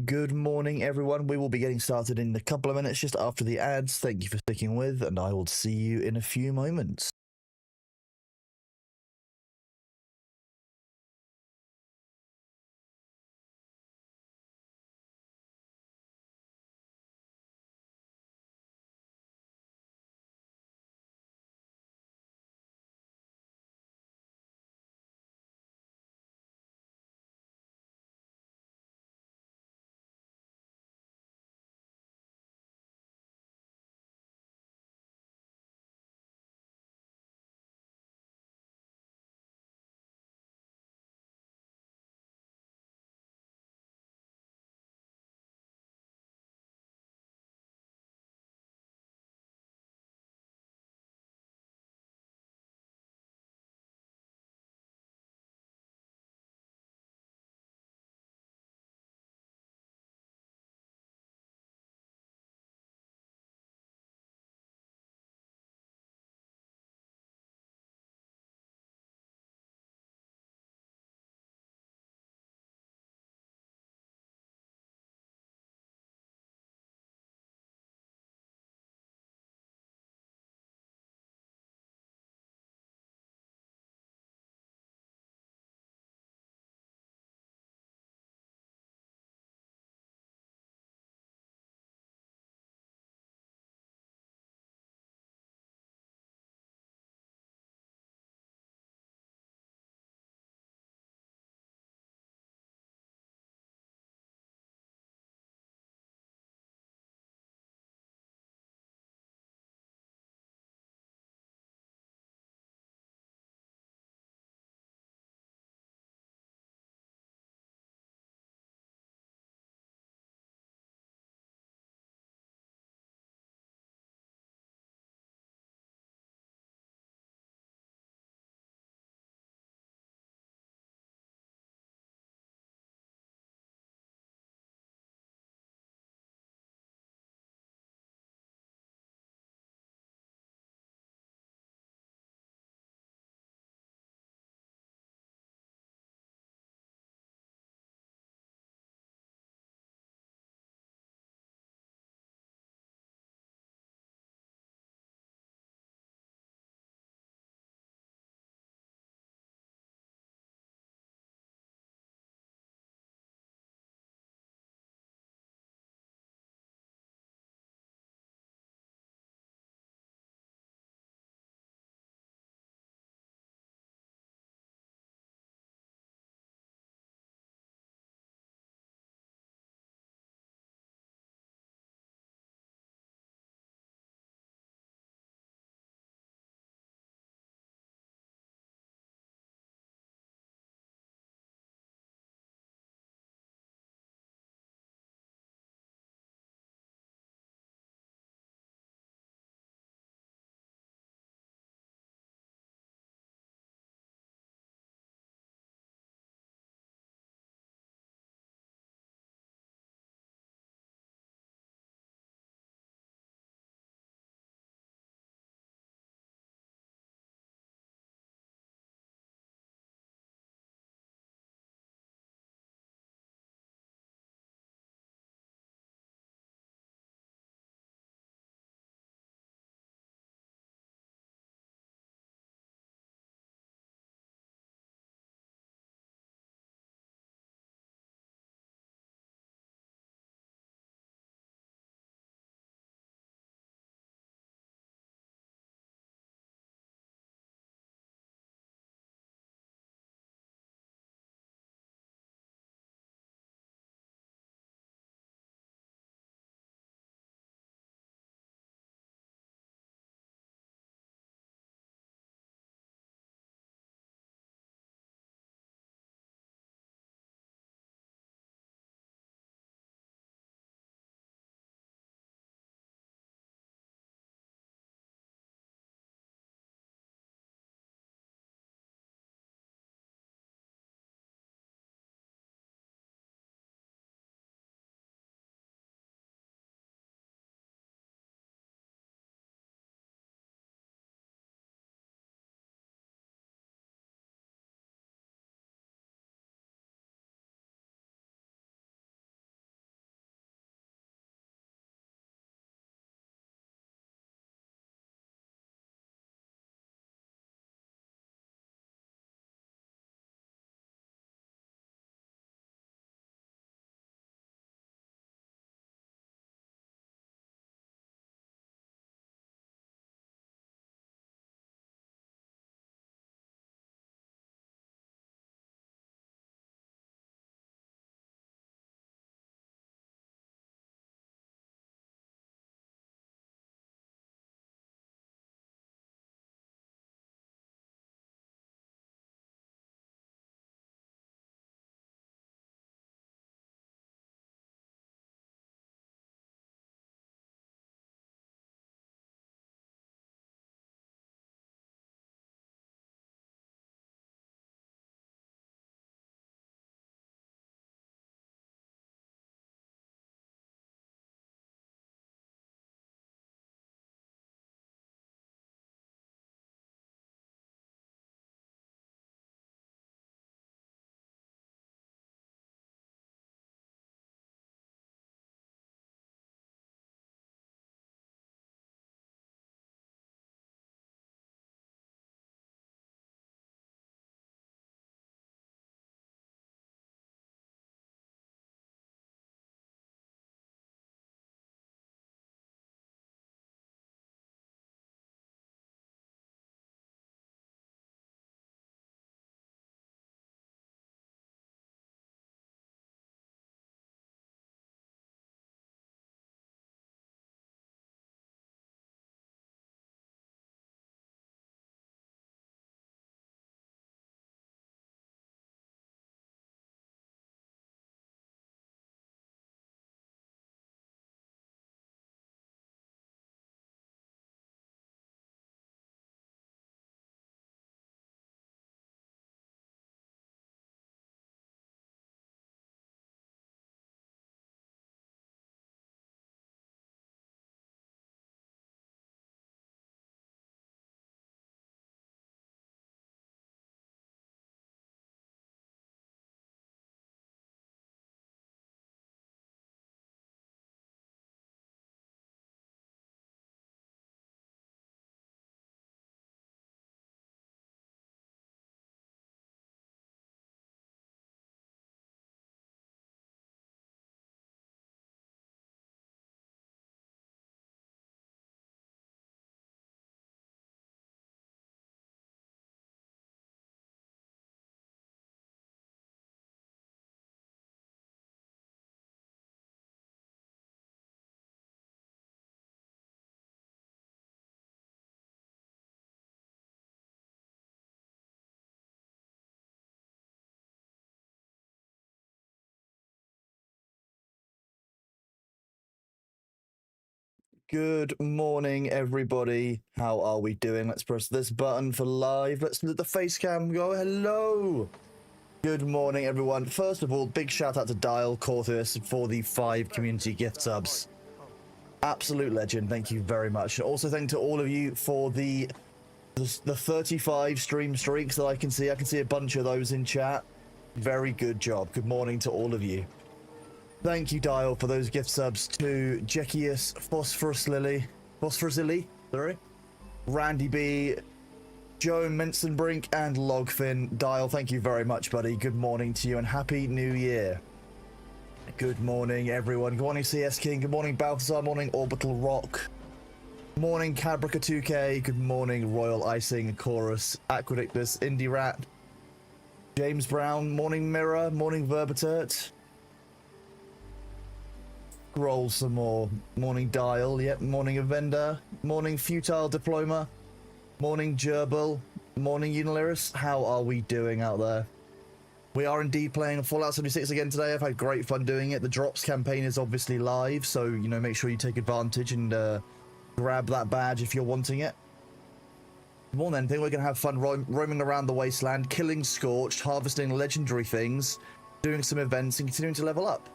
Good morning, everyone. We will be getting started in a couple of minutes just after the ads. Thank you for sticking with, and I will see you in a few moments. Good morning, everybody. How are we doing? Let's press this button for live. Let's let the face cam go. Hello. Good morning, everyone. First of all, big shout out to Dial Corthus for the 5 community gift subs. Absolute legend. Thank you very much. Also, thank to all of you for the 35 stream streaks that I can see. I can see a bunch of those in chat. Very good job. Good morning to all of you. Thank you, Dial, for those gift subs to Jekius, Phosphorus Lily, sorry, Randy B, Joe Mensenbrink, and Logfin. Dial, thank you very much, buddy. Good morning to you and Happy New Year. Good morning, everyone. Good morning, CS King. Good morning, Balthazar. Morning, Orbital Rock. Morning, Cabrica 2K. Good morning, Royal Icing, Chorus, Aquadictus, Indie Rat, James Brown. Morning, Mirror. Morning, Verbaturt. Roll some more. Morning, Dial. Yep. Morning, Avenda. Morning, Futile Diploma. Morning, Gerbil. Morning, Unilaris. How are we doing out there? We are indeed playing Fallout 76 again today. I've had great fun doing it. The Drops campaign is obviously live, so, you know, make sure you take advantage and grab that badge if you're wanting it. More than anything, we're going to have fun roaming around the wasteland, killing Scorched, harvesting legendary things, doing some events, and continuing to level up.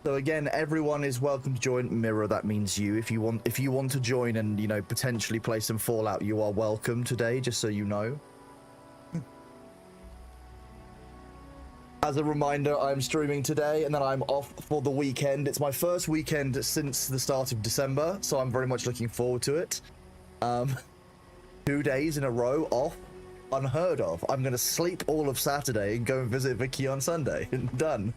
So again, everyone is welcome to join. Mirror, that means you. If you want to join and, you know, potentially play some Fallout, you are welcome today, just so you know. As a reminder, I'm streaming today and then I'm off for the weekend. It's my first weekend since the start of December, so I'm very much looking forward to it. 2 days in a row off, unheard of. I'm going to sleep all of Saturday and go and visit Vicky on Sunday. Done.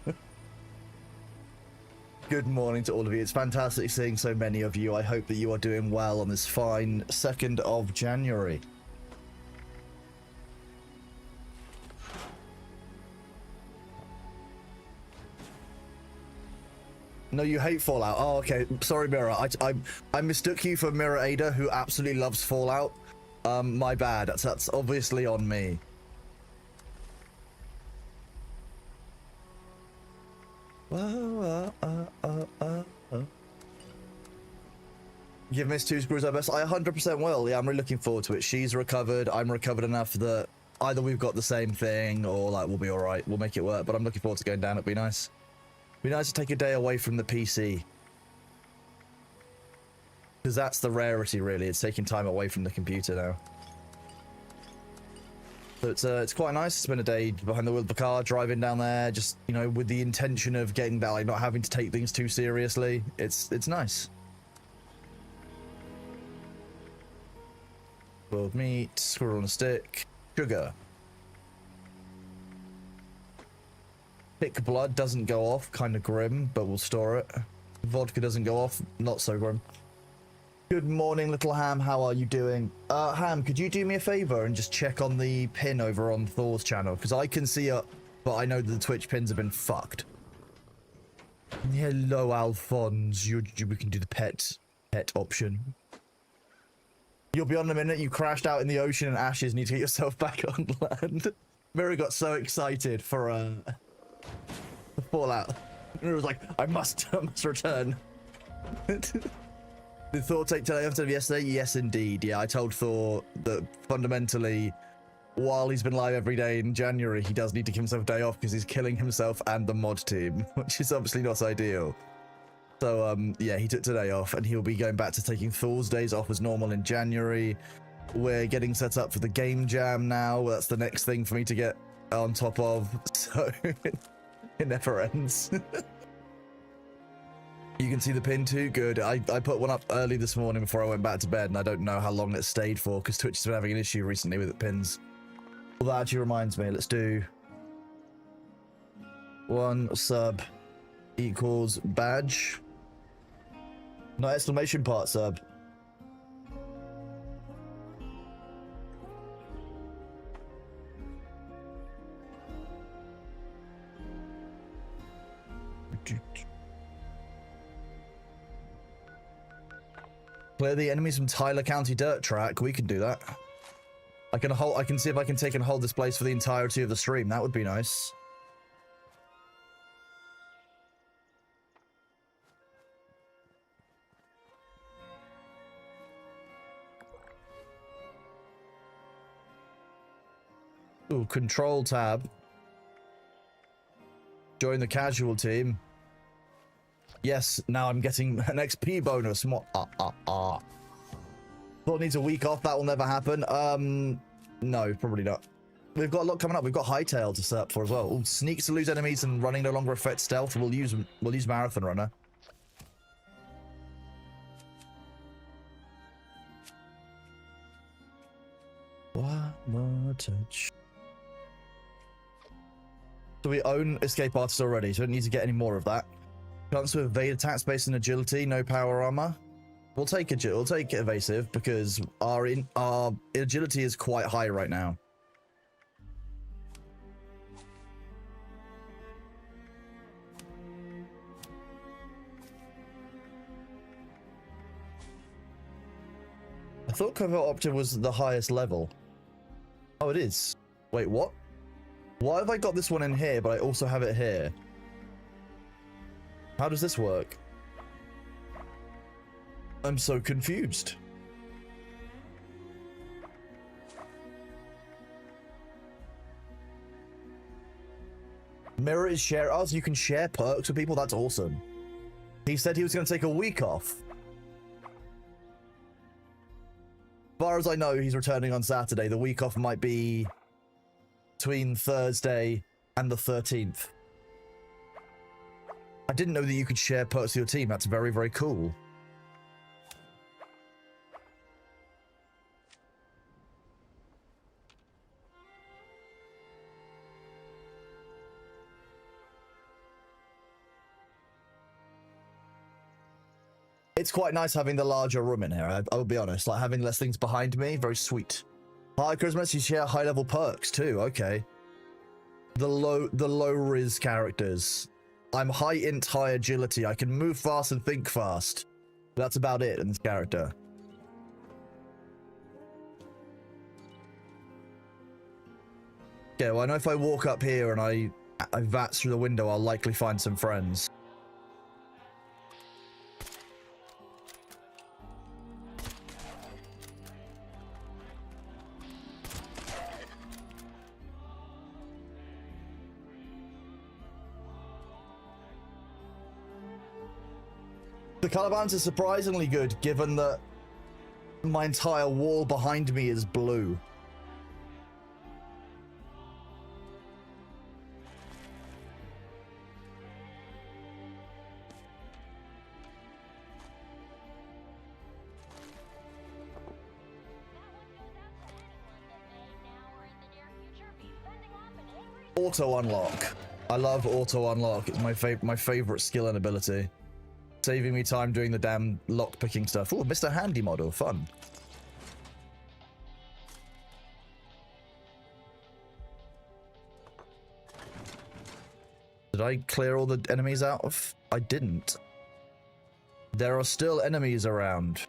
Good morning to all of you. It's fantastic seeing so many of you. I hope that you are doing well on this fine 2nd of January. No, you hate Fallout. Oh, okay. Sorry, Mirror. I mistook you for Mirror Ada, who absolutely loves Fallout. My bad. That's obviously on me. Give Miss Two Screws our best. I 100% will. Yeah, I'm really looking forward to it. She's recovered. I'm recovered enough that either we've got the same thing or like we'll be all right. We'll make it work. But I'm looking forward to going down. It'll be nice. It'll be nice to take a day away from the PC. Because that's the rarity, really. It's taking time away from the computer now. So it's quite nice to spend a day behind the wheel of the car, driving down there, just, you know, with the intention of getting that, like, not having to take things too seriously. It's nice. Boiled meat, squirrel on a stick, sugar. Thick blood doesn't go off, kind of grim, but we'll store it. Vodka doesn't go off, not so grim. Good morning, little Ham. How are you doing? Ham, could you do me a favor and just check on the pin over on Thor's channel? Because I can see it, but I know that the Twitch pins have been fucked. Hello, Alphonse. We can do the pet option. You'll be on in a minute. You crashed out in the ocean and ashes. Need to get yourself back on land. Mirror got so excited for Fallout. Mirror was like, I must return. Did Thor take today instead of yesterday? Yes, indeed. Yeah, I told Thor that fundamentally, while he's been live every day in January, he does need to give himself a day off because he's killing himself and the mod team, which is obviously not ideal. So, yeah, he took today off and he'll be going back to taking Thor's days off as normal in January. We're getting set up for the game jam now. That's the next thing for me to get on top of. So, it never ends. You can see the pin too? Good. I put one up early this morning before I went back to bed, and I don't know how long it stayed for, because Twitch has been having an issue recently with the pins. Well, that actually reminds me, let's do 1 sub equals badge. No exclamation part sub. Clear the enemies from Tyler County Dirt Track. We can do that. I can see if I can take and hold this place for the entirety of the stream. That would be nice. Ooh, control tab. Join the casual team. Yes, now I'm getting an XP bonus. Thought it needs a week off. That will never happen. No, probably not. We've got a lot coming up. We've got Hightail to set up for as well. Ooh, sneaks to lose enemies and running no longer affects stealth. We'll use Marathon Runner. One more touch. So we own Escape Artist already, so we don't need to get any more of that. Chance to evade attacks based on agility, no power armor. We'll take evasive because our agility is quite high right now. I thought Covert Operative was the highest level. Oh, it is. Wait, what? Why have I got this one in here, but I also have it here? How does this work? I'm so confused. Mirror is share. Oh, so you can share perks with people? That's awesome. He said he was going to take a week off. As far as I know, he's returning on Saturday. The week off might be between Thursday and the 13th. I didn't know that you could share perks with your team. That's very, very cool. It's quite nice having the larger room in here, I'll be honest. Like, having less things behind me, very sweet. High charisma, you share high-level perks too, okay. The low-riz characters. I'm high int, high agility. I can move fast and think fast. That's about it in this character. Okay, well, I know if I walk up here and I vats through the window, I'll likely find some friends. The color balance is surprisingly good, given that my entire wall behind me is blue. Auto unlock. I love auto unlock. It's my favorite skill and ability. Saving me time doing the damn lock picking stuff. Oh, Mr. Handy model, fun. Did I clear all the enemies out of? I didn't. There are still enemies around.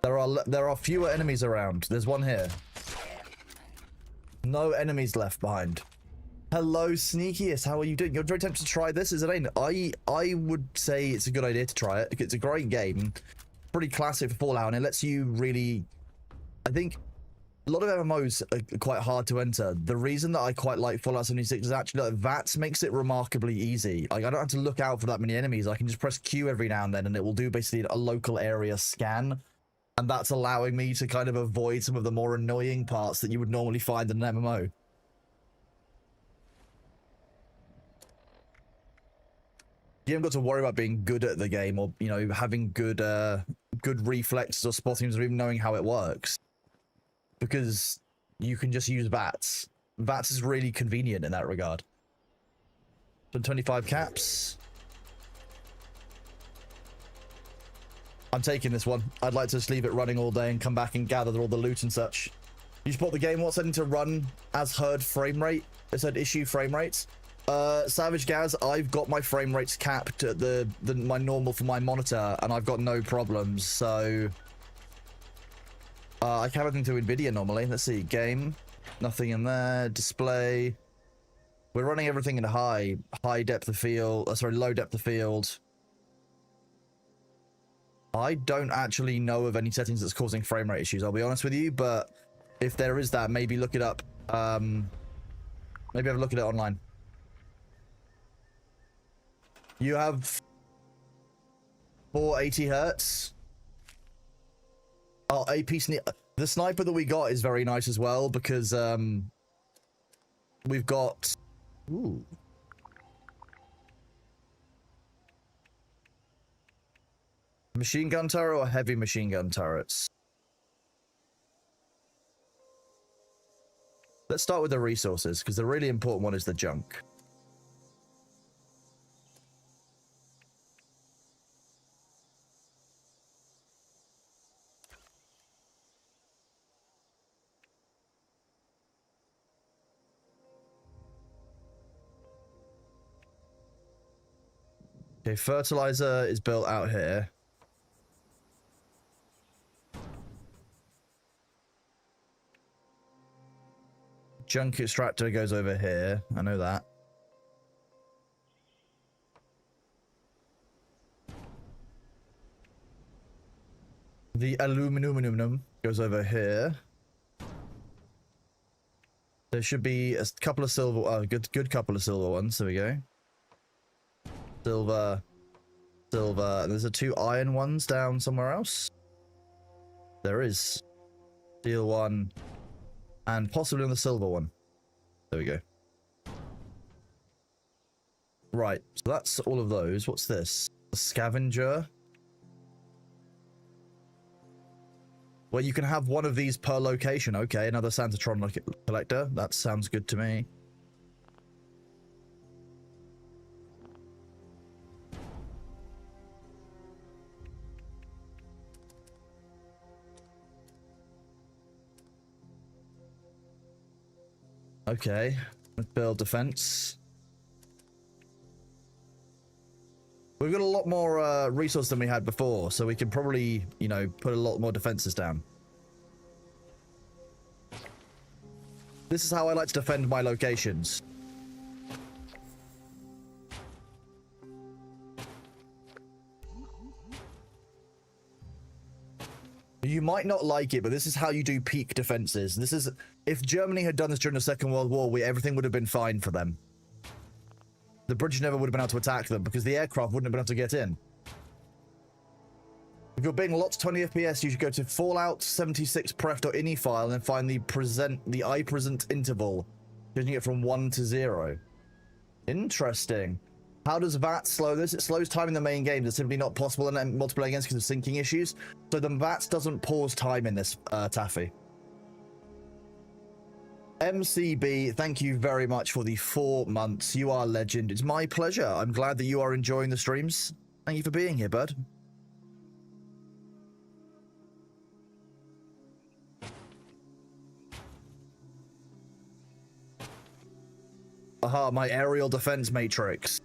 There are fewer enemies around. There's one here. No enemies left behind. Hello, Sneakiest. How are you doing? You're very tempted to try this, is it ain't? I would say it's a good idea to try it. It's a great game. Pretty classic for Fallout, and it lets you really... I think a lot of MMOs are quite hard to enter. The reason that I quite like Fallout 76 is actually that VATS makes it remarkably easy. Like, I don't have to look out for that many enemies. I can just press Q every now and then, and it will do basically a local area scan. And that's allowing me to kind of avoid some of the more annoying parts that you would normally find in an MMO. You haven't got to worry about being good at the game, or, you know, having good reflexes or spottings, or even knowing how it works, because you can just use VATS. VATS is really convenient in that regard. So 25 caps. I'm taking this one. I'd like to just leave it running all day and come back and gather all the loot and such. You support the game. What's setting to run as herd frame rate? It said issue frame rates. Savage Gaz, I've got my frame rates capped at my normal for my monitor, and I've got no problems, so I have everything to NVIDIA normally. Let's see, game, nothing in there, display. We're running everything in high depth of field, sorry, low depth of field. I don't actually know of any settings that's causing frame rate issues, I'll be honest with you, but if there is that, maybe look it up. Maybe have a look at it online. You have 480 hertz. Oh, the sniper that we got is very nice as well because we've got machine gun turret or heavy machine gun turrets. Let's start with the resources because the really important one is the junk. Okay, fertilizer is built out here. Junk extractor goes over here. I know that. The aluminum goes over here. There should be a couple of silver, good couple of silver ones. There we go. Silver. There's a 2 iron ones down somewhere else. There is. Steel one. And possibly on the silver one. There we go. Right, so that's all of those. What's this? A scavenger. Well, you can have one of these per location. Okay, another Santatron collector. That sounds good to me. Okay, let's build defense. We've got a lot more resource than we had before, so we can probably, you know, put a lot more defenses down. This is how I like to defend my locations. You might not like it, but this is how you do peak defenses. This is, if Germany had done this during the Second World War, everything would have been fine for them. The British never would have been able to attack them because the aircraft wouldn't have been able to get in. If you're being lots 20 FPS, you should go to Fallout 76 pref.ini file and then find the iPresent interval, changing it from 1 to 0. Interesting. How does VAT slow this? It slows time in the main games. It's simply not possible in multiplayer games because of syncing issues. So the VAT doesn't pause time in this, Taffy. MCB, thank you very much for the 4 months. You are a legend. It's my pleasure. I'm glad that you are enjoying the streams. Thank you for being here, bud. Aha, my aerial defense matrix.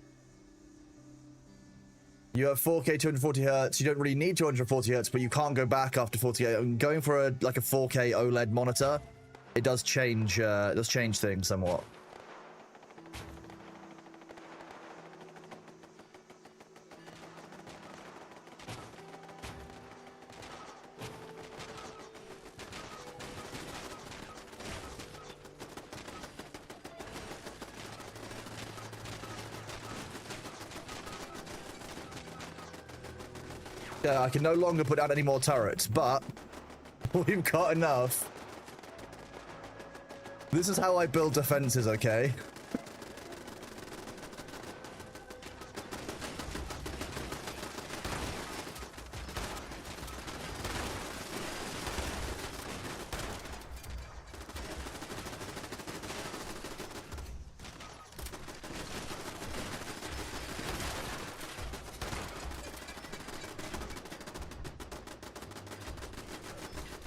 You have 4K 240 hertz. You don't really need 240 hertz, but you can't go back after 48. Going for like a 4K OLED monitor, it does change things somewhat. Yeah, I can no longer put out any more turrets, but we've got enough. This is how I build defenses, okay?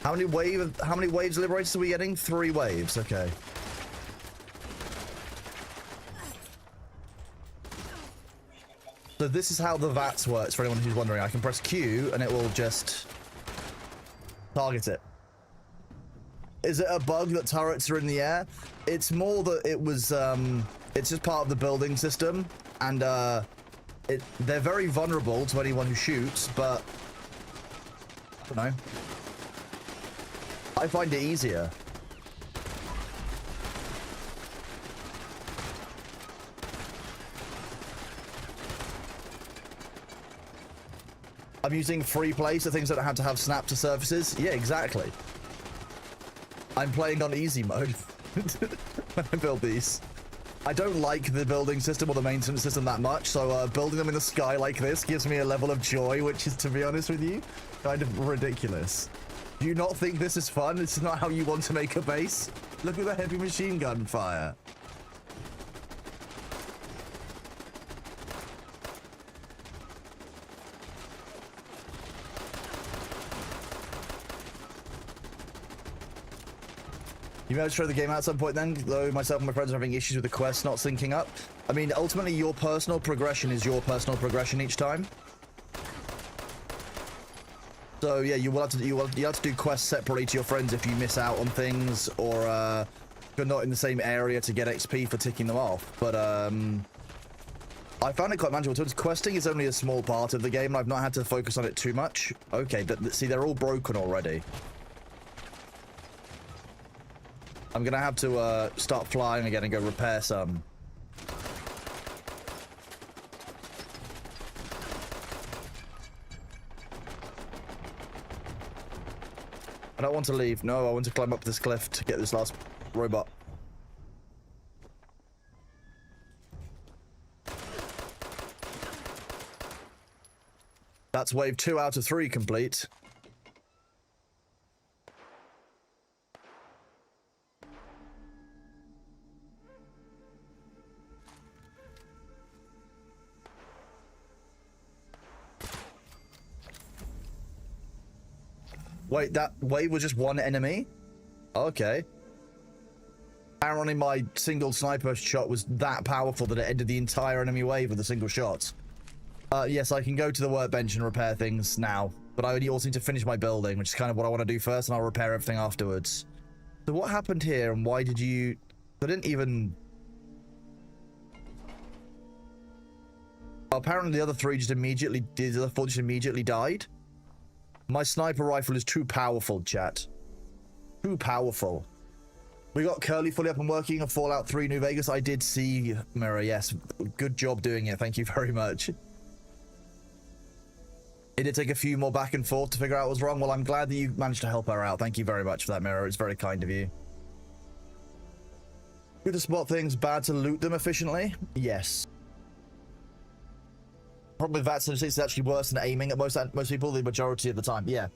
How many waves of liberators are we getting? 3 waves, okay. So this is how the VATS works for anyone who's wondering. I can press Q and it will just target it. Is it a bug that turrets are in the air? It's more that it was, it's just part of the building system, and they're very vulnerable to anyone who shoots, but don't know. I find it easier. I'm using free play, so things that don't have to have snap to surfaces. Yeah, exactly. I'm playing on easy mode when I build these. I don't like the building system or the maintenance system that much, so building them in the sky like this gives me a level of joy, which is, to be honest with you, kind of ridiculous. Do you not think this is fun? This is not how you want to make a base. Look at the heavy machine gun fire. You may have to try the game out at some point then, though myself and my friends are having issues with the quests not syncing up. I mean, ultimately, your personal progression is your personal progression each time. So yeah, you have to do quests separately to your friends if you miss out on things, or you're not in the same area to get XP for ticking them off. But I found it quite manageable. So questing is only a small part of the game, and I've not had to focus on it too much. Okay, but see, they're all broken already. I'm gonna have to start flying again and go repair some. I don't want to leave. No, I want to climb up this cliff to get this last robot. That's wave 2 out of 3 complete. Wait, that wave was just one enemy? Okay. Apparently my single sniper shot was that powerful that it ended the entire enemy wave with a single shot. Yes, I can go to the workbench and repair things now, but I also need to finish my building, which is kind of what I want to do first, and I'll repair everything afterwards. So what happened here, and why did you... I didn't even... Well, apparently the other 3 just immediately... The other 4 just immediately died. My sniper rifle is too powerful, chat. Too powerful. We got Curly fully up and working on Fallout 3 New Vegas. I did see, Mirror, yes. Good job doing it. Thank you very much. It did take a few more back and forth to figure out what was wrong. Well, I'm glad that you managed to help her out. Thank you very much for that, Mirror. It's very kind of you. Good to spot things, bad to loot them efficiently? Yes. Problem with VATS is actually worse than aiming at most people the majority of the time. Yeah.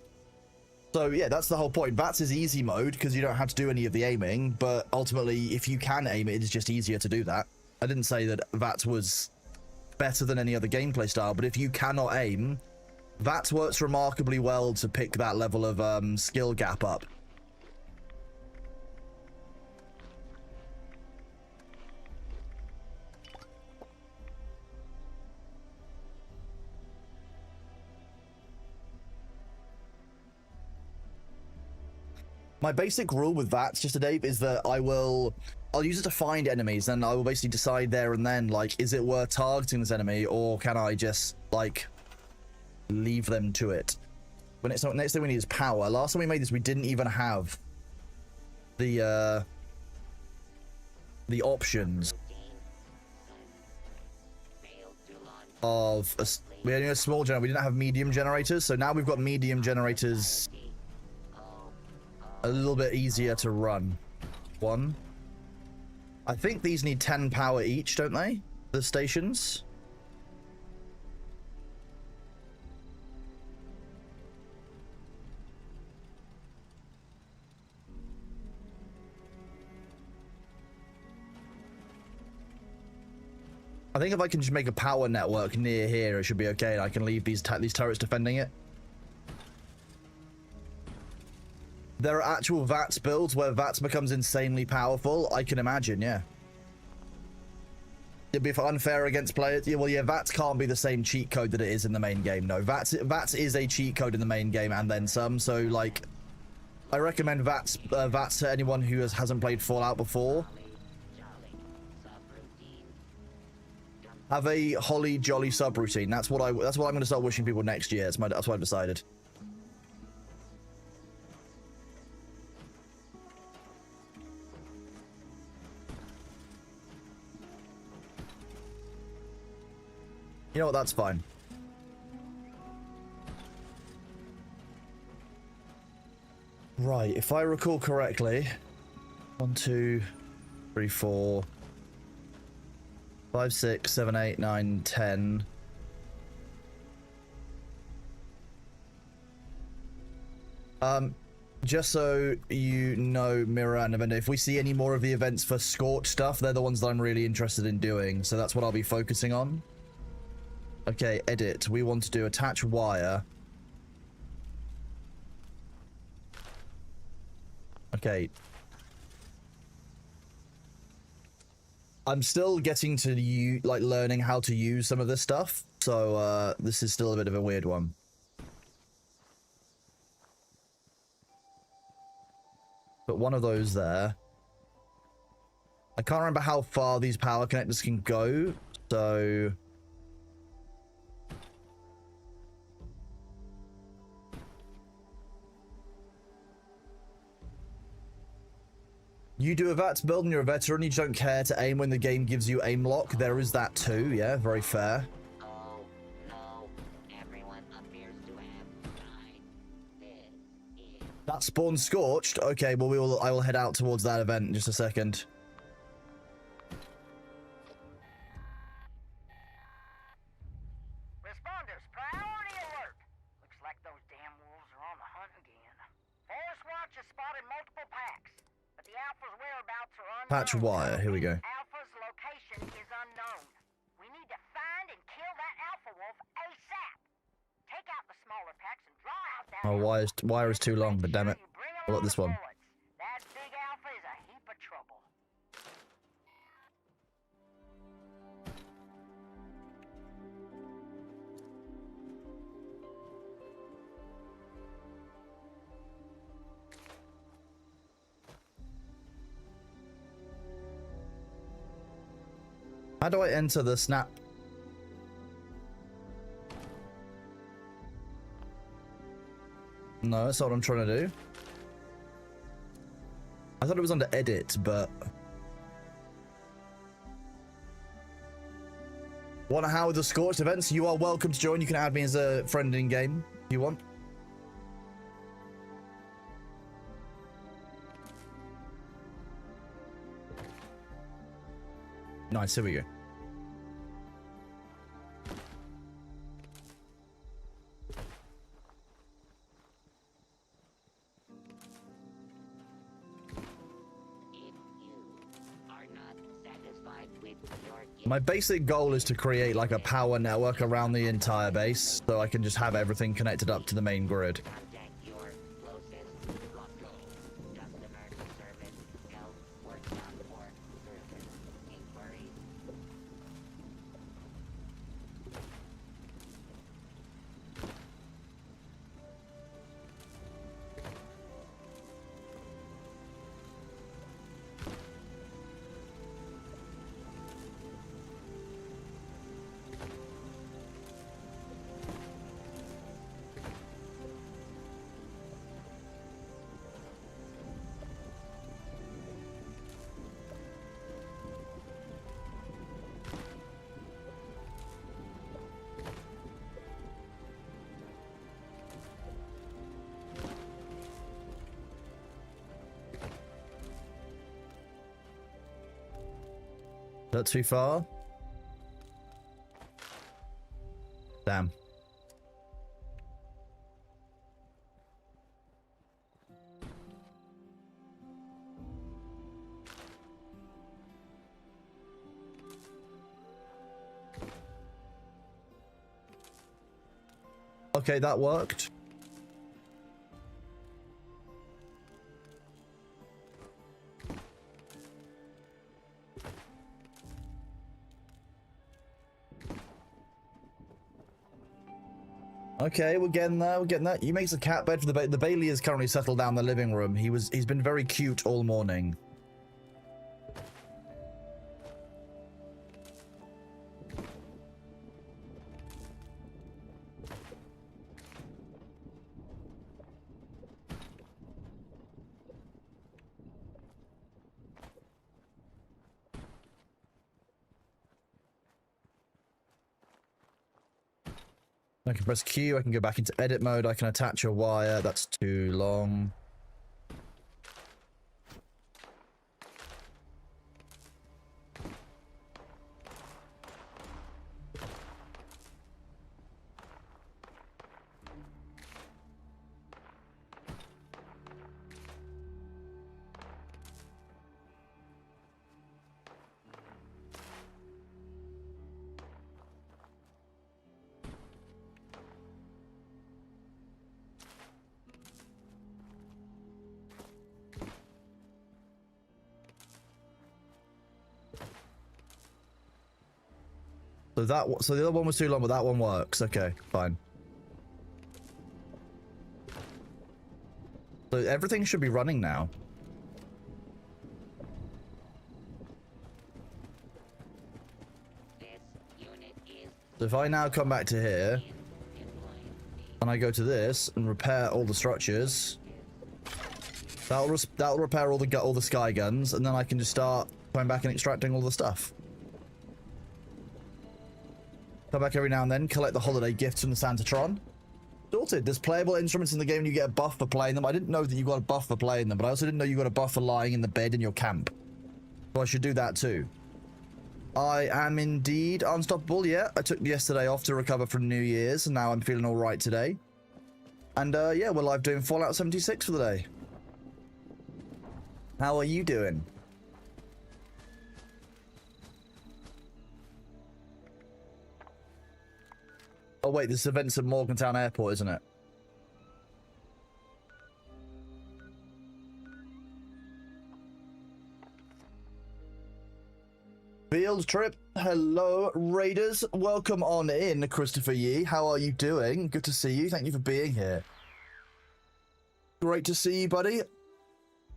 So yeah, that's the whole point. VATS is easy mode because you don't have to do any of the aiming, but ultimately, if you can aim it, it's just easier to do that. I didn't say that VATS was better than any other gameplay style, but if you cannot aim, VATS works remarkably well to pick that level of skill gap up. My basic rule with VATS just today is that I'll use it to find enemies, and I will basically decide there and then, like, is it worth targeting this enemy, or can I just, like, leave them to it? When it's not, next thing we need is power. Last time we made this, we didn't even have the options of we only had a small generator. We didn't have medium generators, so now we've got medium generators. A little bit easier to run. One. I think these need 10 power each, don't they? The stations. I think if I can just make a power network near here, it should be okay. I can leave these turrets defending it. There are actual VATS builds where VATS becomes insanely powerful. I can imagine, yeah. It'd be unfair against players. Yeah, well, yeah, VATS can't be the same cheat code that it is in the main game. No, VATS is a cheat code in the main game and then some. So, like, I recommend VATS to anyone who hasn't played Fallout before. Have a holly jolly subroutine. That's what I'm going to start wishing people next year. That's what I've decided. You know what? That's fine. Right, if I recall correctly, 1, 2, 3, 4, 5, 6, 7, 8, 9, 10. Just so you know, Mirror and Avenda, if we see any more of the events for Scorch stuff, they're the ones that I'm really interested in doing. So that's what I'll be focusing on. Okay, edit. We want to do attach wire. Okay. I'm still getting to learning how to use some of this stuff. So this is still a bit of a weird one. But one of those there. I can't remember how far these power connectors can go, so... You do a VATS build and you're a veteran, you don't care to aim when the game gives you aim lock. There is that too, yeah, very fair. Oh, no. Everyone appears to have died. This is... That spawn's scorched? Okay, well I will head out towards that event in just a second. Responders, priority alert! Looks like those damn wolves are on the hunt again. Forest Watch has spotted multiple packs, but the Alpha's whereabouts are unknown. Patch wire, here we go. Alpha's location is unknown. We need to find and kill that Alpha wolf ASAP. Take out the smaller packs and draw out that Oh, Alpha. wire is too long, but damn it. I'll let this one. That big Alpha is a heap of trouble. How do I enter the snap? No, that's not what I'm trying to do. I thought it was under edit, but... Want to how with the Scorched events? You are welcome to join. You can add me as a friend in game if you want. Nice, here we go. My basic goal is to create like a power network around the entire base so I can just have everything connected up to the main grid. Not too far. Damn. Okay, that worked. Okay, we're getting there, we're getting there. You makes a cat bed for the Bailey is currently settled down the living room. He's been very cute all morning. I can press Q, I can go back into edit mode, I can attach a wire, that's too long. So the other one was too long, but that one works. Okay, fine. So everything should be running now. This unit is So if I now come back to here, employing and I go to this and repair all the structures, that'll repair all the sky guns, and then I can just start going back and extracting all the stuff. Come back every now and then, collect the holiday gifts from the Santatron. Sorted. There's playable instruments in the game and you get a buff for playing them. I didn't know that you got a buff for playing them, but I also didn't know you got a buff for lying in the bed in your camp. So I should do that too. I am indeed unstoppable, yeah. I took yesterday off to recover from New Year's, and now I'm feeling alright today. And yeah, we're live doing Fallout 76 for the day. How are you doing? Oh wait, this event's at Morgantown Airport, isn't it? Field trip. Hello, Raiders. Welcome on in, Christopher Yee. How are you doing? Good to see you. Thank you for being here. Great to see you, buddy.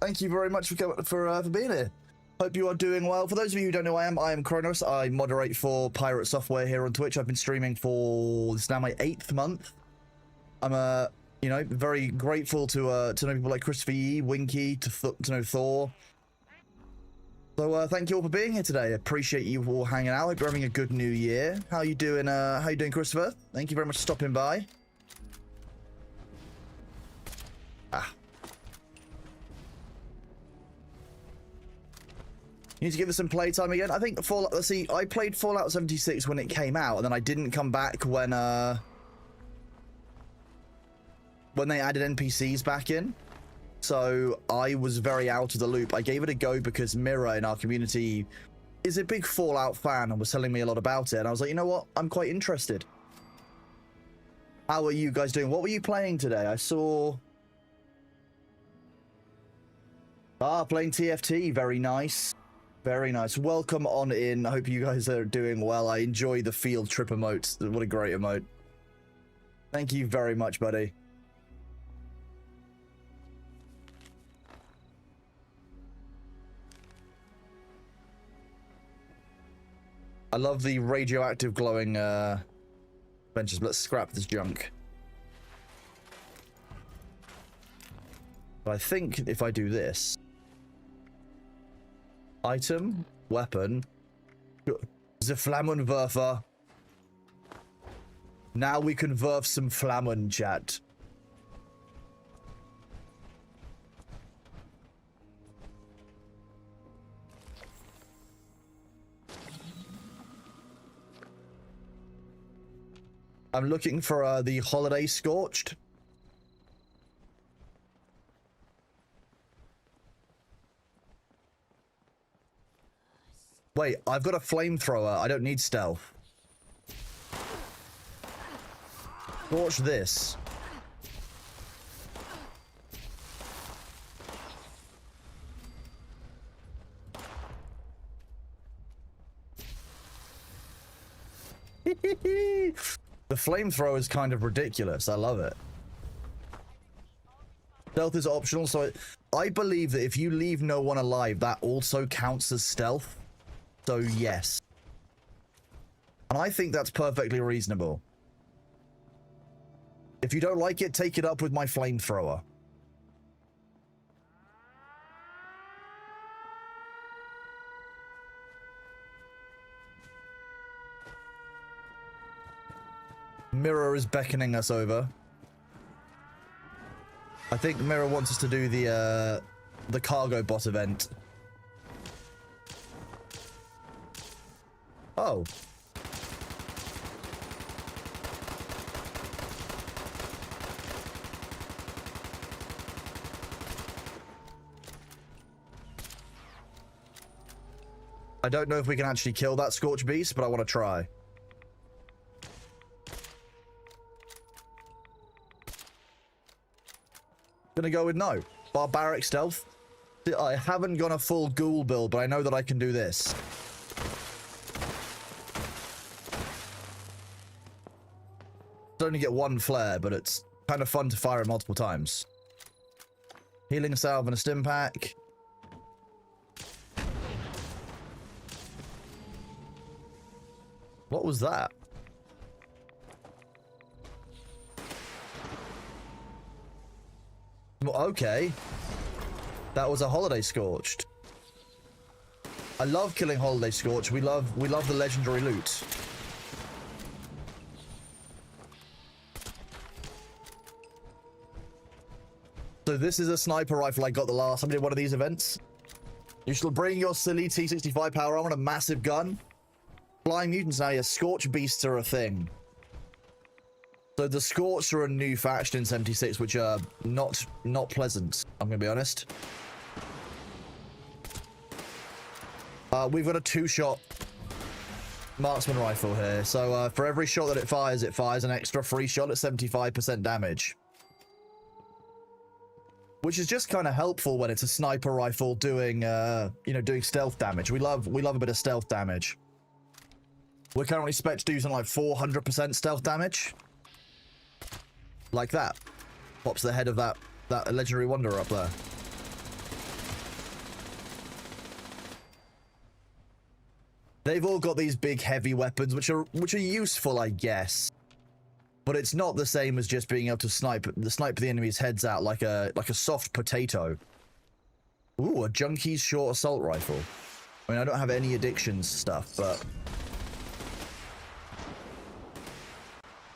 Thank you very much for being here. Hope you are doing well. For those of you who don't know who I am Kronos. I moderate for Pirate Software here on Twitch. I've been streaming for, this is now my 8th month. I'm you know, very grateful to know people like Christopher Yee, Winky, to know Thor. So thank you all for being here today. Appreciate you all hanging out. Hope you're having a good new year. How you doing, Christopher? Thank you very much for stopping by. You need to give us some playtime again. I think Fallout, let's see, I played Fallout 76 when it came out, and then I didn't come back when they added NPCs back in. So I was very out of the loop. I gave it a go because Mira in our community is a big Fallout fan and was telling me a lot about it. And I was like, you know what? I'm quite interested. How are you guys doing? What were you playing today? I saw... playing TFT. Very nice. Very nice. Welcome on in. I hope you guys are doing well. I enjoy the field trip emote. What a great emote. Thank you very much, buddy. I love the radioactive glowing benches. Let's scrap this junk. But I think if I do this... Item, weapon, the Flammenwerfer. Now we can verf some Flammen, chat. I'm looking for the Holiday Scorched. Wait, I've got a flamethrower. I don't need stealth. Watch this. The flamethrower is kind of ridiculous. I love it. Stealth is optional, so I believe that if you leave no one alive, that also counts as stealth. So, yes. And I think that's perfectly reasonable. If you don't like it, take it up with my flamethrower. Mirror is beckoning us over. I think Mirror wants us to do the cargo bot event. Oh. I don't know if we can actually kill that Scorch Beast, but I want to try. Gonna go with no. Barbaric stealth. I haven't gone a full ghoul build, but I know that I can do this. Only get one flare, but it's kind of fun to fire it multiple times. Healing salve and a stim pack. What was that? Okay. That was a Holiday Scorched. I love killing Holiday Scorch. We love the legendary loot. So this is a sniper rifle I got the last time I did one of these events. You shall bring your silly T65 power armor and a massive gun. Flying mutants now, yeah, Scorch Beasts are a thing. So the Scorch are a new faction in 76, which are not pleasant, I'm gonna be honest. We've got a 2-shot marksman rifle here. So for every shot that it fires an extra free shot at 75% damage. Which is just kind of helpful when it's a sniper rifle doing, you know, doing stealth damage. We love a bit of stealth damage. We're currently spec to do something like 400% stealth damage. Like that. Pops the head of that legendary wanderer up there. They've all got these big heavy weapons, which are useful, I guess. But it's not the same as just being able to snipe the enemy's heads out like a soft potato. Ooh, a Junkie's short assault rifle. I mean, I don't have any addictions stuff, but...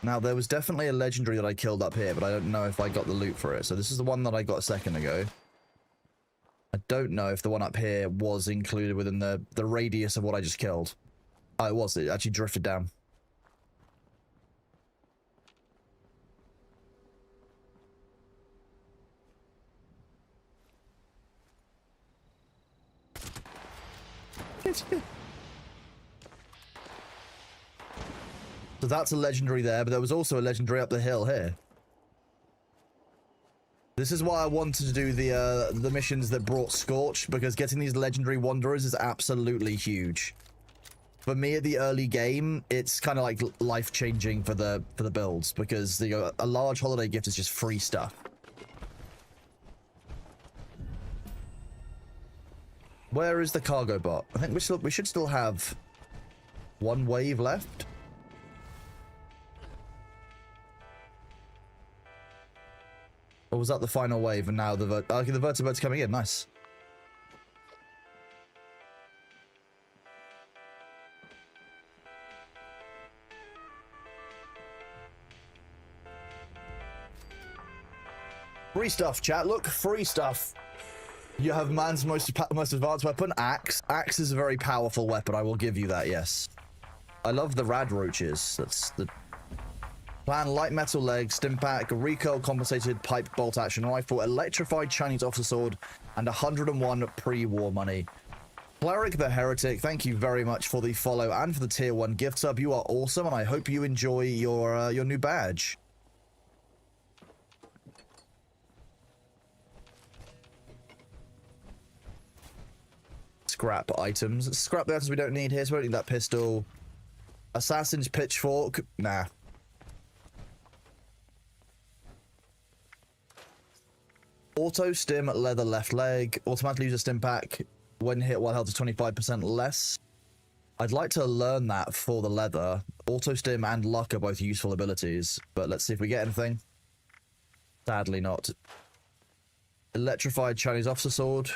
Now, there was definitely a legendary that I killed up here, but I don't know if I got the loot for it. So this is the one that I got a second ago. I don't know if the one up here was included within the radius of what I just killed. Oh, it was. It actually drifted down. So that's a legendary there, but there was also a legendary up the hill here. This is why I wanted to do the missions that brought Scorch, because getting these legendary wanderers is absolutely huge. For me at the early game, it's kind of like life-changing for the builds, because a large holiday gift is just free stuff. Where is the cargo bot? I think we should still have one wave left. Or was that the final wave and now the vertibird's coming in? Nice. Free stuff, chat. Look, free stuff. You have man's most advanced weapon, Axe. Axe is a very powerful weapon, I will give you that, yes. I love the rad roaches. That's the plan. Light metal leg, stim pack, recoil compensated pipe bolt action rifle, electrified Chinese officer sword, and 101 pre-war money. Cleric the Heretic, thank you very much for the follow and for the tier 1 gift sub. You are awesome, and I hope you enjoy your new badge. Scrap items. Scrap the items we don't need here, so we don't need that pistol. Assassin's pitchfork. Nah. Auto stim leather left leg. Automatically use a stim pack when hit while health is 25% less. I'd like to learn that for the leather. Auto stim and luck are both useful abilities, but let's see if we get anything. Sadly not. Electrified Chinese officer sword.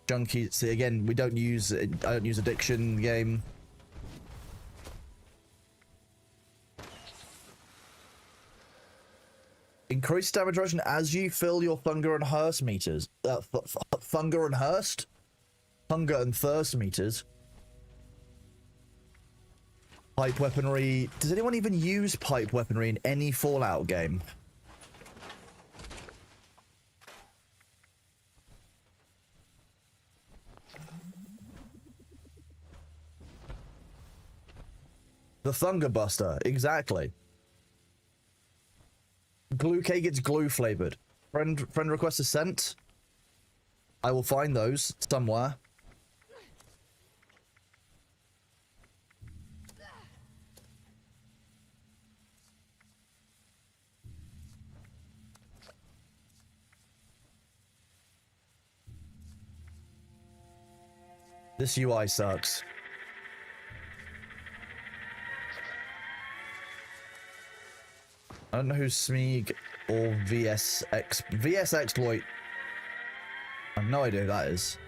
Junkie. See, again, we don't use I don't use addiction in the game. Increase damage reduction as you fill your Thunder and Hurst meters. Thunder and Hurst? Hunger and Thirst meters. Pipe weaponry. Does anyone even use pipe weaponry in any Fallout game? The Thunder Buster, exactly. Glue cake gets glue flavored. Friend requests a scent. I will find those somewhere. This UI sucks. I don't know who's Smeeg or VS Exploit. I have no idea who that is.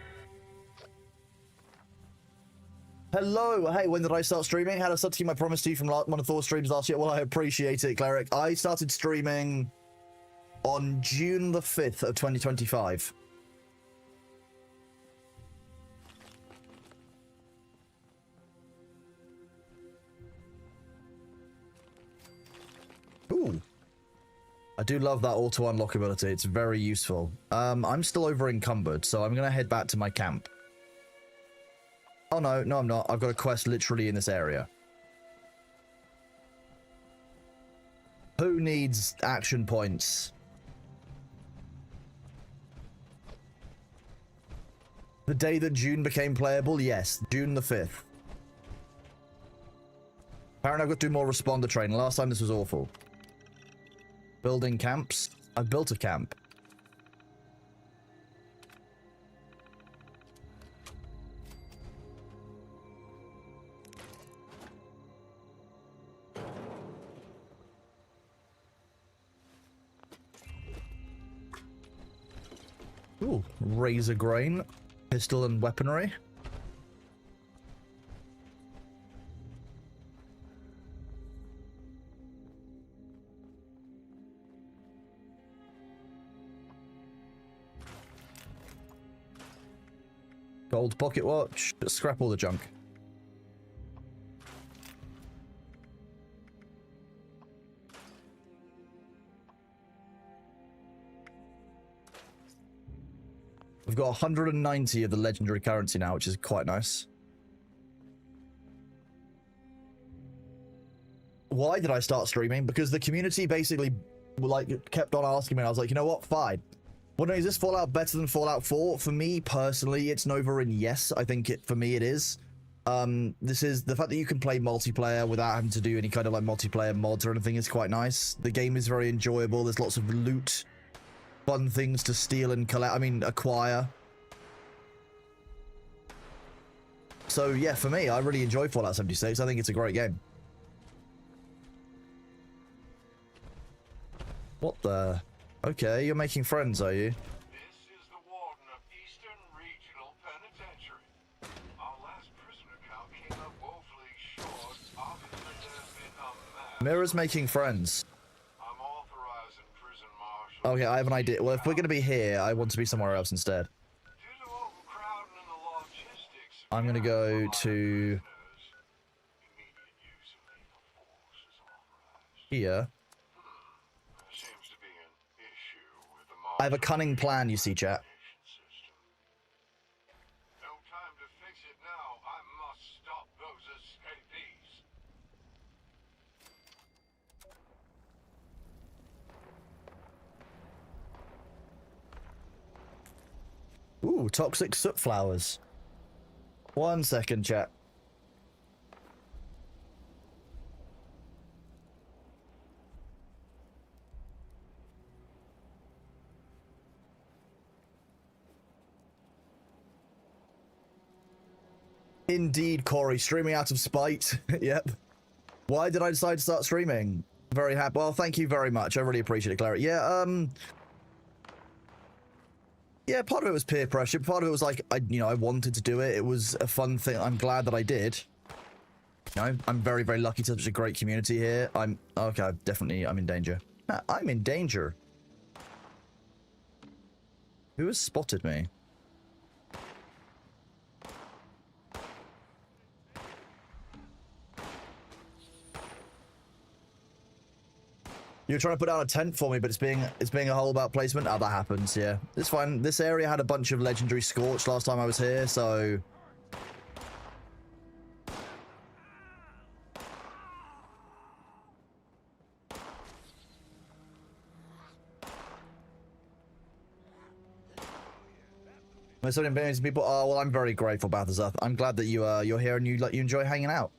Hello, hey, when did I start streaming? Had I started to keep my promise to you from one of Thor's streams last year? Well, I appreciate it, Cleric. I started streaming on June the 5th of 2025. Ooh. I do love that auto unlock ability. It's very useful. I'm still over encumbered, so I'm gonna head back to my camp. Oh no, I'm not. I've got a quest literally in this area. Who needs action points? The day that June became playable? Yes, June the 5th. Apparently I've got to do more responder training. Last time this was awful. Building camps. I've built a camp. Ooh, razor grain, pistol and weaponry. Gold pocket watch. Scrap all the junk. We've got 190 of the legendary currency now, which is quite nice. Why did I start streaming? Because the community basically kept on asking me, and I was like, you know what? Fine. Well, no, is this Fallout better than Fallout 4? For me, personally, it's Nova, and yes, I think for me it is. This is the fact that you can play multiplayer without having to do any kind of like multiplayer mods or anything is quite nice. The game is very enjoyable. There's lots of loot, fun things to steal and collect. I mean, acquire. So yeah, for me, I really enjoy Fallout 76. I think it's a great game. What the? Okay, you're making friends, are you? This is the warden of Eastern Regional Penitentiary. Our last prisoner count came up woefully short. Obviously, there's been a mass. Mirror's making friends. I'm authorizing prison marshal. Okay, I have an idea. Well, if we're going to be here, I want to be somewhere else instead. Due to overcrowding and the logistics, I'm going to go to immediate use of lethal force is authorized. here. Seems to be an issue with the I have a cunning plan, you see, chat. system. No time to fix it now. I must stop those escapees. Ooh, toxic soot flowers. 1 second, chat. Indeed, Corey, streaming out of spite. Yep. Why did I decide to start streaming? Very happy. Well, thank you very much. I really appreciate it, Clary. Yeah, yeah, part of it was peer pressure. Part of it was like, I wanted to do it. It was a fun thing. I'm glad that I did. I'm very, very lucky to have such a great community here. Okay, I'm in danger. I'm in danger. Who has spotted me? You're trying to put down a tent for me, but it's being a whole about placement. Oh, that happens, yeah. It's fine. This area had a bunch of legendary Scorch last time I was here, so... There's so many people. Oh, well, I'm very grateful, Balthazar. I'm glad that you're here and you enjoy hanging out.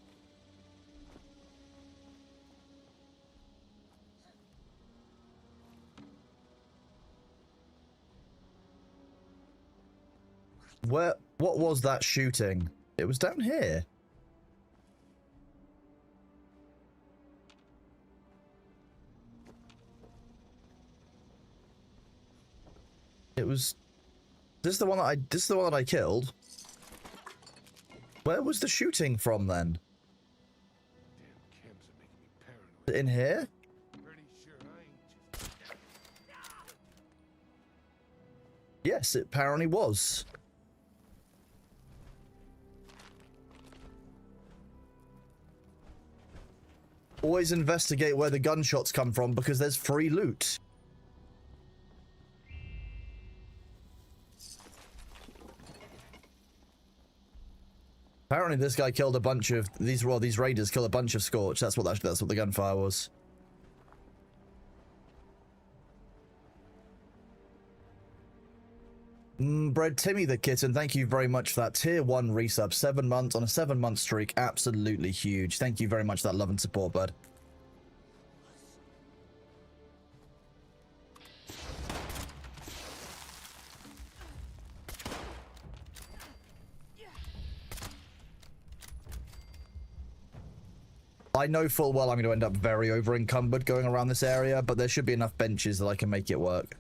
What was that shooting? It was down here. It was... This is the one that I killed. Where was the shooting from then? Damn chems are making me paranoid. In here? Pretty sure I ain't just... Yes, it apparently was. Always investigate where the gunshots come from because there's free loot. Apparently this guy killed a bunch of these raiders killed a bunch of Scorch. That's what the gunfire was. Bread Timmy the Kitten, thank you very much for that tier 1 resub. 7 months on a 7-month streak. Absolutely huge. Thank you very much for that love and support, bud. I know full well I'm going to end up very over encumbered going around this area, but there should be enough benches that I can make it work.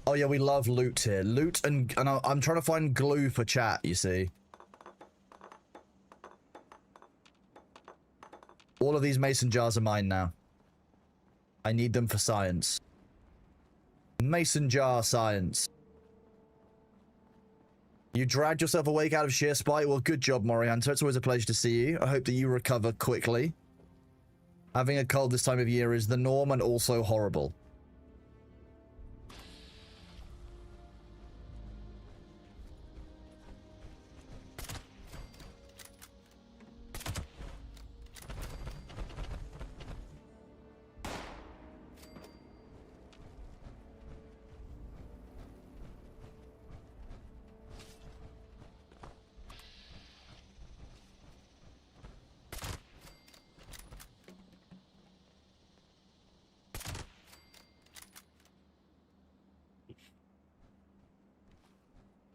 Oh yeah, we love loot here. Loot and I'm trying to find glue for chat, you see. All of these mason jars are mine now. I need them for science. Mason jar science. You dragged yourself awake out of sheer spite? Well, good job, Morianto. It's always a pleasure to see you. I hope that you recover quickly. Having a cold this time of year is the norm and also horrible.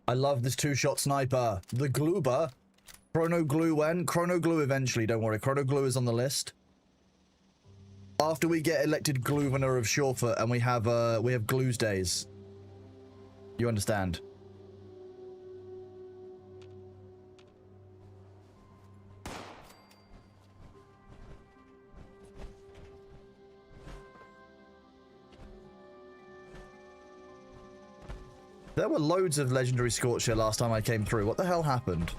I love this 2-shot sniper. The Gluber. Chrono Glue when? Chrono Glue eventually, don't worry. Chrono Glue is on the list. After we get elected Gluvernor of Surefoot and we have Glues Days. You understand? There were loads of legendary Scorch here last time I came through. What the hell happened?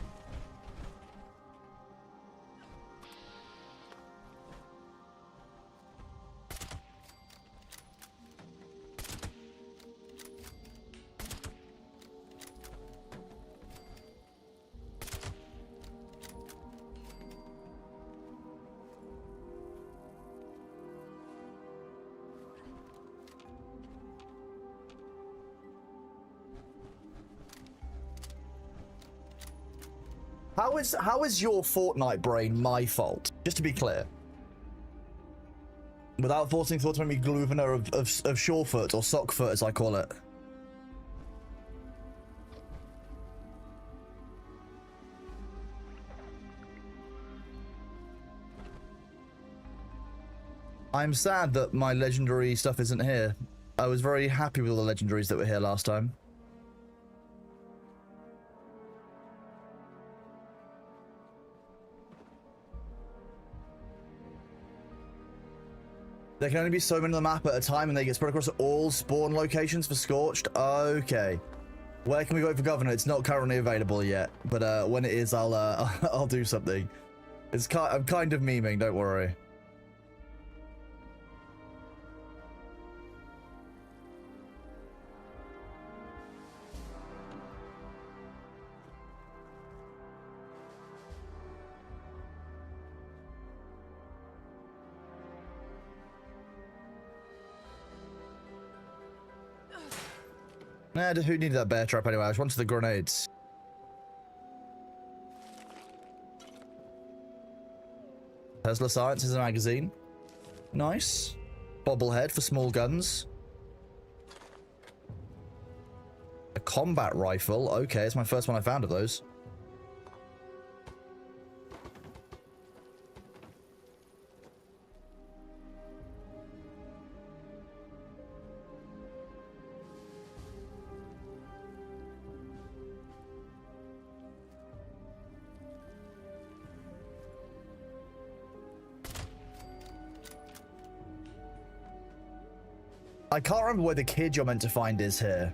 How is your Fortnite brain my fault? Just to be clear. Without forcing thought to make me Gluvernor of Surefoot, or Sockfoot as I call it. I'm sad that my legendary stuff isn't here. I was very happy with all the legendaries that were here last time. There can only be so many on the map at a time, and they get spread across all spawn locations for Scorched. Okay. Where can we go for Governor? It's not currently available yet, but when it is, I'll I'll do something. I'm kind of memeing, don't worry. Nah, who needed that bear trap anyway? I just wanted the grenades. Tesla Science is a magazine. Nice. Bobblehead for small guns. A combat rifle. Okay, it's my first one I found of those. I can't remember where the kid you're meant to find is here.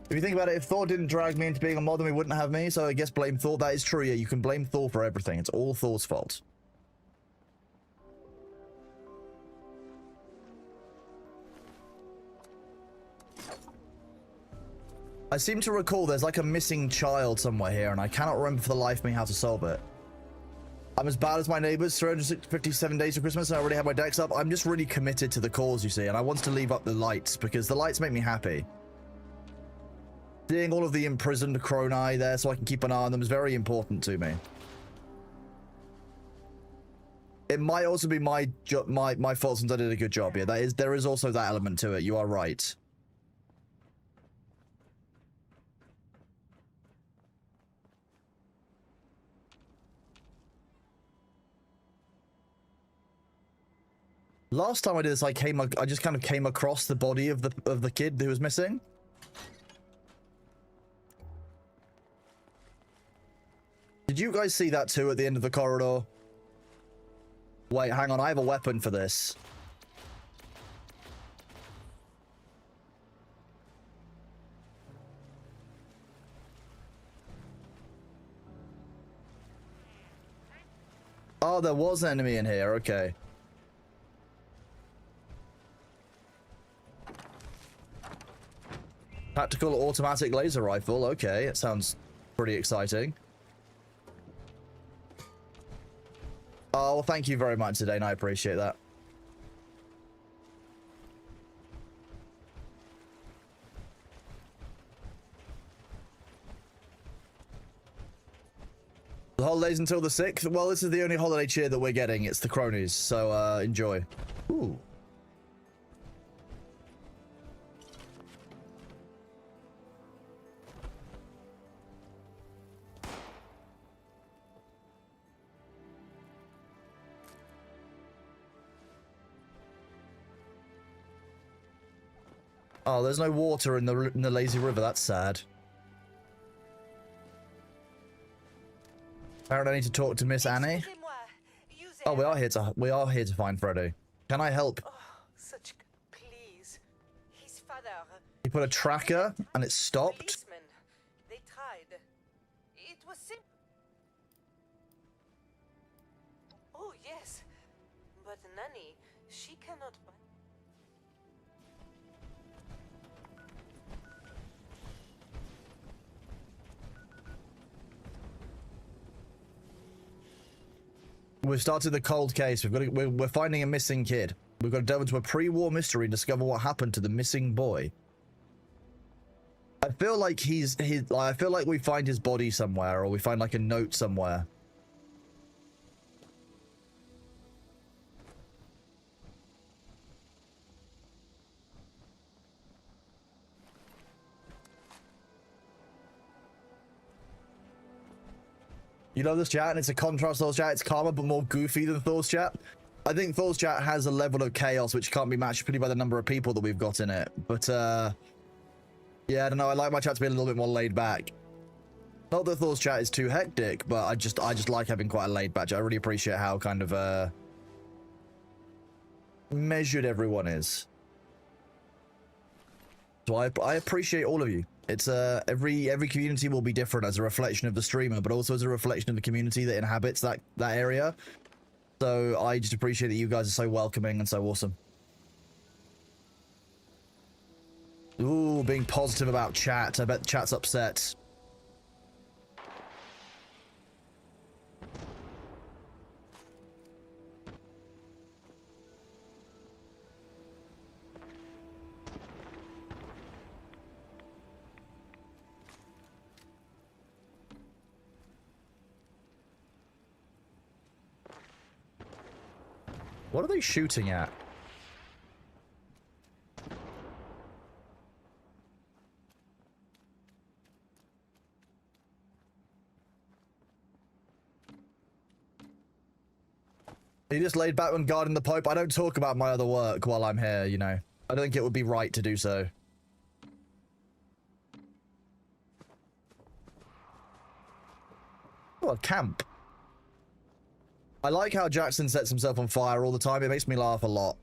If you think about it, if Thor didn't drag me into being a mod, then we wouldn't have me, so I guess blame Thor. That is true, yeah, you can blame Thor for everything. It's all Thor's fault. I seem to recall there's like a missing child somewhere here, and I cannot remember for the life of me how to solve it. I'm as bad as my neighbors, 357 days for Christmas, and I already have my decks up. I'm just really committed to the cause, you see, and I want to leave up the lights, because the lights make me happy. Seeing all of the imprisoned Chronai there so I can keep an eye on them is very important to me. It might also be my fault since I did a good job, yeah, there is also that element to it, you are right. Last time I did this, I just kind of came across the body of the kid who was missing. Did you guys see that too at the end of the corridor? Wait, hang on, I have a weapon for this. Oh, there was an enemy in here, okay. Tactical automatic laser rifle. Okay, it sounds pretty exciting. Oh, well, thank you very much today, and I appreciate that. The holidays until the 6th? Well, this is the only holiday cheer that we're getting. It's the cronies, so enjoy. Ooh. Oh, there's no water in the lazy river. That's sad. Apparently, I need to talk to Miss Annie. Oh, we are here to find Freddy. Can I help? Oh, such please. His father. He put a tracker and it stopped. Policemen. They tried. It was simple. Oh yes, but Nanny, she cannot. We've started the cold case. We're finding a missing kid. We've got to delve into a pre-war mystery and discover what happened to the missing boy. I feel like I feel like we find his body somewhere, or we find like a note somewhere. You know this chat, and it's a contrast to Thor's chat. It's calmer but more goofy than Thor's chat. I think Thor's chat has a level of chaos which can't be matched purely by the number of people that we've got in it. But yeah, I don't know. I like my chat to be a little bit more laid back. Not that Thor's chat is too hectic, but I just like having quite a laid back chat. I really appreciate how kind of measured everyone is. So I appreciate all of you. It's every community will be different as a reflection of the streamer, but also as a reflection of the community that inhabits that area. So I just appreciate that you guys are so welcoming and so awesome. Ooh, being positive about chat. I bet chat's upset. What are they shooting at? He just laid back when guarding the Pope. I don't talk about my other work while I'm here, you know. I don't think it would be right to do so. Oh, a camp. I like how Jackson sets himself on fire all the time. It makes me laugh a lot.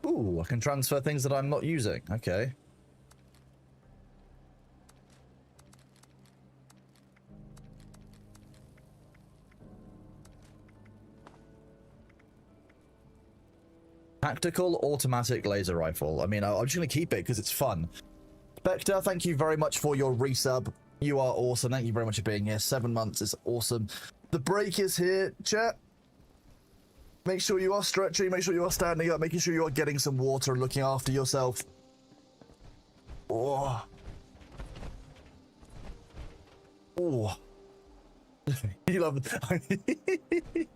Ooh, I can transfer things that I'm not using. Okay. Tactical automatic laser rifle. I mean, I'm just going to keep it because it's fun. Spectre, thank you very much for your resub. You are awesome. Thank you very much for being here. 7 months is awesome. The break is here, chat. Make sure you are stretching. Make sure you are standing up. Making sure you are getting some water and looking after yourself. Oh. Oh. You love it.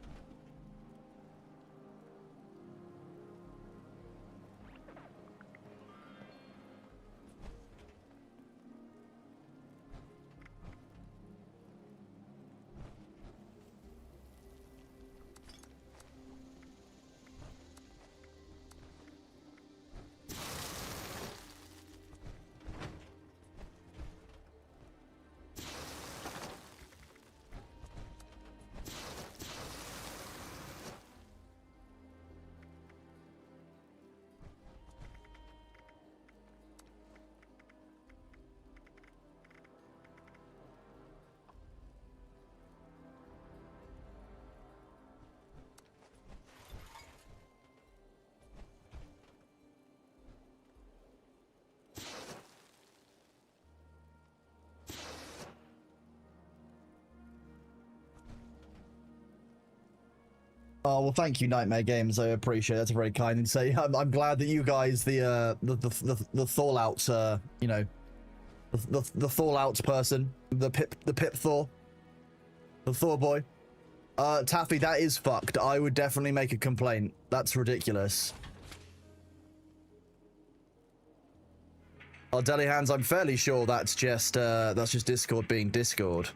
Oh well, thank you, Nightmare Games. I appreciate it. That's very kind and say. I'm glad that you guys, the Fallout, you know, the Fallout person, the Pip Thor, the Thor boy. Taffy, that is fucked. I would definitely make a complaint. That's ridiculous. Oh, Deli Hands, I'm fairly sure that's just Discord being Discord.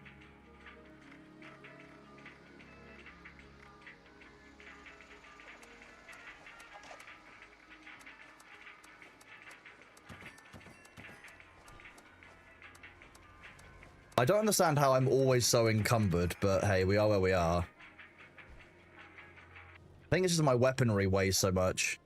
I don't understand how I'm always so encumbered, but hey, we are where we are. I think it's just my weaponry weighs so much.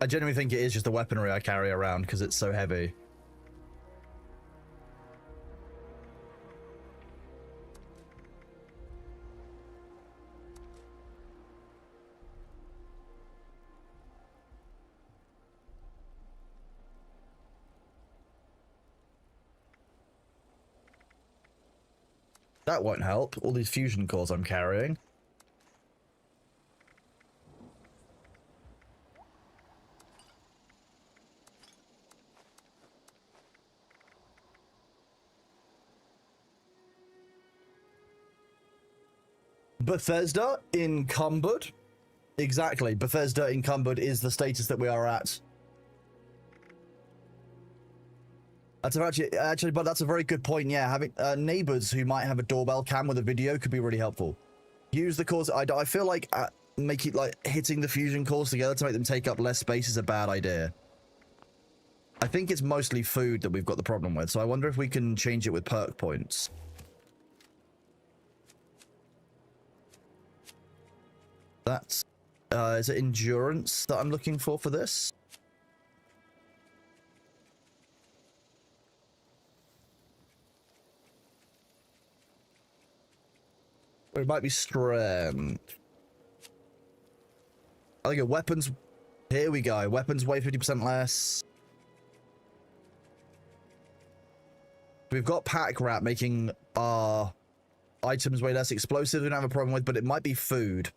I genuinely think it is just the weaponry I carry around because it's so heavy. That won't help. All these fusion cores I'm carrying. Bethesda encumbered. Exactly. Bethesda encumbered is the status that we are at. That's actually, but that's a very good point. Yeah, having neighbors who might have a doorbell cam with a video could be really helpful. Use the cores. I feel like make it like hitting the fusion cores together to make them take up less space is a bad idea. I think it's mostly food that we've got the problem with, so I wonder if we can change it with perk points. That's is it endurance that I'm looking for this? Or it might be strength. I think weapons. Here we go. Weapons weigh 50% less. We've got pack rat making our items weigh less. Explosives we don't have a problem with, but it might be food.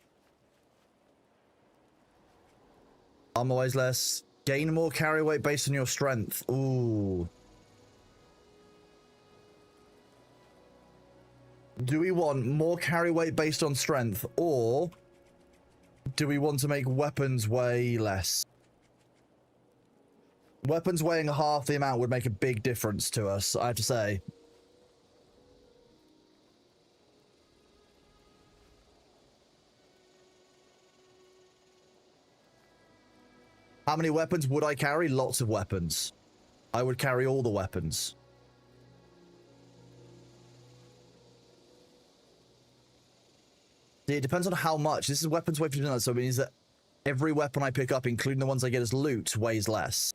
Armor weighs less. Gain more carry weight based on your strength. Ooh. Do we want more carry weight based on strength, or do we want to make weapons weigh less? Weapons weighing half the amount would make a big difference to us, I have to say. How many weapons would I carry? Lots of weapons. I would carry all the weapons. See, it depends on how much. This is weapons weigh 50%, so it means that every weapon I pick up, including the ones I get as loot, weighs less.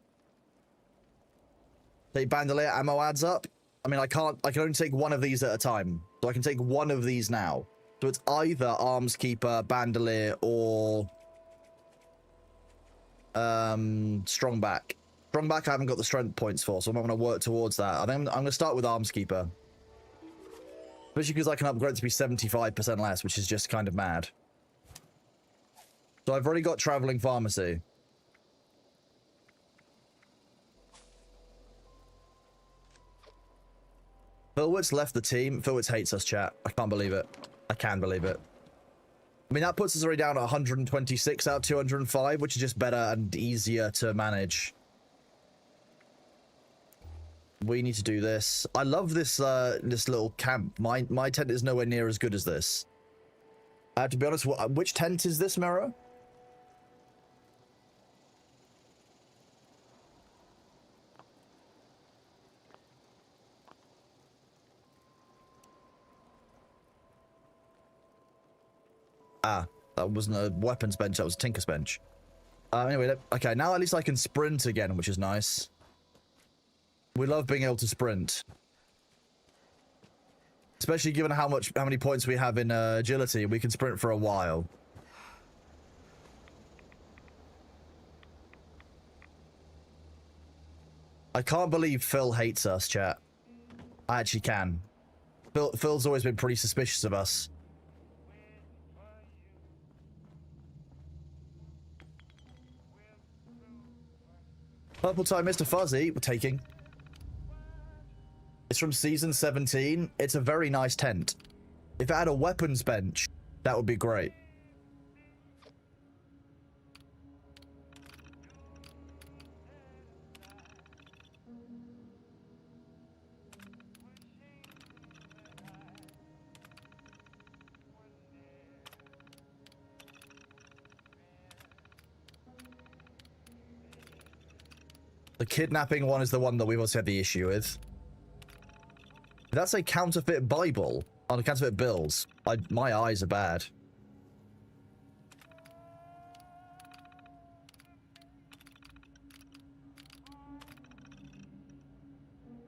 Take bandolier, ammo adds up. I mean, I can only take one of these at a time. So I can take one of these now. So it's either arms keeper, bandolier, or strong back. Strong back I haven't got the strength points for, so I'm not going to work towards that. I think I'm going to start with arms keeper. Especially because I can upgrade to be 75% less, which is just kind of mad. So I've already got traveling pharmacy. Philwitz left the team. Philwitz hates us, chat. I can't believe it. I can believe it. I mean, that puts us already down at 126 out of 205, which is just better and easier to manage. We need to do this. I love this this little camp. My tent is nowhere near as good as this. To be honest, which tent is this, Mirror? Ah, that wasn't a weapons bench, that was a tinker's bench. Anyway, okay, now at least I can sprint again, which is nice. We love being able to sprint. Especially given how many points we have in agility, we can sprint for a while. I can't believe Phil hates us, chat. I actually can. Phil's always been pretty suspicious of us. Purple tie, Mr. Fuzzy, we're taking. It's from season 17. It's a very nice tent. If it had a weapons bench, that would be great. The kidnapping one is the one that we've also had the issue with. That's a counterfeit Bible on counterfeit bills. My eyes are bad.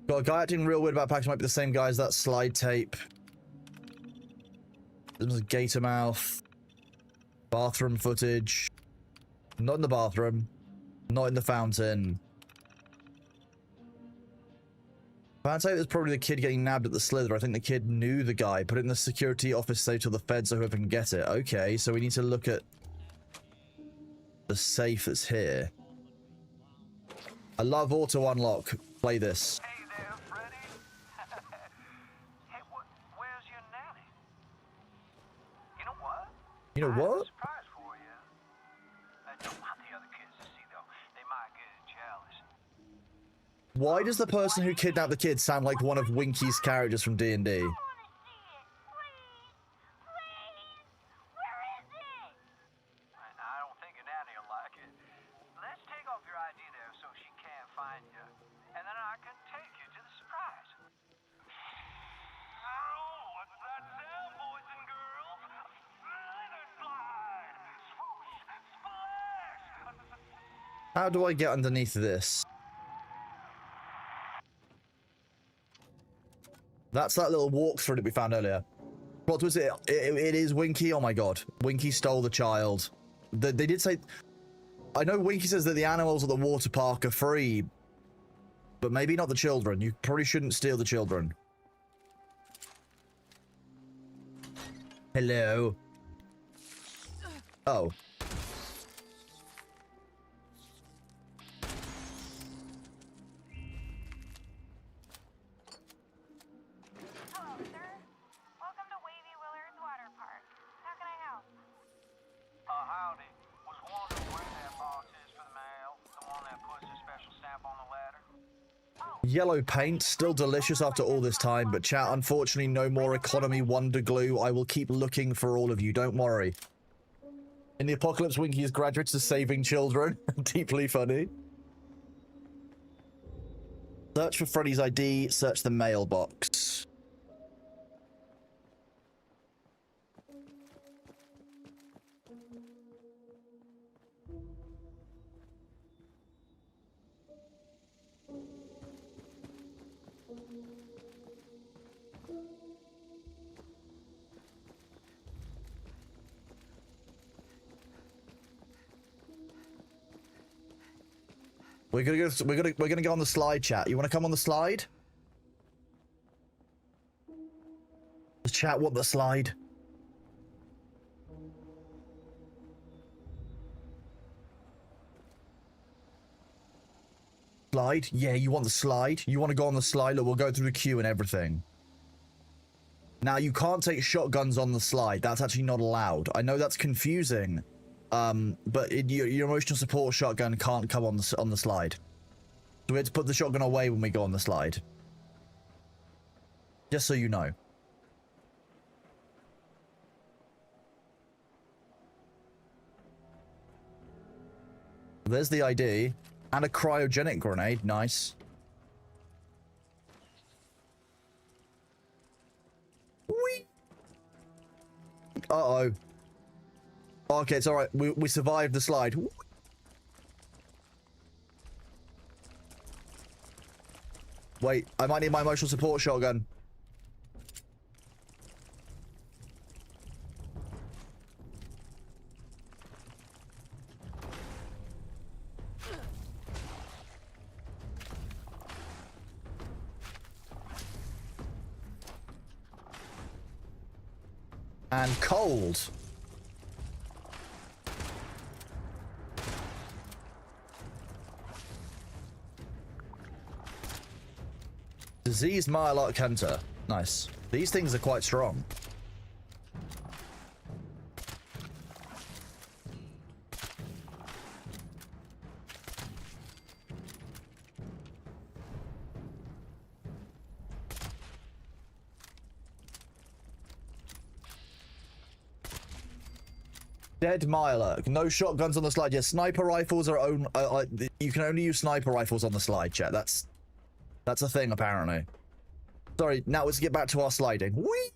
Got a guy acting real weird about packs. Might be the same guy as that slide tape. There's a gator mouth. Bathroom footage. Not in the bathroom. Not in the fountain. I'd say it was probably the kid getting nabbed at the Slither. I think the kid knew the guy. Put it in the security office safe till the feds or whoever can get it. Okay, so we need to look at the safe that's here. I love auto unlock. Play this. Hey there, Freddy. Hey, where's your nanny? You know, You know I have a what? surprise for you. Don't want the other kids to see, though. They might get jealous. Why does the person who kidnapped the kid sound like one of Winky's characters from D&D? I want to see it. Please. Please. Where is it? I don't think an Annie will like it. Let's take off your ID there so she can't find you. And then I can take you to the surprise. Oh, what's that sound, boys and girls? Slither slide. Swoosh. Splash. How do I get underneath this? That's that little walkthrough that we found earlier. What was it? It is Winky. Oh my god. Winky stole the child. They did say... I know Winky says that the animals at the water park are free, but maybe not the children. You probably shouldn't steal the children. Hello. Oh. Hello, sir. Welcome to Wavy Willard's Water Park. How can I help? Howdy. Was wondering where that box is for the mail. The one that puts a special stamp on the letter. Yellow paint, still delicious after all this time, but chat, unfortunately no more economy wonder glue. I will keep looking for all of you, don't worry. In the apocalypse, Winky is graduates to saving children. Deeply funny. Search for Freddy's ID, search the mailbox. We're gonna go on the slide, chat. You wanna come on the slide? Does chat want the slide? Slide? Yeah, you want the slide? You want to go on the slide? Look, we'll go through the queue and everything. Now, you can't take shotguns on the slide. That's actually not allowed. I know that's confusing, but your emotional support shotgun can't come on the slide. So we had to put the shotgun away when we go on the slide. Just so you know. There's the ID. And a cryogenic grenade. Nice. Whee! Uh-oh. Okay, it's alright. We survived the slide. Wait, I might need my emotional support shotgun. And cold. Diseased Mylock Hunter. Nice. These things are quite strong. Dead Mylock. No shotguns on the slide. Yeah, sniper rifles are you can only use sniper rifles on the slide, chat. That's a thing, apparently. Sorry, now let's get back to our sliding. Whee!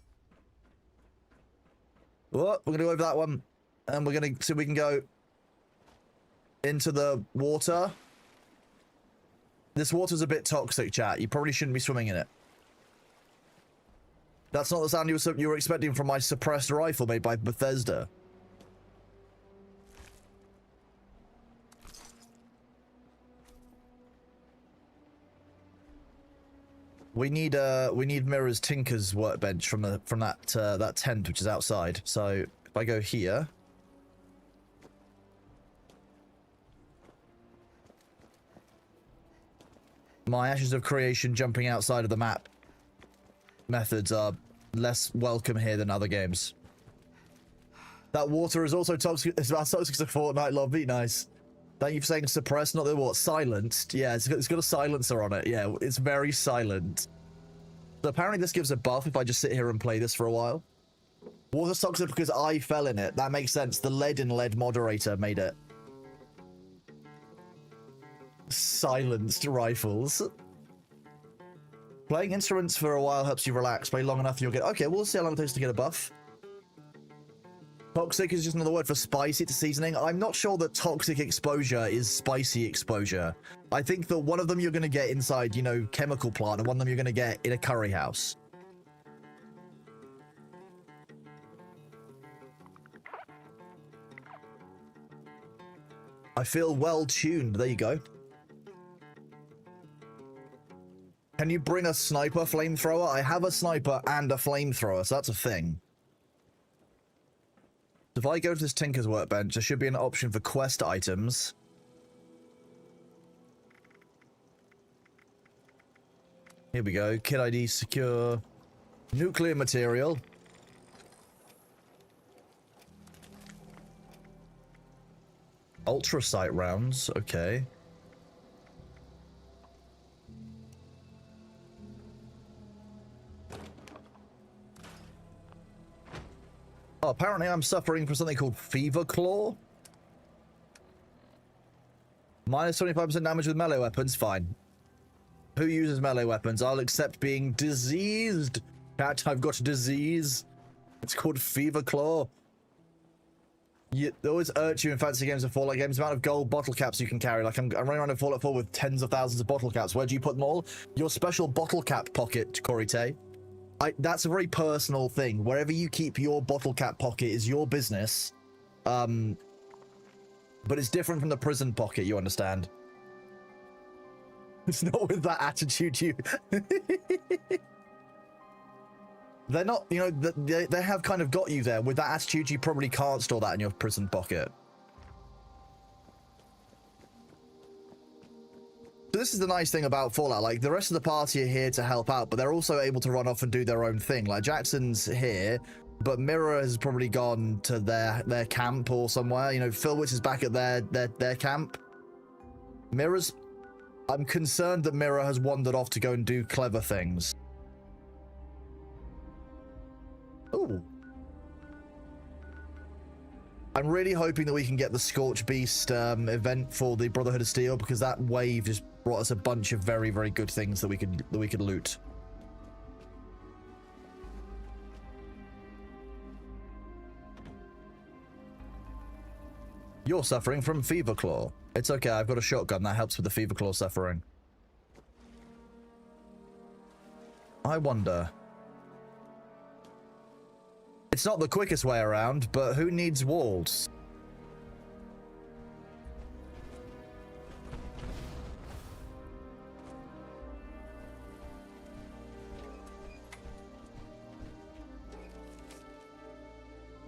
Oh, we're gonna go over that one. And we're gonna see if we can go into the water. This water's a bit toxic, chat. You probably shouldn't be swimming in it. That's not the sound you were expecting from my suppressed rifle made by Bethesda. We need Mirror's Tinker's workbench from that tent which is outside. So if I go here, my Ashes of Creation jumping outside of the map methods are less welcome here than other games. That water is also toxic. It's about toxic as a Fortnite lobby. Nice. Thank you for saying suppressed, not the what? Silenced. Yeah, it's got a silencer on it. Yeah, it's very silent. So apparently this gives a buff if I just sit here and play this for a while. Water's toxic because I fell in it. That makes sense. The lead in lead moderator made it. Silenced rifles. Playing instruments for a while helps you relax. Play long enough and you'll get... Okay, we'll see how long it takes to get a buff. Toxic is just another word for spicy to seasoning. I'm not sure that toxic exposure is spicy exposure. I think that one of them you're going to get inside, you know, chemical plant, and one of them you're going to get in a curry house. I feel well tuned. There you go. Can you bring a sniper flamethrower? I have a sniper and a flamethrower, so that's a thing. If I go to this Tinker's workbench, there should be an option for quest items. Here we go. Kit ID secure. Nuclear material. Ultrasight rounds. Okay. Oh, apparently I'm suffering from something called Fever Claw. Minus 25% damage with melee weapons. Fine. Who uses melee weapons? I'll accept being diseased. Cat, I've got disease. It's called Fever Claw. They always urge you in fantasy games and Fallout games, the amount of gold bottle caps you can carry. Like, I'm running around in Fallout 4 with tens of thousands of bottle caps. Where do you put them all? Your special bottle cap pocket, Corey Tay. That's a very personal thing. Wherever you keep your bottle cap pocket is your business. But it's different from the prison pocket, you understand? It's not with that attitude, you... They're not, you know, they have kind of got you there. With that attitude, you probably can't store that in your prison pocket. So this is the nice thing about Fallout. Like, the rest of the party are here to help out, but they're also able to run off and do their own thing. Like, Jackson's here, but Mirror has probably gone to their camp or somewhere. You know, Philwitz is back at their camp. Mirror's... I'm concerned that Mirror has wandered off to go and do clever things. Ooh. I'm really hoping that we can get the Scorch Beast event for the Brotherhood of Steel, because that wave just brought us a bunch of very, very good things that we could loot. You're suffering from Fever Claw. It's okay, I've got a shotgun that helps with the Fever Claw suffering. I wonder. It's not the quickest way around, but who needs walls?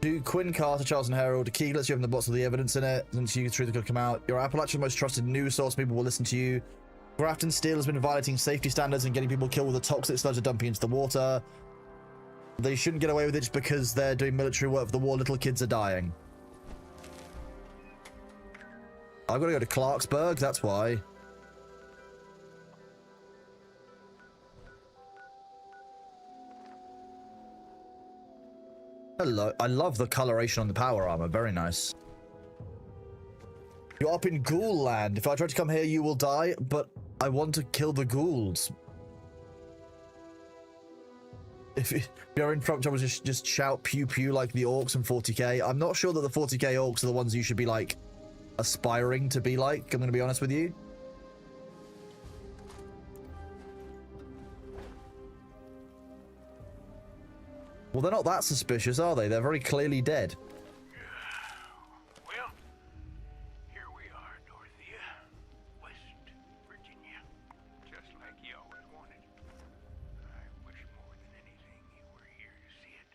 Do Quinn Carter, Charles and Herald, key lets you open the box with the evidence in it, since you truly could come out. Your Appalachian most trusted news source, people will listen to you. Grafton Steel has been violating safety standards and getting people killed with the toxic sludge are dumping into the water. They shouldn't get away with it just because they're doing military work for the war. Little kids are dying. I've got to go to Clarksburg, that's why. Hello. I love the coloration on the power armor. Very nice. You're up in Ghoul Land. If I try to come here, you will die, but I want to kill the ghouls. If you're in trouble, just shout pew pew like the orcs in 40k. I'm not sure that the 40k orcs are the ones you should be like aspiring to be like. I'm going to be honest with you. Well, they're not that suspicious, are they? They're very clearly dead. Well, here we are, Dorothea. West Virginia. Just like you always wanted. I wish more than anything you were here to see it.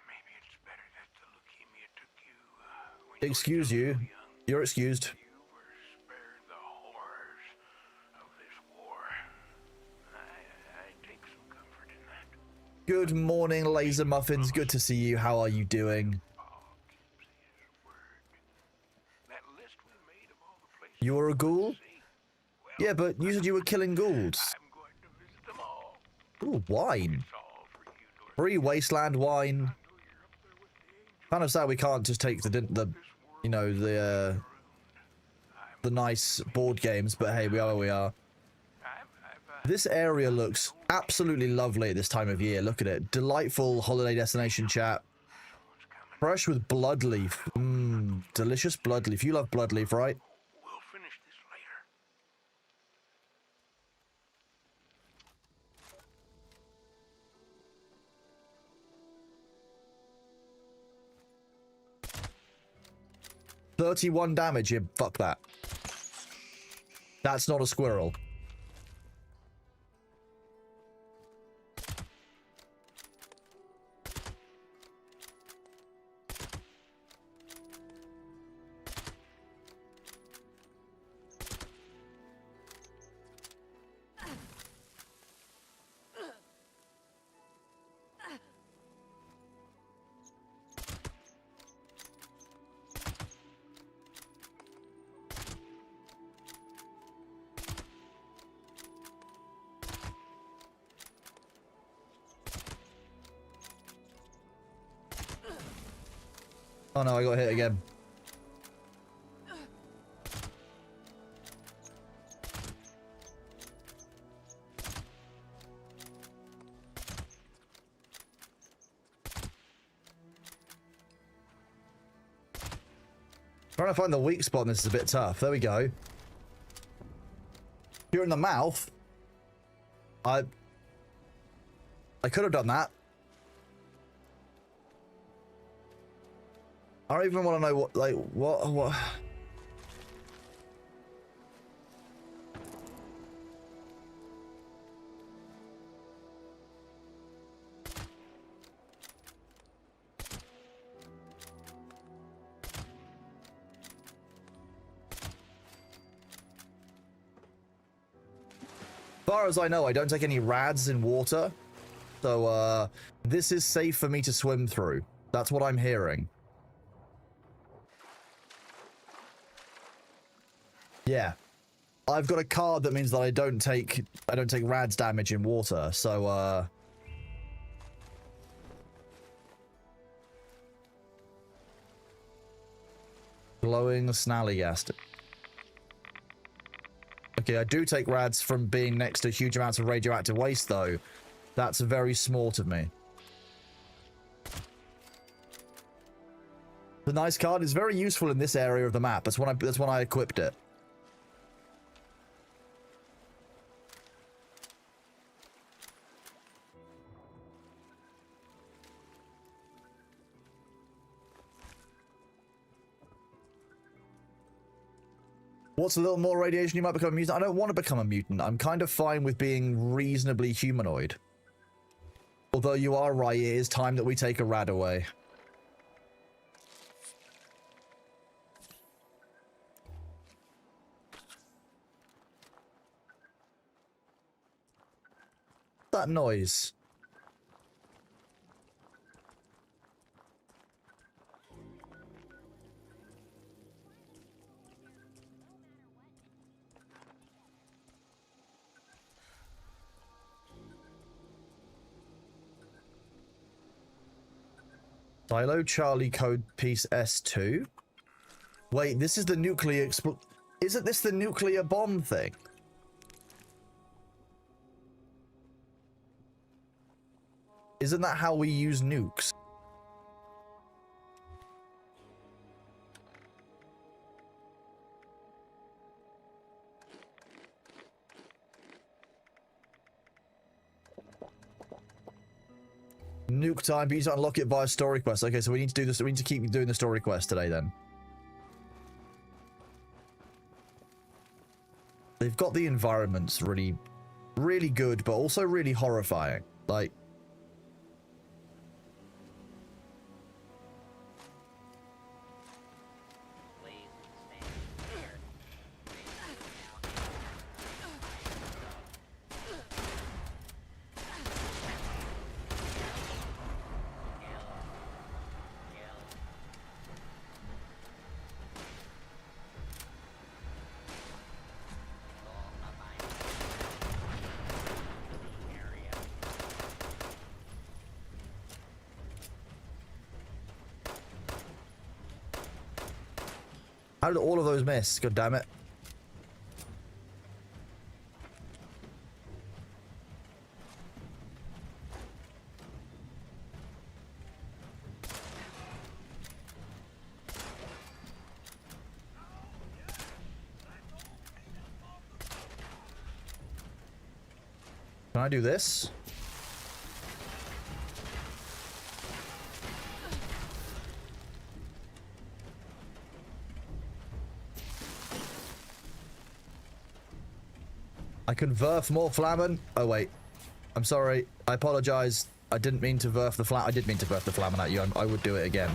Maybe it's better that the leukemia took you when Excuse you. You're excused. you were spared the horrors of this war. I take some comfort in that. Good morning, Laser Muffins. Good to see you. How are you doing? That list we made of all the places You are a ghoul? to see. Well, Yeah, but you said you were killing ghouls. I'm going to visit them all. Ooh, wine. It's all for you, Dorothy. Free wasteland wine. I know you're up there with the angels. Kind of sad we can't just take the you know, the nice board games, but hey, we are where we are. This area looks absolutely lovely at this time of year. Look at it. Delightful holiday destination, chat. Fresh with bloodleaf. Mmm, delicious bloodleaf. You love bloodleaf, right? We'll finish this later. $31 damage. Yeah, fuck that. That's not a squirrel. Oh no, I got hit again. Trying to find the weak spot, and this is a bit tough. There we go. You're in the mouth. I could have done that. I don't even want to know what, like, what. As far as I know, I don't take any rads in water. So, this is safe for me to swim through. That's what I'm hearing. Yeah. I've got a card that means that I don't take rads damage in water, so glowing snallygaster. Okay, I do take rads from being next to huge amounts of radioactive waste though. That's very smart of me. The nice card is very useful in this area of the map. That's when I equipped it. What's a little more radiation? You might become a mutant. I don't want to become a mutant. I'm kind of fine with being reasonably humanoid. Although you are right, it is time that we take a rad away. That noise. Silo Charlie code piece S2. Wait, this is the nuclear Isn't this the nuclear bomb thing? Isn't that how we use nukes? Nuke time, but you need to unlock it via story quest. Okay, so we need to do this. We need to keep doing the story quest today then. They've got the environments really, really good, but also really horrifying. Like, How did all of those miss? God damn it. Can I do this? I can verf more flamen. Oh wait, I'm sorry. I apologize. I didn't mean to verf the flam. I did mean to verf the flamen at you. I would do it again.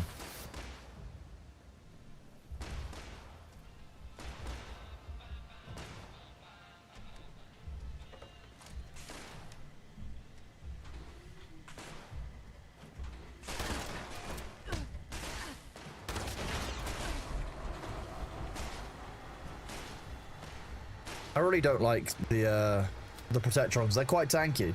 I really don't like the Protectrons. They're quite tanky.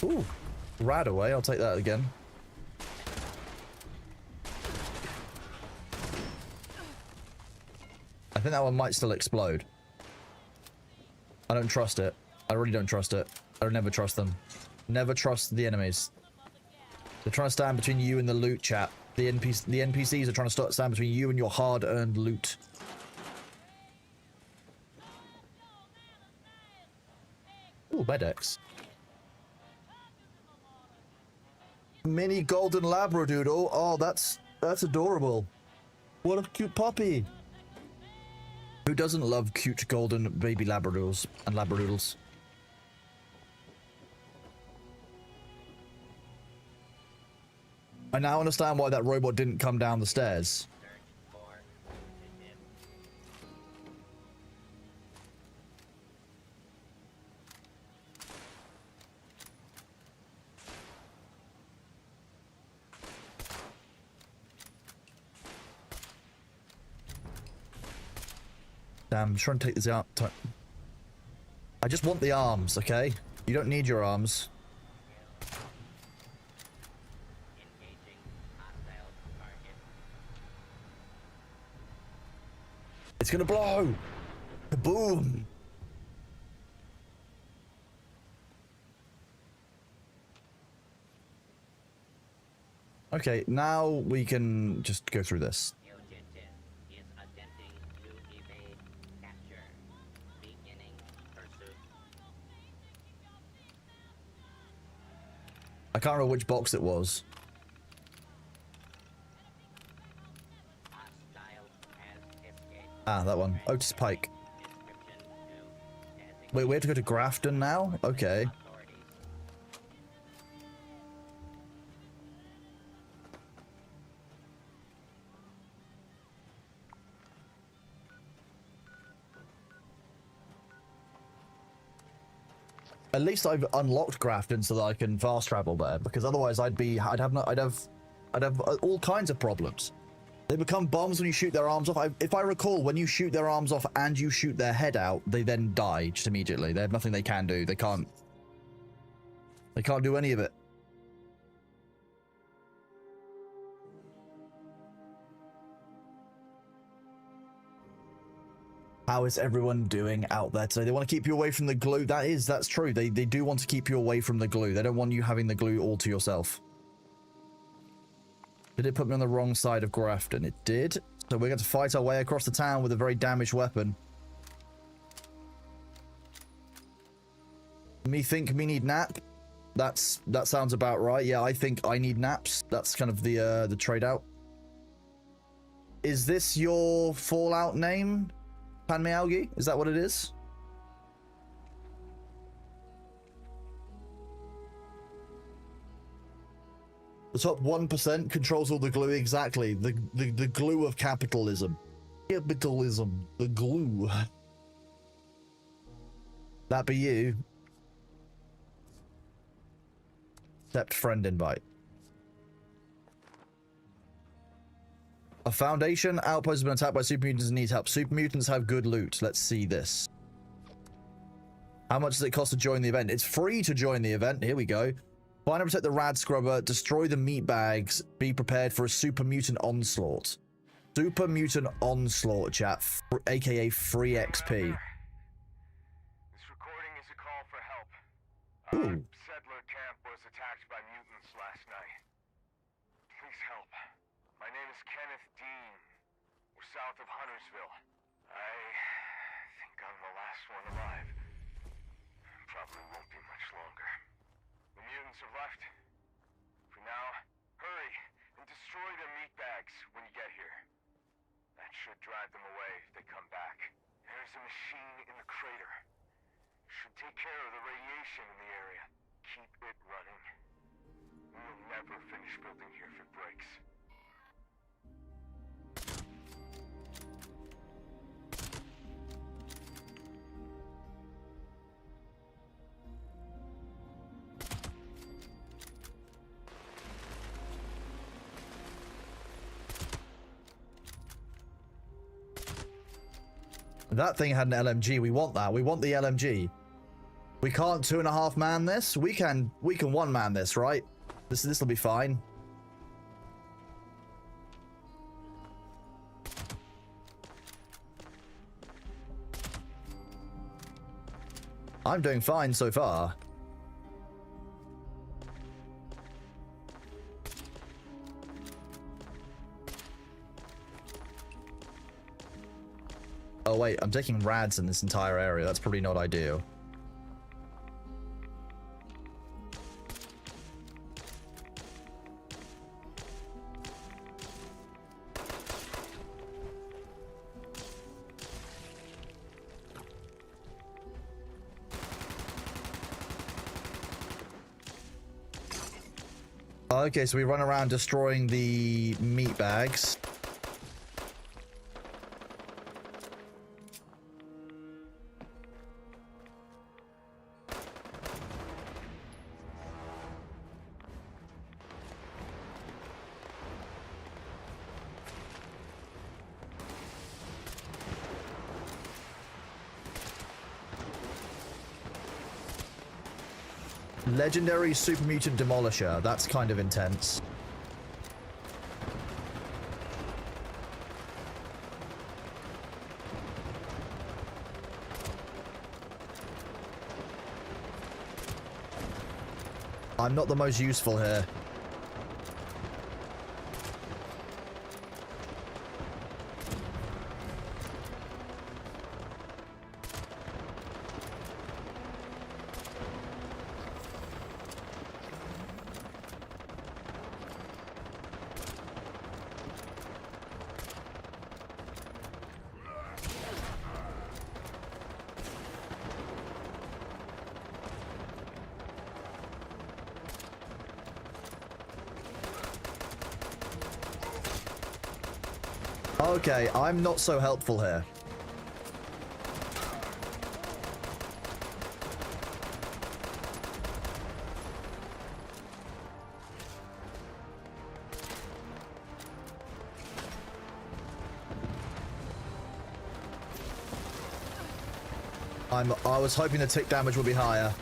Ooh, rad away. I'll take that again. I think that one might still explode. I don't trust it. I really don't trust it. I would never trust them. Never trust the enemies. They're trying to stand between you and the loot, chap. The NPCs are trying to stand between you and your hard-earned loot. Ooh, Medex. Mini golden labradoodle. Oh, that's adorable. What a cute puppy. Who doesn't love cute golden baby labradoodles and labradoodles? I now understand why that robot didn't come down the stairs. Damn, I'm trying to take this out. I just want the arms, okay? You don't need your arms. It's gonna blow! Boom! Okay, now we can just go through this. I can't remember which box it was. Ah, that one. Otis Pike. Wait, we have to go to Grafton now? Okay. At least I've unlocked Grafton so that I can fast travel there, because otherwise I'd have all kinds of problems. They become bombs when you shoot their arms off. If I recall, when you shoot their arms off and you shoot their head out, they then die just immediately. They have nothing they can do. They can't do any of it. How is everyone doing out there today? They want to keep you away from the glue. That's true. They do want to keep you away from the glue. They don't want you having the glue all to yourself. Did it put me on the wrong side of Grafton? It did. So we're going to fight our way across the town with a very damaged weapon. Me think me need nap. That sounds about right. Yeah, I think I need naps. That's kind of the trade out. Is this your Fallout name? Panmealgi? Is that what it is? The top 1% controls all the glue. Exactly. The glue of capitalism. Capitalism, the glue. That be you. Accept friend invite. A Foundation outpost has been attacked by super mutants and needs help. Super mutants have good loot. Let's see this. How much does it cost to join the event? It's free to join the event. Here we go. Find and protect the rad scrubber. Destroy the meat bags. Be prepared for a super mutant onslaught. Super mutant onslaught, chat. AKA free XP. This recording is a call for help. Ooh. Settler camp was attacked by mutants last night. Please help. My name is Kenneth Dean. We're south of Huntersville. I think I'm the last one alive. Probably won't be much longer. The mutants have left. For now, hurry and destroy their meat bags when you get here. That should drive them away if they come back. There's a machine in the crater. Should take care of the radiation in the area. Keep it running. We'll never finish building here if it breaks. That thing had an LMG. We want that. We want the LMG. We can't 2.5 man this. We can 1 man this, right? This will be fine. I'm doing fine so far. Oh wait, I'm taking rads in this entire area. That's probably not ideal. Okay, so we run around destroying the meat bags. Legendary Super Mutant Demolisher. That's kind of intense. I'm not the most useful here. Okay, I'm not so helpful here. I was hoping the tick damage would be higher.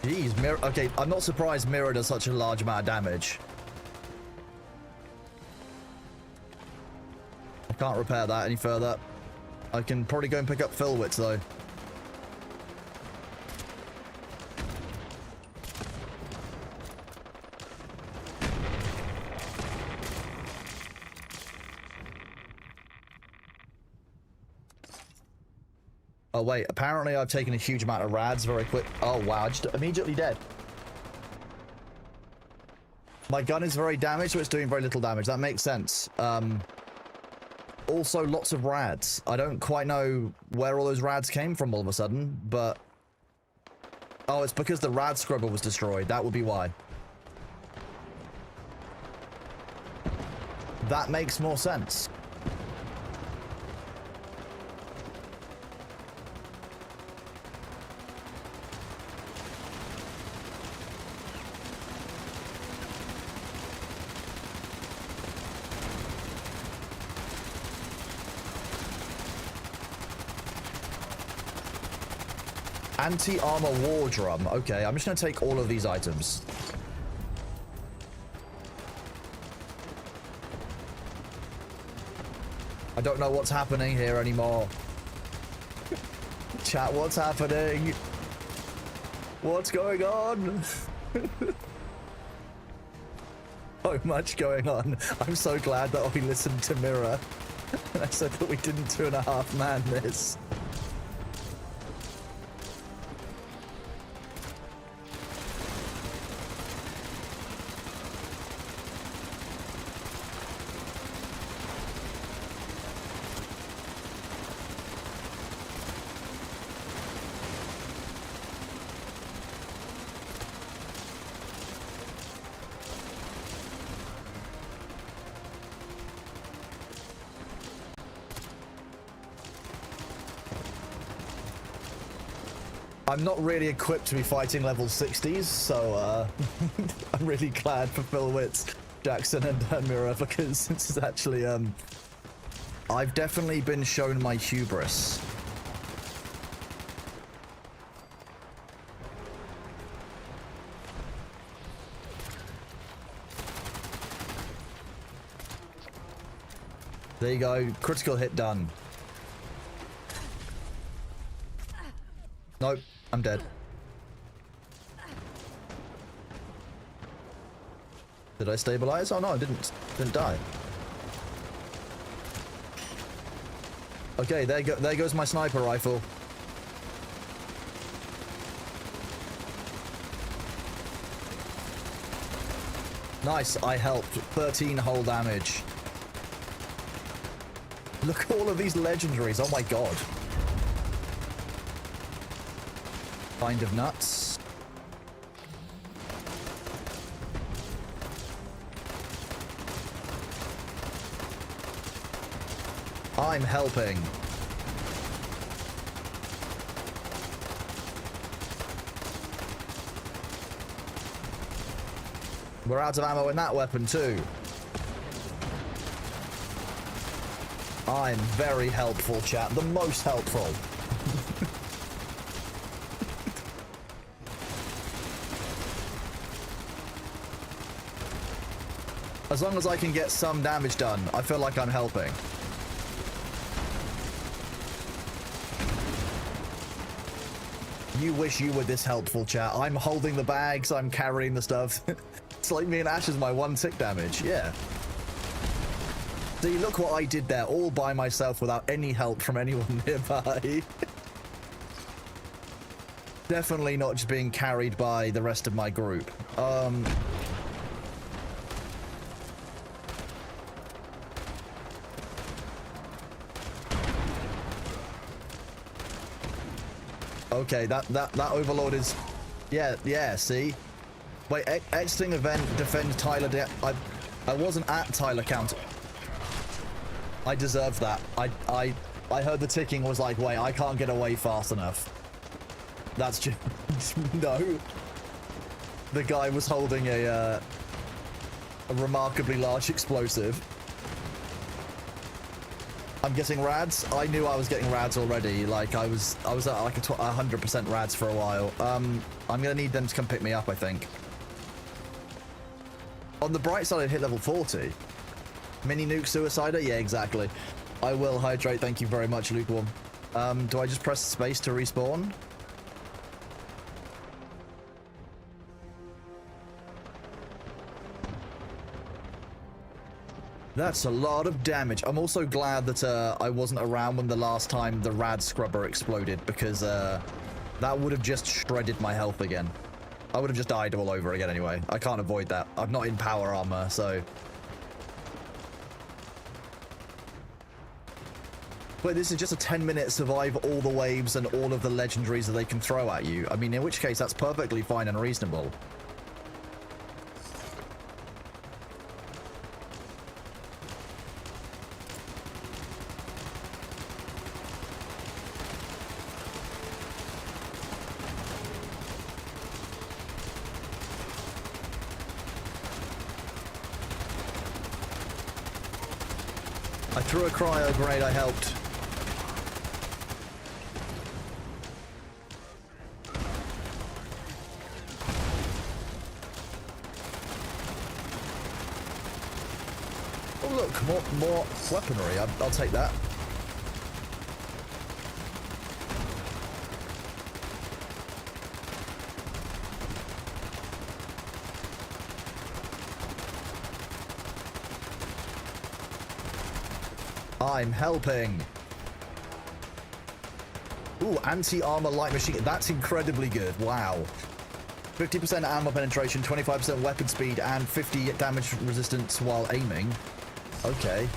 Jeez, Mirror. Okay, I'm not surprised Mirror does such a large amount of damage. I can't repair that any further. I can probably go and pick up Philwitz though. Oh wait, apparently I've taken a huge amount of rads very quick. Oh wow, just immediately dead. My gun is very damaged, so it's doing very little damage. That makes sense. Also, lots of rads. I don't quite know where all those rads came from all of a sudden, but... Oh, it's because the rad scrubber was destroyed. That would be why. That makes more sense. Anti-armor war drum. Okay, I'm just going to take all of these items. I don't know what's happening here anymore. Chat, what's happening? What's going on? So much going on. I'm so glad that we listened to Mirror. And I said that we didn't 2.5 man this. I'm not really equipped to be fighting level 60s, so I'm really glad for Phil Witz, Jackson, and Mira, because this is actually, I've definitely been shown my hubris. There you go, critical hit done. Nope, I'm dead. Did I stabilize? Oh no, I didn't die. Okay, there goes my sniper rifle. Nice, I helped. 13 hull damage. Look at all of these legendaries, oh my god. Kind of nuts. I'm helping. We're out of ammo in that weapon too. I'm very helpful, chat. The most helpful. As long as I can get some damage done, I feel like I'm helping. You wish you were this helpful, chat. I'm holding the bags, I'm carrying the stuff. It's like me and Ash is my 1 tick damage, yeah. See, look what I did there, all by myself without any help from anyone nearby. Definitely not just being carried by the rest of my group. Okay, that overlord is... Yeah, see? Wait, exiting event, defend Tyler... I wasn't at Tyler County. I deserved that. I heard the ticking was like, wait, I can't get away fast enough. That's just... No. The guy was holding a remarkably large explosive. I'm getting rads. I knew I was getting rads already. Like I was at like a 100% rads for a while. I'm gonna need them to come pick me up, I think. On the bright side, I hit level 40. Mini nuke suicider? Yeah, exactly. I will hydrate. Thank you very much, Lukewarm. Do I just press space to respawn? That's a lot of damage. I'm also glad that I wasn't around when the last time the rad scrubber exploded, because that would have just shredded my health again. I would have just died all over again anyway. I can't avoid that. I'm not in power armor, so... But this is just a 10-minute survive all the waves and all of the legendaries that they can throw at you. I mean, in which case, that's perfectly fine and reasonable. I threw a cryo grenade, I helped. Oh look, more weaponry. I'll take that. I'm helping. Ooh, anti-armor light machine. That's incredibly good. Wow. 50% ammo penetration, 25% weapon speed, and 50 damage resistance while aiming. Okay.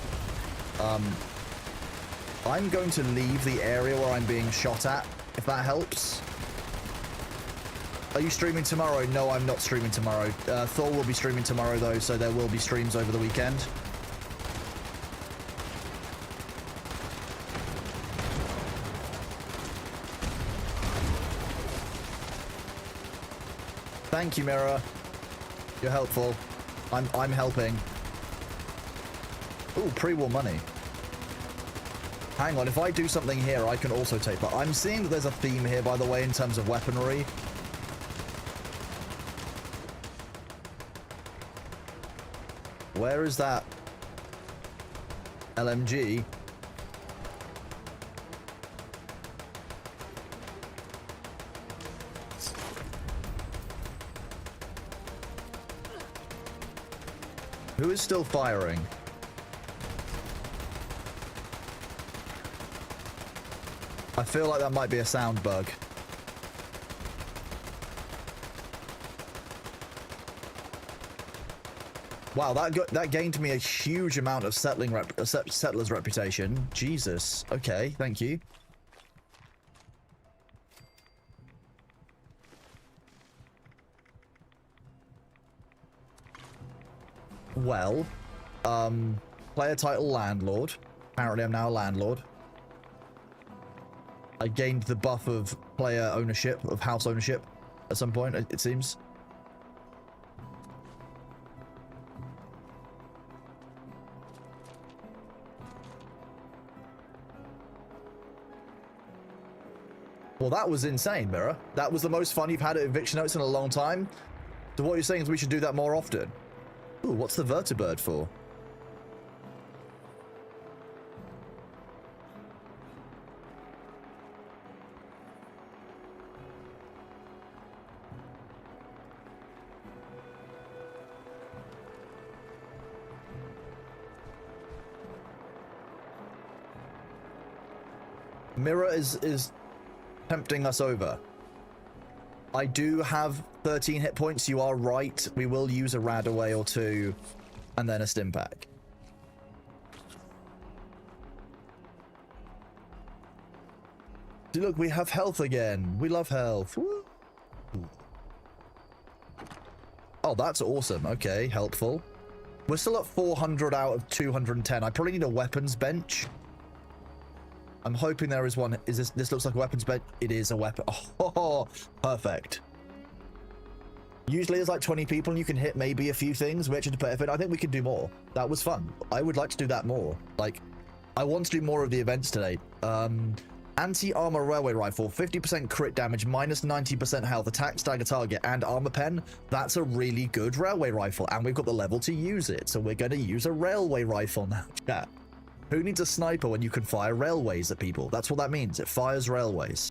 I'm going to leave the area where I'm being shot at, if that helps. Are you streaming tomorrow? No, I'm not streaming tomorrow. Thor will be streaming tomorrow, though, so there will be streams over the weekend. Thank you, Mira. You're helpful. I'm helping. Ooh, pre-war money. Hang on, if I do something here, I can also take that. I'm seeing that there's a theme here, by the way, in terms of weaponry. Where is that LMG? Who is still firing? I feel like that might be a sound bug. Wow, that gained me a huge amount of settlers reputation. Jesus. Okay, thank you. Well, player title landlord. Apparently I'm now a landlord. I gained the buff of player ownership, of house ownership at some point, it seems. Well, that was insane, Mirror. That was the most fun you've had at Eviction Notes in a long time. So what you're saying is we should do that more often. Ooh, what's the vertibird for? Mirror is tempting us over. I do have 13 hit points. You are right. We will use a Radaway or two, and then a stim pack. Look, we have health again. We love health. Woo. Oh, that's awesome. Okay, helpful. We're still at 400 out of 210. I probably need a weapons bench. I'm hoping there is one. Is this looks like a weapons bench? It is a weapon. Oh, perfect. Usually there's like 20 people and you can hit maybe a few things, which is perfect. I think we can do more. That was fun. I would like to do that more. Like, I want to do more of the events today. Anti-armor railway rifle, 50% crit damage, minus 90% health, attack, stagger target, and armor pen. That's a really good railway rifle, and we've got the level to use it. So we're going to use a railway rifle now, chat. Who needs a sniper when you can fire railways at people? That's what that means. It fires railways.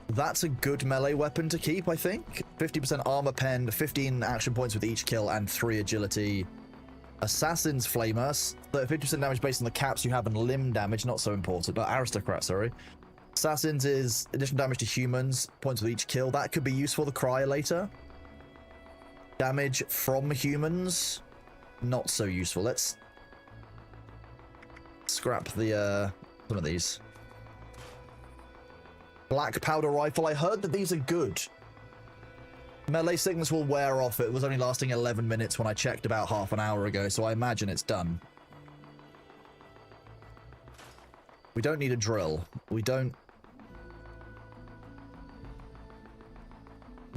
That's a good melee weapon to keep, I think. 50% armor pen, 15 action points with each kill, and 3 agility. Assassin's Flamer, 50% damage based on the caps you have and limb damage, not so important. But Aristocrat, sorry. Assassins is additional damage to humans, points with each kill. That could be useful, the Crier later. Damage from humans, not so useful. Let's scrap the some of these. Black powder rifle. I heard that these are good. Melee sickness will wear off. It was only lasting 11 minutes when I checked about half an hour ago, so I imagine it's done. We don't need a drill. We don't...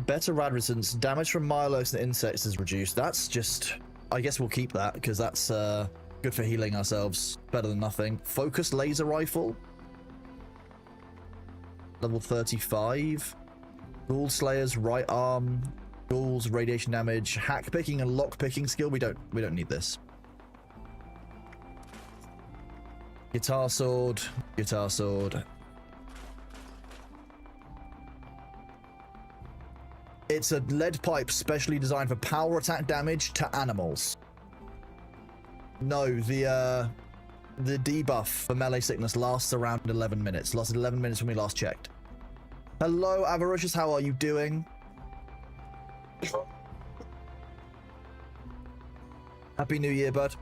Better rad resistance. Damage from milos and insects is reduced. That's just... I guess we'll keep that, because that's good for healing ourselves. Better than nothing. Focused laser rifle. Level 35. Ghoul Slayer's right arm. Ghouls, radiation damage. Hack picking and lock picking skill. We don't need this. Guitar sword. Guitar sword. It's a lead pipe specially designed for power attack damage to animals. No, the debuff for melee sickness lasts around 11 minutes. Lasted 11 minutes when we last checked. Hello, Avaricious. How are you doing? Happy New Year, bud.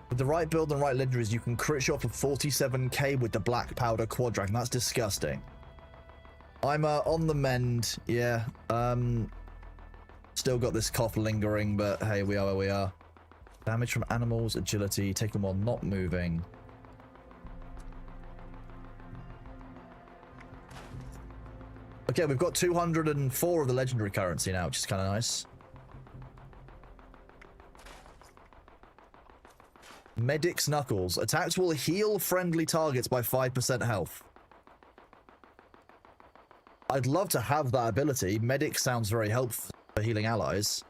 With the right build and right legendaries, you can crit shot for 47k with the black powder quad dragon. That's disgusting. I'm on the mend, yeah. Still got this cough lingering, but hey, we are where we are. Damage from animals, agility, take them while not moving. Okay, we've got 204 of the legendary currency now, which is kind of nice. Medic's Knuckles. Attacks will heal friendly targets by 5% health. I'd love to have that ability. Medic sounds very helpful for healing allies.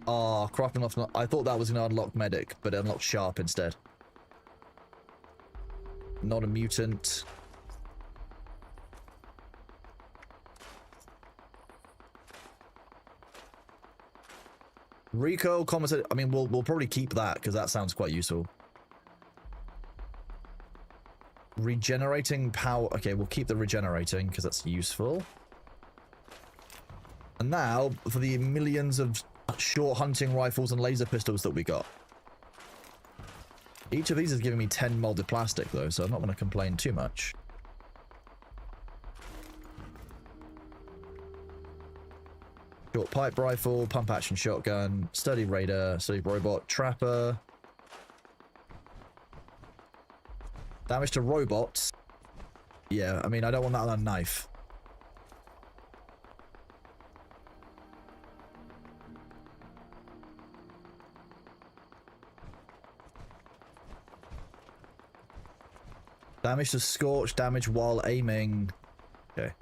Ah, crafting off. I thought that was going to unlock Medic, but it unlocked Sharp instead. Not a mutant. Recoil compensated. I mean, we'll probably keep that because that sounds quite useful. Regenerating power. Okay, we'll keep the regenerating because that's useful. And now for the millions of short hunting rifles and laser pistols that we got. Each of these is giving me 10 molded plastic though, so I'm not going to complain too much. Short pipe rifle, pump action shotgun, sturdy raider, sturdy robot, trapper. Damage to robots. Yeah, I mean, I don't want that on a knife. Damage to scorch, damage while aiming. Okay.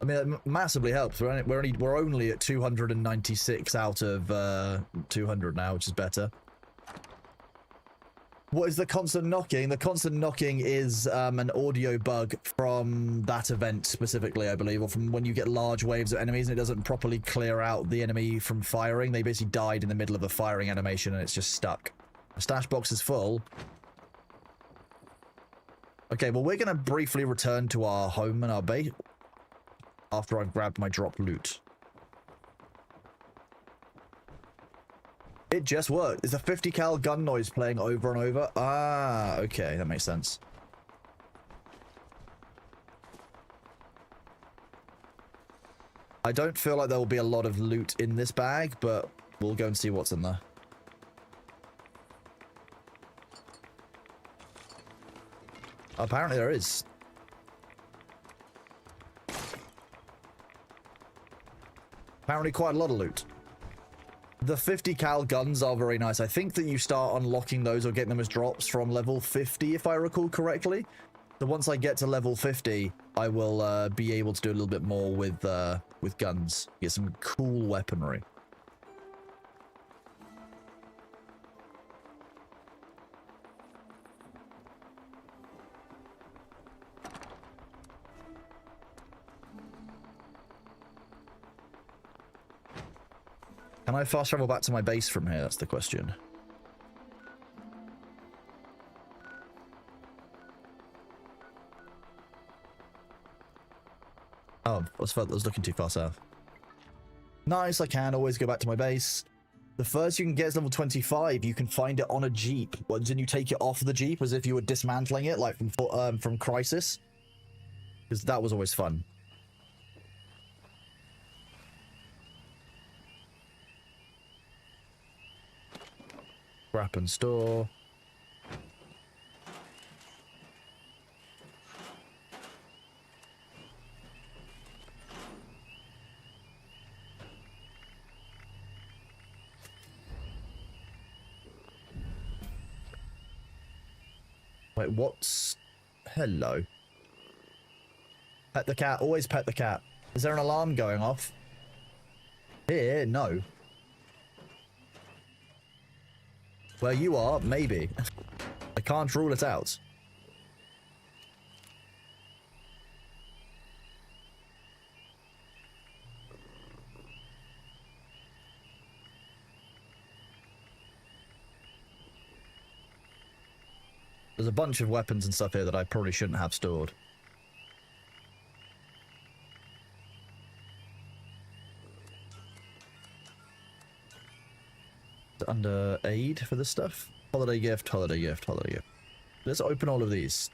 I mean, that massively helps. We're only at 296 out of 200 now, which is better. What is the constant knocking? The constant knocking is an audio bug from that event specifically, I believe, or from when you get large waves of enemies and it doesn't properly clear out the enemy from firing. They basically died in the middle of a firing animation and it's just stuck. The stash box is full. Okay, well, we're going to briefly return to our home and our base after I've grabbed my drop loot. It just worked. Is a 50 cal gun noise playing over and over? Ah, okay, that makes sense. I don't feel like there will be a lot of loot in this bag, but we'll go and see what's in there. Apparently there is. Apparently quite a lot of loot. The 50 cal guns are very nice. I think that you start unlocking those or getting them as drops from level 50, if I recall correctly. So once I get to level 50, I will be able to do a little bit more with guns. Get some cool weaponry. Can I fast travel back to my base from here? That's the question. Oh, I was looking too far south. Nice, I can always go back to my base. The first you can get is level 25. You can find it on a Jeep. Well, then you take it off the Jeep as if you were dismantling it, like from Crisis. Because that was always fun. Scrap and store. Wait, what's... Hello. Pet the cat. Always pet the cat. Is there an alarm going off? Here? No. Where you are? Maybe. I can't rule it out. There's a bunch of weapons and stuff here that I probably shouldn't have stored. Under aid for this stuff? Holiday gift, holiday gift, holiday gift. Let's open all of these.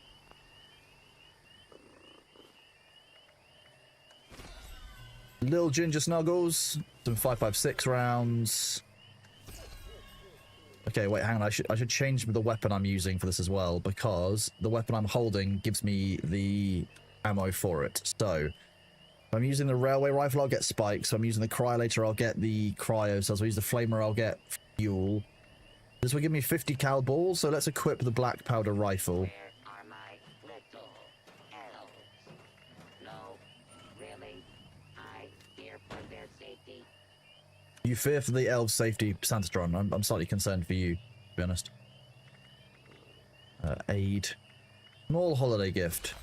Little Ginger Snuggles. Some 5.56 rounds. Okay, wait, hang on. I should change the weapon I'm using for this as well, because the weapon I'm holding gives me the ammo for it. So, if I'm using the railway rifle, I'll get spikes. So I'm using the cryolator, I'll get the cryo cells. I'll use the flamer, I'll get fuel. This will give me 50 cal balls, so let's equip the black powder rifle. Where are my little elves? No, really? I fear for their safety. You fear for the elves' safety, Santatron. I'm slightly concerned for you, to be honest. Aid. Small holiday gift.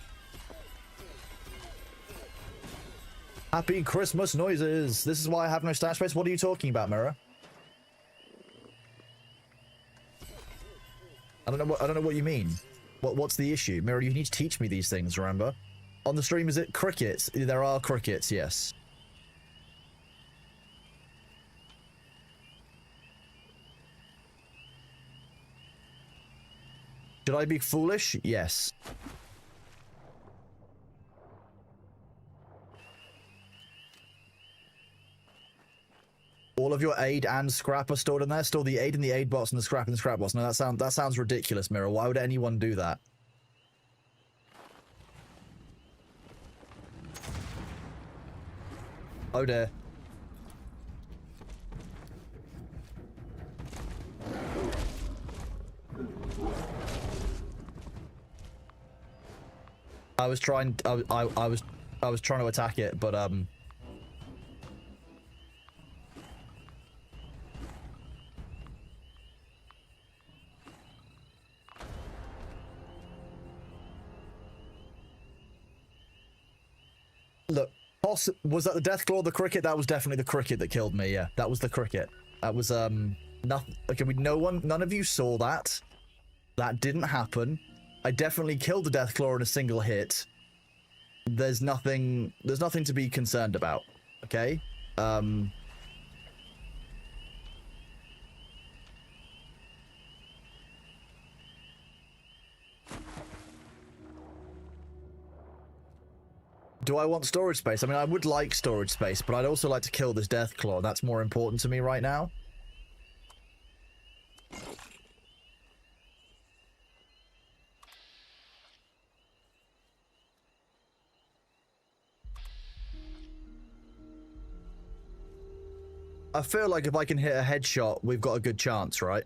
Happy Christmas noises! This is why I have no stash space. What are you talking about, Mirror? I don't know what you mean. What's the issue? Mirror, you need to teach me these things, remember? On the stream, is it crickets? There are crickets, yes. Should I be foolish? Yes. All of your aid and scrap are stored in there? Store the aid in the aid box and the scrap in the scrap box. No, that sounds ridiculous, Mirror. Why would anyone do that? Oh dear. I was trying to attack it, but look, was that the death claw, the cricket? That was definitely the cricket that killed me. Yeah, that was the cricket. That was nothing. Okay, none of you saw that. That didn't happen. I definitely killed the death claw in a single hit. There's nothing to be concerned about. Okay? Do I want storage space? I mean, I would like storage space, but I'd also like to kill this death claw. That's more important to me right now. I feel like if I can hit a headshot, we've got a good chance, right?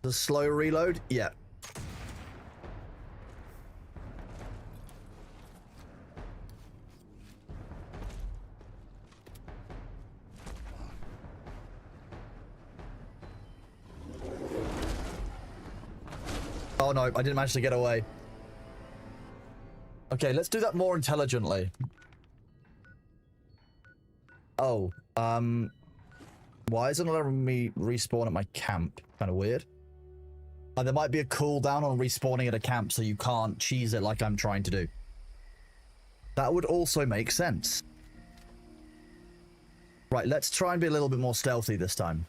The slow reload? Yeah. Oh no, I didn't manage to get away. Okay, let's do that more intelligently. Oh, why isn't it letting me respawn at my camp? Kind of weird. There might be a cooldown on respawning at a camp, so you can't cheese it like I'm trying to do. That would also make sense. Right, let's try and be a little bit more stealthy this time.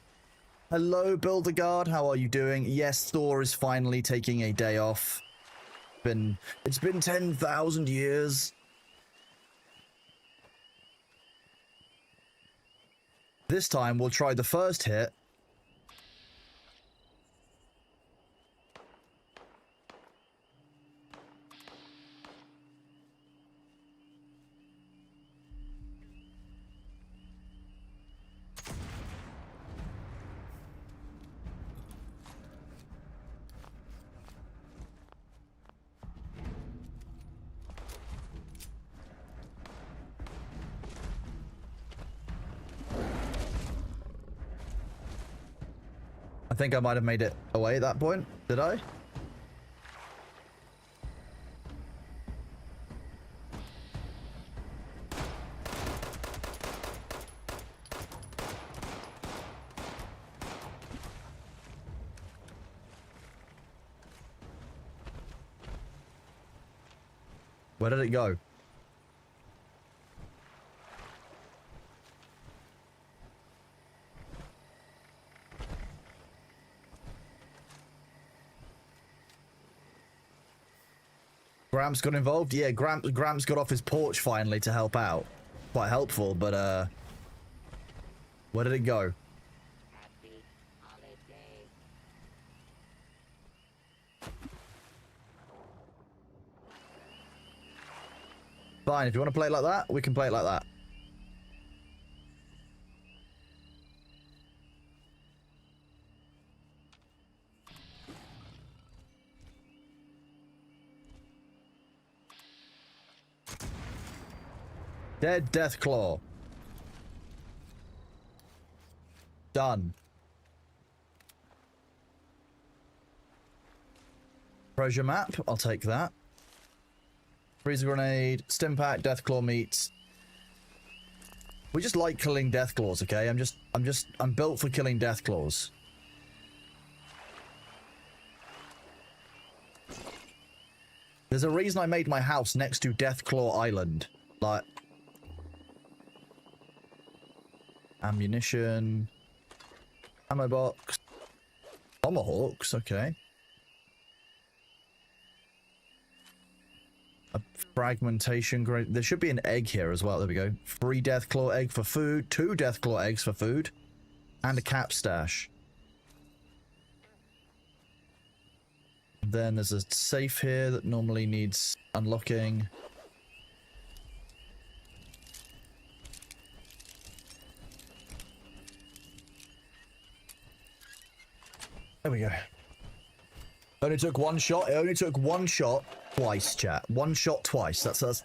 Hello, Builder Guard. How are you doing? Yes, Thor is finally taking a day off. It's been 10,000 years. This time, we'll try the first hit. I think I might have made it away at that point. Did I? Where did it go? Gramps got involved? Yeah, Gramps got off his porch finally to help out. Quite helpful, but where did it go? Happy holidays. Fine, if you want to play it like that, we can play it like that. Dead Deathclaw. Done. Treasure map, I'll take that. Freezer grenade, stim pack, Deathclaw meat. We just like killing Deathclaws, okay? I'm built for killing Deathclaws. There's a reason I made my house next to Deathclaw Island. Like, ammunition, ammo box, tomahawks, okay. A fragmentation grenade. There should be an egg here as well. There we go. 3 Deathclaw egg for food, 2 Deathclaw eggs for food, and a cap stash. Then there's a safe here that normally needs unlocking. There we go. Only took one shot. It only took one shot twice, chat. One shot twice. That's it.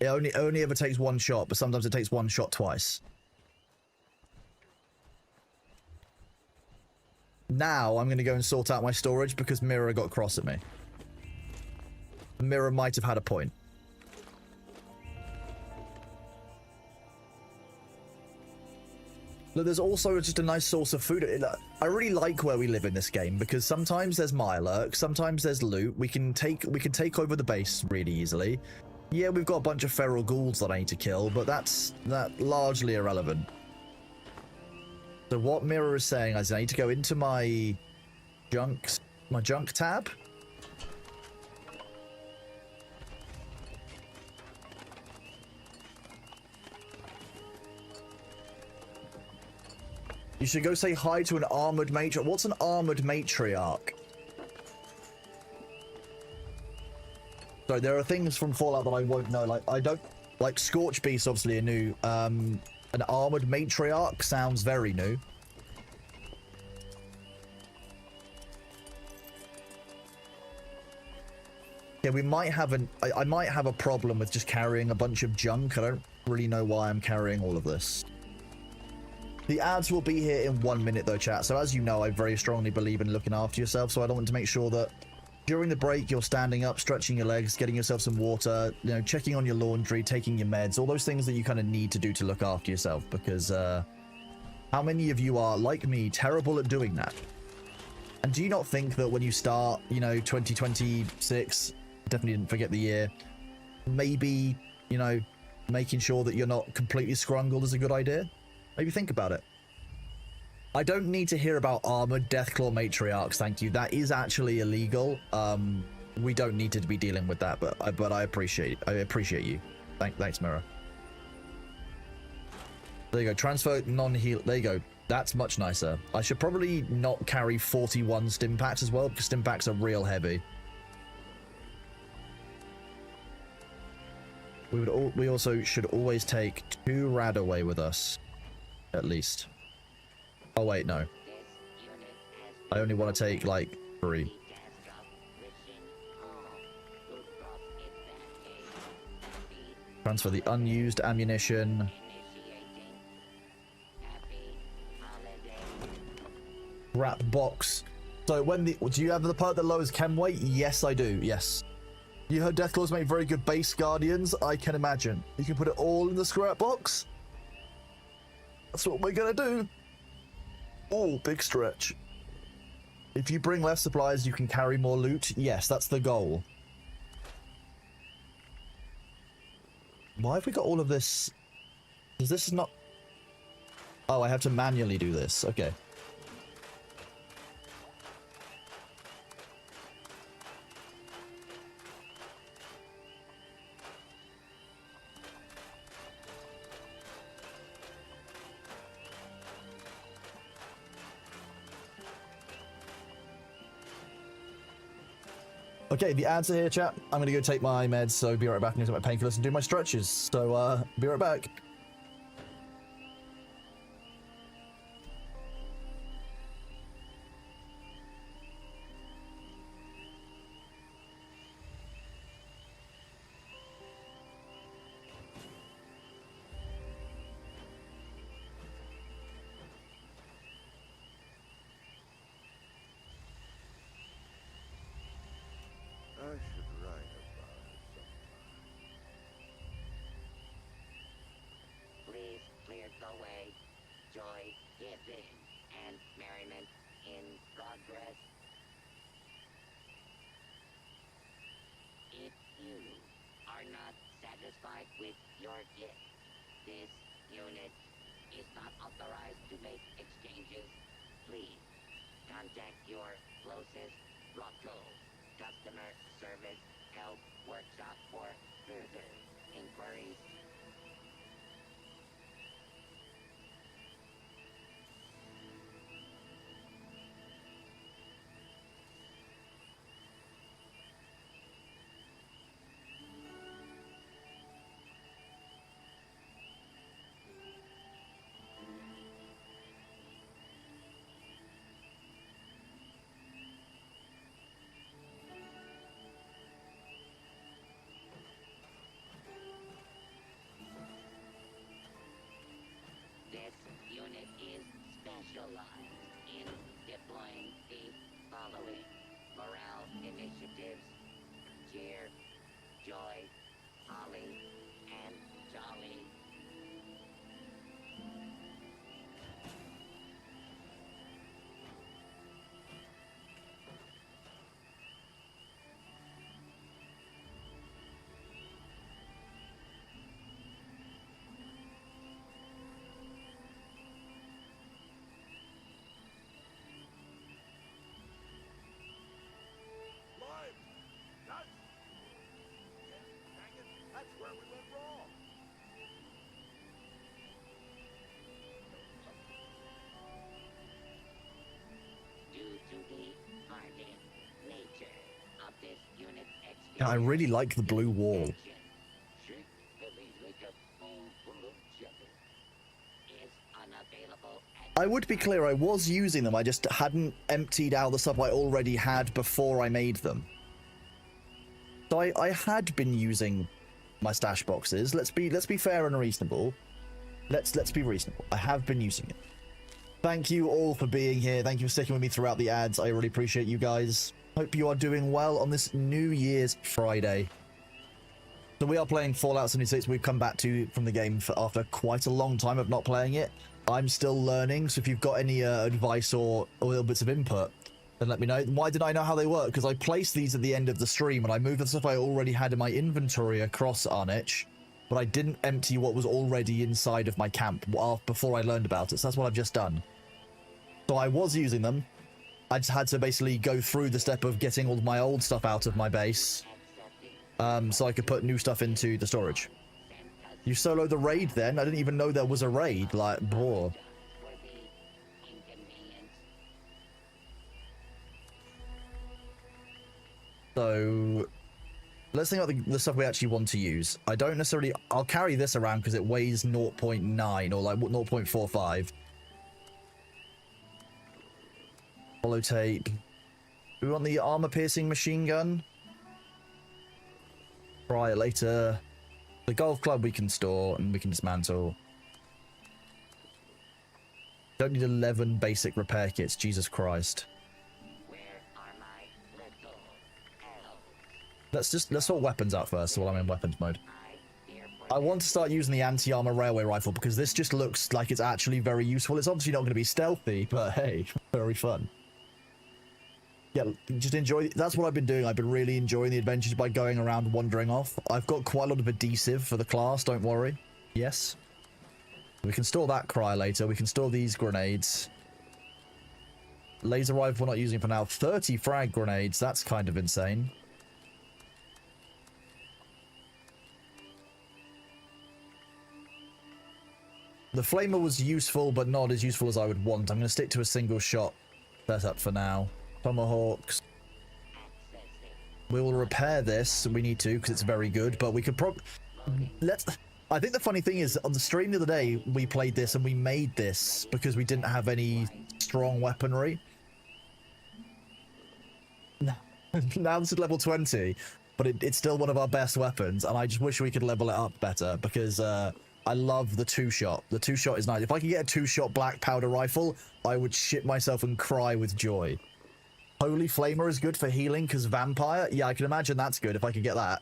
Only ever takes one shot, but sometimes it takes one shot twice. Now I'm going to go and sort out my storage because Mirror got cross at me. Mirror might have had a point. Look, there's also just a nice source of food. I really like where we live in this game because sometimes there's Mirelurk, sometimes there's loot. We can take over the base really easily. Yeah, we've got a bunch of feral ghouls that I need to kill, but that's largely irrelevant. So what Mirror is saying is I need to go into my junk tab. You should go say hi to an armored matriarch. What's an armored matriarch? So there are things from Fallout that I won't know. Like I don't like Scorch Beast. Obviously a new. An armored matriarch sounds very new. Yeah, we might have I might have a problem with just carrying a bunch of junk. I don't really know why I'm carrying all of this. The ads will be here in 1 minute though, chat. So as you know, I very strongly believe in looking after yourself. So I don't want to make sure that During the break, you're standing up, stretching your legs, getting yourself some water, you know, checking on your laundry, taking your meds, all those things that you kind of need to do to look after yourself, because how many of you are, like me, terrible at doing that? And do you not think that when you start, you know, 2026, definitely didn't forget the year, maybe, you know, making sure that you're not completely scrungled is a good idea? Maybe think about it. I don't need to hear about armored Deathclaw matriarchs, thank you. That is actually illegal. We don't need to be dealing with that, but I appreciate you. Thanks, Mirror. There you go. Transfer non-heal. There you go. That's much nicer. I should probably not carry 41 stim packs as well, because stim packs are real heavy. We also should always take 2 rad away with us, at least. Oh wait, no. I only want to take like 3. Transfer the unused ammunition. Wrap box. So when do you have the part that lowers chem weight? Yes, I do. Yes. You heard Deathclaws make very good base guardians. I can imagine. You can put it all in the scrap box. That's what we're gonna do. Oh, big stretch. If you bring less supplies, you can carry more loot. Yes, that's the goal. Why have we got all of this? Is this not... Oh, I have to manually do this. Okay. Okay, the ads are here, chat. I'm gonna go take my meds, so be right back and take my painkillers and do my stretches. So, be right back. I should write about it sometime. Please clear the way. Joy given and merriment in progress. If you are not satisfied with your gift, this unit is not authorized to make exchanges. Please contact your closest local customer service help workshop for further inquiries. This unit is specialized in deploying the following morale initiatives: cheer, joy, holly, and jolly. Lime! Nuts! Dang it, that's where we went wrong. Due to the hardened nature of this unit's Yeah, I really like the blue wall. is unavailable at I would be clear, I was using them, I just hadn't emptied out the stuff I already had before I made them. So I had been using my stash boxes. Let's be fair and reasonable. Let's be reasonable. I have been using it. Thank you all for being here. Thank you for sticking with me throughout the ads. I really appreciate you guys. Hope you are doing well on this New Year's Friday. So we are playing Fallout 76. We've come back to from the game after quite a long time of not playing it. I'm still learning, so if you've got any advice or little bits of input, then let me know. Why did I know how they work? Because I placed these at the end of the stream and I moved the stuff I already had in my inventory across Arnich, but I didn't empty what was already inside of my camp before I learned about it. So that's what I've just done. So I was using them. I just had to basically go through the step of getting all my old stuff out of my base, so I could put new stuff into the storage. You soloed the raid then? I didn't even know there was a raid. Like, bro. So, let's think about the stuff we actually want to use. I don't necessarily... I'll carry this around because it weighs 0.9 or like 0.45. Hollow tape. Do we want the armor-piercing machine gun? Try it later. The golf club we can store and we can dismantle. Don't need 11 basic repair kits. Jesus Christ. Where are my little elves? Let's sort weapons out first while I'm in weapons mode. I want to start using the anti-armor railway rifle because this just looks like it's actually very useful. It's obviously not going to be stealthy, but hey, very fun. Yeah, just enjoy. That's what I've been doing. I've been really enjoying the adventures by going around wandering off. I've got quite a lot of adhesive for the class, don't worry. Yes. We can store that cry later. We can store these grenades. Laser rifle we're not using for now. 30 frag grenades. That's kind of insane. The flamer was useful, but not as useful as I would want. I'm going to stick to a single shot setup for now. Tomahawks. We will repair this. We need to because it's very good, but we could probably... I think the funny thing is, on the stream the other day, we played this and we made this because we didn't have any strong weaponry. Now this is level 20, but it's still one of our best weapons, and I just wish we could level it up better because I love the two-shot. The two-shot is nice. If I could get a two-shot black powder rifle, I would shit myself and cry with joy. Holy Flamer is good for healing because vampire? Yeah, I can imagine that's good if I could get that.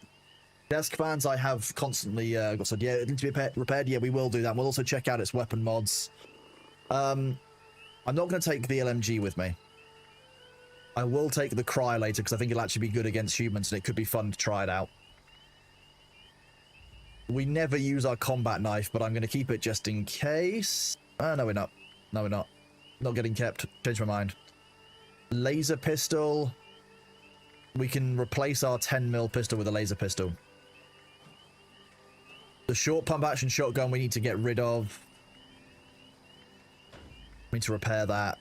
Desk fans I have constantly got said, yeah, it needs to be repaired. Yeah, we will do that. We'll also check out its weapon mods. I'm not going to take the LMG with me. I will take the Cry later because I think it'll actually be good against humans and it could be fun to try it out. We never use our combat knife, but I'm going to keep it just in case. No, we're not. No, we're not. Not getting kept. Change my mind. Laser pistol. We can replace our 10mm pistol with a laser pistol. The short pump action shotgun we need to get rid of. We need to repair that.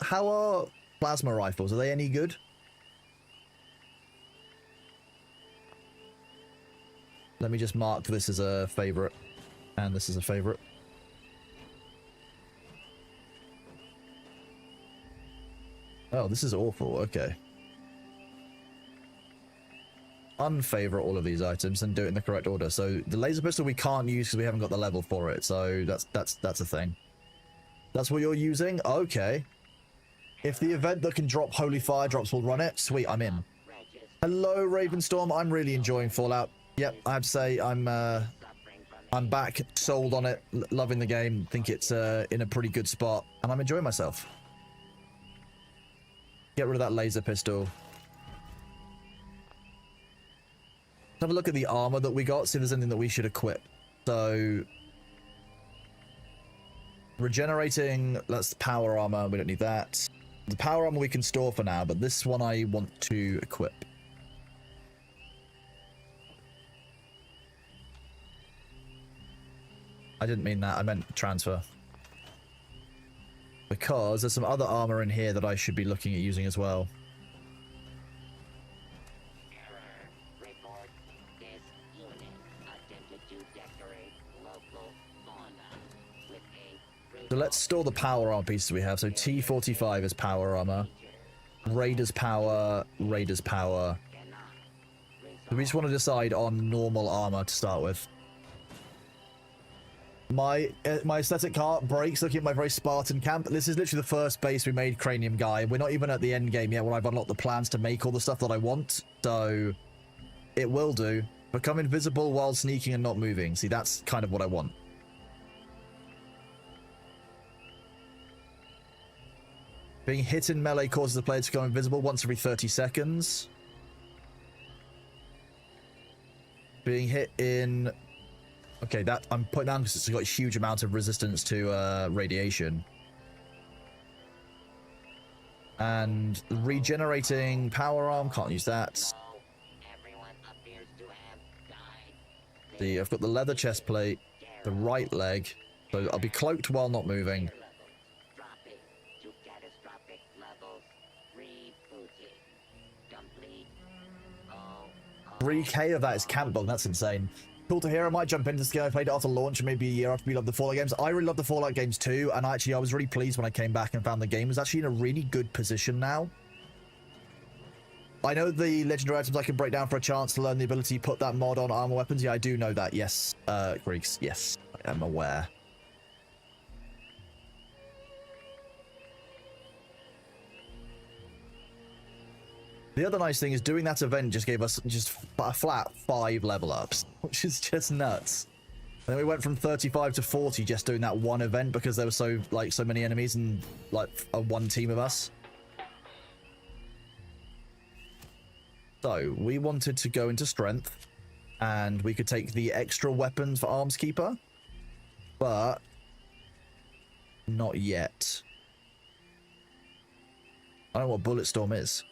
How are plasma rifles? Are they any good? Let me just mark this as a favorite. And this is a favorite. Oh, this is awful. Okay. Unfavorite all of these items and do it in the correct order. So the laser pistol we can't use because we haven't got the level for it. So that's a thing. That's what you're using? Okay. If the event that can drop holy fire drops will run it, sweet, I'm in. Hello, Ravenstorm. I'm really enjoying Fallout. Yep, I have to say I'm back, sold on it, loving the game. Think it's in a pretty good spot, and I'm enjoying myself. Get rid of that laser pistol. Have a look at the armor that we got, see if there's anything that we should equip. So, regenerating, that's power armor, we don't need that. The power armor we can store for now, but this one I want to equip. I didn't mean that, I meant transfer. Because there's some other armor in here that I should be looking at using as well. So let's store the power armor pieces we have. So T45 is power armor. Raiders power, Raiders power. So we just want to decide on normal armor to start with. My aesthetic heart breaks looking at my very Spartan camp. This is literally the first base we made, Cranium Guy. We're not even at the end game yet when I've unlocked the plans to make all the stuff that I want. So it will do. Become invisible while sneaking and not moving. See, that's kind of what I want. Being hit in melee causes the player to go invisible once every 30 seconds. Being hit in... Okay, that I'm putting down because it's got a huge amount of resistance to radiation. And regenerating power arm, can't use that. Everyone appears to have died. See, I've got the leather chest plate, the right leg, so I'll be cloaked while not moving. Dropping to catastrophic levels. Rebooting. Complete. 3k of that is camp bug, that's insane. Cool to hear. I might jump into this game. I played it after launch and maybe a year after we loved the Fallout games. I really love the Fallout games too, and actually I was really pleased when I came back and found the game was actually in a really good position now. I know the legendary items I can break down for a chance to learn the ability to put that mod on armor weapons. Yeah, I do know that. Yes, Greeks. Yes, I am aware. The other nice thing is doing that event just gave us just a flat 5 level ups, which is just nuts. And then we went from 35 to 40 just doing that one event because there were so many enemies and like one team of us. So we wanted to go into strength and we could take the extra weapons for Arms Keeper, but not yet. I don't know what Bullet Storm is.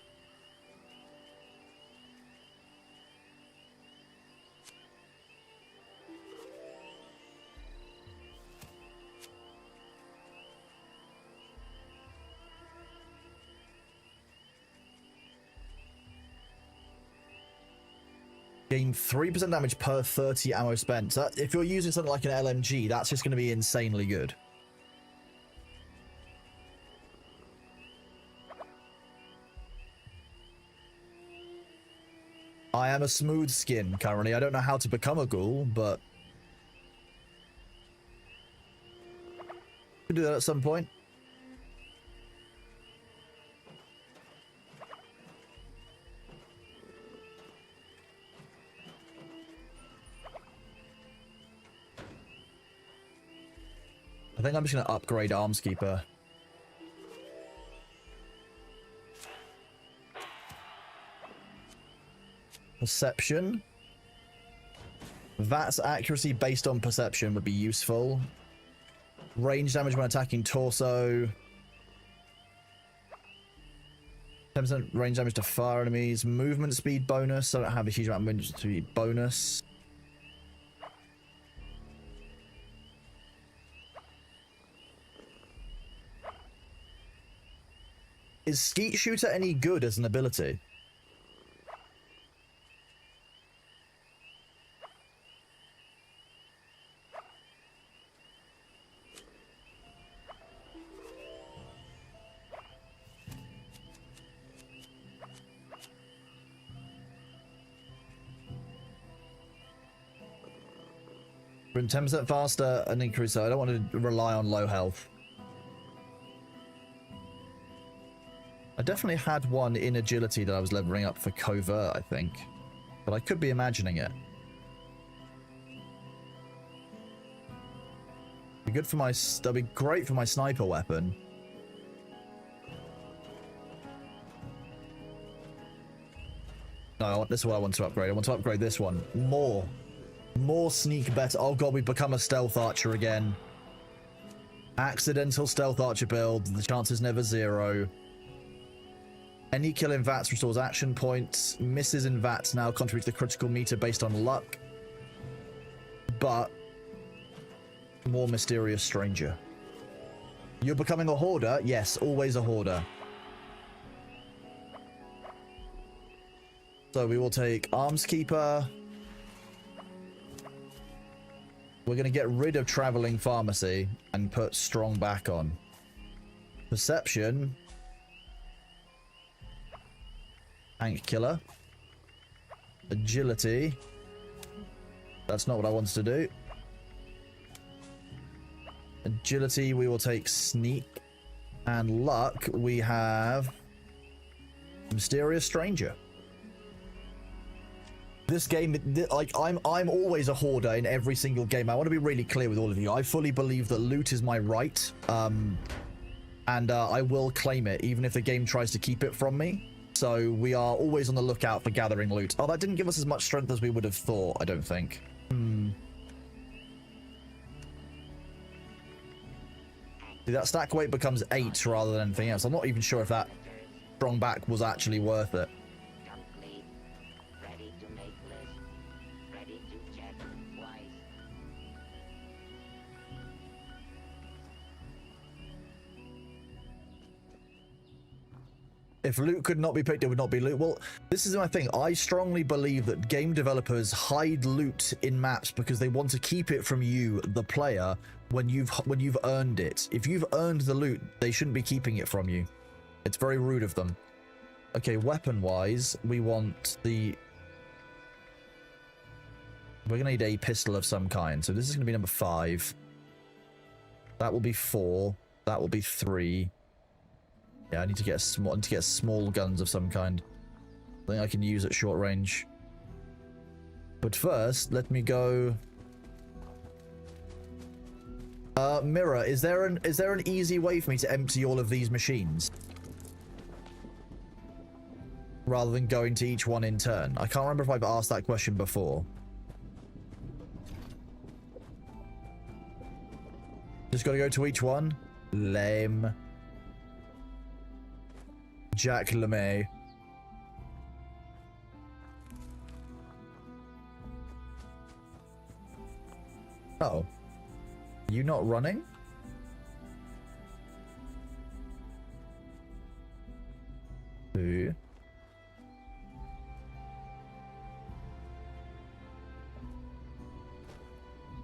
Gain 3% damage per 30 ammo spent. So if you're using something like an LMG, that's just going to be insanely good. I am a smooth skin currently. I don't know how to become a ghoul, but we'll do that at some point. I think I'm just going to upgrade Arms Keeper. Perception. That's accuracy based on perception would be useful. Range damage when attacking torso. 10% range damage to fire enemies. Movement speed bonus. I don't have a huge amount of movement speed bonus. Is Skeet Shooter any good as an ability? We're 10% faster and increase, so I don't want to rely on low health. I definitely had one in agility that I was leveling up for covert, I think. But I could be imagining it. Be good for my... That'd be great for my sniper weapon. No, this is what I want to upgrade. I want to upgrade this one. More sneak better. Oh god, we've become a stealth archer again. Accidental stealth archer build. The chance is never 0. Any kill in VATS restores action points. Misses in VATS now contribute to the critical meter based on luck. But more mysterious stranger. You're becoming a hoarder? Yes, always a hoarder. So we will take Arms Keeper. We're going to get rid of Traveling Pharmacy and put Strong back on. Perception. Tank Killer. Agility. That's not what I wanted to do. Agility, we will take sneak. And luck, we have Mysterious Stranger. This game, like, I'm always a hoarder in every single game. I want to be really clear with all of you. I fully believe that loot is my right. And I will claim it, even if the game tries to keep it from me. So we are always on the lookout for gathering loot. Oh, that didn't give us as much strength as we would have thought, I don't think. See, that stack weight becomes 8 rather than anything else. I'm not even sure if that strong back was actually worth it. Complete. Ready to make list. Ready to check twice. If loot could not be picked, it would not be loot. Well, this is my thing. I strongly believe that game developers hide loot in maps because they want to keep it from you, the player, when you've earned it. If you've earned the loot, they shouldn't be keeping it from you. It's very rude of them. Okay, weapon-wise, we want the... We're going to need a pistol of some kind. So this is going to be number 5. That will be 4. That will be 3. Yeah, I need to get small guns of some kind. I think I can use at short range. But first, let me go... Mirror, is there an easy way for me to empty all of these machines? Rather than going to each one in turn. I can't remember if I've asked that question before. Just gotta go to each one? Lame. Jack LeMay. Oh. You not running? Who?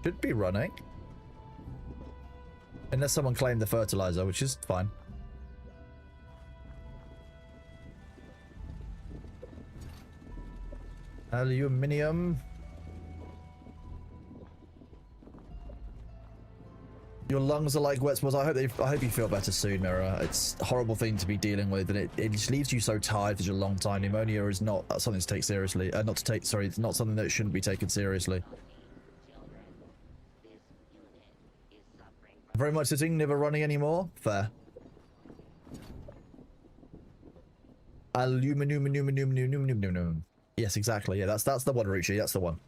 Should be running. Unless someone claimed the fertilizer, which is fine. Aluminium. Your lungs are like wet spores. I hope you feel better soon, Mirror. It's a horrible thing to be dealing with, and it just leaves you so tired for such a long time. Pneumonia is not something to take seriously. It's not something that shouldn't be taken seriously. Very much sitting, never running anymore. Fair. Aluminum. Yes, exactly. Yeah, that's the one, Ruchi. That's the one.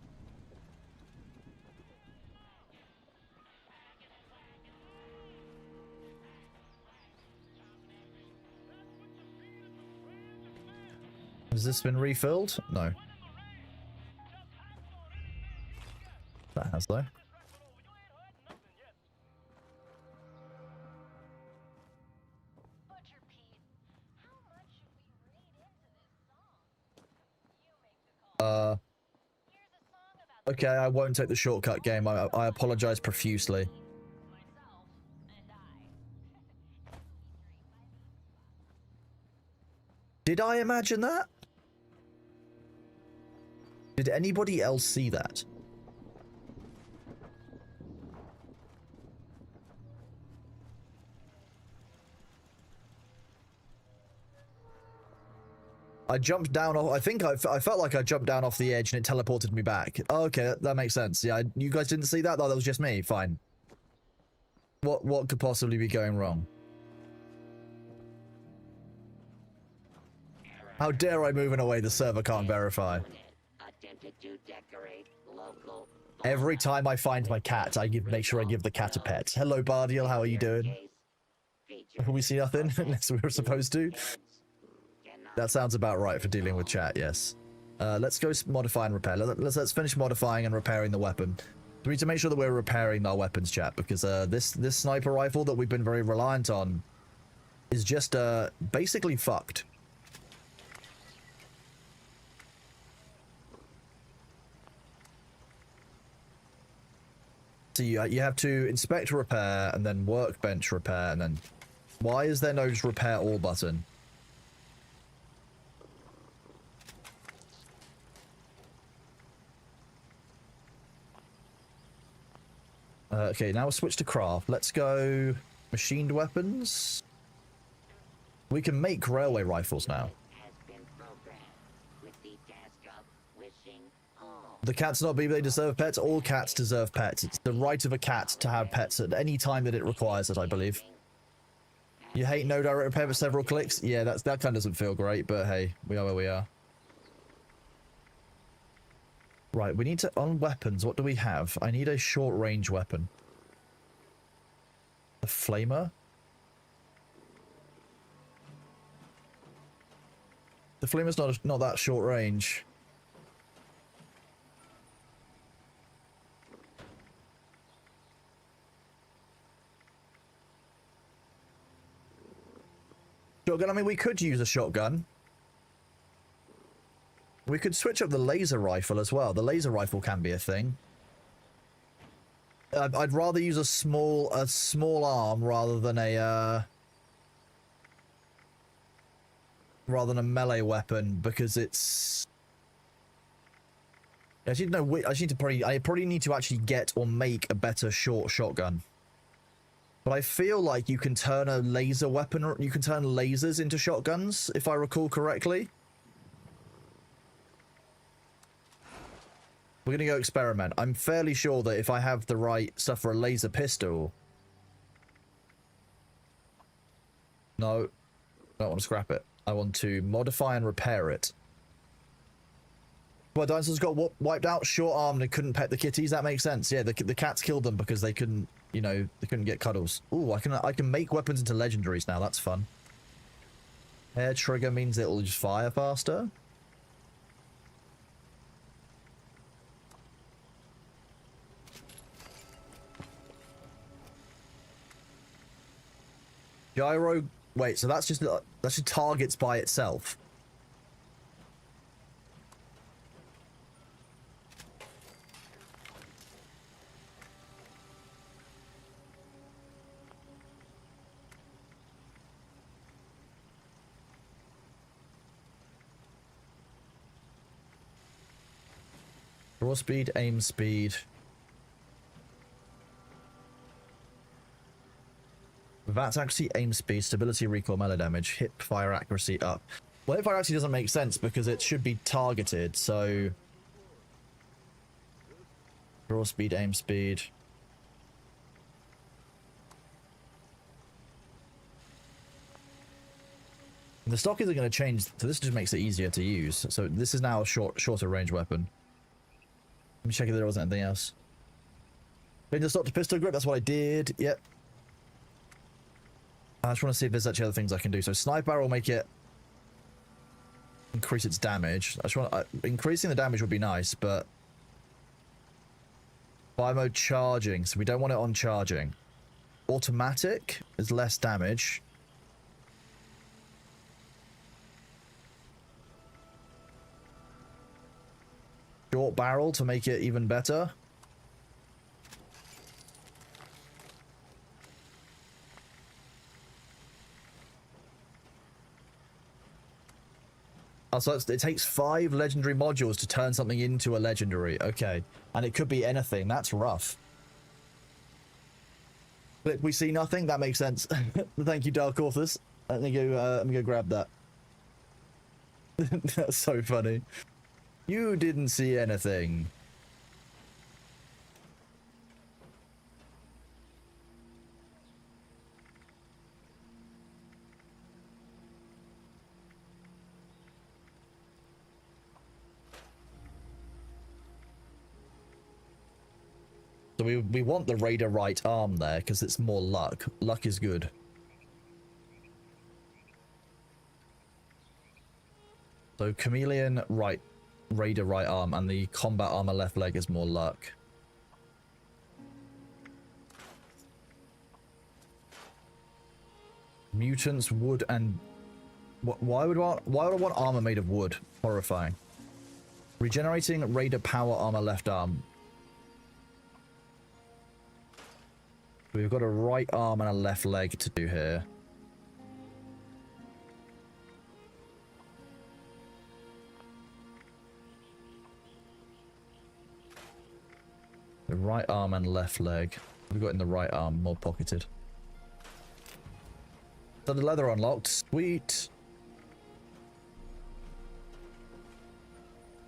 Has this been refilled? No. That has, though. Okay, I won't take the shortcut game. I apologize profusely. Did I imagine that? Did anybody else see that? I jumped down off, I think I felt like I jumped down off the edge and it teleported me back. Oh, okay, that makes sense. Yeah, you guys didn't see that? Oh, that was just me. Fine. What could possibly be going wrong? How dare I move in a way the server can't verify? Every time I find my cat, make sure I give the cat a pet. Hello, Bardiel, how are you doing? We see nothing unless we were supposed to. That sounds about right for dealing with chat, yes. Let's go modify and repair. Let's finish modifying and repairing the weapon. We need to make sure that we're repairing our weapons, chat, because this sniper rifle that we've been very reliant on is just basically fucked. So you have to inspect repair and then workbench repair and then... Why is there no just repair all button? Okay, now we'll switch to craft. Let's go machined weapons. We can make railway rifles now. Has been programmed with the task of wishing all. The cats not be they deserve pets. All cats deserve pets. It's the right of a cat to have pets at any time that it requires it, I believe. You hate no direct repair but several clicks? Yeah, that kind of doesn't feel great, but hey, we are where we are. Right, we need to... On weapons, what do we have? I need a short-range weapon. A flamer? The flamer's not that short range. Shotgun, I mean, we could use a shotgun. We could switch up the laser rifle as well. The laser rifle can be a thing. I'd rather use a small arm rather than a melee weapon, because it's... I probably need to actually get or make a better short shotgun. But I feel like you can turn a laser weapon, or you can turn lasers into shotguns, if I recall correctly. We're gonna go experiment. I'm fairly sure that if I have the right stuff for a laser pistol... No. I don't want to scrap it. I want to modify and repair it. Well, dinosaurs got wiped out, short-armed, and couldn't pet the kitties. That makes sense. Yeah, the cats killed them because they couldn't, you know, they couldn't get cuddles. Ooh, I can make weapons into legendaries now. That's fun. Hair trigger means it'll just fire faster. Gyro... Wait, so that's just targets by itself. Draw speed, aim speed. That's accuracy, aim speed, stability, recoil, melee damage, hip fire accuracy up. Well, hip fire accuracy doesn't make sense because it should be targeted, so... Draw speed, aim speed. The stock isn't going to change, so this just makes it easier to use. So this is now a shorter range weapon. Let me check if there wasn't anything else. Change the stock to pistol grip, that's what I did. Yep. I just want to see if there's actually other things I can do. So sniper barrel will make it increase its damage. I just want increasing the damage would be nice, but fire mode charging, so we don't want it on charging. Automatic is less damage. Short barrel to make it even better. Oh, so it takes 5 legendary modules to turn something into a legendary. Okay. And it could be anything. That's rough. Click, we see nothing? That makes sense. Thank you, Dark Authors. Let me go grab that. That's so funny. You didn't see anything. So we want the Raider right arm there because it's more luck. Luck is good. So Chameleon right, Raider right arm, and the combat armor left leg is more luck. Mutants, wood, and why would I want armor made of wood? Horrifying. Regenerating Raider power armor left arm. We've got a right arm and a left leg to do here. The right arm and left leg. We've got in the right arm, more pocketed. So the leather unlocked. Sweet.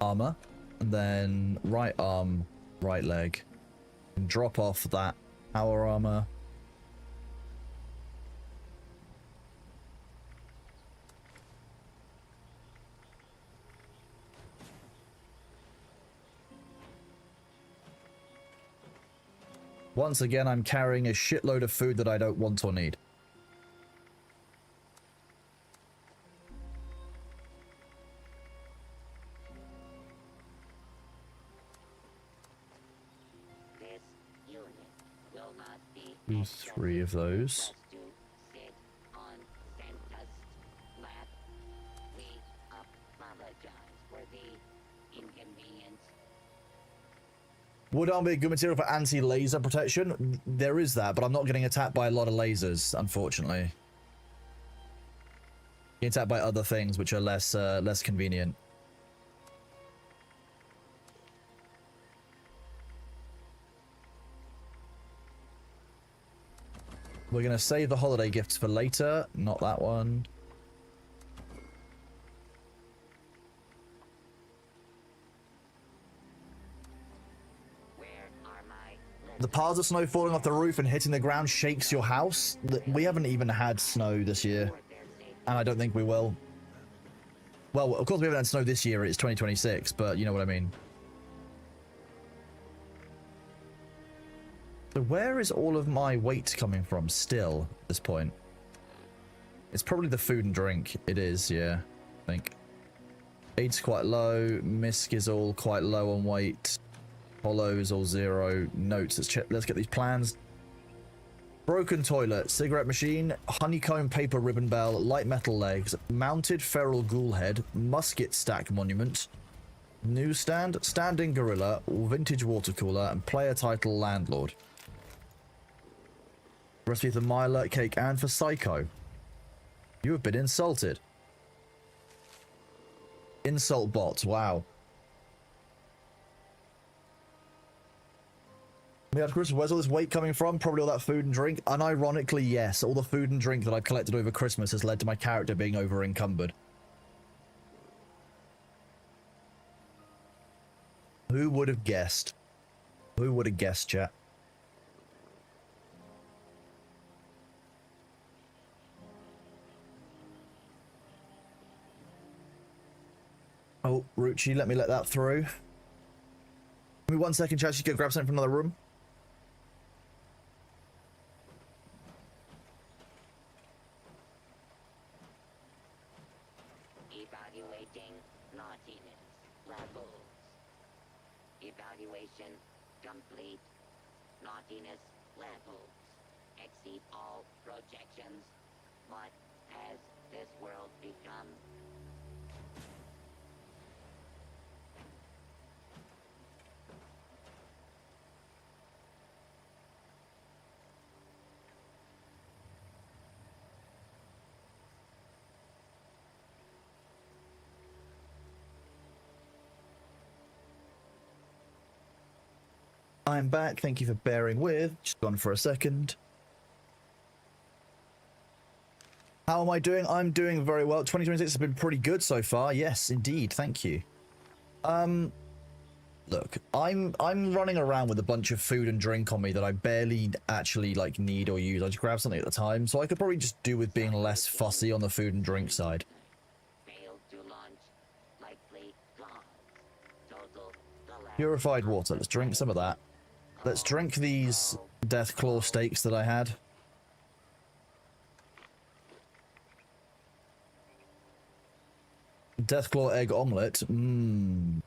Armor. And then right arm, right leg. And drop off that power armor. Once again, I'm carrying a shitload of food that I don't want or need. This unit will not be Do 3 of those. just to sit on Santa's lap. We apologize for the inconvenience. Wood armor be good material for anti-laser protection? There is that, but I'm not getting attacked by a lot of lasers, unfortunately. Getting attacked by other things which are less convenient. We're gonna save the holiday gifts for later, not that one. The piles of snow falling off the roof and hitting the ground shakes your house. We haven't even had snow this year, and I don't think we will. Well, of course we haven't had snow this year, it's 2026, but you know what I mean. So where is all of my weight coming from still at this point? It's probably the food and drink. It is, yeah, I think. Aid's quite low, Misk is all quite low on weight. Hollows all 0. Notes. Let's get these plans. Broken toilet, cigarette machine, honeycomb paper ribbon bell, light metal legs, mounted feral ghoul head, musket stack monument, newsstand, standing gorilla, vintage water cooler, and player title landlord. Recipe for Myla, cake, and for Psycho. You have been insulted. Insult bot. Wow. We had Christmas. Where's all this weight coming from? Probably all that food and drink. Unironically, yes. All the food and drink that I've collected over Christmas has led to my character being over encumbered. Who would have guessed? Who would have guessed, chat? Oh, Rucci, let me let that through. Give me 1 second, chat. She's going to grab something from another room. Evaluating naughtiness levels. Evaluation complete. Naughtiness levels exceed all projections. What has this world become? I'm back. Thank you for bearing with. Just gone for a second. How am I doing? I'm doing very well. 2026 has been pretty good so far. Yes, indeed. Thank you. Look, I'm running around with a bunch of food and drink on me that I barely actually like need or use. I just grab something at the time, so I could probably just do with being less fussy on the food and drink side. Failed to launch. Likely cause. Total collapse. Purified water. Let's drink some of that. Let's drink these Deathclaw steaks that I had. Deathclaw egg omelette. Mmm.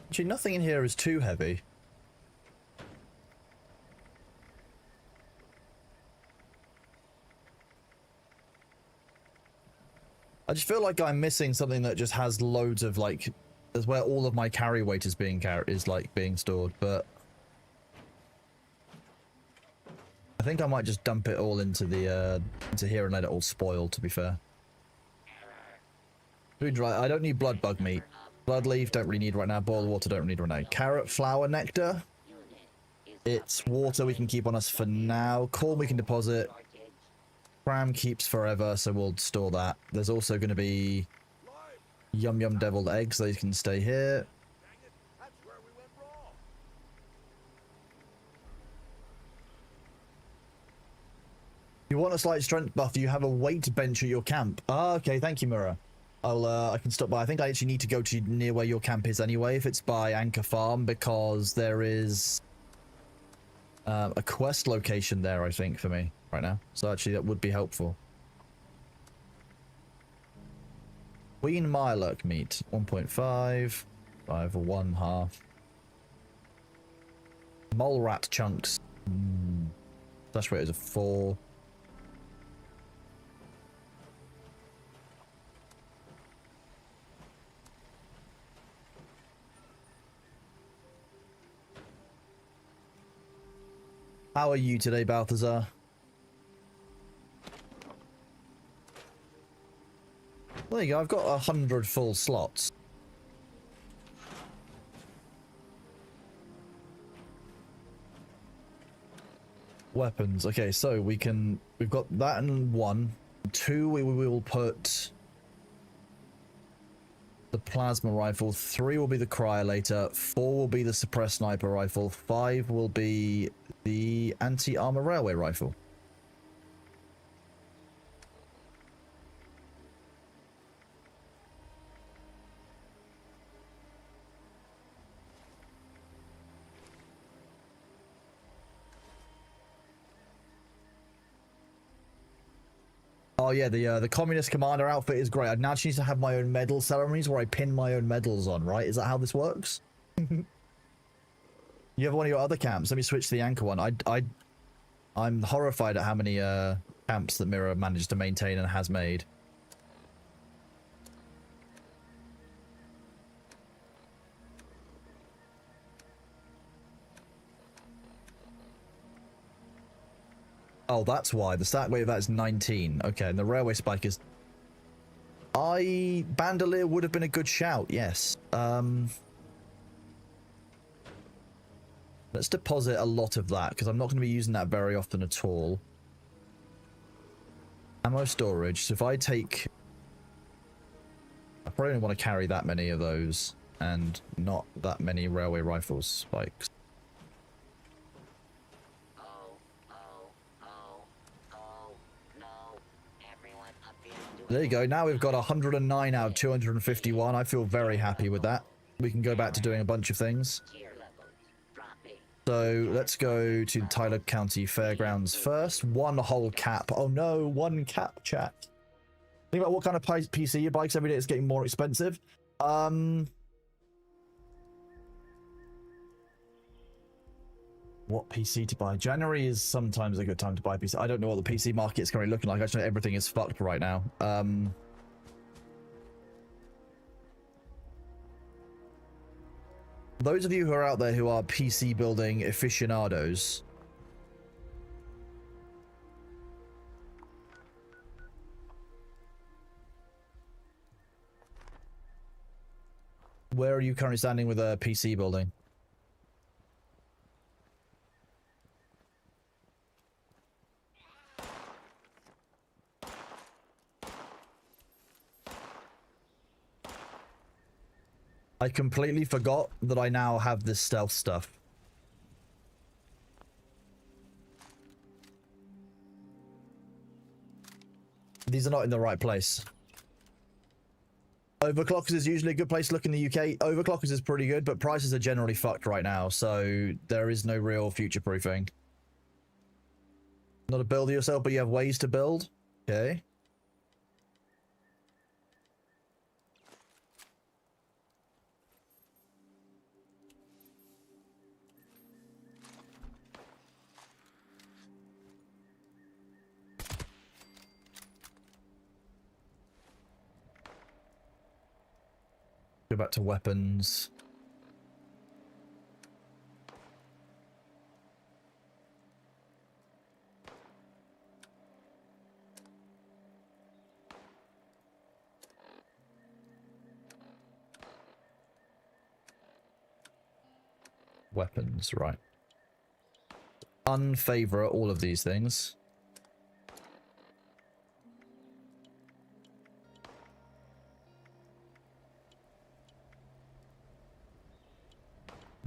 Actually, nothing in here is too heavy. I just feel like I'm missing something that just has loads of like, that's where all of my carry weight is being being stored, but I think I might just dump it all into the into here and let it all spoil, to be fair. Food dry. I don't need blood bug meat. Blood leaf, don't really need right now. Boiled water, don't really need right now. Carrot flower nectar. It's water we can keep on us for now. Corn we can deposit. Cram keeps forever, so we'll store that. There's also going to be yum yum deviled eggs. Those can stay here. You want a slight strength buff, you have a weight bench at your camp. Ah, okay, thank you, Mura. I can stop by. I think I actually need to go to near where your camp is anyway, if it's by Anchor Farm, because there is a quest location there, I think, for me right now. So actually, that would be helpful. Queen Mirelurk meat, 1.5. 5 or 1/2. Mole rat chunks. Flesh rate is a 4. How are you today, Balthazar? There you go, I've got 100 full slots. Weapons. Okay, so we've got that in 1. 2, we will put the plasma rifle. 3 will be the cryolator. 4 will be the suppressed sniper rifle. 5 will be the anti-armor railway rifle. Oh yeah, the communist commander outfit is great. I now just need to have my own medal ceremonies where I pin my own medals on, right? Is that how this works? You have one of your other camps. Let me switch to the anchor one. I'm horrified at how many camps that Mirror managed to maintain and has made. Oh, that's why. The stat weight of that is 19. Okay, and the railway spike is... Bandolier would have been a good shout, yes. Let's deposit a lot of that, because I'm not going to be using that very often at all. Ammo storage. So if I take... I probably don't want to carry that many of those, and not that many railway rifles spikes. There you go. Now we've got 109 out of 251. I feel very happy with that. We can go back to doing a bunch of things. So let's go to Tyler County Fairgrounds first. 1 whole cap. Oh no, 1 cap, chat. Think about what kind of PC you buy, because every day it's getting more expensive. What PC to buy? January is sometimes a good time to buy PC. I don't know what the PC market is currently looking like. Actually, everything is fucked right now. Those of you who are out there who are PC building aficionados, where are you currently standing with a PC building? I completely forgot that I now have this stealth stuff. These are not in the right place. Overclockers is usually a good place to look in the UK. Overclockers is pretty good, but prices are generally fucked right now, so there is no real future-proofing. Not a builder yourself, but you have ways to build? Okay. Go back to weapons. Weapons, right. Unfavorite all of these things.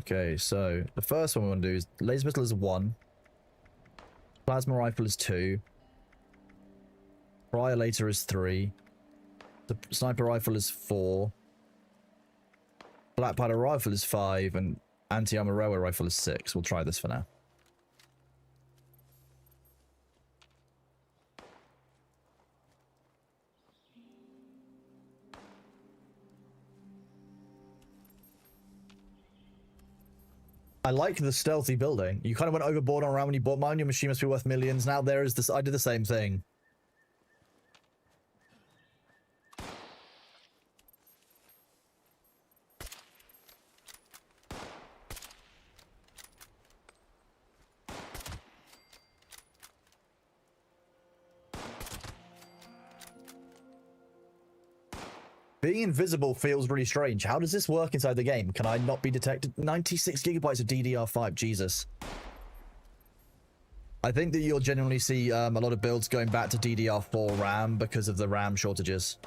Okay, so the first one we want to do is laser pistol is 1. Plasma rifle is 2. Annihilator is 3. The sniper rifle is 4. Black powder rifle is 5, and anti-armor railway rifle is 6. We'll try this for now. I like the stealthy building. You kind of went overboard on around when you bought mine. Your machine must be worth millions. Now there is this. I did the same thing. Being invisible feels really strange. How does this work inside the game? Can I not be detected? 96 gigabytes of DDR5. Jesus. I think that you'll genuinely see a lot of builds going back to DDR4 RAM because of the RAM shortages.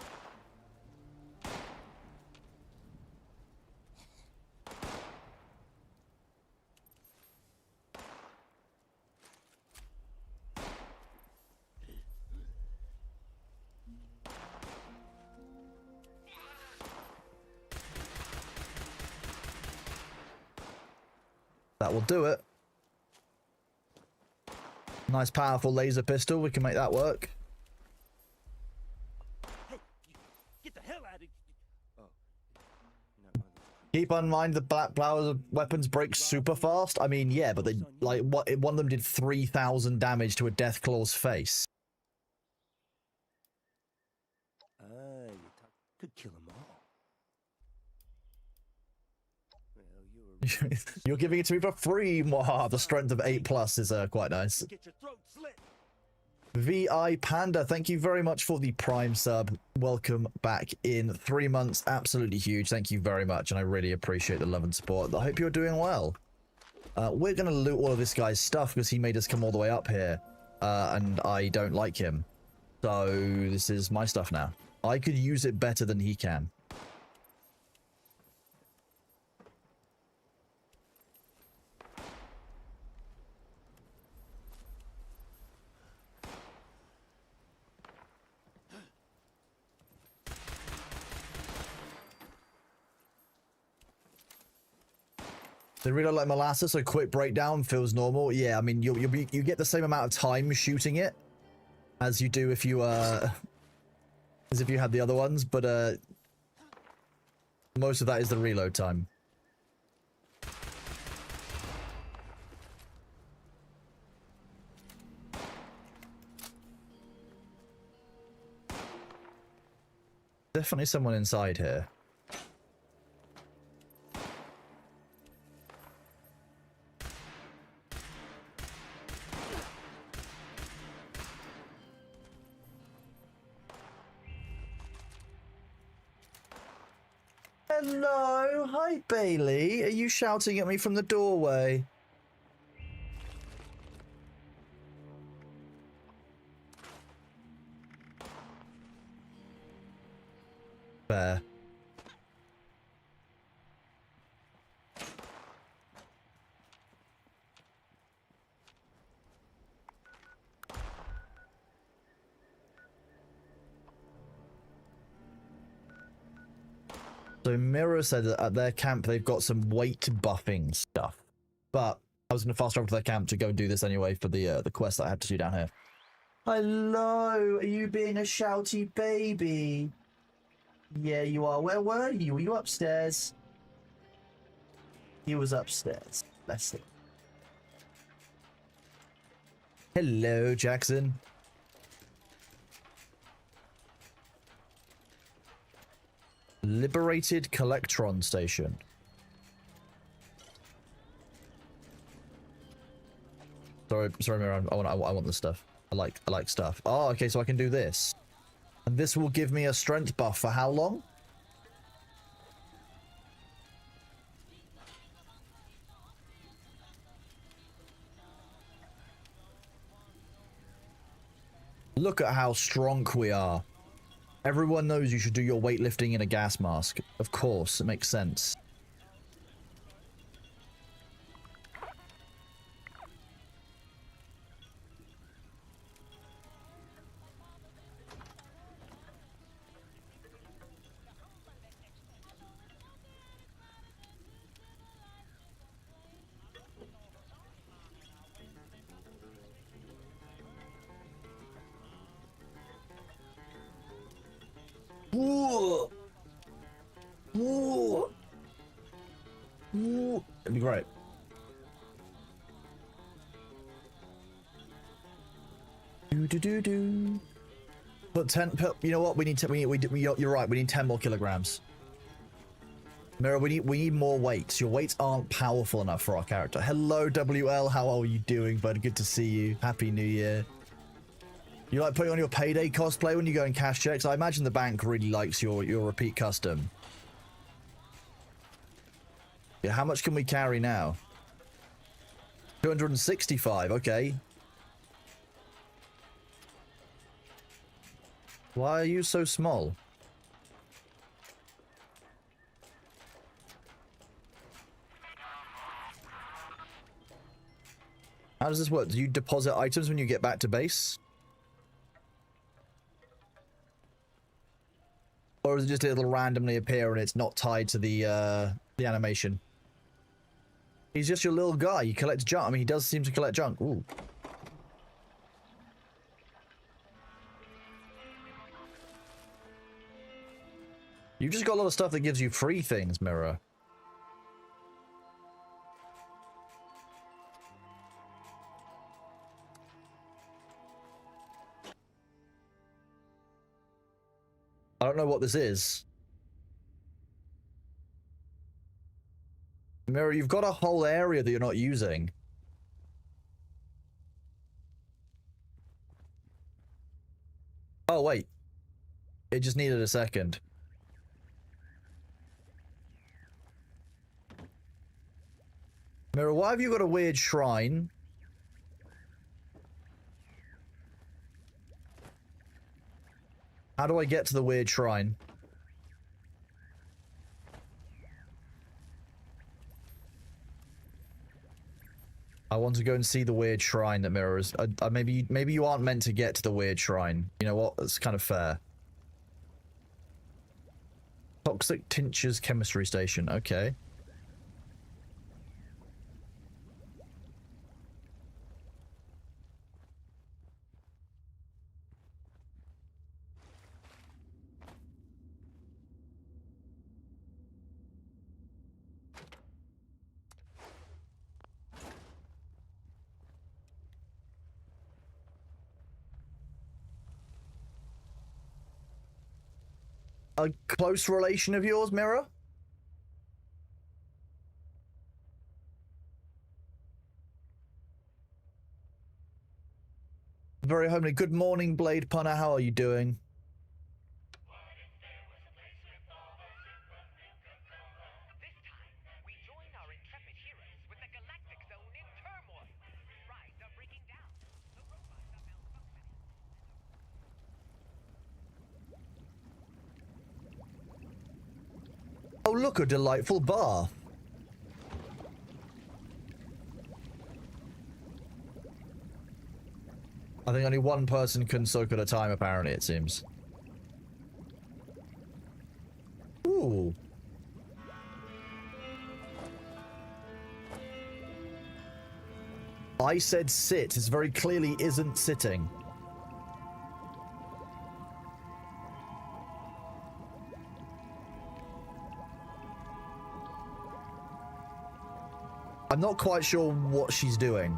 That will do it. Nice powerful laser pistol. We can make that work. Hey, get the hell out of here. Oh. Keep in mind the black power weapons break super fast. I mean, yeah, but they like what one of them did 3,000 damage to a Deathclaw's face. You could kill them all. Well, You're giving it to me for free. Wow, the strength of 8+ is quite nice. get your throat slit. VI Panda, thank you very much for the Prime sub. Welcome back in 3 months. Absolutely huge. Thank you very much, and I really appreciate the love and support. I hope you're doing well. We're going to loot all of this guy's stuff because he made us come all the way up here, and I don't like him. So this is my stuff now. I could use it better than he can. They really like molasses, so quick breakdown feels normal. Yeah, I mean you get the same amount of time shooting it as you do if you as if you had the other ones, but most of that is the reload time. Definitely someone inside here. Hello, hi Bailey. Are you shouting at me from the doorway? Fair. So Mirror said that at their camp they've got some weight buffing stuff, but I was going to fast travel to their camp to go and do this anyway for the quest that I had to do down here. Hello, are you being a shouty baby? Yeah, you are. Where were you? Were you upstairs? He was upstairs. Bless him. Hello, Jackson. Liberated Collectron Station. Sorry, Mirror. I want this stuff. I like stuff. Oh, okay, so I can do this. And this will give me a strength buff for how long? Look at how strong we are. Everyone knows you should do your weightlifting in a gas mask. Of course, it makes sense. Ooh. Ooh. Ooh. It'd be great. Do. But 10. You know what? We need to. You're right. We need 10 more kilograms. Mira, we need more weights. Your weights aren't powerful enough for our character. Hello, WL. How are you doing, bud? Good to see you. Happy New Year. You like putting on your payday cosplay when you go and cash checks? I imagine the bank really likes your repeat custom. Yeah, how much can we carry now? 265, okay. Why are you so small? How does this work? Do you deposit items when you get back to base? Or is it just it'll randomly appear and it's not tied to the animation? He's just your little guy. He collects junk. I mean, he does seem to collect junk. Ooh. You've just got a lot of stuff that gives you free things, Mirror. I don't know what this is. Mirror, you've got a whole area that you're not using. Oh, wait. It just needed a second. Mirror, why have you got a weird shrine? How do I get to the weird shrine? I want to go and see the weird shrine that mirrors. Maybe you aren't meant to get to the weird shrine. You know what? That's kind of fair. Toxic Tinctures Chemistry Station. Okay. A close relation of yours, Mirror? Very homely. Good morning, Blade Punner. How are you doing? Oh, look, a delightful bar. I think only one person can soak at a time, apparently, it seems. Ooh. I said sit. This very clearly isn't sitting. I'm not quite sure what she's doing.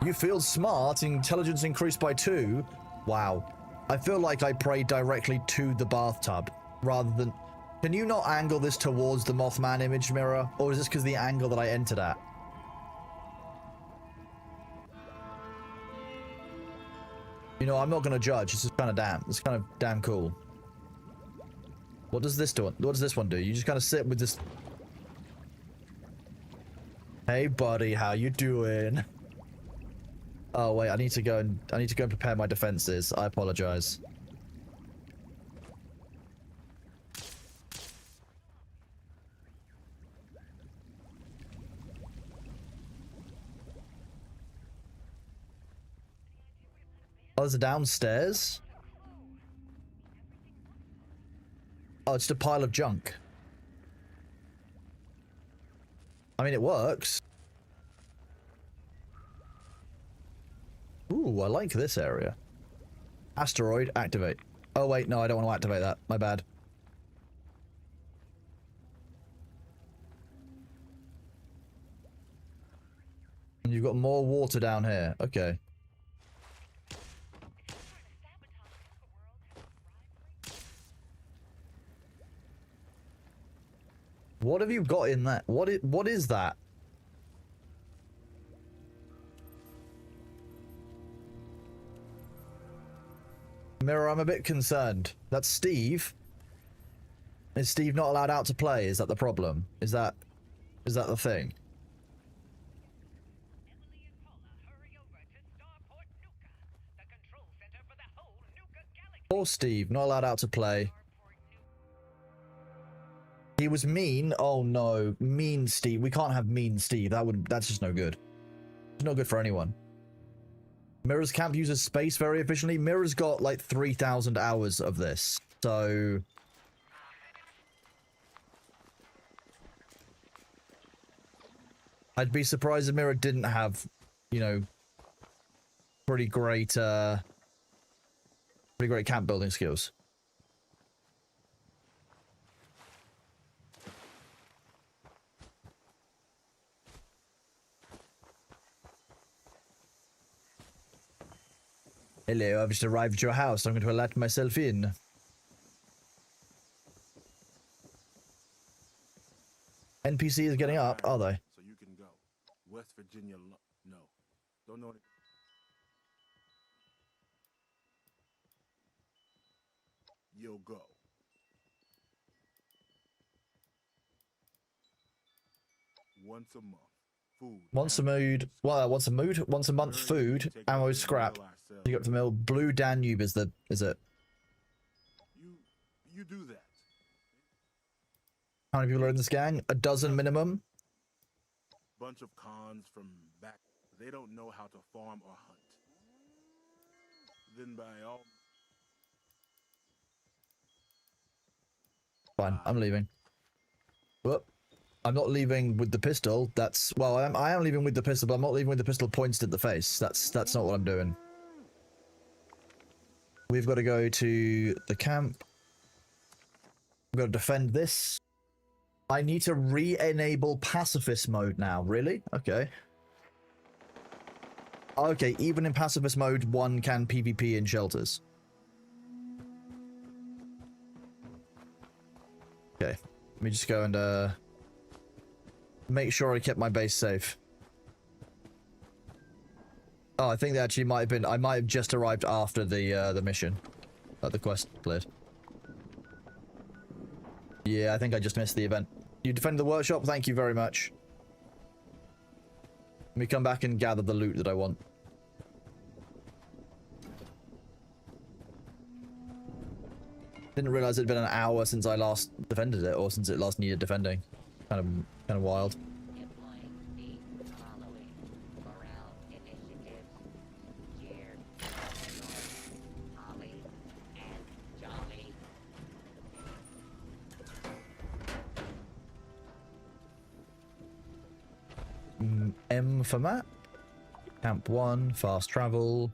You feel smart, intelligence increased by 2. Wow. I feel like I prayed directly to the bathtub, rather than... Can you not angle this towards the Mothman image, Mirror? Or is this because the angle that I entered at? You know, I'm not gonna judge. It's just kind of damn cool. What does this do? What does this one do? You just kind of sit with this... Hey, buddy, how you doing? Oh wait, I need to go and prepare my defenses. I apologize. Oh, there's a downstairs? Oh, it's just a pile of junk. I mean, it works. Ooh, I like this area. Asteroid, activate. Oh wait, no, I don't want to activate that. My bad. And you've got more water down here. Okay. What have you got in that? What is that? Mirror, I'm a bit concerned. That's Steve. Is Steve not allowed out to play? Is that the problem? Is that the thing? Poor Steve, not allowed out to play. He was mean. Oh no, mean Steve. We can't have mean Steve. That's just no good. It's not good for anyone. Mirror's camp uses space very efficiently. Mirror's got like 3,000 hours of this. So I'd be surprised if Mirror didn't have, you know, pretty great camp building skills. Hello, I've just arrived at your house. I'm going to let myself in. NPC is getting up, are they? So you can go. West Virginia, no. Don't know. You'll go. Once a month. Food. Once a mood. Well, once a mood. Once a month. Food. Ammo. Scrap. You got the mill. Blue Danube is it? You do that. How many people are in this gang? A dozen minimum. Bunch of cons from back. They don't know how to farm or hunt. Then by all. Fine. I'm leaving. Whoop. I'm not leaving with the pistol. That's, well, I am leaving with the pistol, but I'm not leaving with the pistol pointed at the face. That's not what I'm doing. We've got to go to the camp. We've got to defend this. I need to re-enable pacifist mode now. Really? Okay. Okay, even in pacifist mode, one can PvP in shelters. Okay. Let me just go and, make sure I kept my base safe. Oh, I think they actually might have been. I might have just arrived after the mission, the quest cleared. Yeah, I think I just missed the event. You defended the workshop. Thank you very much. Let me come back and gather the loot that I want. Didn't realize it'd been an hour since I last defended it, or since it last needed defending. Kind of wild. Deploying the following morale initiatives. Year, Holly, and Jolly. M for map. Camp 1, fast travel.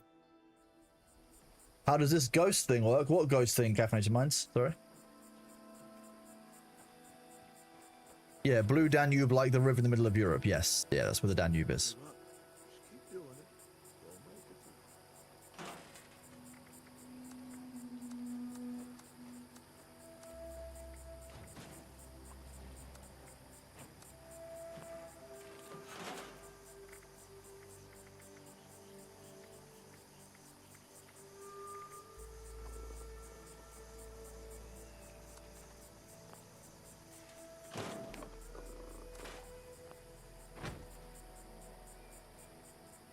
How does this ghost thing work? What ghost thing, Caffeinated Minds? Sorry. Yeah, Blue Danube, like the river in the middle of Europe. Yes. Yeah, that's where the Danube is. Keep doing it. We'll make it.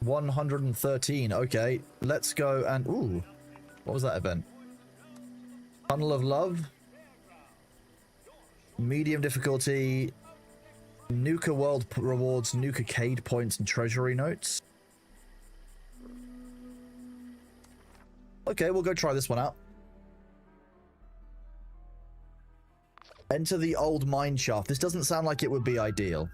113. Okay, let's go and... Ooh, what was that event? Tunnel of Love. Medium difficulty. Nuka World rewards Nuka-cade points and treasury notes. Okay, we'll go try this one out. Enter the old mine shaft. This doesn't sound like it would be ideal.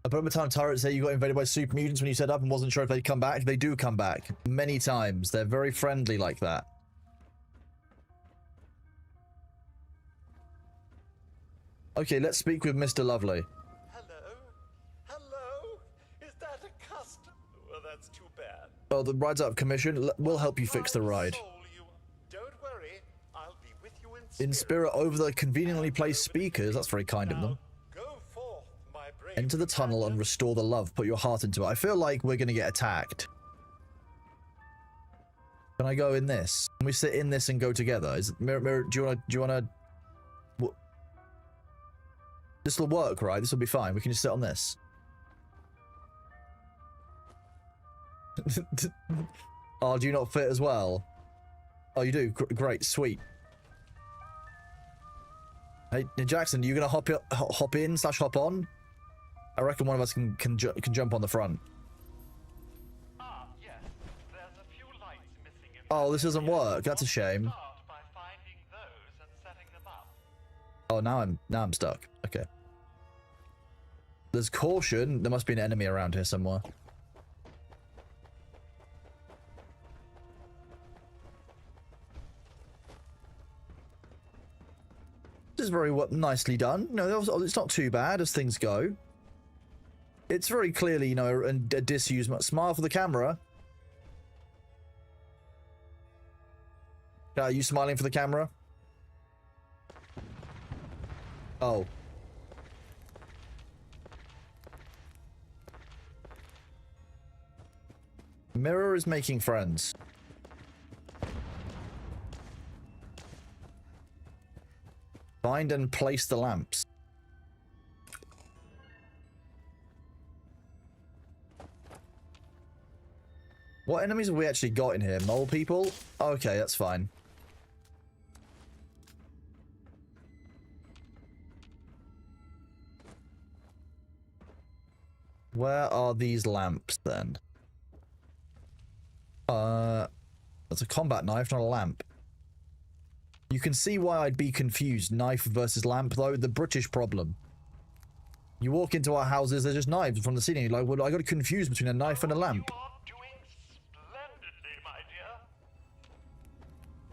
A number of times turrets say you got invaded by super mutants when you set up and wasn't sure if they'd come back. They do come back. Many times. They're very friendly like that. Okay, let's speak with Mr. Lovely. Hello? Hello? Is that a customer? Well, that's too bad. Oh, the ride's out of commission. We'll help you fix the ride. Don't worry. I'll be with you In spirit over the conveniently placed speakers. That's very kind of them. Enter the tunnel and restore the love. Put your heart into it. I feel like we're going to get attacked. Can I go in this? Can we sit in this and go together? Is it, Mirror, do you want to... This will work, right? This will be fine. We can just sit on this. Oh, do you not fit as well? Oh, you do? Great. Sweet. Hey, Jackson, are you going to hop in / hop on? I reckon one of us can jump on the front. Ah, yes. There's a few lights missing in Oh, this doesn't work. That's a shame. Start by finding those and setting them up. Oh, now I'm stuck. Okay. There's caution. There must be an enemy around here somewhere. This is very nicely done. No, it's not too bad as things go. It's very clearly, you know, a disuse. Smile for the camera. Are you smiling for the camera? Oh. Mirror is making friends. Find and place the lamps. What enemies have we actually got in here? Mole people? Okay, that's fine. Where are these lamps then? That's a combat knife, not a lamp. You can see why I'd be confused. Knife versus lamp, though. The British problem. You walk into our houses, there's just knives from the ceiling. You're like, well, I got confused between a knife and a lamp.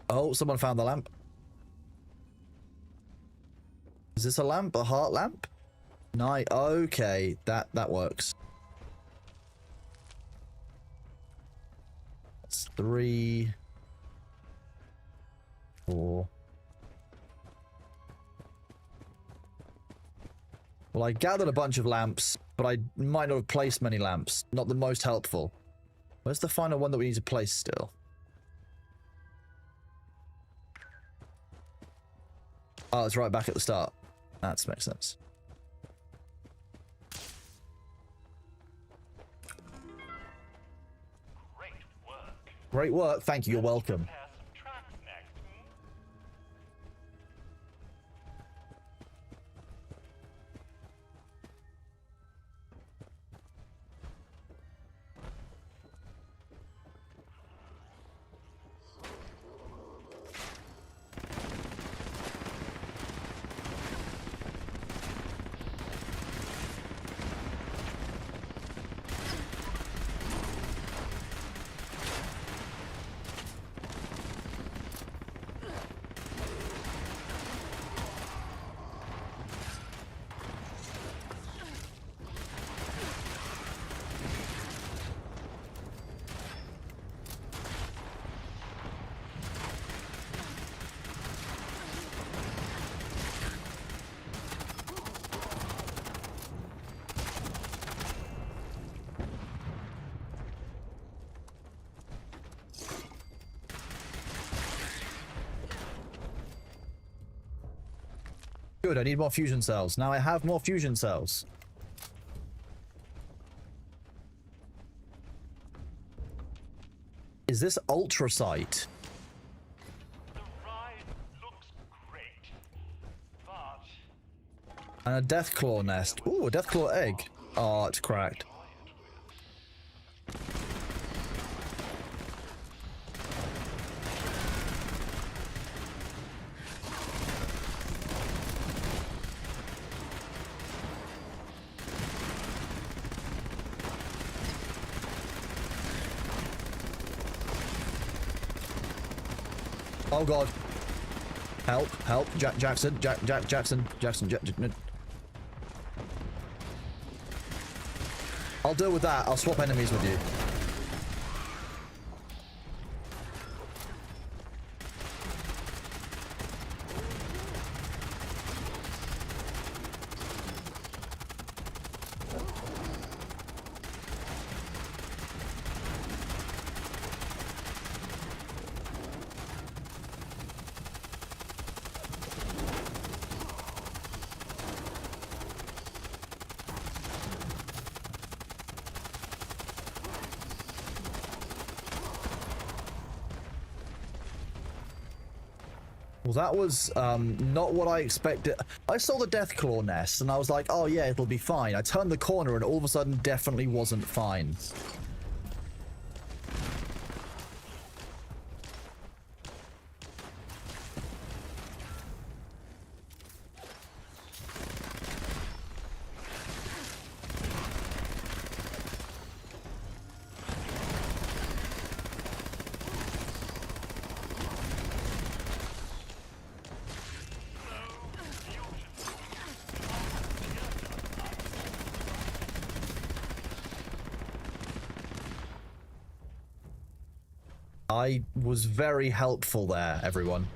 Oh, someone found the lamp. Is this a lamp? A heart lamp? Okay, that works. That's 3, 4. Well, I gathered a bunch of lamps, but I might not have placed many lamps. Not the most helpful. Where's the final one that we need to place still? Oh, it's right back at the start. That makes sense. Great work. Thank you. You're welcome. Good, I need more fusion cells. Now I have more fusion cells. Is this ultrasight? The ride looks great, but And a deathclaw nest. Ooh, a deathclaw egg. Oh, it's cracked. Oh god. Help, help, Jackson. I'll deal with that. I'll swap enemies with you. Well, that was not what I expected. I saw the Deathclaw nest and I was like, oh yeah, it'll be fine. I turned the corner and all of a sudden definitely wasn't fine. I was very helpful there, everyone.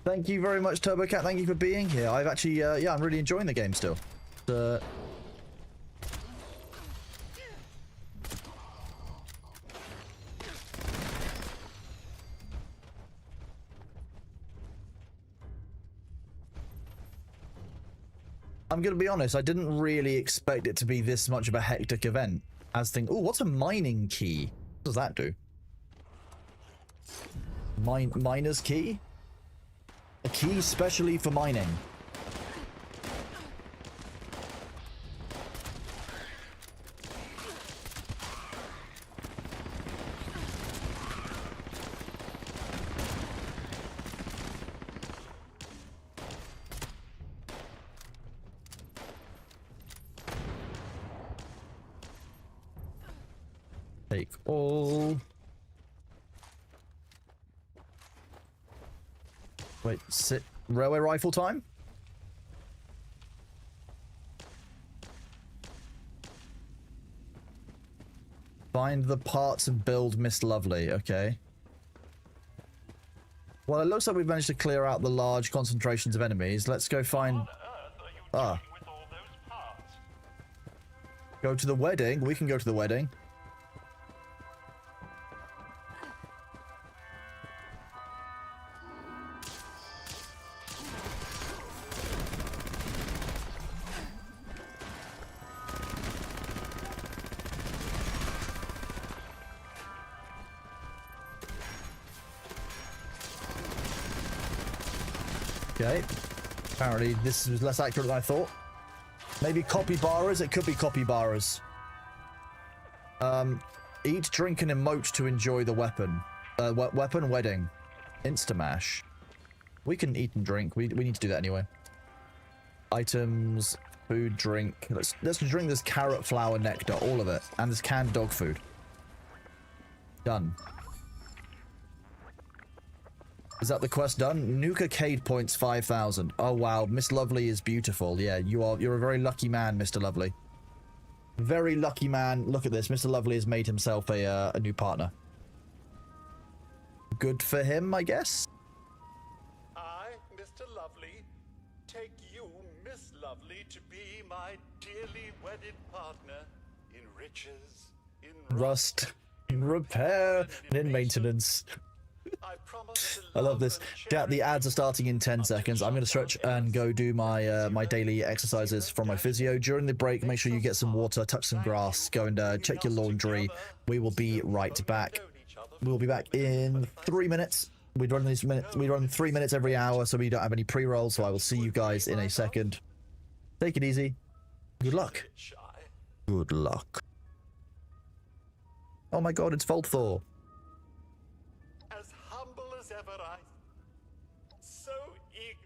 Thank you very much, TurboCat. Thank you for being here. I've actually, yeah, I'm really enjoying the game still. I'm gonna be honest, I didn't really expect it to be this much of a hectic event. Oh, what's a mining key? What does that do? Miner's key? A key specially for mining. Take all. Wait, sit. Railway rifle time? Find the parts and build Miss Lovely. Okay. Well, it looks like we've managed to clear out the large concentrations of enemies. Let's go find... Go to the wedding? We can go to the wedding. Okay. Apparently this was less accurate than I thought. Maybe copybarras? It could be copybarras. Eat, drink, and emote to enjoy the weapon. Weapon wedding. Instamash. We can eat and drink. We need to do that anyway. Items, food, drink. Let's drink this carrot flower nectar, all of it. And this canned dog food. Done. Is that the quest done? Nuka Cade points 5,000. Oh wow, Miss Lovely is beautiful. Yeah, you're a very lucky man, Mr. Lovely. Very lucky man. Look at this. Mr. Lovely has made himself a new partner. Good for him, I guess. I, Mr. Lovely, take you, Miss Lovely, to be my dearly wedded partner in riches, in Rust, in repair, and in maintenance. I promise to I love this. and Chat, the cherish ads are starting in 10 seconds. I'm going to stretch and go do my my daily exercises from my physio. During the break, make sure you get some water, touch some grass, go and check your laundry. We will be right back. We'll be back in 3 minutes. We run these minutes. We run 3 minutes every hour, so we don't have any pre-rolls. So I will see you guys in a second. Take it easy. Good luck. Good luck. Oh my God, it's Volthor. As humble as ever, so eager.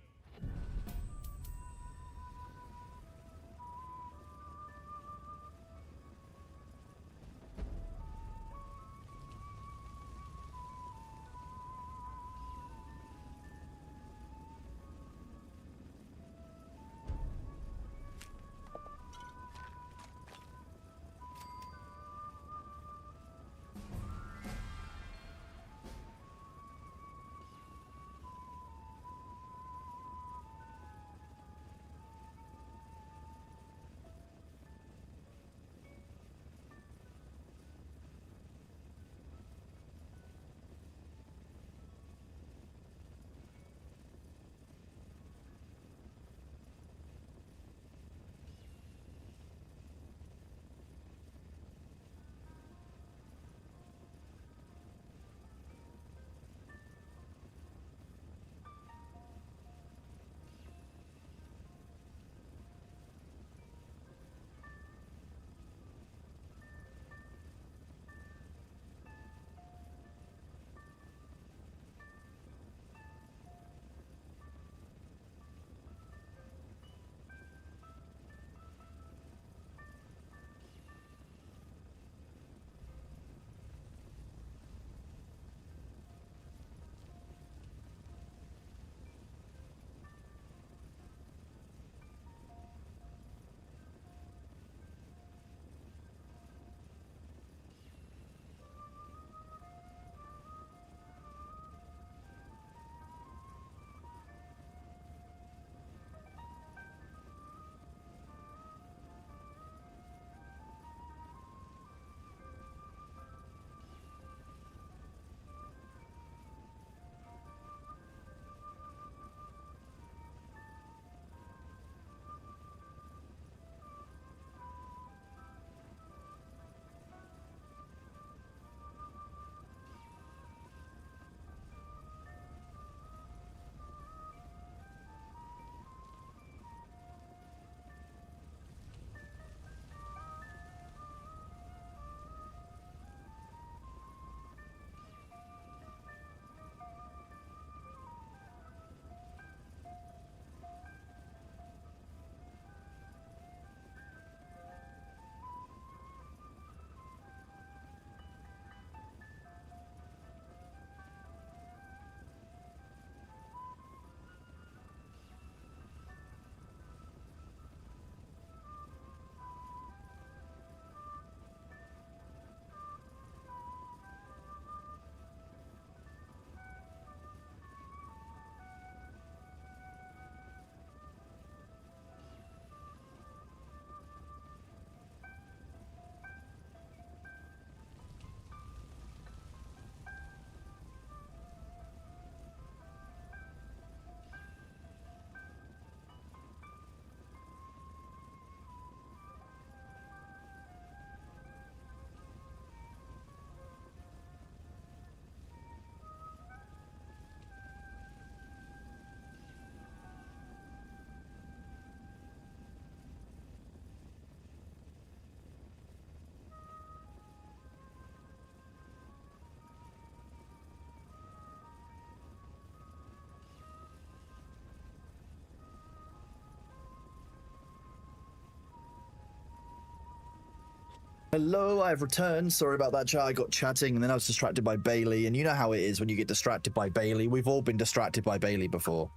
Hello, I've returned. Sorry about that, chat. I got chatting and then I was distracted by Bailey. And you know how it is when you get distracted by Bailey. We've all been distracted by Bailey before.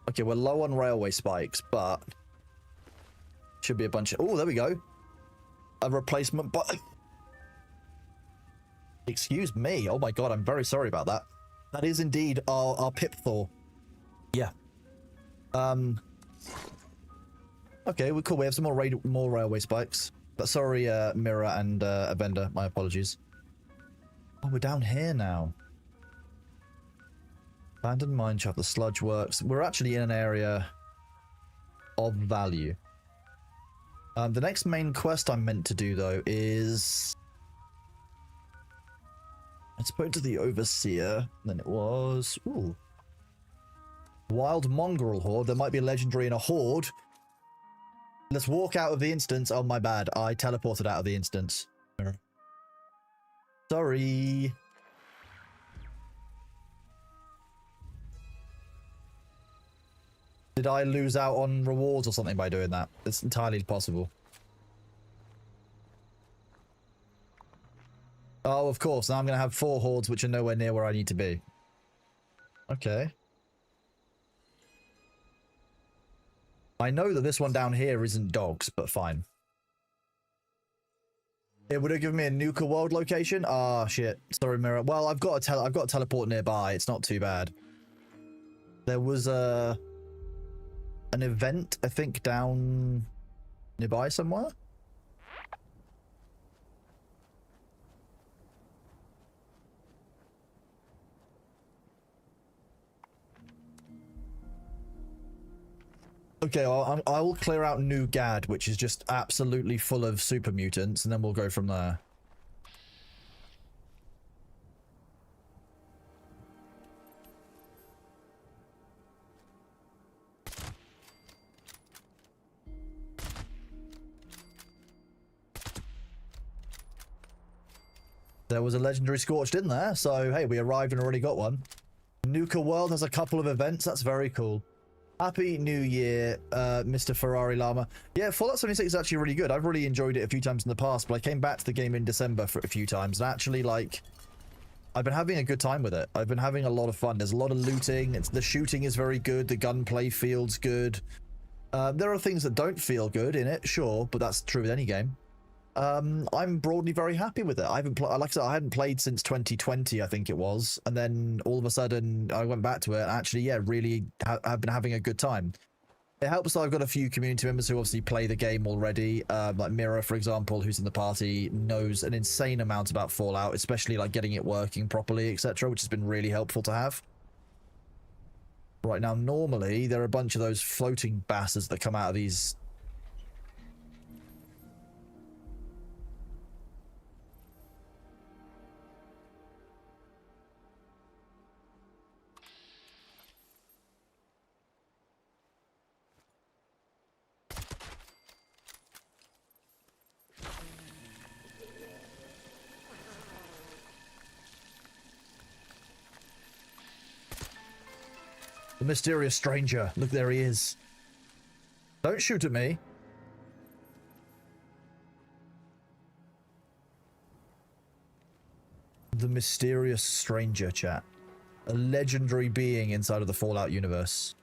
Okay, we're low on railway spikes, but should be a bunch of... Oh, there we go. A replacement button. Excuse me. Oh my God, I'm very sorry about that. That is indeed our Pip Thor. Yeah. Okay, we're cool. We have some more railway spikes. But sorry, Mirror and Avenda, my apologies. Oh, we're down here now. Abandoned mine shaft, the sludge works. We're actually in an area of value. The next main quest I'm meant to do, though, is... I spoke to the Overseer, then it was... Ooh. Wild Mongrel Horde. There might be a legendary in a horde. Let's walk out of the instance. Oh, my bad. I teleported out of the instance. Sorry. Did I lose out on rewards or something by doing that? It's entirely possible. Oh, of course. Now I'm going to have 4 hordes which are nowhere near where I need to be. Okay. I know that this one down here isn't dogs, but fine. It would have given me a Nuka World location. Ah, shit. Sorry, Mirror. Well, I've got a teleport nearby. It's not too bad. There was an event, I think, down nearby somewhere. Okay, I will clear out New Gad, which is just absolutely full of super mutants, and then we'll go from there. There was a legendary Scorched in there, so hey, we arrived and already got one. Nuka World has a couple of events, that's very cool. Happy New Year, Mr. Ferrari Llama. Yeah, Fallout 76 is actually really good. I've really enjoyed it a few times in the past, but I came back to the game in December for a few times, and actually, like, I've been having a good time with it. I've been having a lot of fun. There's a lot of looting. The shooting is very good. The gunplay feels good. There are things that don't feel good in it, sure, but that's true with any game. I'm broadly very happy with it. I haven't, like I said, I hadn't played since 2020, I think it was, and then all of a sudden I went back to it. And actually, yeah, really have been having a good time. It helps that I've got a few community members who obviously play the game already. Like Mira, for example, who's in the party, knows an insane amount about Fallout, especially like getting it working properly, etc., which has been really helpful to have. Right now, normally there are a bunch of those floating bastards that come out of these. The mysterious stranger. Look, there he is. Don't shoot at me. The mysterious stranger, chat. A legendary being inside of the Fallout universe.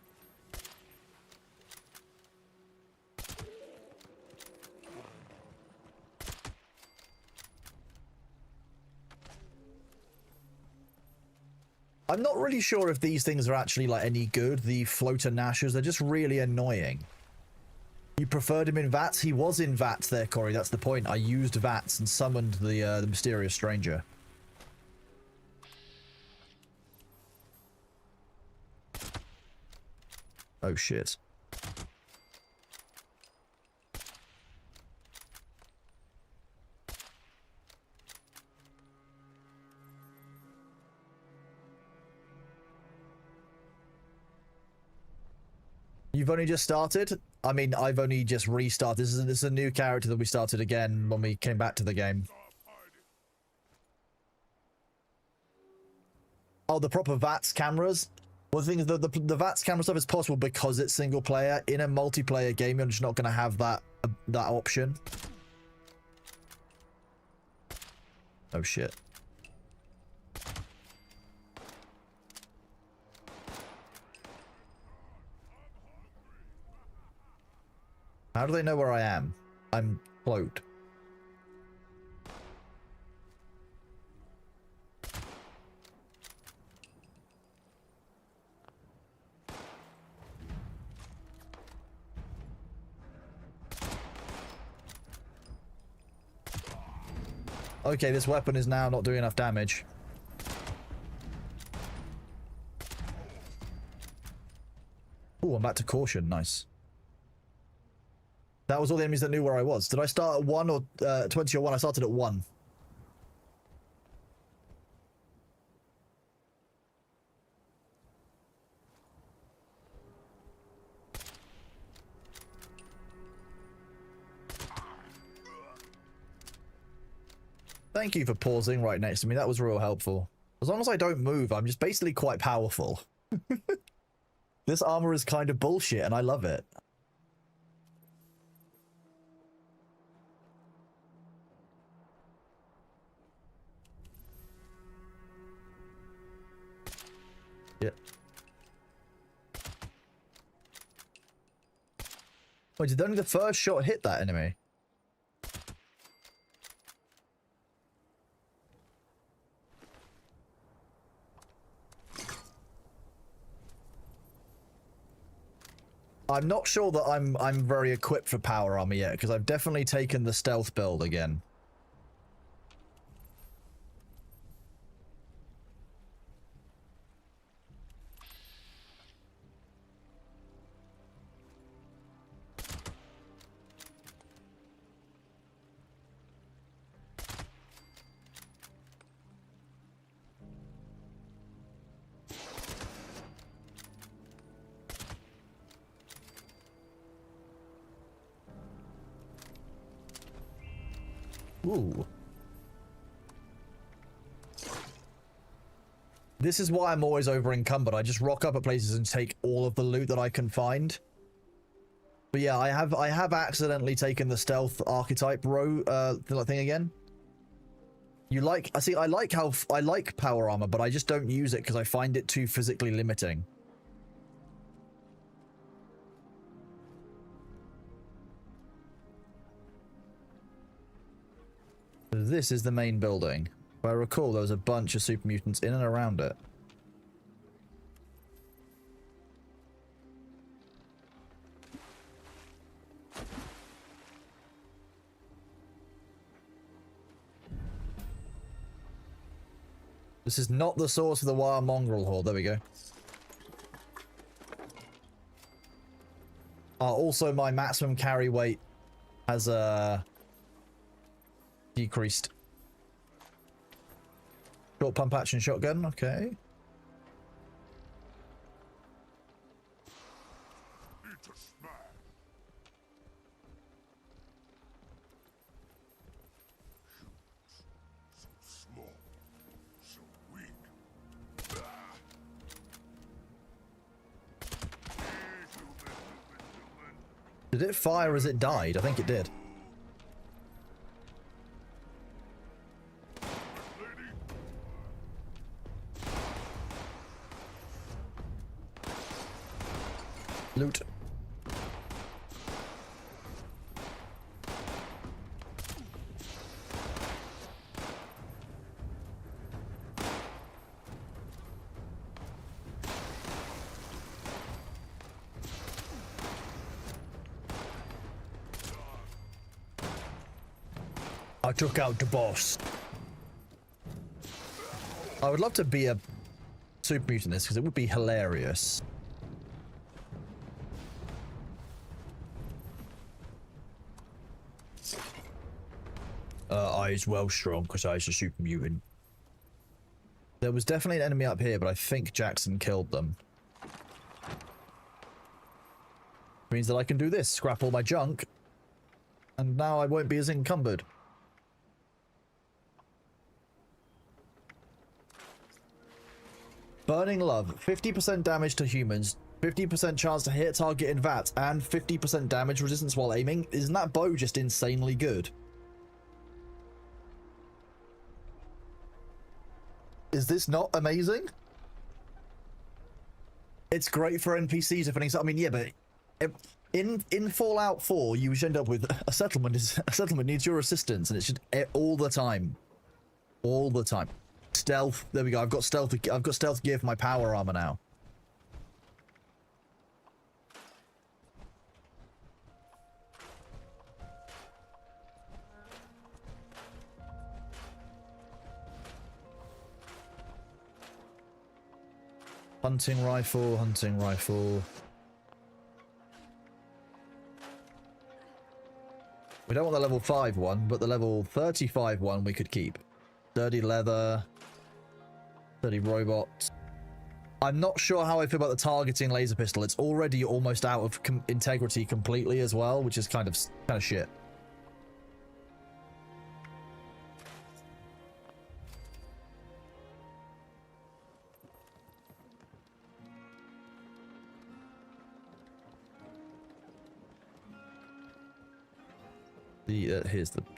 I'm not really sure if these things are actually like any good. The floater gnashers, they're just really annoying. You preferred him in VATS? He was in VATS there, Corey. That's the point. I used VATS and summoned the mysterious stranger. Oh shit. You've only just started? I mean, I've only just restarted. This is a new character that we started again when we came back to the game. Oh, the proper VATS cameras? Well, the thing is, the VATS camera stuff is possible because it's single player. In a multiplayer game, you're just not going to have that option. Oh, shit. How do they know where I am? I'm cloaked. Okay, this weapon is now not doing enough damage. I'm back to caution. Nice. That was all the enemies that knew where I was. Did I start at 1 or 20 or 1? I started at 1. Thank you for pausing right next to me. That was real helpful. As long as I don't move, I'm just basically quite powerful. This armor is kind of bullshit, and I love it. Yeah. Wait, did only the first shot hit that enemy? I'm not sure that I'm very equipped for power armor yet, because I've definitely taken the stealth build again. Ooh. This is why I'm always over encumbered. I just rock up at places and take all of the loot that I can find. But yeah, I have accidentally taken the stealth archetype row thing again. You like, I like power armor, but I just don't use it because I find it too physically limiting. This is the main building. If I recall, there was a bunch of super mutants in and around it. This is not the source of the wild mongrel horde. There we go. Also, my maximum carry weight has decreased. Short pump action shotgun, okay. Did it fire as it died? I think it did. Loot. I took out the boss. I would love to be a super mutant in this because it would be hilarious. I is well strong because I is a super mutant. There was definitely an enemy up here, but I think Jackson killed them. Means that I can do this, scrap all my junk, and now I won't be as encumbered. Burning Love, 50% damage to humans, 50% chance to hit target in VATS, and 50% damage resistance while aiming. Isn't that bow just insanely good? Is this not amazing? It's great for NPCs if anything. I mean, yeah, but in Fallout 4, you end up with a settlement needs your assistance, and it's just all the time, all the time. Stealth. There we go. I've got stealth gear for my power armor now. Hunting rifle, hunting rifle. We don't want the level 5 one, but the level 35 one we could keep. Dirty leather. Dirty robot. I'm not sure how I feel about the targeting laser pistol. It's already almost out of integrity completely as well, which is kind of shit.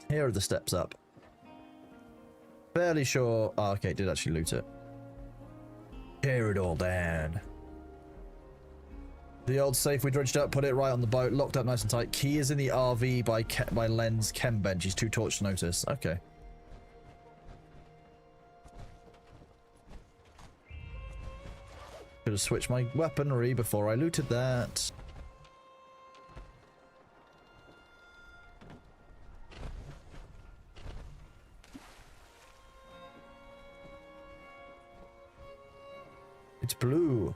Here are the steps up. Fairly sure. Oh, okay, did actually loot it. Tear it all down. The old safe we dredged up, put it right on the boat, locked up nice and tight. Key is in the RV by Len's chem bench. He's too torch to notice. Okay. Could have switched my weaponry before I looted that. It's blue.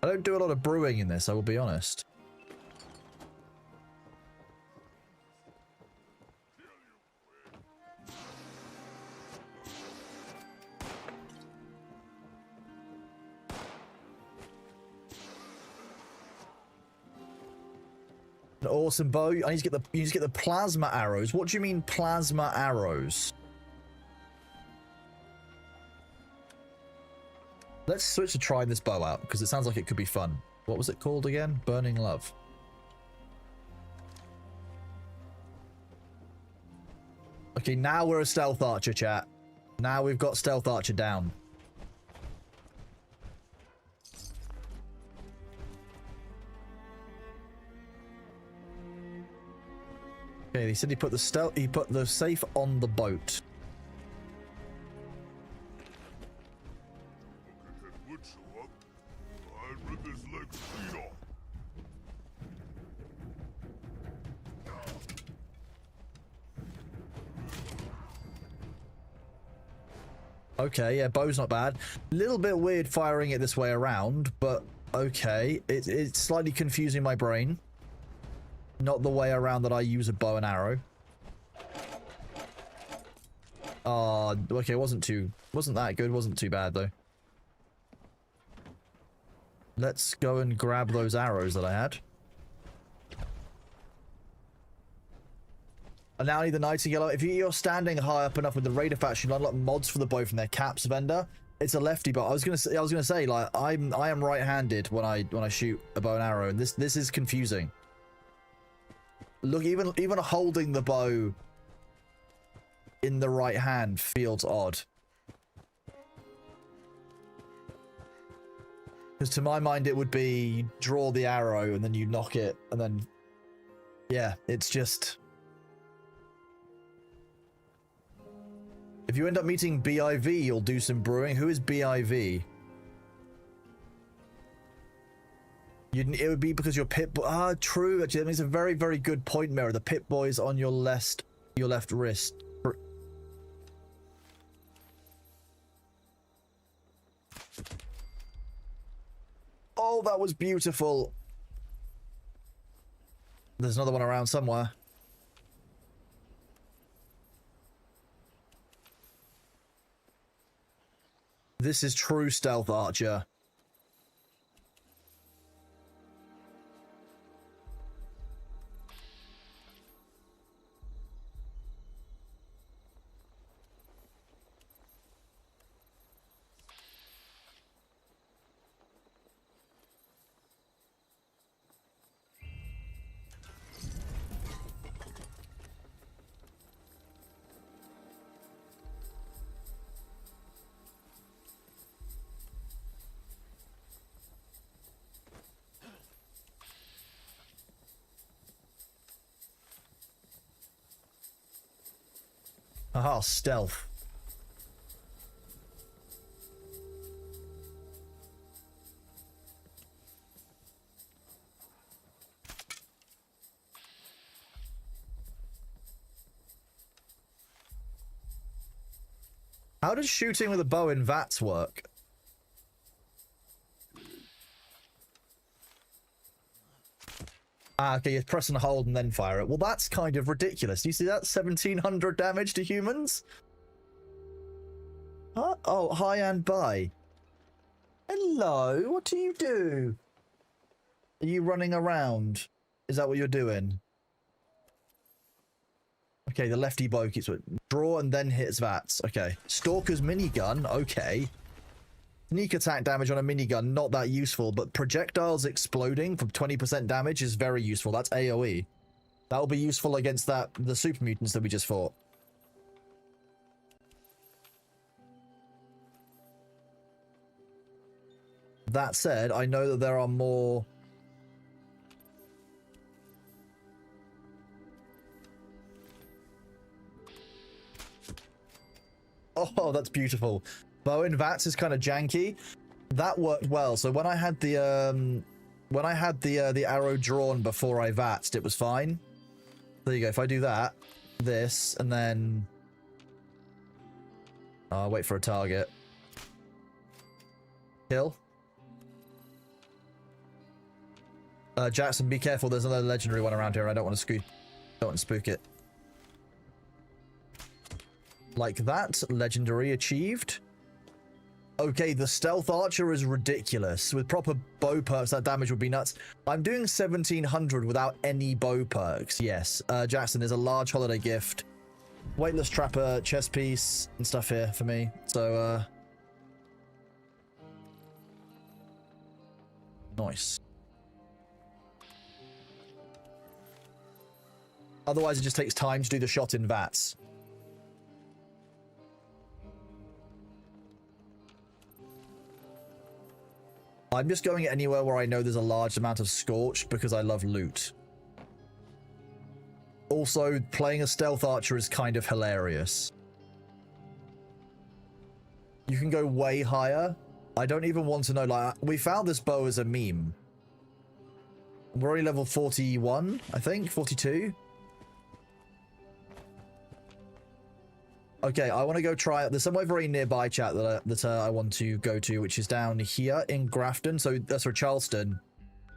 I don't do a lot of brewing in this, I will be honest. An awesome bow. I need to get the plasma arrows. What do you mean plasma arrows? Let's switch to trying this bow out, because it sounds like it could be fun. What was it called again? Burning Love. Okay, now we're a stealth archer, chat. Now we've got stealth archer down. Okay, he said he put the safe on the boat. Okay, yeah, bow's not bad. Little bit weird firing it this way around, but okay. It's slightly confusing my brain. Not the way around that I use a bow and arrow. Okay, wasn't that good, wasn't too bad though. Let's go and grab those arrows that I had. I now need the Nightingale. If you're standing high up enough with the Raider faction, you unlock mods for the bow from their caps vendor. It's a lefty bow. I was gonna say like I am right-handed when I shoot a bow and arrow, and this is confusing. Look, even holding the bow in the right hand feels odd. Because to my mind it would be draw the arrow and then you knock it and then yeah, it's just. If you end up meeting BIV, you'll do some brewing. Who is BIV? It would be because your pit boy. Ah, true. Actually, that makes a very, very good point, Mirror. The pit boy is on your left wrist. Oh, that was beautiful. There's another one around somewhere. This is true stealth archer. Aha, stealth. How does shooting with a bow in VATS work? Ah, okay, you press and hold and then fire it. Well, that's kind of ridiculous. Do you see that? 1,700 damage to humans? Huh? Oh, hi and bye. Hello, what do you do? Are you running around? Is that what you're doing? Okay, the lefty bow keeps it. Draw and then hits VATS. Okay. Stalker's minigun. Okay. Sneak attack damage on a minigun, not that useful, but projectiles exploding from 20% damage is very useful. That's AoE. That'll be useful against the super mutants that we just fought. That said, I know that there are more... Oh, that's beautiful. Bow in VATS is kind of janky. That worked well. So when I had the arrow drawn before I VATSed, it was fine. There you go. If I do that, this, and then I'll wait for a target. Kill. Jackson, be careful. There's another legendary one around here. I don't want to spook it. Like that. Legendary achieved. Okay, the stealth archer is ridiculous. With proper bow perks, that damage would be nuts. I'm doing 1,700 without any bow perks. Yes. Jackson, there's a large holiday gift. Weightless trapper, chest piece, and stuff here for me. So, nice. Otherwise, it just takes time to do the shot in VATS. I'm just going anywhere where I know there's a large amount of Scorched because I love loot. Also, playing a stealth archer is kind of hilarious. You can go way higher. I don't even want to know, like, we found this bow as a meme. We're already level 41, I think, 42. Okay, I want to go try it. There's somewhere very nearby, chat, that I want to go to, which is down here in Grafton. So that's for Charleston.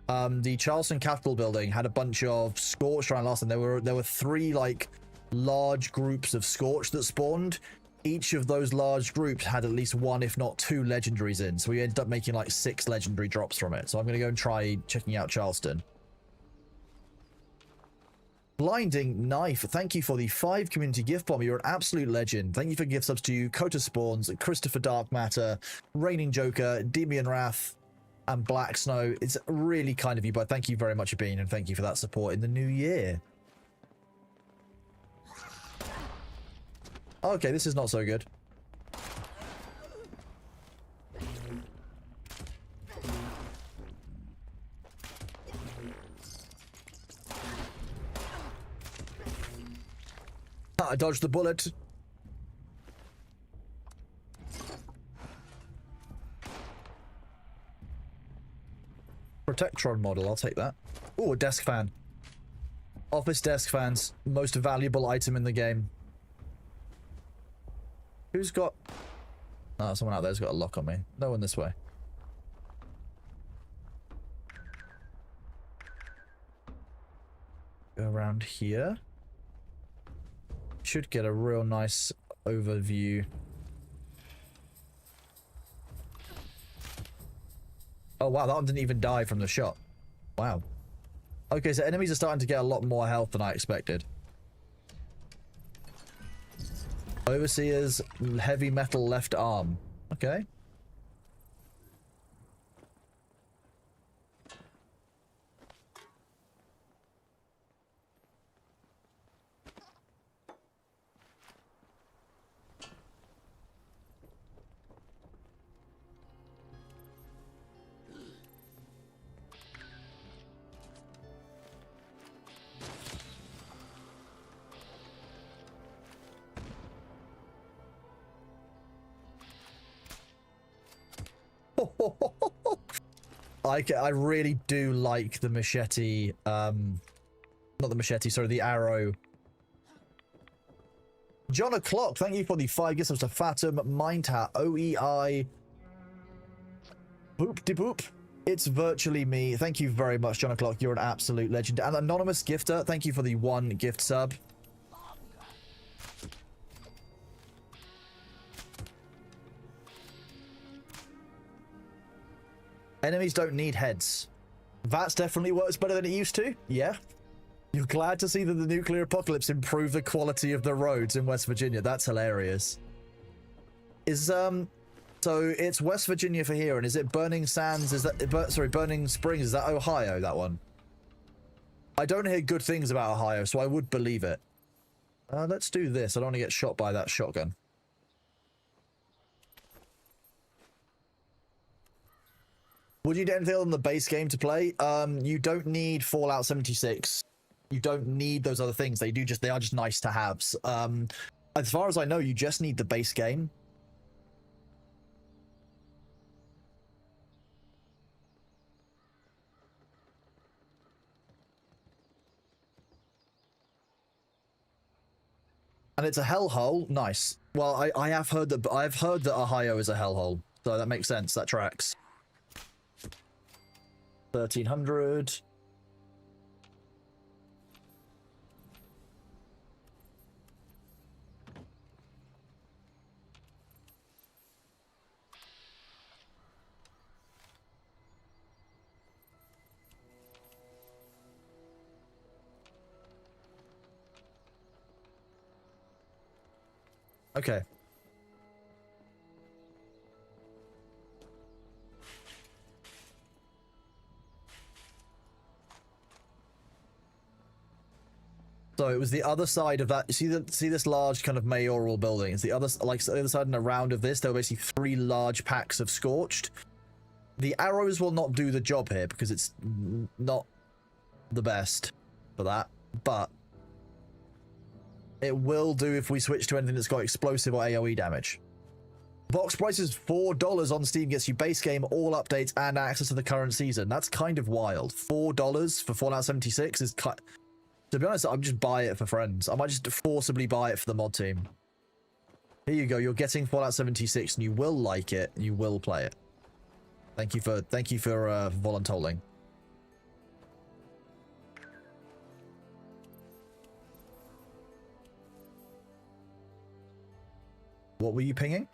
The Charleston Capitol building had a bunch of Scorched around last time. There were 3 like large groups of Scorched that spawned. Each of those large groups had at least 1, if not 2 legendaries in. So we ended up making like 6 legendary drops from it. So I'm going to go and try checking out Charleston. Blinding Knife, thank you for the 5 community gift bomb. You're an absolute legend. Thank you for gift subs to Kota Spawns, Christopher Dark Matter, Raining Joker, Demian Wrath, and Black Snow. It's really kind of you, but thank you very much for being, and thank you for that support in the new year. Okay, this is not so good. I dodged the bullet. Protectron model, I'll take that. Oh, a desk fan. Office desk fans, most valuable item in the game. Who's got... Oh, someone out there's got a lock on me. No one this way. Go around here. Should get a real nice overview. Oh wow, that one didn't even die from the shot. Wow. Okay, so enemies are starting to get a lot more health than I expected. Overseer's heavy metal left arm. Okay. I really do like the machete, not the machete, sorry, the arrow. John O'Clock, thank you for the 5 gifts to Fatum, Mindhat, OEI, Boop de Boop, It's virtually me. Thank you very much, John O'Clock. You're an absolute legend. And Anonymous Gifter, thank you for the 1 gift sub. Enemies don't need heads. That definitely works better than it used to. Yeah. You're glad to see that the nuclear apocalypse improved the quality of the roads in West Virginia. That's hilarious. So it's West Virginia for here, and is it Burning Sands? Is that sorry, Burning Springs? Is that Ohio? That one? I don't hear good things about Ohio, so I would believe it. Let's do this. I don't want to get shot by that shotgun. Would you need anything on the base game to play? You don't need Fallout 76. You don't need those other things. They are just nice to haves. As far as I know, you just need the base game. And it's a hellhole. Nice. Well, I've heard that Ohio is a hellhole, so that makes sense. That tracks. 1300. Okay. So it was the other side of that. You see this large kind of mayoral building? It's the other, like the other side and around of this. There were basically 3 large packs of scorched. The arrows will not do the job here because it's not the best for that, but it will do if we switch to anything that's got explosive or AoE damage. Box price is $4 on Steam, gets you base game, all updates, and access to the current season. That's kind of wild. $4 for Fallout 76 is to be honest, I'll just buy it for friends. I might just forcibly buy it for the mod team. Here you go. You're getting Fallout 76, and you will like it. And you will play it. Thank you for voluntoling. What were you pinging?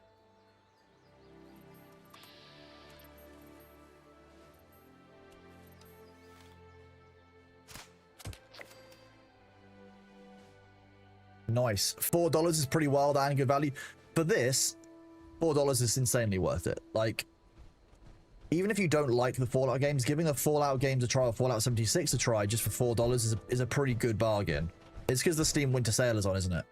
Nice. $4 is pretty wild and good value. For this, $4 is insanely worth it. Like, even if you don't like the Fallout games, giving the Fallout games a try or Fallout 76 a try just for $4 is a pretty good bargain. It's because the Steam Winter Sale is on, isn't it?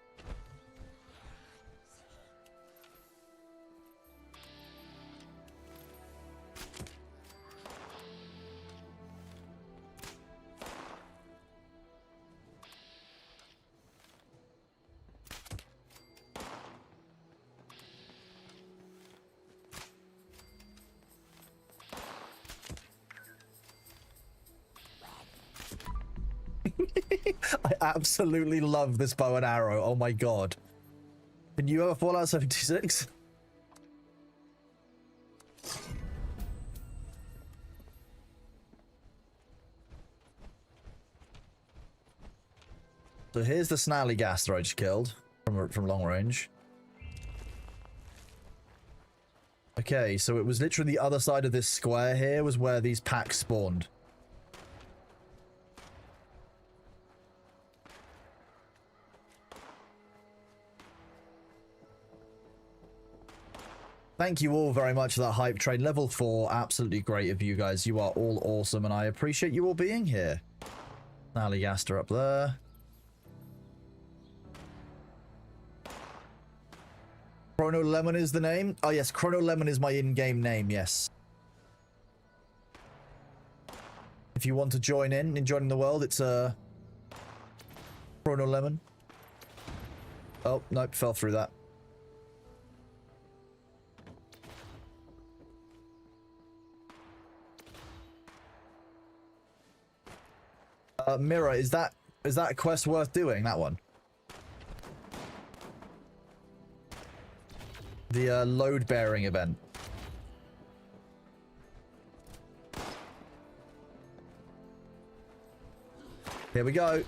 I absolutely love this bow and arrow. Oh my god. Can you have a Fallout 76? So here's the Snallygaster I just killed from long range. Okay, so it was literally the other side of this square here was where these packs spawned. Thank you all very much for that hype train. Level 4, absolutely great of you guys. You are all awesome, and I appreciate you all being here. Snallygaster up there. Chrono Lemon is the name? Oh yes, Chrono Lemon is my in-game name, yes. If you want to join in joining the world, it's Chrono Lemon. Oh, nope, fell through that. Mirror, is that a quest worth doing, that one? The load bearing event. Here we go.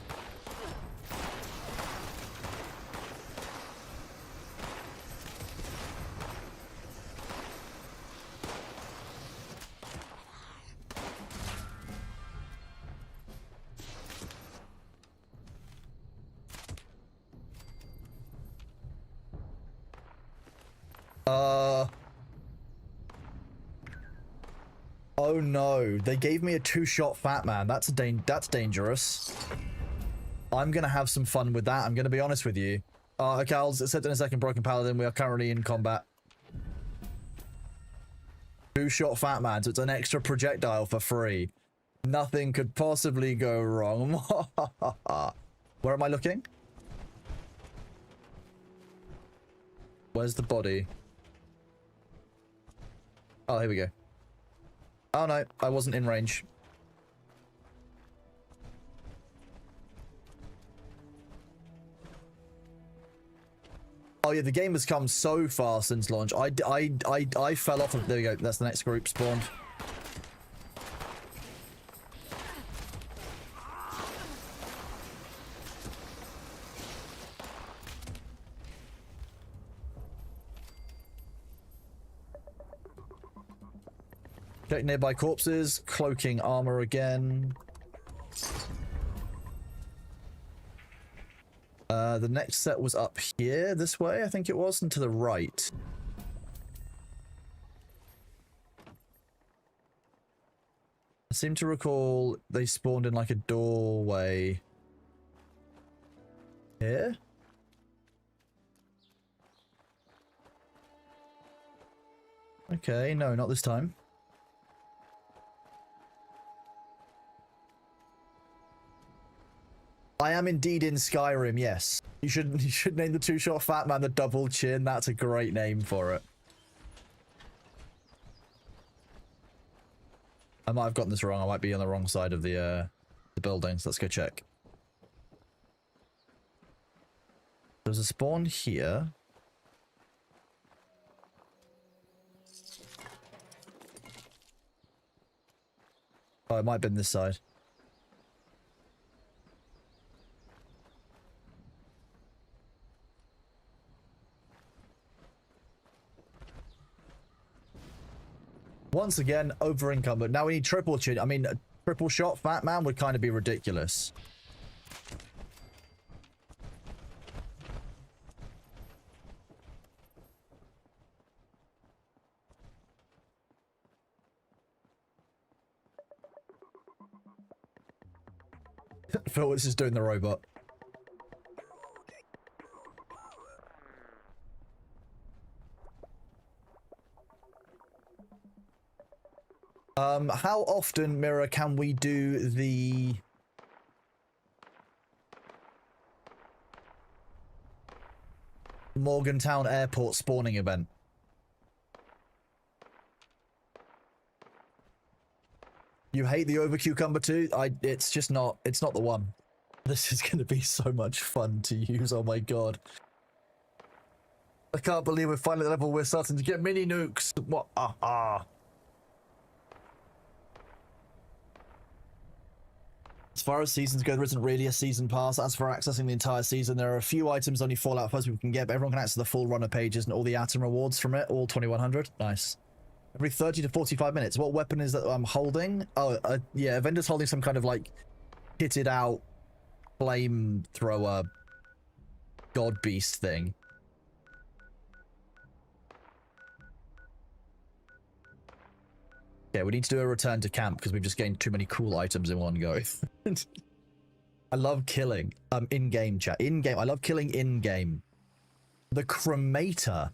Oh no, they gave me a 2-shot Fat Man. That's dangerous. I'm gonna have some fun with that, I'm gonna be honest with you. Okay, I'll accept in a second, Broken Paladin. We are currently in combat. 2-shot Fat Man, so it's an extra projectile for free. Nothing could possibly go wrong. Where am I looking? Where's the body? Oh, here we go. Oh no, I wasn't in range. Oh yeah, the game has come so far since launch. I fell off of... There we go, that's the next group spawned. Check nearby corpses, cloaking armor again. The next set was up here, this way, I think it was, and to the right. I seem to recall they spawned in like a doorway. Here? Okay, no, not this time. I am indeed in Skyrim, yes. You should name the 2-shot Fat Man the Double Chin. That's a great name for it. I might have gotten this wrong. I might be on the wrong side of the buildings. Let's go check. There's a spawn here. Oh, it might have been this side. Once again, over encumbered. Now we need triple chin. I mean, triple shot Fat Man would kind of be ridiculous. Phil is just doing the robot. How often, Mirror, can we do the... Morgantown Airport spawning event? You hate the over cucumber too? It's just not, it's not the one. This is going to be so much fun to use, oh my god. I can't believe we're finally at the level we're starting to get mini nukes. What? As far as seasons go, there isn't really a season pass. As for accessing the entire season, there are a few items only Fallout first people can get, but everyone can access the full runner pages and all the atom rewards from it, all 2100. Nice. Every 30 to 45 minutes. What weapon is that I'm holding? Oh, yeah, Vendor's holding some kind of, like, kitted out flamethrower god beast thing. Okay, we need to do a return to camp because we've just gained too many cool items in one go. I love killing. In-game chat. In-game. I love killing in-game. The cremator.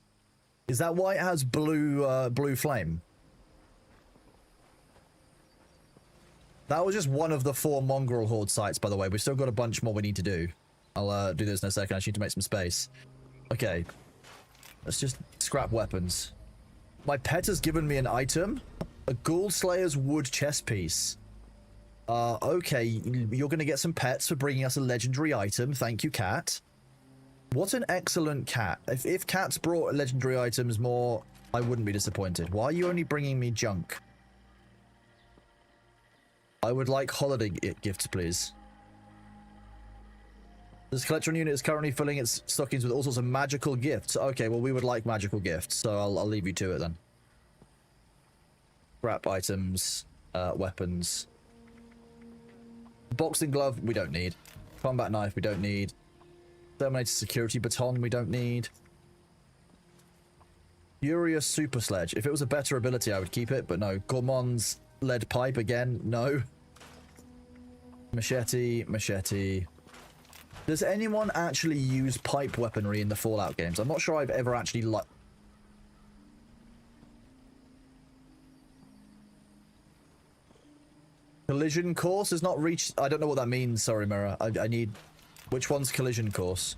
Is that why it has blue flame? That was just one of the 4 mongrel horde sites, by the way. We've still got a bunch more we need to do. I'll do this in a second. I just need to make some space. Okay. Let's just scrap weapons. My pet has given me an item. A Ghoul Slayer's wood chest piece. Okay, you're going to get some pets for bringing us a legendary item. Thank you, cat. What an excellent cat. If cats brought legendary items more, I wouldn't be disappointed. Why are you only bringing me junk? I would like holiday gifts, please. This collection unit is currently filling its stockings with all sorts of magical gifts. Okay, well, we would like magical gifts, so I'll leave you to it then. Scrap items, weapons. Boxing glove, we don't need. Combat knife, we don't need. Terminator security baton, we don't need. Furious super sledge. If it was a better ability, I would keep it, but no. Gourmand's lead pipe again, no. Machete, machete. Does anyone actually use pipe weaponry in the Fallout games? I'm not sure I've ever actually Collision course is not reached. I don't know what that means. Sorry, Mirror. I need. Which one's collision course?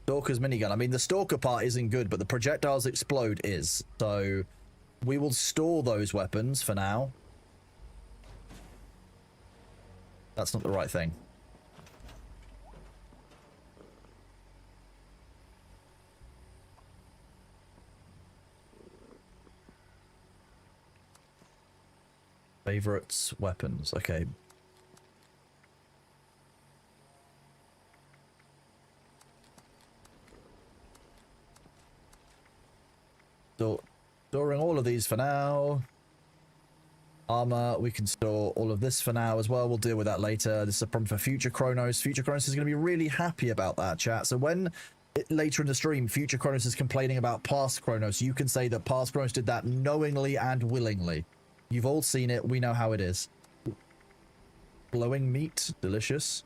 Stalker's minigun. I mean, the stalker part isn't good, but the projectiles explode is. So, we will store those weapons for now. That's not the right thing. Favorites, weapons. Okay. Storing all of these for now. Armor, we can store all of this for now as well. We'll deal with that later. This is a problem for Future Chronos. Future Chronos is going to be really happy about that, chat. So when later in the stream, Future Chronos is complaining about Past Chronos, you can say that Past Chronos did that knowingly and willingly. You've all seen it. We know how it is. Glowing meat. Delicious.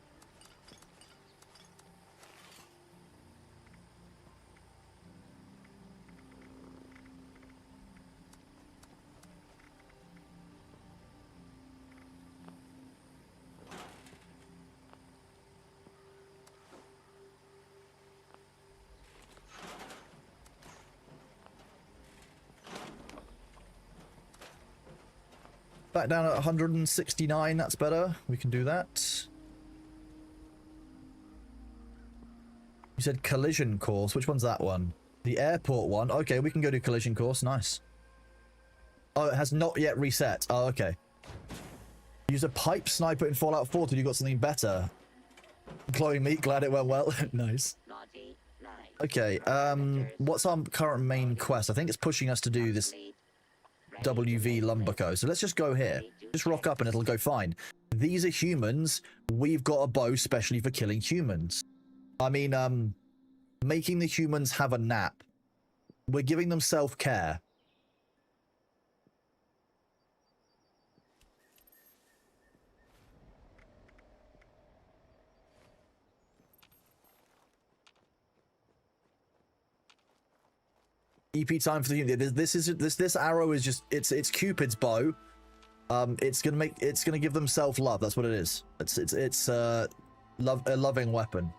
Back down at 169, that's better. We can do that. You said collision course. Which one's that one? The airport one. Okay, we can go to collision course. Nice. Oh, it has not yet reset. Oh, okay. Use a pipe sniper in Fallout 4 till you got something better. Glowing meat, glad it went well. Nice. Okay, what's our current main quest? I think it's pushing us to do this WV Lumberco. So let's just go here. Just rock up and it'll go fine. These are humans. We've got a bow specially for killing humans. I mean, making the humans have a nap. We're giving them self-care. EP time for the this arrow is just it's Cupid's bow. It's gonna give them self-love. That's what it is. It's a loving weapon.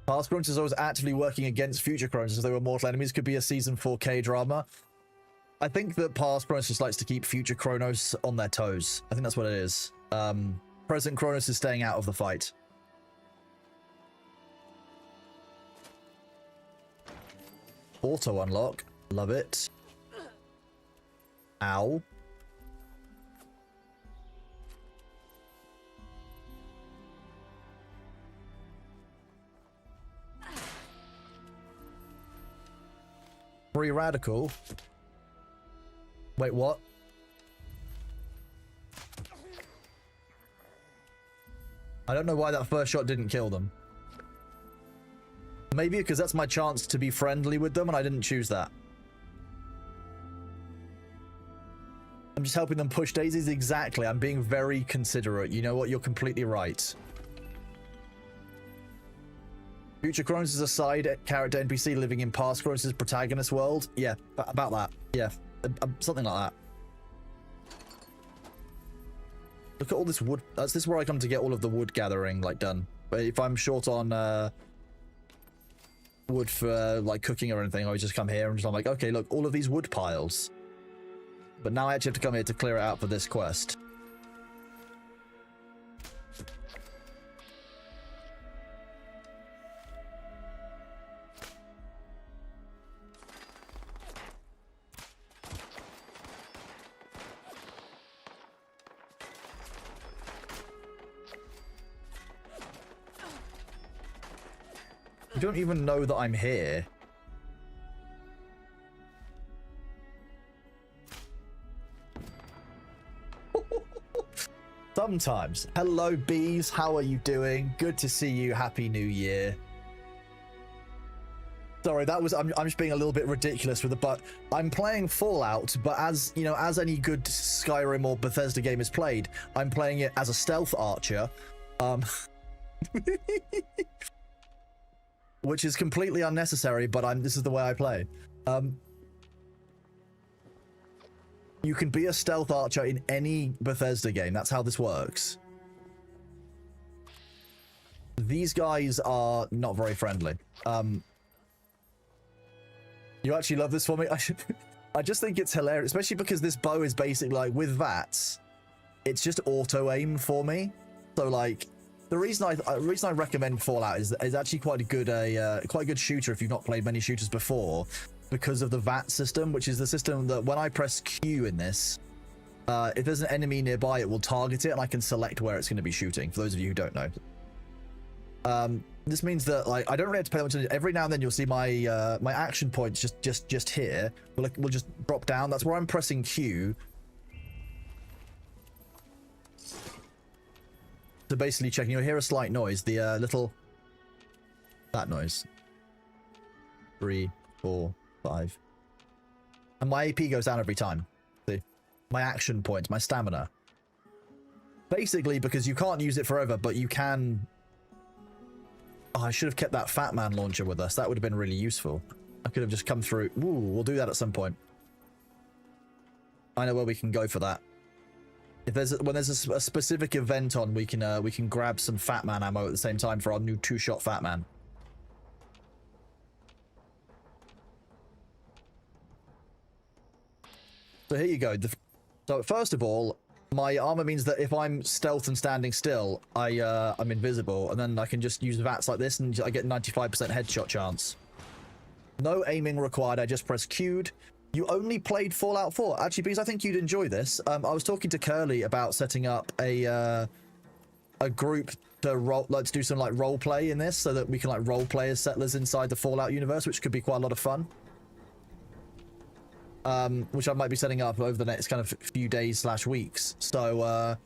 Past Chronos is always actively working against future Chronos as they were mortal enemies. Could be a season 4K drama. I think that Past Chronos just likes to keep future Chronos on their toes. I think that's what it is. Present Chronos is staying out of the fight. Auto unlock. Love it. Ow. Free radical. Wait, what? I don't know why that first shot didn't kill them. Maybe because that's my chance to be friendly with them and I didn't choose that. I'm just helping them push daisies. Exactly. I'm being very considerate. You know what? You're completely right. Future Chronos is a side character NPC living in Past Chronos' protagonist world. Yeah, about that. Yeah. Something like that. Look at all this wood. This is where I come to get all of the wood gathering like done. But if I'm short on wood for like cooking or anything, I would just come here and just I'm like, okay, look, all of these wood piles. But now I actually have to come here to clear it out for this quest. You don't even know that I'm here. Sometimes. Hello, bees. How are you doing? Good to see you. Happy New Year. Sorry, that was I'm just being a little bit ridiculous with it, but I'm playing Fallout, but as you know, as any good Skyrim or Bethesda game is played, I'm playing it as a stealth archer. Which is completely unnecessary, but this is the way I play. You can be a stealth archer in any Bethesda game. That's how this works. These guys are not very friendly. You actually love this for me? I just think it's hilarious, especially because this bow is basically like with VATS, it's just auto aim for me. So like the reason I recommend Fallout is actually quite a good shooter if you've not played many shooters before, because of the VAT system, which is the system that when I press Q in this, if there's an enemy nearby, it will target it and I can select where it's going to be shooting, for those of you who don't know. This means that like I don't really have to pay much attention. Every now and then you'll see my my action points just here will just drop down. That's where I'm pressing Q to basically check. You'll hear a slight noise, the that noise. 3, 4, 5, and my AP goes down every time. See, my action points, my stamina. Basically, because you can't use it forever, but you can. Oh, I should have kept that Fat Man launcher with us. That would have been really useful. I could have just come through. Ooh, we'll do that at some point. I know where we can go for that. If when there's a specific event on, we can grab some Fat Man ammo at the same time for our new 2-shot Fat Man. So here you go. So first of all, my armor means that if I'm stealth and standing still, I'm invisible, and then I can just use VATS like this, and I get 95% headshot chance. No aiming required. I just press Q'd. You only played Fallout 4. Actually, because I think you'd enjoy this. I was talking to Curly about setting up a group to do some like role play in this, so that we can like role play as settlers inside the Fallout universe, which could be quite a lot of fun. Which I might be setting up over the next kind of few days / weeks. So I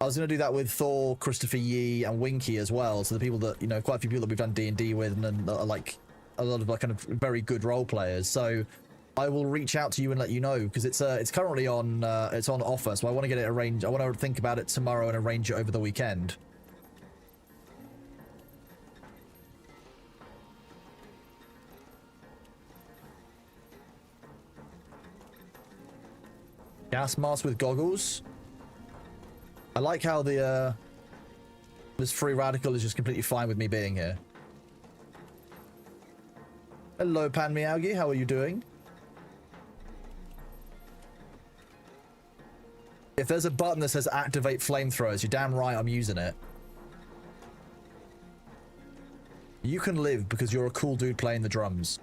was going to do that with Thor, Christopher Yee, and Winky as well. So the people that, you know, quite a few people that we've done D&D with, and are like a lot of like kind of very good role players. So I will reach out to you and let you know, because it's currently on it's on offer. So I want to get it arranged. I want to think about it tomorrow and arrange it over the weekend. Gas mask with goggles. I like how the this free radical is just completely fine with me being here. Hello, Pan Miyagi. How are you doing? If there's a button that says activate flamethrowers, you're damn right I'm using it. You can live because you're a cool dude playing the drums.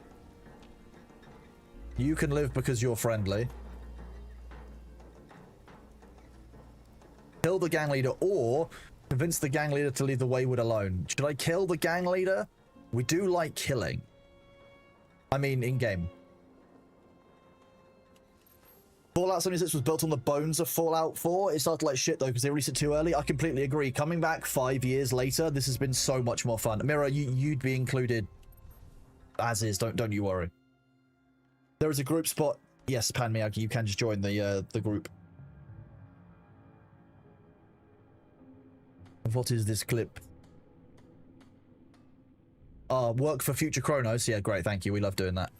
You can live because you're friendly. Kill the gang leader, or convince the gang leader to leave the wayward alone. Should I kill the gang leader? We do like killing. I mean, in-game. Fallout 76 was built on the bones of Fallout 4. It started like shit, though, because they released it too early. I completely agree. Coming back 5 years later, this has been so much more fun. Mira, you'd be included as is. Don't you worry. There is a group spot. Yes, Pan Miyagi, you can just join the group. What is this clip? Work for future Chronos. Yeah, great. Thank you. We love doing that.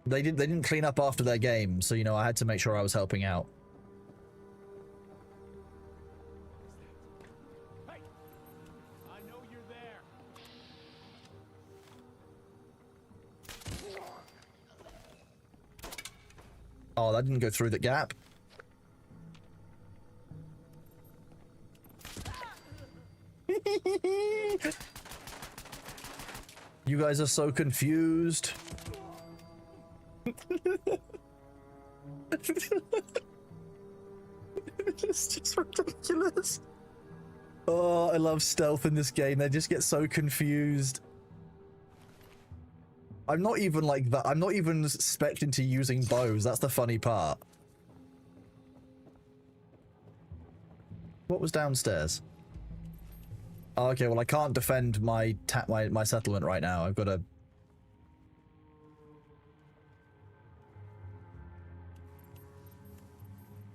They didn't clean up after their game, so you know I had to make sure I was helping out. Hey! I know you're there. Oh, that didn't go through the gap. You guys are so confused. It's just ridiculous. Oh, I love stealth in this game. They just get so confused. I'm not even like that. I'm not even expecting to using bows. That's the funny part. What was downstairs? Oh, okay, well I can't defend my settlement right now. I've got to...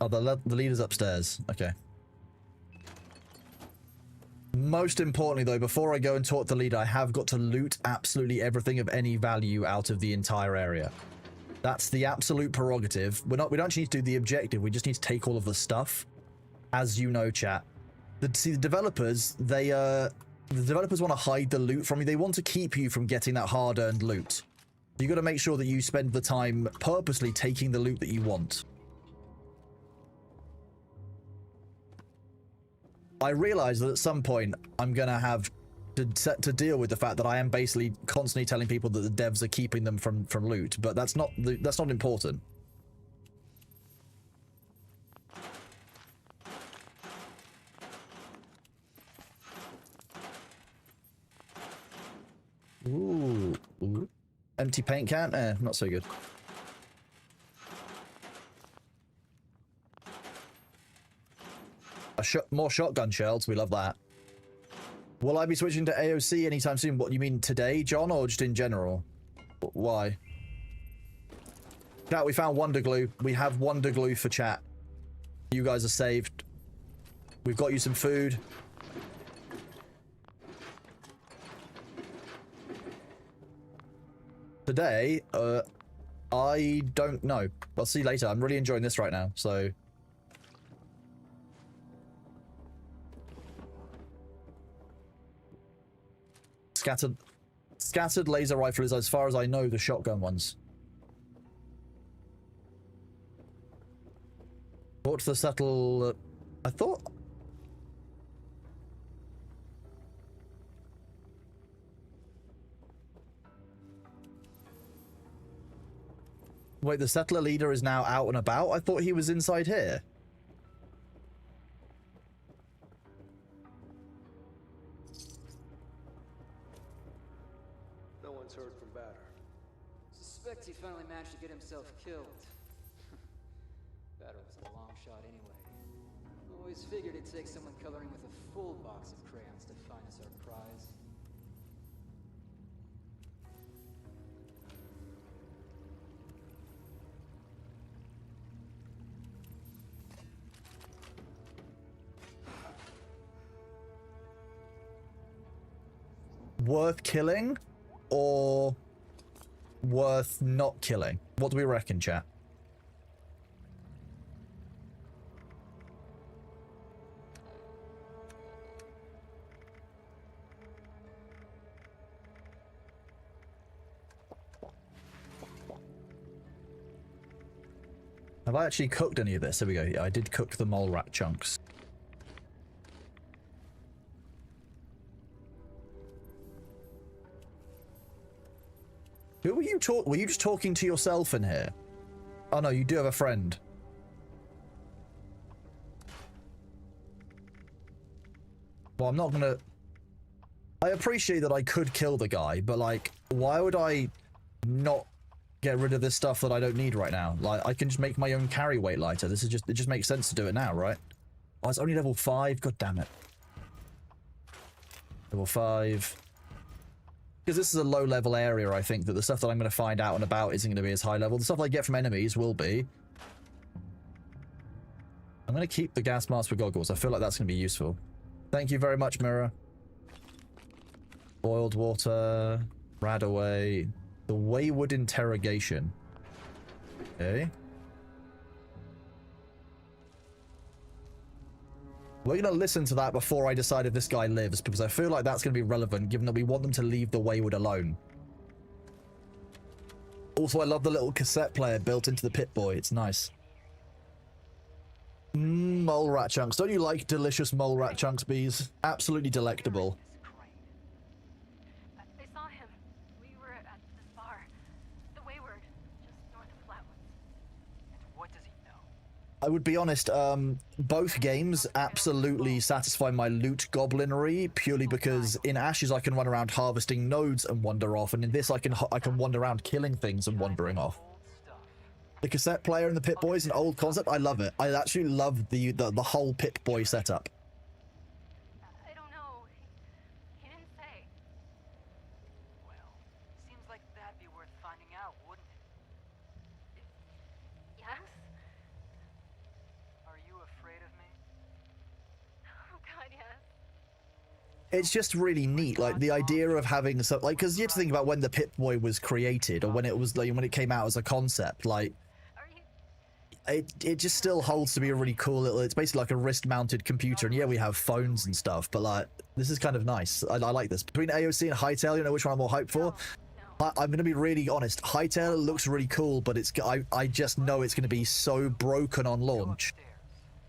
Oh, the leader's upstairs. Okay. Most importantly, though, before I go and talk to the leader, I have got to loot absolutely everything of any value out of the entire area. That's the absolute prerogative. We don't actually need to do the objective. We just need to take all of the stuff. As you know, chat. See, the developers, the developers want to hide the loot from you. They want to keep you from getting that hard-earned loot. You got to make sure that you spend the time purposely taking the loot that you want. I realize that at some point I'm gonna have to deal with the fact that I am basically constantly telling people that the devs are keeping them from loot, but that's not important. Ooh. Empty paint can? Not so good. More shotgun shells, we love that. Will I be switching to AOC anytime soon? What, you mean today, John, or just in general? Why? Chat, we found Wonder Glue. We have Wonder Glue for chat. You guys are saved. We've got you some food. Today, I don't know. I'll see you later. I'm really enjoying this right now, so... Scattered laser rifle is, as far as I know, the shotgun ones. Bought the settle... I thought... Wait, the settler leader is now out and about? I thought he was inside here. No one's heard from Batter. Suspect he finally managed to get himself killed. Batter was a long shot anyway. Always figured it'd take someone coloring with a full box of crayons to find us our prize. Worth killing or worth not killing? What do we reckon, chat? Have I actually cooked any of this? There we go. Yeah, I did cook the mole rat chunks. Who were you were you just talking to yourself in here? Oh no, you do have a friend. Well, I'm not gonna... I appreciate that I could kill the guy, but like, why would I not get rid of this stuff that I don't need right now? Like, I can just make my own carry weight lighter. It just makes sense to do it now, right? Oh, it's only level 5? God damn it. Level 5... Because this is a low-level area, I think that the stuff that I'm going to find out and about isn't going to be as high level. The stuff I get from enemies will be. I'm going to keep the gas mask for goggles. I feel like that's going to be useful. Thank you very much, Mirror. Boiled water. Radaway. The Wayward Interrogation. Okay. We're going to listen to that before I decide if this guy lives, because I feel like that's going to be relevant, given that we want them to leave the Wayward alone. Also, I love the little cassette player built into the Pip-Boy. It's nice. Mole rat chunks. Don't you like delicious mole rat chunks, Bees? Absolutely delectable. I saw him. We were at this bar. The Wayward, just north of Flatwoods. And what would be honest, both games absolutely satisfy my loot goblinry purely because in Ashes I can run around harvesting nodes and wander off, and in this I can wander around killing things and wandering off. The cassette player and the Pip-Boy is an old concept. I love it. I actually love the whole Pip-Boy setup. I don't know. He didn't say. Well, seems like that'd be worth finding out, wouldn't it? Yes? Are you afraid of me? Oh god, yes. It's just really neat, like the idea of having so, like, because you have to think about when the Pip-Boy was created, or when it was like when it came out as a concept. Like, it just still holds to be a really cool little. It's basically like a wrist-mounted computer, and yeah, we have phones and stuff, but like this is kind of nice. I like this. Between AOC and Hytale, you know which one I'm more hyped for? I'm gonna be really honest. Hytale looks really cool, but it's I just know it's gonna be so broken on launch.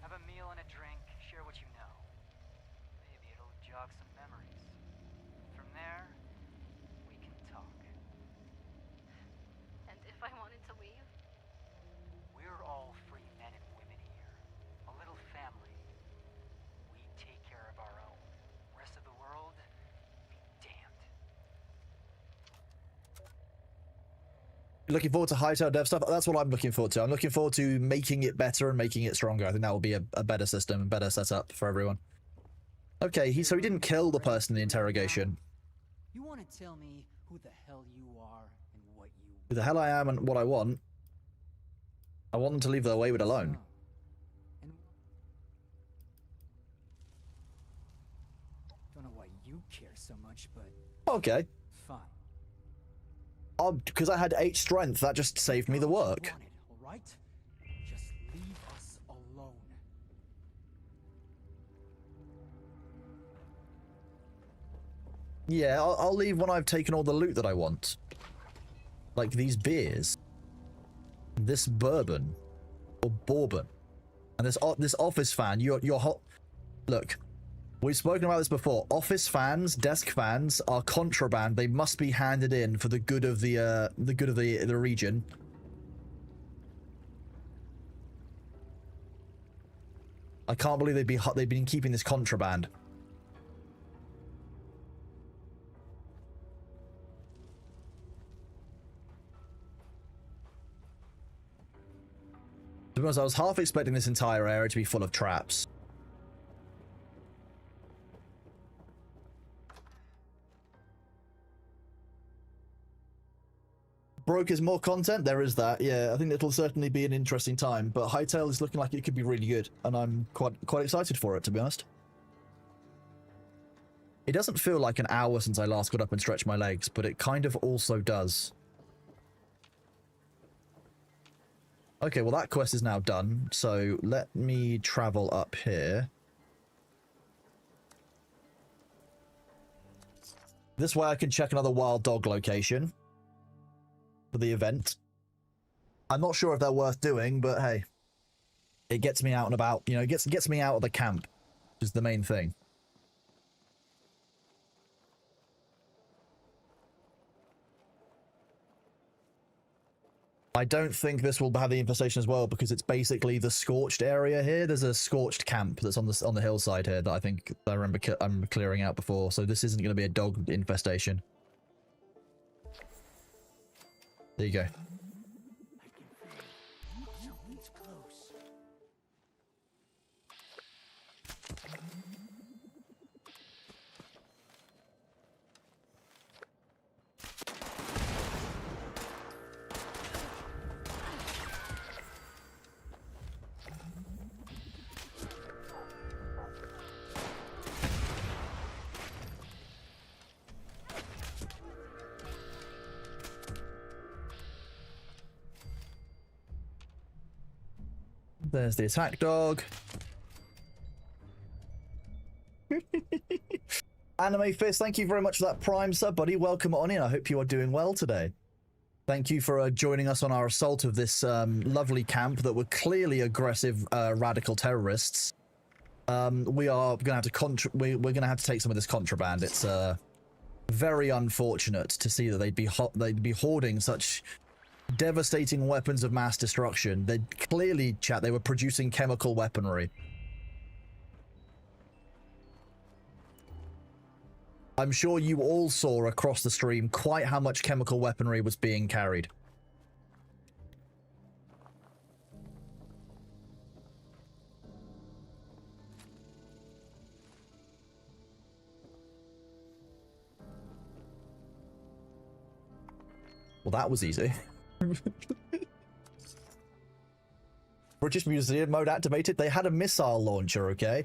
Have a meal and a drink, share what you know. Maybe it'll jog some memories. From there, we can talk. And if I wanted to leave? We're all free men and women here. A little family. We take care of our own. Rest of the world, be damned. Looking forward to Hytale dev stuff. That's what I'm looking forward to. I'm looking forward to making it better and making it stronger. I think that will be a better system and better setup for everyone. Okay, so he didn't kill the person in the interrogation. You want to tell me who the hell you are and what you Who the hell I am and what I want. I want them to leave their wayward alone. and don't know why you care so much, but Okay. fine. Because I had 8 strength, that just saved me the work. All right? Just leave us alone. Yeah, I'll leave when I've taken all the loot that I want. Like these beers. This bourbon. Or bourbon. And this office fan. You're hot. Look. We've spoken about this before. Office fans, desk fans are contraband. They must be handed in for the good of the region. I can't believe they've been keeping this contraband. To be honest, I was half expecting this entire area to be full of traps. Broke is more content? There is that, yeah. I think it'll certainly be an interesting time, but Hytale is looking like it could be really good, and I'm quite excited for it, to be honest. It doesn't feel like an hour since I last got up and stretched my legs, but it kind of also does. Okay, well that quest is now done, so let me travel up here. This way I can check another wild dog location for the event. I'm not sure if they're worth doing, but hey, it gets me out and about. You know, it gets me out of the camp, which is the main thing. I don't think this will have the infestation as well because it's basically the scorched area here. There's a scorched camp that's on the hillside here that I think I remember I'm clearing out before. So this isn't going to be a dog infestation. There you go. There's the attack dog. Anime Fist, thank you very much for that Prime sub, buddy. Welcome on in. I hope you are doing well today. Thank you for joining us on our assault of this lovely camp that were clearly aggressive radical terrorists. We are going to have to we're going to have to take some of this contraband. It's very unfortunate to see that they'd be hoarding such devastating weapons of mass destruction. They clearly, chat, they were producing chemical weaponry. I'm sure you all saw across the stream quite how much chemical weaponry was being carried. Well, that was easy. British Museum mode activated. They had a missile launcher, okay?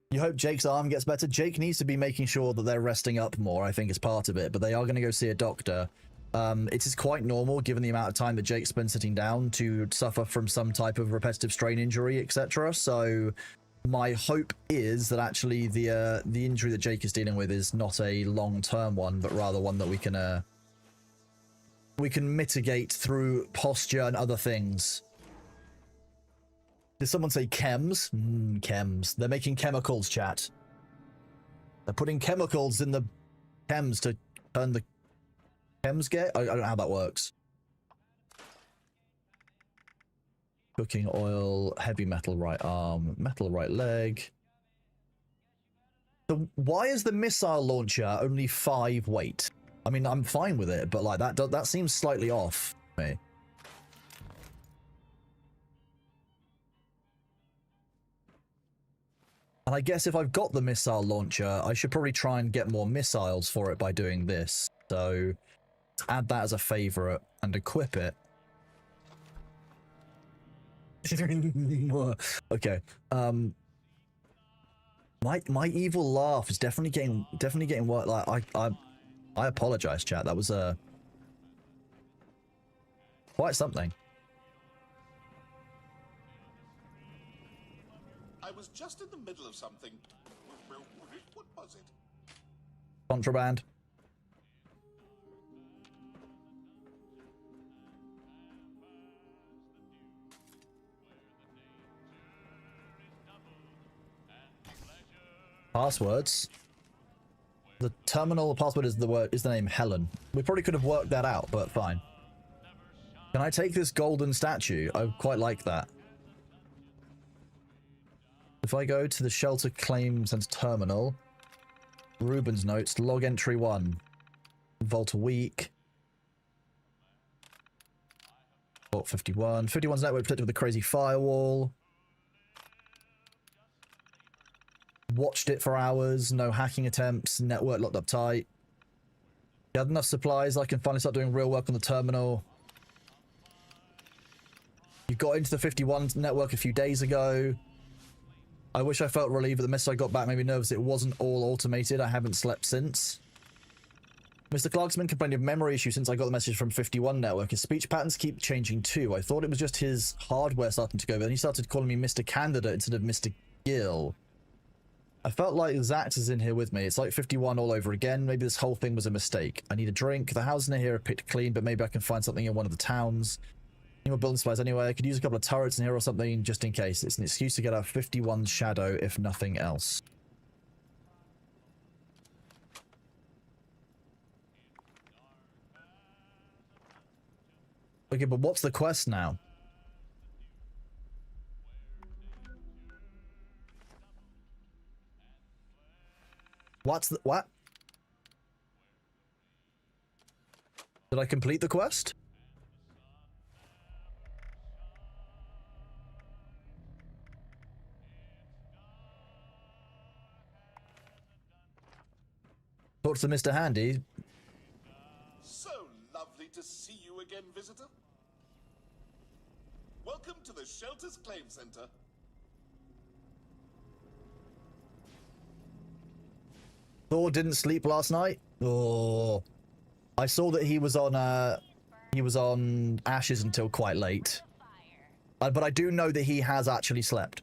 You hope Jake's arm gets better. Jake needs to be making sure that they're resting up more, I think, is part of it. But they are going to go see a doctor. It is quite normal, given the amount of time that Jake's been sitting down, to suffer from some type of repetitive strain injury, etc. So my hope is that actually the injury that Jake is dealing with is not a long-term one, but rather one that we can mitigate through posture and other things. Did someone say chems? Chems. They're making chemicals, chat. They're putting chemicals in the chems to turn the chems gay? I don't know how that works. Cooking oil, heavy metal right arm, metal right leg. So why is the missile launcher only 5 weight? I mean, I'm fine with it, but like that seems slightly off to me. And I guess if I've got the missile launcher, I should probably try and get more missiles for it by doing this. So add that as a favorite and equip it. Okay. My evil laugh is definitely getting what, like I apologize, chat. That was quite something. I was just in the middle of something. What was it? Contraband. Passwords. The terminal password is the name Helen. We probably could have worked that out, but fine. Can I take this golden statue? I quite like that. If I go to the Shelter Claim Center terminal, Ruben's notes, log entry 1, Vault a week, Vault 51, 51's network protected with a crazy firewall, watched it for hours, no hacking attempts, network locked up tight, got enough supplies, I can finally start doing real work on the terminal. You got into the 51 network a few days ago. I wish I felt relieved, but the message I got back made me nervous. It wasn't all automated. I haven't slept since. Mr. Clark's been complaining of memory issues since I got the message from 51 network. His speech patterns keep changing too. I thought it was just his hardware starting to go, but then he started calling me Mr. Candidate instead of Mr. Gill. I felt like Zax is in here with me. It's like 51 all over again. Maybe this whole thing was a mistake. I need a drink. The houses near here are picked clean, but maybe I can find something in one of the towns. Need more building supplies anyway. I could use a couple of turrets in here or something just in case. It's an excuse to get our 51 shadow, if nothing else. Okay, but what's the quest now? What's the... what? Did I complete the quest? Talk to Mr. Handy. So lovely to see you again, visitor. Welcome to the Shelter's Claim Center. Thor didn't sleep last night? Oh. I saw that he was on Ashes until quite late. But I do know that he has actually slept.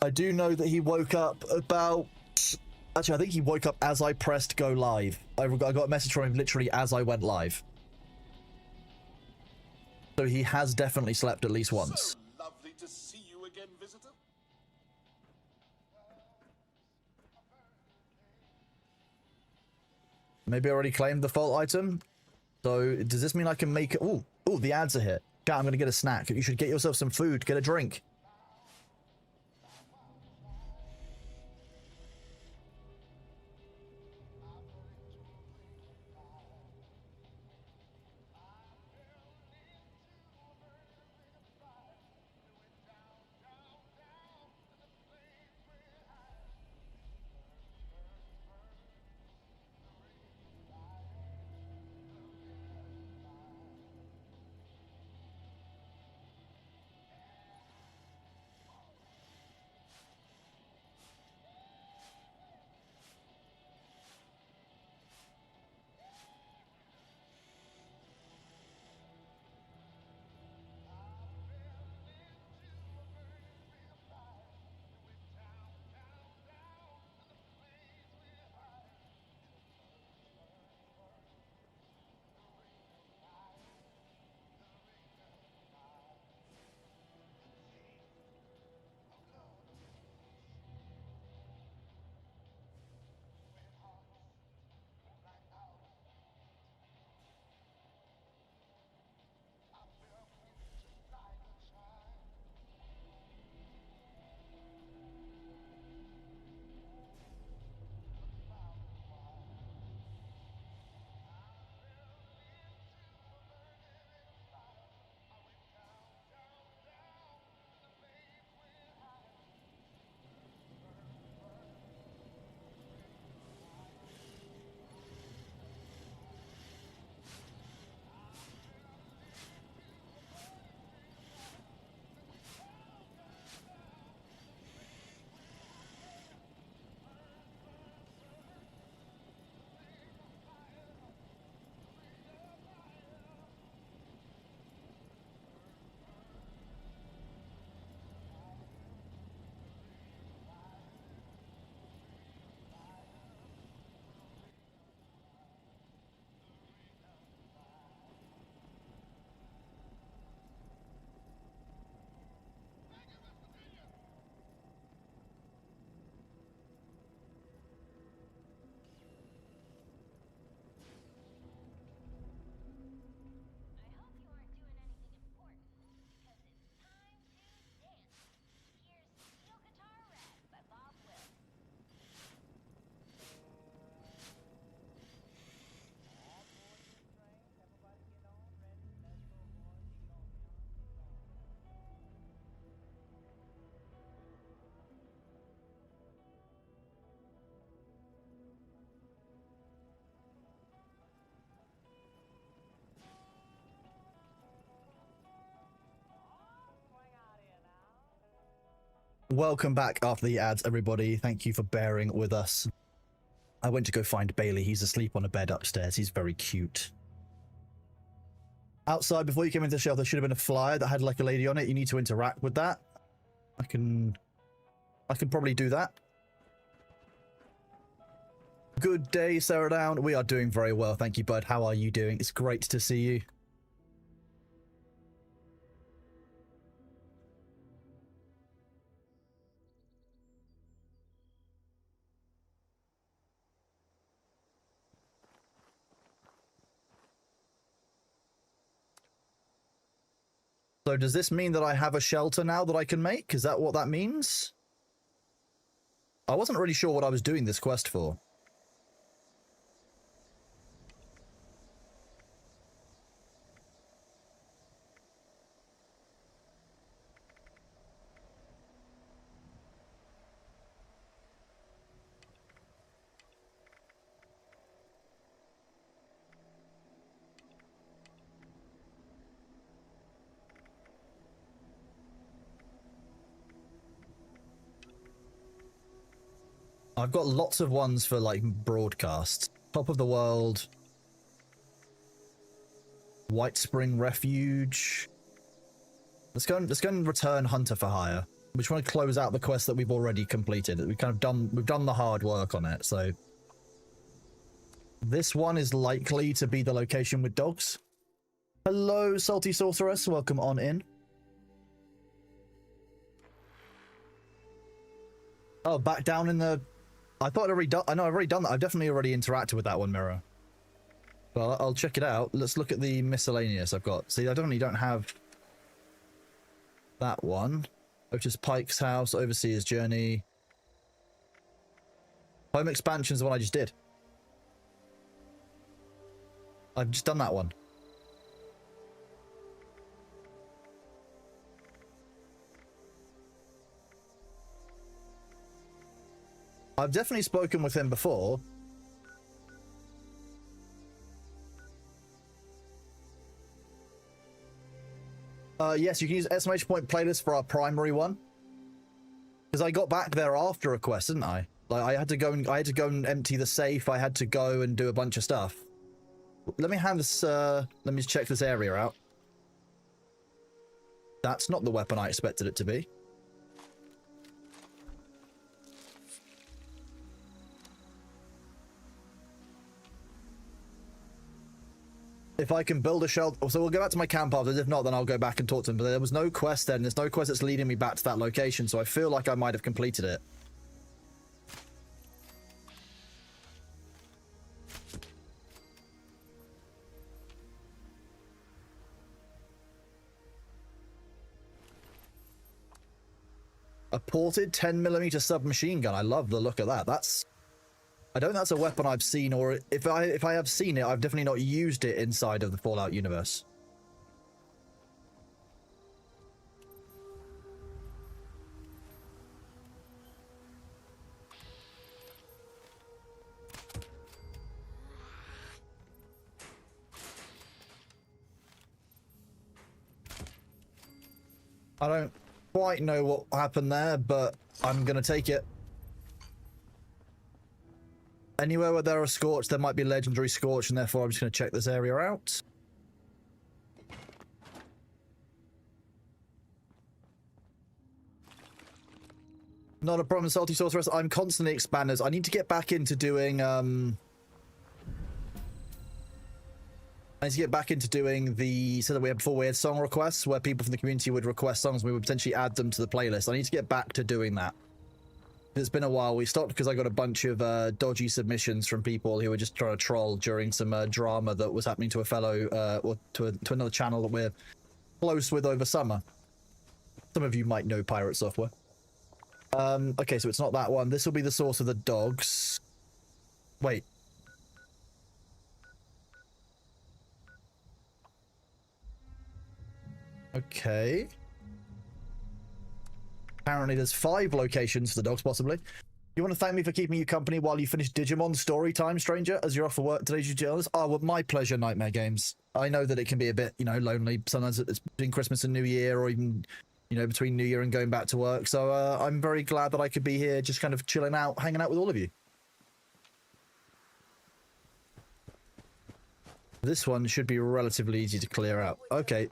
I do know that he woke up about... Actually, I think he woke up as I pressed go live. I got a message from him literally as I went live. So he has definitely slept at least once. So lovely to see you again, visitor. Maybe I already claimed the fault item? So does this mean I can make it? Oh, the ads are here. Chat, I'm going to get a snack. You should get yourself some food. Get a drink. Welcome back after the ads, everybody. Thank you for bearing with us. I went to go find Bailey. He's asleep on a bed upstairs. He's very cute. Outside, before you came into the shelf, there should have been a flyer that had like a lady on it. You need to interact with that. I can probably do that. Good day, Sarah Down. We are doing very well. Thank you, bud. How are you doing? It's great to see you. So does this mean that I have a shelter now that I can make? Is that what that means? I wasn't really sure what I was doing this quest for. I've got lots of ones for like broadcasts. Top of the World, White Spring Refuge. Let's go and return Hunter for Hire. We just want to close out the quest that we've already completed. We've done the hard work on it. So this one is likely to be the location with dogs. Hello, Salty Sorceress. Welcome on in. Oh, back down in the... I thought I'd already done... I know I've already done that. I've definitely already interacted with that one, Mirror. Well, I'll check it out. Let's look at the miscellaneous I've got. See, I definitely don't have that one. Which is Pike's House, Overseer's Journey. Home Expansion is the one I just did. I've just done that one. I've definitely spoken with him before. Yes, you can use exclamation point playlist for our primary one. Because I got back there after a quest, didn't I? Like I had to go and empty the safe. I had to go and do a bunch of stuff. Let me have this. Let me just check this area out. That's not the weapon I expected it to be. If I can build a shelter... So we'll go back to my camp after. If not, then I'll go back and talk to him. But there was no quest then. There's no quest that's leading me back to that location. So I feel like I might have completed it. A ported 10mm submachine gun. I love the look of that. That's... I don't think that's a weapon I've seen, or if I have seen it, I've definitely not used it inside of the Fallout universe. I don't quite know what happened there, but I'm gonna take it. Anywhere where there are Scorch, there might be legendary Scorch, and therefore I'm just going to check this area out. Not a problem, Salty Sorceress. I'm constantly expanders. I need to get back into doing, I need to get back into doing the set that we had before. We had song requests, where people from the community would request songs, and we would potentially add them to the playlist. I need to get back to doing that. It's been a while. We stopped because I got a bunch of dodgy submissions from people who were just trying to troll during some drama that was happening to a fellow, or to another channel that we're close with over summer. Some of you might know Pirate Software. Okay, so it's not that one. This will be the source of the dogs. Wait. Okay. Apparently there's 5 locations for the dogs, possibly. You want to thank me for keeping you company while you finish Digimon story time, stranger, as you're off for work today, you jealous? Oh, well, my pleasure, Nightmare Games. I know that it can be a bit, you know, lonely. Sometimes it's between Christmas and New Year, or even, you know, between New Year and going back to work. So I'm very glad that I could be here just kind of chilling out, hanging out with all of you. This one should be relatively easy to clear out. Okay.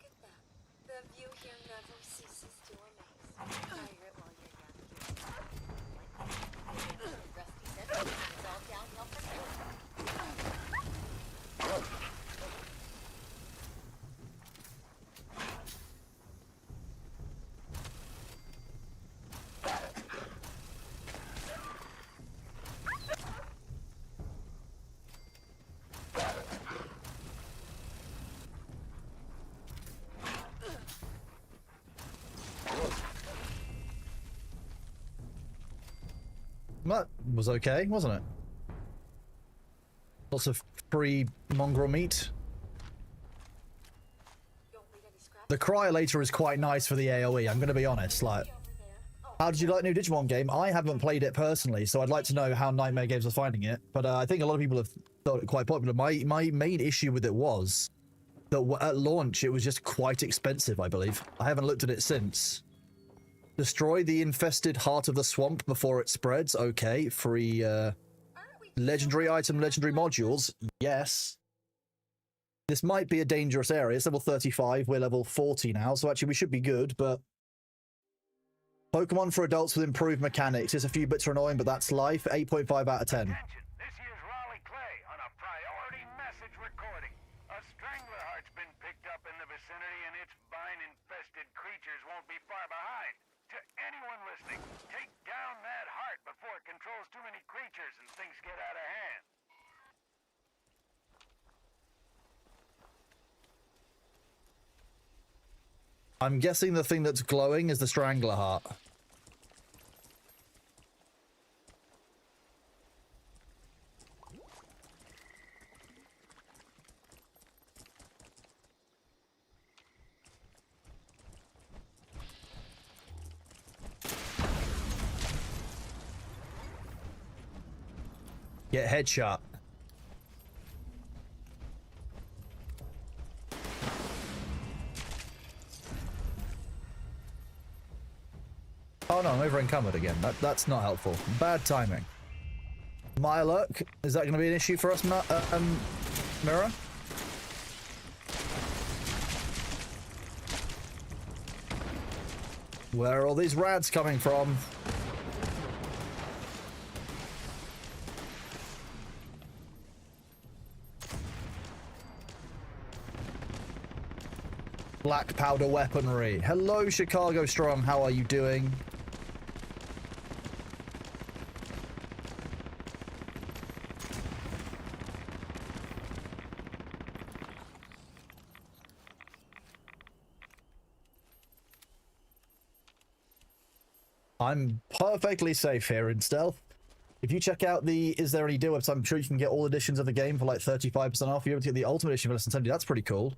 That was okay, wasn't it? Lots of free mongrel meat. The Cryolator is quite nice for the AoE, I'm going to be honest. Like, how did you like the new Digimon game? I haven't played it personally, so I'd like to know how Nightmare Games are finding it. But I think a lot of people have thought it quite popular. My main issue with it was that at launch, it was just quite expensive, I believe. I haven't looked at it since. Destroy the infested heart of the swamp before it spreads. Okay, free legendary item, legendary modules. Yes. This might be a dangerous area. It's level 35. We're level 40 now, so actually we should be good, but... Pokemon for adults with improved mechanics. It's a few bits are annoying, but that's life. 8.5 out of 10. This here's Raleigh Clay on a priority message recording. A strangler heart's been picked up in the vicinity, and its vine-infested creatures won't be far behind. To anyone listening, take down that heart before it controls too many creatures and things get out of hand. I'm guessing the thing that's glowing is the Strangler Heart. Get headshot. Oh no, I'm over encumbered again. That's not helpful. Bad timing. My luck. Is that going to be an issue for us, Mirror? Where are all these rads coming from? Black powder weaponry. Hello, Chicago Strong. How are you doing? I'm perfectly safe here in stealth. If you check out the Is There Any Deal website, I'm sure you can get all editions of the game for like 35% off. You're able to get the Ultimate Edition for less than 70. That's pretty cool.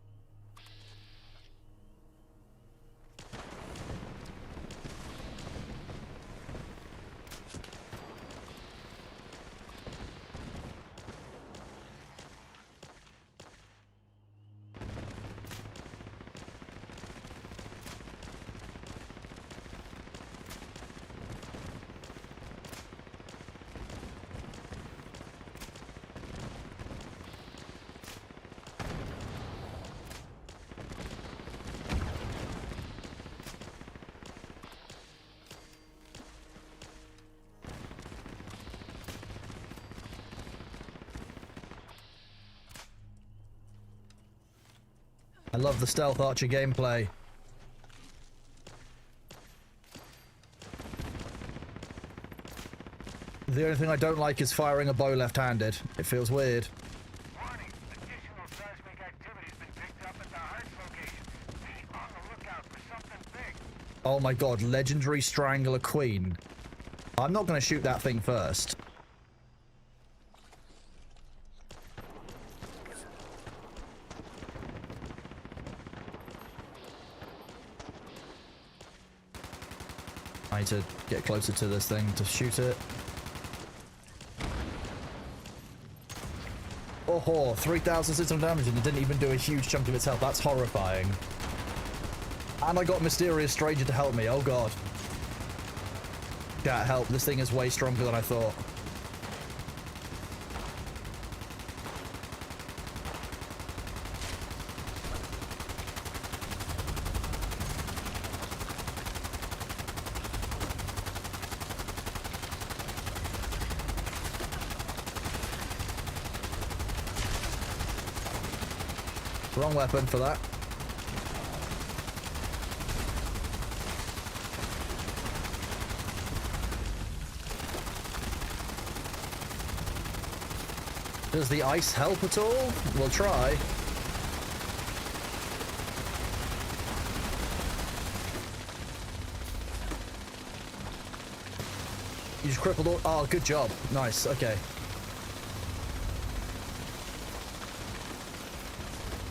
I love the stealth archer gameplay. The only thing I don't like is firing a bow left-handed. It feels weird. Warning, additional seismic activity's been picked up at the Hearts location. Be on the lookout for something big. Oh my god, legendary Strangler Queen. I'm not going to shoot that thing first. I need to get closer to this thing to shoot it. Oh, 3,600 damage and it didn't even do a huge chunk of its health. That's horrifying. And I got Mysterious Stranger to help me. Oh god. Chat, help. This thing is way stronger than I thought. Wrong weapon for that. Does the ice help at all? We'll try. You just crippled all. Oh, good job. Nice. Okay.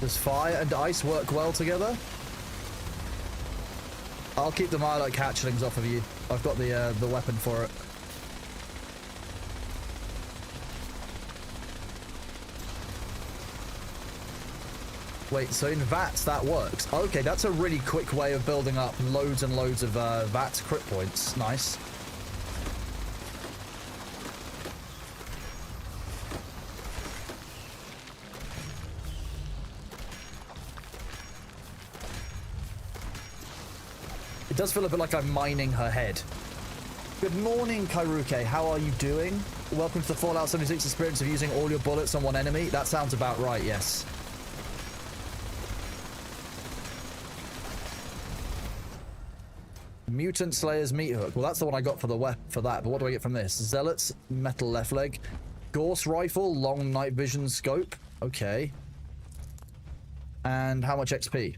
Does fire and ice work well together? I'll keep the Milo hatchlings off of you. I've got the weapon for it. Wait, so in VATS that works. Okay, that's a really quick way of building up loads and loads of VATS crit points. Nice. It does feel a bit like I'm mining her head. Good morning, Kairuke. How are you doing? Welcome to the Fallout 76 experience of using all your bullets on one enemy. That sounds about right, yes. Mutant Slayer's meat hook. Well, that's the one I got for the for that. But what do I get from this? Zealot's metal left leg. Gorse rifle, long night vision scope. Okay. And how much XP?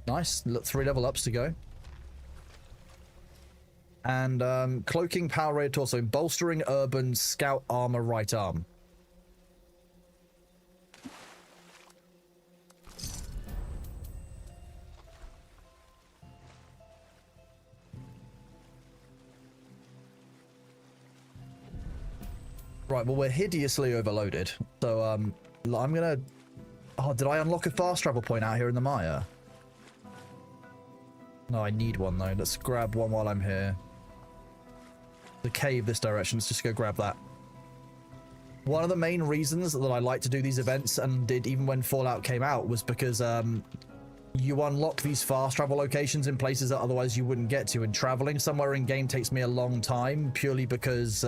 Nice. 3 level ups to go. And cloaking, power raid torso, bolstering urban, scout armor, right arm. Right, well, we're hideously overloaded. So, I'm gonna... Oh, did I unlock a fast travel point out here in the Maya? No, I need one, though. Let's grab one while I'm here. The cave this direction. Let's just go grab that. One of the main reasons that I like to do these events, and did even when Fallout came out, was because, you unlock these fast travel locations in places that otherwise you wouldn't get to, and traveling somewhere in game takes me a long time, purely because,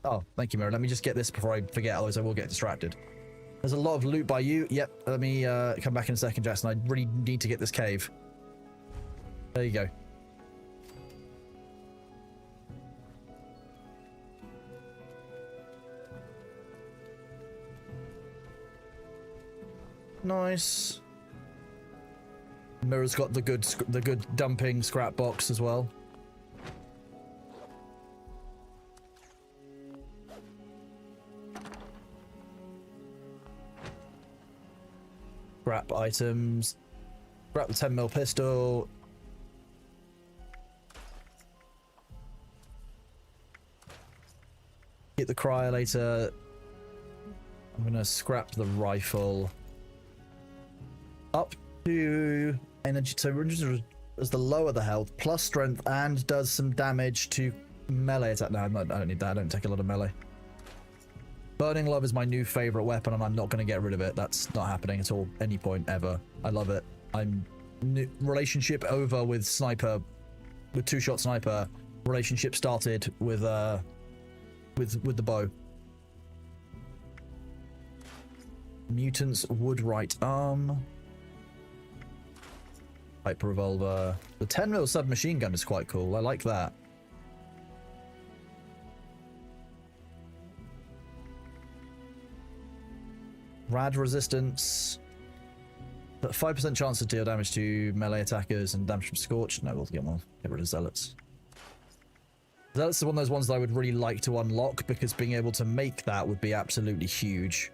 Oh, thank you, Mirror. Let me just get this before I forget, otherwise I will get distracted. There's a lot of loot by you. Yep, let me come back in a second, Jackson. I really need to get this cave. There you go. Nice. Mirror's got the good dumping scrap box as well. Scrap items. Scrap the 10mm pistol. Get the cryolator. I'm gonna scrap the rifle. Up to energy. So as the lower the health, plus strength, and does some damage to melee attack. No, I don't need that. I don't take a lot of melee. Burning Love is my new favorite weapon, and I'm not going to get rid of it. That's not happening at all, any point ever. I love it. Relationship over with sniper, with two-shot sniper. Relationship started with the bow. Mutants wood right arm. Hyper revolver. The 10mm submachine gun is quite cool. I like that. Rad resistance. 5% chance to deal damage to melee attackers and damage from Scorch. No, we'll get rid of Zealots. Zealots is one of those ones that I would really like to unlock, because being able to make that would be absolutely huge.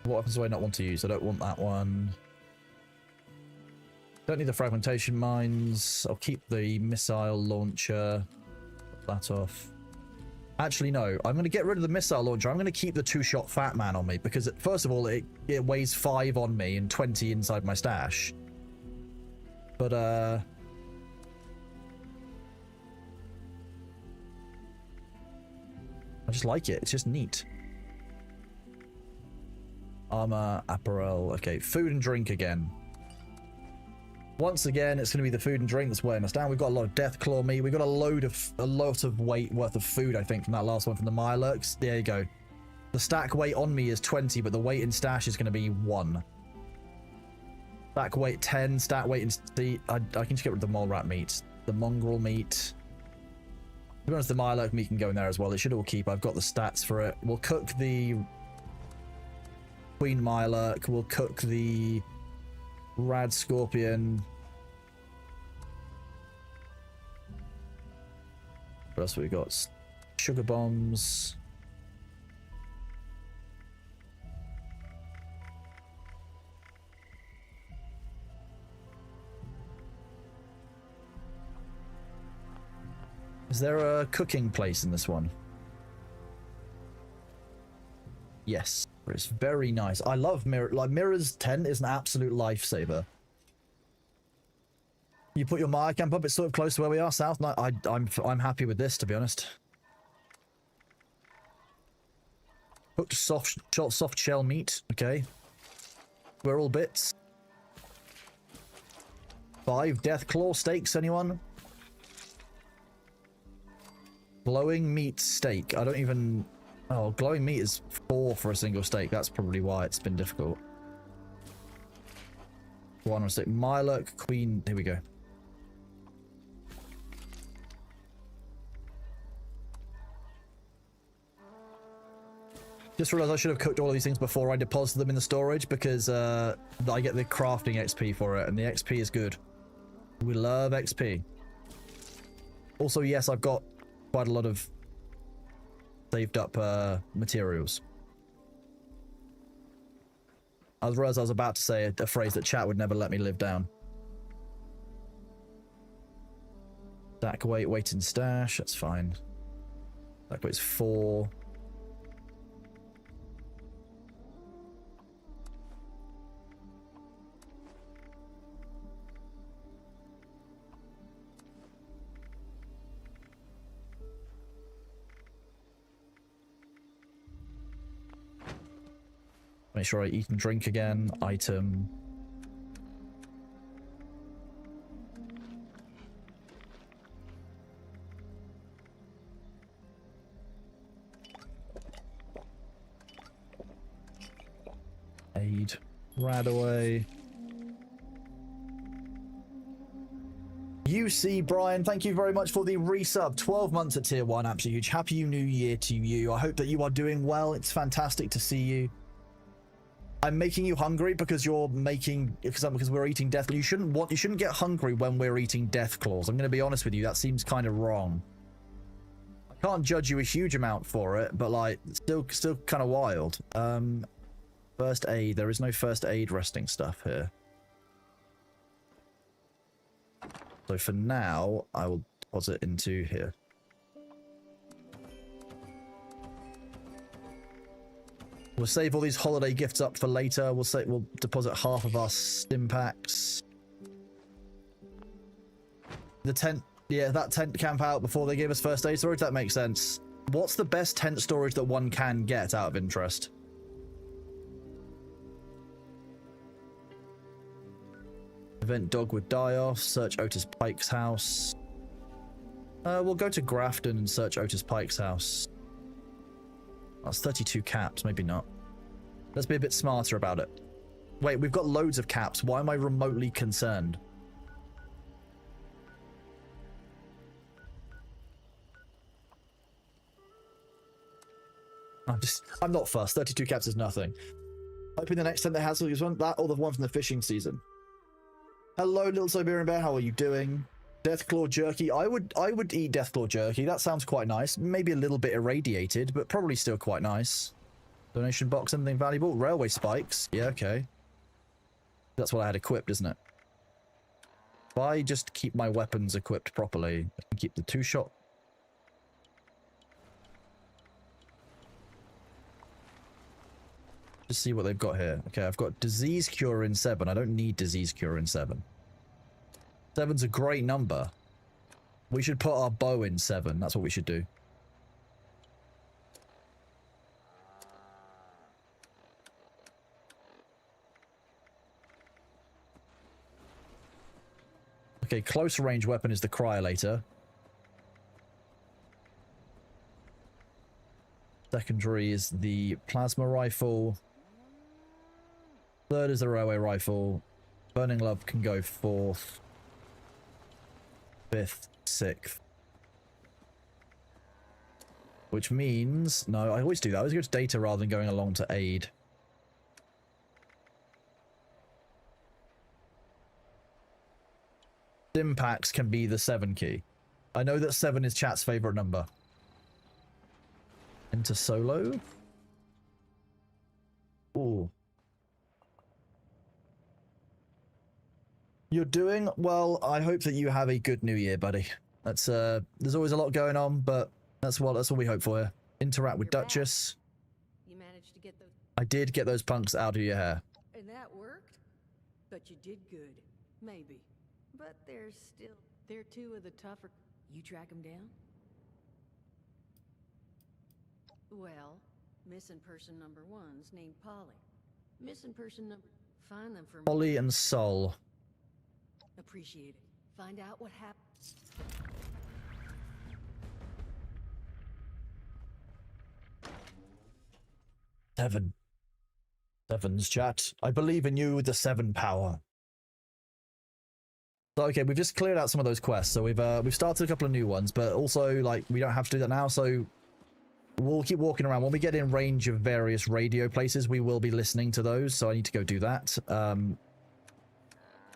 What happens do I not want to use? I don't want that one. Don't need the fragmentation mines. I'll keep the missile launcher. Put that off. Actually, no. I'm going to get rid of the missile launcher. I'm going to keep the two-shot Fat Man on me, because first of all, it weighs 5 on me and 20 inside my stash. But, I just like it. It's just neat. Armor, apparel. Okay, food and drink again. Once again, it's going to be the food and drink that's weighing us down. We've got a lot of Deathclaw meat. We've got a lot of weight worth of food, I think, from that last one from the Mirelurks. There you go. The stack weight on me is 20, but the weight in stash is going to be 1. Stack weight 10, stack weight in... I can just get rid of the mole rat meat. The mongrel meat. To be honest, the Mirelurk meat can go in there as well. It should all keep. I've got the stats for it. We'll cook the... Queen Mirelurk. We'll cook the Rad Scorpion. What else have we got? Sugar bombs. Is there a cooking place in this one? Yes. It's very nice. I love Mirror. Like, Mirror's tent is an absolute lifesaver. You put your Maya camp up, it's sort of close to where we are, south. I'm happy with this, to be honest. Cooked soft shell meat. Okay. We're all bits. 5 Deathclaw steaks, anyone? Glowing meat steak. I don't even... Oh, glowing meat is 4 for a single steak. That's probably why it's been difficult. 1 on a steak. Mirelurk Queen. Here we go. Just realized I should have cooked all of these things before I deposited them in the storage because I get the crafting XP for it, and the XP is good. We love XP. Also, yes, I've got quite a lot of saved up materials. I realized I was about to say a phrase that chat would never let me live down. Stack weight, weight and stash, that's fine. Stack weight's 4. Make sure I eat and drink again. Item. Aid. Radaway. UC Brian, thank you very much for the resub. 12 months at tier 1, absolutely huge. Happy New Year to you. I hope that you are doing well. It's fantastic to see you. I'm making you hungry because you're making because we're eating death. You shouldn't get hungry when we're eating death claws. I'm going to be honest with you. That seems kind of wrong. I can't judge you a huge amount for it, but like still kind of wild. First aid. There is no first aid resting stuff here. So for now, I will deposit into here. We'll save all these holiday gifts up for later. We'll deposit half of our stim packs. The tent, yeah, that tent camp out before they gave us first aid storage. That makes sense. What's the best tent storage that one can get out of interest? Event dog would die off. Search Otis Pike's house. We'll go to Grafton and search Otis Pike's house. That's 32 caps, maybe not. Let's be a bit smarter about it. Wait, we've got loads of caps. Why am I remotely concerned? I'm not fussed. 32 caps is nothing. Hoping the next tent that has that or the one from the fishing season. Hello, little Siberian Bear. How are you doing? Deathclaw jerky. I would eat Deathclaw jerky. That sounds quite nice. Maybe a little bit irradiated, but probably still quite nice. Donation box, something valuable. Railway spikes. Yeah, okay. That's what I had equipped, isn't it? If I just keep my weapons equipped properly, I can keep the 2-shot. Just see what they've got here. Okay, I've got disease cure in 7. I don't need disease cure in 7. 7's a great number. We should put our bow in 7. That's what we should do. Okay, close range weapon is the cryolator. Secondary is the plasma rifle. Third is the railway rifle. Burning Love can go 4th. 5th, 6th. Which means... No, I always do that. I always go to data rather than going along to aid. Stim packs can be the 7 key. I know that 7 is chat's favourite number. Into solo. Ooh. You're doing well. I hope that you have a good new year, buddy. That's there's always a lot going on, but that's what we hope for. Interact with Duchess. You managed to get those. I did get those punks out of your hair. And that worked? But you did good. Maybe. But they're 2 of the tougher. You track them down? Well, missing person number 1's named Polly. Missing person number... Find them for me. Polly and Sol. Appreciate it. Find out what happened. Seven's chat. I believe in you with the 7 power. So, okay, we've just cleared out some of those quests. So we've started a couple of new ones, but also like we don't have to do that now. So we'll keep walking around. When we get in range of various radio places, we will be listening to those, so I need to go do that.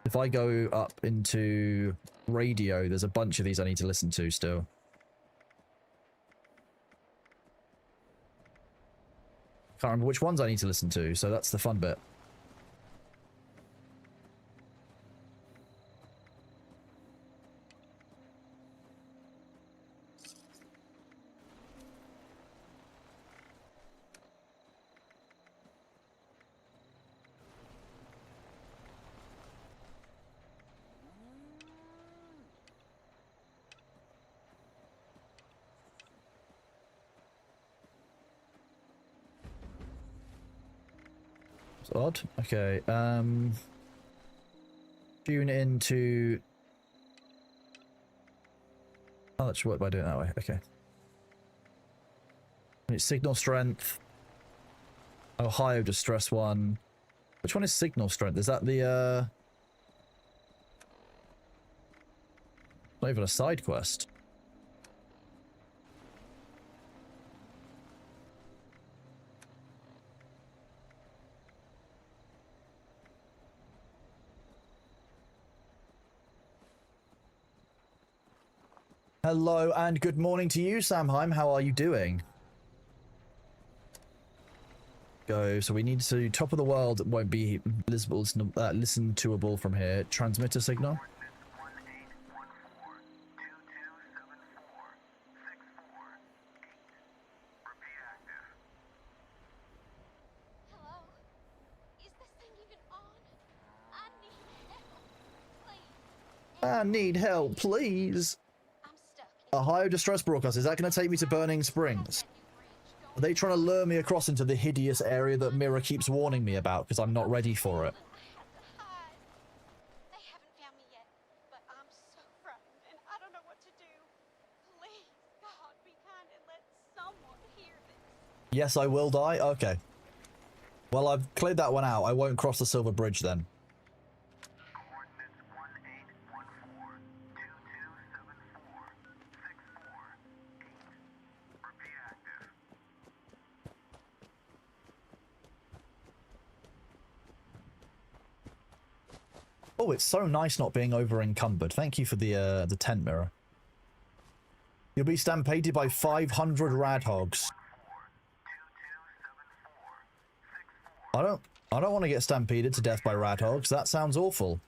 If I go up into radio, there's a bunch of these I need to listen to still. Can't remember which ones I need to listen to, so that's the fun bit. It's odd. Okay, tune into... Oh, that should work by doing it that way. Okay. It's signal strength. Ohio distress one. Which one is signal strength? Is that the, not even a side quest. Hello and good morning to you, Samheim. How are you doing? Go. So we need to... Top of the world won't be listen toable from here. Transmitter signal. Hello? Is this thing even on? I need help, please. I need help, please. I'm stuck. Ohio distress broadcast. Is that going to take me to Burning Springs? Are they trying to lure me across into the hideous area that Mira keeps warning me about because I'm not ready for it? They haven't found me yet, but I'm so frightened and I don't know what to do. Please, God, be kind and let someone hear this. Yes, I will die? Okay. Well, I've cleared that one out. I won't cross the Silver Bridge then. Oh, it's so nice not being over encumbered. Thank you for the tent mirror. You'll be stampeded by 500 radhogs. I don't want to get stampeded to death by radhogs. That sounds awful.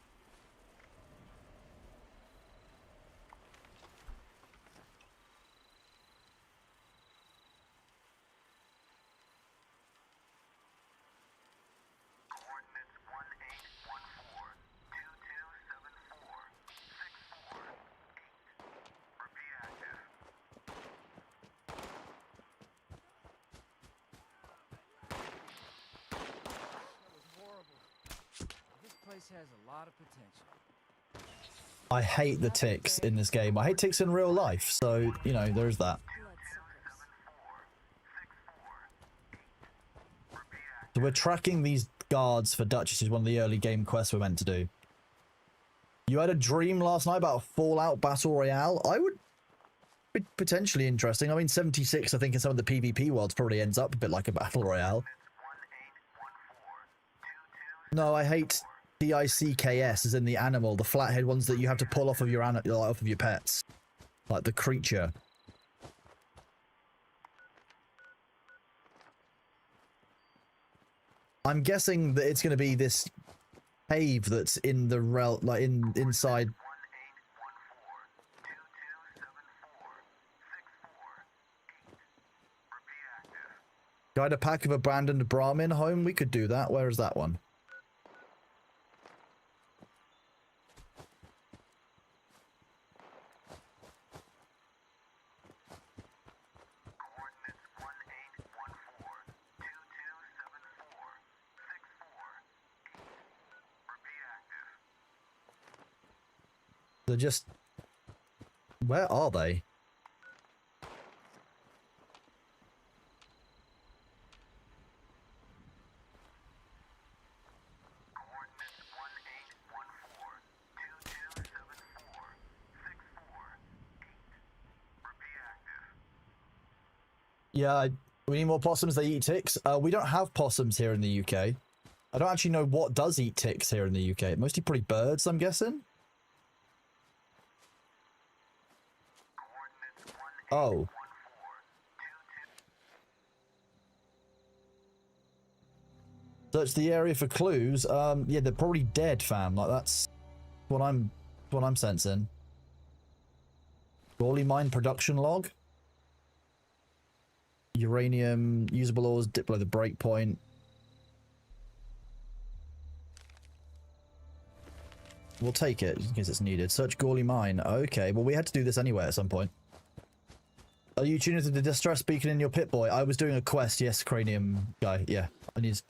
Has a lot of potential. I hate the ticks in this game. I hate ticks in real life, so, you know, there's that. So we're tracking these guards for Duchess, is one of the early game quests we're meant to do. You had a dream last night about a Fallout Battle Royale? I would be potentially interesting. I mean, 76, I think, in some of the PvP worlds probably ends up a bit like a Battle Royale. No, I hate... DICKS is in the animal, the flathead ones that you have to pull off of your off of your pets, like the creature. I'm guessing that it's going to be this cave that's in the like inside. Guide a pack of abandoned Brahmin home. We could do that. Where is that one? They're just... Where are they? Yeah, we need more possums. They eat ticks. We don't have possums here in the UK. I don't actually know what does eat ticks here in the UK. Mostly probably birds, I'm guessing. Oh. Search the area for clues. Yeah, they're probably dead, fam. Like that's what I'm sensing. Goalie mine production log. Uranium, usable ores, dip below the breakpoint. We'll take it in case it's needed. Search Goalie mine. Okay, well we had to do this anyway at some point. Are you tuning to the distress beacon in your pit boy? I was doing a quest, yes, cranium guy. Yeah, I need.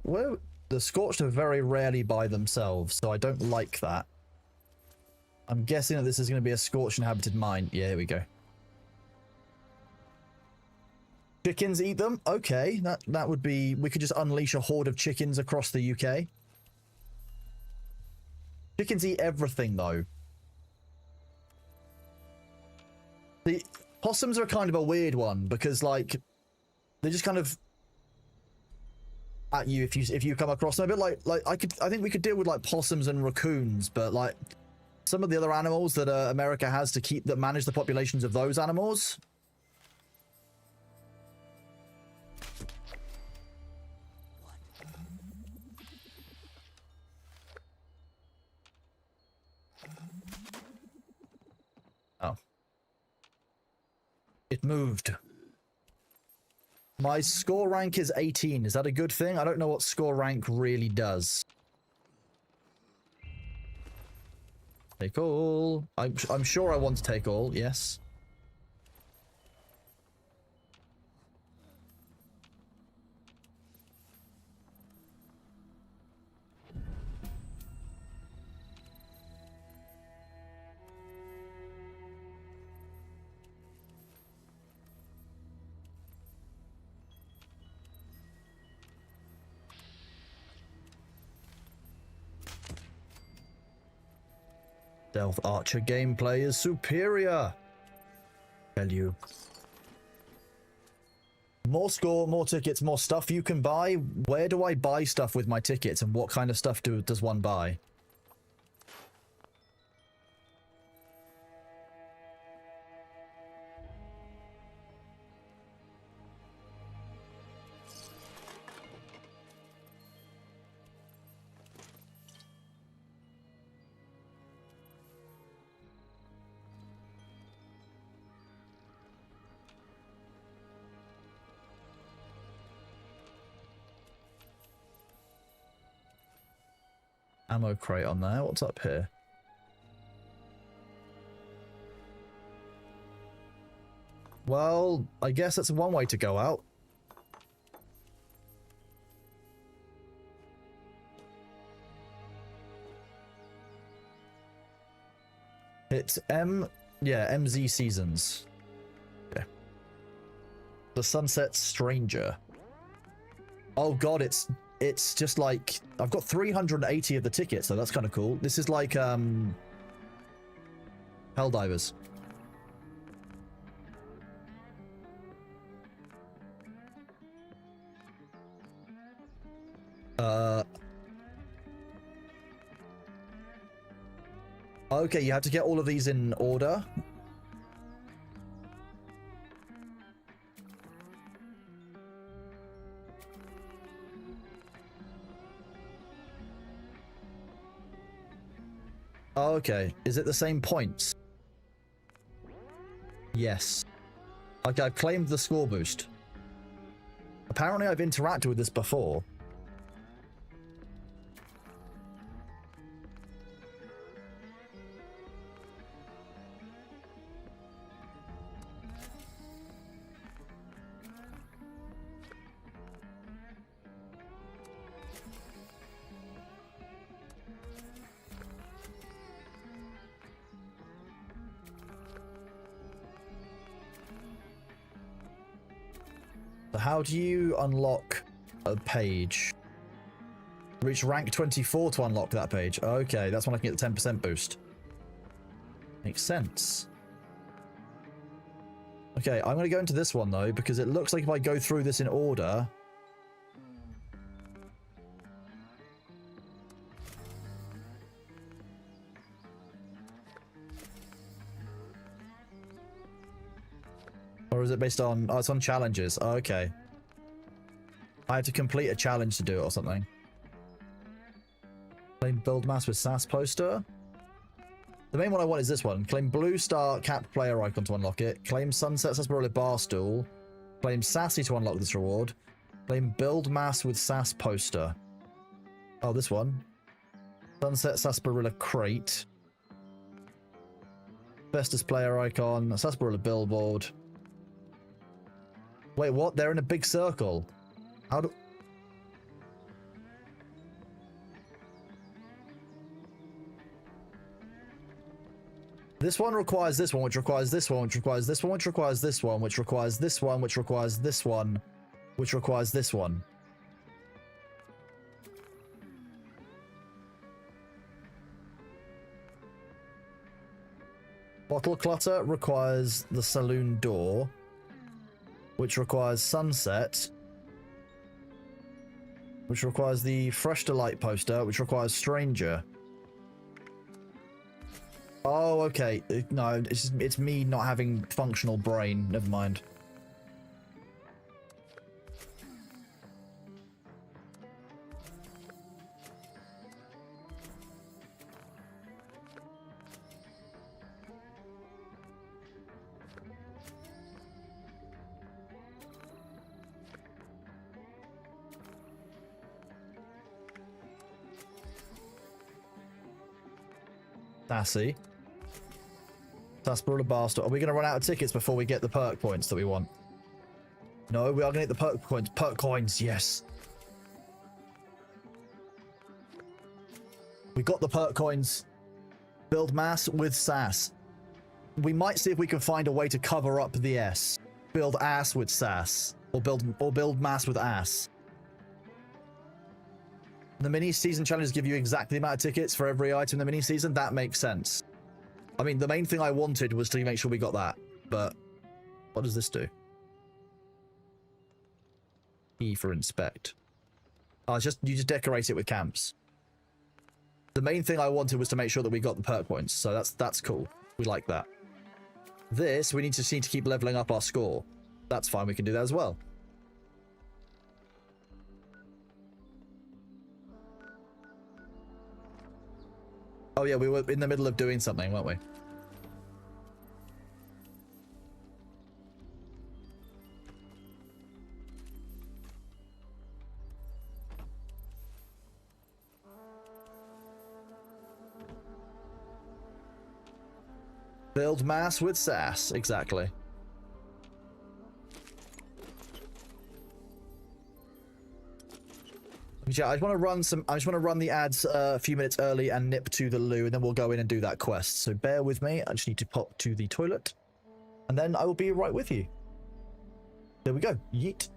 Where the Scorched are very rarely by themselves, so I don't like that. I'm guessing that this is going to be a Scorched inhabited mine. Yeah, here we go. Chickens eat them? Okay, that would be... We could just unleash a horde of chickens across the UK. Chickens eat everything, though. The possums are kind of a weird one, because, like, they just kind of... at you if you come across them. A bit like I think we could deal with like possums and raccoons, but like some of the other animals that America has that manage the populations of those animals. Oh. It moved. My score rank is 18. Is that a good thing? I don't know what score rank really does. Take all. I'm sure I want to take all, yes. Stealth Archer gameplay is superior. Tell you. More score, more tickets, more stuff you can buy. Where do I buy stuff with my tickets, and what kind of stuff does one buy? Ammo crate on there. What's up here? Well, I guess that's one way to go out. It's MZ Seasons. Yeah. The Sunset Stranger. Oh god, it's just like... I've got 380 of the tickets, so that's kind of cool. This is like, Helldivers. Okay, you have to get all of these in order. Okay, is it the same points? Yes. Okay, I've claimed the score boost. Apparently I've interacted with this before. So how do you unlock a page? Reach rank 24 to unlock that page. Okay, that's when I can get the 10% boost. Makes sense. Okay, I'm going to go into this one, though, because it looks like if I go through this in order... Or is it based on... Oh, it's on challenges. Oh, okay. I have to complete a challenge to do it or something. Claim build mass with SAS poster. The main one I want is this one. Claim blue star cap player icon to unlock it. Claim sunset sarsaparilla bar stool. Claim sassy to unlock this reward. Claim build mass with SAS poster. Oh, this one. Sunset sarsaparilla crate. Festus player icon. Sarsaparilla billboard. Wait, what? They're in a big circle. How do... This one requires this one, which requires this one, which requires this one, which requires this one, which requires this one, which requires this one, which requires this one. Bottle clutter requires the saloon door, which requires sunset, which requires the fresh delight poster, which requires stranger. Oh, okay. No, it's me not having functional brain. Never mind. Sassy. Sarsaparilla bar store. Are we going to run out of tickets before we get the perk points that we want? No, we are going to get the perk points. Perk coins, yes. We got the perk coins. Build mass with sass. We might see if we can find a way to cover up the S. Build ass with sass. Or build mass with ass. The mini season challenges give you exactly the amount of tickets for every item in the mini season. That makes sense. I mean, the main thing I wanted was to make sure we got that, but what does this do? E for inspect. Oh, it's just, you just decorate it with camps. The main thing I wanted was to make sure that we got the perk points, so that's cool. We like that. This, we need to keep leveling up our score. That's fine, we can do that as well. Oh yeah, we were in the middle of doing something, weren't we? Build mass with sass, exactly. Yeah, I just want to run the ads a few minutes early and nip to the loo, and then we'll go in and do that quest. So bear with me. I just need to pop to the toilet, and then I will be right with you. There we go. Yeet.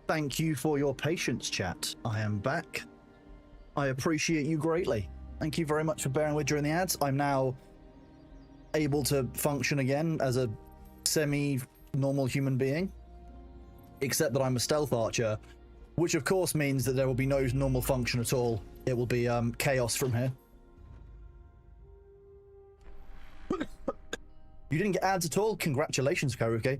Thank you for your patience, chat. I am back. I appreciate you greatly. Thank you very much for bearing with during the ads. I'm now able to function again as a semi-normal human being, except that I'm a stealth archer, which of course means that there will be no normal function at all. It will be chaos from here. You didn't get ads at all? Congratulations, Karuke.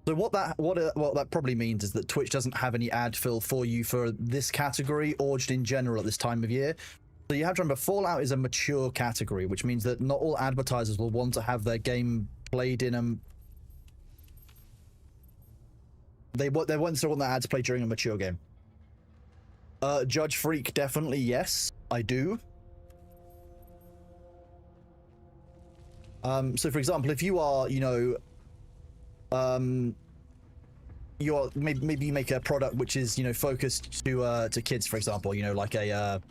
So what that probably means is that Twitch doesn't have any ad fill for you for this category or just in general at this time of year. So you have to remember, Fallout is a mature category, which means that not all advertisers will want to have their game played in a... They won't still want their ads played during a mature game. Judge Freak, definitely yes, I do. So for example, if you are, you know, you're maybe you make a product which is, you know, focused to kids, for example, you know, like a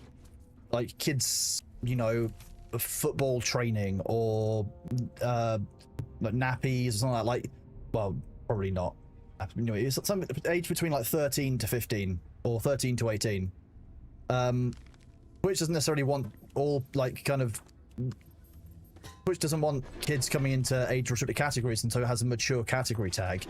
like kids, you know, football training or like nappies or something like well, probably not. Anyway, it's some age between like 13 to 15 or 13 to 18. Which doesn't necessarily want all like kind of. Which doesn't want kids coming into age-restricted categories, and so it has a mature category tag.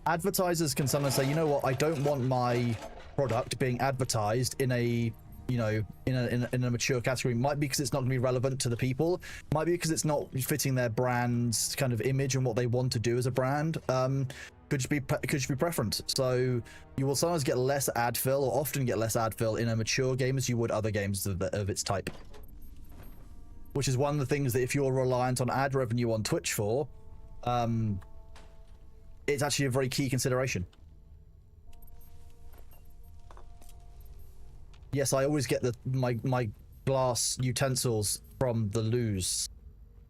Advertisers can sometimes say, you know what, I don't want my product being advertised in a, you know, in a mature category. Might be because it's not going to be relevant to the people. Might be because it's not fitting their brand's kind of image and what they want to do as a brand. Could just be preference. So you will sometimes get less ad fill, or often get less ad fill in a mature game as you would other games of its type. Which is one of the things that if you're reliant on ad revenue on Twitch for, it's actually a very key consideration. Yes, I always get my glass utensils from the loos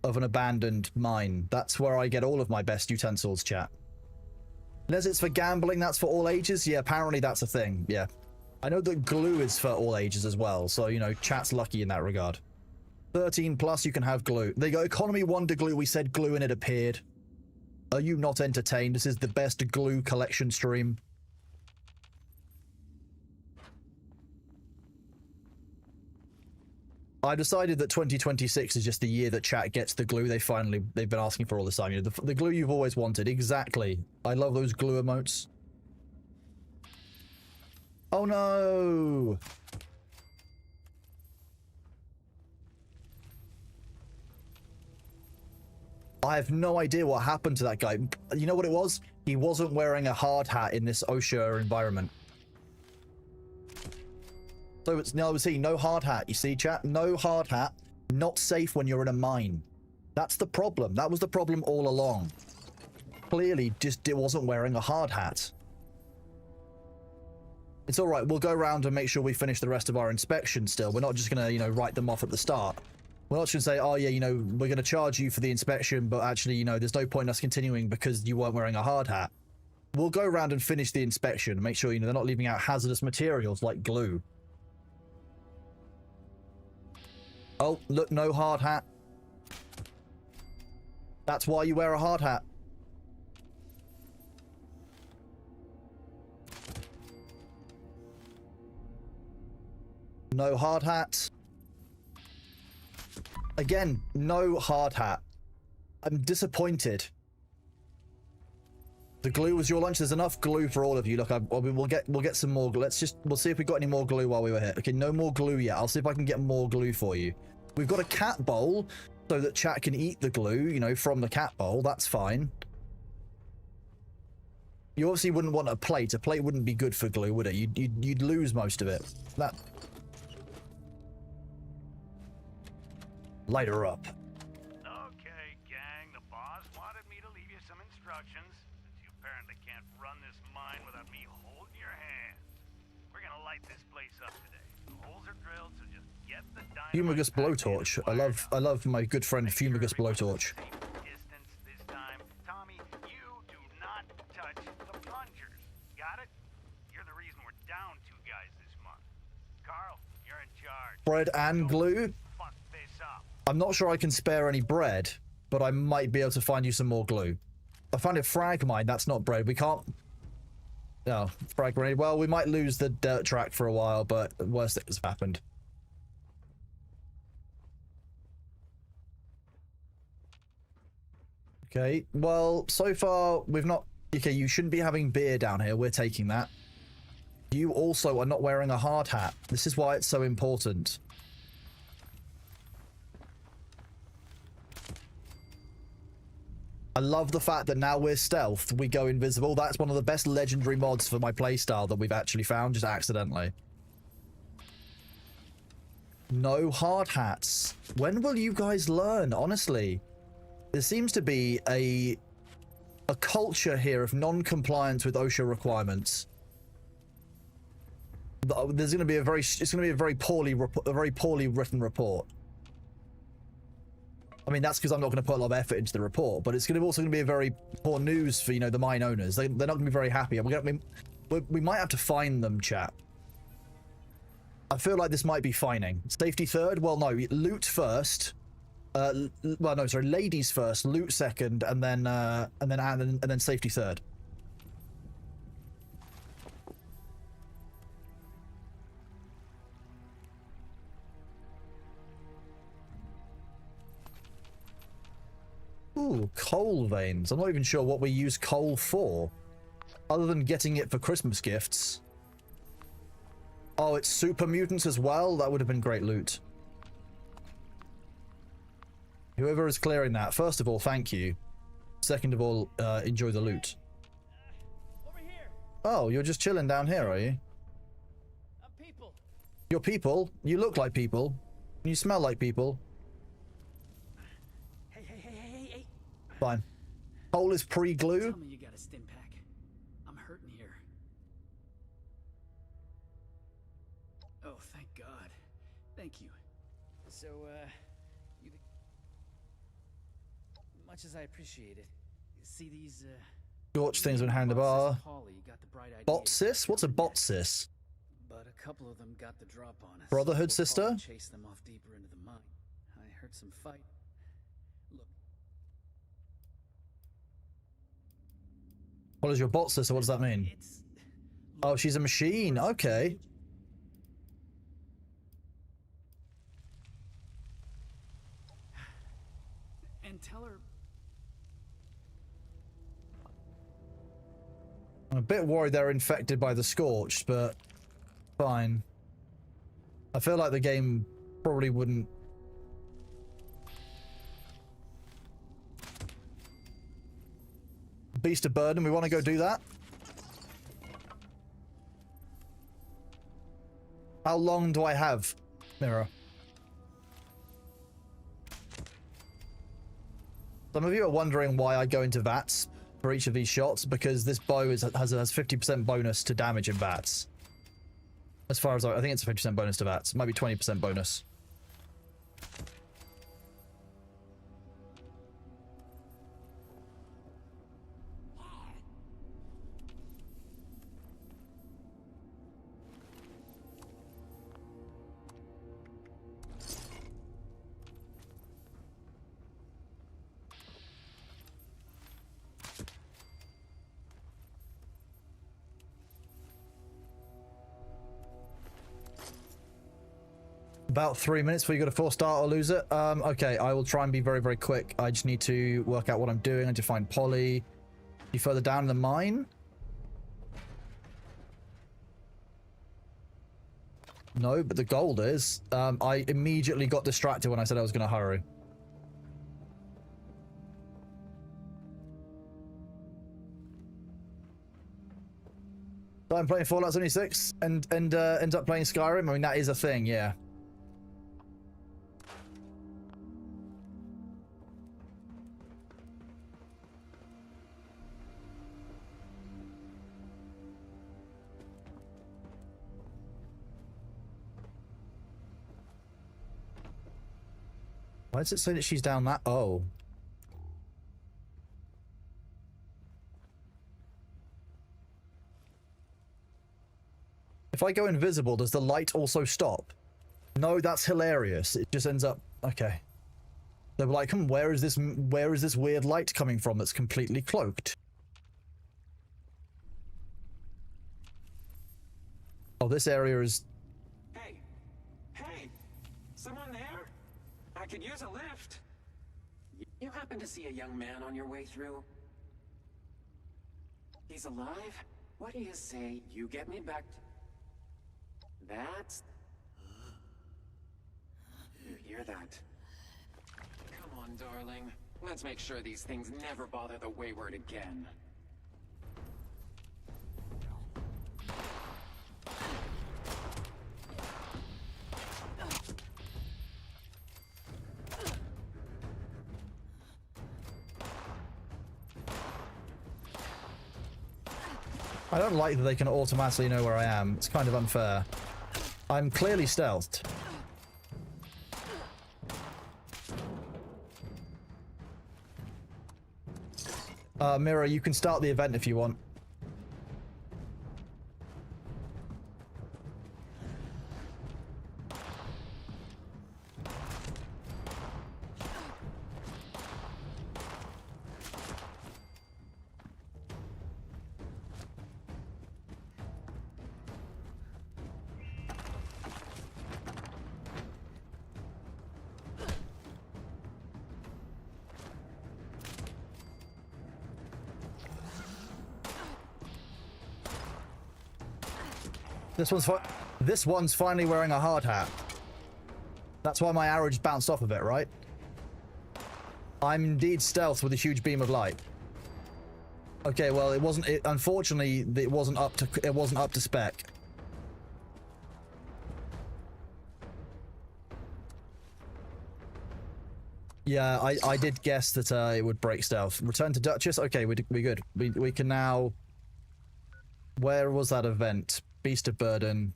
of an abandoned mine. That's where I get all of my best utensils, chat. Unless it's for gambling, that's for all ages? Yeah, apparently that's a thing, yeah. I know that glue is for all ages as well, so, you know, chat's lucky in that regard. 13 plus, you can have glue. They go, Economy Wonder Glue, we said glue and it appeared. Are you not entertained? This is the best glue collection stream. I decided that 2026 is just the year that chat gets the glue they've been asking for all this time. You know, the glue you've always wanted. Exactly. I love those glue emotes. Oh no! I have no idea what happened to that guy. You know what it was? He wasn't wearing a hard hat in this OSHA environment. So it's no, see, no hard hat. You see, chat? No hard hat. Not safe when you're in a mine. That's the problem. That was the problem all along. Clearly, just it wasn't wearing a hard hat. It's all right. We'll go around and make sure we finish the rest of our inspection still. We're not just going to, you know, write them off at the start. We're not just going to say, oh, yeah, you know, we're going to charge you for the inspection, but actually, you know, there's no point in us continuing because you weren't wearing a hard hat. We'll go around and finish the inspection and make sure, you know, they're not leaving out hazardous materials like glue. Oh, look, no hard hat. That's why you wear a hard hat. No hard hat. Again, no hard hat. I'm disappointed. The glue was your lunch. There's enough glue for all of you. Look, we'll get some more. We'll see if we got any more glue while we were here. Okay, no more glue yet. I'll see if I can get more glue for you. We've got a cat bowl so that chat can eat the glue, you know, from the cat bowl. That's fine. You obviously wouldn't want a plate. A plate wouldn't be good for glue, would it? You'd lose most of it. That. Light her up. Okay, gang, the boss wanted me to leave you some instructions, since you apparently can't run this mine without me holding your hand. We're gonna light this place up today. The holes are drilled, so just get the dynamite. Fumigous blowtorch. I love my good friend Fumigous blowtorch. Distance this time. Tommy, you do not touch the plungers. Got it? You're the reason we're down 2 guys this month. Carl, you're in charge. Bread and glue? I'm not sure I can spare any bread, but I might be able to find you some more glue. I found a frag mine. That's not bread. We can't... No, frag grenade. Well, we might lose the dirt track for a while, but worse things have happened. Okay, well, so far, we've not... Okay, you shouldn't be having beer down here. We're taking that. You also are not wearing a hard hat. This is why it's so important. I love the fact that now we're stealthed, we go invisible. That's one of the best legendary mods for my playstyle that we've actually found, just accidentally. No hard hats. When will you guys learn, honestly? There seems to be a culture here of non-compliance with OSHA requirements. There's going to be it's going to be a very poorly written report. I mean, that's because I'm not going to put a lot of effort into the report, but it's also going to be a very poor news for, you know, the mine owners. They're not going to be very happy. We might have to fine them, chat. I feel like this might be fining. Safety third? Well, no. Loot first. Well, no, sorry. Ladies first. Loot second, and then safety third. Ooh, coal veins. I'm not even sure what we use coal for, other than getting it for Christmas gifts. Oh, it's super mutants as well? That would have been great loot. Whoever is clearing that, first of all, thank you. Second of all, enjoy the loot. Over here. Oh, you're just chilling down here, are you? I'm people. You're people? You look like people. You smell like people. Hey. Fine. Coal is pre-glue? Tell me you got a stim pack. I'm hurting here. Oh, thank God. Thank you. So, much as I appreciate it, see these, Scorch things on handlebar. Holly got the bright idea. Bot sis? What's a bot sis? But a couple of them got the drop on us. Brotherhood So sister? Holly chased them off deeper into the mine. I heard some fight. Look. What is your bot sister? What does that mean? Oh, she's a machine. Okay. And tell her. I'm a bit worried they're infected by the Scorched, but fine. I feel like the game probably wouldn't. Beast of Burden. We want to go do that. How long do I have, Mirror? Some of you are wondering why I go into VATS for each of these shots, because this bow has 50% bonus to damage in VATS. As far as I think it's a 50% bonus to VATS. It might be 20% bonus. About 3 minutes before you got to force start or lose it. Okay, I will try and be very, very quick. I just need to work out what I'm doing. I need to find Polly. You further down in the mine? No, but the gold is. I immediately got distracted when I said I was going to hurry. So I'm playing Fallout 76 and ends up playing Skyrim. I mean, that is a thing, yeah. Why does it say that she's down that? Oh. If I go invisible, does the light also stop? No, that's hilarious. It just ends up... Okay. They're like, where is this weird light coming from that's completely cloaked? Oh, this area is... Hey! Hey! Someone there? I could use a lift. You happen to see a young man on your way through? He's alive? What do you say you get me back to... That's... You hear that? Come on, darling. Let's make sure these things never bother the wayward again. I don't like that they can automatically know where I am. It's kind of unfair. I'm clearly stealthed. Mirror, you can start the event if you want. This one's finally wearing a hard hat. That's why my arrow just bounced off of it, right? I'm indeed stealth with a huge beam of light. Okay, well, it wasn't. Unfortunately, it wasn't up to spec. Yeah, I did guess that it would break stealth. Return to Duchess. Okay, we good. We can now. Where was that event? Beast of Burden.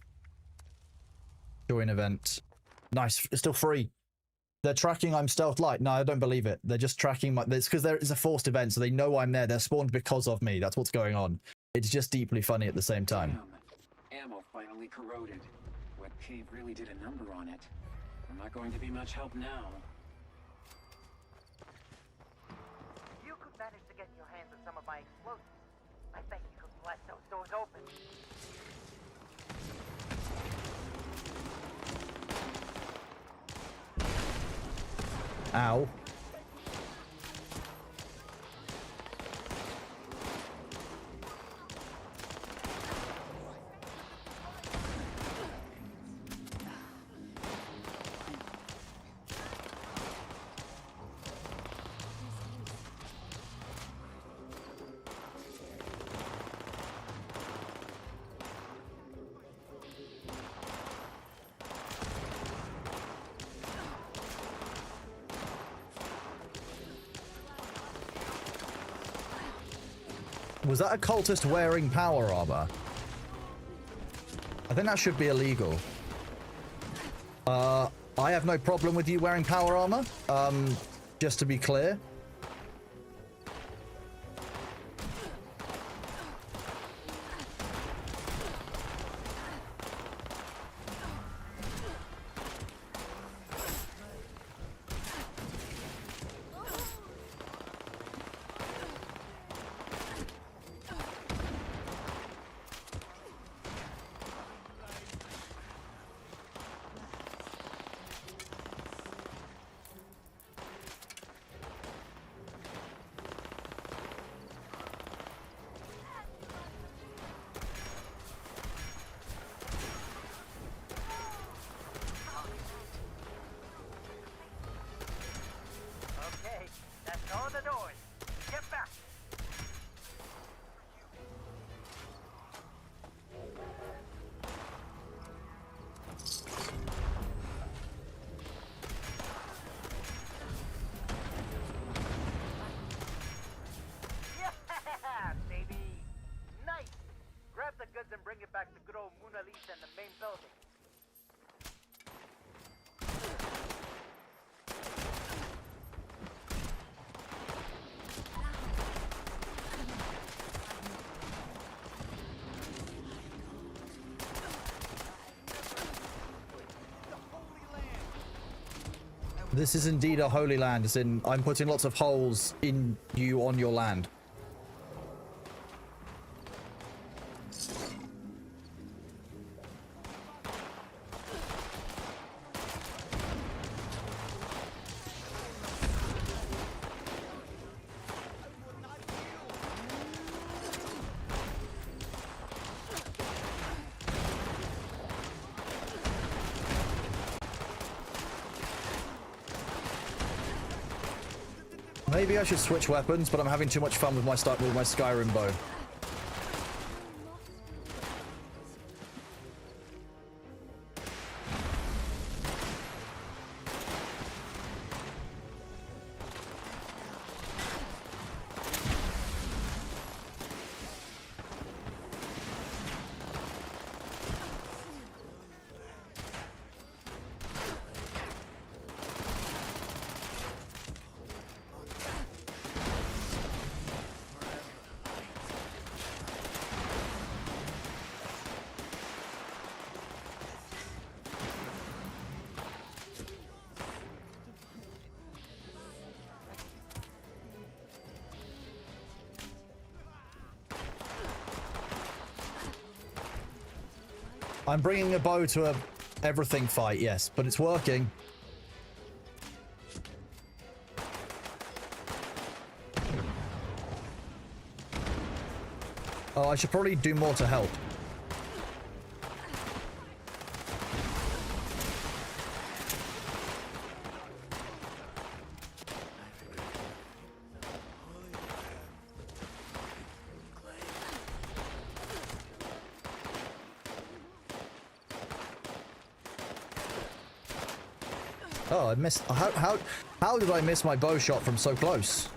Join event. Nice. It's still free. They're tracking I'm stealth light. No, I don't believe it. They're just tracking my... It's because it's a forced event, so they know I'm there. They're spawned because of me. That's what's going on. It's just deeply funny at the same time. Damn. Ammo finally corroded. Wet cave really did a number on it. I'm not going to be much help now. You could manage to get your hands on some of my explosives. I bet you could blast those doors open. Ow. Was that a cultist wearing power armor? I think that should be illegal. I have no problem with you wearing power armor. Just to be clear. Okay, that's all the doors. Get back. Yeah, baby. Nice. Grab the goods and bring it back to good old Mona Lisa in the main building. This is indeed a holy land, as in I'm putting lots of holes in you on your land. Maybe I should switch weapons, but I'm having too much fun with my Skyrim bow. I'm bringing a bow to a everything fight, yes, but it's working. Oh, I should probably do more to help. Oh, I missed. How did I miss my bow shot from so close?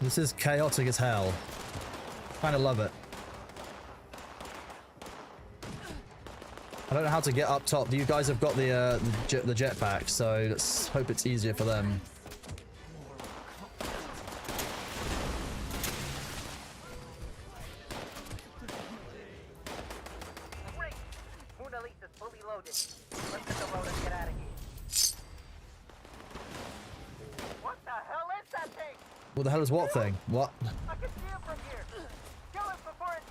This is chaotic as hell. Kind of love it. I don't know how to get up top. You guys have got the jetpack, so let's hope it's easier for them. Great! Mona Lisa's fully loaded. Let's hit the road and get out of here. What the hell is that thing? What the hell is what thing? What? I can see him from here. Kill him before it,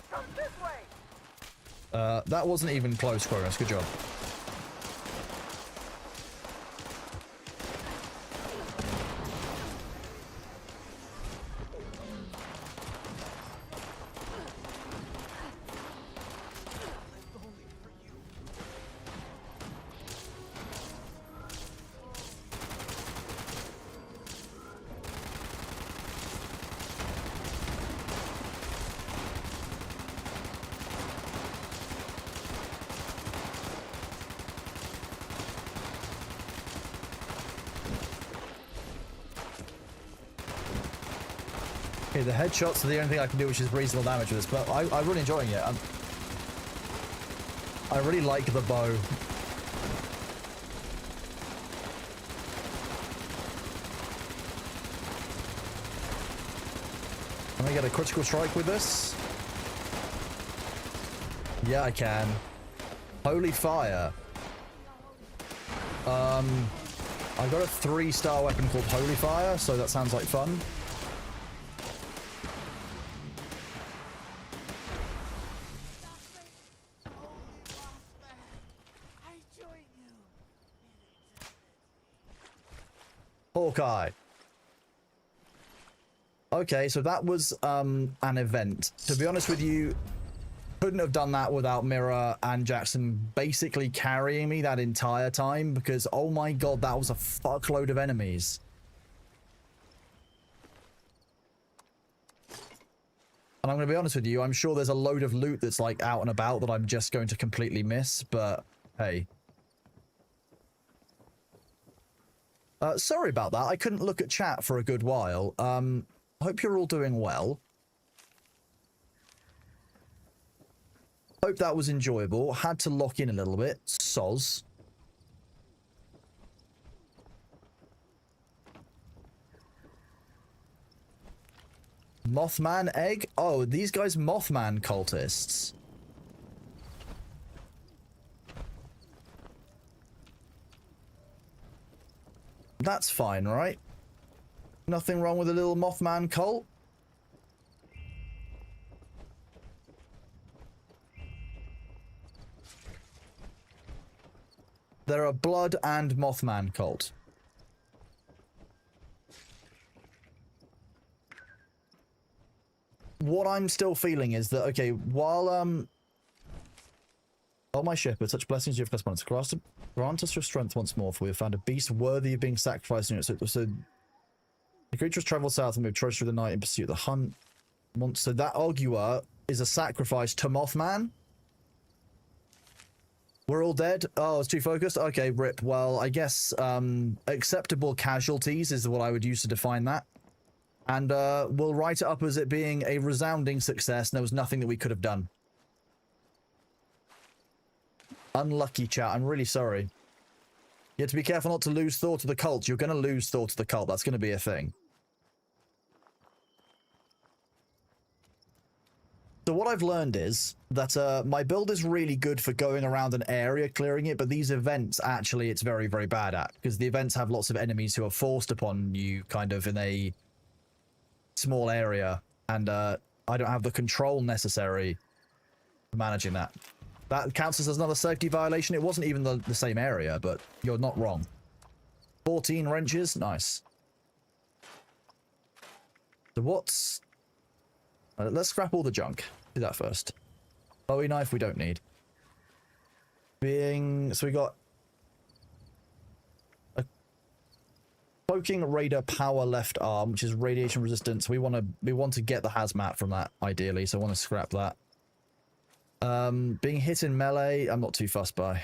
comes this way. That wasn't even close, Kronos. Good job. Okay, the headshots are the only thing I can do which is reasonable damage with this, but I'm really enjoying it. I really like the bow. Can I get a critical strike with this? Yeah, I can. Holy fire. I got a 3-star weapon called Holy Fire, so that sounds like fun. Hawkeye. Okay, so that was an event. To be honest with you, couldn't have done that without Mira and Jackson basically carrying me that entire time, because oh my god, that was a fuckload of enemies. And I'm going to be honest with you, I'm sure there's a load of loot that's like out and about that I'm just going to completely miss, but hey. Sorry about that. I couldn't look at chat for a good while. Hope you're all doing well. Hope that was enjoyable. Had to lock in a little bit. Soz. Mothman egg? Oh, these guys Mothman cultists. That's fine, right? Nothing wrong with a little Mothman cult? They're a blood and Mothman cult. What I'm still feeling is that, okay, while, oh my shepherd, such blessings you have corresponded to grant us your strength once more, for we have found a beast worthy of being sacrificed. So the creatures travel south and move trudge through the night in pursuit of the hunt. So that Ogua is a sacrifice to Mothman? We're all dead? Oh, it's too focused? Okay, rip. Well, I guess acceptable casualties is what I would use to define that. And we'll write it up as it being a resounding success. And there was nothing that we could have done. Unlucky, chat. I'm really sorry. You have to be careful not to lose thought of the cult. You're going to lose thought of the cult. That's going to be a thing. So what I've learned is that my build is really good for going around an area, clearing it, but these events, actually, it's very, very bad at. Because the events have lots of enemies who are forced upon you kind of in a small area, and I don't have the control necessary for managing that. That counts as another safety violation. It wasn't even the same area, but you're not wrong. 14 wrenches? Nice. So what's... let's scrap all the junk. Do that first. Bowie knife we don't need. So we got... a cloaking raider power left arm, which is radiation resistance. We want to get the hazmat from that, ideally, so I want to scrap that. Being hit in melee, I'm not too fussed by.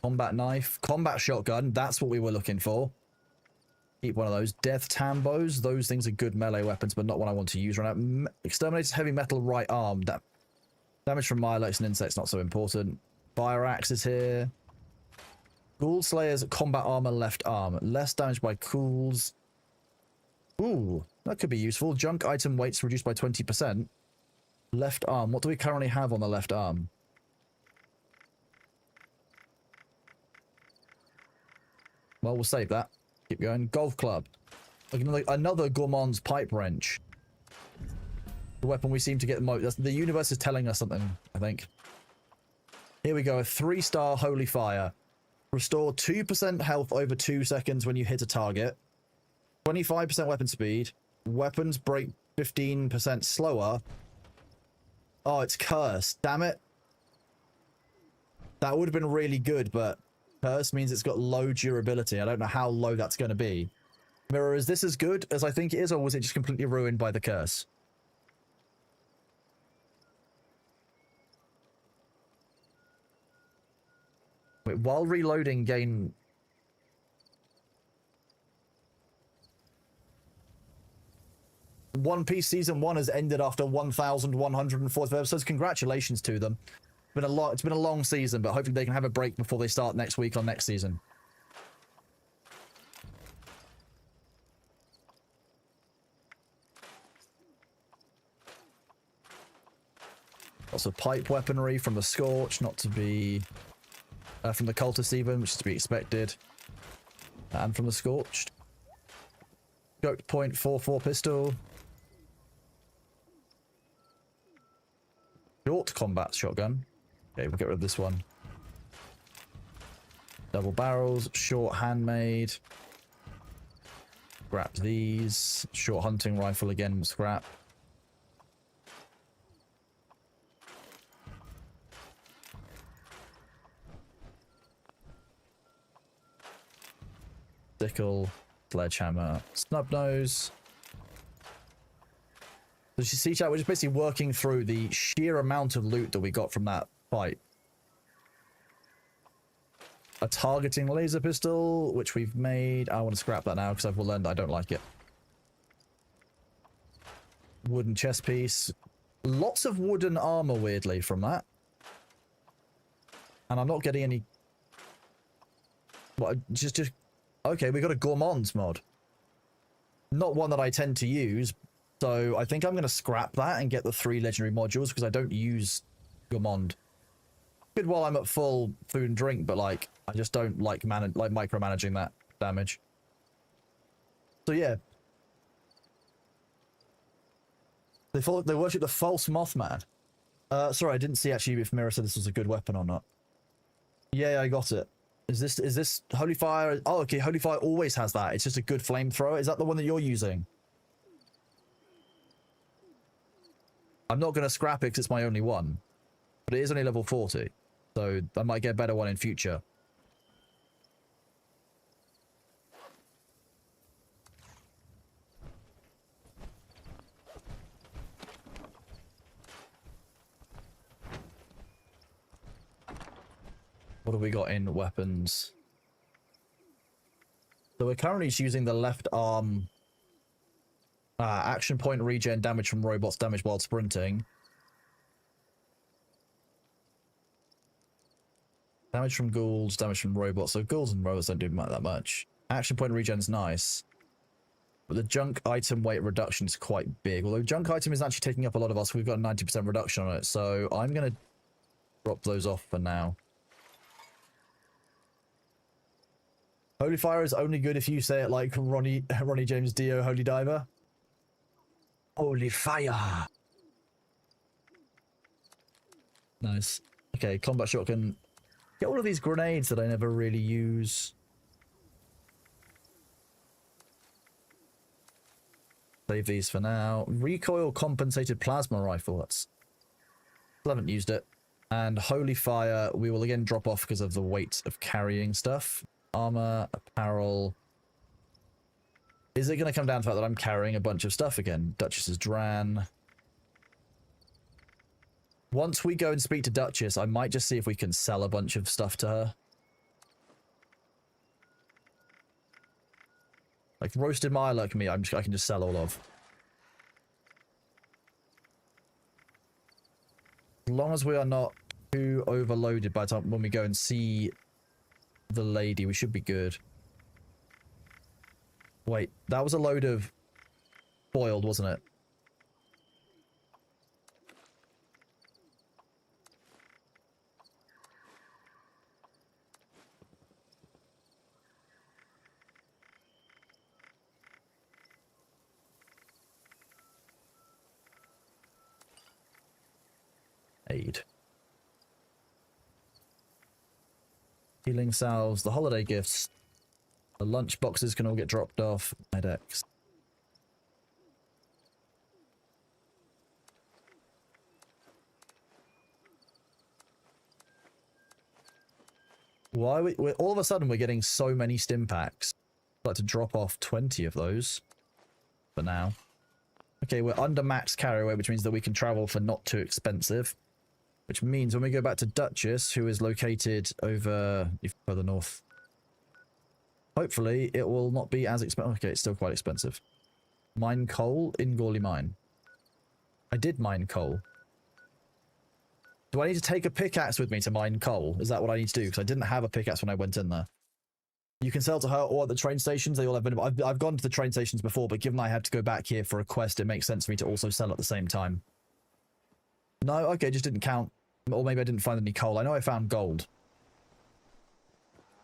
Combat knife, combat shotgun, that's what we were looking for. Keep one of those. Death Tambos. Those things are good melee weapons, but not one I want to use right now. Exterminator's heavy metal right arm. Damage from Milex and insects, not so important. Fire axe is here. Ghoul Slayer's combat armor left arm. Less damage by cools. Ooh, that could be useful. Junk item weights reduced by 20%. Left arm. What do we currently have on the left arm? Well, we'll save that. Keep going. Golf club. Another Gourmand's pipe wrench. The weapon we seem to get the most. The universe is telling us something, I think. Here we go. A 3-star Holy Fire. Restore 2% health over 2 seconds when you hit a target. 25% weapon speed. Weapons break 15% slower. Oh, it's cursed. Damn it. That would have been really good, but curse means it's got low durability. I don't know how low that's going to be. Mirror, is this as good as I think it is, or was it just completely ruined by the curse? Wait, while reloading, gain... One Piece Season 1 has ended after 1,140 episodes. Congratulations to them. It's been a long season, but hopefully they can have a break before they start next week on next season. Lots of pipe weaponry from the Scorch, not to be... from the Cultist even, which is to be expected. And from the Scorched. Scoped .44 pistol. Short combat shotgun. Okay, we'll get rid of this one. Double barrels, short handmade. Scrap these. Short hunting rifle again, scrap. Sickle, sledgehammer, snub nose. So you see, chat, we're just basically working through the sheer amount of loot that we got from that fight. A targeting laser pistol, which we've made. I want to scrap that now because I've learned I don't like it. Wooden chest piece. Lots of wooden armor, weirdly, from that. And I'm not getting any... What, just... Okay, we got a Gourmand's mod. Not one that I tend to use, so I think I'm going to scrap that and get the 3 legendary modules because I don't use Gourmand. Good while I'm at full food and drink, but like I just don't like micromanaging that damage. So yeah. They worship the false Mothman. Sorry, I didn't see actually if Mira said this was a good weapon or not. Yeah, I got it. Is this Holy Fire? Oh, okay, Holy Fire always has that. It's just a good flamethrower. Is that the one that you're using? I'm not going to scrap it because it's my only one. But it is only level 40. So I might get a better one in future. What have we got in weapons? So we're currently just using the left arm. Action point regen, damage from robots, damage while sprinting. Damage from ghouls, damage from robots. So ghouls and robots don't do that much. Action point regen's nice. But the junk item weight reduction is quite big. Although junk item is actually taking up a lot of us. We've got a 90% reduction on it. So I'm going to drop those off for now. Holy Fire is only good if you say it like Ronnie James Dio, Holy Diver. Holy Fire. Nice. Okay, combat shotgun. Get all of these grenades that I never really use. Save these for now. Recoil compensated plasma rifle. Still haven't used it. And Holy Fire, we will again drop off because of the weight of carrying stuff. Armor, apparel. Is it going to come down to the fact that I'm carrying a bunch of stuff again? Duchess's Dran. Once we go and speak to Duchess, I might just see if we can sell a bunch of stuff to her. Like roasted mirelurk meat, I can just sell all of. As long as we are not too overloaded by the time when we go and see the lady, we should be good. Wait, that was a load of boiled, wasn't it? Aid. Healing salves, the holiday gifts. The lunch boxes can all get dropped off. Medex. Why we're all of a sudden we're getting so many stim packs. I'd like to drop off 20 of those for now. Okay, we're under max carry weight, which means that we can travel for not too expensive. Which means when we go back to Duchess, who is located over further north, hopefully it will not be as expensive. Okay, it's still quite expensive. Mine coal in Gorley Mine. I did mine coal. Do I need to take a pickaxe with me to mine coal? Is that what I need to do? Because I didn't have a pickaxe when I went in there. You can sell to her or at the train stations. They all have been. I've gone to the train stations before, but given I had to go back here for a quest, it makes sense for me to also sell at the same time. No, okay, just didn't count. Or maybe I didn't find any coal. I know I found gold.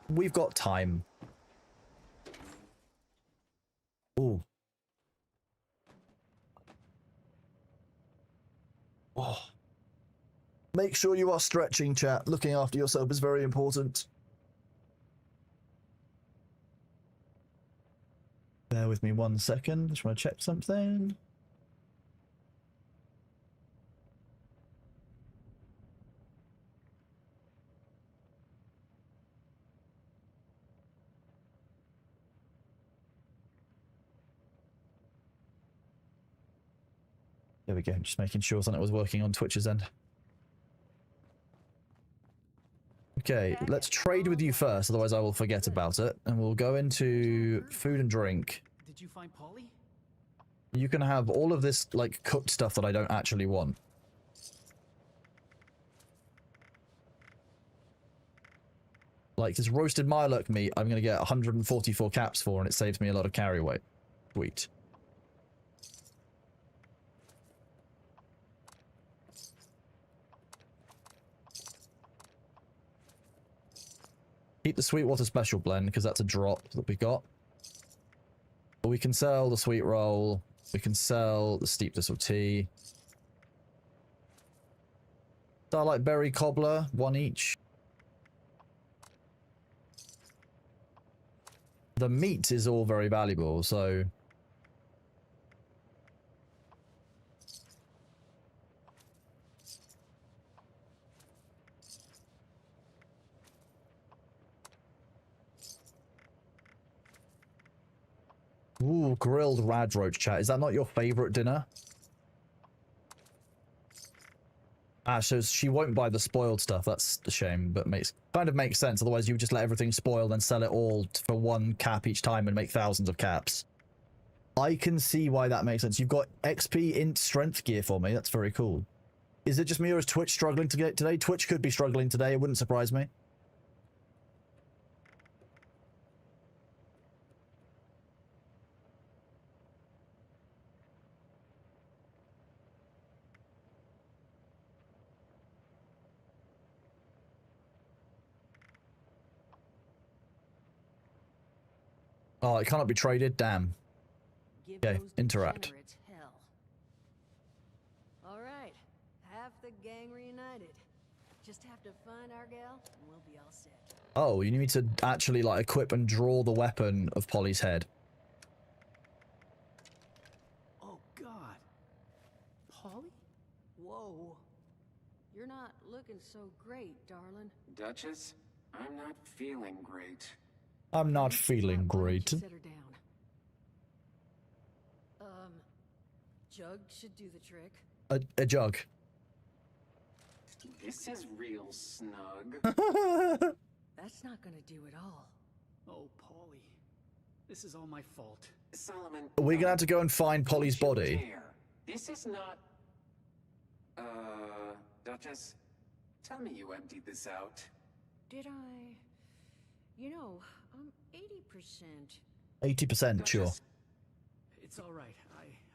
We've got time. Ooh. Oh. Make sure you are stretching, chat. Looking after yourself is very important. Bear with me 1 second. Just want to check something. There we go. Just making sure something was working on Twitch's end. Okay, let's trade with you first, otherwise I will forget about it. And we'll go into food and drink. Did you find Polly? You can have all of this, like, cooked stuff that I don't actually want. Like, this roasted mirelurk meat, I'm going to get 144 caps for, and it saves me a lot of carry weight. Sweet. Keep the Sweetwater Special Blend, because that's a drop that we got. But we can sell the Sweet Roll. We can sell the Steep Thistle Tea. Starlight Berry Cobbler, 1 each. The meat is all very valuable, so... Ooh, grilled radroach, chat. Is that not your favorite dinner? Ah, so she won't buy the spoiled stuff. That's a shame, but kind of makes sense. Otherwise, you would just let everything spoil and sell it all for 1 cap each time and make thousands of caps. I can see why that makes sense. You've got XP int strength gear for me. That's very cool. Is it just me or is Twitch struggling to get today? Twitch could be struggling today. It wouldn't surprise me. Oh, it cannot be traded? Damn. Okay, interact. Alright, half the gang reunited. Just have to find our gal, and we'll be all set. Oh, you need me to actually, like, equip and draw the weapon of Polly's head. Oh, God. Polly? Whoa. You're not looking so great, darling. Duchess, I'm not feeling great. I'm not feeling great. Set her down. Jug should do the trick. A jug. This is real snug. That's not gonna do it all. Oh, Polly. This is all my fault. Solomon. We're gonna have to go and find Polly's don't you body. dare. This is not. Duchess, tell me you emptied this out. Did I? You know, I'm 80%. 80%, sure. It's all right.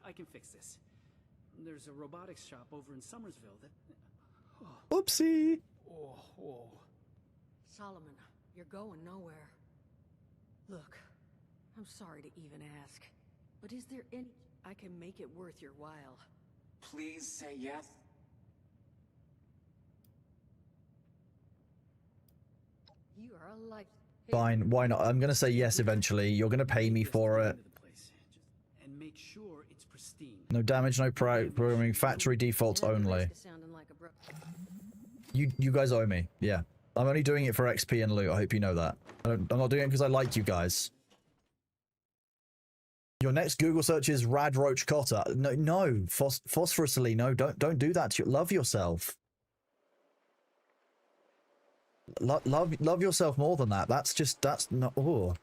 I can fix this. There's a robotics shop over in Somersville that... Oopsie. Oh. Solomon, you're going nowhere. Look, I'm sorry to even ask, but is there any... I can make it worth your while? Please say yes. You are a life... Fine, why not? I'm gonna say yes eventually. You're gonna pay me for it. And make sure it's pristine. No damage, no programming, factory defaults only. You guys owe me, yeah. I'm only doing it for XP and loot, I hope you know that. I'm not doing it because I like you guys. Your next Google search is Rad Roach Cotter. No, Phosphorusously, no, don't do that. Love yourself. Love yourself more than that. That's not, oh.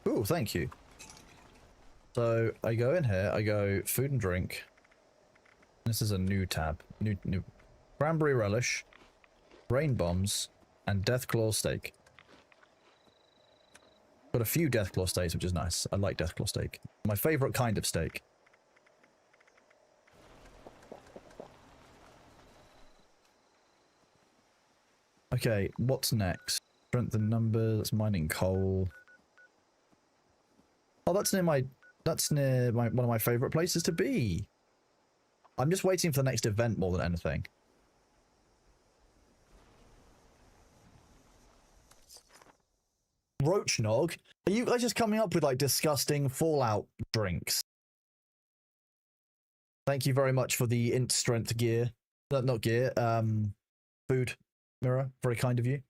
Ooh, thank you. So I go in here, I go food and drink. This is a new tab. New cranberry relish, rain bombs, and deathclaw steak. Got a few deathclaw steaks, which is nice. I like deathclaw steak. My favorite kind of steak. Okay, what's next? Strength and numbers, that's mining coal. Oh, that's near one of my favorite places to be. I'm just waiting for the next event more than anything. Roachnog? Are you guys just coming up with like disgusting Fallout drinks? Thank you very much for the int strength gear. Not gear, food mirror. Very kind of you.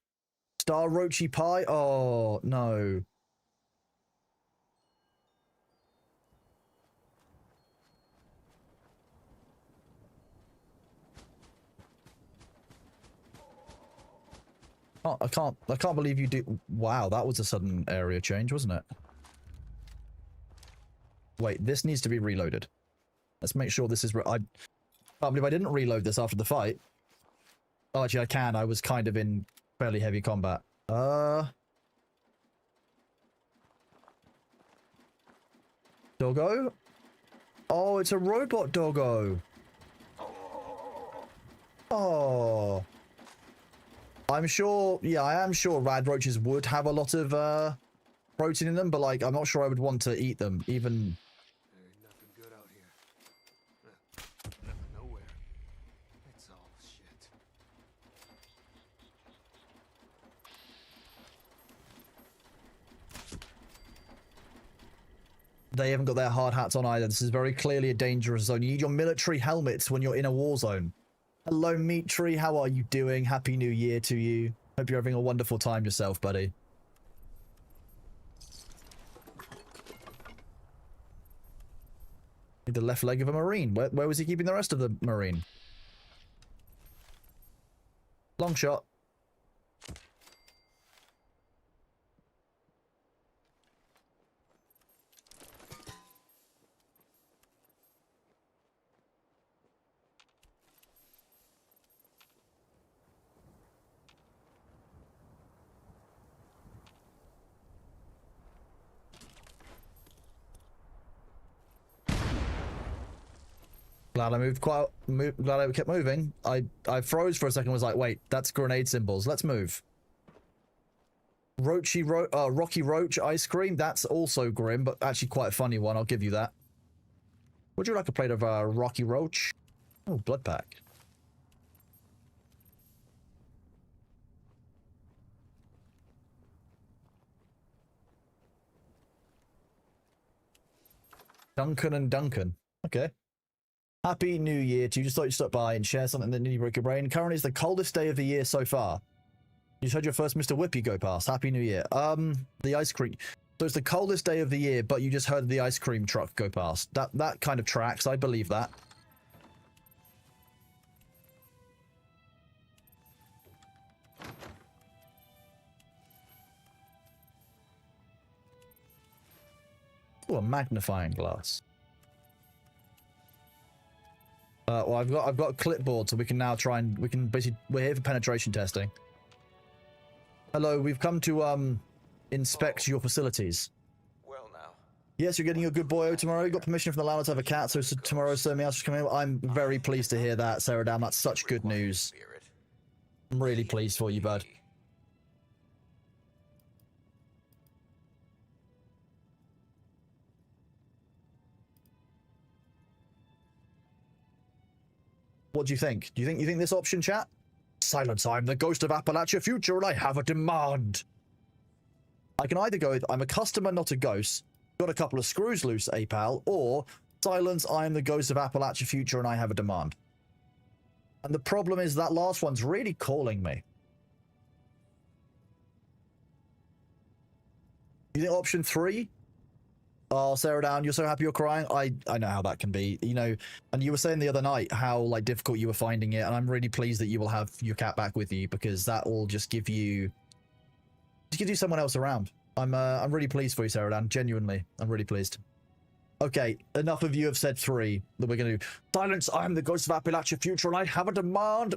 Star Roachy Pie? Oh, no. Oh, I can't believe you do. Wow, that was a sudden area change, wasn't it? Wait, this needs to be reloaded. Let's make sure this is... I can't believe I didn't reload this after the fight. Oh, actually, I can. I was kind of in fairly heavy combat. Doggo? Oh, it's a robot doggo. Oh. I'm sure, yeah, I am sure rad roaches would have a lot of protein in them, but like, I'm not sure I would want to eat them, even... There ain't nothing good out here. Nothing nowhere. It's all shit. They haven't got their hard hats on either. This is very clearly a dangerous zone. You need your military helmets when you're in a war zone. Hello, Meat Tree. How are you doing? Happy New Year to you. Hope you're having a wonderful time yourself, buddy. The left leg of a Marine. Where was he keeping the rest of the Marine? Long shot. Glad I glad I kept moving. I froze for a second, was like, wait, that's grenade symbols. Let's move. Rocky Roach ice cream. That's also grim, but actually quite a funny one. I'll give you that. Would you like a plate of Rocky Roach? Oh, blood pack. Duncan and Duncan. Okay. Happy New Year to you. Just thought you'd stop by and share something that nearly broke your brain. Currently, it's the coldest day of the year so far. You just heard your first Mr. Whippy go past. Happy New Year. The ice cream. So it's the coldest day of the year, but you just heard the ice cream truck go past. That kind of tracks. I believe that. Oh, a magnifying glass. Well, I've got a clipboard, so we can now try and we're here for penetration testing. Hello, we've come to inspect your facilities. Well now. Yes, you're getting your good boy tomorrow. You got permission from the landlord to have a cat, so tomorrow something else is coming. I'm very pleased to hear that, Sarah Dan. That's such good news. I'm really pleased for you, bud. What do you think? Do you think this option, chat? Silence, I'm the ghost of Appalachia Future and I have a demand. I can either go with, I'm a customer, not a ghost, got a couple of screws loose, pal, or silence, I am the ghost of Appalachia Future and I have a demand. And the problem is that last one's really calling me. You think option 3? Oh, Sarah Down, you're so happy you're crying. I know how that can be, you know. And you were saying the other night how like difficult you were finding it, and I'm really pleased that you will have your cat back with you, because that will just give you someone else around. I'm really pleased for you, Sarah Dan. Genuinely, I'm really pleased. Okay, enough of you have said 3 that we're gonna do. Silence, I am the ghost of Appalachia Future and I have a demand.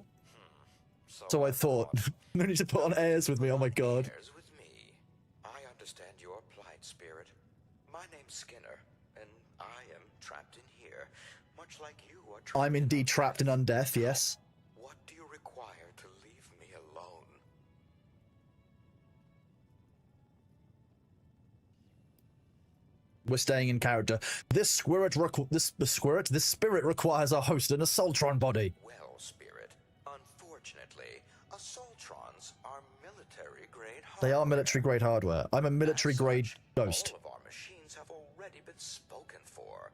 So I thought, no need to put on airs with me. Oh my god. I understand your plight, Spirit. My name's Skinner, and I am trapped in here, much like you are trapped. I'm indeed trapped in undeath, yes. What do you require to leave me alone? We're staying in character. This spirit requires a host in a Soltron body. Well, Spirit, unfortunately, Assaultrons are military-grade hardware. They are military-grade hardware. I'm a military-grade ghost. All of our machines have already been spoken for.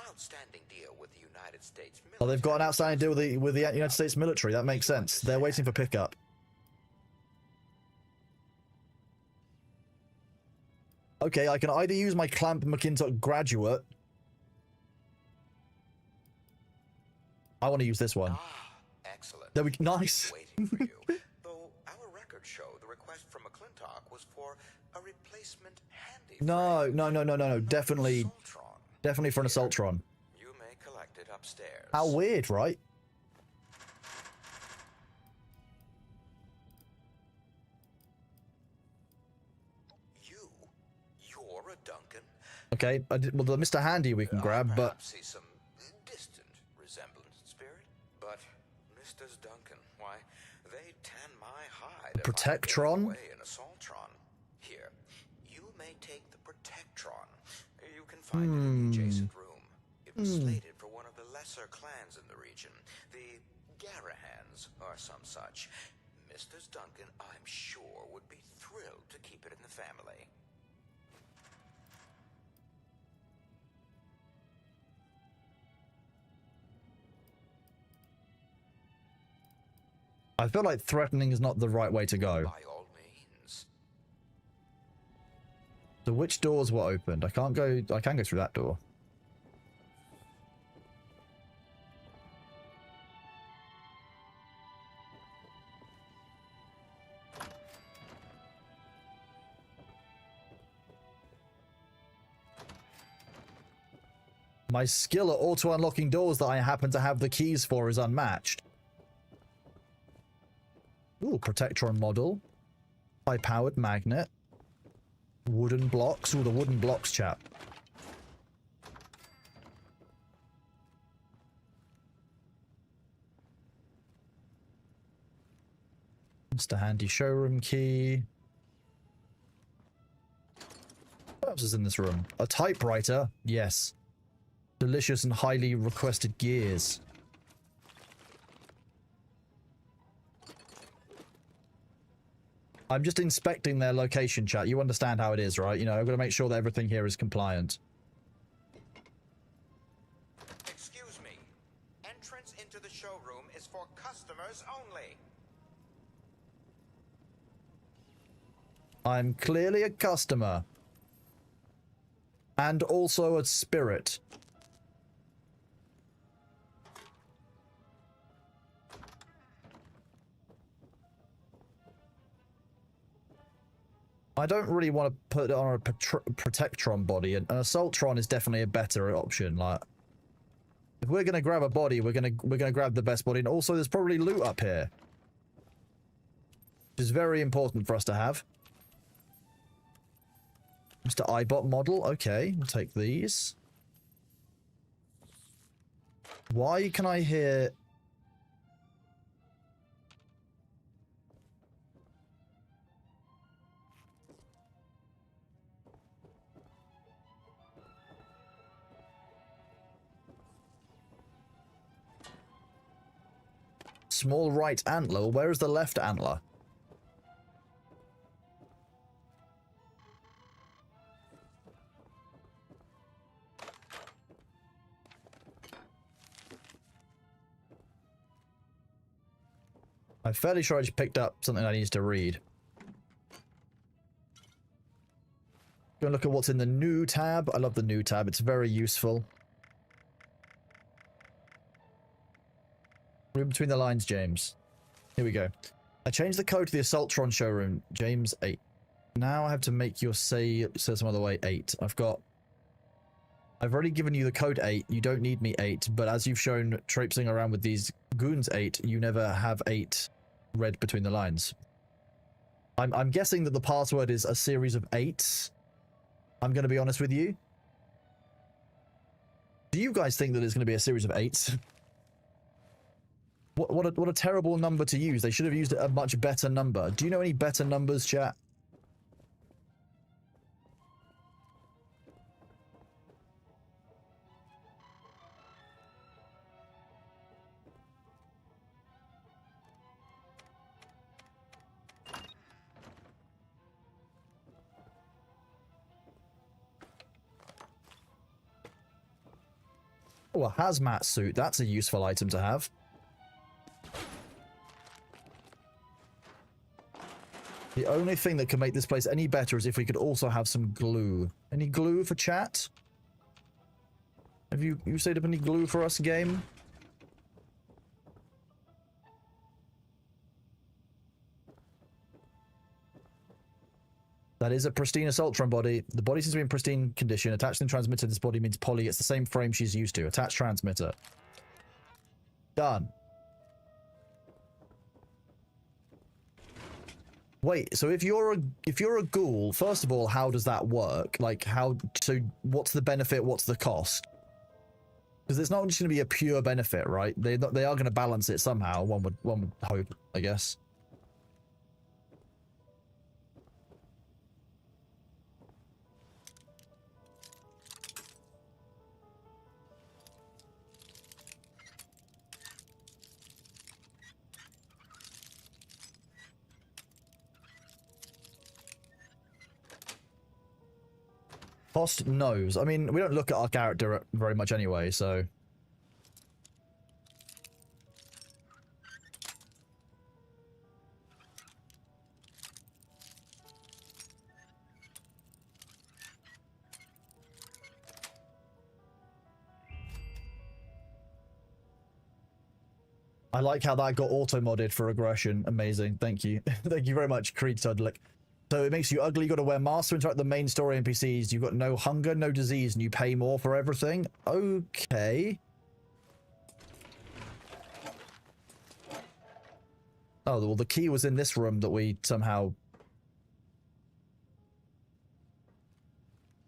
Outstanding deal with the United States military. Oh, they've got an outstanding deal with the United States military. That makes sense. They're waiting for pickup. Okay, I can either use my Clamp McIntosh graduate. I want to use this one. Excellent. There we nice. Waiting for you. Though our records show the request from McClintock was for a replacement handy. No. Definitely for an Assaultron. You may collect it upstairs. How weird, right? You're a Duncan. Okay, well, the Mr. Handy we can grab, but see some distant resemblance, Spirit. But Mr. Duncan, why, they tan my hide. Protectron? An Assaultron. Here, you may take the Protectron. You can find it in the adjacent room. It was slated for one of the lesser clans in the region, the Garahans or some such. Mr. Duncan, I'm sure, would be thrilled to keep it in the family. I feel like threatening is not the right way to go. By all means. So which doors were opened? I can go through that door. My skill at auto-unlocking doors that I happen to have the keys for is unmatched. Ooh, Protectron model. High-powered magnet. Wooden blocks. Ooh, the wooden blocks, chap. Mr. Handy showroom key. What else is in this room? A typewriter? Yes. Delicious and highly requested gears. I'm just inspecting their location, chat. You understand how it is, right? You know, I've got to make sure that everything here is compliant. Excuse me. entrance into the showroom is for customers only. I'm clearly a customer. And also a spirit. I don't really want to put it on a Protectron body. An Assaultron is definitely a better option. Like, if we're gonna grab a body, we're gonna grab the best body. And also, there's probably loot up here, which is very important for us to have. Mr. Eyebot model. Okay, we'll take these. Why can I hear... Small right antler? Where is the left antler? I'm fairly sure I just picked up something I need to read. Go and look at what's in the new tab. I love the new tab. It's very useful. Read between the lines, James. Here we go. I changed the code to the Assaultron showroom. James 8. Now I have to make your say some other way 8. I've already given you the code 8. You don't need me 8. But as you've shown traipsing around with these goons 8, you never have 8 read between the lines. I'm guessing that the password is a series of 8s. I'm going to be honest with you. Do you guys think that it's going to be a series of 8s? What a terrible number to use. They should have used a much better number. Do you know any better numbers, chat? Oh, a hazmat suit. That's a useful item to have. The only thing that can make this place any better is if we could also have some glue. Any glue for chat? Have you saved up any glue for us, game? That is a pristine Assaultron body. The body seems to be in pristine condition. Attached and transmitted this body means Polly gets the same frame she's used to. Attach transmitter. Done. Wait, so if you're a ghoul, first of all, how does that work? Like, so what's the benefit, what's the cost? Because it's not just going to be a pure benefit, right? They are going to balance it somehow, one would hope, I guess. Cost knows. I mean, we don't look at our character very much anyway, so... I like how that got auto-modded for aggression. Amazing. Thank you. Thank you very much, Creed Tudlick. So it makes you ugly, you gotta wear masks to interact with the main story NPCs, you've got no hunger, no disease, and you pay more for everything? Okay. Oh, well, the key was in this room that we somehow...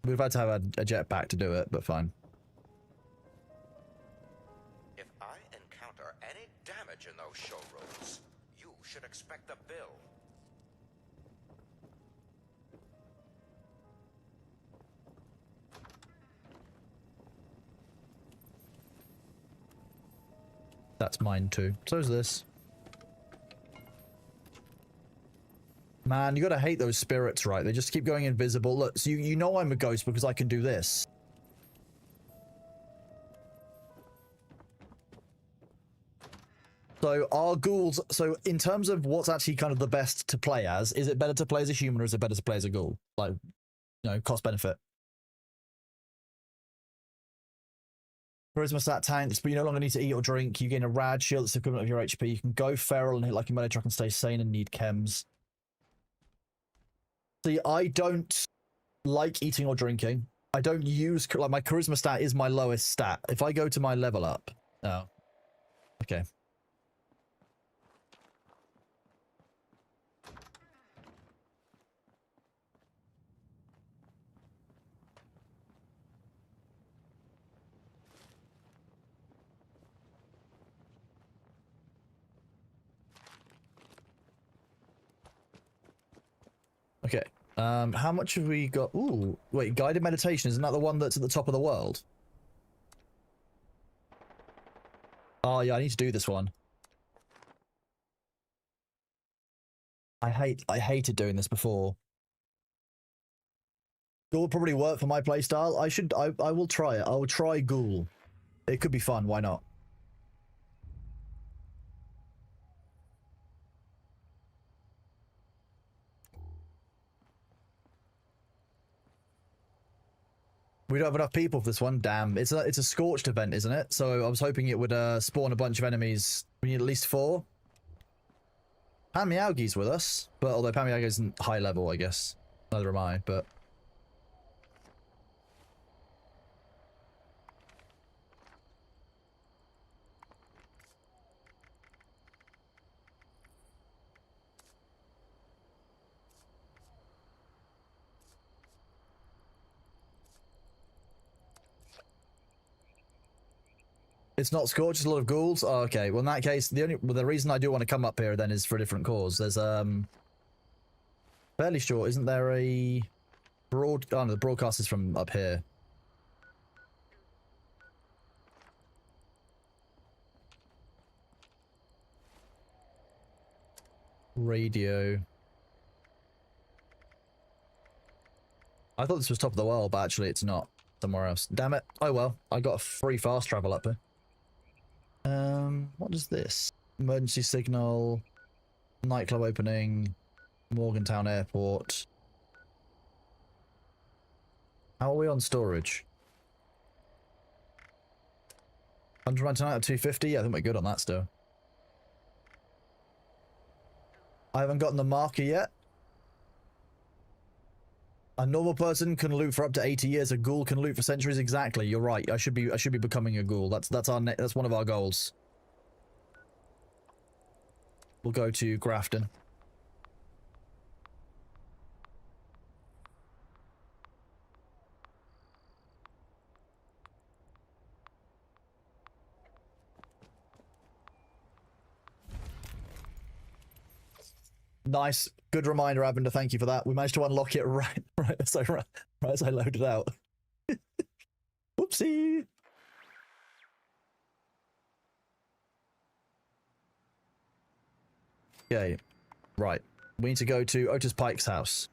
We've had to have a jetpack to do it, but fine. If I encounter any damage in those showrooms, you should expect a bill. That's mine too. So's this. Man, you gotta hate those spirits, right? They just keep going invisible. Look, so you know I'm a ghost because I can do this. So are ghouls, so in terms of what's actually kind of the best to play as, is it better to play as a human or is it better to play as a ghoul? Like, you know, cost benefit. Charisma stat tanks, but you no longer need to eat or drink. You gain a rad shield that's the equivalent of your HP. You can go feral and hit like a melee truck and stay sane and need chems. See, I don't like eating or drinking. I don't use, like, my charisma stat is my lowest stat. If I go to my level up, no. Okay. Okay. How much have we got? Ooh, wait, guided meditation, isn't that the one that's at the top of the world? Oh yeah, I need to do this one. I hated doing this before. Ghoul would probably work for my playstyle. I will try it. I will try Ghoul. It could be fun, why not? We don't have enough people for this one. Damn, it's a scorched event, isn't it? So I was hoping it would spawn a bunch of enemies. We need at least 4. Pamiaugi's with us, but although Pamiaugi isn't high level, I guess. Neither am I, but it's not scorched, it's a lot of ghouls. Oh, okay. Well, in that case, the reason I do want to come up here then is for a different cause. There's fairly sure, isn't there a oh no, the broadcast is from up here. Radio. I thought this was top of the world, but actually it's not. Somewhere else. Damn it. Oh well, I got a free fast travel up here. What is this? Emergency signal, nightclub opening, Morgantown Airport. How are we on storage? 199 out of 250? Yeah, I think we're good on that still. I haven't gotten the marker yet. A normal person can loot for up to 80 years. A ghoul can loot for centuries. Exactly. You're right. I should be becoming a ghoul. That's one of our goals. We'll go to Grafton. Nice. Good reminder, Abender. Thank you for that. We managed to unlock it right as I loaded out. Whoopsie. Okay. Right. We need to go to Otis Pike's house.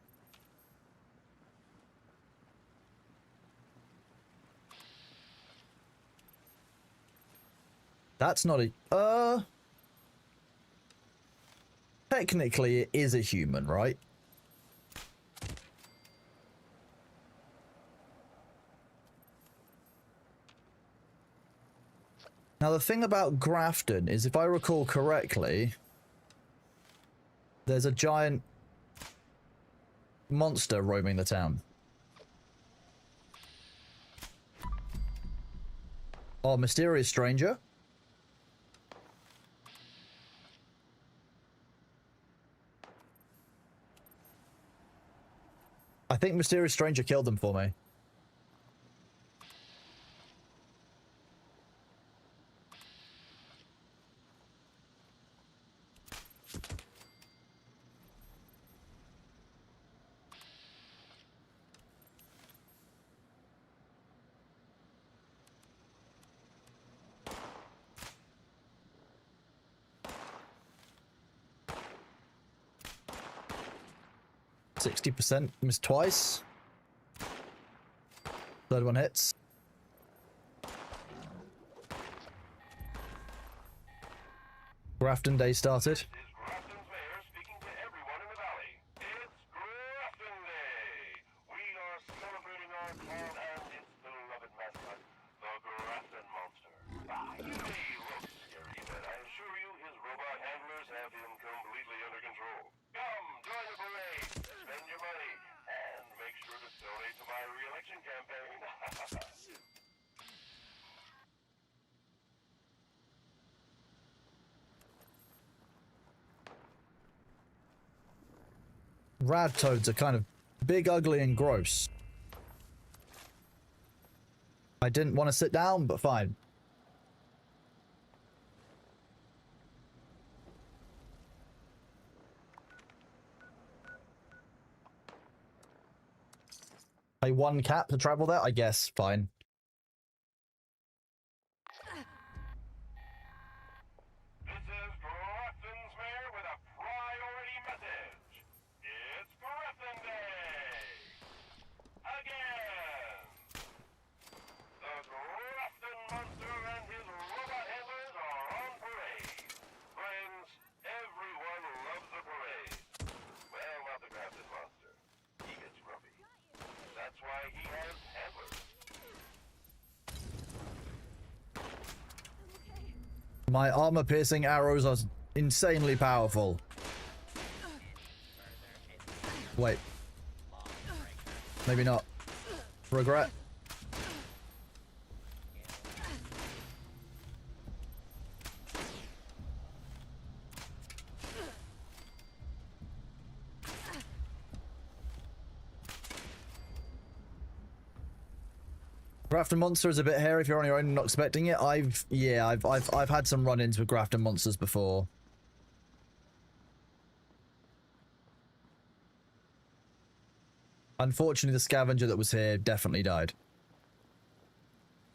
That's not a... Technically, it is a human, right? Now, the thing about Grafton is, if I recall correctly, there's a giant monster roaming the town. Oh, mysterious stranger. I think mysterious stranger killed them for me. %, missed twice. Third one hits. Grafton Day started. This is Grafton's mayor speaking to everyone in the valley. It's Grafton Day! We are celebrating our town and its beloved mascot, the Grafton Monster. He may look scary, but I assure you his robot handlers have him completely under control. Come, join the parade, spend your money, and make sure to donate to my re-election campaign. Rad toads are kind of big, ugly, and gross. I didn't want to sit down, but fine. Pay 1 cap to travel there? I guess. Fine. This is Grafton's mayor with a priority message. It's Grafton Day! Again! The Grafton Monster and his robot handlers are on parade. Friends, everyone loves a parade. Well, not the Grafton Monster. He gets grumpy. That's why he has handlers. My armor-piercing arrows are insanely powerful. Wait. Maybe not. Regret. Grafton Monster is a bit hairy if you're on your own and not expecting it. I've had some run-ins with Grafton Monsters before. Unfortunately, the scavenger that was here definitely died.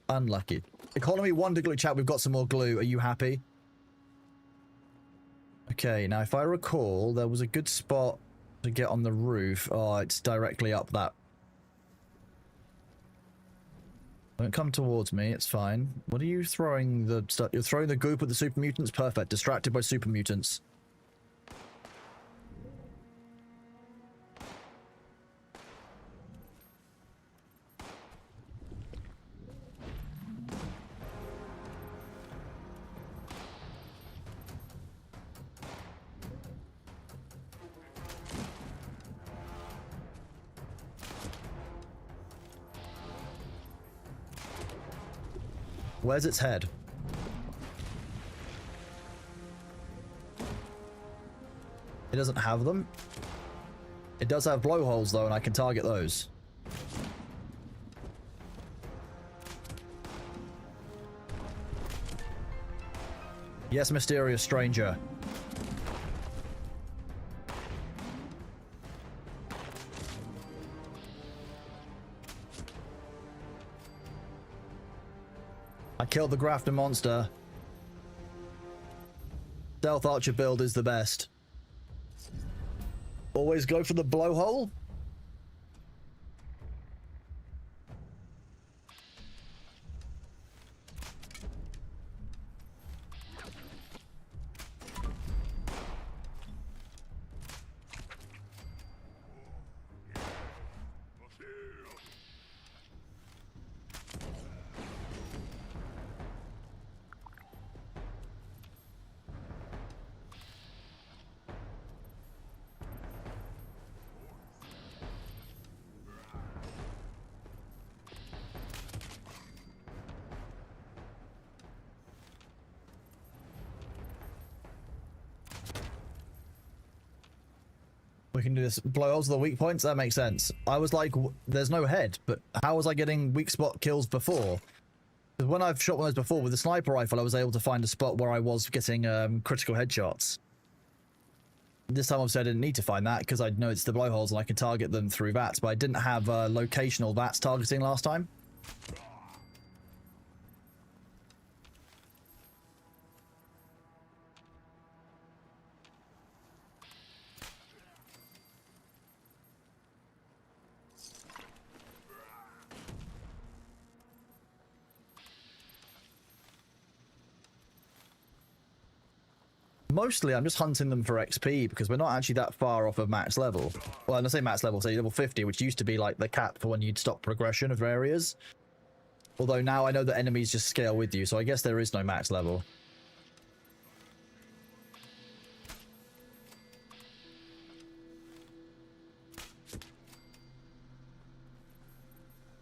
Unlucky. Economy 1 to glue chat. We've got some more glue. Are you happy? Okay, now if I recall, there was a good spot to get on the roof. Oh, it's directly up that. Don't come towards me, it's fine. What are you throwing the stuff? You're throwing the goop at the super mutants? Perfect. Distracted by super mutants. Where's its head? It doesn't have them. It does have blowholes though, and I can target those. Yes, mysterious stranger. I killed the Grafton monster. Stealth Archer build is the best. Always go for the blowhole. We can do this. Blowholes are the weak points? That makes sense. I was like, there's no head, but how was I getting weak spot kills before? Because when I've shot one of those before with the sniper rifle, I was able to find a spot where I was getting critical headshots. This time obviously I didn't need to find that because I know it's the blowholes and I can target them through VATS, but I didn't have locational VATS targeting last time. Mostly, I'm just hunting them for XP because we're not actually that far off of max level. Well, I say max level, say level 50, which used to be like the cap for when you'd stop progression of areas. Although now I know that enemies just scale with you, so I guess there is no max level.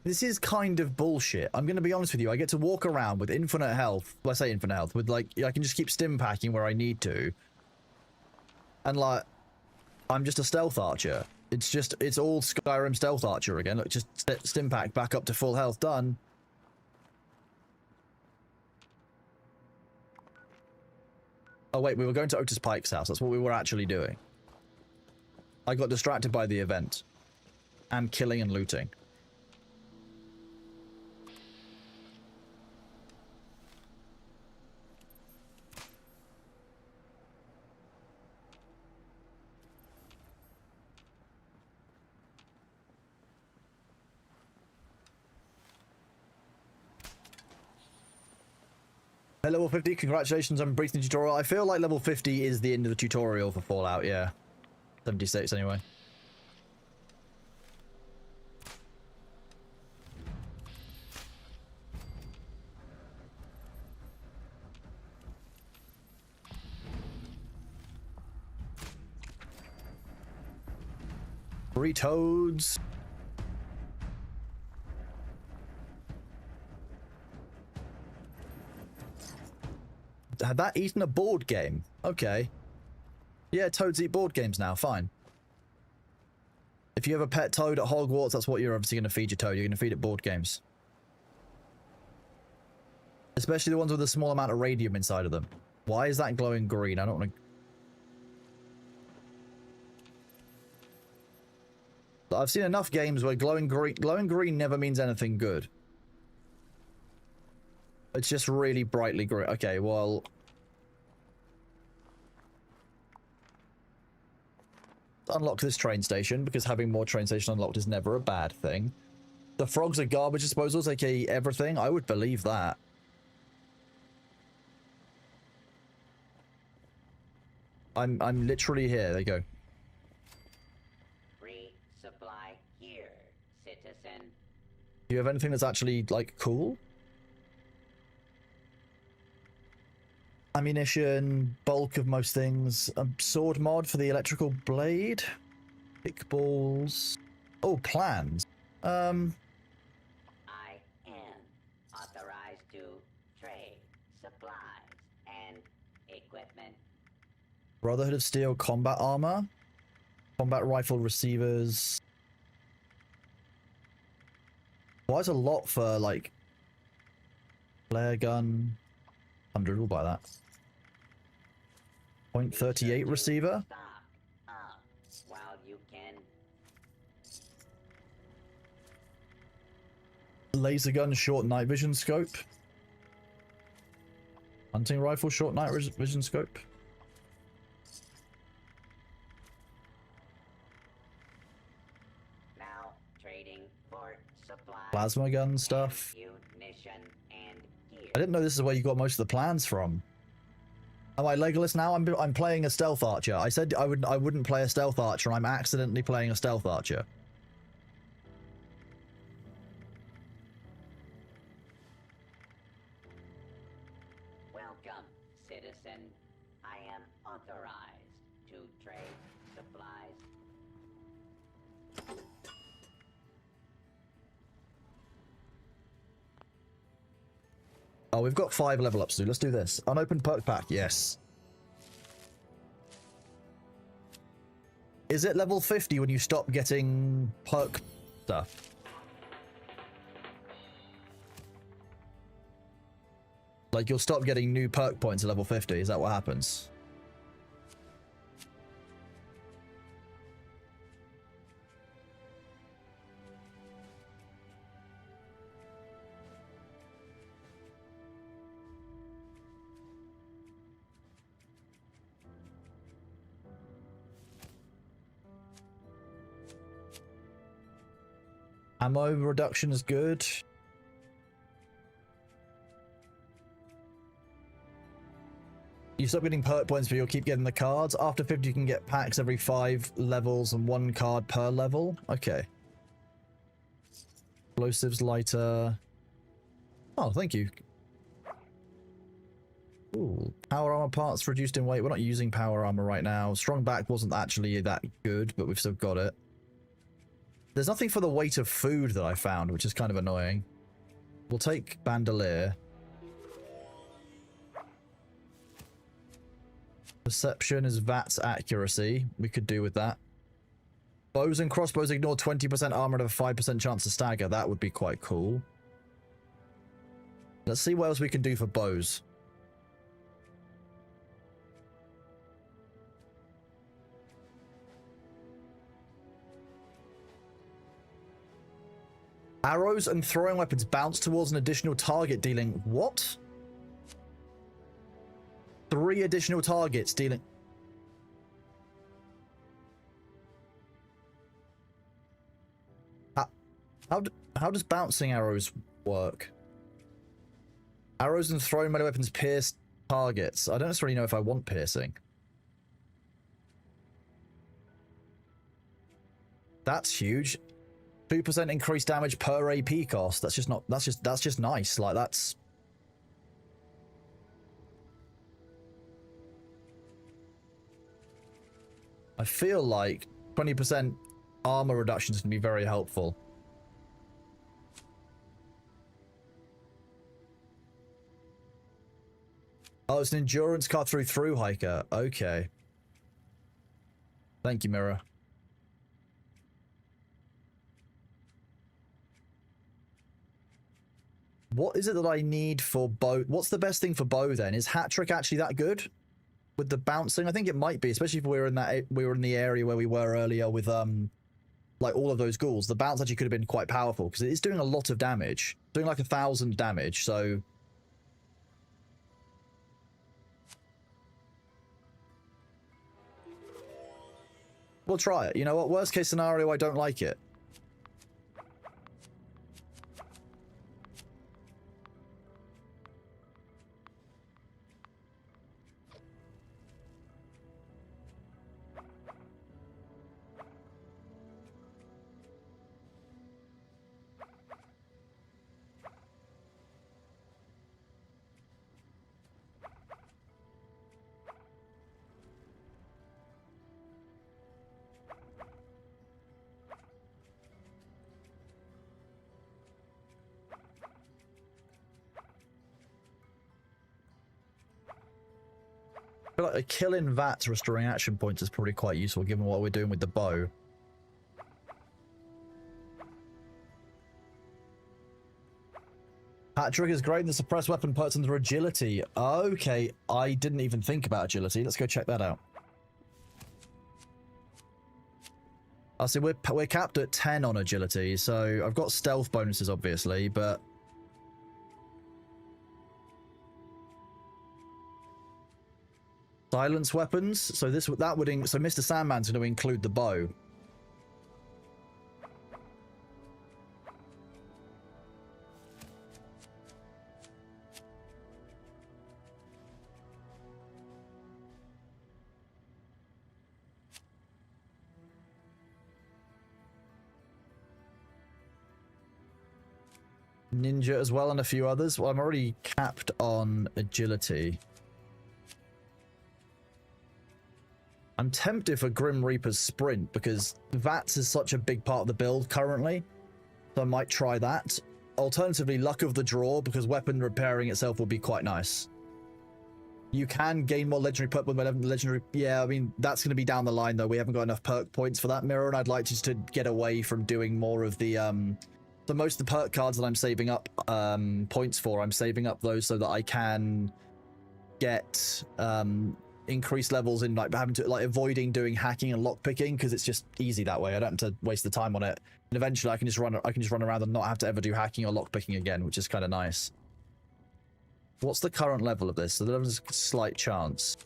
This is kind of bullshit. I'm going to be honest with you. I get to walk around with infinite health. Well, I say infinite health. With, like, I can just keep stim packing where I need to. And, like, I'm just a stealth archer. It's all Skyrim stealth archer again. Look, just stim pack back up to full health. Done. Oh, wait. We were going to Otis Pike's house. That's what we were actually doing. I got distracted by the event. And killing and looting. Hey, level 50, congratulations on breaching the tutorial. I feel like level 50 is the end of the tutorial for Fallout, yeah. 76 anyway. Three toads. Had that eaten a board game? Okay. Yeah, toads eat board games now, fine. If you have a pet toad at Hogwarts, that's what you're obviously going to feed your toad. You're going to feed it board games. Especially the ones with a small amount of radium inside of them. Why is that glowing green? I don't want to... I've seen enough games where glowing green never means anything good. It's just really brightly green. Okay, well... Unlock this train station, because having more train station unlocked is never a bad thing. The frogs are garbage disposals, aka everything? I would believe that. I'm literally here. There you go. Free supply here, citizen. Do you have anything that's actually, like, cool? Ammunition, bulk of most things. A sword mod for the electrical blade. Kickballs. Oh, plans. I am authorized to trade supplies and equipment. Brotherhood of Steel combat armor. Combat rifle receivers. Why is a lot for, like, flare gun? 100, we'll buy that. .38 receiver. While you can. Laser gun, short night vision scope. Hunting rifle, short night vision scope. Now trading for supplies. Plasma gun stuff. Munition and gear. I didn't know this is where you got most of the plans from. Am I Legolas now? I'm playing a stealth archer. I said I wouldn't play a stealth archer, and I'm accidentally playing a stealth archer. Welcome, citizen. I am authorized to trade supplies. Oh, we've got 5 level ups to do. Let's do this. Unopened perk pack. Yes. Is it level 50 when you stop getting perk stuff? Like, you'll stop getting new perk points at level 50. Is that what happens? Ammo reduction is good. You stop getting perk points, but you'll keep getting the cards. After 50, you can get packs every 5 levels and 1 card per level. Okay. Explosives, lighter. Oh, thank you. Ooh. Power armor parts reduced in weight. We're not using power armor right now. Strong back wasn't actually that good, but we've still got it. There's nothing for the weight of food that I found, which is kind of annoying. We'll take bandolier. Perception is VAT's accuracy. We could do with that. Bows and crossbows ignore 20% armor and have a 5% chance to stagger. That would be quite cool. Let's see what else we can do for bows. Arrows and throwing weapons bounce towards an additional target, dealing what? 3 additional targets, dealing... How does bouncing arrows work? Arrows and throwing melee weapons pierce targets. I don't necessarily know if I want piercing. That's huge. 2% increased damage per AP cost. That's just not. That's just nice. Like that's. I feel like 20% armor reduction is going to be very helpful. Oh, it's an endurance card through hiker. Okay. Thank you, Mirror. What is it that I need for bow? What's the best thing for bow then? Is hat trick actually that good with the bouncing? I think it might be, especially if we're in the area where we were earlier with like all of those ghouls. The bounce actually could have been quite powerful because it is doing a lot of damage, doing like 1,000 damage. So we'll try it. You know what? Worst case scenario, I don't like it. I feel like a kill in VATs restoring action points is probably quite useful given what we're doing with the bow. Hat trick is great and the suppressed weapon perks under agility. Okay, I didn't even think about agility. Let's go check that out. I see we're capped at 10 on agility, so I've got stealth bonuses obviously, but silence weapons. So so Mr. Sandman's going to include the bow. Ninja as well and a few others. Well, I'm already capped on agility. I'm tempted for Grim Reaper's Sprint because VATS is such a big part of the build currently, so I might try that. Alternatively, Luck of the Draw because weapon repairing itself will be quite nice. You can gain more legendary perk with legendary. Yeah, I mean, that's going to be down the line though. We haven't got enough perk points for that mirror, and I'd like just to get away from doing more of the so most of the perk cards that I'm saving up points for, I'm saving up those so that I can get increased levels in like having to avoiding doing hacking and lockpicking because it's just easy that way. I don't have to waste the time on it, and eventually I can just run around and not have to ever do hacking or lockpicking again, which is kind of nice. What's the current level of this? So there's a slight chance.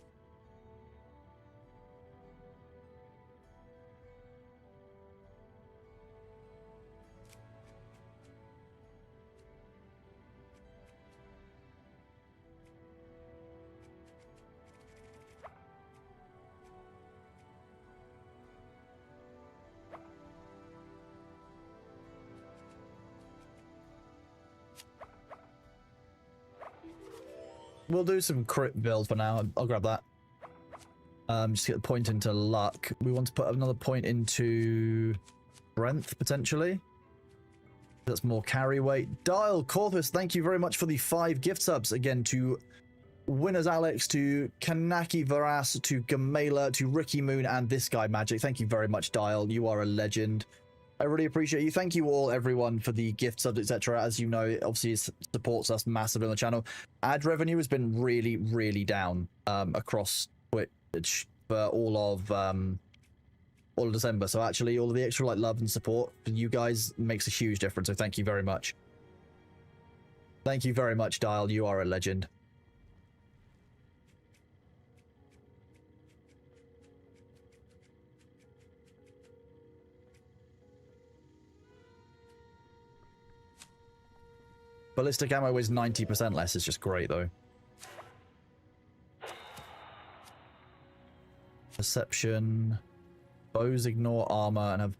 We'll do some crit build for now. I'll grab that. Just get a point into luck. We want to put another point into strength, potentially. That's more carry weight. Dial Corthus, thank you very much for the 5 gift subs. Again, to Winners Alex, to Kanaki Varas, to Gamela, to Ricky Moon, and this guy Magic. Thank you very much, Dial. You are a legend. I really appreciate you. Thank you all, everyone, for the gift subs, etc. As you know, it obviously supports us massively on the channel. Ad revenue has been really, really down across Twitch for all of December. So actually, all of the extra love and support for you guys makes a huge difference. So thank you very much. Thank you very much, Dial. You are a legend. Ballistic ammo is 90% less. It's just great, though. Perception. Bows ignore armor and have...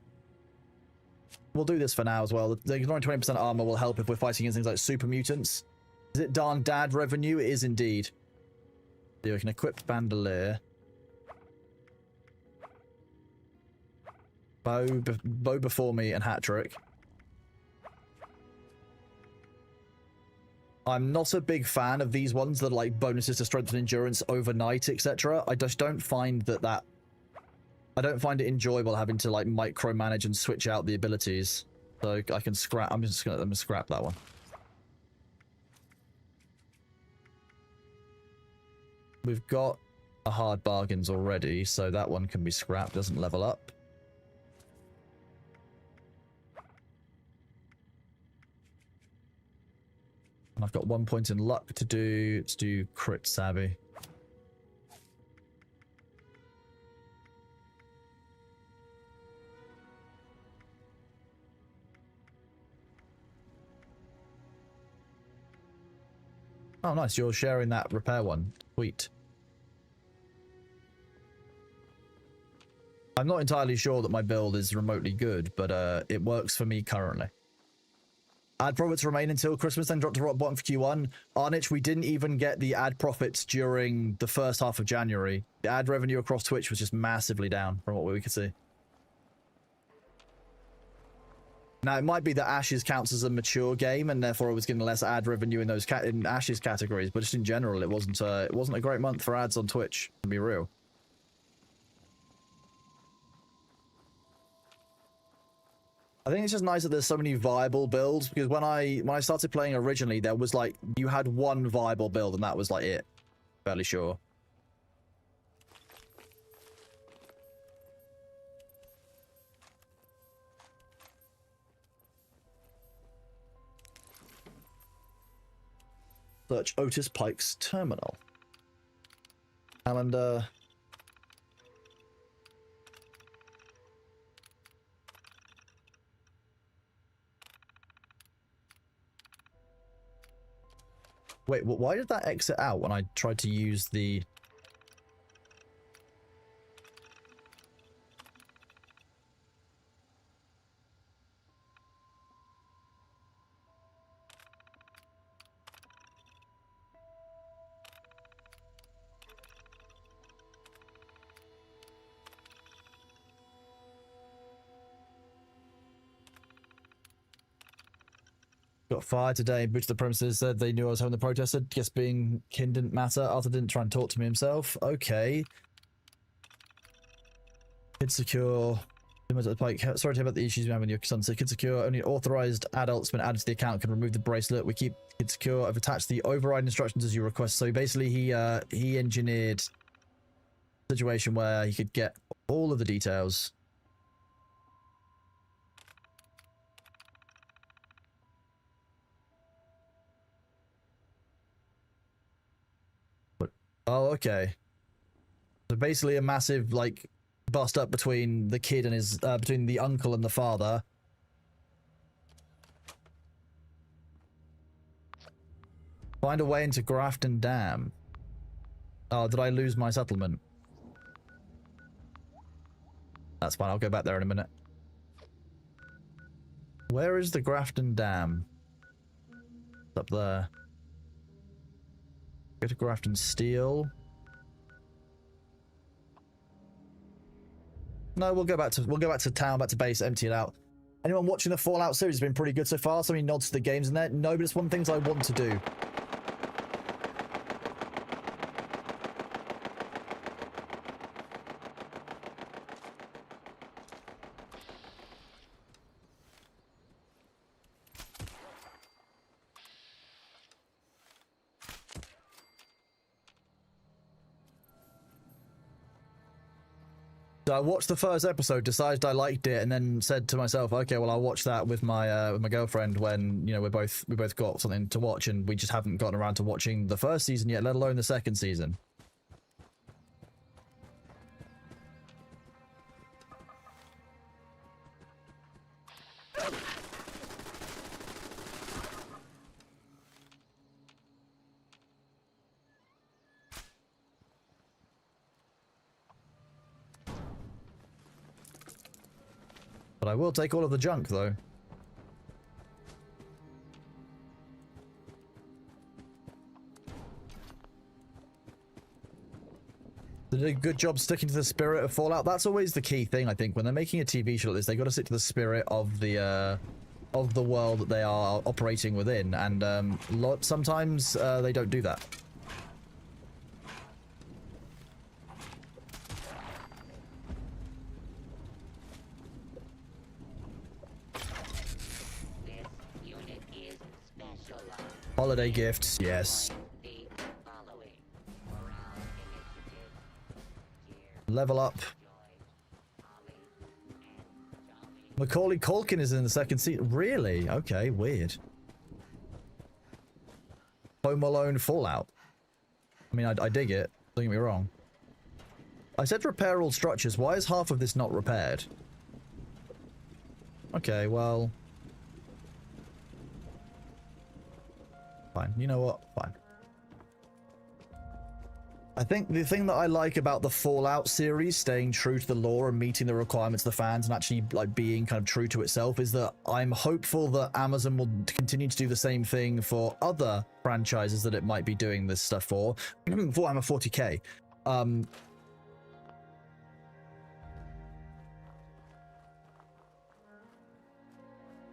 We'll do this for now as well. The ignoring 20% armor will help if we're fighting against things like super mutants. Is it darn dad revenue? It is indeed. We can equip bandolier. Bow before me and hat trick. I'm not a big fan of these ones that are like bonuses to strength and endurance overnight, etc. I just don't find that I don't find it enjoyable having to like micromanage and switch out the abilities. So I can scrap. I'm gonna scrap that one. We've got a hard bargains already, so that one can be scrapped. Doesn't level up. And I've got 1 point in luck to do. Let's do crit savvy. Oh, nice. You're sharing that repair one. Sweet. I'm not entirely sure that my build is remotely good, but it works for me currently. Ad profits remain until Christmas, then drop to rock bottom for Q1. Arnich, we didn't even get the ad profits during the first half of January. The ad revenue across Twitch was just massively down from what we could see. Now, it might be that Ashes counts as a mature game, and therefore it was getting less ad revenue in those in Ashes categories, but just in general, it wasn't a great month for ads on Twitch, to be real. I think it's just nice that there's so many viable builds, because when I started playing originally, there was like, you had one viable build and that was like it. Fairly sure. Search Otis Pike's terminal. Calendar. Wait, why did that exit out when I tried to use the... Got fired today, booted the premises, said they knew I was having the protester. Guess being kin didn't matter. Arthur didn't try and talk to me himself. Okay. Kid secure. Sorry to hear about the issues you have with your son. So Kid secure. Only authorized adults been added to the account can remove the bracelet. We keep Kid secure. I've attached the override instructions as you request. So basically he engineered a situation where he could get all of the details. Oh, okay. So basically a massive, like, bust up between the kid and his, between the uncle and the father. Find a way into Grafton Dam. Oh, did I lose my settlement? That's fine, I'll go back there in a minute. Where is the Grafton Dam? It's up there. Go to Grafton Steel. No, we'll go back to town, back to base, empty it out. Anyone watching the Fallout series has been pretty good so far. So many nods to the games in there. No, but it's one of the things I want to do. So I watched the first episode, decided I liked it, and then said to myself, "Okay, well, I'll watch that with my girlfriend when we both got something to watch, and we just haven't gotten around to watching the first season yet, let alone the second season." But I will take all of the junk, though. They did a good job sticking to the spirit of Fallout. That's always the key thing, I think. When they're making a TV show like this, they got to stick to the spirit of the world that they are operating within. And sometimes they don't do that. Holiday gifts, yes. Level up. Macaulay Culkin is in the second season. Really? Okay, weird. Home Alone Fallout. I mean, I dig it. Don't get me wrong. I said repair all structures. Why is half of this not repaired? Okay, well... Fine. You know what? Fine. I think the thing that I like about the Fallout series, staying true to the lore and meeting the requirements of the fans and actually like being kind of true to itself, is that I'm hopeful that Amazon will continue to do the same thing for other franchises that it might be doing this stuff for. Warhammer 40k.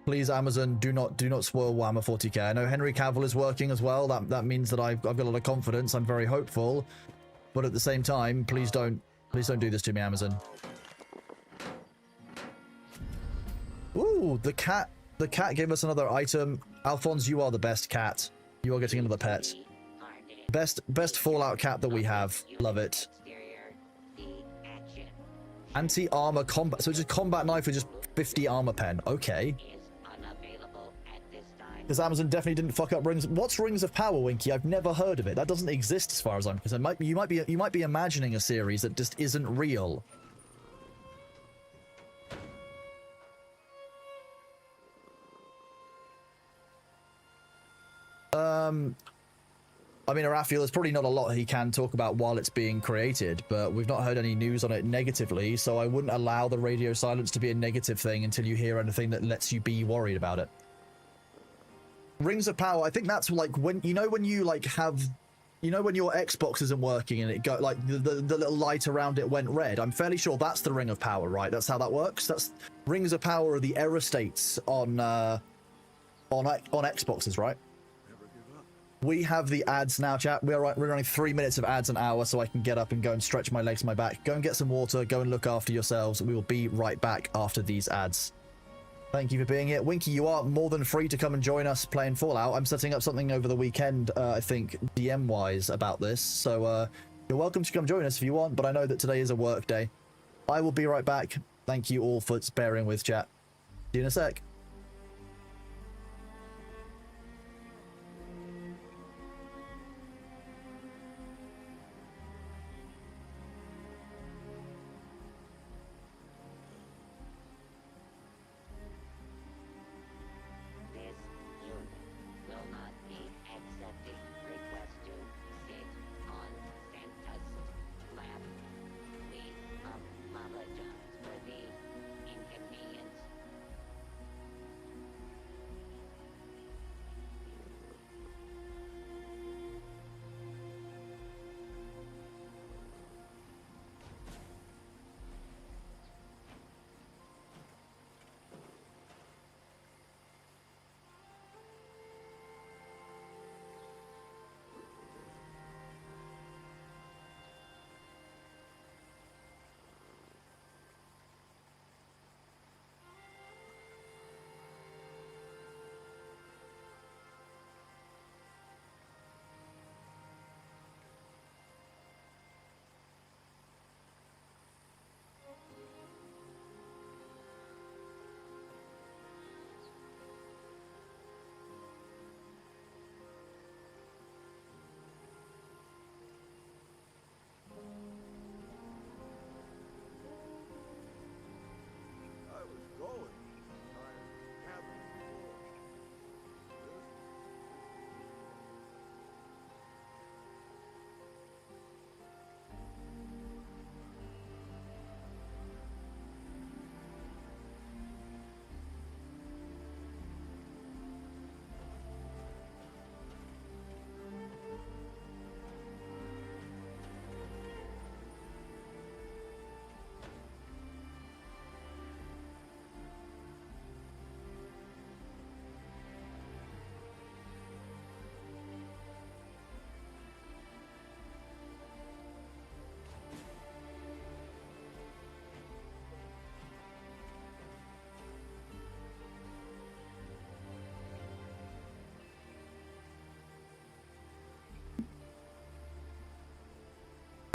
Please, Amazon, do not spoil Warhammer 40k. I know Henry Cavill is working as well. That means that I've got a lot of confidence. I'm very hopeful, but at the same time, please don't do this to me, Amazon. Ooh, the cat gave us another item. Alphonse, you are the best cat. You are getting another pet. Best Fallout cat that we have. Love it. Anti-armor combat. So it's just combat knife with just 50 armor pen. Okay. Because Amazon definitely didn't fuck up rings. What's Rings of Power, Winky? I've never heard of it. That doesn't exist as far as I'm concerned. You might be imagining a series that just isn't real. I mean, Arafiel, there's probably not a lot he can talk about while it's being created, but we've not heard any news on it negatively, so I wouldn't allow the radio silence to be a negative thing until you hear anything that lets you be worried about it. Rings of Power, I think that's like when you like have, when your Xbox isn't working and it go like the little light around it went red. I'm fairly sure that's the Ring of Power, right? That's how that works. That's Rings of Power are the error states on Xboxes, right? We have the ads now, chat. We're running 3 minutes of ads an hour, so I can get up and go and stretch my legs and my back. Go and get some water. Go and look after yourselves. We will be right back after these ads. Thank you for being here. Winky, you are more than free to come and join us playing Fallout. I'm setting up something over the weekend, I think, DM-wise about this. So you're welcome to come join us if you want, but I know that today is a work day. I will be right back. Thank you all for bearing with, chat. See you in a sec.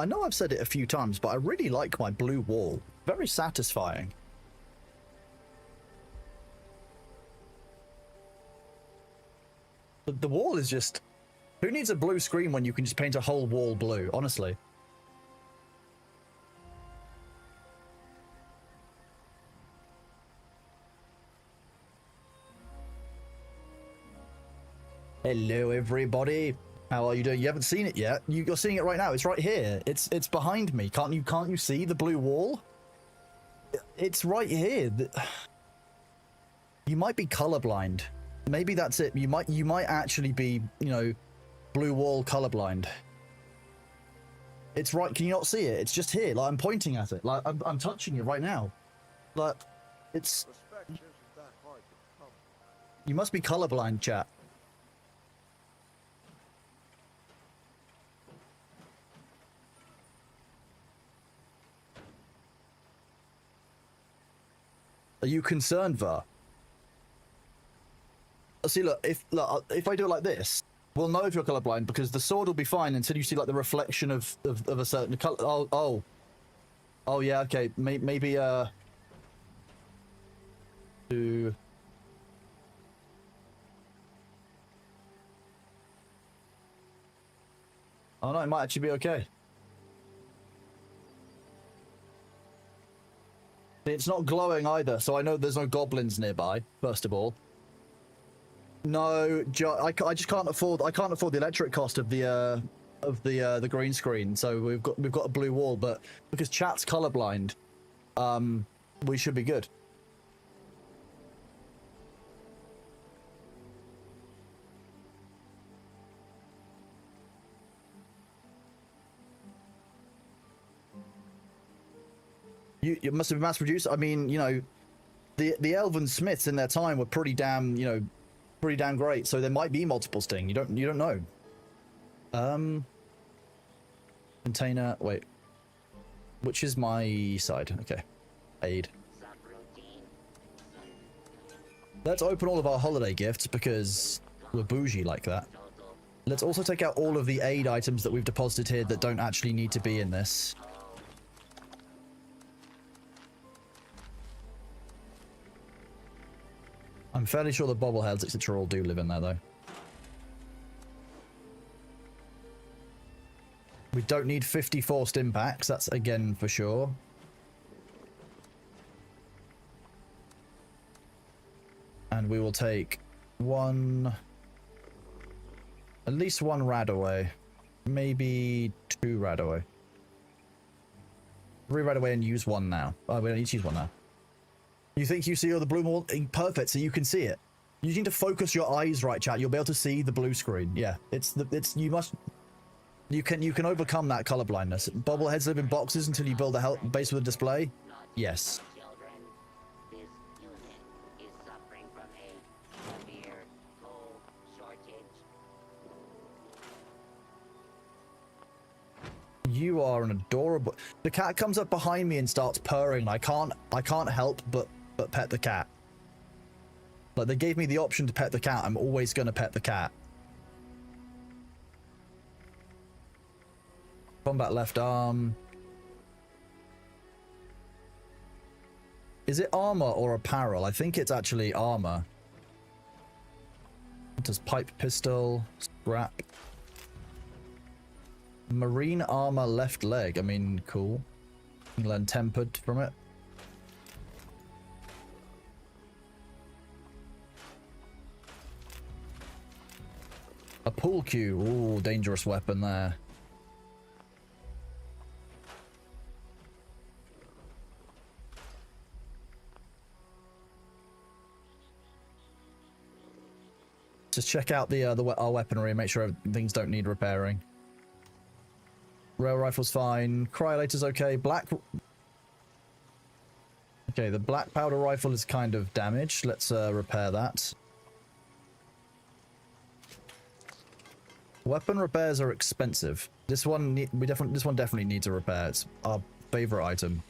I know I've said it a few times, but I really like my blue wall. Very satisfying. The wall is just... Who needs a blue screen when you can just paint a whole wall blue, honestly? Hello, everybody. How are you doing? You haven't seen it yet. You're seeing it right now. It's right here. It's behind me. Can't you see the blue wall? It's right here. You might be colorblind. Maybe that's it. You might actually be, you know, blue wall colorblind. It's right. Can you not see it? It's just here. Like, I'm pointing at it. Like, I'm touching it right now. Like, it's... You must be colorblind, chat. Are you concerned, Var? See, look, if I do it like this, we'll know if you're colorblind because the sword will be fine until you see like the reflection of a certain color. Oh, yeah, okay. Maybe to... Oh no, it might actually be okay. It's not glowing either, so I know there's no goblins nearby. First of all, no, I just can't afford. I can't afford the electric cost of the green screen. So we've got a blue wall, but because chat's colorblind, we should be good. You must have been mass produced. I mean, you know, the elven smiths in their time were pretty damn, you know, pretty damn great. So there might be multiple sting. You don't know. Container. Wait, which is my side? Okay, aid. Let's open all of our holiday gifts because we're bougie like that. Let's also take out all of the aid items that we've deposited here that don't actually need to be in this. I'm fairly sure the bobbleheads, etc. all do live in there, though. We don't need 54 stim packs, that's again for sure. And we will take one... At least one Radaway. Maybe 2 Radaway. 3 Radaway and use 1 now. Oh, we don't need to use 1 now. You think you see all the blue wall? Perfect, so you can see it. You need to focus your eyes right, chat. You'll be able to see the blue screen. Yeah, you can overcome that color blindness. Bobbleheads live in boxes until you build a base with a display. Yes. You are an adorable... The cat comes up behind me and starts purring. I can't help but pet the cat. Like, they gave me the option to pet the cat. I'm always going to pet the cat. Combat left arm. Is it armor or apparel? I think it's actually armor. It does pipe pistol, scrap. Marine armor left leg. I mean, cool. You can learn tempered from it. A pool cue. Ooh, dangerous weapon there. Just check out our weaponry and make sure things don't need repairing. Rail rifle's fine. Cryolator's okay. Okay, the black powder rifle is kind of damaged. Let's repair that. Weapon repairs are expensive. This one definitely needs a repair. It's our favorite item.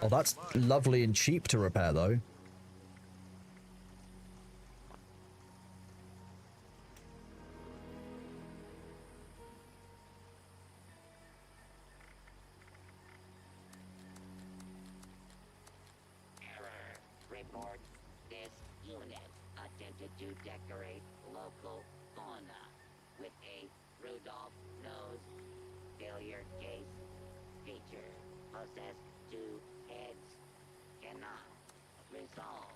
Oh, that's lovely and cheap to repair though. report, this unit attempted to decorate local fauna with a Rudolph nose failure case feature. Possessed 2 heads. Cannot resolve.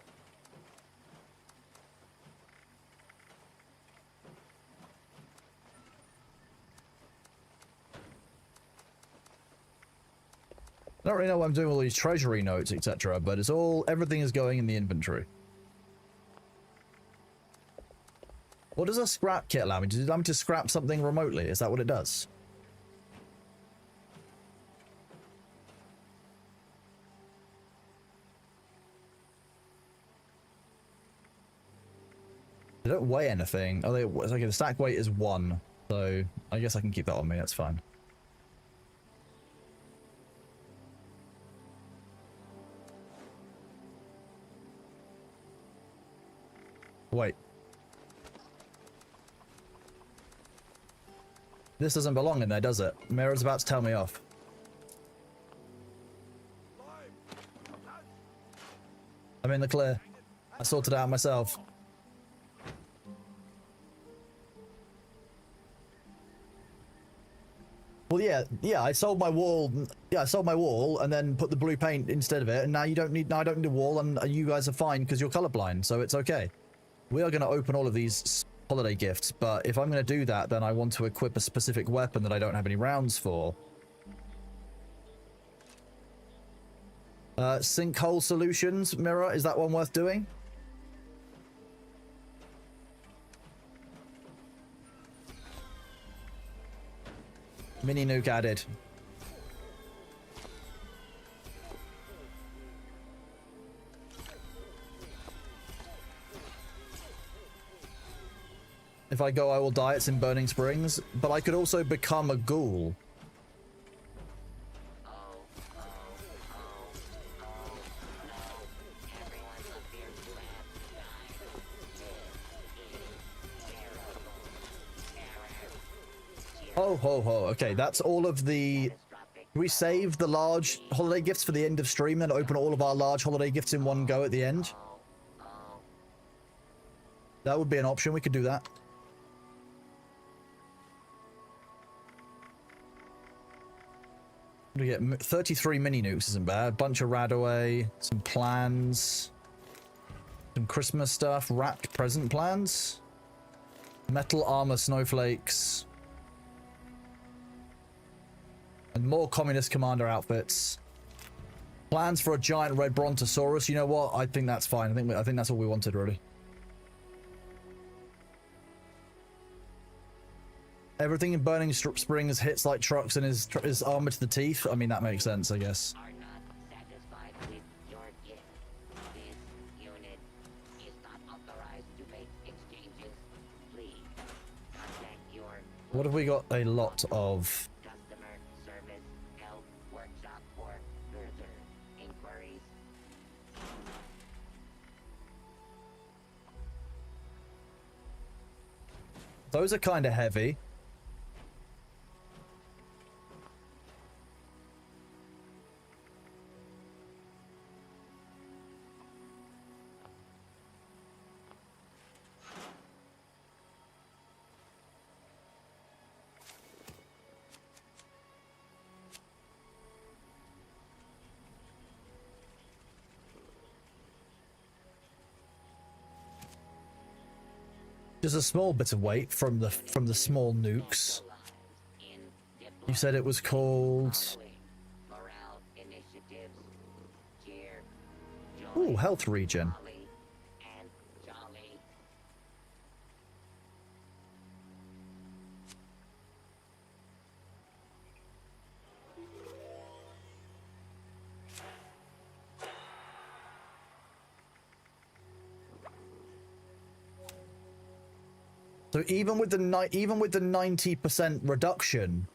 I don't really know what I'm doing with all these treasury notes, etc., but it's all, everything is going in the inventory. What does a scrap kit allow me? Does it allow me to scrap something remotely? Is that what it does? They don't weigh anything. Oh, okay, the stack weight is 1, so I guess I can keep that on me, that's fine. Wait. This doesn't belong in there, does it? Mira's about to tell me off. I'm in the clear. I sorted it out myself. Well, yeah, I sold my wall. Yeah, I sold my wall and then put the blue paint instead of it, and now you don't need. Now I don't need a wall, and you guys are fine because you're colorblind, so it's okay. We are going to open all of these holiday gifts, but if I'm going to do that, then I want to equip a specific weapon that I don't have any rounds for. Sinkhole solutions, Mirror, is that one worth doing? Mini nuke added. If I go, I will die. It's in Burning Springs. But I could also become a ghoul. Ho ho ho. Okay, that's all of the... Can we save the large holiday gifts for the end of stream and open all of our large holiday gifts in one go at the end? That would be an option. We could do that. We get 33 mini nukes isn't bad. Bunch of Radaway, some plans, some Christmas stuff, wrapped present plans, metal armor snowflakes, and more communist commander outfits. Plans for a giant red brontosaurus. You know what? I think that's fine. I think that's all we wanted, really. Everything in Burning Springs hits like trucks and is armored to the teeth. I mean, that makes sense, I guess. Are not satisfied with your gift. This unit is not authorized to make exchanges. Please contact your What have we got? A lot of... customer service help workshop for further inquiries. Those are kind of heavy. Just a small bit of weight from the small nukes. You said it was called... Ooh, health regen. So even with the 90% reduction.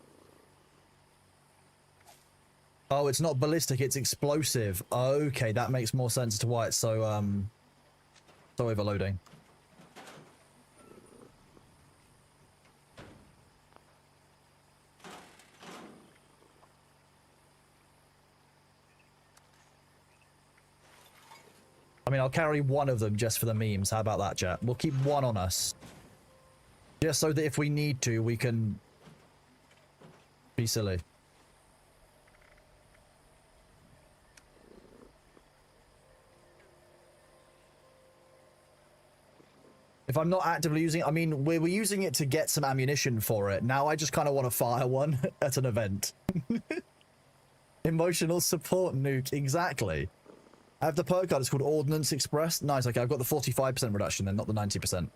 Oh, it's not ballistic, it's explosive. Okay, that makes more sense as to why it's so so overloading. I mean, I'll carry one of them just for the memes. How about that, chat? We'll keep one on us. Just so that if we need to, we can be silly. If I'm not actively using it, I mean, we were using it to get some ammunition for it. Now I just kind of want to fire one at an event. Emotional support nuke, exactly. I have the perk card, it's called Ordnance Express. Nice, okay, I've got the 45% reduction then, not the 90%.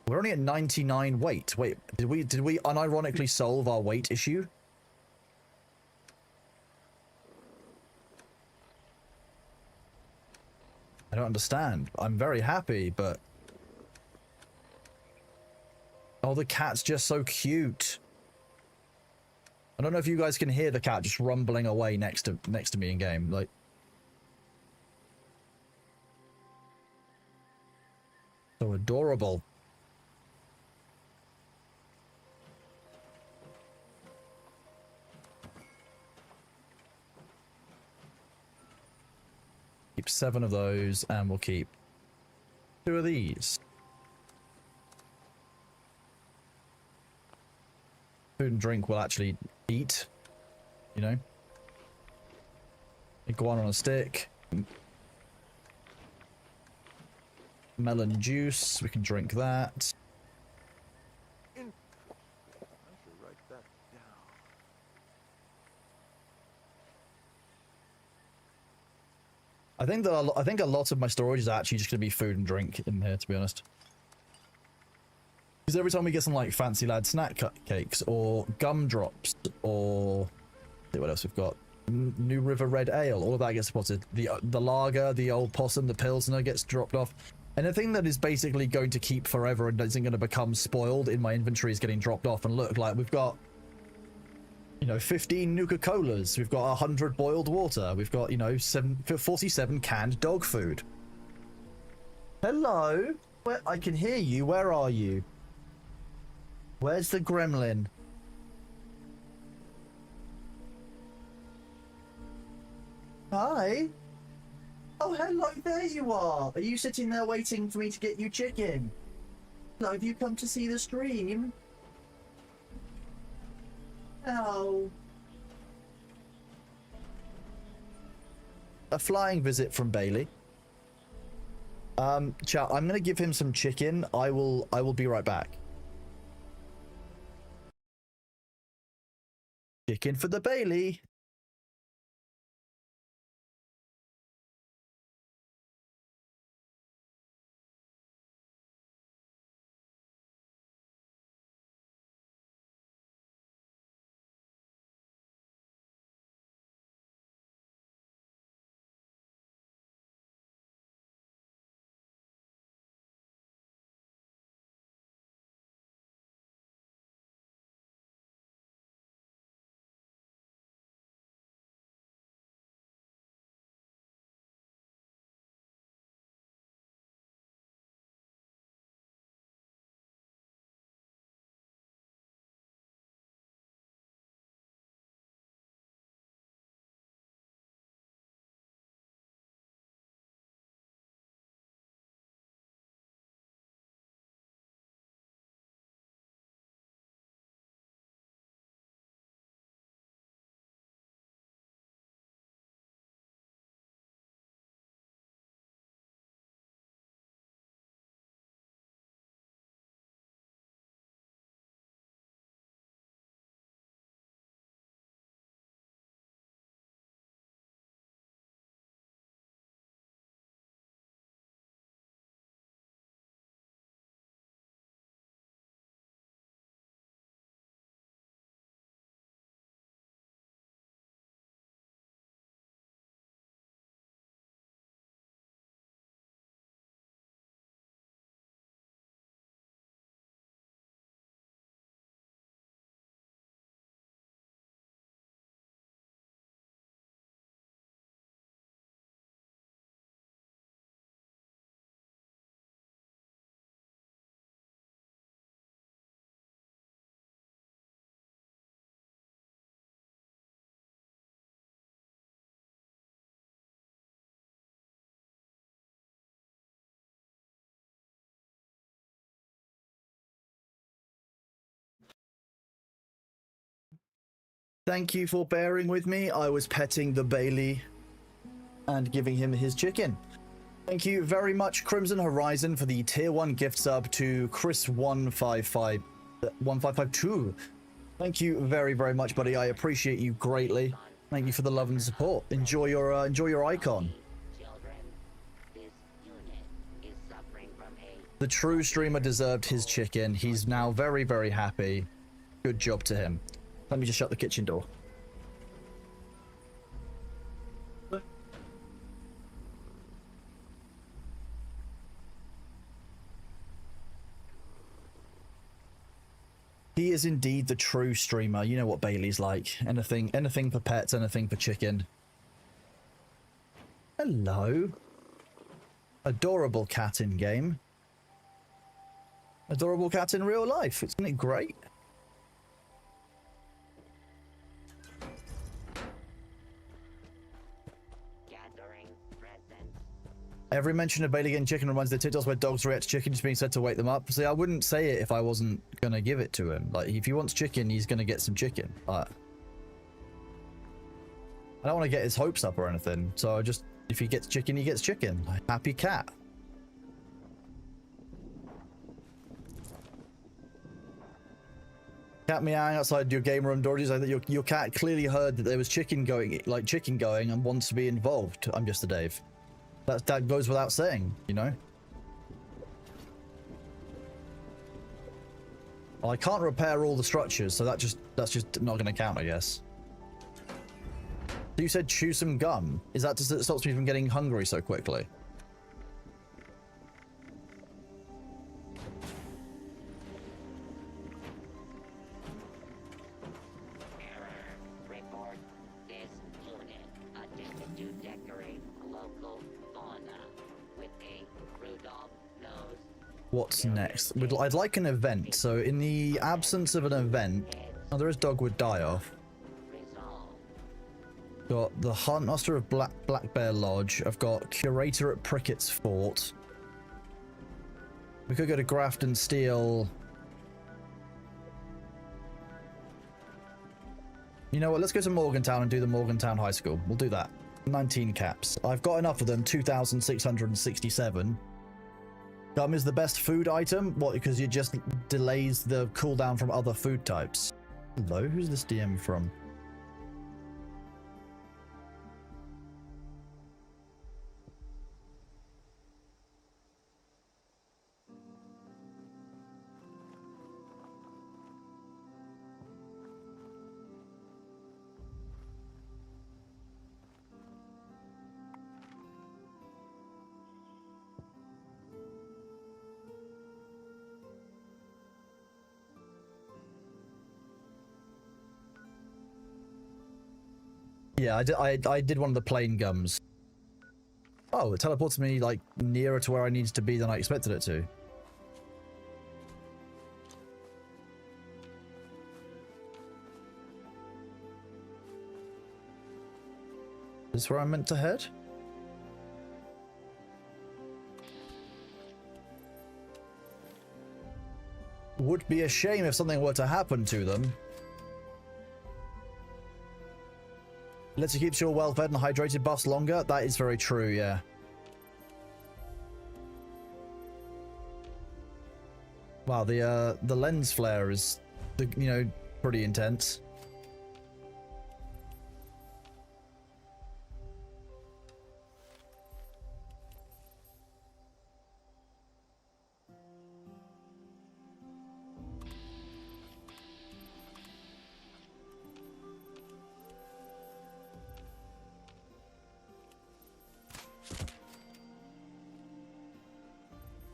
We're only at 99 weight. Wait, did we unironically solve our weight issue? I don't understand. I'm very happy, but... Oh, the cat's just so cute. I don't know if you guys can hear the cat just rumbling away next to me in game. Like, so adorable. Keep 7 of those, and we'll keep 2 of these. Food and drink we'll actually eat, you know. Iguana on a stick. Melon juice, we can drink that. I should write that down. I think a lot of my storage is actually just going to be food and drink in here, to be honest. Because every time we get some like fancy lad snack cakes or gumdrops or what else we've got, New River Red Ale, all of that gets spotted. The lager, the old possum, the pilsner gets dropped off. Anything that is basically going to keep forever and isn't going to become spoiled in my inventory is getting dropped off. And look, like we've got, you know, 15 Nuka-Colas, we've got 100 boiled water, we've got, you know, 47 canned dog food. Hello? Where, I can hear you. Where are you? Where's the gremlin? Hi. Oh, hello, there you are. Are you sitting there waiting for me to get you chicken? No, have you come to see the stream? Oh. A flying visit from Bailey. Chat, I'm gonna give him some chicken. I will be right back. Chicken for the Bailey. Thank you for bearing with me. I was petting the Bailey and giving him his chicken. Thank you very much, Crimson Horizon, for the tier 1 gift sub to Chris1552. Thank you very, very much, buddy. I appreciate you greatly. Thank you for the love and support. Enjoy your icon. The true streamer deserved his chicken. He's now very, very happy. Good job to him. Let me just shut the kitchen door. He is indeed the true streamer. You know what Bailey's like. Anything for pets, anything for chicken. Hello. Adorable cat in game. Adorable cat in real life. Isn't it great? Every mention of Bailey getting chicken reminds the TikToks where dogs react to chicken just being said to wake them up. See, I wouldn't say it if I wasn't gonna give it to him. Like, if he wants chicken, he's gonna get some chicken. I don't want to get his hopes up or anything. So I just, if he gets chicken, he gets chicken. Happy cat. Cat meowing outside your game room door. You say that your cat clearly heard that there was chicken going, and wants to be involved. I'm just a Dave. That goes without saying, you know. Well, I can't repair all the structures, so that's just not going to count, I guess. You said chew some gum. Is that just that it stops me from getting hungry so quickly? What's next? I'd like an event. So in the absence of an event, oh, there is Dogwood Die-Off. Got the Huntmaster of Black Bear Lodge. I've got Curator at Prickett's Fort. We could go to Grafton Steel. You know what? Let's go to Morgantown and do the Morgantown High School. We'll do that. 19 caps. I've got enough of them. 2,667. Gum is the best food item? What, because it just delays the cooldown from other food types? Hello, who's this DM from? Yeah, I did one of the plane gums. Oh, it teleports me, like, nearer to where I needed to be than I expected it to. Is this where I'm meant to head? Would be a shame if something were to happen to them. Lets you keep you well fed and hydrated buffs longer. That is very true, yeah. Wow, the lens flare is, pretty intense.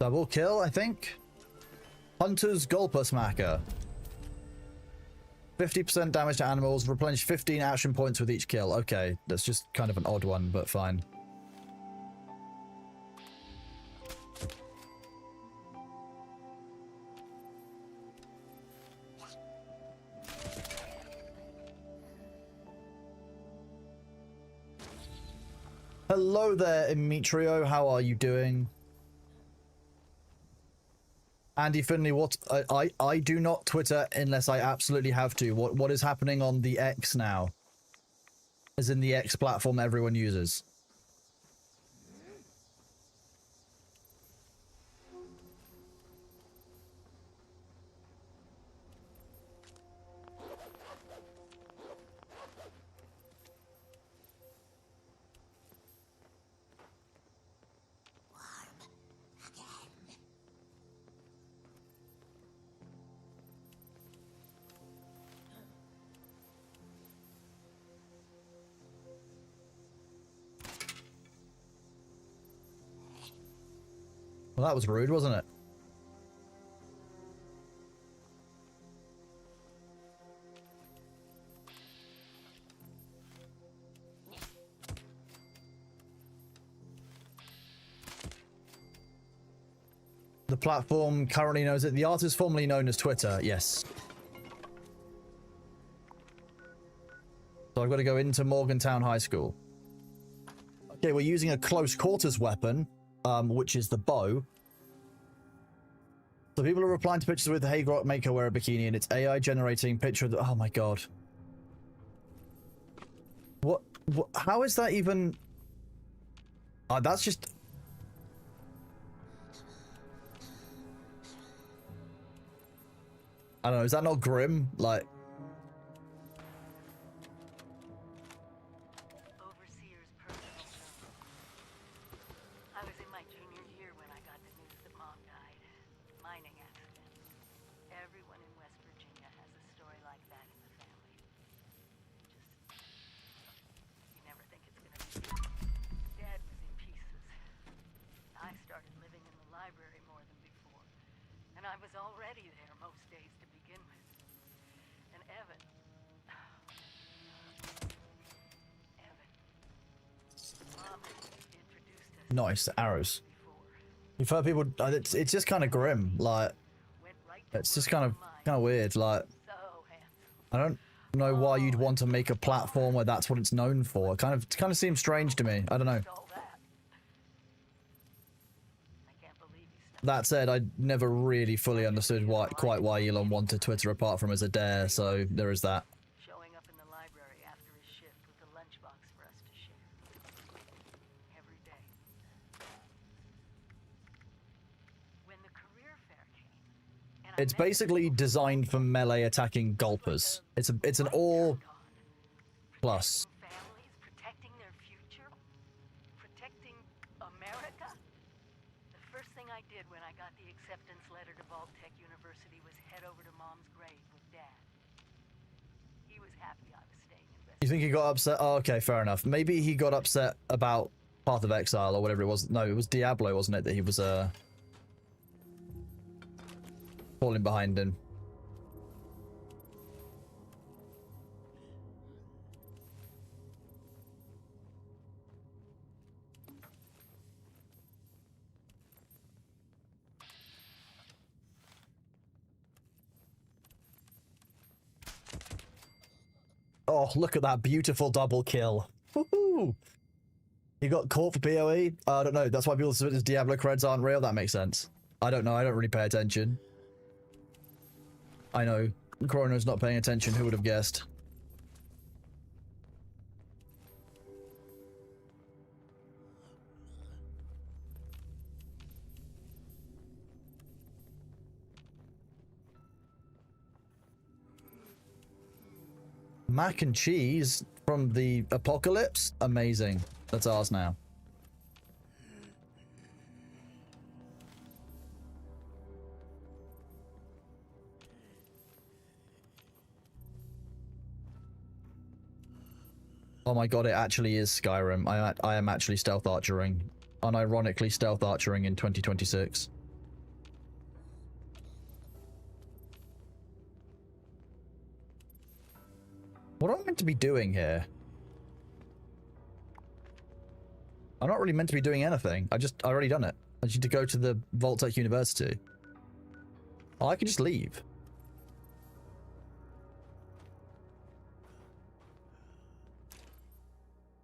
Double kill, I think. Hunter's Gulper Smacker. 50% damage to animals, replenish 15 action points with each kill. Okay, that's just kind of an odd one, but fine. Hello there, Imitrio. How are you doing? Andy Finley, what I do not Twitter unless I absolutely have to. What is happening on the X now? As in the X platform everyone uses. Well, that was rude, wasn't it? The platform currently knows it. The artist formerly known as Twitter, yes. So I've got to go into Morgantown High School. Okay, we're using a close quarters weapon, which is the bow. So people are replying to pictures with, "Hey, Grok, make her wear a bikini," and it's AI generating picture of the, oh my god. What how is that even... that's just... I don't know, is that not grim? Like... Overseer's personal journal. I was in my junior year when I got the news that Mom died. Mining accident. Everyone in West Virginia has a story like that in the family. You never think it's gonna be. Dad was in pieces. I started living in the library more than before. And I was already there most days to begin with. And Evan... Mom introduced us... Nice, arrows. You've heard people... it's just kind of grim, like... It's just kind of weird, like... I don't know why you'd want to make a platform where that's what it's known for. It kind of seems strange to me. I don't know. That said, I never really fully understood quite why Elon wanted Twitter apart from as a dare, so there is that. Showing up in the library after his shift with a lunchbox for us to share. Every day. When the career fair came, It's basically designed for melee attacking gulpers. It's an all plus. families, protecting their future, protecting America. The first thing I did when I got the acceptance letter to Vault-Tech University was head over to Mom's grave with Dad. He was happy I was staying in West. You think he got upset? Oh, okay, fair enough. Maybe he got upset about Path of Exile or whatever it was. No, it was Diablo, wasn't it, that he was falling behind him. Oh, look at that beautiful double kill. Woohoo! He got caught for PoE? I don't know. That's why people say his Diablo creds aren't real. That makes sense. I don't know. I don't really pay attention. I know. Chrono's not paying attention. Who would have guessed? Mac and cheese from the apocalypse? Amazing. That's ours now. Oh my god, it actually is Skyrim. I am actually stealth archering. Unironically stealth archering in 2026. What am I meant to be doing here? I'm not really meant to be doing anything. I already done it. I just need to go to the Vault-Tech University. Oh, I can just leave.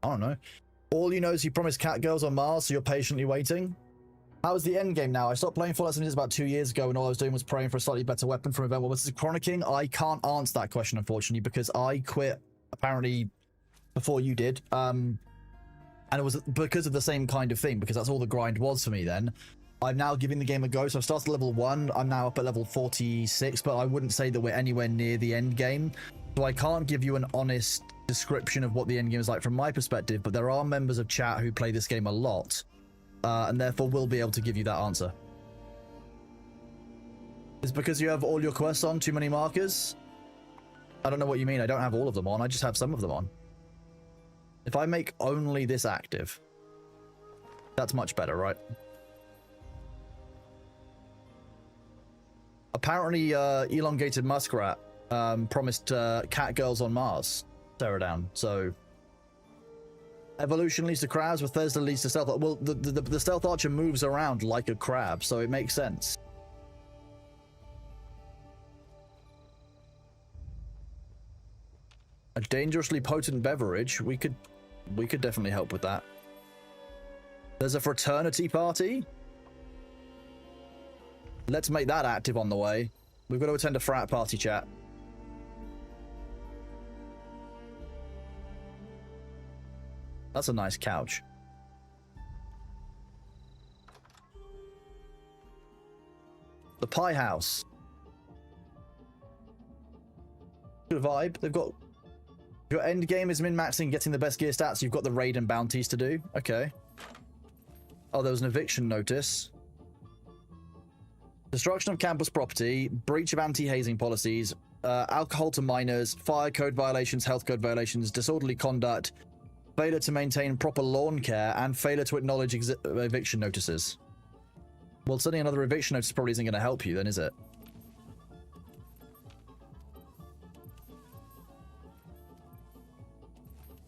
I don't know. All you know is you promised cat girls on Mars, so you're patiently waiting? How's the end game now? I stopped playing Fallout 76 about 2 years ago, and all I was doing was praying for a slightly better weapon from Event. Well, this is Chronicking. I can't answer that question, unfortunately, because I quit apparently before you did. And it was because of the same kind of thing, because that's all the grind was for me then. I'm now giving the game a go, so I've started level 1. I'm now up at level 46, but I wouldn't say that we're anywhere near the end game. So I can't give you an honest description of what the end game is like from my perspective, but there are members of chat who play this game a lot. And therefore will be able to give you that answer. Is because you have all your quests on too many markers? I don't know what you mean. I don't have all of them on. I just have some of them on. If I make only this active, that's much better, right? Apparently, elongated muskrat promised cat girls on Mars. Tear down. So evolution leads to crabs, Bethesda leads to stealth. Well, the stealth archer moves around like a crab, so it makes sense. A dangerously potent beverage. We could definitely help with that. There's a fraternity party. Let's make that active on the way. We've got to attend a frat party, chat. That's a nice couch. The Pie House. Good vibe. They've got... Your end game is min-maxing, getting the best gear stats. You've got the raid and bounties to do. Okay. Oh, there was an eviction notice. Destruction of campus property, breach of anti-hazing policies, alcohol to minors, fire code violations, health code violations, disorderly conduct, failure to maintain proper lawn care, and failure to acknowledge eviction notices. Well, sending another eviction notice probably isn't going to help you then, is it?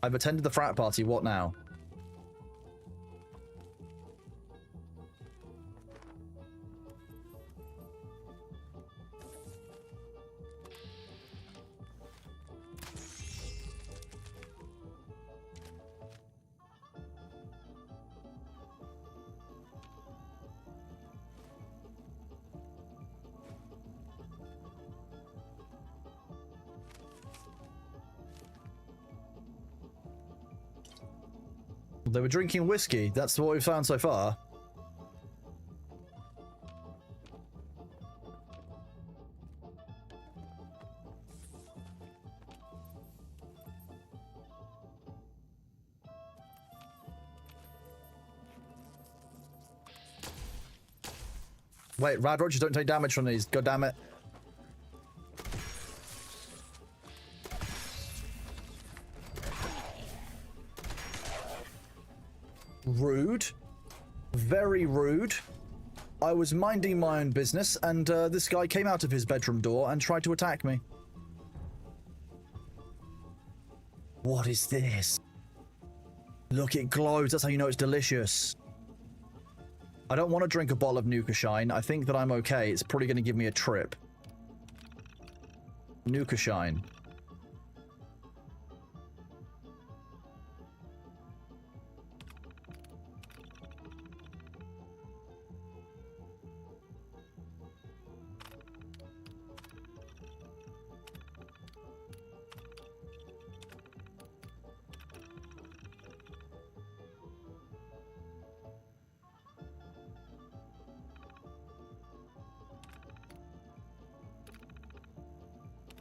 I've attended the frat party, what now? They were drinking whiskey. That's what we've found so far. Wait, Rad Rogers don't take damage from these. God damn it. Rude. Very rude. I was minding my own business, and this guy came out of his bedroom door and tried to attack me. What is this? Look, it glows. That's how you know it's delicious. I don't want to drink a bottle of Nuka Shine. I think that I'm okay. It's probably going to give me a trip. Nuka Shine.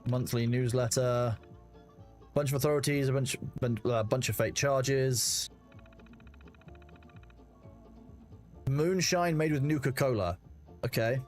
Monthly newsletter, bunch of authorities, a bunch of fake charges. Moonshine made with Nuka-Cola. Okay.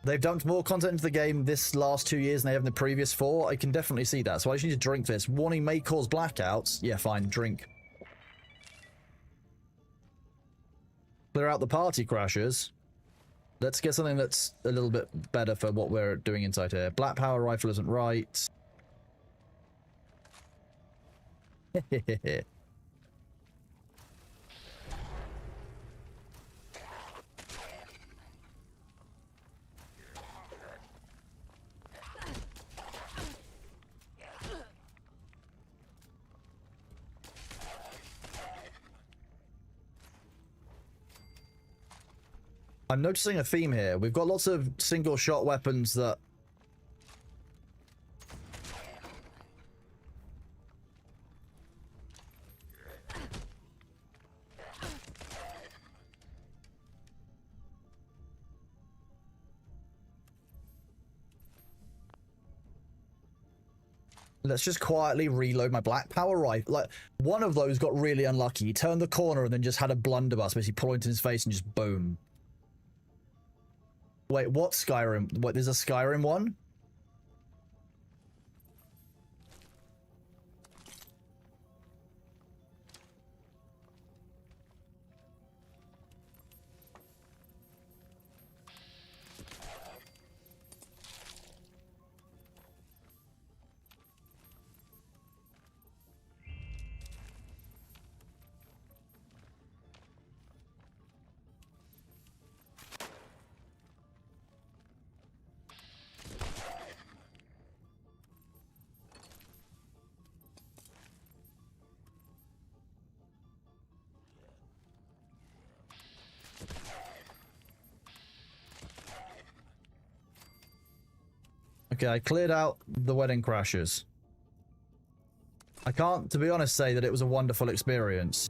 They've dumped more content into the game this last 2 years than they have in the previous 4. I can definitely see that. So I just need to drink this. Warning may cause blackouts. Yeah, fine. Drink. Clear out the party crashers. Let's get something that's a little bit better for what we're doing inside here. Black power rifle isn't right. I'm noticing a theme here. We've got lots of single shot weapons that... Let's just quietly reload my black power rifle. Like, one of those got really unlucky. He turned the corner and then just had a blunderbuss, basically pointed in his face and just boom. Wait, what Skyrim? What, there's a Skyrim one? Okay, I cleared out the Wedding Crashers. I can't, to be honest, say that it was a wonderful experience.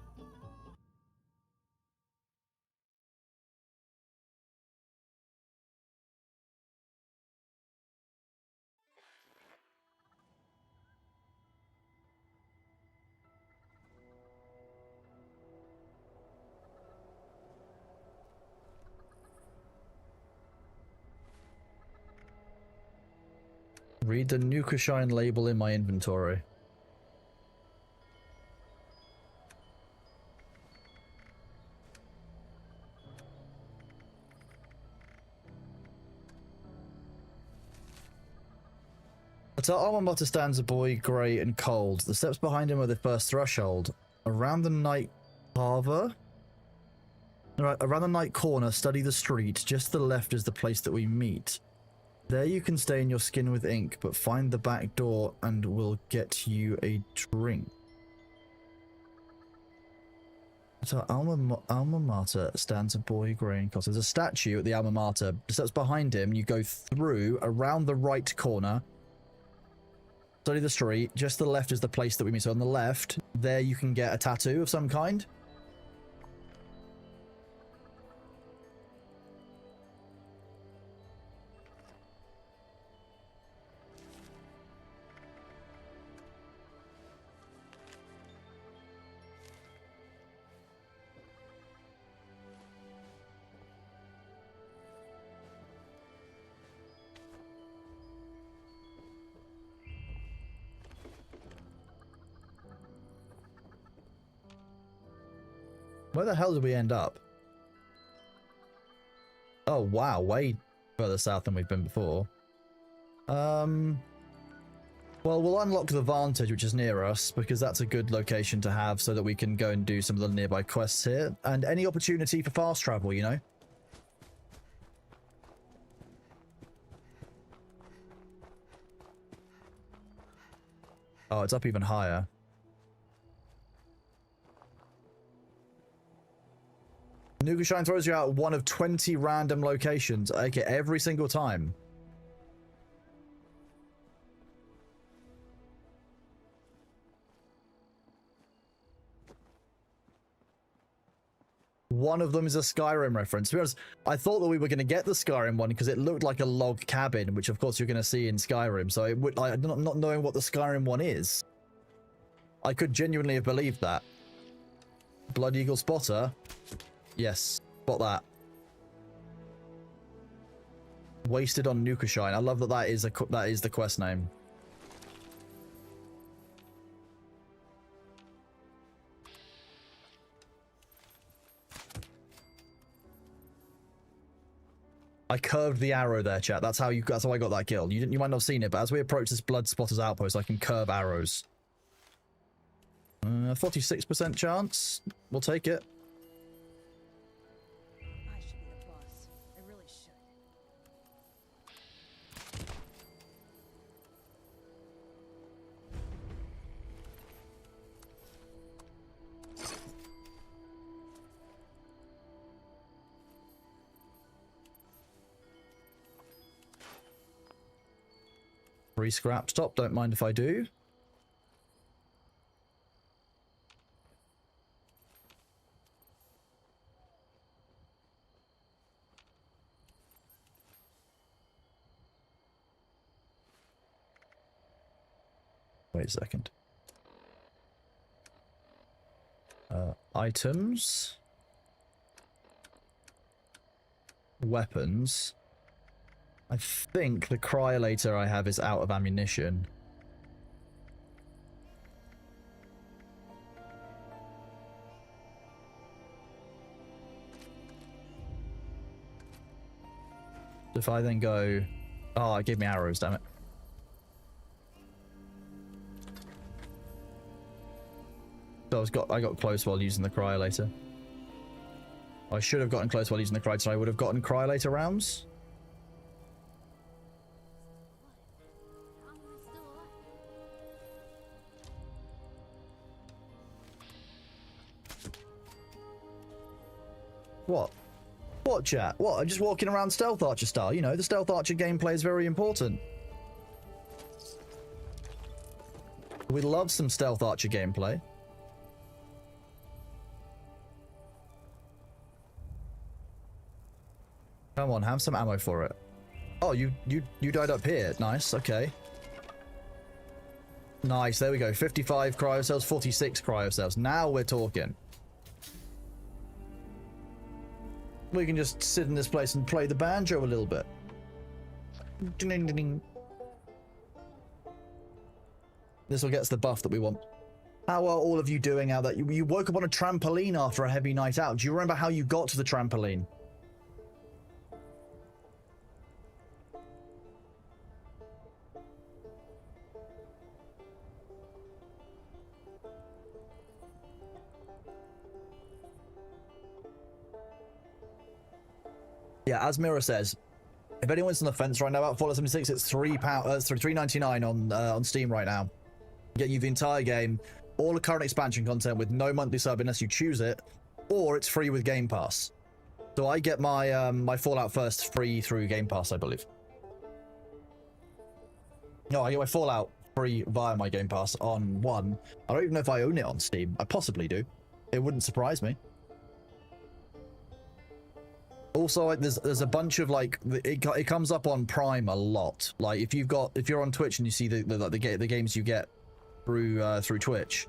Read the Nuka-Shine label in my inventory. At our alma mater stands a boy, grey and cold. The steps behind him are the first threshold. Around the night carver? Around the night corner, study the street. Just to the left is the place that we meet. There you can stain your skin with ink, but find the back door and we'll get you a drink. At our alma mater stands a boy, grey and cold. There's a statue at the alma mater. The steps behind him, you go through, around the right corner. Study the street. Just to the left is the place that we meet. So on the left, there you can get a tattoo of some kind. Where the hell did we end up? Oh, wow. Way further south than we've been before. Well, we'll unlock the Vantage, which is near us, because that's a good location to have so that we can go and do some of the nearby quests here. And any opportunity for fast travel, you know? Oh, it's up even higher. Nuka-Shine throws you out one of 20 random locations. Okay, every single time. One of them is a Skyrim reference. To be honest, I thought that we were going to get the Skyrim one because it looked like a log cabin, which of course you're going to see in Skyrim. So it would, not knowing what the Skyrim one is, I could genuinely have believed that. Blood Eagle Spotter. Yes, spot that. Wasted on Nuka-Shine. I love that that is the quest name. I curved the arrow there, chat. That's how I got that kill. You might not have seen it, but as we approach this Blood Spotter's outpost, I can curve arrows. 46% chance. We'll take it. Free scrap stop, don't mind if I do. Wait a second. Items. Weapons. I think the cryolator I have is out of ammunition. If I then go... Oh, it gave me arrows, damn it. So I got close while using the cryolator. I should have gotten close while using the cryolator. I would have gotten cryolator rounds. What? What, chat? What? I'm just walking around Stealth Archer style. You know, the Stealth Archer gameplay is very important. We love some Stealth Archer gameplay. Come on, have some ammo for it. Oh, you died up here. Nice, okay. Nice, there we go. 55 cryo cells, 46 cryo cells. Now we're talking. We can just sit in this place and play the banjo a little bit. This will get us the buff that we want. How are all of you doing now that you woke up on a trampoline after a heavy night out? Do you remember how you got to the trampoline? Yeah, as Mira says, if anyone's on the fence right now about Fallout 76, it's £3.99 on Steam right now. Get you the entire game, all the current expansion content with no monthly sub unless you choose it, or it's free with Game Pass. So I get my my Fallout First free through Game Pass, I believe. No, I get my Fallout free via my Game Pass on one. I don't even know if I own it on Steam. I possibly do. It wouldn't surprise me. Also, like, there's a bunch of like it comes up on Prime a lot. Like if you're on Twitch and you see the games you get through Twitch,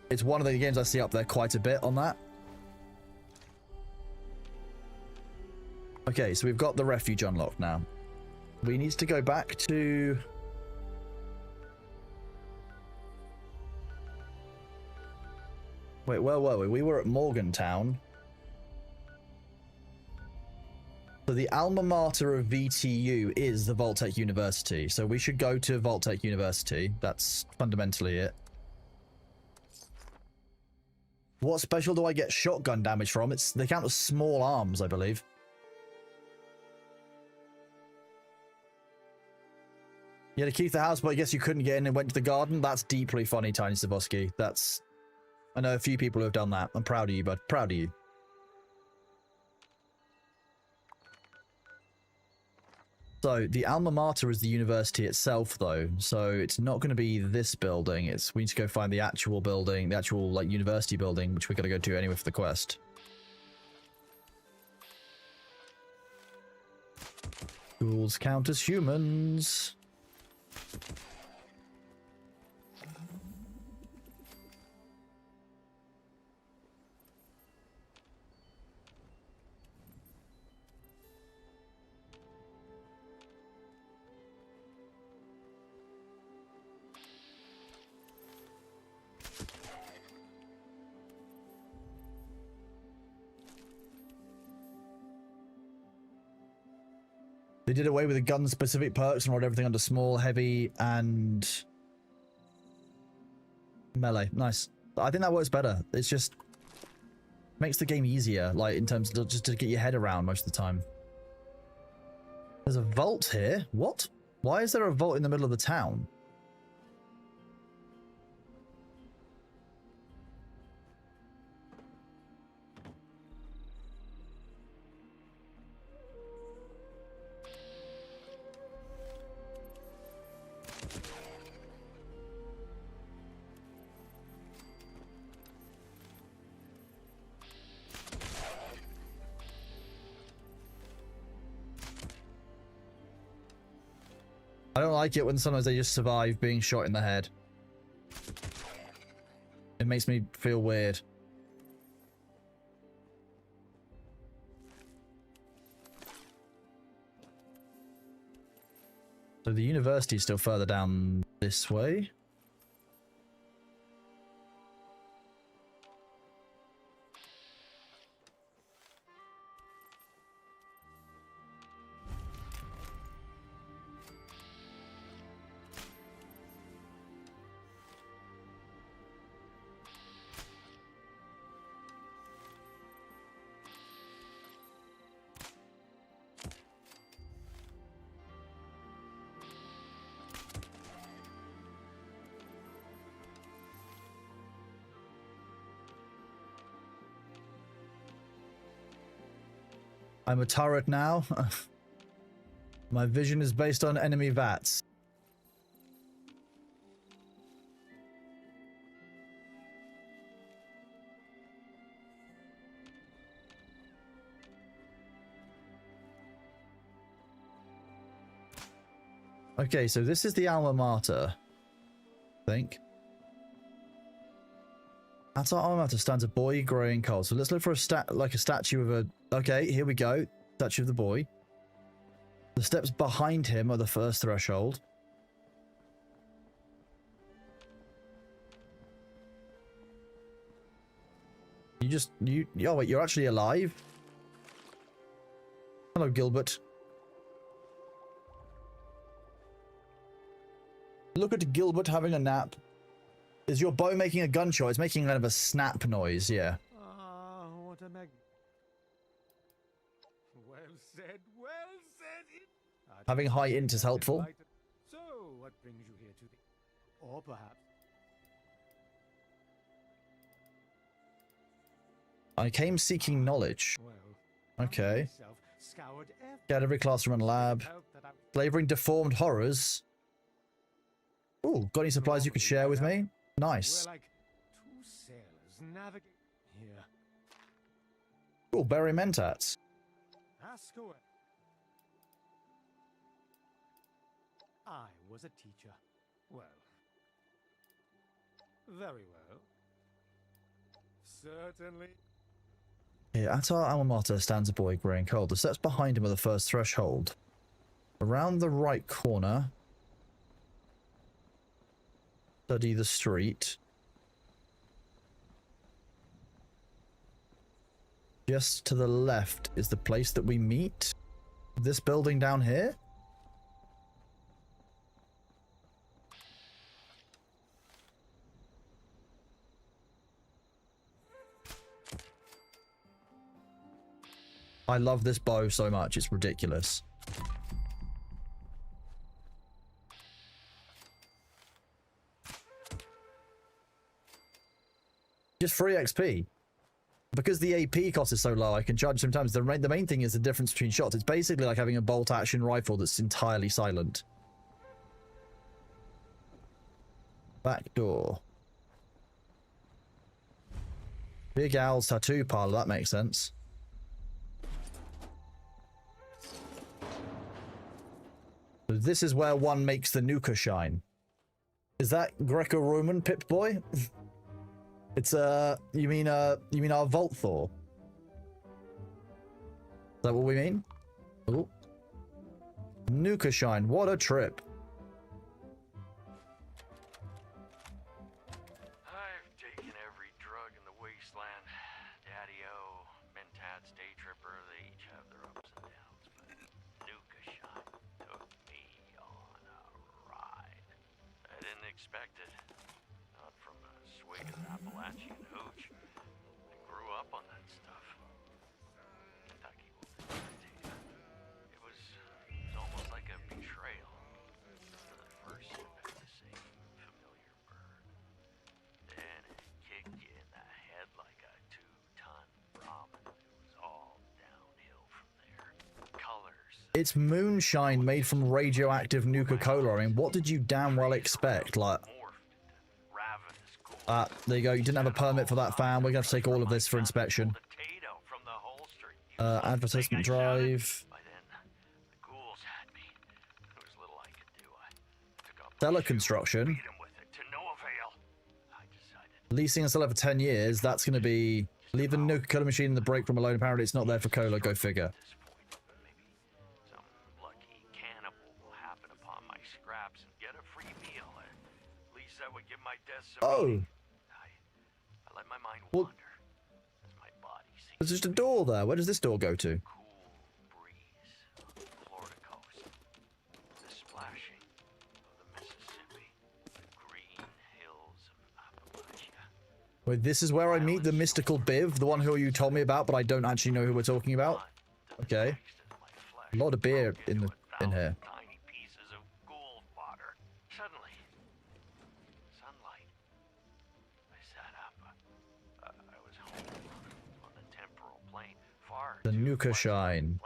it's one of the games I see up there quite a bit on that. Okay, so we've got the refuge unlocked now. We need to go back to... Wait, where were we? We were at Morgantown. So the alma mater of VTU is the Vault-Tec University. So we should go to Vault-Tec University. That's fundamentally it. What special do I get shotgun damage from? They count as small arms, I believe. You had to keep the house, but I guess you couldn't get in and went to the garden. That's deeply funny, Tiny Saboski. I know a few people who have done that. I'm proud of you, bud. Proud of you. So the alma mater is the university itself, though. So it's not going to be this building. We need to go find the actual building, the actual like university building, which we're going to go to anyway for the quest. Ghouls count as humans. They did away with the gun-specific perks and rolled everything under small, heavy, and melee. Nice. I think that works better. It's just makes the game easier, like in terms of just to get your head around most of the time. There's a vault here. What? Why is there a vault in the middle of the town? I don't like it when sometimes they just survive being shot in the head. It makes me feel weird. So the university is still further down this way. I'm a turret now. My vision is based on enemy VATs. Okay, so this is the alma mater, I think. At our alma mater stands a boy growing cold. So let's look for a statue of a... Okay, here we go. Statue of the boy. The steps behind him are the first threshold. Oh wait, you're actually alive? Hello, Gilbert. Look at Gilbert having a nap. Is your bow making a gunshot? It's making kind of a snap noise, yeah. Ah, what a mag... Well said, well said. Having high int is helpful. So, what brings you here today? Or perhaps... I came seeking knowledge. Okay. Get every classroom and lab. Flavoring deformed horrors. Ooh, got any supplies you could share with me? Nice. We're like two sailors navigate here. Cool, berry mentats. Ask away. I was a teacher. Well. Very well. Certainly. Here, at our alma mater stands a boy growing cold. The steps behind him are the first threshold. Around the right corner. Study the street. Just to the left is the place that we meet. This building down here. I love this bow so much, it's ridiculous. Just free XP. Because the AP cost is so low, I can charge sometimes. The main thing is the difference between shots. It's basically like having a bolt action rifle that's entirely silent. Back door. Big Owl's tattoo parlor, that makes sense. So this is where one makes the nuka shine. Is that Greco-Roman, Pip-Boy? It's you mean our Vault Thor? Is that what we mean? Ooh. Nuka shine, what a trip. I've taken every drug in the wasteland. Daddy-O, Mentats, Day Tripper, they each have their ups and downs, but Nuka shine took me on a ride. I didn't expect it. Not from a swig of Appalachian hooch. I grew up on that stuff. Kentucky will dictate. It was almost like a betrayal. At first, you met the same familiar bird. Then it kicked you in the head like a 2-ton ramen. It was all downhill from there. Colors. It's moonshine made from radioactive Nuka-Cola. I mean, what did you damn well expect? Like, there you go. You didn't have a permit for that, fam. We're going to have to take all of this for inspection. Advertisement drive. Stellar construction. Beat 'em with it to no avail. I decided. Leasing a seller for 10 years. That's going to be... Leave the Nuka-Cola machine in the break room alone. Apparently it's not there for cola. Go figure. Some lucky cannibal will happen upon my scraps and get a free meal. At least that would give my death some meaning. I let my mind wander as my body sinks. There's just a door there. Where does this door go to? Florida coast. The splashing of the Mississippi. The green hills of Appalachia. Wait, this is where I meet the mystical Biv, the one who you told me about, but I don't actually know who we're talking about. Okay. A lot of beer in here. Tiny pieces of ghoul fodder. Suddenly, sunlight. I sat up. I was home on the temporal plane. Far The Nuka shine.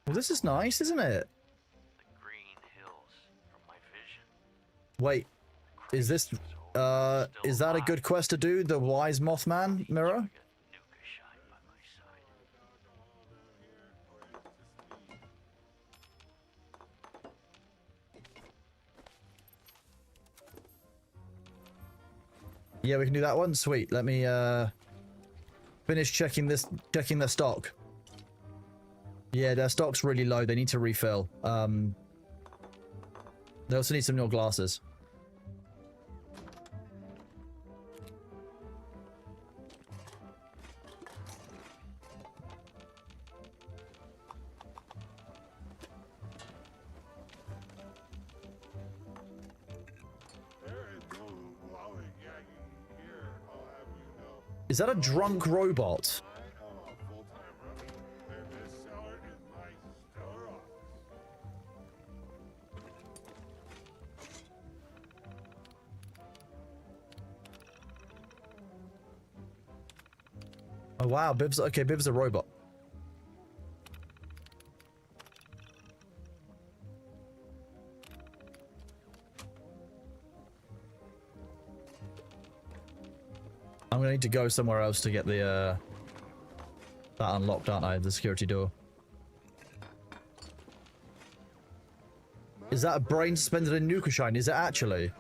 Well, this is nice, isn't it? Wait, is this... is that a good quest to do? The Wise Mothman mirror? Yeah, we can do that one. Sweet. Let me finish checking their stock. Yeah, their stock's really low. They need to refill. They also need some more glasses. Is that a drunk robot? Oh wow, Bib's okay. Bib's a robot. I'm gonna need to go somewhere else to get the that unlocked, aren't I? The security door. Is that a brain suspended in Nuka shine? Is it actually?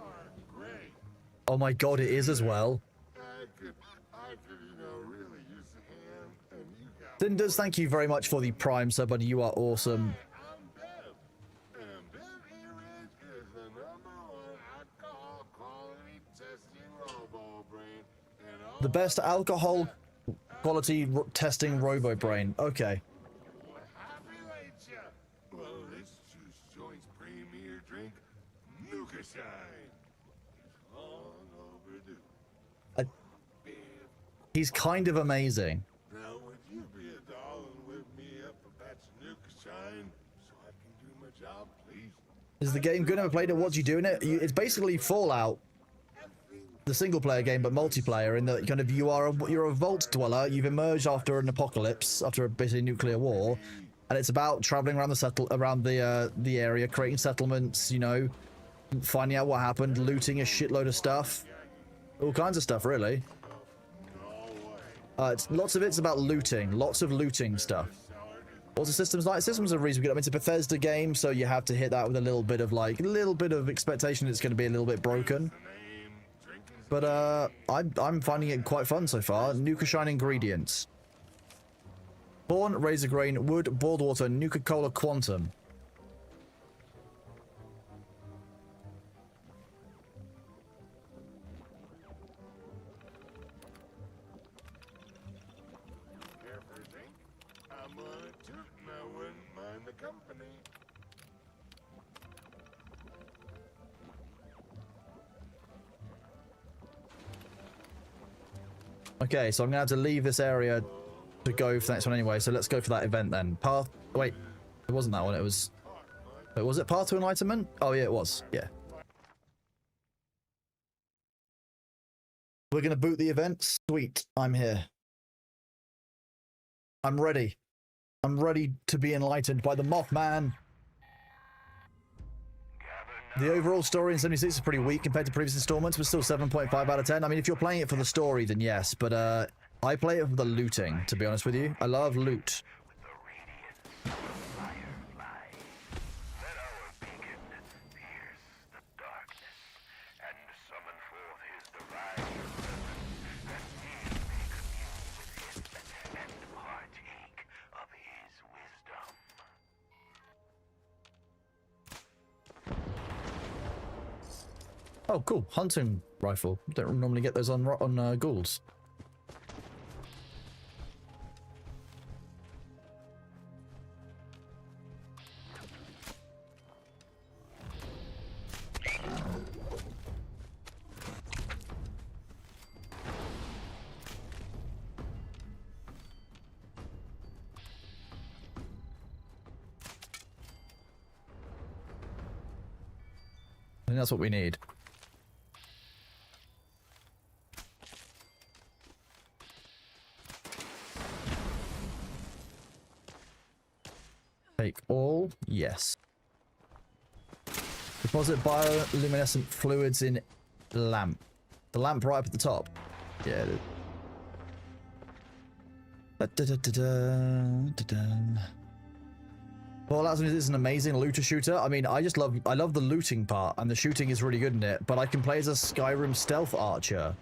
Oh my god, it is as well. Cinders, thank you very much for the Prime sub, buddy. You are awesome. The best alcohol quality testing robo brain. Okay. Well, this juice joint's premier drink, Nuka Shine. It's long overdue. He's kind of amazing. Now, would you be a doll and whip me up a batch of Nuka Shine so I can do my job, please? Is the game good? Never played it. What do you do in it? It's basically Fallout, the single player game, but multiplayer. In that kind of you're a vault dweller. You've emerged after an apocalypse, after a basically nuclear war, and it's about traveling around the area, creating settlements. You know, finding out what happened, looting a shitload of stuff, all kinds of stuff, really. Lots of it's about looting, lots of looting stuff. What's the systems like? Systems are reasonably good. I mean, it's a Bethesda game, so you have to hit that with a little bit of expectation. It's going to be a little bit broken. But I'm finding it quite fun so far. Nuka Shine ingredients: Born, razor grain, wood, boiled water, Nuka-Cola Quantum. Care for a drink? I'm on a toot and I wouldn't mind the company. Okay, so I'm gonna have to leave this area to go for the next one anyway. So let's go for that event then. Path. Wait, it wasn't that one. It was. Wait, was it Path to Enlightenment? Oh yeah, it was. Yeah. We're gonna boot the event. Sweet. I'm here. I'm ready. I'm ready to be enlightened by the Mothman. The overall story in 76 is pretty weak compared to previous installments, but still 7.5 out of 10. I mean, if you're playing it for the story, then yes, but I play it for the looting, to be honest with you. I love loot. Oh, cool. Hunting rifle. Don't normally get those on ghouls. I think that's what we need. Take all? Yes. Deposit bioluminescent fluids in lamp. The lamp right up at the top. Yeah, it is. Well, that's is an amazing looter shooter. I mean, I love the looting part, and the shooting is really good in it, but I can play as a Skyrim stealth archer.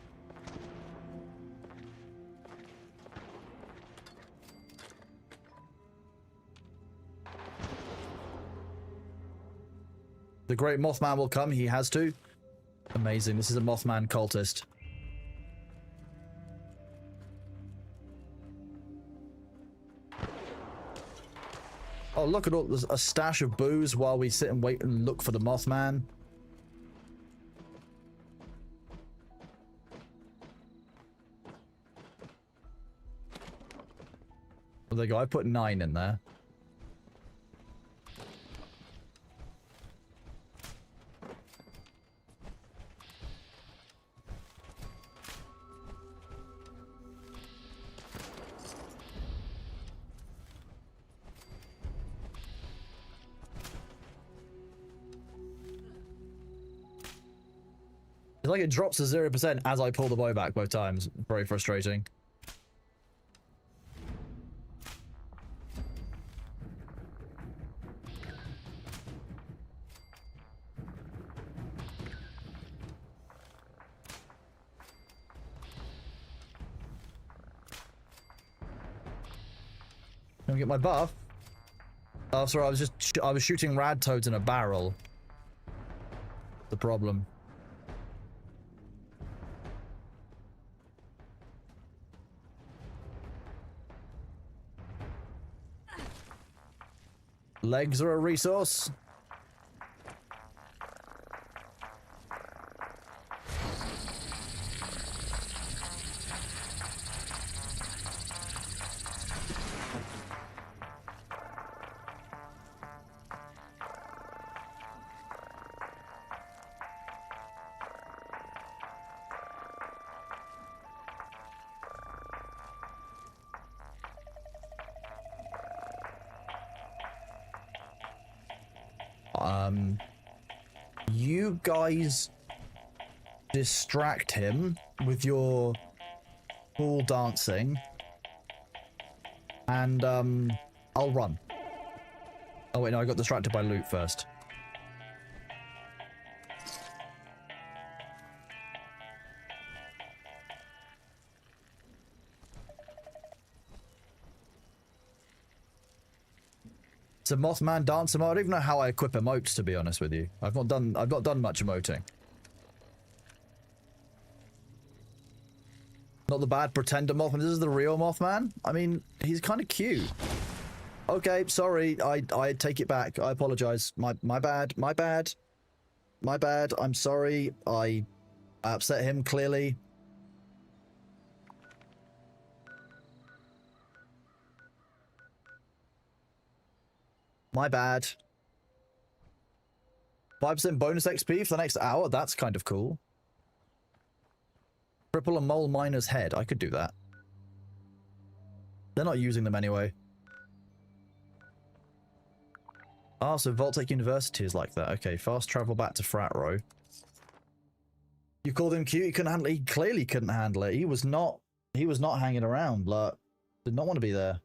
The great Mothman will come, he has to. Amazing, this is a Mothman cultist. Oh, look at all, there's a stash of booze while we sit and wait and look for the Mothman. Well, there you go, I put 9 in there. It's like it drops to 0% as I pull the bow back both times. Very frustrating. Can I get my buff? Oh, sorry, I was shooting rad toads in a barrel. The problem. Legs are a resource. You guys distract him with your cool dancing, and I'll run. Oh wait, no, I got distracted by loot first. It's a Mothman dancer mode. I don't even know how I equip emotes, to be honest with you. I've not done much emoting. Not the bad pretender Mothman. This is the real Mothman. I mean, he's kind of cute. Okay, sorry. I take it back. I apologize. My bad. My bad. My bad. I'm sorry. I upset him clearly. My bad. 5% bonus XP for the next hour? That's kind of cool. Triple a mole miner's head. I could do that. They're not using them anyway. Ah, so Vault-Tec University is like that. Okay, fast travel back to Frat Row. You called him cute? He couldn't handle it. He clearly couldn't handle it. He was not hanging around. Like, did not want to be there.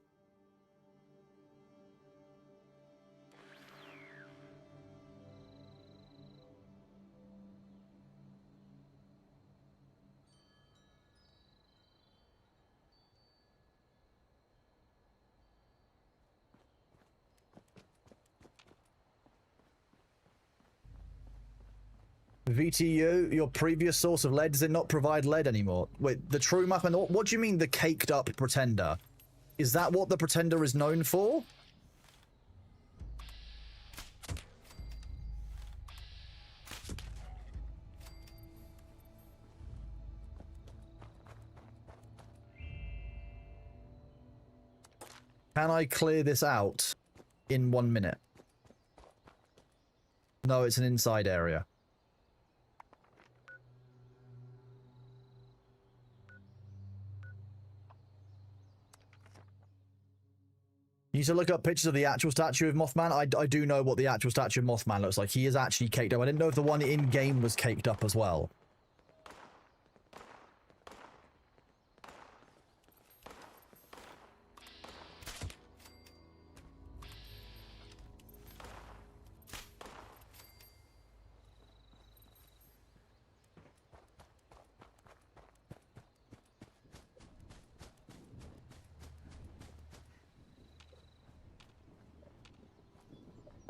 VTU, your previous source of lead, does it not provide lead anymore? Wait, the true muffin, what do you mean the caked up pretender? Is that what the pretender is known for? Can I clear this out in 1 minute? No, it's an inside area. You need to look up pictures of the actual statue of Mothman. I do know what the actual statue of Mothman looks like. He is actually caked up. I didn't know if the one in-game was caked up as well.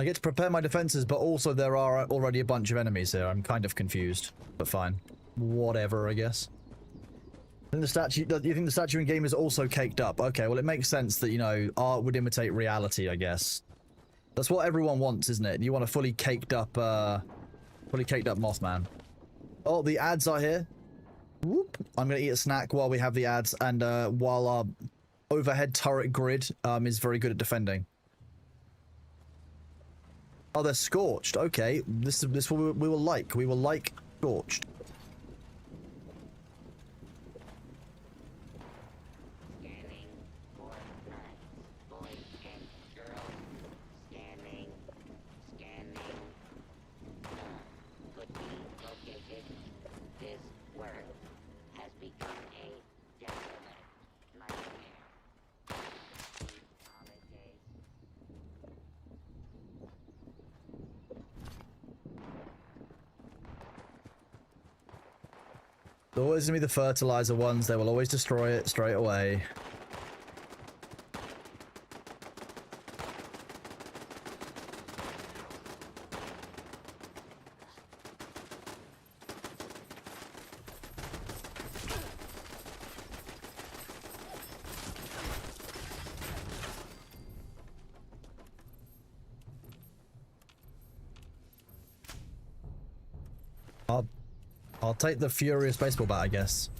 I get to prepare my defenses, but also there are already a bunch of enemies here. I'm kind of confused, but fine. Whatever, I guess. And the statue, you think the statue in game is also caked up? Okay, well it makes sense that, you know, art would imitate reality, I guess. That's what everyone wants, isn't it? You want a fully caked up Mothman. Oh, the ads are here. Whoop. I'm gonna eat a snack while we have the ads, and while our overhead turret grid is very good at defending. Oh, they're scorched. Okay, this we will like. We will like scorched. Scanning for crimes. Boys and girls. Scanning. Scanning. Could be located. This world has become a desolate nightmare. Holidays. It's always gonna be the fertilizer ones. They will always destroy it straight away. I'll take the furious baseball bat, I guess.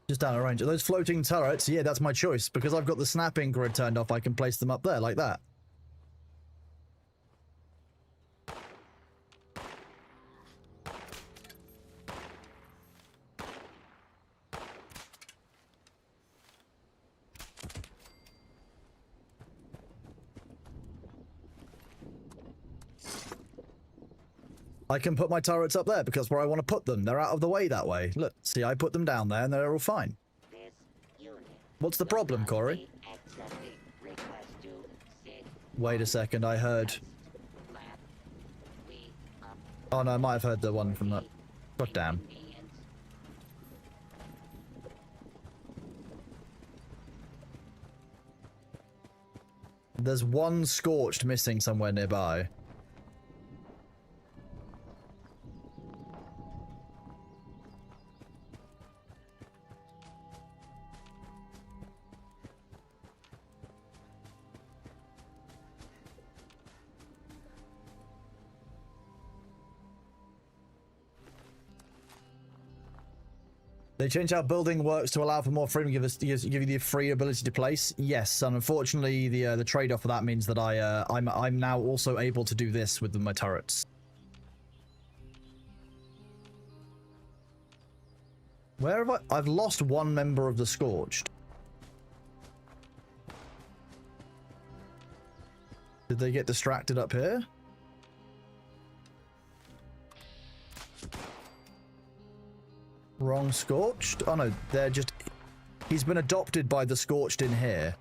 Just down a range. Are those floating turrets? Yeah, that's my choice. Because I've got the snapping grid turned off, I can place them up there like that. I can put my turrets up there because where I want to put them. They're out of the way that way. Look, see, I put them down there and they're all fine. What's the problem, Corey? Wait a second, I heard... Oh no, I might have heard the one from that. God damn. There's one scorched missing somewhere nearby. They changed how building works to allow for more freedom, give you the free ability to place. Yes, and unfortunately, the trade-off for that means that I'm now also able to do this with my turrets. Where have I've lost one member of the Scorched. Did they get distracted up here? Wrong Scorched? Oh no, they're just... He's been adopted by the Scorched in here.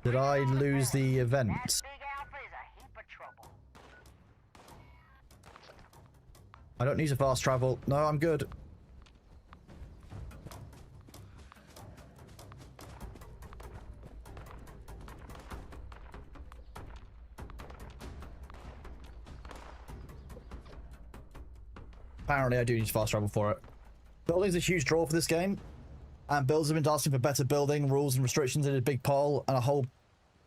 Did I lose the event? I don't need to fast travel. No, I'm good. Apparently I do need to fast travel for it. Building's a huge draw for this game. And builders have been asking for better building rules and restrictions in a big poll and a whole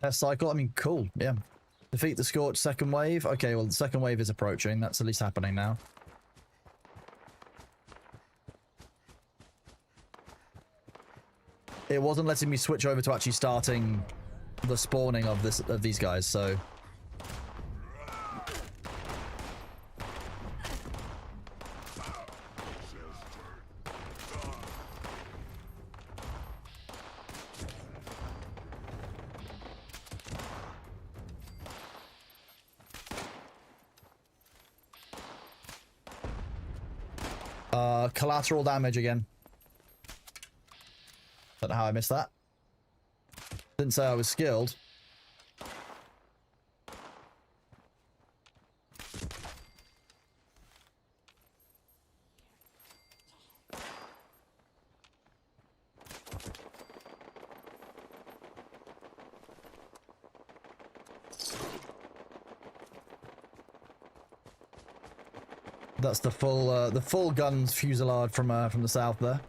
test cycle. I mean, cool, yeah. Defeat the Scorch second wave. Okay, well, the second wave is approaching. That's at least happening now. It wasn't letting me switch over to actually starting the spawning of these guys, so... Collateral damage again. Don't know how I missed that. Didn't say I was skilled. That's the full guns fusillade from the south there,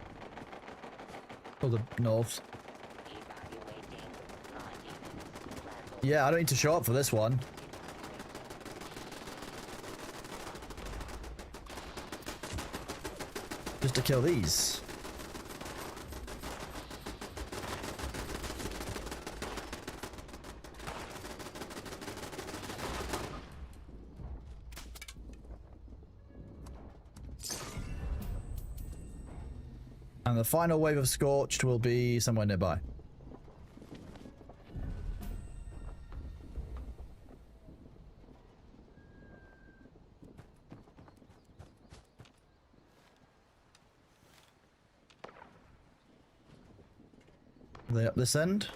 or the north. Yeah, I don't need to show up for this one. Just to kill these. And the final wave of Scorched will be somewhere nearby. Are they up this end?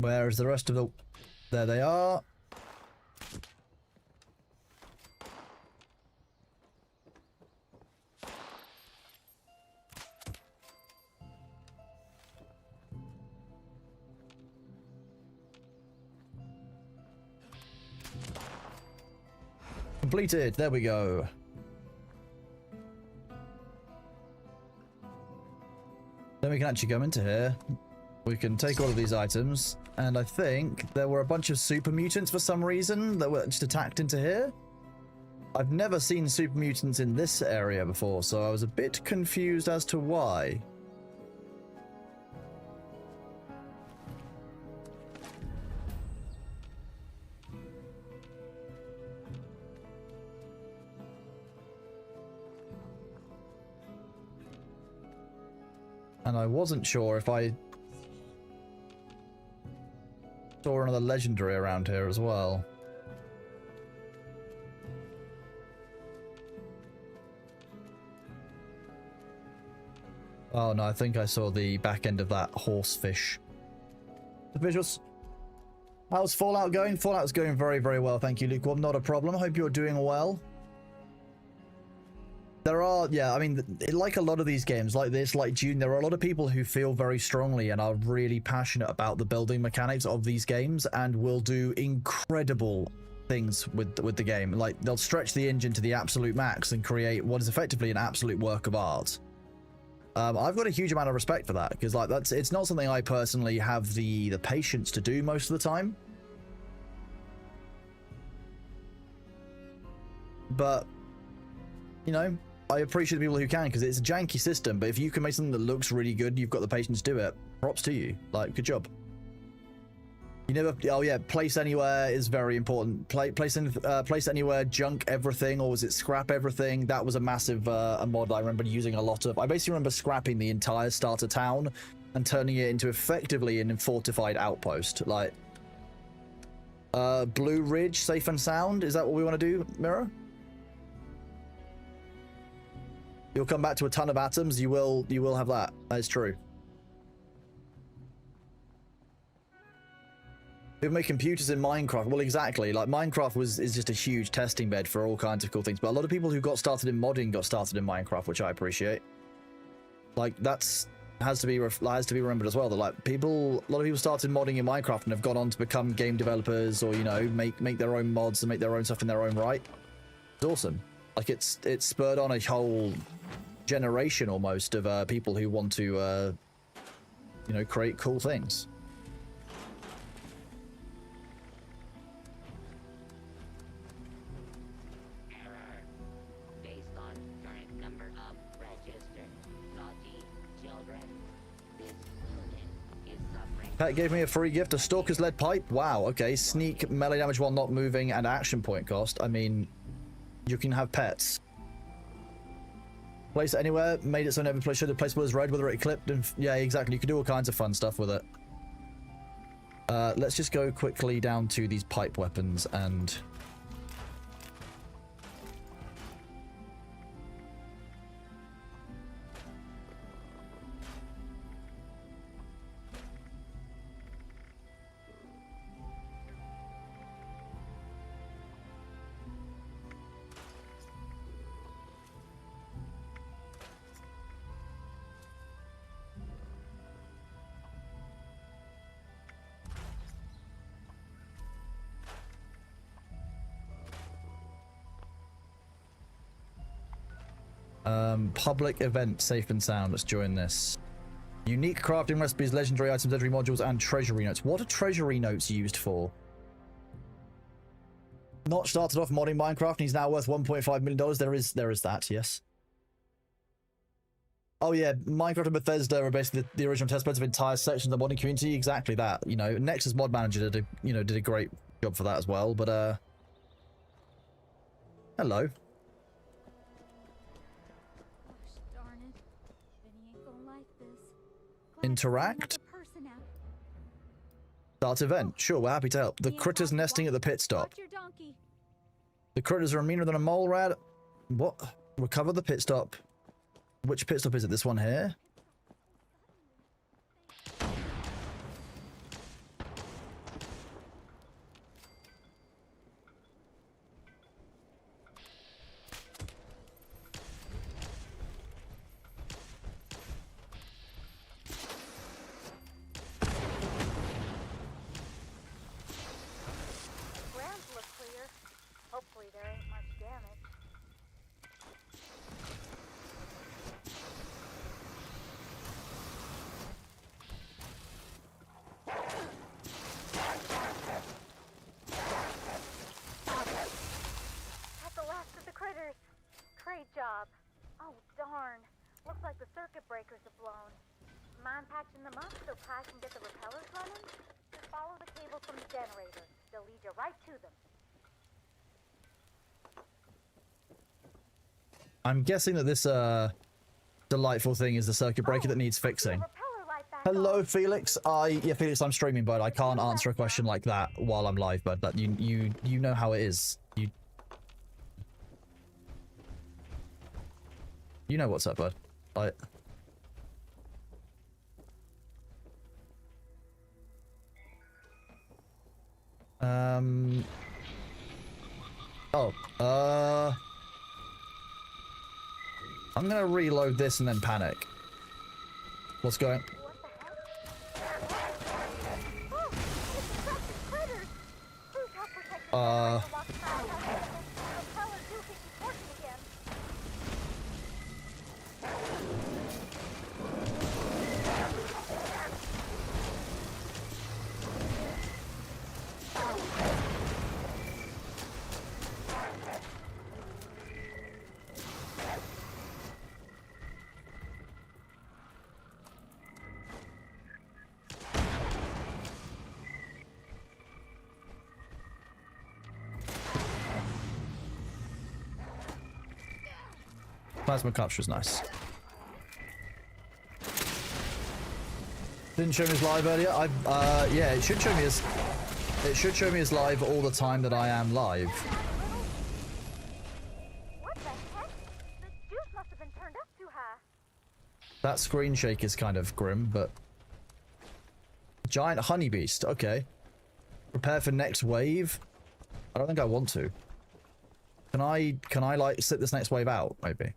Where is the rest of the... There they are. Completed. There we go. Then we can actually come into here. We can take all of these items, and I think there were a bunch of super mutants for some reason that were just attacked into here. I've never seen super mutants in this area before, so I was a bit confused as to why. And I wasn't sure if I saw another legendary around here as well. Oh no, I think I saw the back end of that horsefish. The visuals. How's Fallout going? Fallout's going very, very well, thank you, Lukewarm. Not a problem. I hope you're doing well. There are, yeah, I mean, like a lot of these games, like this, like Dune, there are a lot of people who feel very strongly and are really passionate about the building mechanics of these games and will do incredible things with the game. Like, they'll stretch the engine to the absolute max and create what is effectively an absolute work of art. I've got a huge amount of respect for that, because like it's not something I personally have the patience to do most of the time. But, you know, I appreciate the people who can, because it's a janky system, but if you can make something that looks really good, you've got the patience to do it, props to you. Like, good job. You never. Oh yeah, place anywhere is very important. Place anywhere, junk everything, or was it scrap everything? That was a massive a mod I remember using a lot of. I basically remember scrapping the entire starter town and turning it into effectively an fortified outpost. Like, Blue Ridge, safe and sound. Is that what we want to do, Mirror? You'll come back to a ton of atoms. You will have that. That is true. People make computers in Minecraft. Well, exactly. Like, Minecraft is just a huge testing bed for all kinds of cool things. But a lot of people who got started in modding got started in Minecraft, which I appreciate. Like, has to be remembered as well. That like a lot of people started modding in Minecraft and have gone on to become game developers, or, you know, make their own mods and make their own stuff in their own right. It's awesome. Like, it's spurred on a whole generation almost of people who want to, you know, create cool things. Pet gave me a free gift, a Stalker's Lead Pipe. Wow, okay. Sneak, melee damage while not moving, and action point cost. I mean, you can have pets. Place it anywhere, made it so never play should the place was red, whether it clipped, and yeah, exactly. You can do all kinds of fun stuff with it. Let's just go quickly down to these pipe weapons and... public event, safe and sound. Let's join this. Unique crafting recipes, legendary items, legendary modules, and treasury notes. What are treasury notes used for? Notch started off modding Minecraft and he's now worth $1.5 million. There is that, yes. Oh yeah, Minecraft and Bethesda are basically the original testbeds of entire sections of the modding community. Exactly that. You know, Nexus Mod Manager did a great job for that as well. But hello. Interact. Start event. Sure, we're happy to help. The critters nesting at the pit stop. The critters are meaner than a mole rat. What? Recover the pit stop. Which pit stop is it? This one here? I'm guessing that this delightful thing is the circuit breaker that needs fixing. Hello, Felix. Yeah, Felix, I'm streaming, bud. I can't answer a question like that while I'm live, bud. That you know how it is. You know what's up, bud. I'm gonna reload this and then panic. What's going? Plasma capture is nice. Didn't show me as live earlier. Yeah, it should show me as live all the time that I am live. What the heck? The juice must have been turned up too high. That screen shake is kind of grim, but giant honey beast. Okay. Prepare for next wave. I don't think I want to. Can I like sit this next wave out? Maybe.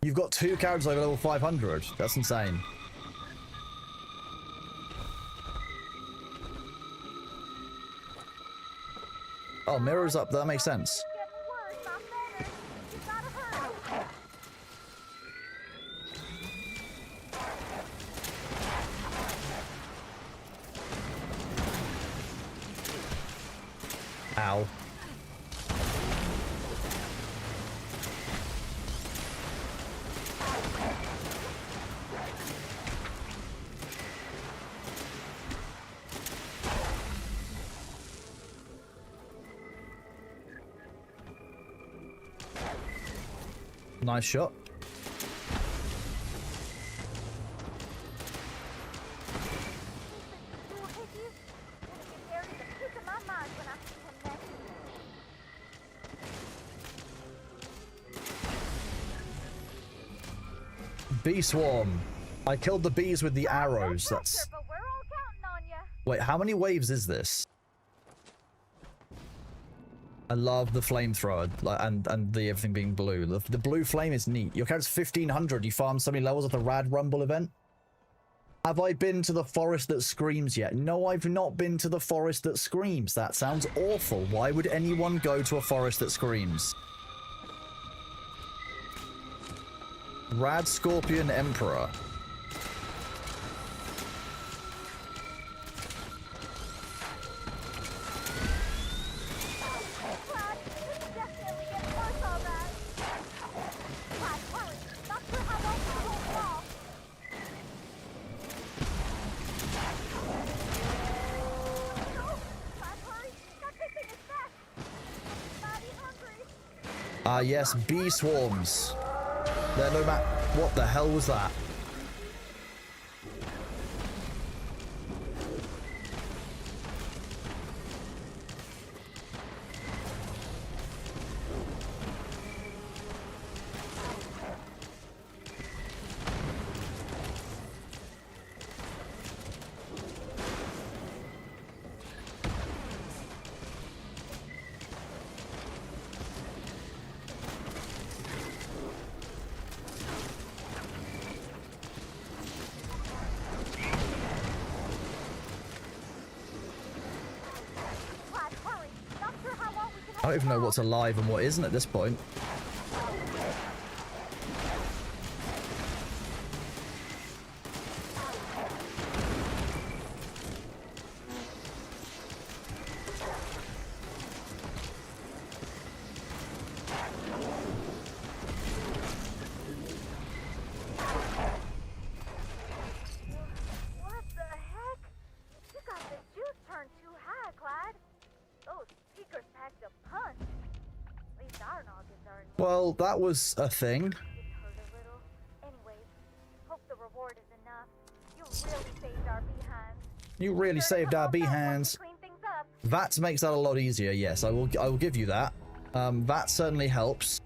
You've got 2 characters over level 500. That's insane. Oh, mirror's up. That makes sense. Ow. Nice shot. Bee swarm. I killed the bees with the arrows. That's... Wait, how many waves is this? I love the flamethrower and the everything being blue. The blue flame is neat. Your character's 1500. You farmed so many levels at the Rad Rumble event. Have I been to the forest that screams yet? No, I've not been to the forest that screams. That sounds awful. Why would anyone go to a forest that screams? Rad Scorpion Emperor. Yes, bee swarms. They're no matter. What the hell was that? I don't even know what's alive and what isn't at this point. Well, that was a thing. You really saved our behinds. That makes that a lot easier. Yes, I will give you that. That certainly helps.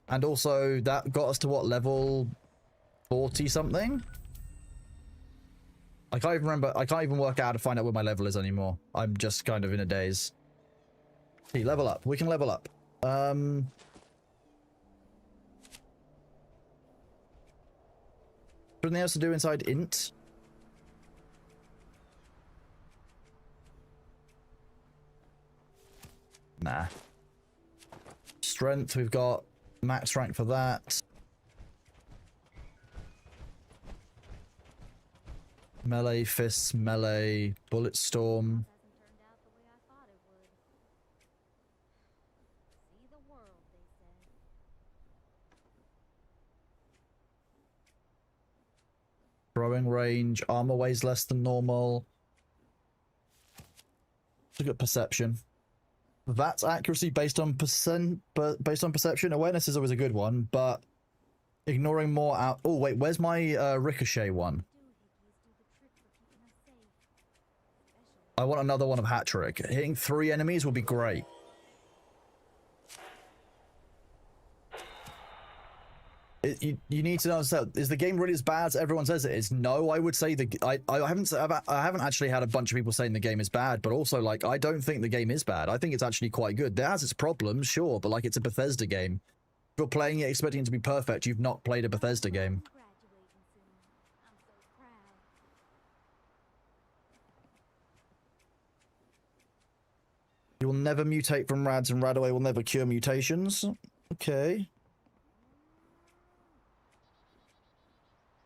And also that got us to what, level 40 something? I can't even remember. I can't even work out to find out what my level is anymore. I'm just kind of in a daze. See, level up. We can level up. Anything else to do inside int? Nah. Strength, we've got max rank for that. Melee, fists, melee, bullet storm. Throwing range, armor weighs less than normal. Look at perception. That's accuracy based on perception. Awareness is always a good one, but ignoring more out. Oh wait, where's my ricochet one? I want another one of hat trick. Hitting 3 enemies would be great. You need to understand, is the game really as bad as everyone says it is? No, I would say I haven't actually had a bunch of people saying the game is bad, but also like I don't think the game is bad. I think it's actually quite good. It has its problems, sure, but like it's a Bethesda game. If you're playing it expecting it to be perfect, you've not played a Bethesda game. You will never mutate from rads, and Radaway will never cure mutations. Okay.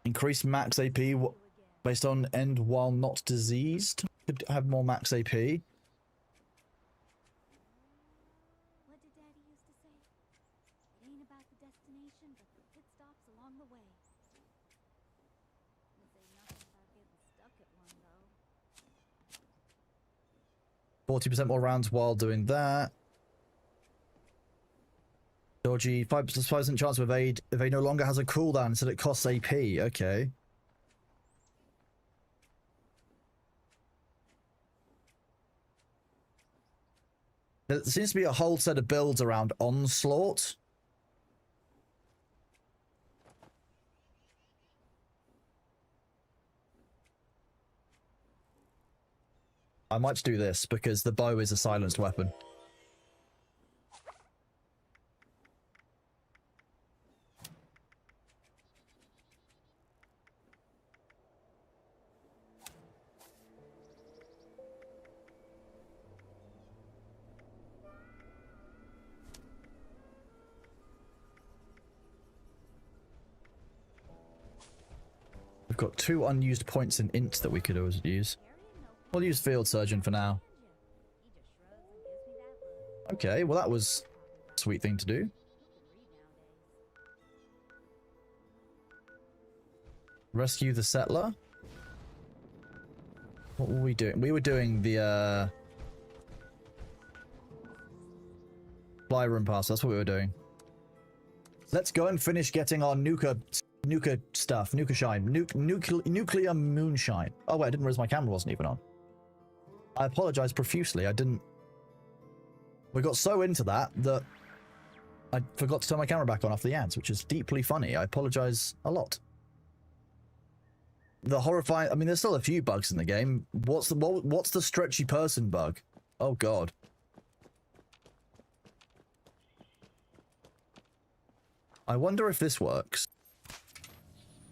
Increase max AP based on end while not diseased. Could have more max AP. What did Daddy used to say? It ain't about the destination, but the pit stops along the way. Didn't say nothing about getting stuck at one, though. 40% more rounds while doing that. Dodgy, 5% chance of evade. Evade no longer has a cooldown, so it costs AP. Okay. There seems to be a whole set of builds around Onslaught. I might do this because the bow is a silenced weapon. We've got 2 unused points in int that we could always use. We'll use Field Surgeon for now. Okay, well that was a sweet thing to do. Rescue the settler. What were we doing? We were doing the fly room pass. That's what we were doing. Let's go and finish getting our nuka stuff. Nuka shine. Nuclear moonshine. Oh wait, I didn't realize my camera wasn't even on. I apologize profusely. I didn't... We got so into that I forgot to turn my camera back on after the ads, which is deeply funny. I apologize a lot. The horrifying... I mean, there's still a few bugs in the game. What's the stretchy person bug? Oh god. I wonder if this works.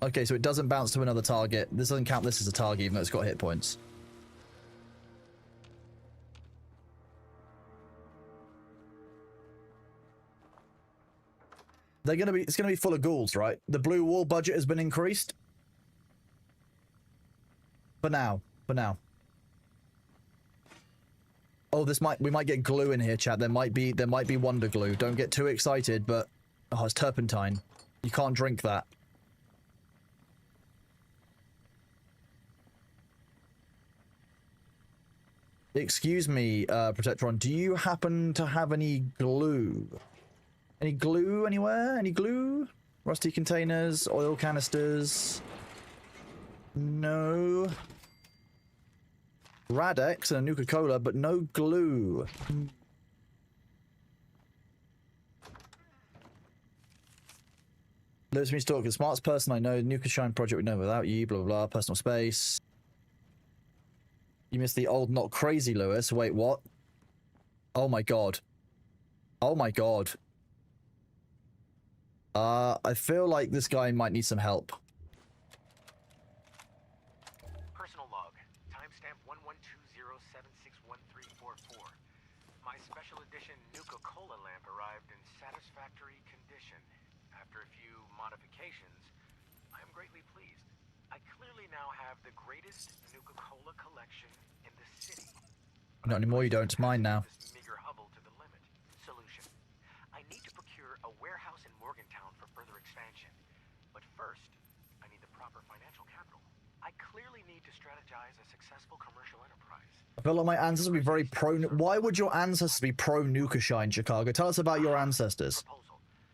Okay, so it doesn't bounce to another target. This doesn't count this as a target, even though it's got hit points. It's gonna be full of ghouls, right? The blue wall budget has been increased. For now. Oh, we might get glue in here, chat. There might be wonder glue. Don't get too excited, but oh, it's turpentine. You can't drink that. Excuse me, Protectron, do you happen to have any glue? Any glue anywhere? Any glue? Rusty containers, oil canisters? No. Radex and a Nuka-Cola, but no glue. Lewis me Stalker, smartest person I know, Nuka Shine project would know without you, blah, blah, blah, personal space. You missed the old not crazy Lewis. Wait, what? Oh my god. Oh my god. I feel like this guy might need some help. Personal log. Timestamp 11207613444. My special edition Nuka-Cola lamp arrived in satisfactory condition. After a few modifications, I am greatly pleased. I clearly now have the greatest Nuka-Cola collection in the city. Not anymore, you don't. It's mine now. This meager hovel to the limit. Solution. I need to procure a warehouse in Morgantown for further expansion. But first, I need the proper financial capital. I clearly need to strategize a successful commercial enterprise. I feel like my ancestors would be very pro... Why would your ancestors be pro-Nuka-Shine, Chicago? Tell us about your ancestors.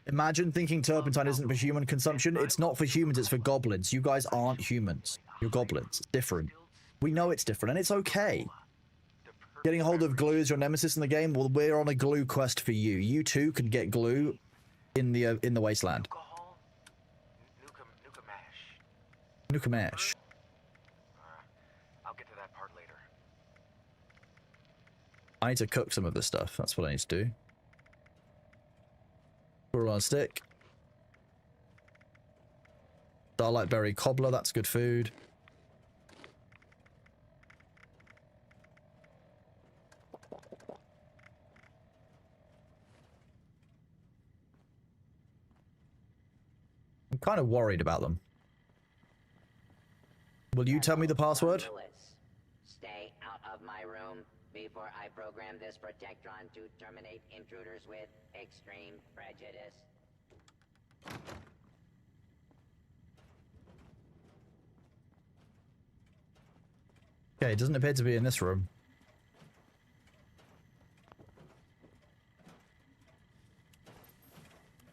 Imagine thinking turpentine isn't for human consumption. It's not for humans, it's for goblins. You guys aren't humans. You're goblins. It's different. We know it's different, and it's okay. Getting a hold of glue is your nemesis in the game. Well, we're on a glue quest for you. You too can get glue in the wasteland. Nuka mash. I'll get to that part later. I need to cook some of this stuff. That's what I need to do. Put it on a stick. Starlight berry cobbler. That's good food. I'm kind of worried about them. Will you tell me the password? Stay out of my room before I program this Protectron to terminate intruders with extreme prejudice. Okay, it doesn't appear to be in this room.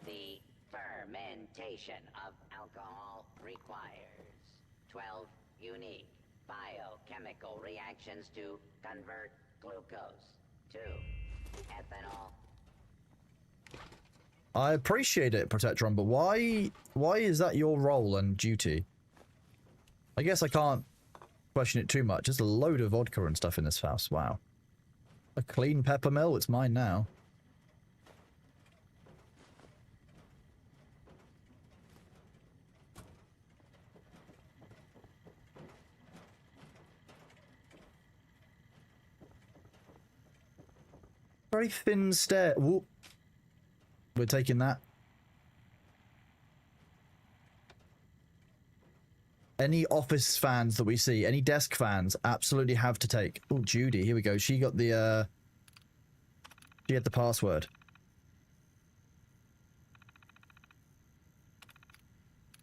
The fermentation of alcohol requires 12 unique biochemical reactions to convert glucose to ethanol. I appreciate it, Protectron, but why is that your role and duty? I guess I can't question it too much. There's a load of vodka and stuff in this house. Wow. A clean pepper mill? It's mine now. Very thin stair. Whoop. We're taking that. Any office fans that we see, any desk fans, absolutely have to take. Oh, Judy, here we go. She got the, she had the password.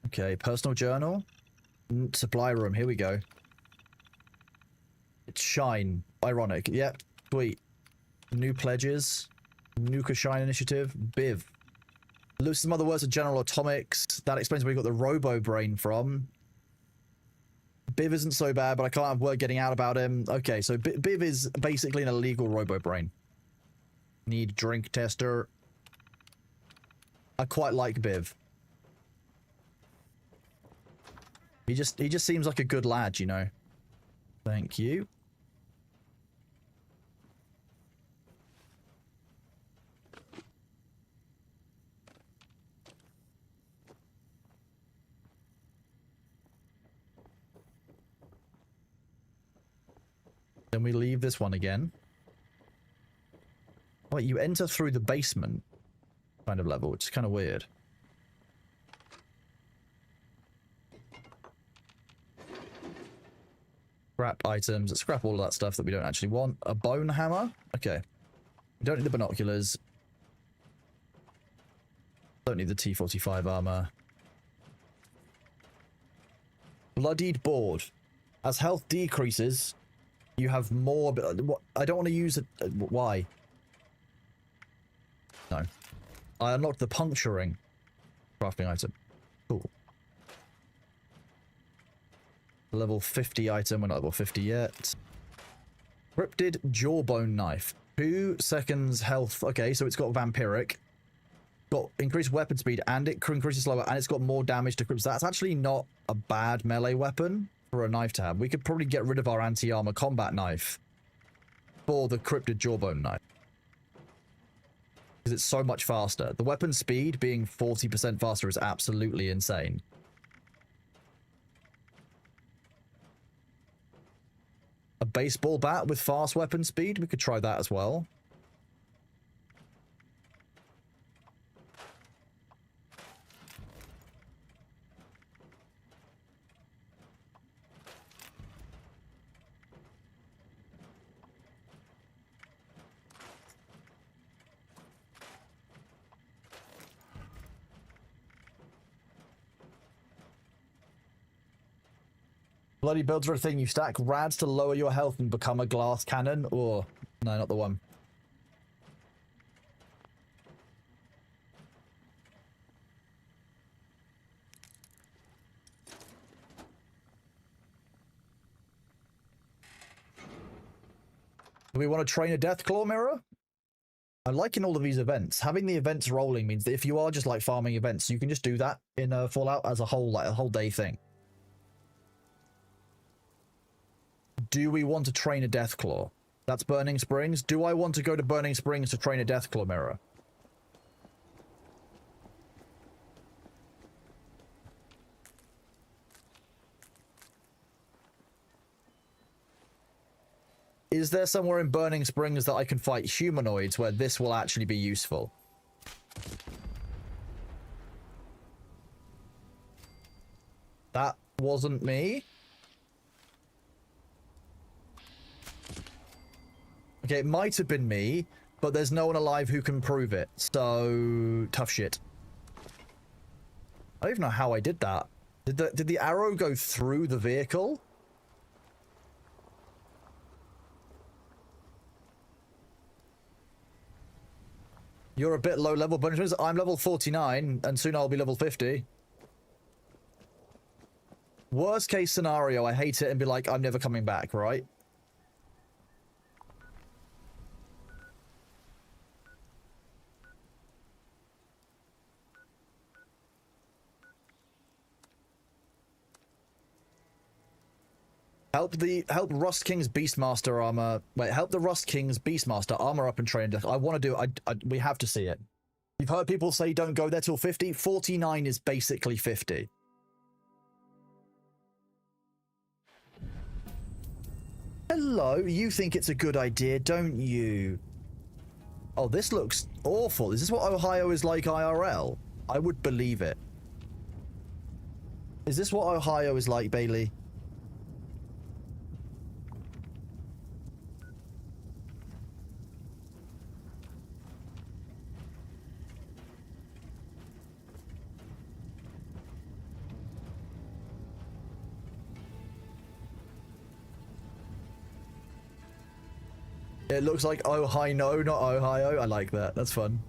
Okay, personal journal. Supply room, here we go. It's Shine. Ironic. Yep, sweet. New pledges. Nuka Shine Initiative. Biv. Lose some other words of General Atomics. That explains where we got the Robo Brain from. Biv isn't so bad, but I can't have word getting out about him. Okay, so Biv is basically an illegal Robo Brain. Need drink tester. I quite like Biv. He just seems like a good lad, you know. Thank you. Then we leave this one again. Wait, you enter through the basement kind of level, which is kind of weird. Scrap items. Let's scrap all of that stuff that we don't actually want. A bone hammer? Okay. We don't need the binoculars. Don't need the T-45 armor. Bloodied board. As health decreases, you have more... I don't want to use it... Why? No. I unlocked the puncturing crafting item. Cool. Level 50 item. We're not level 50 yet. Cryptid jawbone knife. 2 seconds health. Okay, so it's got vampiric. Got increased weapon speed and it increases slower and it's got more damage to cryptids. That's actually not a bad melee weapon for a knife to have. We could probably get rid of our anti-armor combat knife for the cryptid jawbone knife. Because it's so much faster. The weapon speed being 40% faster is absolutely insane. A baseball bat with fast weapon speed? We could try that as well. Bloody builds are a thing. You stack rads to lower your health and become a glass cannon. Or no, not the one. Do we want to train a Deathclaw mirror? I'm liking all of these events. Having the events rolling means that if you are just like farming events, you can just do that in Fallout as a whole, like a whole day thing. Do we want to train a Deathclaw? That's Burning Springs. Do I want to go to Burning Springs to train a Deathclaw mirror? Is there somewhere in Burning Springs that I can fight humanoids where this will actually be useful? That wasn't me. Okay, it might have been me, but there's no one alive who can prove it. So, tough shit. I don't even know how I did that. Did the arrow go through the vehicle? You're a bit low level, but I'm level 49, and soon I'll be level 50. Worst case scenario, I hate it and be like, I'm never coming back, right? Help Rust King's Beastmaster armor. Wait, help the Rust King's Beastmaster armor up and train. I want to do it. We have to see it. You've heard people say don't go there till 50. 49 is basically 50. Hello, you think it's a good idea, don't you? Oh, this looks awful. Is this what Ohio is like IRL? I would believe it. Is this what Ohio is like, Bailey? It looks like Ohio, not Ohio. I like that. That's fun.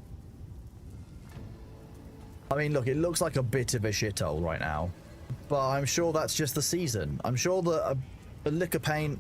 I mean, look, it looks like a bit of a shithole right now. But I'm sure that's just the season. I'm sure that a lick of paint...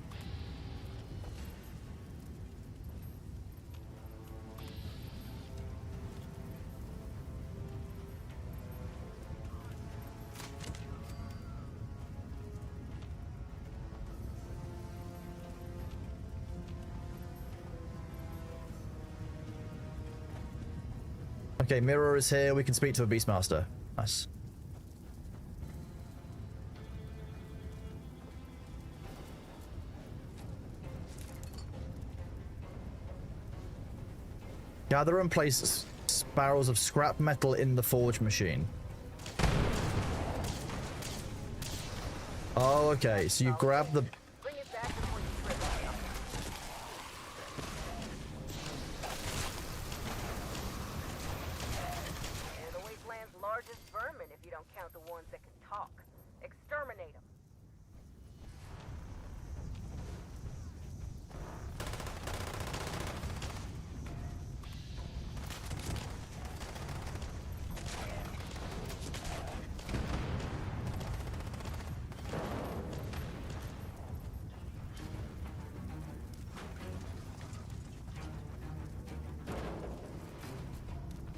Okay, Mirror is here. We can speak to a Beastmaster. Nice. Gather and place barrels of scrap metal in the forge machine. Oh, okay. So you grab the...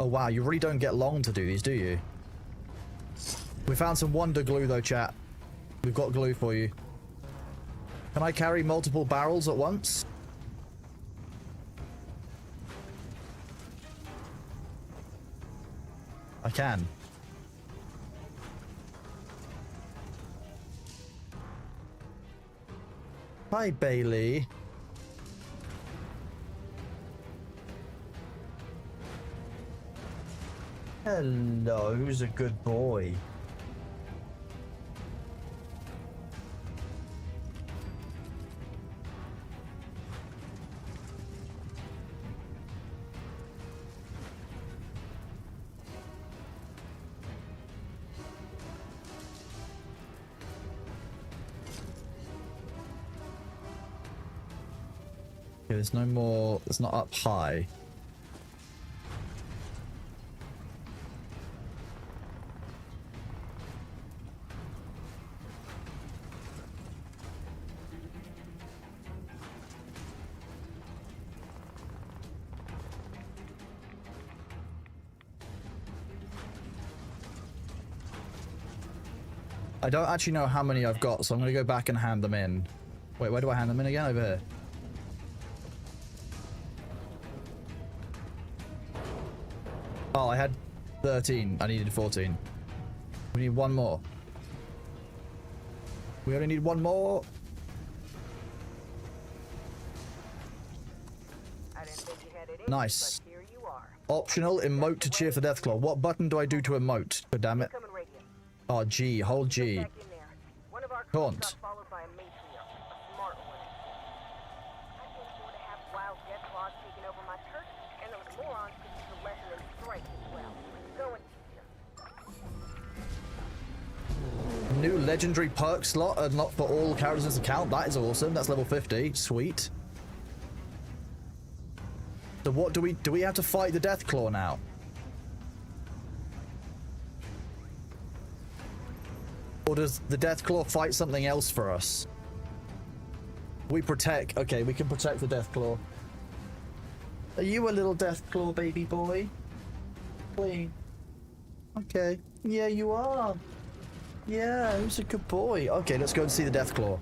Oh wow, you really don't get long to do these, do you? We found some wonder glue though, chat. We've got glue for you. Can I carry multiple barrels at once? I can. Hi, Bailey. Hello, who's a good boy? there's no more. It's not up high. I don't actually know how many I've got, so I'm going to go back and hand them in. Wait, where do I hand them in again? Over here. Oh, I had 13. I needed 14. We need one more. We only need one more. I didn't think you had it in you, Nice. but here you are. Optional, emote to cheer for Deathclaw. What button do I do to emote? God damn it. Incoming radio. Oh, G. Hold G. Back in there. One of our Taunt. got followed by a matriarch, a smart one. I can't afford to have wild death claws taking over my turf, and those morons could use a lesson in strike as well. Go and teach them. New legendary perk slot unlocked for all characters in this account. That is awesome. That's level 50. Sweet. So what do we have to fight the Deathclaw now? Or does the Deathclaw fight something else for us? We protect. Okay, we can protect the Deathclaw. Are you a little Deathclaw baby boy? Please. Okay. Yeah, you are. Yeah, who's a good boy? Okay, let's go and see the Deathclaw.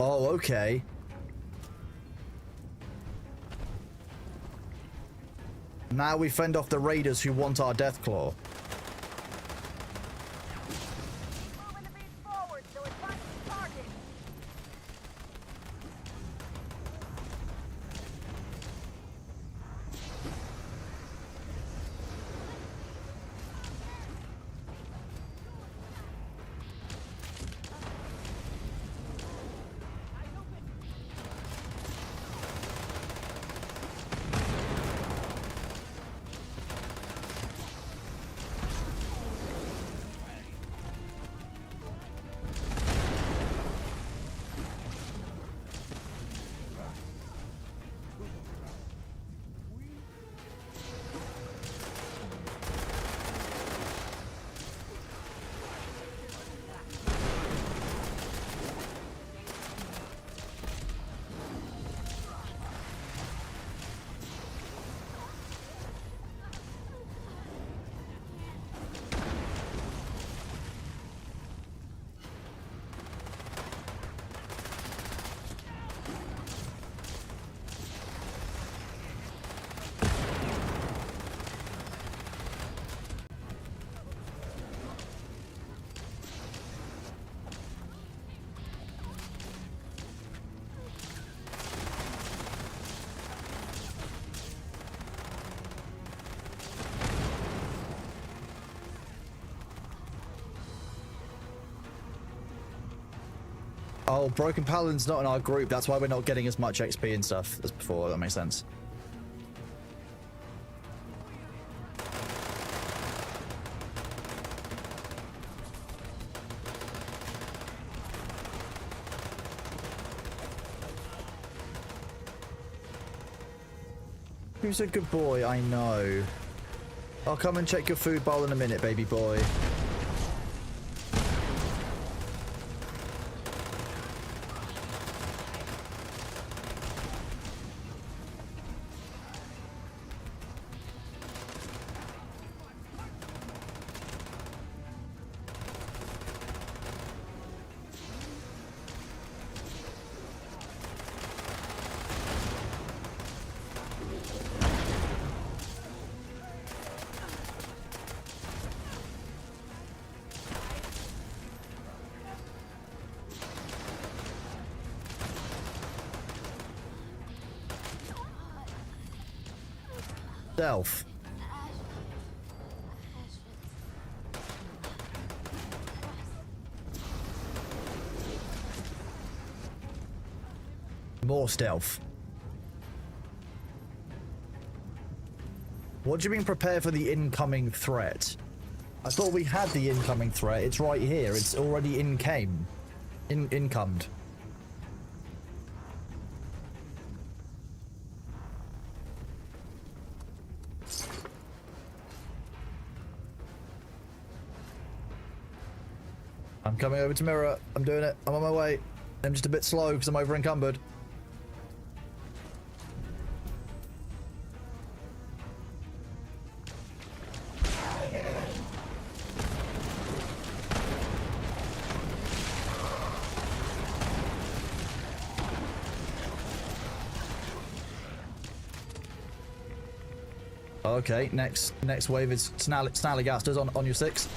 Oh, okay. Now we fend off the raiders who want our Deathclaw. Moving the beast forward so it finds its target. Oh, Broken Paladin's not in our group. That's why we're not getting as much XP and stuff as before. That makes sense. Who's a good boy? I know. I'll come and check your food bowl in a minute, baby boy. Stealth. More stealth. What do you mean prepare for the incoming threat? I thought we had the incoming threat. It's right here. It's already incomed. I'm coming over to Mirror. I'm doing it. I'm on my way. I'm just a bit slow because I'm over encumbered. Okay, next wave is Snallygastas on your 6.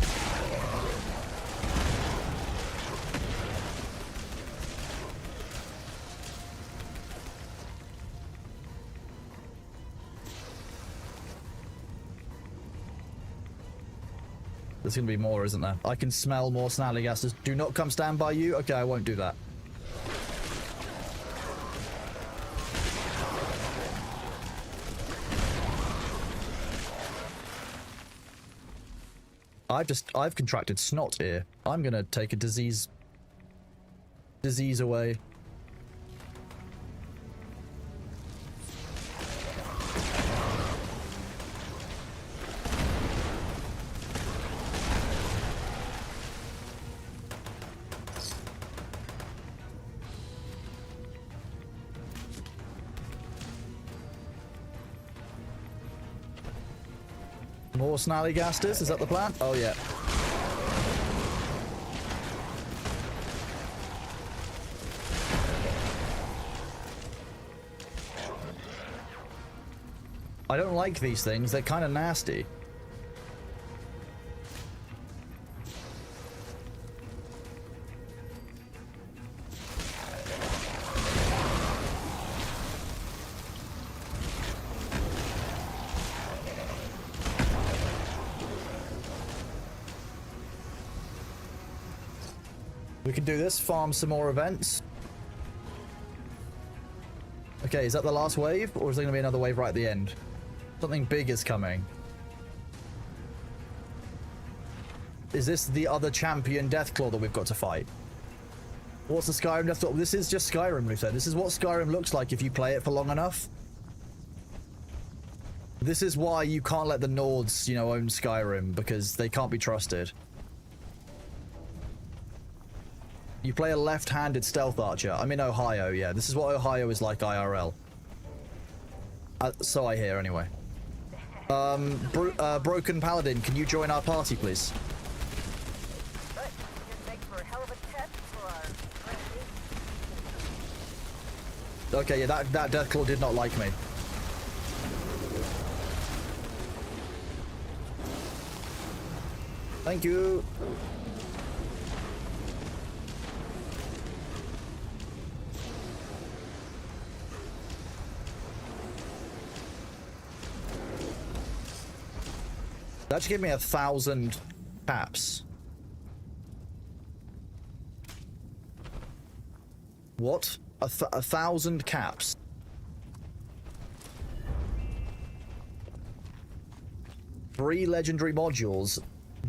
There's gonna be more, isn't there? I can smell more Snallygastas. Do not come stand by you. Okay, I won't do that. I've contracted snot here. I'm gonna take a disease away. More Snallygastas? Is that the plan? Oh, yeah. I don't like these things. They're kind of nasty. We can do this, farm some more events. Okay, is that the last wave? Or is there going to be another wave right at the end? Something big is coming. Is this the other champion Deathclaw that we've got to fight? What's the Skyrim Deathclaw? This is just Skyrim, Luther. This is what Skyrim looks like if you play it for long enough. This is why you can't let the Nords, you know, own Skyrim, because they can't be trusted. You play a left-handed stealth archer. I'm in Ohio, yeah. This is what Ohio is like IRL. So I hear, anyway. Broken Paladin, can you join our party, please? Okay, yeah, that Deathclaw did not like me. Thank you. That should give me 1,000 caps. What? 1,000 caps. Three legendary modules.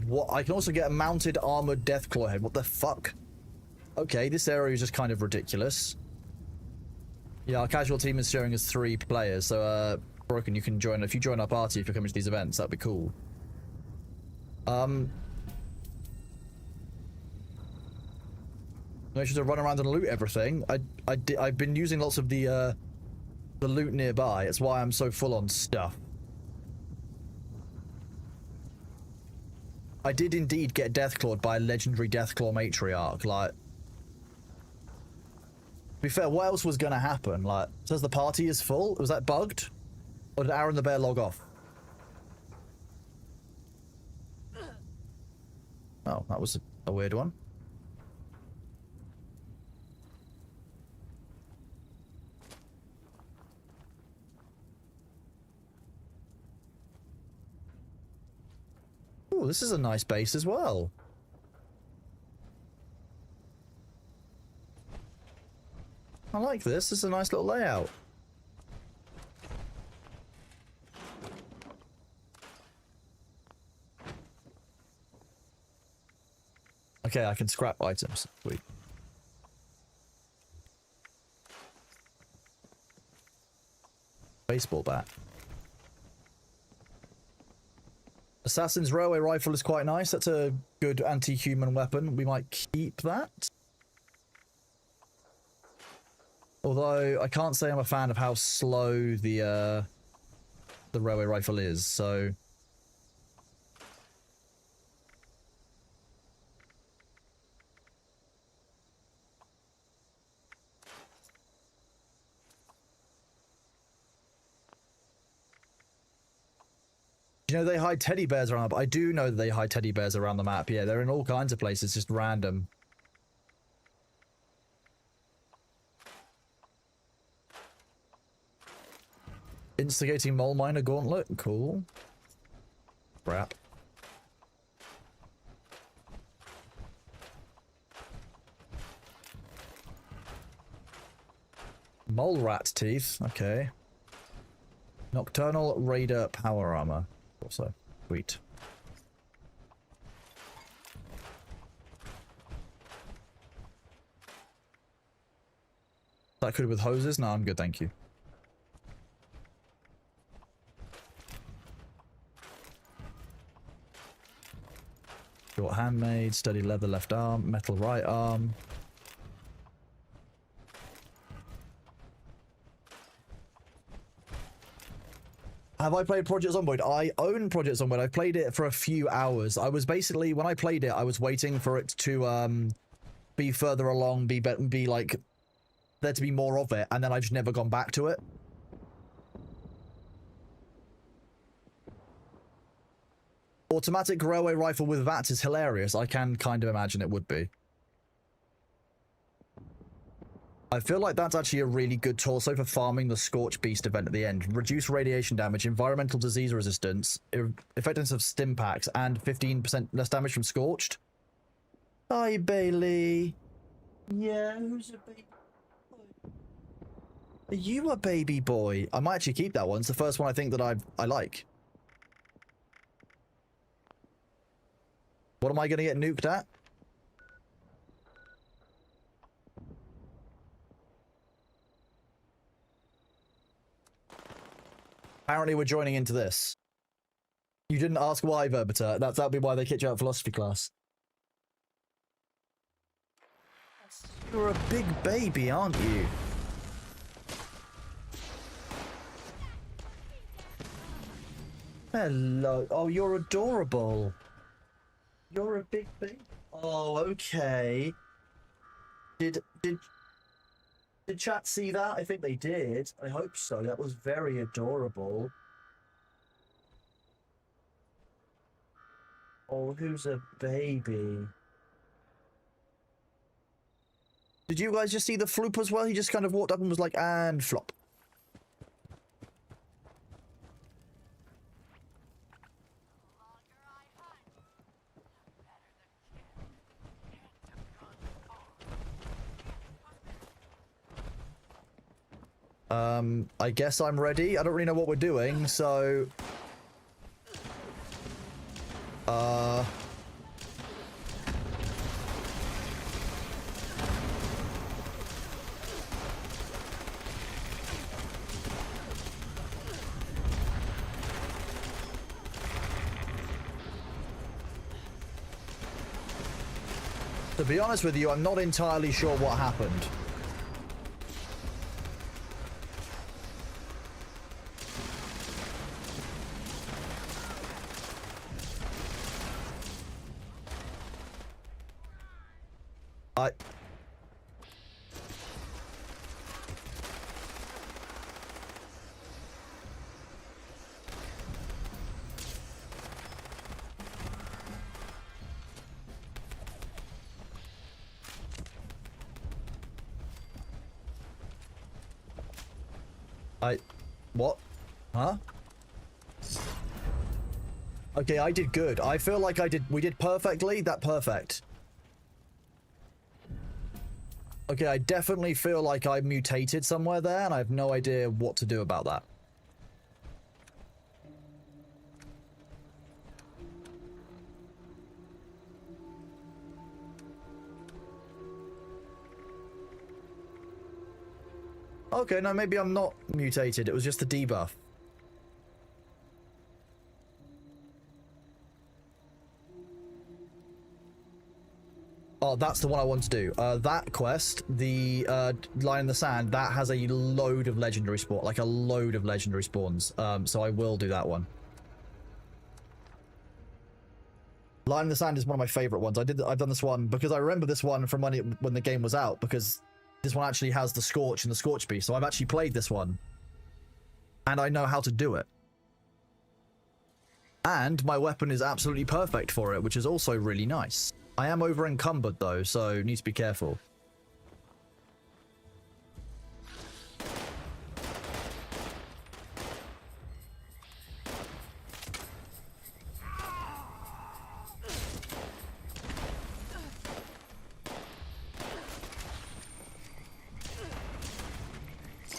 What? I can also get a mounted armored Deathclaw head. What the fuck? Okay, this area is just kind of ridiculous. Yeah, our casual team is showing us 3 players, so Broken, you can join. If you join our party, if you're coming to these events, that'd be cool. I should run around and loot everything. I've been using lots of the loot nearby. It's why I'm so full on stuff. I did indeed get Deathclawed by a legendary Deathclaw matriarch. Like, to be fair, what else was gonna happen? Like, it says the party is full. Was that bugged, or did Aaron the Bear log off? Oh, that was a weird one. Oh, this is a nice base as well. I like this. This is a nice little layout. Okay, I can scrap items. Sweet. Baseball bat. Assassin's Railway Rifle is quite nice. That's a good anti-human weapon. We might keep that. Although, I can't say I'm a fan of how slow the Railway Rifle is, so... You know, they hide teddy bears around the map. I do know that they hide teddy bears around the map. Yeah, they're in all kinds of places, just random. Instigating mole miner gauntlet. Cool. Crap. Mole rat teeth. Okay. Nocturnal Raider power armor. Also, sweet. That could with hoses? No, I'm good, thank you. Short handmade, sturdy leather left arm, metal right arm. Have I played Project Zomboid? I own Project Zomboid. I played it for a few hours. I was basically, when I played it, I was waiting for it to be further along, be like, there to be more of it, and then I've just never gone back to it. Automatic railway rifle with VATS is hilarious. I can kind of imagine it would be. I feel like that's actually a really good torso for farming the Scorch Beast event at the end. Reduce radiation damage, environmental disease resistance, effectiveness of stim packs, and 15% less damage from Scorched. Hi, Bailey. Yeah, who's a baby boy? Are you a baby boy? I might actually keep that one. It's the first one I think that I like. What am I going to get nuked at? Apparently we're joining into this. You didn't ask why, Verbiter. That'd be why they kicked you out of philosophy class. You're a big baby, aren't you? Hello. Oh, you're adorable. You're a big baby. Oh, okay. Did chat see that? I think they did. I hope so. That was very adorable. Oh, who's a baby? Did you guys just see the floop as well? He just kind of walked up and was like, and flop. I guess I'm ready. I don't really know what we're doing, so... To be honest with you, I'm not entirely sure what happened. What? Huh? Okay, I did good. I feel like we did perfectly. That perfect. Okay, I definitely feel like I mutated somewhere there, and I have no idea what to do about that. Okay, no, maybe I'm not mutated. It was just the debuff. Oh, that's the one I want to do. That quest, the line in the sand, that has a load of legendary spawn, like a load of legendary spawns. So I will do that one. Line in the sand is one of my favorite ones. I've done this one because I remember this one from when the game was out, because this one actually has the Scorch and the Scorch Beast. So I've actually played this one, and I know how to do it. And my weapon is absolutely perfect for it, which is also really nice. I am over encumbered though, so need to be careful.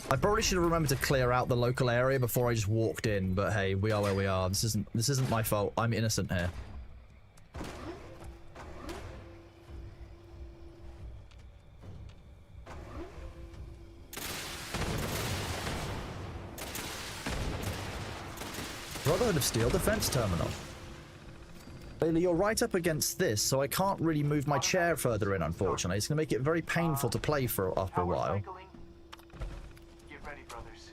I probably should have remembered to clear out the local area before I just walked in, but hey, we are where we are. This isn't my fault. I'm innocent here. Brotherhood of Steel Defense Terminal. Bailey, you're right up against this, so I can't really move my chair further in, unfortunately. It's going to make it very painful to play for after a while. Get ready, brothers.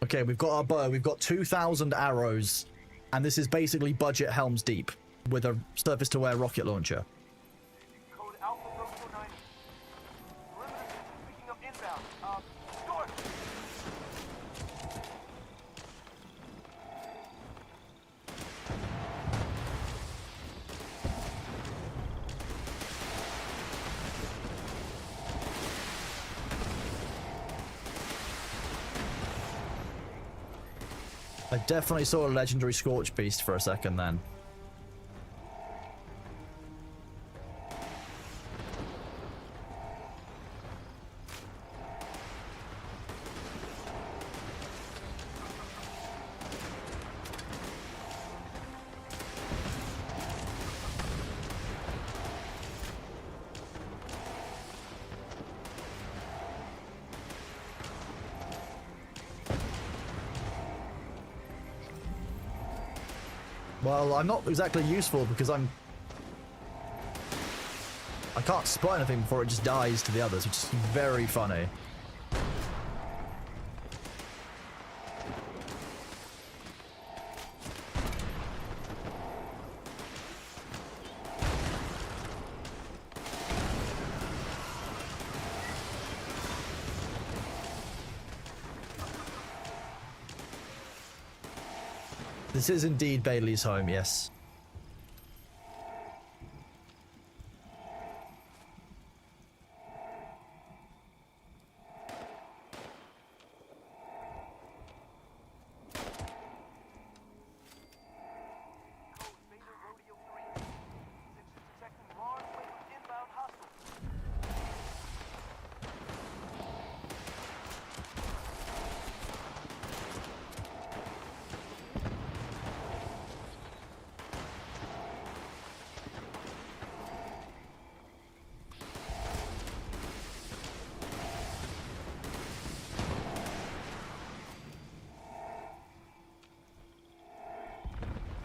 Okay, we've got our bow. We've got 2,000 arrows, and this is basically budget Helm's Deep with a surface-to-air rocket launcher. Code Alpha Bravo 9. Perimeter picking up inbound. Storm! I definitely saw a legendary Scorch Beast for a second then. Well, I'm not exactly useful because I can't spot anything before it just dies to the others, which is very funny. This is indeed Bailey's home, yes.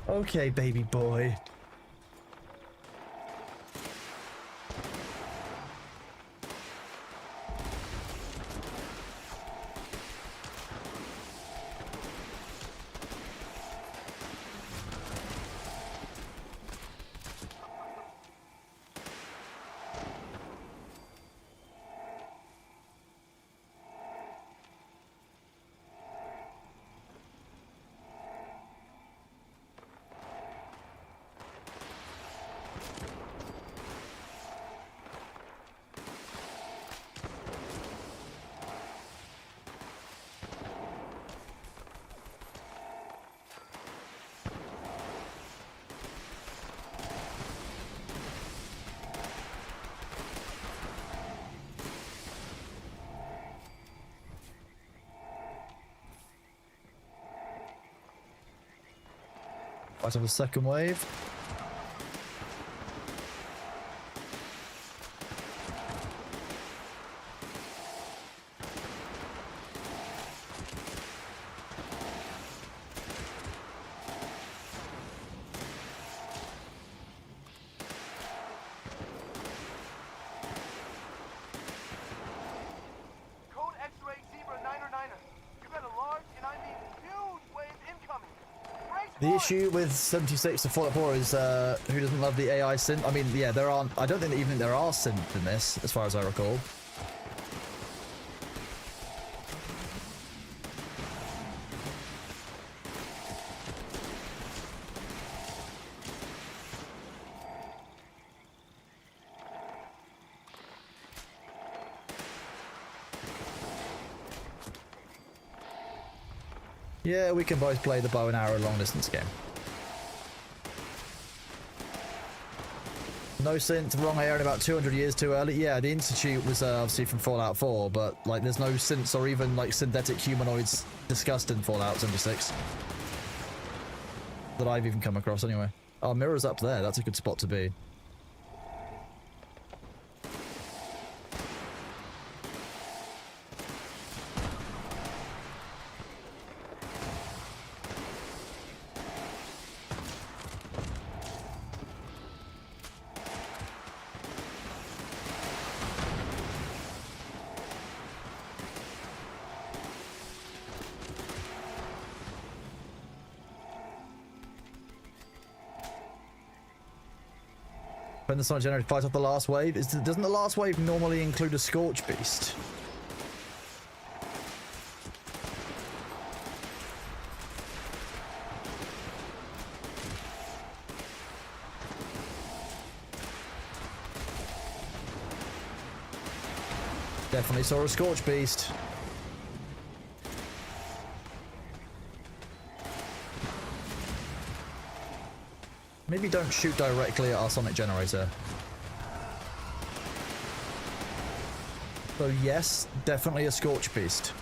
Okay, baby boy. Right on the second wave. Code X-ray Zebra 909er. You got a large, and I mean huge wave incoming. Brace The issue with 76 to Fallout 4 is who doesn't love the AI synth? I mean, yeah, there aren't. I don't think that even there are synth in this, as far as I recall. Yeah, we can both play the bow and arrow long distance game. No synth, wrong area, about 200 years too early. Yeah, the Institute was obviously from Fallout 4, but like there's no synths or even like synthetic humanoids discussed in Fallout 76 that I've even come across anyway. Oh, Mirror's up there. That's a good spot to be. When the Sonic Generator fights off the last wave, doesn't the last wave normally include a Scorch Beast? Definitely saw a Scorch Beast. Maybe don't shoot directly at our Sonic Generator. So yes, definitely a Scorch Beast.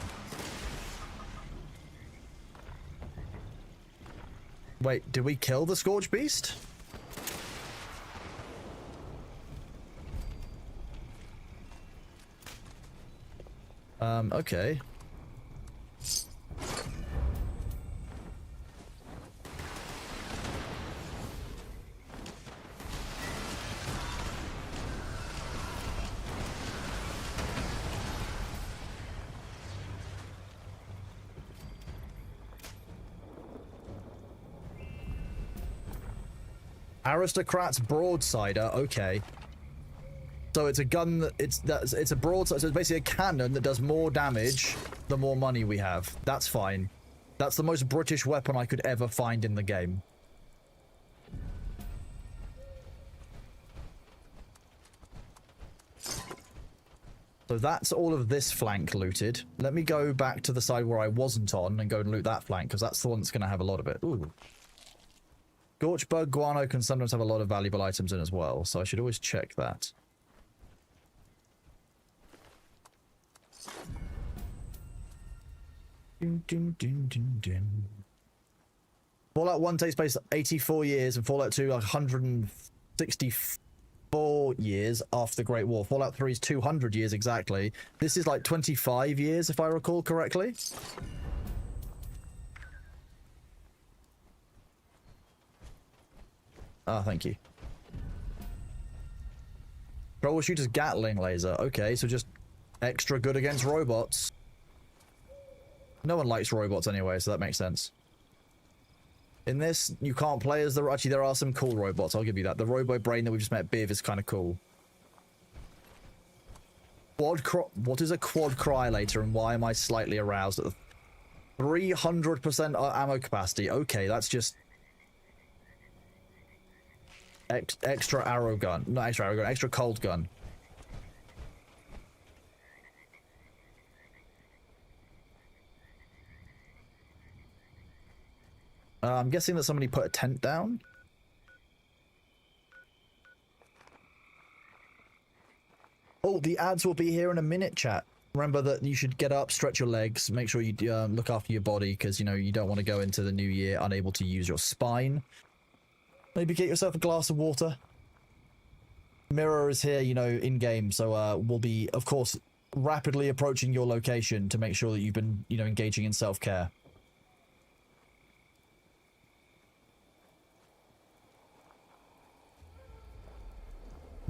Wait, did we kill the Scorch Beast? Okay. Aristocrat's Broadsider, okay. So it's a gun that it's a broadside, so it's basically a cannon that does more damage the more money we have. That's fine. That's the most British weapon I could ever find in the game. So that's all of this flank looted. Let me go back to the side where I wasn't on and go and loot that flank, because that's the one that's going to have a lot of it. Ooh. Scorchbug guano can sometimes have a lot of valuable items in as well, so I should always check that. Fallout 1 takes place 84 years, and Fallout 2 like 164 years after the Great War. Fallout 3 is 200 years exactly. This is like 25 years, if I recall correctly. Ah, thank you. Troubleshooter's Gatling laser. Okay, so just extra good against robots. No one likes robots anyway, so that makes sense. In this, you can't play as the... Actually, there are some cool robots, I'll give you that. The Robo Brain that we just met at Biv is kind of cool. What is a quad cryolator, and why am I slightly aroused at the 300% ammo capacity? Okay, that's just... extra arrow gun. Not extra arrow gun, extra cold gun. I'm guessing that somebody put a tent down. Oh, the ads will be here in a minute, chat. Remember that you should get up, stretch your legs, make sure you look after your body, because, you know, you don't want to go into the new year unable to use your spine. Maybe get yourself a glass of water. Mirror is here, you know, in-game, so we'll be, of course, rapidly approaching your location to make sure that you've been, you know, engaging in self-care.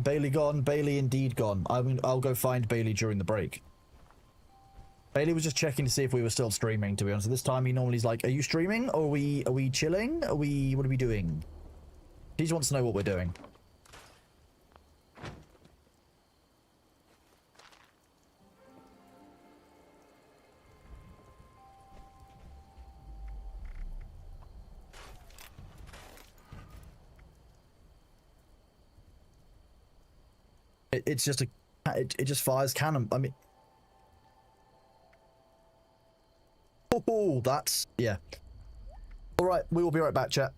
Bailey gone. Bailey indeed gone. I'll go find Bailey during the break. Bailey was just checking to see if we were still streaming, to be honest. This time he normally is like, are you streaming? Or are we chilling? What are we doing? He just wants to know what we're doing. It's just a... It just fires cannon. I mean... Oh, that's... Yeah. Alright, we will be right back, chat.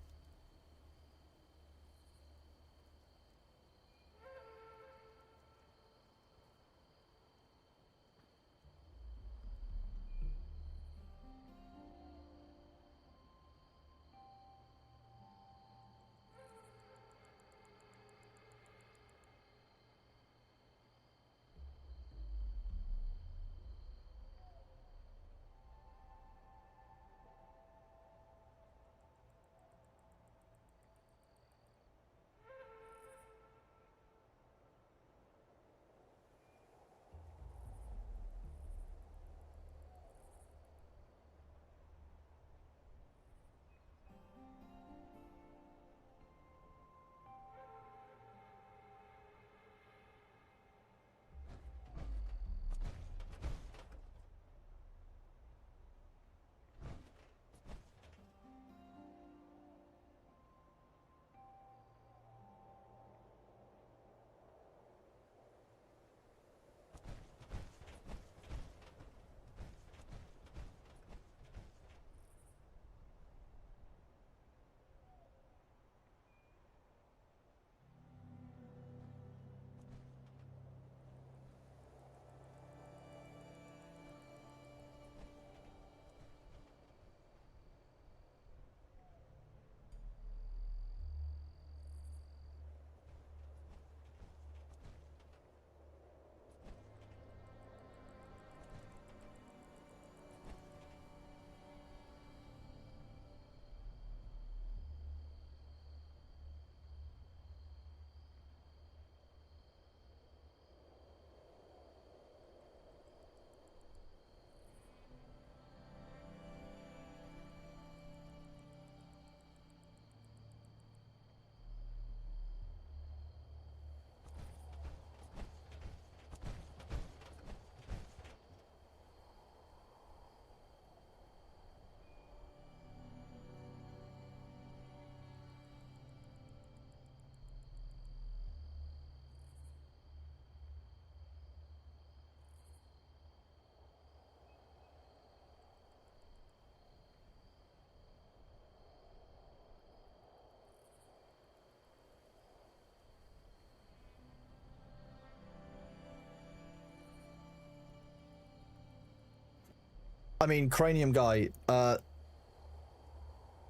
I mean, Cranium Guy, no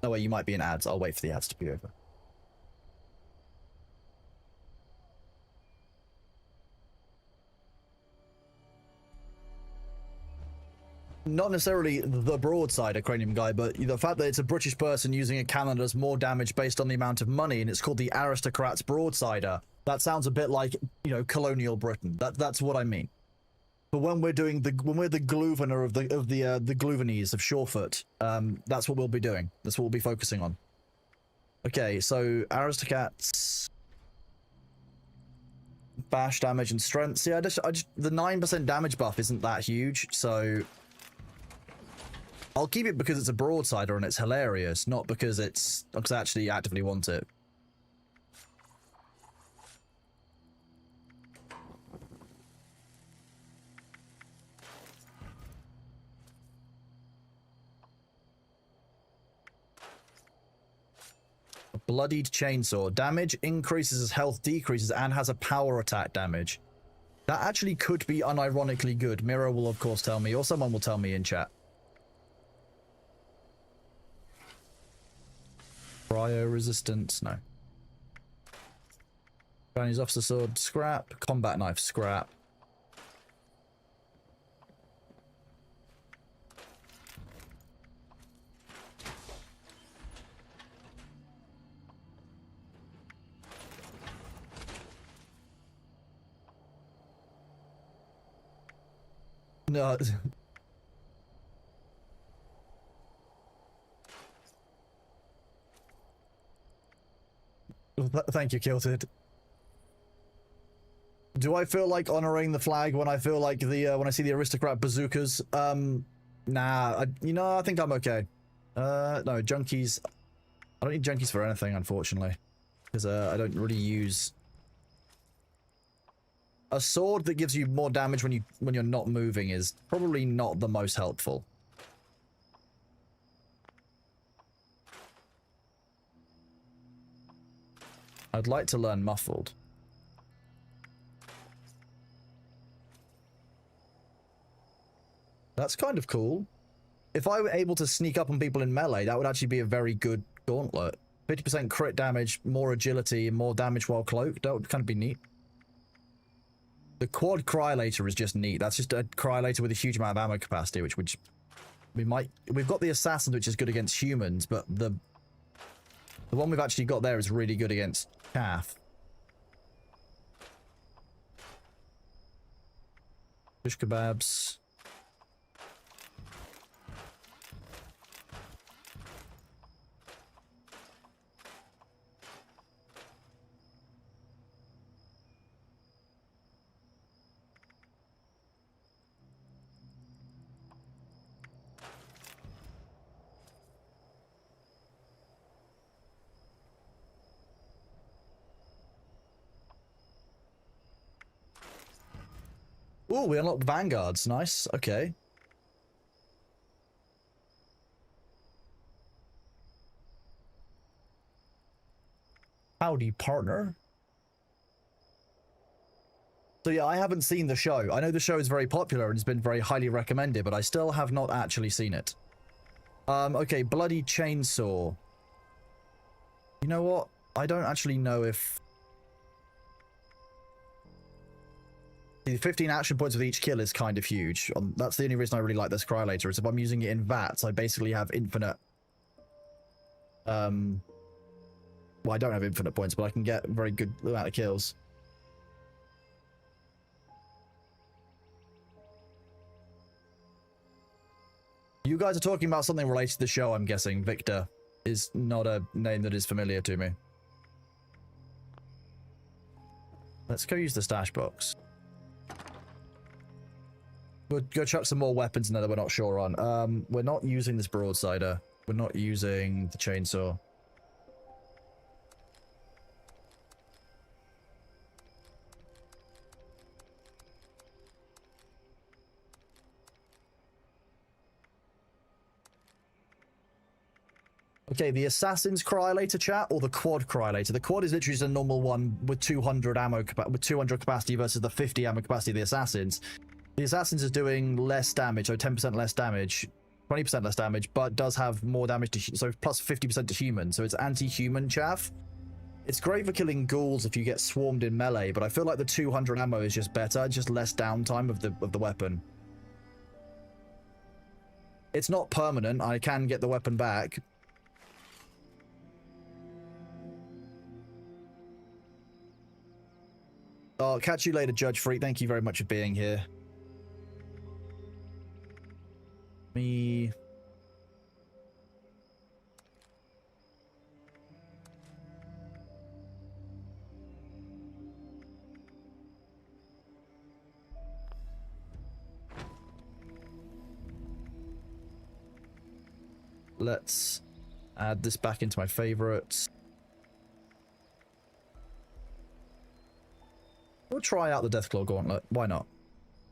way, you might be in ads. I'll wait for the ads to be over. Not necessarily the broadside Cranium Guy, but the fact that it's a British person using a cannon that does more damage based on the amount of money, and it's called the Aristocrats Broadsider. That sounds a bit like, you know, colonial Britain. That's what I mean. But when we're doing when we're the Gluvener of the Gluvenese of Shorefoot, that's what we'll be doing. That's what we'll be focusing on. Okay, so Aristocrats, bash damage and strength. See, I just the 9% damage buff isn't that huge, so I'll keep it because it's a broadsider and it's hilarious, not because I actually actively want it. Bloodied Chainsaw. Damage increases as health decreases and has a power attack damage. That actually could be unironically good. Miro will of course tell me, or someone will tell me in chat. Cryo resistance? No. Chinese officer sword, scrap. Combat knife, scrap. No. Thank you, Kilted. Do I feel like honoring the flag when I feel like the when I see the aristocrat bazookas? Nah. I think I'm okay. No, junkies. I don't need junkies for anything, unfortunately, because I don't really use a sword that gives you more damage when you're not moving is probably not the most helpful. I'd like to learn muffled. That's kind of cool. If I were able to sneak up on people in melee, that would actually be a very good gauntlet. 50% crit damage, more agility, and more damage while cloaked. That would kind of be neat. The quad cryolator is just neat. That's just a cryolator with a huge amount of ammo capacity, which we've got the assassins, which is good against humans, but the one we've actually got there is really good against calf. Fish kebabs. Ooh, we unlocked vanguards. Nice. Okay. Howdy, partner. So yeah, I haven't seen the show. I know the show is very popular and has been very highly recommended, but I still have not actually seen it. Okay, bloody chainsaw. You know what? I don't actually know if... The 15 action points with each kill is kind of huge. That's the only reason I really like this cryolator, is if I'm using it in VATS, I basically have infinite... Well, I don't have infinite points, but I can get a very good amount of kills. You guys are talking about something related to the show, I'm guessing. Victor is not a name that is familiar to me. Let's go use the stash box. We'll go chuck some more weapons in there that we're not sure on. We're not using this broadsider. We're not using the chainsaw. Okay, the Assassin's Cryolator, chat, or the Quad Cryolator. The Quad is literally just a normal one with 200 ammo, with 200 capacity versus the 50 ammo capacity of the Assassins. The Assassins is doing less damage, so 10% less damage, 20% less damage, but does have more damage to, so plus 50% to human, so it's anti-human chaff. It's great for killing ghouls if you get swarmed in melee, but I feel like the 200 ammo is just better, just less downtime of the weapon. It's not permanent, I can get the weapon back. Oh, catch you later, Judge Freak. Thank you very much for being here. Me. Let's add this back into my favorites. We'll try out the Deathclaw Gauntlet. Why not?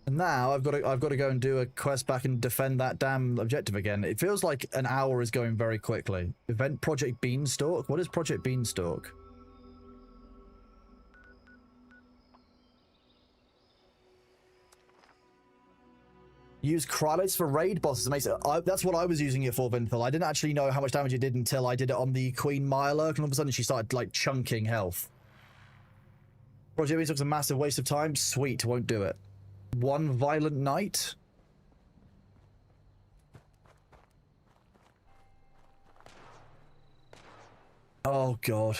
And now I've got to go and do a quest back and defend that damn objective again. It feels like an hour is going very quickly. Event Project Beanstalk? What is Project Beanstalk? Use Cryolates for raid bosses. That's what I was using it for, Vinthal. I didn't actually know how much damage it did until I did it on the Queen Mirelurk, and all of a sudden she started, like, chunking health. Project Beast looks a massive waste of time. Sweet, won't do it. One violent night? Oh, God.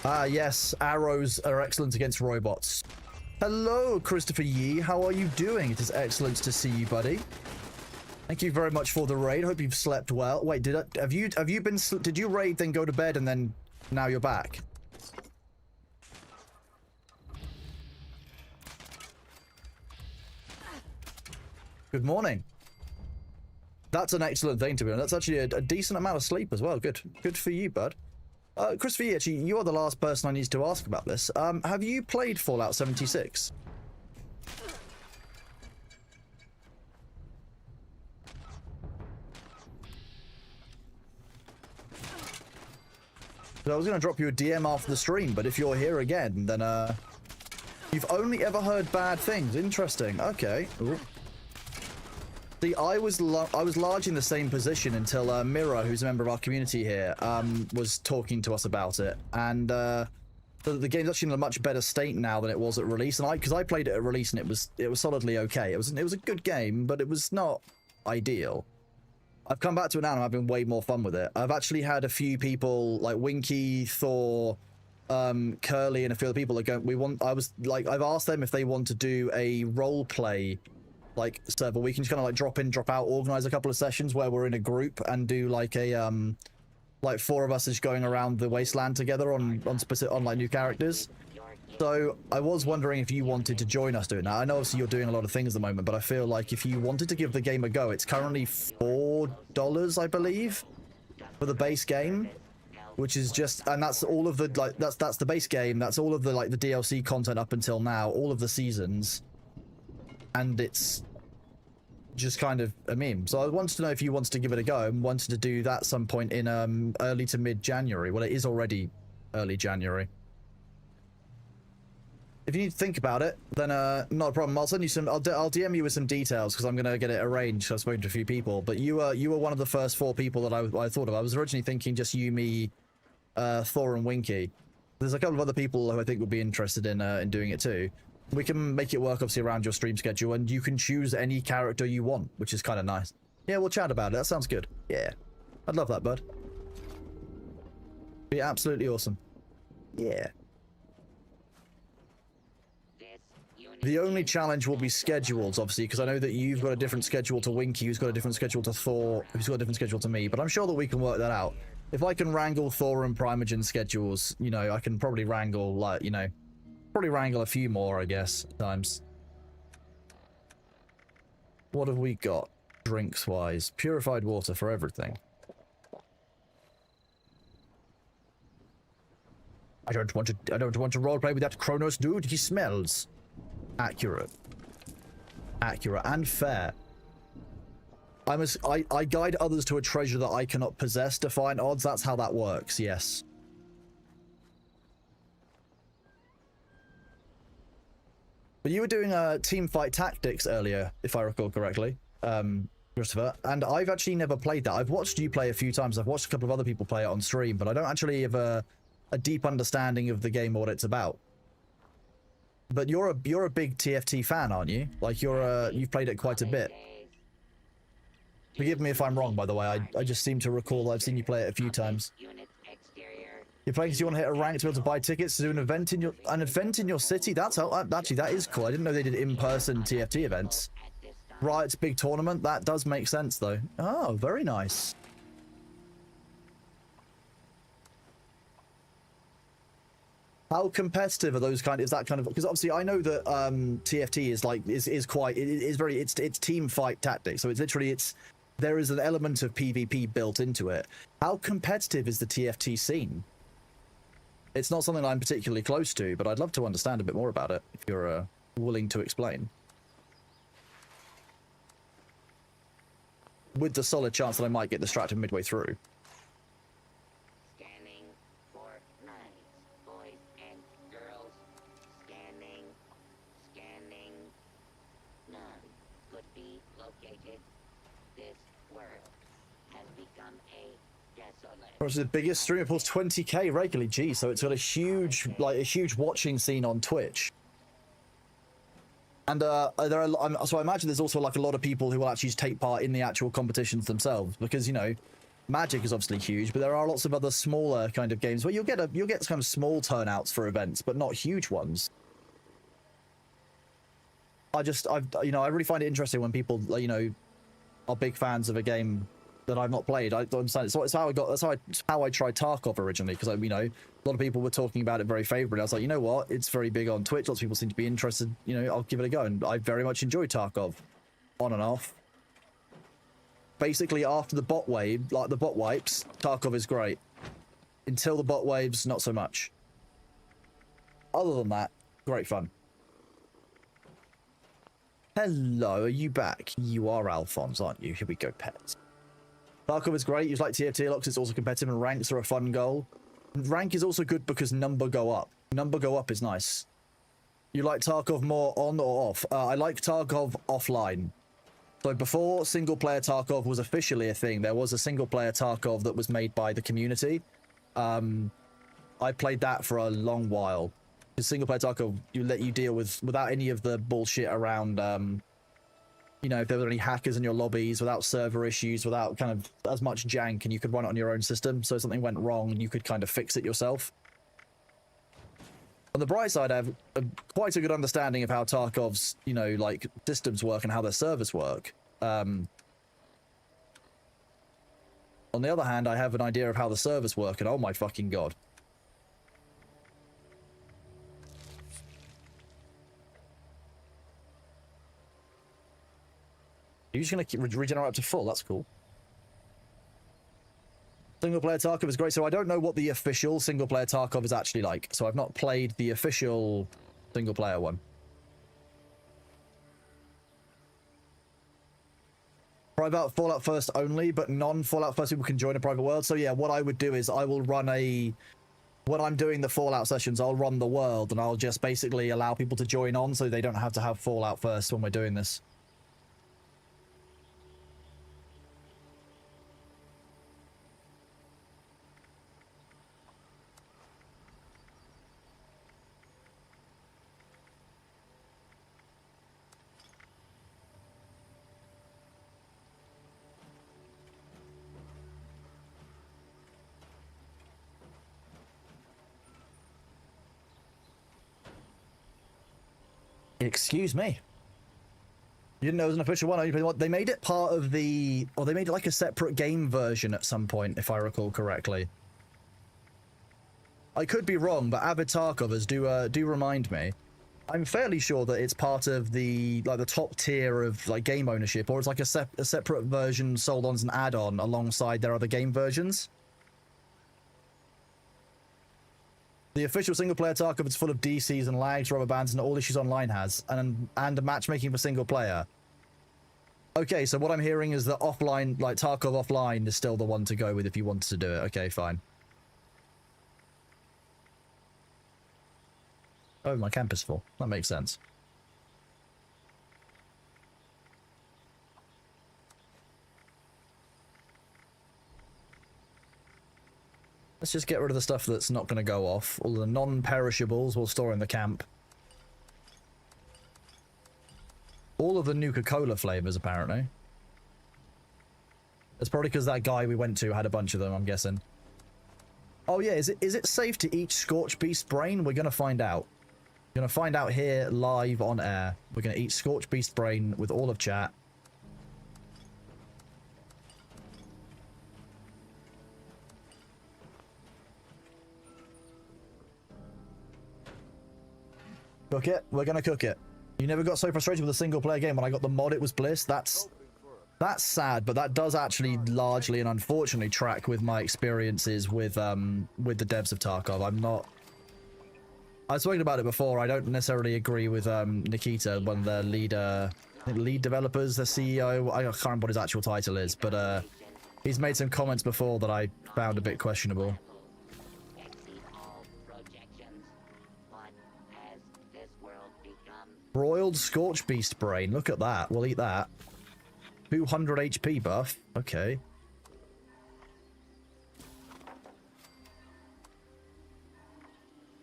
Ah, yes, arrows are excellent against robots. Hello, Christopher Yee. How are you doing? It is excellent to see you, buddy. Thank you very much for the raid. Hope you've slept well. Wait, have you been? Did you raid then go to bed and then now you're back? Good morning. That's an excellent thing to be honest. That's actually a decent amount of sleep as well. Good for you, bud. Christopher Yee, actually, you are the last person I need to ask about this. Have you played Fallout 76? I was going to drop you a DM after the stream, but if you're here again, then, you've only ever heard bad things. Interesting. Okay. Ooh. See, I was largely in the same position until, Mira, who's a member of our community here, was talking to us about it. And, the game's actually in a much better state now than it was at release. And because I played it at release and it was solidly okay. It was a good game, but it was not ideal. I've come back to it now and I'm having way more fun with it. I've actually had a few people like Winky, Thor, Curly, and a few other people that go, I've asked them if they want to do a role play like server. We can just kind of like drop in, drop out, organize a couple of sessions where we're in a group and do like a like 4 of us is going around the wasteland together on like new characters. So I was wondering if you wanted to join us doing that. I know obviously you're doing a lot of things at the moment, but I feel like if you wanted to give the game a go, it's currently $4, I believe, for the base game, which is just, and that's all of the like that's the base game. That's all of the like the DLC content up until now, all of the seasons, and it's just kind of a meme. So I wanted to know if you wanted to give it a go and wanted to do that some point in early to mid-January. Well, it is already early January. If you need to think about it, then not a problem. I'll send you some. I'll DM you with some details because I'm gonna get it arranged. I've spoken to a few people, but you were one of the first 4 people that I thought of. I was originally thinking just you, me, Thor, and Winky. There's a couple of other people who I think would be interested in doing it too. We can make it work obviously around your stream schedule, and you can choose any character you want, which is kind of nice. Yeah, we'll chat about it. That sounds good. Yeah, I'd love that, bud. Be absolutely awesome. Yeah. The only challenge will be schedules, obviously, because I know that you've got a different schedule to Winky, who's got a different schedule to Thor, who's got a different schedule to me, but I'm sure that we can work that out. If I can wrangle Thor and Primogen's schedules, you know, I can probably wrangle, like, you know, probably wrangle a few more, I guess, at times. What have we got, drinks-wise? Purified water for everything. I don't want to roleplay with that Kronos dude, he smells. Accurate and fair. I guide others to a treasure that I cannot possess. Defiant odds. That's how that works. Yes. But you were doing team fight tactics earlier, if I recall correctly, Christopher. And I've actually never played that. I've watched you play a few times. I've watched a couple of other people play it on stream, but I don't actually have a deep understanding of the game or what it's about. But you're a big TFT fan, aren't you? Like you've played it quite a bit. Forgive me if I'm wrong, by the way. I just seem to recall that I've seen you play it a few times. You're playing because you want to hit a rank to be able to buy tickets to do an event in your city. That's how actually that is cool. I didn't know they did in-person TFT events. Right, it's a big tournament. That does make sense though. Oh, very nice. How competitive are those is that kind of, because obviously I know that TFT is like it's team fight tactics, so it's literally there is an element of PvP built into it. How competitive is the TFT scene? It's not something I'm particularly close to, but I'd love to understand a bit more about it if you're willing to explain. With the solid chance that I might get distracted midway through. It's the biggest streamer, pulls 20k regularly. Gee, so it's got a huge, watching scene on Twitch. And there are, so I imagine there's also like a lot of people who will actually take part in the actual competitions themselves, because you know, Magic is obviously huge, but there are lots of other smaller kind of games where you'll get kind of small turnouts for events, but not huge ones. I really find it interesting when people, you know, are big fans of a game that I've not played. I understand. It's how I tried Tarkov originally, because you know, a lot of people were talking about it very favorably. I was like, you know what, it's very big on Twitch. Lots of people seem to be interested. You know, I'll give it a go, and I very much enjoyed Tarkov, on and off. Basically, after the bot wave, like the bot wipes, Tarkov is great. Until the bot waves, not so much. Other than that, great fun. Hello, are you back? You are Alphonse, aren't you? Here we go, pets. Tarkov is great. You like TFT locks. It's also competitive, and ranks are a fun goal. Rank is also good because number go up. Number go up is nice. You like Tarkov more on or off? I like Tarkov offline. So before single-player Tarkov was officially a thing, there was a single-player Tarkov that was made by the community. I played that for a long while. Because single-player Tarkov, let you deal without any of the bullshit around, you know, if there were any hackers in your lobbies, without server issues, without kind of as much jank, and you could run it on your own system. So if something went wrong, you could kind of fix it yourself. On the bright side, I have quite a good understanding of how Tarkov's, you know, like, systems work and how their servers work. On the other hand, I have an idea of how the servers work, and oh my fucking god. You're just going to regenerate up to full, that's cool. Single-player Tarkov is great, so I don't know what the official single-player Tarkov is actually like. So I've not played the official single-player one. Private Fallout first only, but non-Fallout first people can join a private world. So yeah, what I would do is I will run when I'm doing the Fallout sessions, I'll run the world, and I'll just basically allow people to join on so they don't have to have Fallout first when we're doing this. Excuse me. You didn't know it was an official one. They made it part of the, or they made it like a separate game version at some point, if I recall correctly. I could be wrong, but avid Tarkovers do remind me. I'm fairly sure that it's part of the the top tier of like game ownership, or it's like a separate version sold on as an add-on alongside their other game versions. The official single-player Tarkov is full of DCs and lags, rubber bands, and all issues online has, and a matchmaking for single-player. Okay, so what I'm hearing is that offline, like Tarkov offline, is still the one to go with if you wanted to do it. Okay, fine. Oh, my camp is full. That makes sense. Let's just get rid of the stuff that's not going to go off. All the non-perishables we'll store in the camp. All of the Nuka-Cola flavors, apparently. It's probably because that guy we went to had a bunch of them, I'm guessing. Oh yeah, is it safe to eat Scorch Beast Brain? We're going to find out. We're going to find out here live on air. We're going to eat Scorch Beast Brain with all of chat. Cook it. We're gonna cook it. You never got so frustrated with a single player game. When I got the mod, it was bliss. That's sad, but that does actually largely and unfortunately track with my experiences with the devs of Tarkov. I've spoken about it before. I don't necessarily agree with Nikita, one of the lead developers, the CEO. I can't remember what his actual title is, but he's made some comments before that I found a bit questionable. Broiled Scorch Beast Brain. Look at that. We'll eat that. 200 HP buff. Okay.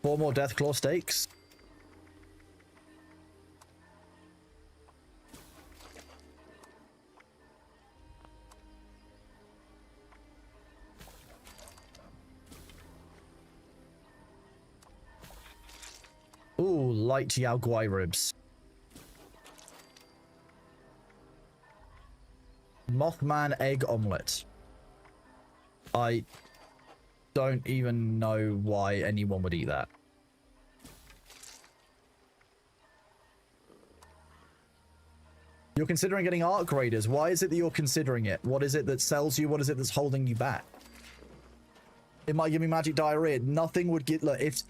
4 more Deathclaw steaks. Ooh, light Yao Guai ribs. Mothman egg omelette. I don't even know why anyone would eat that. You're considering getting arc raiders. Why is it that you're considering it? What is it that sells you? What is it that's holding you back? It might give me magic diarrhea. Nothing would get... Look, if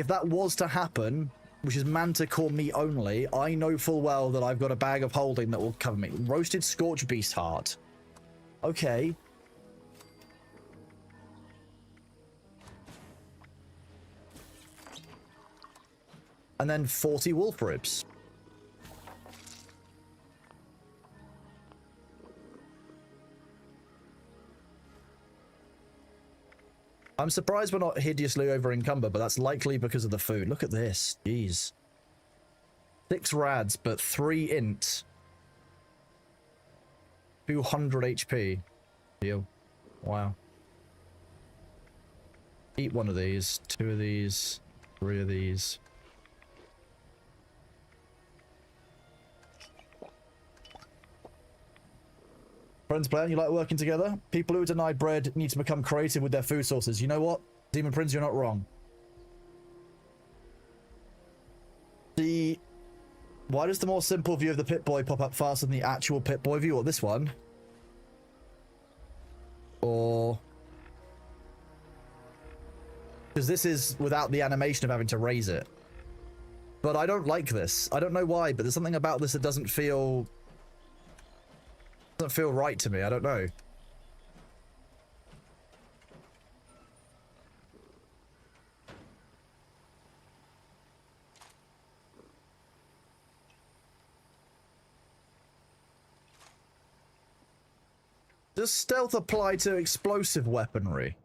that was to happen, which is manticore meat only, I know full well that I've got a bag of holding that will cover me. Roasted scorched beast heart. Okay. And then 40 wolf ribs. I'm surprised we're not hideously over encumbered, but that's likely because of the food. Look at this. Jeez. 6 rads, but 3 int. 200 HP. Deal. Wow. Eat one of these, 2 of these, 3 of these. Friends plan, you like working together? People who are denied bread need to become creative with their food sources. You know what? Demon Prince, you're not wrong. Why does the more simple view of the Pip-Boy pop up faster than the actual Pip-Boy view? Or this one? Or... because this is without the animation of having to raise it. But I don't like this. I don't know why, but there's something about this that doesn't feel right to me. I don't know. Does stealth apply to explosive weaponry?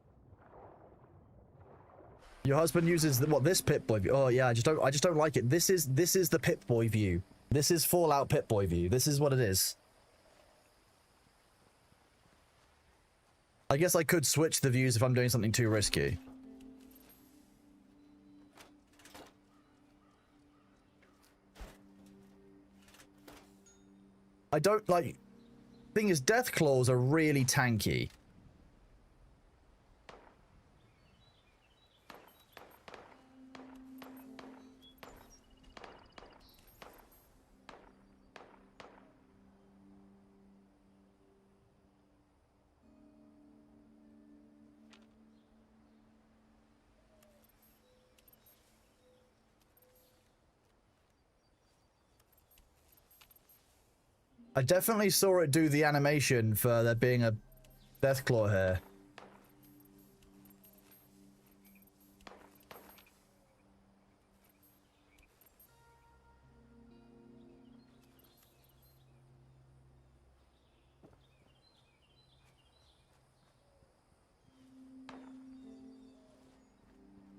Your husband uses this Pip-Boy view. Oh yeah, I just don't like it. This is the Pip-Boy view. This is Fallout Pip-Boy view. This is what it is. I guess I could switch the views if I'm doing something too risky. I don't like... thing is, Deathclaws are really tanky. I definitely saw it do the animation for there being a Deathclaw here.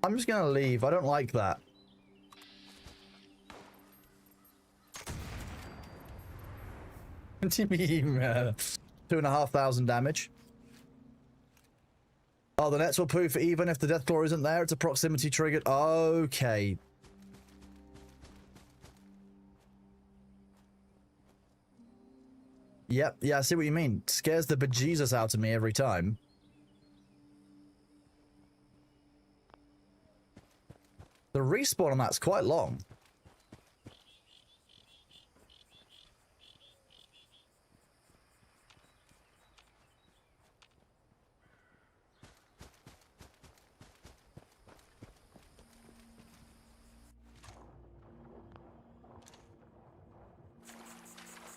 I'm just gonna leave. I don't like that. What do you mean? 2,500 damage. Oh, the nets will poof even if the Deathclaw isn't there. It's a proximity triggered. Okay. Yep. Yeah, I see what you mean. Scares the bejesus out of me every time. The respawn on that's quite long.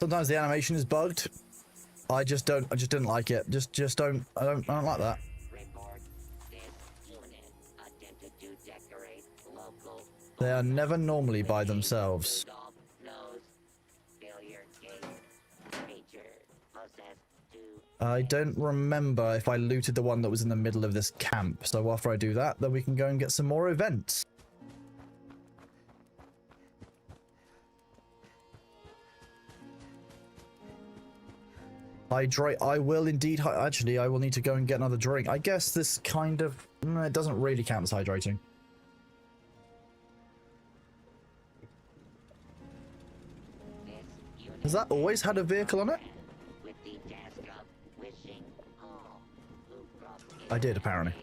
Sometimes the animation is bugged. I just didn't like it. I don't like that. They are never normally by themselves. I don't remember if I looted the one that was in the middle of this camp. So after I do that, then we can go and get some more events. Hydrate. I will indeed. Actually, I will need to go and get another drink. I guess this kind of... it doesn't really count as hydrating. Has that always had a vehicle on it? I did, apparently.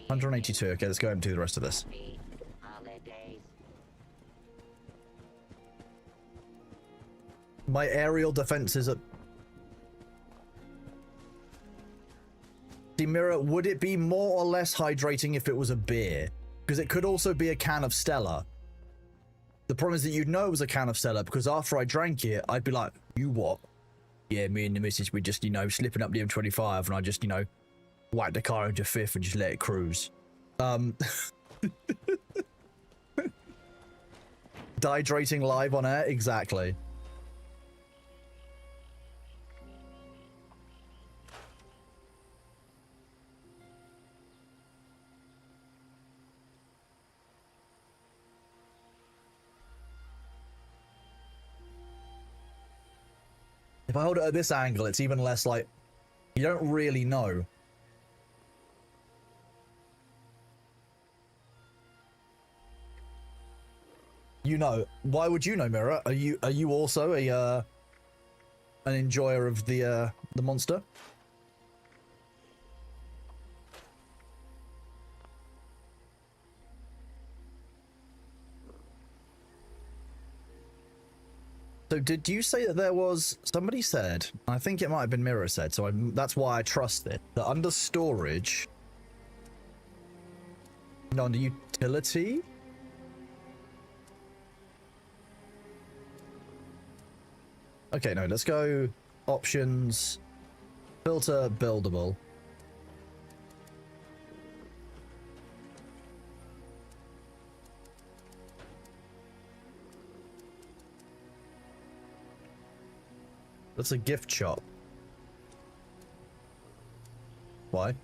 182. Okay, let's go and do the rest of this. My aerial defenses are... Mirror, would it be more or less hydrating if it was a beer? Because it could also be a can of Stella. The problem is that you'd know it was a can of Stella, because after I drank it, I'd be like, you what? Yeah, me and the missus were just, you know, slipping up the M25, and I just, you know, whacked the car into fifth and just let it cruise. Dehydrating live on air? Exactly. If I hold it at this angle, it's even less like... You don't really know. You know. Why would you know, Mirror? Are you also a an enjoyer of the monster? So did you say that there was... Somebody said, I think it might have been Mirror said, so that's why I trust it, that under storage... No, under utility? Okay, no, let's go options, filter, buildable. That's a gift shop. Why?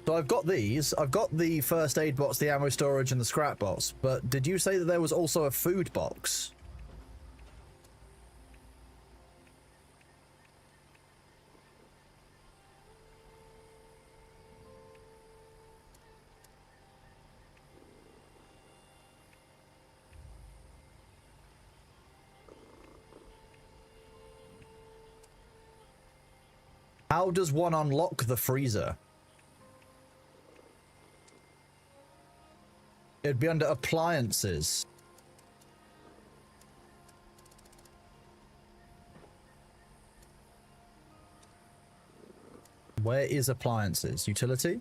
So I've got these. I've got the first aid box, the ammo storage, and the scrap box. But did you say that there was also a food box? How does one unlock the freezer? It'd be under appliances. Where is appliances? Utility?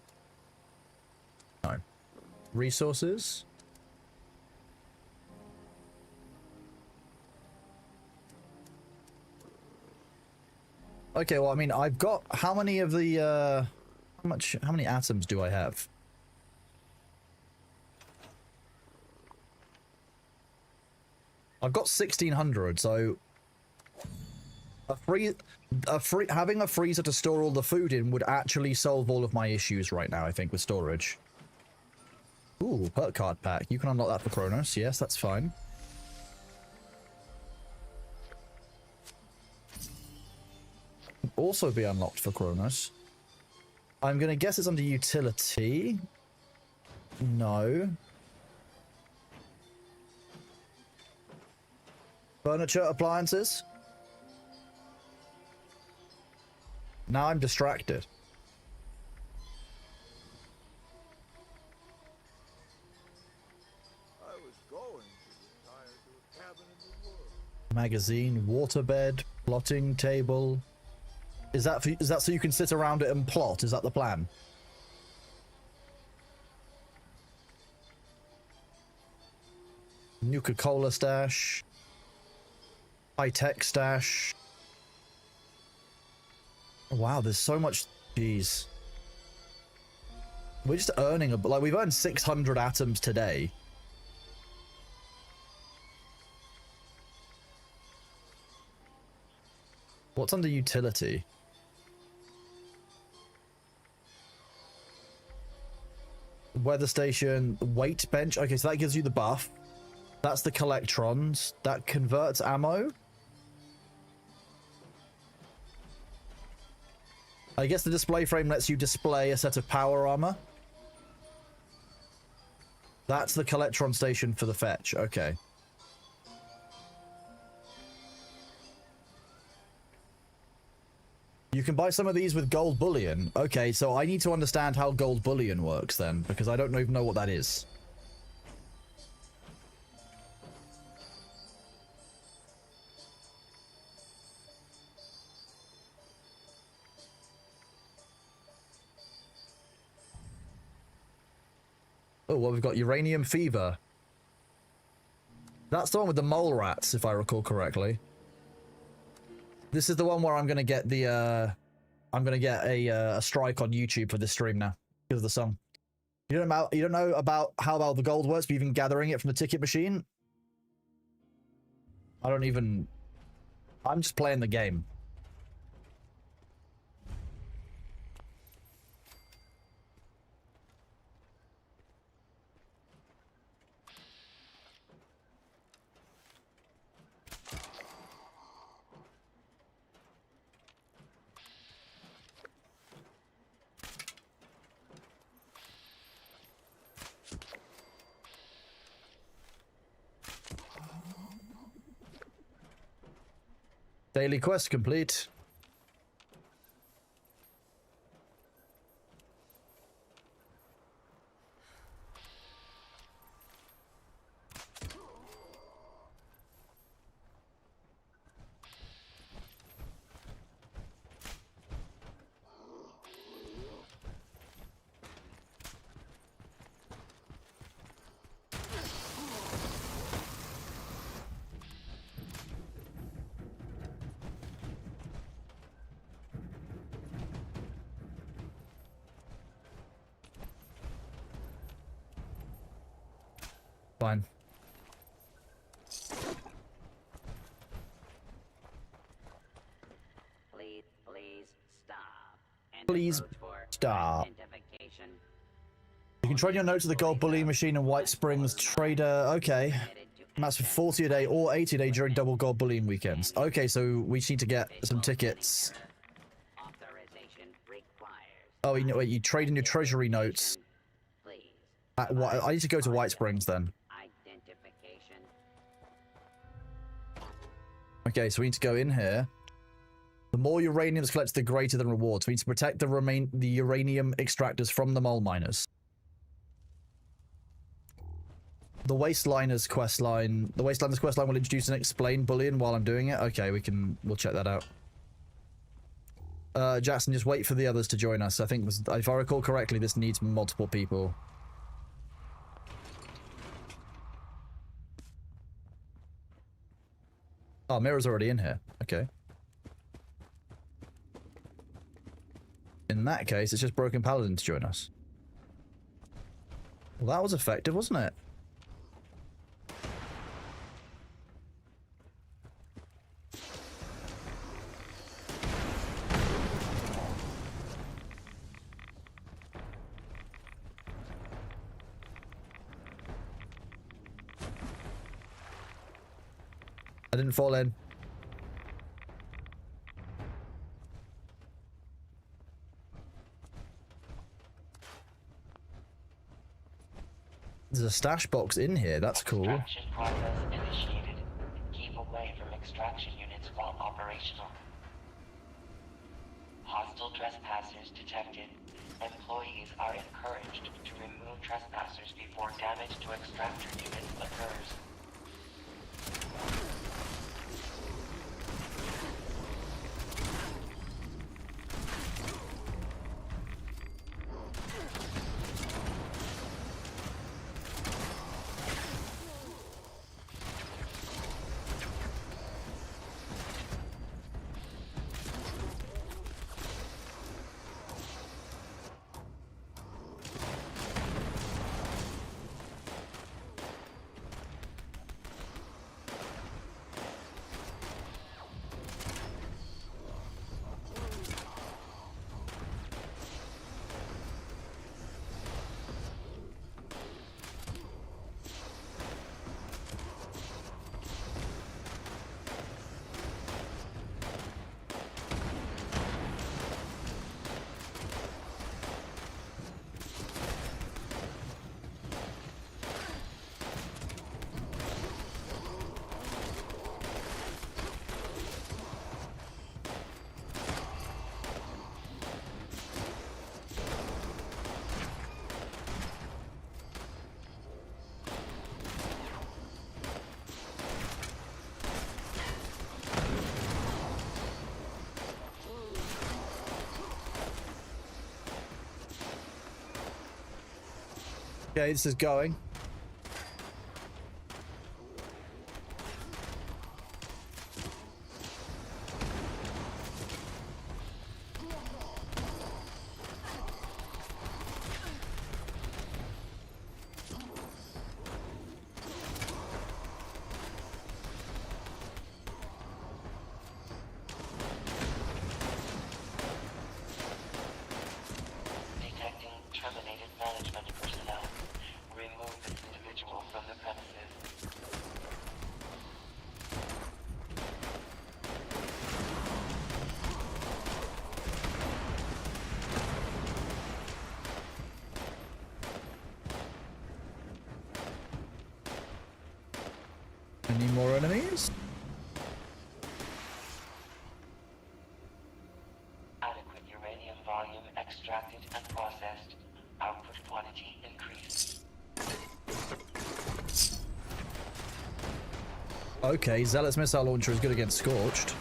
No. Resources? Okay, well, I mean, I've got... How many of the, How many atoms do I have? I've got 1,600, so... Having a freezer to store all the food in would actually solve all of my issues right now, I think, with storage. Ooh, perk card pack. You can unlock that for Kronos. Yes, that's fine. Also be unlocked for Kronos. I'm gonna guess it's under utility. No. Furniture, appliances. Now I'm distracted. I was going to retire to a cabin in the woods. Magazine, waterbed, plotting table. Is that so you can sit around it and plot? Is that the plan? Nuka-Cola stash. High-tech stash. Wow, there's so much. Jeez. We're just earning like we've earned 600 atoms today. What's under utility? Weather station, weight bench. Okay, so that gives you the buff. That's the collectrons. That converts ammo. I guess the display frame lets you display a set of power armor. That's the Collectron station for the fetch. Okay. You can buy some of these with gold bullion. Okay, so I need to understand how gold bullion works then, because I don't even know what that is. Oh, well, we've got uranium fever. That's the one with the mole rats, if I recall correctly. This is the one where I'm gonna get the, I'm gonna get a strike on YouTube for this stream now because of the song. You don't know about how well the gold works, but even gathering it from the ticket machine. I'm just playing the game. Daily quest complete. Fine. Please stop. And Please approach for stop. identification. You can trade your notes to the gold bullion machine in White Springs Trader. Okay. And that's for 40 a day or 80 a day during double gold bullion weekends. Okay, so we just need to get some tickets. Authorization required. Oh, wait, you trade in your treasury notes. I need to go to White Springs then. Identification. Okay, so we need to go in here. The more uranium is collected, the greater the rewards. We need to protect the uranium extractors from the mole miners. The Wastelanders questline. The Wastelanders questline will introduce and explain bullion while I'm doing it. Okay, we'll check that out. Jackson, just wait for the others to join us. I think this, if I recall correctly, this needs multiple people. Oh, Mira's already in here. Okay. In that case, it's just Broken Paladin to join us. Well, that was effective, wasn't it? I didn't fall in. There's a stash box in here. That's cool. Extraction process initiated. Keep away from extraction units while operational. Hostile trespassers detected. Employees are encouraged to remove trespassers before damage to extractor units occurs. Okay, this is going. Detecting terminated management personnel. Remove this individual from the premises. Any more enemies? Adequate uranium volume extracted and processed. Output quantity increased. Okay, Zealot's missile launcher is good against Scorched.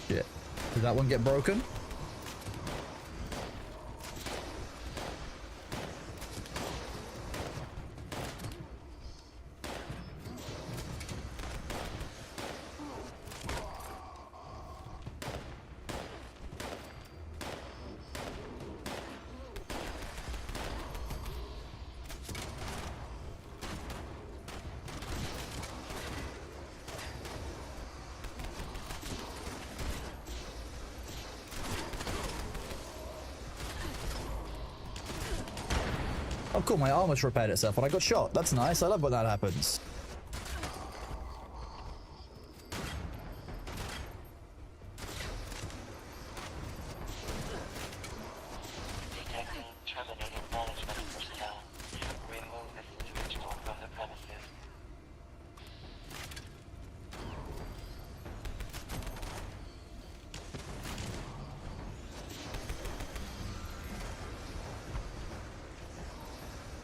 Shit. Did that one get broken? Oh cool, my armor's repaired itself when I got shot. That's nice, I love when that happens. Detecting terminated management personnel. Remove this individual from the premises.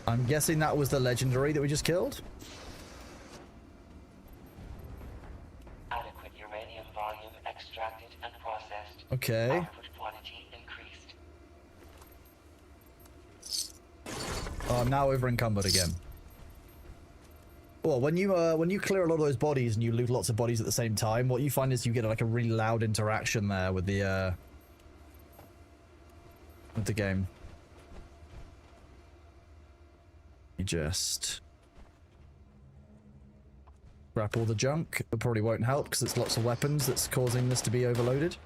I'm guessing that was the legendary that we just killed? Adequate uranium volume extracted and processed. Okay. Output quantity increased. Oh, I'm now over encumbered again. Well, when you clear a lot of those bodies and you loot lots of bodies at the same time, what you find is you get like a really loud interaction there with the game. You just grab all the junk. It probably won't help because it's lots of weapons that's causing this to be overloaded.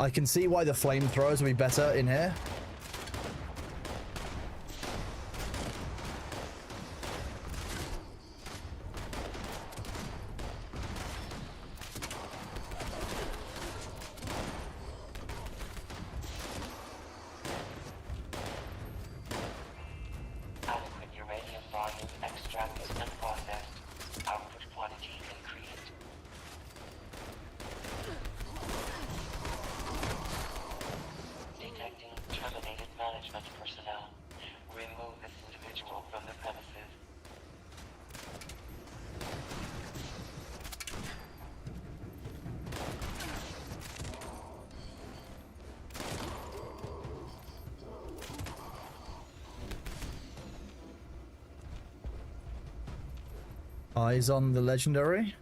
I can see why the flamethrowers would be better in here. Adequate uranium volume extracted and processed. Output quantity increased. Detecting terminated management personnel. Remove this individual from the premises. Eyes on the legendary.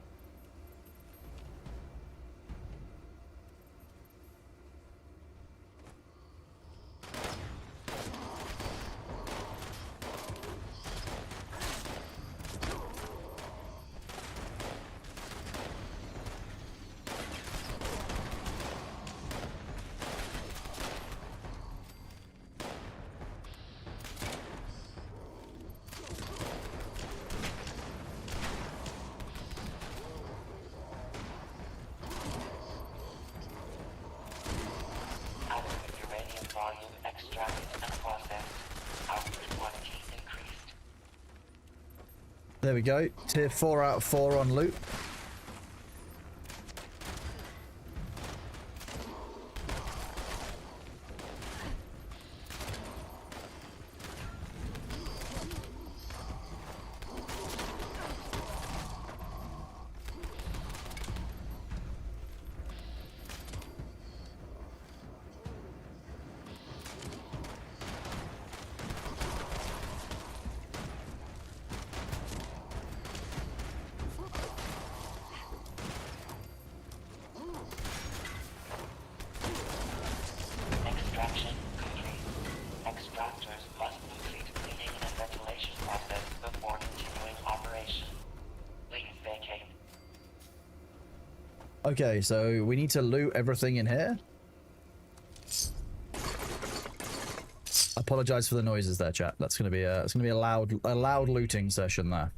There we go. Tier 4 out of 4 on loot. Extraction complete. Extractors must complete cleaning and ventilation process before continuing operation. Please vacate. Okay, so we need to loot everything in here. Apologize for the noises there, chat. That's gonna be a loud looting session there.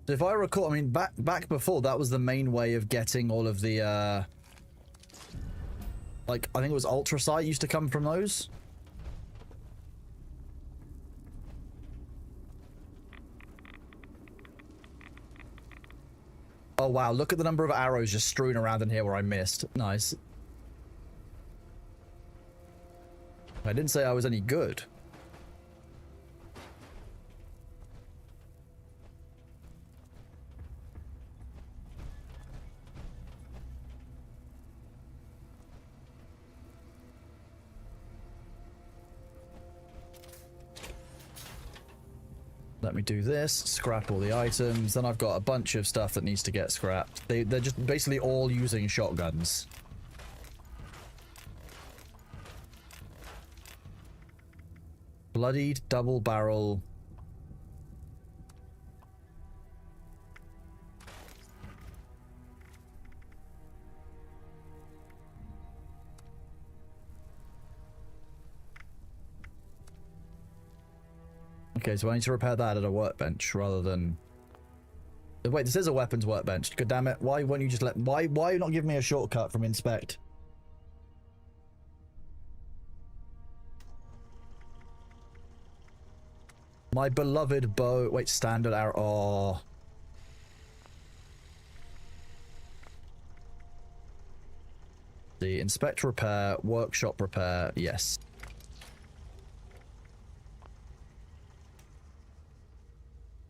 So if I recall, I mean, back before, that was the main way of getting all of the like, I think it was ultrasight used to come from those. Oh wow, look at the number of arrows just strewn around in here where I missed. Nice. I didn't say I was any good. Let me do this, scrap all the items, then I've got a bunch of stuff that needs to get scrapped. They're just basically all using shotguns. Bloodied double barrel. Okay, so I need to repair that at a workbench rather than... Wait, this is a weapons workbench. God damn it. Why won't you just let... Why not give me a shortcut from inspect? My beloved bow... Wait, standard arrow... Oh. The inspect repair, workshop repair, yes.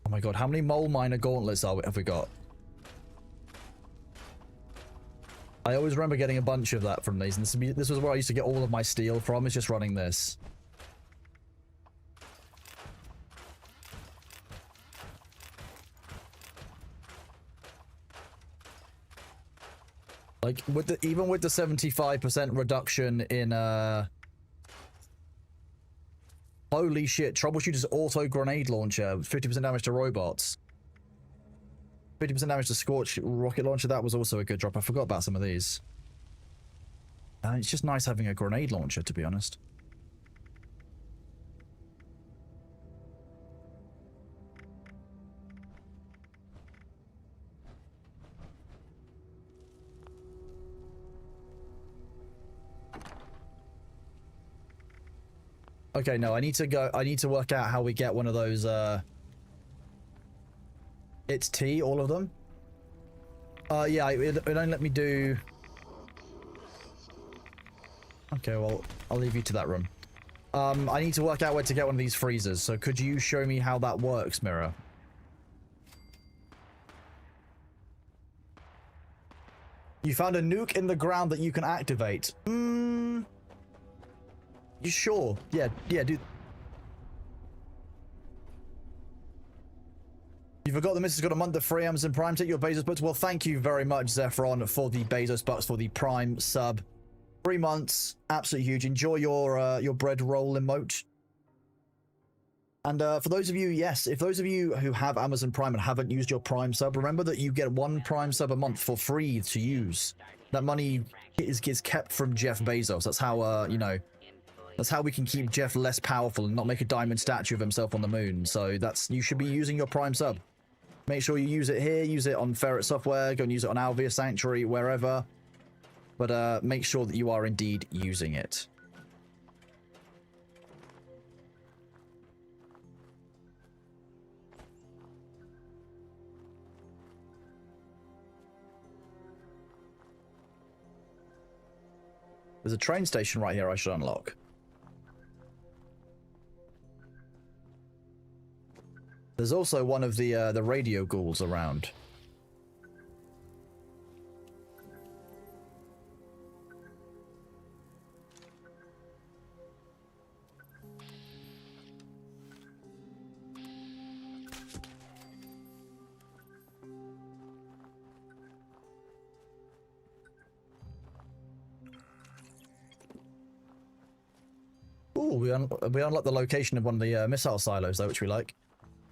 Oh my god, how many mole miner gauntlets have we got? I always remember getting a bunch of that from these, and this was where I used to get all of my steel from, is just running this. Like, even with the 75% reduction in, holy shit, Troubleshooter's auto grenade launcher, 50% damage to robots. 50% damage to Scorch rocket launcher, that was also a good drop. I forgot about some of these. It's just nice having a grenade launcher, to be honest. Okay, no, I need to work out how we get one of those, it's T, all of them? Yeah, it only let me do... Okay, well, I'll leave you to that room. I need to work out where to get one of these freezers, so could you show me how that works, Mirror? You found a nuke in the ground that you can activate. You sure? Yeah, dude. You forgot the missus got a month of free Amazon Prime. Take your Bezos bucks. Well, thank you very much, Zephron, for the Bezos bucks for the Prime sub. 3 months, absolutely huge. Enjoy your bread roll emote. And for those of you, yes, if those of you who have Amazon Prime and haven't used your Prime sub, remember that you get 1 Prime sub a month for free to use. That money is kept from Jeff Bezos. That's how, you know, that's how we can keep Jeff less powerful and not make a diamond statue of himself on the moon. So that's, you should be using your Prime sub. Make sure you use it here, use it on Ferret Software, go and use it on Alvia Sanctuary, wherever. But make sure that you are indeed using it. There's a train station right here I should unlock. There's also one of the radio ghouls around. Ooh, we unlocked the location of one of the missile silos, though, which we like.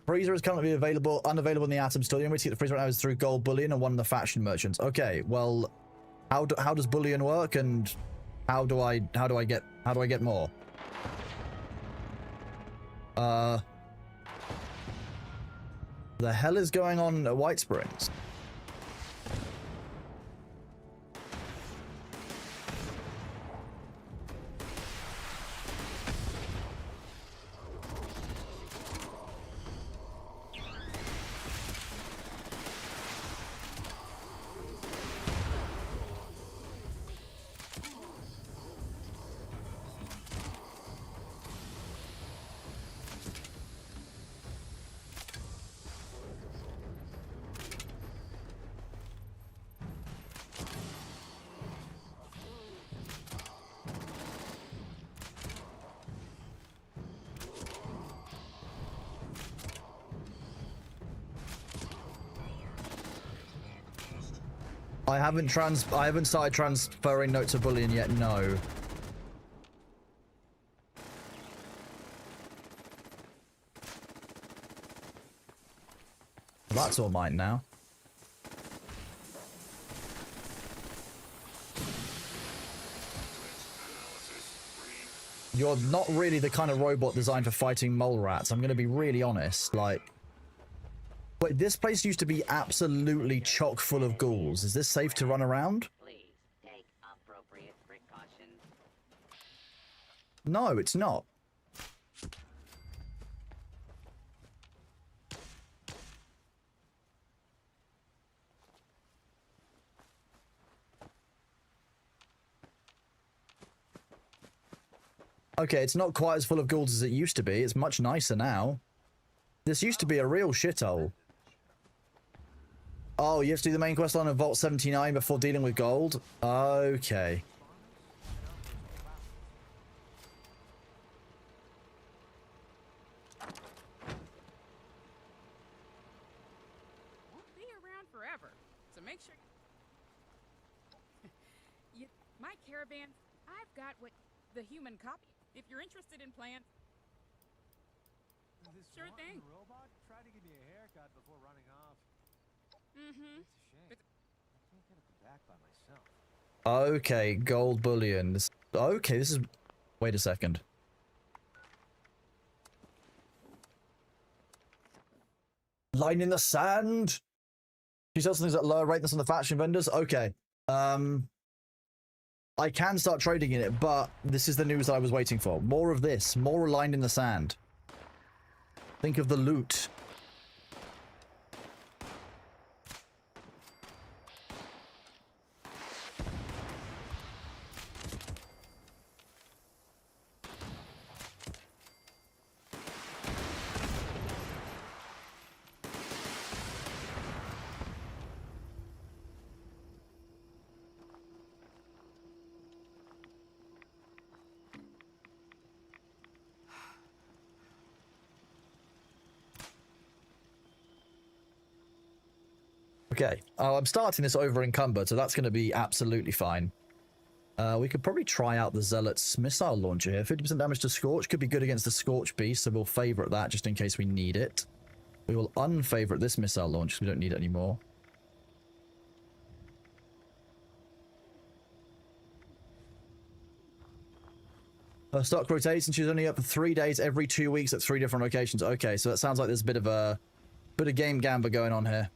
Freezer is currently unavailable in the Atom Store. The only way to get the freezer right now is through gold bullion and one of the faction merchants. Okay, well, how does bullion work, and how do I get more? The hell is going on at White Springs? I haven't started transferring notes of bullion yet, no. That's all mine now. You're not really the kind of robot designed for fighting mole rats. I'm going to be really honest, like... Wait, this place used to be absolutely chock full of ghouls. Is this safe to run around? Please take appropriate precautions. No, it's not. Okay, it's not quite as full of ghouls as it used to be. It's much nicer now. This used to be a real shithole. Oh, you have to do the main quest line of Vault 79 before dealing with gold? Okay. Won't be around forever, so make sure... My caravan, I've got what the human copy. If you're interested in plants... Sure thing. Robot tried to give me a haircut before running off. Mm-hmm. It's a shame. I can't get it back by myself. Okay, gold bullion. Okay, this is... Wait a second. Line in the sand? She sells things at lower rate than some of the faction vendors? Okay. I can start trading in it, but this is the news I was waiting for. More of this. More line in the sand. Think of the loot. Okay, I'm starting this over encumbered, so that's going to be absolutely fine. We could probably try out the Zealot's missile launcher here. 50% damage to Scorch could be good against the Scorch Beast, so we'll favourite that just in case we need it. We will unfavourite this missile launch because we don't need it anymore. Her stock rotates and she's only up for 3 days every 2 weeks at 3 different locations. Okay, so that sounds like there's a bit of game gamba going on here.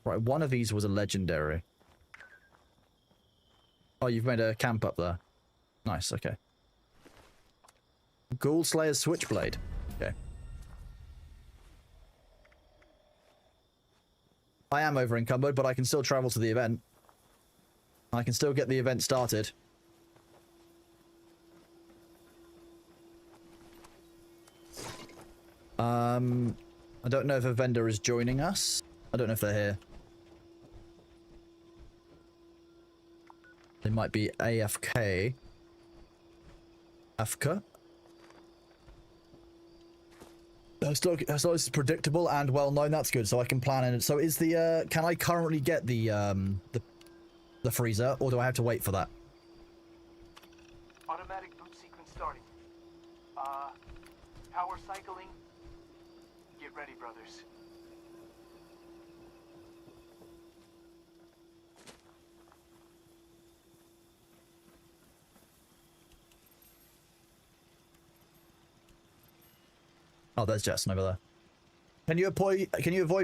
Right, one of these was a legendary. Oh, you've made a camp up there. Nice, okay. Ghoul Slayer's Switchblade. Okay. I am over encumbered, but I can still travel to the event. I can still get the event started. I don't know if a vendor is joining us. I don't know if they're here. They might be AFK. AFK. As long as it's predictable and well known, that's good. So I can plan in. So is the can I currently get the freezer, or do I have to wait for that? Automatic boot sequence starting. Power cycling. Get ready, brothers. Oh, there's Jetson over there. Can you avoid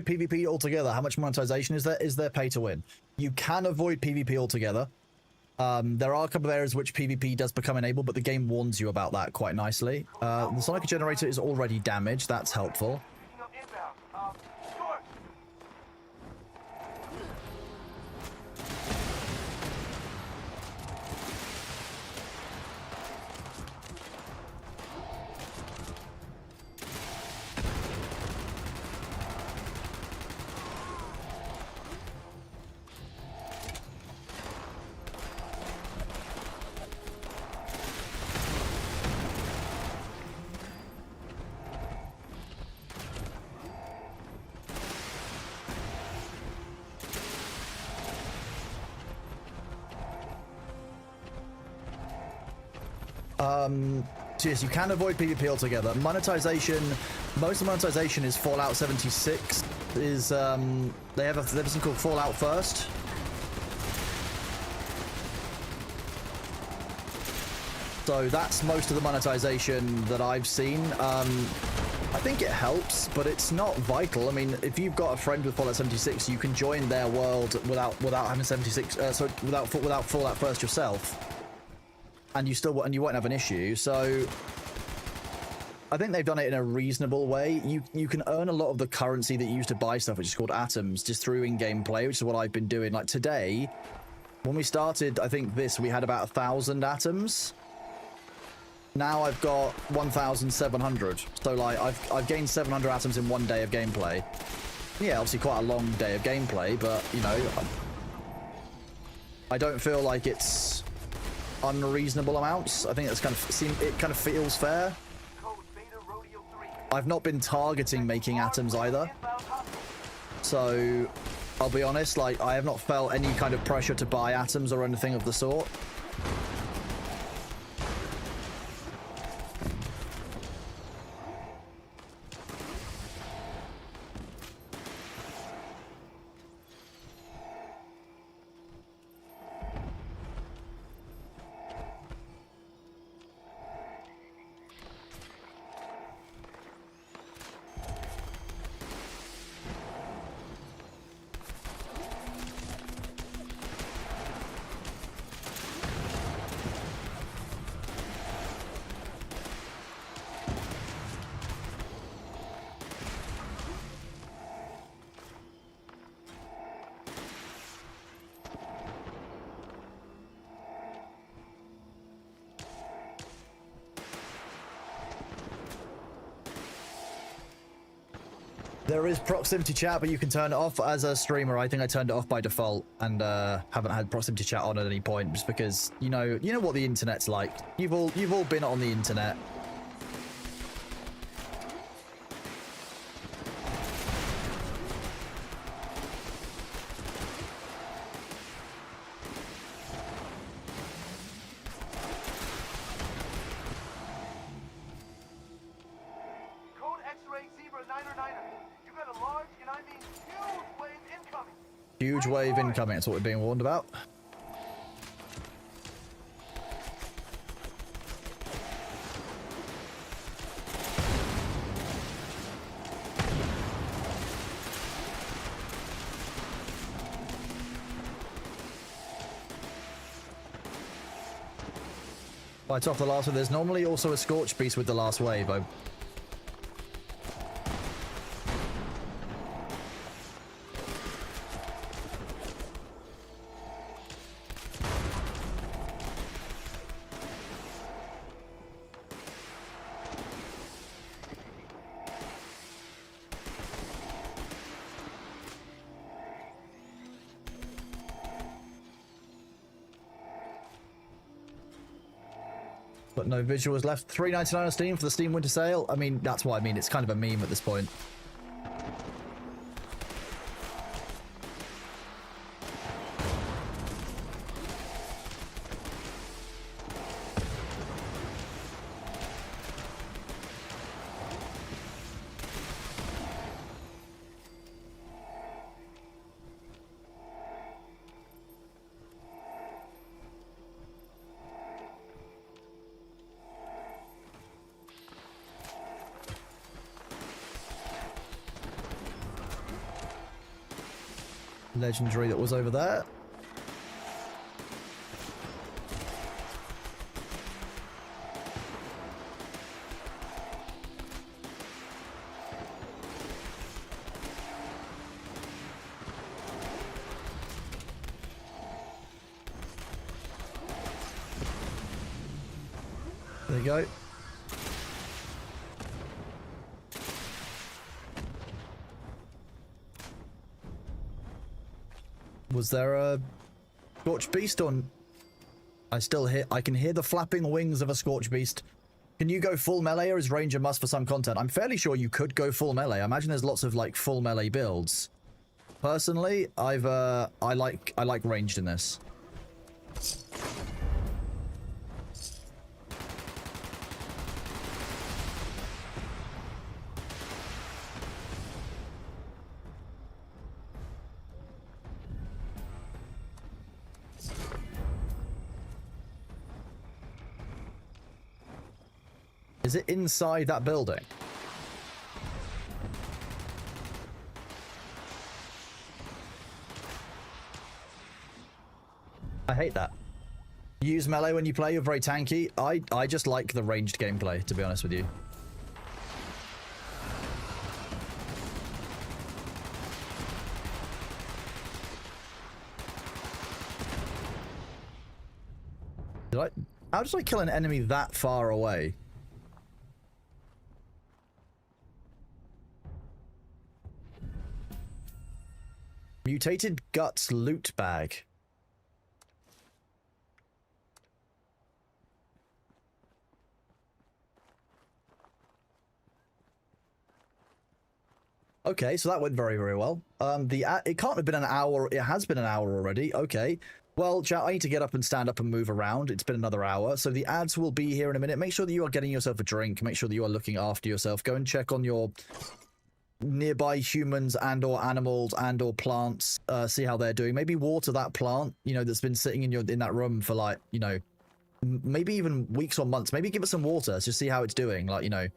PvP altogether? How much monetization is there? Is there pay to win? You can avoid PvP altogether. There are a couple of areas which PvP does become enabled, but the game warns you about that quite nicely. The Sonic generator is already damaged. That's helpful. So yes, you can avoid PvP altogether. Monetization, most of the monetization is Fallout 76. Is they have something called Fallout First. So that's most of the monetization that I've seen. I think it helps, but it's not vital. I mean, if you've got a friend with Fallout 76, you can join their world without having 76. Without Fallout First yourself. And you won't have an issue. So I think they've done it in a reasonable way. You can earn a lot of the currency that you use to buy stuff, which is called atoms, just through in-game play, which is what I've been doing. Like today, when we started, I think we had about 1,000 atoms. Now I've got 1,700. So like I've gained 700 atoms in one day of gameplay. Yeah, obviously quite a long day of gameplay, but you know, I don't feel like it's unreasonable amounts. I think that's it kind of feels fair. I've not been targeting making atoms either, so I'll be honest, like I have not felt any kind of pressure to buy atoms or anything of the sort. There is proximity chat, but you can turn it off as a streamer. I think I turned it off by default and haven't had proximity chat on at any point, just because you know what the internet's like. You've all been on the internet. Huge wave incoming, that's what we're being warned about. Right off the last one, there's normally also a Scorch Beast with the last wave. But no visuals left. $3.99 on Steam for the Steam Winter Sale. I mean, that's what I mean. It's kind of a meme at this point. Legendary that was over there. There you go. Was there a Scorched Beast on? I can hear the flapping wings of a Scorched Beast. Can you go full melee, or is range a must for some content? I'm fairly sure you could go full melee. I imagine there's lots of like full melee builds. Personally, I like ranged in this. Is it inside that building? I hate that. Use melee when you play, you're very tanky. I just like the ranged gameplay, to be honest with you. How did I kill an enemy that far away? Mutated Guts loot bag. Okay, so that went very, very well. It can't have been an hour. It has been an hour already. Okay. Well, chat, I need to get up and stand up and move around. It's been another hour. So the ads will be here in a minute. Make sure that you are getting yourself a drink. Make sure that you are looking after yourself. Go and check on your nearby humans and or animals and or plants. See how they're doing. Maybe water that plant, you know, that's been sitting in that room for like, you know, maybe even weeks or months. Maybe give it some water to see how it's doing. Like, you know,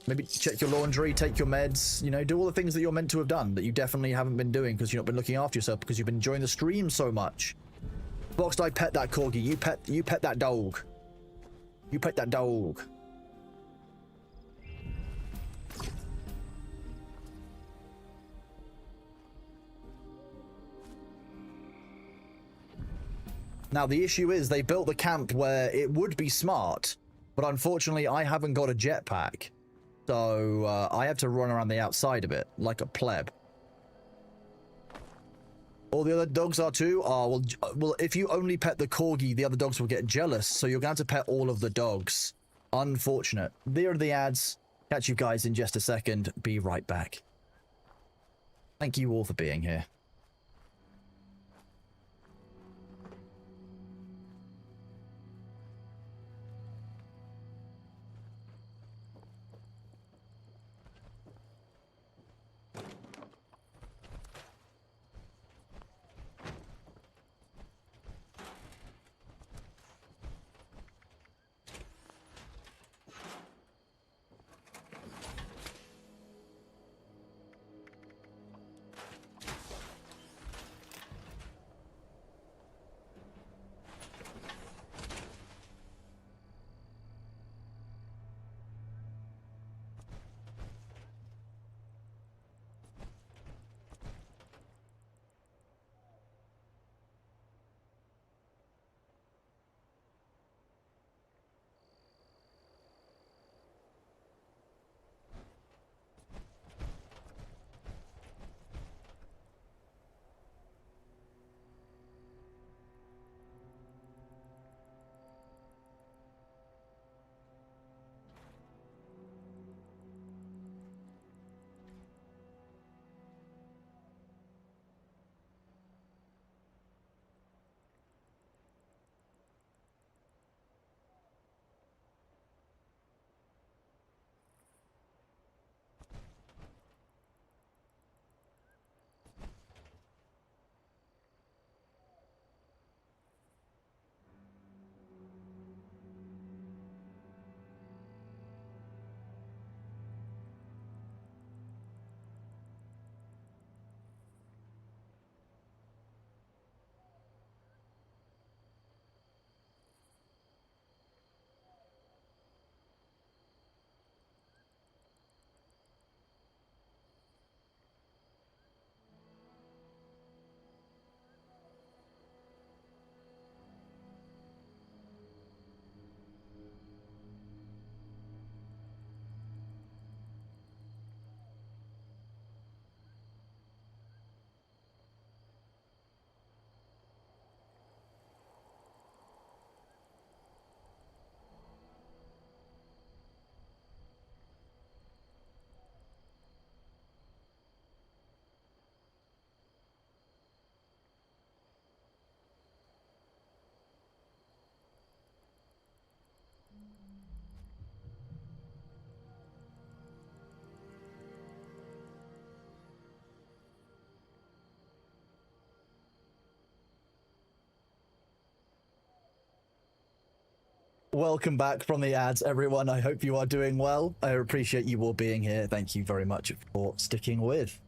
maybe check your laundry, take your meds, you know, do all the things that you're meant to have done that you definitely haven't been doing because you've not been looking after yourself because you've been enjoying the stream so much. Boxed, I pet that corgi. You pet that dog. You pet that dog. Now, the issue is they built the camp where it would be smart, but unfortunately, I haven't got a jetpack. So, I have to run around the outside of it, like a pleb. All the other dogs are too? Oh, well, if you only pet the corgi, the other dogs will get jealous, so you're going to have to pet all of the dogs. Unfortunate. There are the ads. Catch you guys in just a second. Be right back. Thank you all for being here. Welcome back from the ads, everyone. I hope you are doing well. I appreciate you all being here. Thank you very much for sticking with.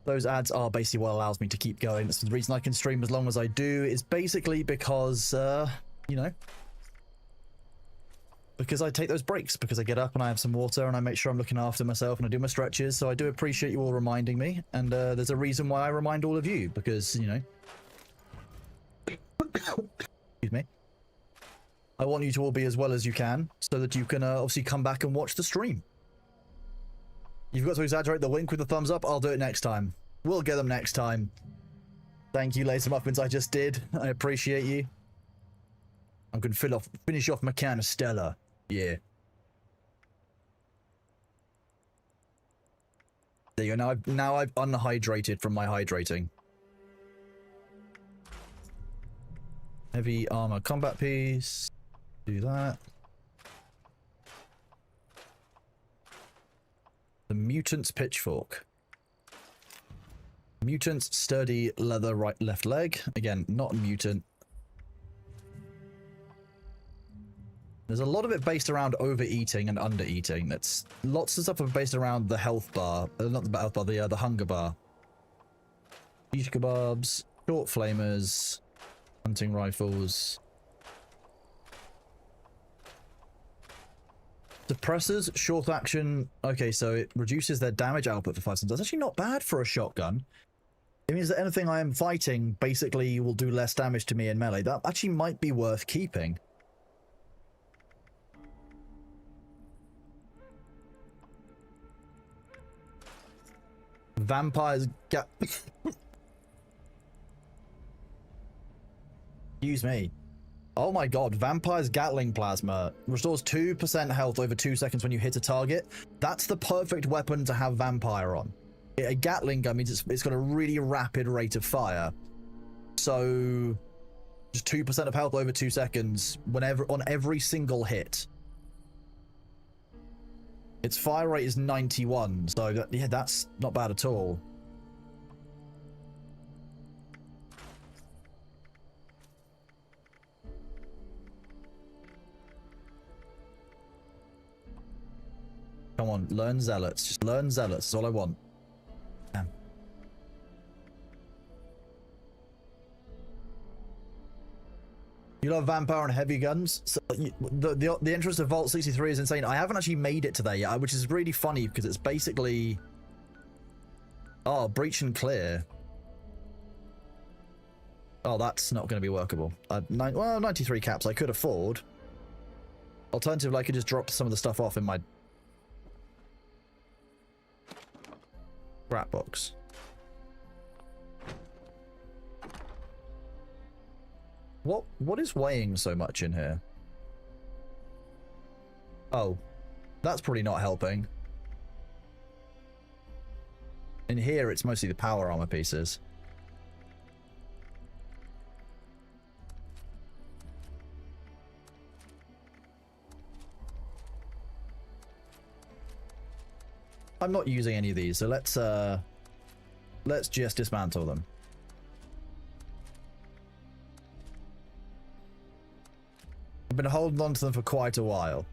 Those ads are basically what allows me to keep going. That's the reason I can stream as long as I do, is basically because, you know, because I take those breaks, because I get up and I have some water and I make sure I'm looking after myself and I do my stretches. So I do appreciate you all reminding me. And there's a reason why I remind all of you, because, you know, excuse me, I want you to all be as well as you can so that you can obviously come back and watch the stream. You've got to exaggerate the wink with the thumbs up. I'll do it next time. We'll get them next time. Thank you, Laser Muffins. I just did. I appreciate you. I'm going to finish off my can of Stella. Yeah. There you go. Now I've unhydrated from my hydrating. Heavy armor combat piece. Do that. The mutant's pitchfork. Mutant's sturdy leather left leg. Again, not a mutant. There's a lot of it based around overeating and undereating. That's lots of stuff based around the health bar, not the health bar, the hunger bar. Beef kebabs, short flamers, hunting rifles, suppressors, short action. Okay, so it reduces their damage output for 5 seconds. That's actually not bad for a shotgun. It means that anything I am fighting basically will do less damage to me in melee. That actually might be worth keeping. Vampires Excuse me. Oh my god, Vampire's Gatling Plasma restores 2% health over 2 seconds when you hit a target. That's the perfect weapon to have Vampire on. A Gatling gun means it's got a really rapid rate of fire. So, just 2% of health over 2 seconds on every single hit. Its fire rate is 91, so yeah, that's not bad at all. Come on, learn Zealots. Just learn Zealots. That's all I want. Damn. You love Vampire and heavy guns? So, the interest of Vault 63 is insane. I haven't actually made it to there yet, which is really funny because it's basically... Oh, breach and clear. Oh, that's not going to be workable. Well, 93 caps I could afford. Alternatively, I could just drop some of the stuff off in my... scrap box. What is weighing so much in here? Oh, that's probably not helping. In here, it's mostly the power armor pieces. I'm not using any of these, so let's just dismantle them. I've been holding on to them for quite a while.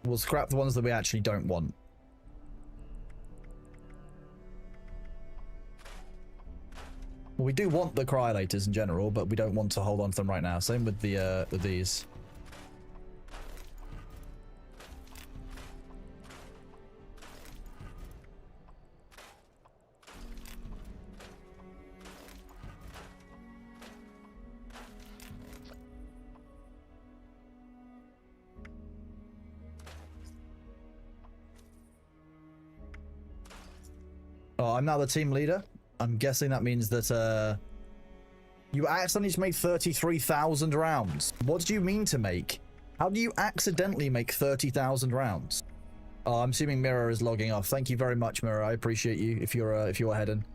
We'll scrap the ones that we actually don't want. Well, we do want the cryolators in general, but we don't want to hold on to them right now. Same with the with these. Oh, I'm now the team leader. I'm guessing that means that, you accidentally just made 33,000 rounds. What do you mean to make? How do you accidentally make 30,000 rounds? Oh, I'm assuming Mirror is logging off. Thank you very much, Mirror. I appreciate you if you're heading.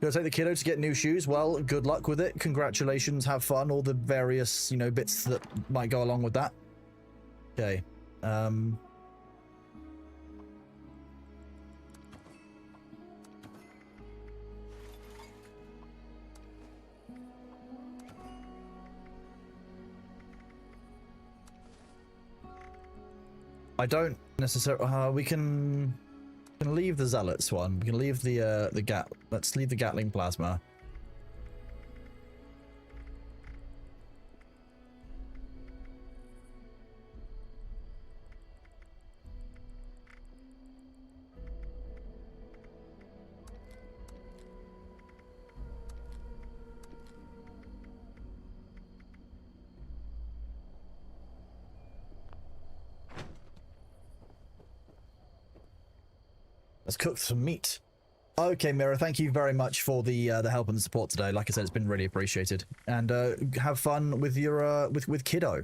Gonna take the kiddo to get new shoes. Well, good luck with it. Congratulations. Have fun. All the various, you know, bits that might go along with that. Okay. I don't necessarily. We can leave the zealots one. We can leave the gat. Let's leave the Gatling plasma. Let's cook some meat. Okay, Mira, thank you very much for the help and the support today. Like I said, it's been really appreciated. And have fun with your with kiddo.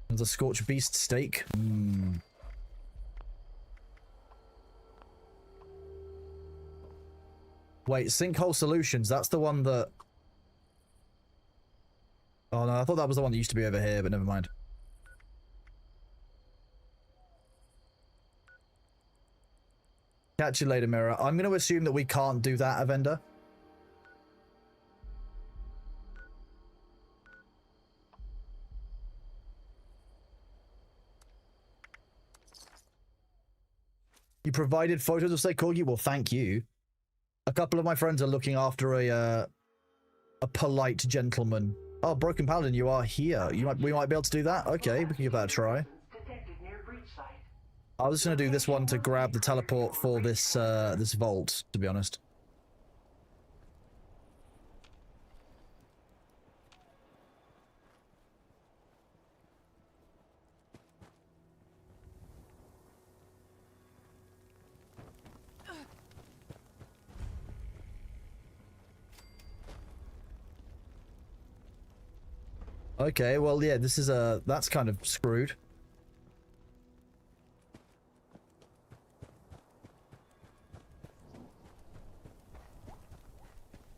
The scorched beast steak. Mm. Wait, Sinkhole Solutions. That's the one that. Oh no, I thought that was the one that used to be over here, but never mind. Catch you later, Mirror. I'm going to assume that we can't do that, Avenda. You provided photos of Said Corgi? Well, thank you. A couple of my friends are looking after a polite gentleman. Oh, Broken Paladin, you are here. We might be able to do that? Okay, we can give that a try. I was just going to do this one to grab the teleport for this this vault, to be honest. Okay, well, yeah, this is that's kind of screwed.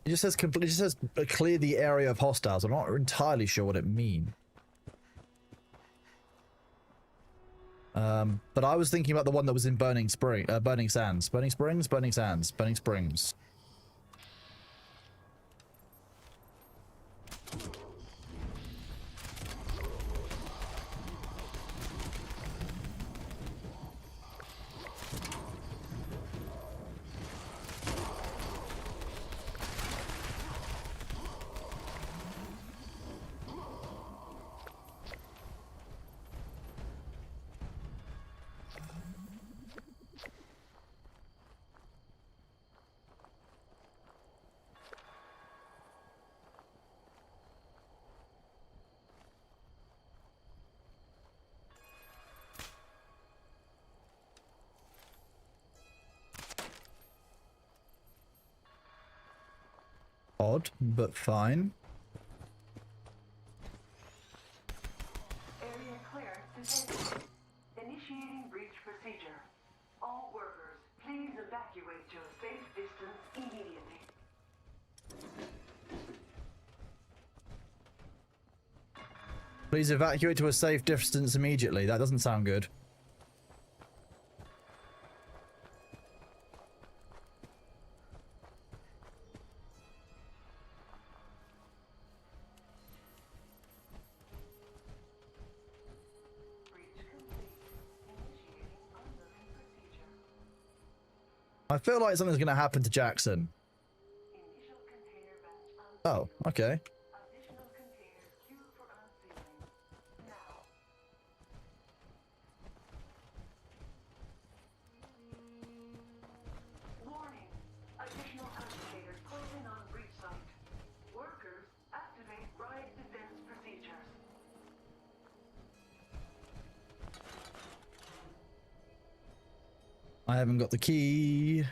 It just says clear the area of hostiles. I'm not entirely sure what it means. But I was thinking about the one that was in Burning Sands. Burning Springs? Burning Sands. Burning Springs. Odd, but fine. Area clear detected. Initiating breach procedure. All workers, please evacuate to a safe distance immediately. Please evacuate to a safe distance immediately. That doesn't sound good. I feel like something's going to happen to Jackson. Oh, okay. Warning. Additional agitators closing on breach site. Workers, activate riot defense procedures. I haven't got the key.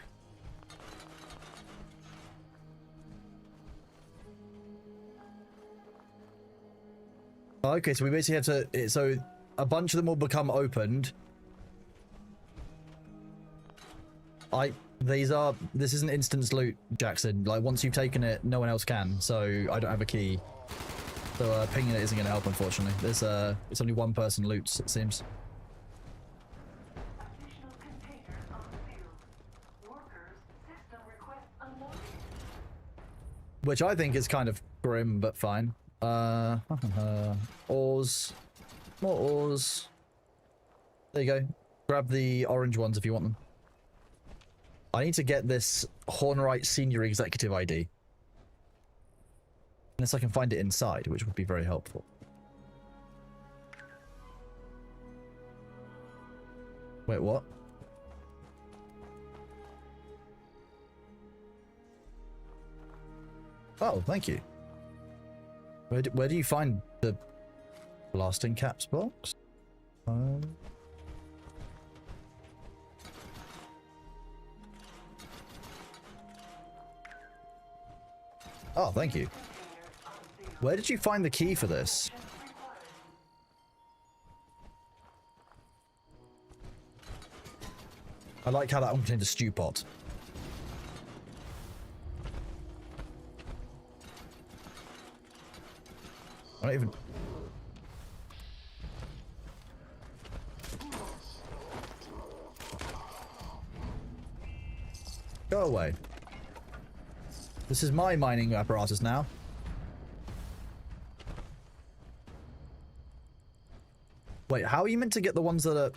Okay, so we basically have to... So, a bunch of them will become opened. This isn't instance loot, Jackson. Like, once you've taken it, no one else can. So, I don't have a key. So, pinging it isn't going to help, unfortunately. There's, it's only one person loots, it seems. Which I think is kind of grim, but fine. Ores. More ores. There you go. Grab the orange ones if you want them. I need to get this Hornerite Senior Executive ID. Unless I can find it inside, which would be very helpful. Wait, what? Oh, thank you. Where do you find the blasting caps box? Oh, thank you. Where did you find the key for this? I like how that one contained a stew pot. I don't even... Go away. This is my mining apparatus now. Wait, how are you meant to get the ones that are...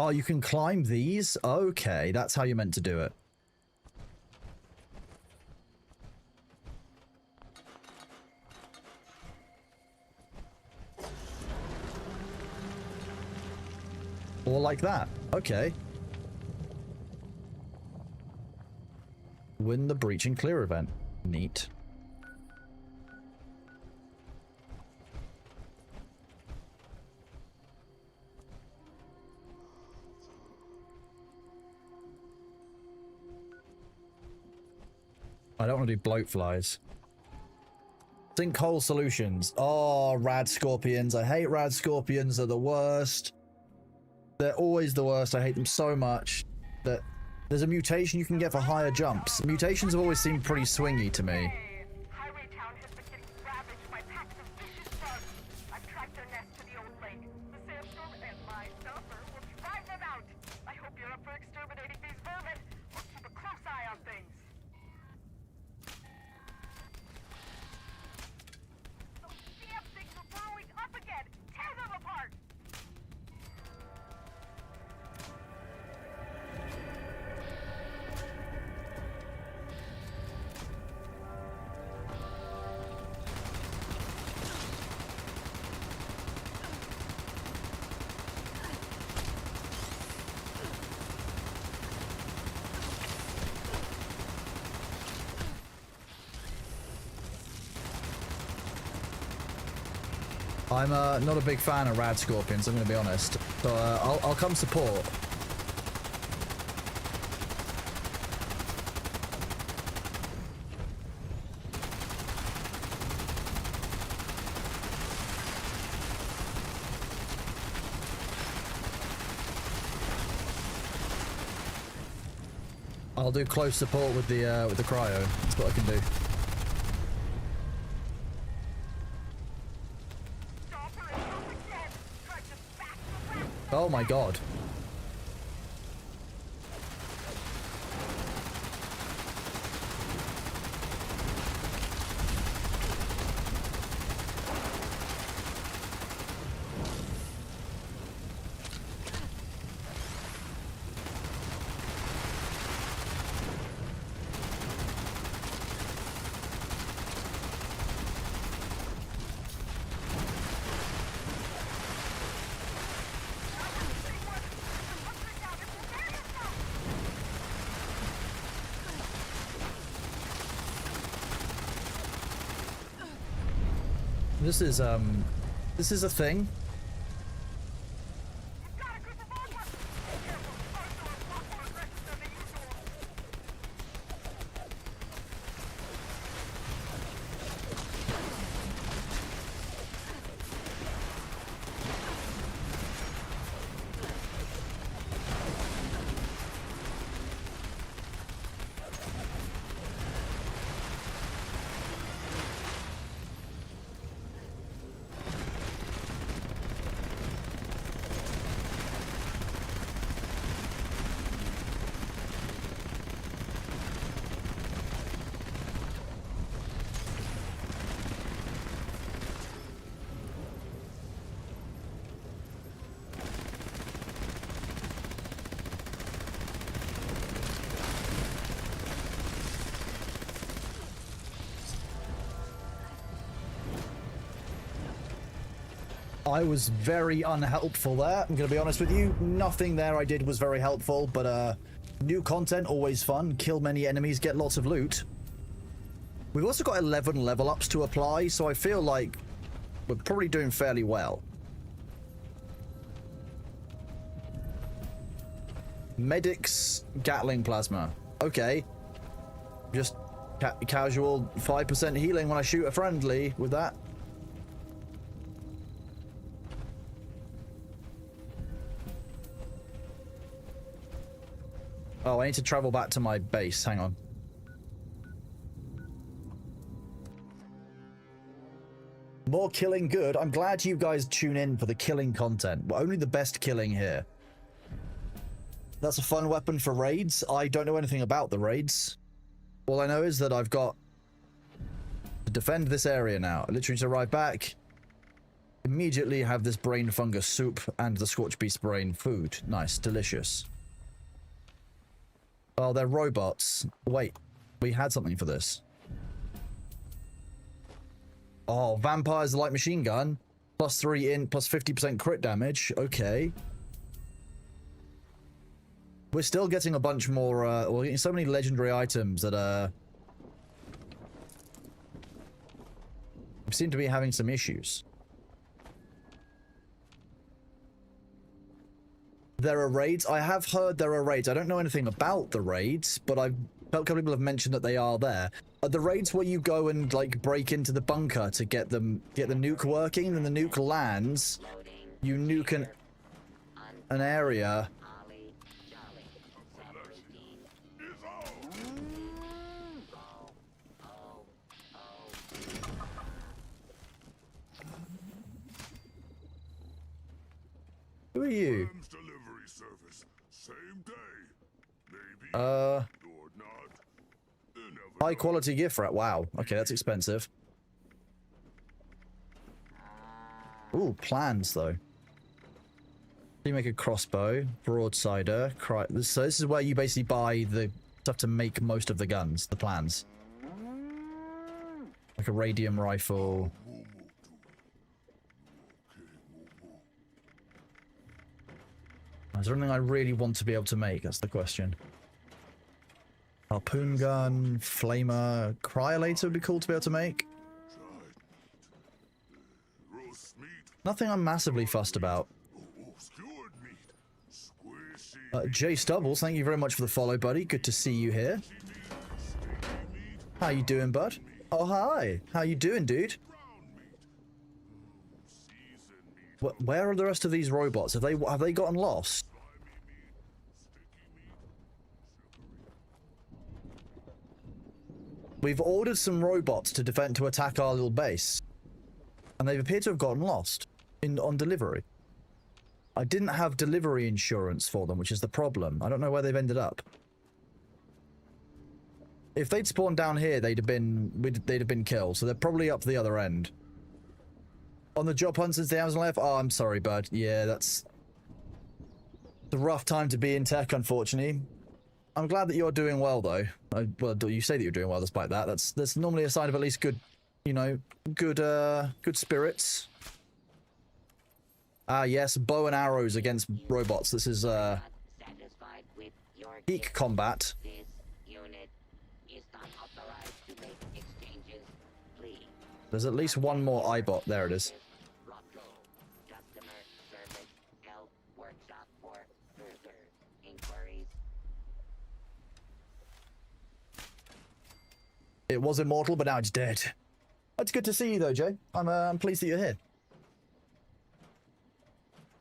Oh, you can climb these? Okay, that's how you're meant to do it. Or like that. Okay. Win the breach and clear event. Neat. I don't want to do bloat flies. Sinkhole solutions. Oh, rad scorpions. I hate rad scorpions. They're the worst. They're always the worst. I hate them so much. That there's a mutation you can get for higher jumps. Mutations have always seemed pretty swingy to me. I'm not a big fan of rad scorpions, I'm going to be honest. So I'll come support. I'll do close support with the cryo. That's what I can do. Oh my god. This is a thing. I was very unhelpful there. I'm gonna be honest with you. Nothing there I did was very helpful, but new content, always fun. Kill many enemies, get lots of loot. We've also got 11 level ups to apply, so I feel like we're probably doing fairly well. Medics, Gatling plasma. Okay. Just casual 5% healing when I shoot a friendly with that. Oh, I need to travel back to my base. Hang on. More killing, good. I'm glad you guys tune in for the killing content. We're only the best killing here. That's a fun weapon for raids. I don't know anything about the raids. All I know is that I've got to defend this area now. I literally need to arrive back, immediately have this brain fungus soup and the Scorch Beast brain food. Nice, delicious. Oh, they're robots. Wait, we had something for this. Oh, vampires light machine gun. +3 in, +50% crit damage. Okay. We're still getting a bunch more, we're getting so many legendary items that, we seem to be having some issues. There are raids. I have heard there are raids. I don't know anything about the raids, but I've felt a couple of people have mentioned that they are there. Are the raids where you go and like break into the bunker to get the nuke working, and the nuke lands, you nuke an area. Who are you? High quality gift wrap. Wow. Okay, that's expensive. Ooh, plans though. You make a crossbow, broadsider. So this is where you basically buy the stuff to make most of the guns, the plans. Like a radium rifle. Is there anything I really want to be able to make? That's the question. Harpoon gun, flamer, cryolator would be cool to be able to make. Nothing I'm massively fussed about. Jay Stubbles, thank you very much for the follow, buddy. Good to see you here. How you doing, bud? Oh, hi. How you doing, dude? Where are the rest of these robots? Have they gotten lost? We've ordered some robots to attack our little base, and they've appeared to have gotten lost on delivery. I didn't have delivery insurance for them, which is the problem. I don't know where they've ended up. If they'd spawned down here, they'd have been killed. So they're probably up the other end. On the job hunt since the Amazon left? Oh, I'm sorry, bud. Yeah, that's a rough time to be in tech, unfortunately. I'm glad that you're doing well, though. Well, you say that you're doing well despite that. That's normally a sign of at least good, you know, good spirits. Ah, yes, bow and arrows against robots. This is, peak combat. This unit is not authorized to make exchanges. Please There's at least one more iBot. There it is. Customer service help workshop for further inquiries. It was immortal, but now it's dead. It's good to see you, though, Jay. I'm pleased that you're here.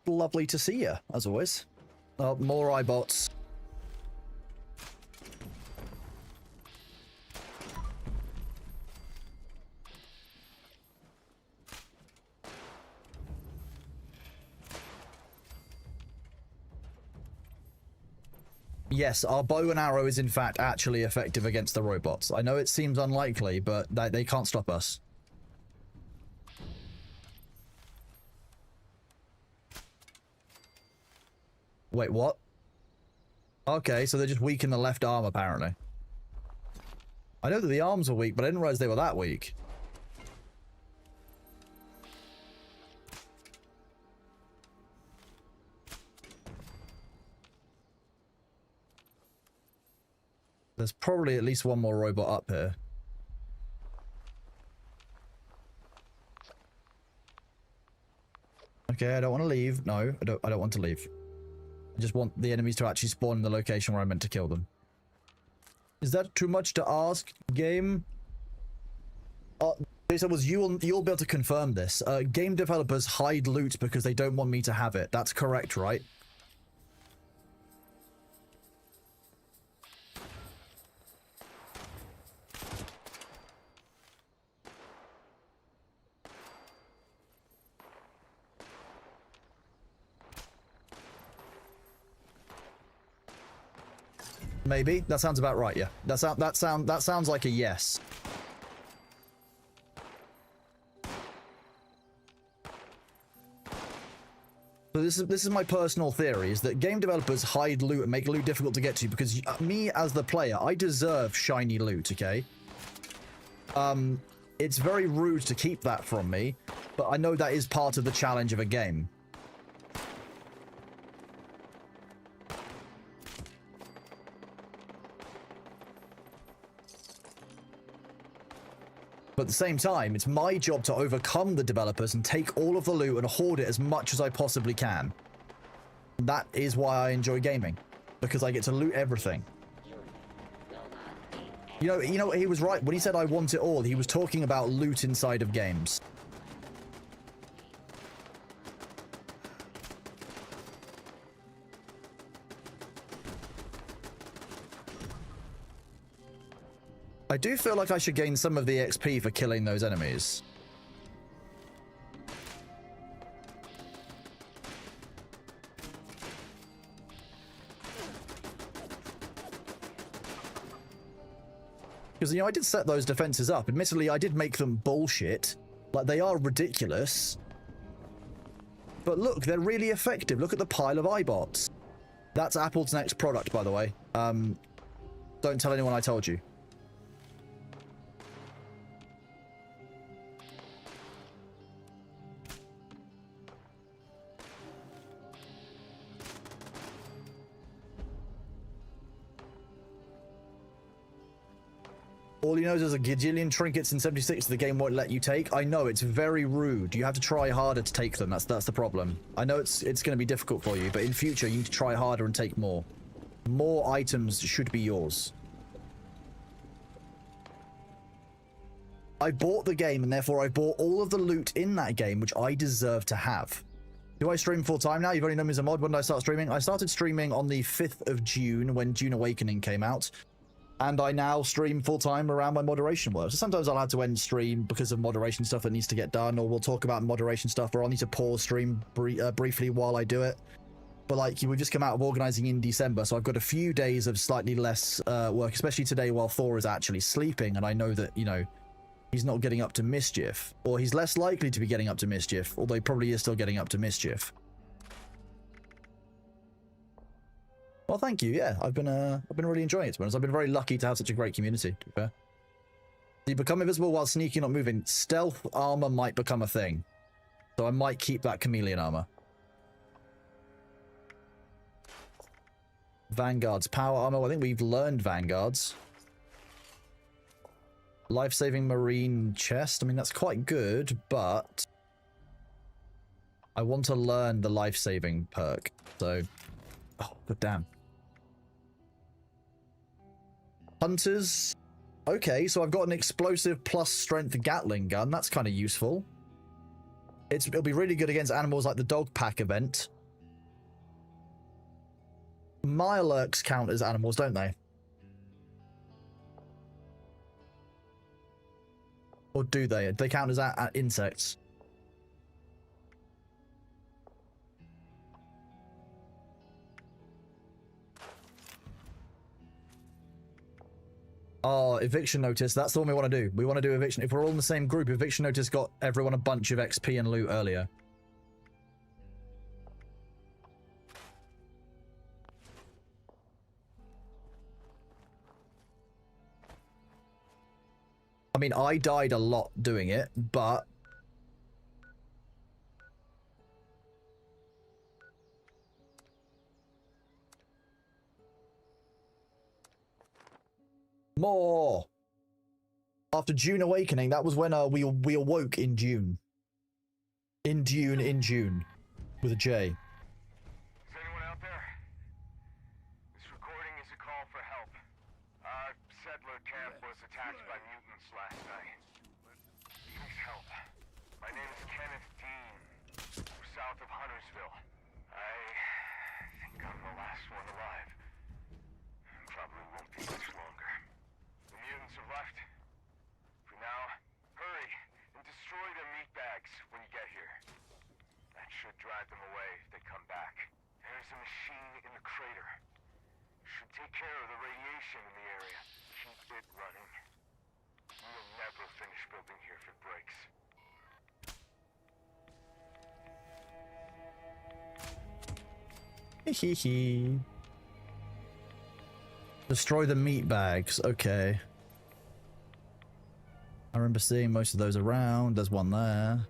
Lovely to see you, as always. More iBots. Yes, our bow and arrow is in fact actually effective against the robots. I know it seems unlikely, but they can't stop us. Wait, what? Okay, so they're just weak in the left arm, apparently. I know that the arms were weak, but I didn't realize they were that weak. There's probably at least one more robot up here. Okay, I don't want to leave. No, I don't want to leave. I just want the enemies to actually spawn in the location where I meant to kill them. Is that too much to ask, game? Jason, you'll be able to confirm this. Game developers hide loot because they don't want me to have it. That's correct, right? Maybe. That sounds about right, yeah. That sounds like a yes. So this is my personal theory, is that game developers hide loot and make loot difficult to get to because me as the player, I deserve shiny loot, okay? It's very rude to keep that from me, but I know that is part of the challenge of a game. But at the same time, it's my job to overcome the developers and take all of the loot and hoard it as much as I possibly can. That is why I enjoy gaming, because I get to loot everything. You know, he was right when he said I want it all. He was talking about loot inside of games. I do feel like I should gain some of the XP for killing those enemies. Because, you know, I did set those defenses up. Admittedly, I did make them bullshit. Like, they are ridiculous. But look, they're really effective. Look at the pile of iBots. That's Apple's next product, by the way. Don't tell anyone I told you. All he knows is a gajillion trinkets in 76 the game won't let you take. I know, it's very rude. You have to try harder to take them. That's the problem. I know it's going to be difficult for you, but in future you need to try harder and take more. More items should be yours. I bought the game and therefore I bought all of the loot in that game which I deserve to have. Do I stream full time now? You've only known me as a mod. When did I start streaming? I started streaming on the 5th of June when Dune Awakening came out. And I now stream full-time around my moderation work. So sometimes I'll have to end stream because of moderation stuff that needs to get done, or we'll talk about moderation stuff, or I'll need to pause stream briefly while I do it. But like, we've just come out of organizing in December, so I've got a few days of slightly less work, especially today while Thor is actually sleeping, and I know that, you know, he's not getting up to mischief. Or he's less likely to be getting up to mischief, although he probably is still getting up to mischief. Well, thank you. Yeah, I've been really enjoying it. To be honest, I've been very lucky to have such a great community. To be fair, you become invisible while sneaking, not moving. Stealth armor might become a thing, so I might keep that chameleon armor. Vanguard's power armor. Well, I think we've learned Vanguards. Life-saving marine chest. I mean, that's quite good, but I want to learn the life-saving perk. So, oh, good damn. Hunters. Okay, so I've got an explosive plus strength Gatling gun. That's kind of useful. It'll be really good against animals like the dog pack event. Mirelurks count as animals, don't they? Or do they? They count as insects. Oh, eviction notice. That's the one we want to do. We want to do eviction. If we're all in the same group, eviction notice got everyone a bunch of XP and loot earlier. I mean, I died a lot doing it, but more. After June Awakening, that was when we awoke in June. In June. With a J. Is anyone out there? This recording is a call for help. Our settler camp was attacked by mutants last night. Please help. My name is Kenneth Dean. We're south of Huntersville. I think I'm the last one alive. Probably won't be much longer. The mutants have left. For now, hurry and destroy their meat bags when you get here. That should drive them away if they come back. There's a machine in the crater. Should take care of the radiation in the area. Keep it running. We'll never finish building here if it breaks. Hee. Destroy the meat bags. Okay. I remember seeing most of those around. There's one there.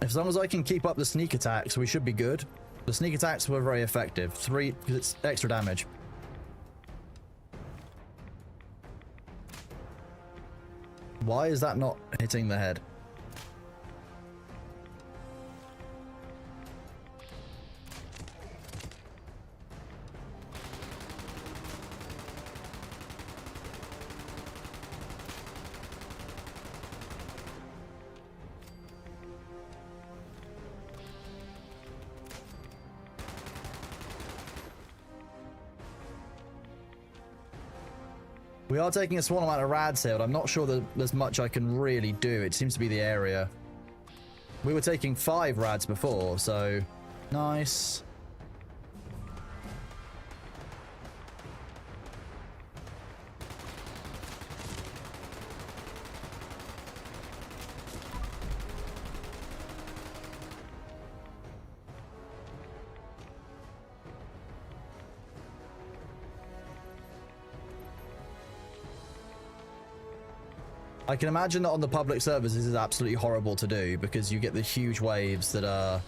As long as I can keep up the sneak attacks, we should be good. The sneak attacks were very effective. 3, because it's extra damage. Why is that not hitting the head? We are taking a small amount of rads here, but I'm not sure that there's much I can really do. It seems to be the area. We were taking 5 rads before, so nice. I can imagine that on the public servers this is absolutely horrible to do because you get the huge waves that are...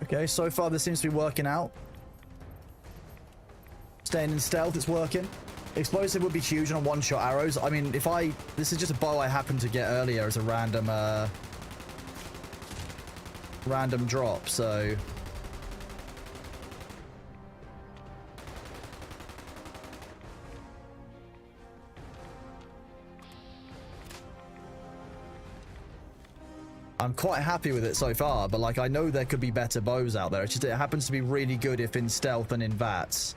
Okay, so far this seems to be working out. Staying in stealth, it's working. Explosive would be huge on one-shot arrows. I mean, if I... This is just a bow I happened to get earlier as a random, random drop, so... I'm quite happy with it so far, but like I know there could be better bows out there. It's just it happens to be really good if in stealth and in VATS.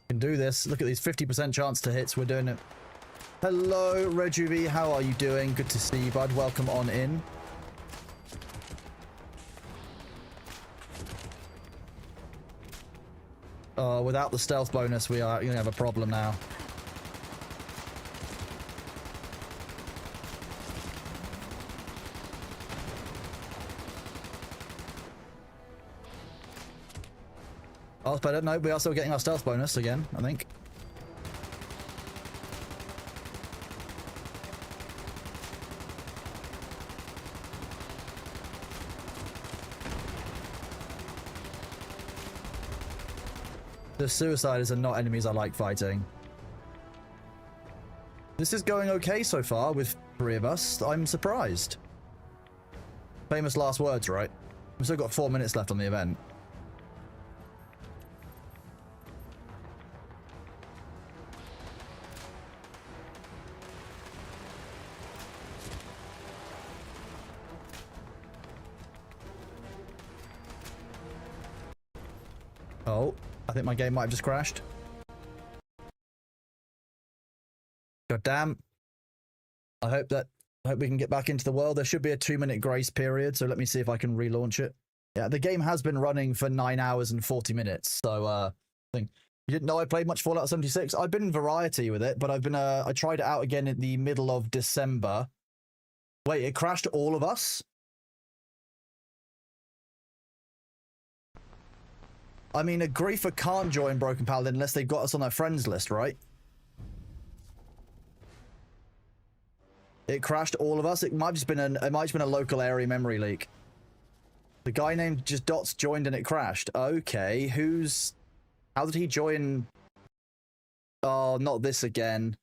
Can do this. Look at these 50% chance to hits. We're doing it. Hello, Rejuvi. How are you doing? Good to see you, bud. Welcome on in. Without the stealth bonus, we are going to have a problem now. Oh, but no, we are still getting our stealth bonus again, I think. The suiciders are not enemies I like fighting. This is going okay so far with 3 of us. I'm surprised. Famous last words, right? We've still got 4 minutes left on the event. Oh, I think my game might have just crashed. God damn. I hope we can get back into the world. There should be a 2-minute grace period, so let me see if I can relaunch it. Yeah, the game has been running for 9 hours and 40 minutes, so I think you didn't know I played much Fallout 76. I've been in variety with it, but I tried it out again in the middle of December. Wait, it crashed all of us? I mean, a griefer can't join Broken Paladin unless they've got us on their friends list, right? It crashed all of us. It might have just been a local area memory leak. The guy named just Dots joined and it crashed. Okay, how did he join? Oh, not this again.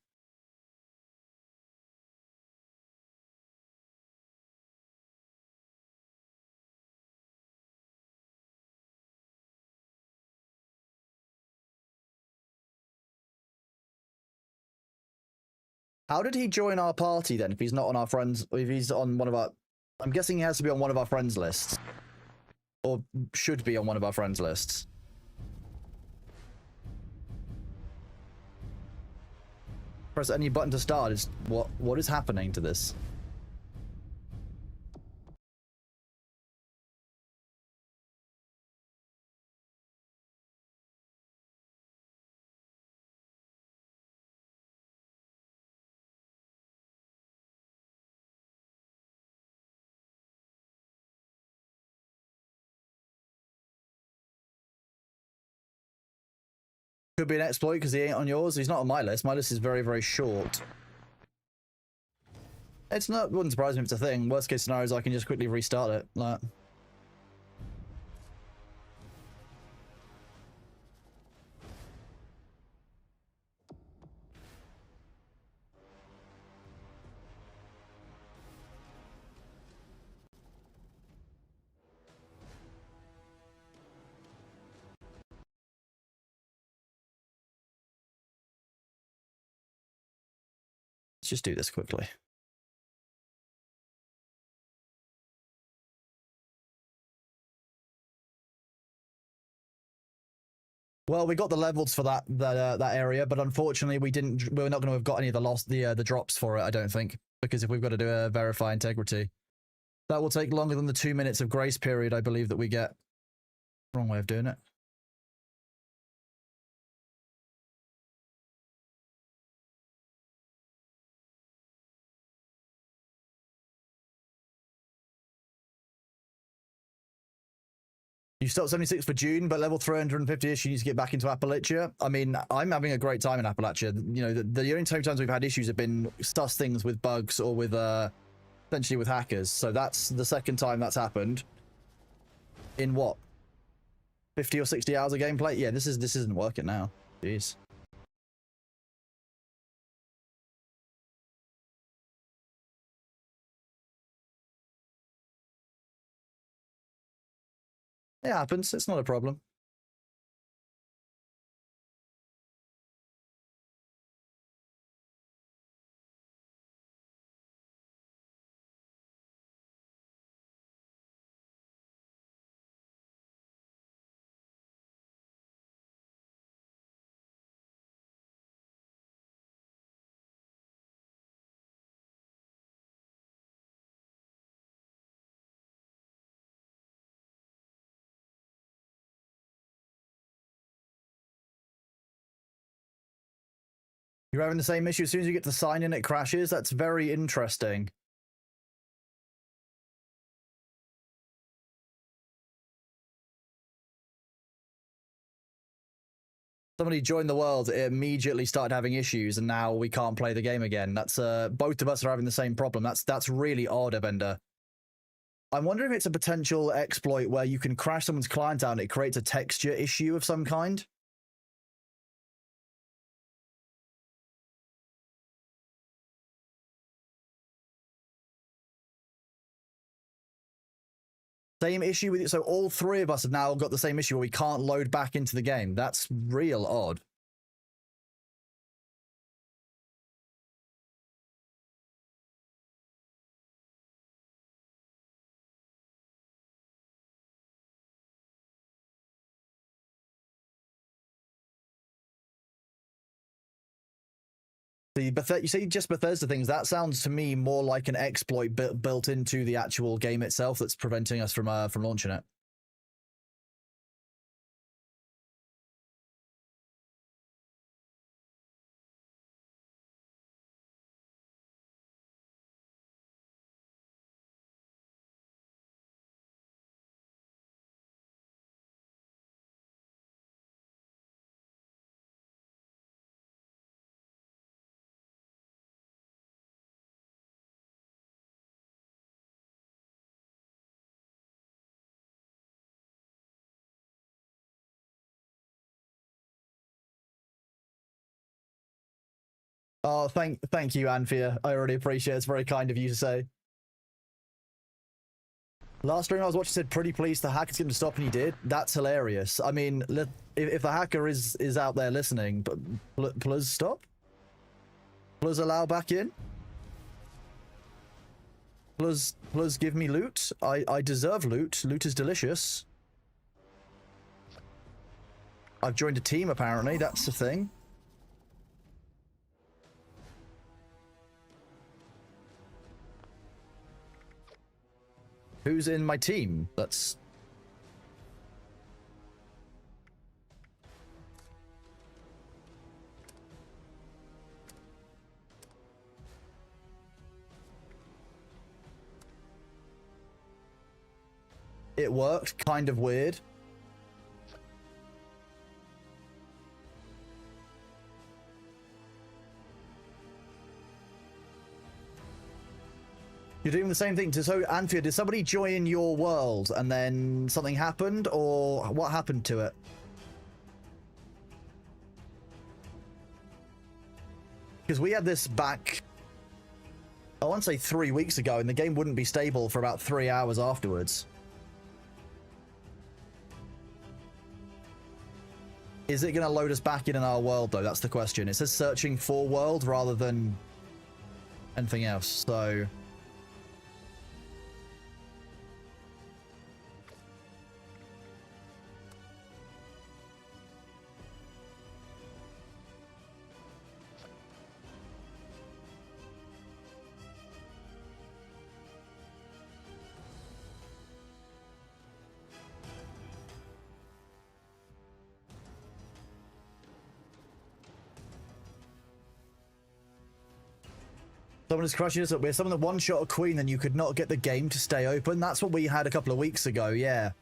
How did he join our party then if he's not on our friends, if he's on one of our... I'm guessing he has to be on one of our friends lists. Or should be on one of our friends lists. Press any button to start. What is happening to this? Could be an exploit because he ain't on yours. He's not on my list. My list is very, very short. It's not, wouldn't surprise me if it's a thing. Worst case scenario is I can just quickly restart it. Like, Let's just do this quickly. Well, we got the levels for that area, but unfortunately, we're not going to have got any of the drops for it. I don't think, because if we've got to do a verify integrity, that will take longer than the 2 minutes of grace period, I believe, that we get. Wrong way of doing it. You start 76 for June, but level 350-ish, you need to get back into Appalachia. I mean, I'm having a great time in Appalachia. You know, the only times we've had issues have been sus things with bugs or with, essentially with hackers. So that's the second time that's happened. In what? 50 or 60 hours of gameplay? Yeah, this isn't working now. Jeez. It happens. It's not a problem. You're having the same issue as soon as you get to sign in, it crashes. That's very interesting. Somebody joined the world, it immediately started having issues, and now we can't play the game again. That's both of us are having the same problem. That's really odd, Avender. I'm wondering if it's a potential exploit where you can crash someone's client out and it creates a texture issue of some kind. Same issue with it. So all three of us have now got the same issue where we can't load back into the game. That's real odd. You see, just Bethesda things, that sounds to me more like an exploit built into the actual game itself that's preventing us from launching it. Oh, thank you, Anthea. I already appreciate it. It's very kind of you to say. Last stream I was watching said, pretty pleased the hacker's going to stop, and he did. That's hilarious. I mean, if the hacker is out there listening, but please stop? Please allow back in? Please give me loot? I deserve loot. Loot is delicious. I've joined a team, apparently. That's the thing. Who's in my team? That's... It worked. Kind of weird. You're doing the same thing. So, Anthea, did somebody join your world and then something happened, or what happened to it? Because we had this back, I want to say 3 weeks ago, and the game wouldn't be stable for about 3 hours afterwards. Is it going to load us back in our world, though? That's the question. It says searching for world rather than anything else. So someone is crushing us up. We're someone that one-shot a queen, then you could not get the game to stay open. That's what we had a couple of weeks ago, yeah.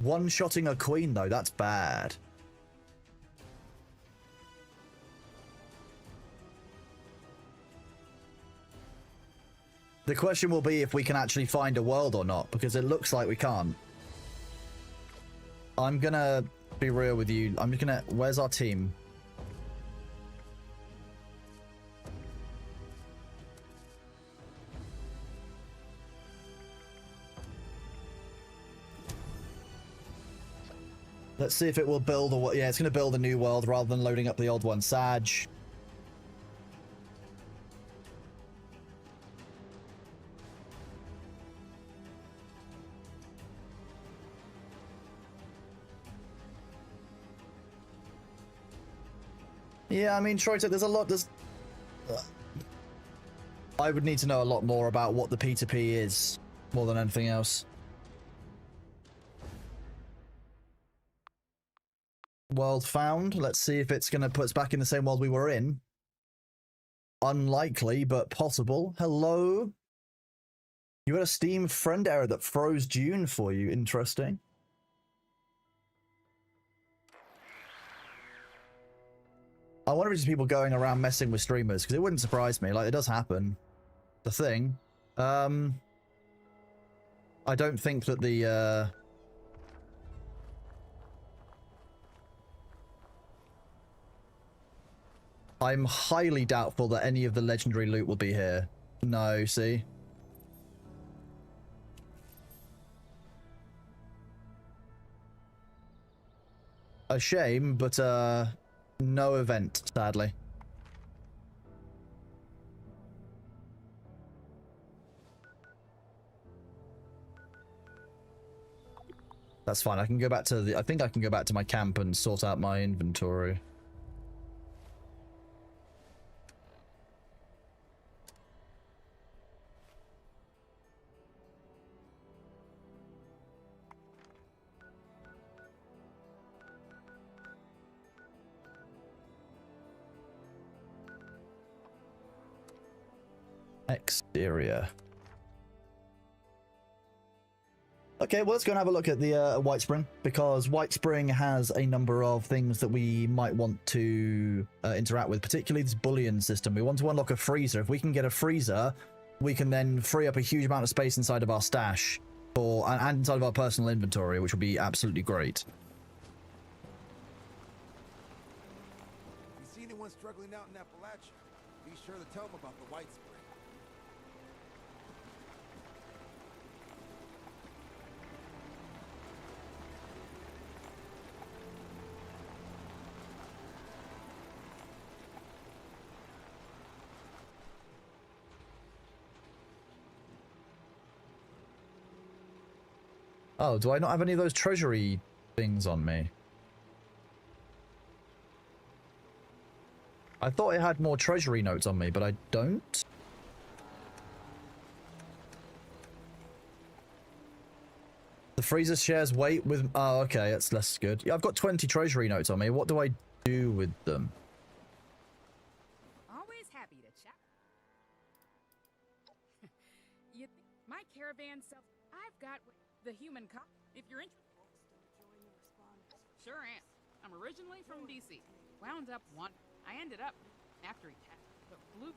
One-shotting a queen, though, that's bad. The question will be if we can actually find a world or not, because it looks like we can't. I'm gonna be real with you. I'm just gonna... Where's our team? Let's see if it will build a... Yeah, it's going to build a new world rather than loading up the old one. Sag. Yeah, I mean, Troy, there's a lot... I would need to know a lot more about what the P2P is, more than anything else. World found. Let's see if it's going to put us back in the same world we were in. Unlikely, but possible. Hello? You had a Steam friend error that froze June for you. Interesting. I wonder if it's people going around messing with streamers, because it wouldn't surprise me. Like, it does happen. The thing. I don't think that the... I'm highly doubtful that any of the legendary loot will be here. No, see? A shame, but no event, sadly. That's fine. I can go back to the... I think I can go back to my camp and sort out my inventory. Exterior. Okay, well, let's go and have a look at the White Spring, because White Spring has a number of things that we might want to interact with, particularly this bullion system. We want to unlock a freezer. If we can get a freezer, we can then free up a huge amount of space inside of our stash and inside of our personal inventory, which will be absolutely great. You see anyone struggling out in Appalachia? Be sure to tell them about the White Spring. Oh, do I not have any of those treasury things on me? I thought I had more treasury notes on me, but I don't. The freezer shares weight with... Oh, okay, that's less good. Yeah, I've got 20 treasury notes on me. What do I do with them? Always happy to chat. You think my caravan self... I've got the human cop. If you're interested... Sure am. I'm originally from DC. Wound up one... I ended up after he passed, but blue.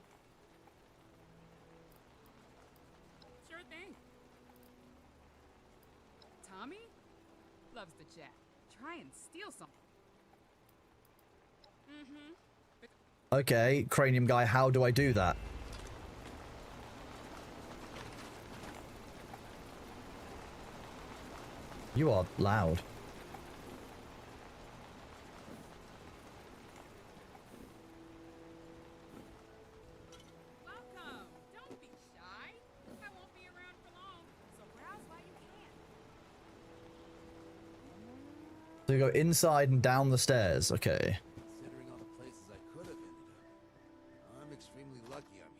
Sure thing. Tommy loves to chat. Try and steal something. Okay, cranium guy, how do I do that? You are loud. So you go inside and down the stairs. Okay. Considering all the places I could have ended up, I'm extremely lucky I'm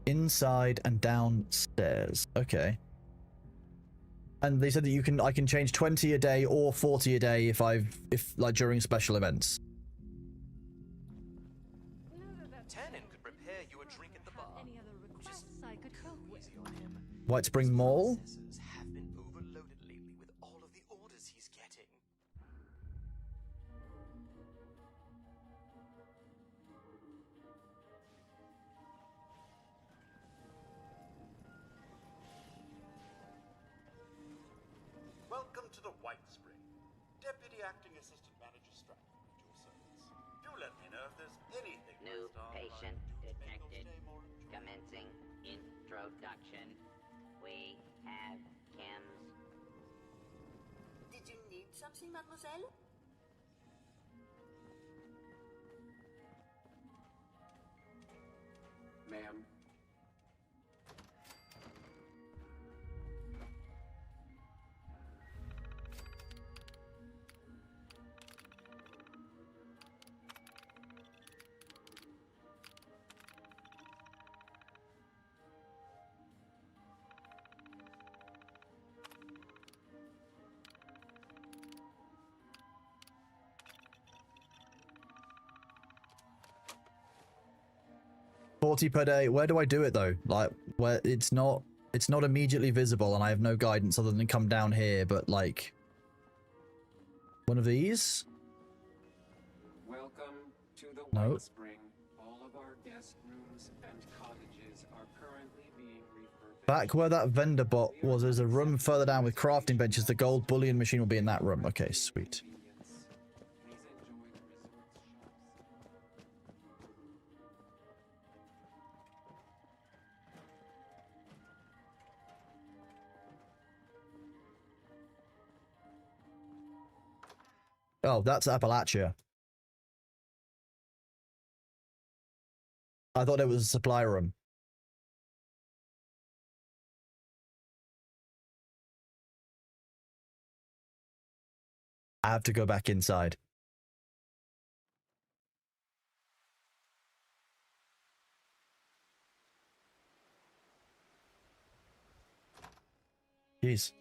here. Inside and downstairs. Okay. And they said that I can change 20 a day or 40 a day if like during special events. Tannen could prepare you a drink at the bar. Any other requests I could help with? White Spring Mall? Processors have been overloaded lately with all of the orders he's getting. Welcome to the White Spring. Deputy Acting Assistant Manager Stratford at your service. Do let me know if there's anything New left on patient to make your detected. stay more enjoyable. Commencing introduction. We have Kim's. Did you need something, mademoiselle? Ma'am. $40 per day. Where do I do it though? Like, where it's not immediately visible and I have no guidance other than come down here, but like one of these? Welcome to the No. White Spring. All of our guest rooms and cottages are currently being refurbished. Back where that vendor bot was, there's a room further down with crafting benches. The gold bullion machine will be in that room. Okay, sweet. Oh, that's Appalachia. I thought it was a supply room. I have to go back inside. Jeez.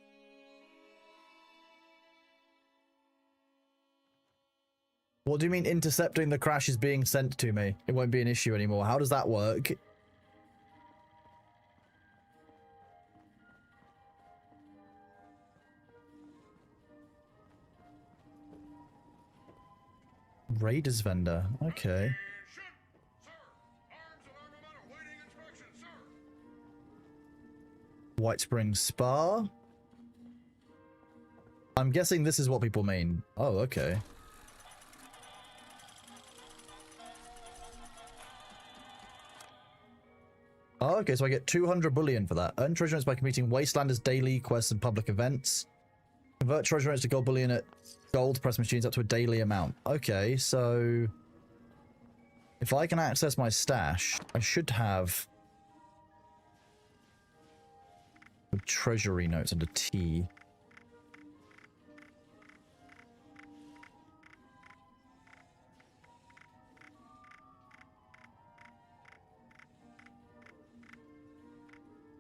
What do you mean intercepting the crash is being sent to me? It won't be an issue anymore. How does that work? Raiders vendor. Okay. White Springs Spa? I'm guessing this is what people mean. Oh, okay. Oh, okay, so I get 200 bullion for that. Earn treasure units by completing Wastelanders daily quests and public events. Convert treasure units to gold bullion at gold press machines up to a daily amount. Okay, so if I can access my stash, I should have treasury notes under T.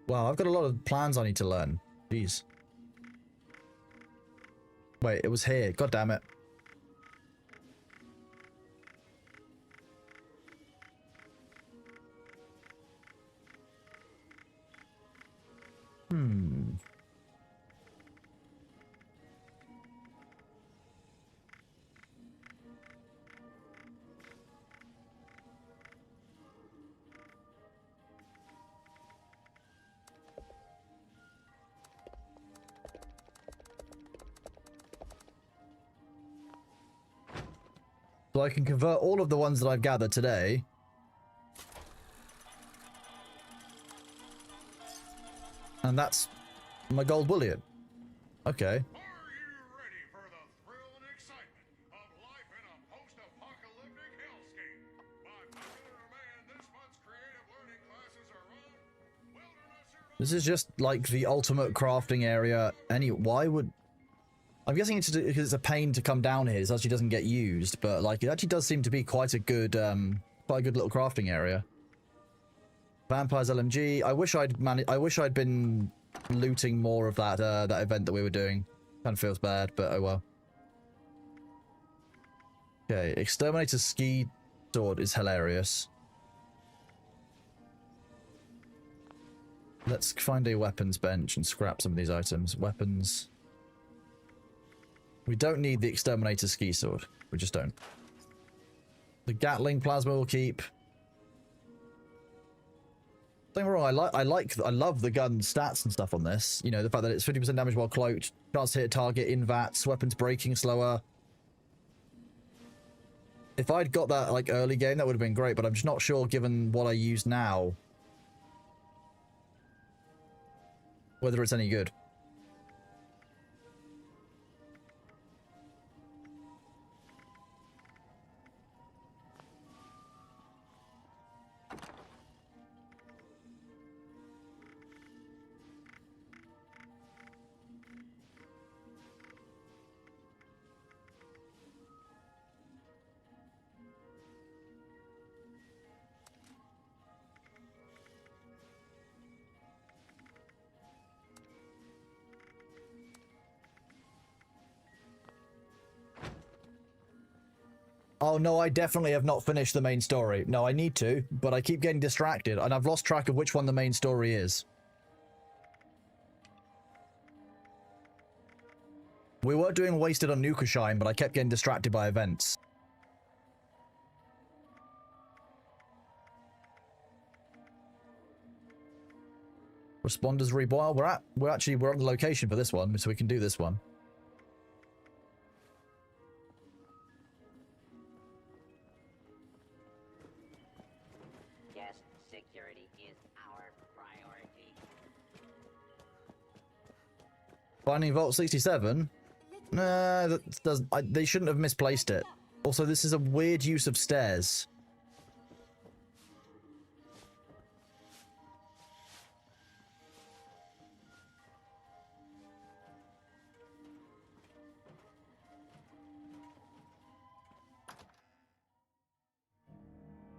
Wow, I've got a lot of plans I need to learn. Jeez. Wait, it was here. God damn it. So I can convert all of the ones that I've gathered today. And that's my gold bullion. Okay. This is just like the ultimate crafting area. Why would... I'm guessing it's because it's a pain to come down here. It actually doesn't get used, but like it actually does seem to be quite a good little crafting area. Vampires LMG. I wish I'd been looting more of that that event that we were doing. Kind of feels bad, but oh well. Okay, Exterminator ski sword is hilarious. Let's find a weapons bench and scrap some of these items. Weapons. We don't need the Exterminator ski sword. We just don't. The Gatling plasma will keep. Don't get me wrong, I love the gun stats and stuff on this. You know, the fact that it's 50% damage while cloaked, chance to hit a target in VATS, weapons breaking slower. If I'd got that like early game, that would have been great, but I'm just not sure given what I use now whether it's any good. Oh no, I definitely have not finished the main story. No, I need to, but I keep getting distracted, and I've lost track of which one the main story is. We were doing Wasted on Nukashine, but I kept getting distracted by events. Responders reboil. We're on the location for this one, so we can do this one. Yes, security is our priority. Finding Vault 67? Nah, that doesn't. They shouldn't have misplaced it. Also, this is a weird use of stairs.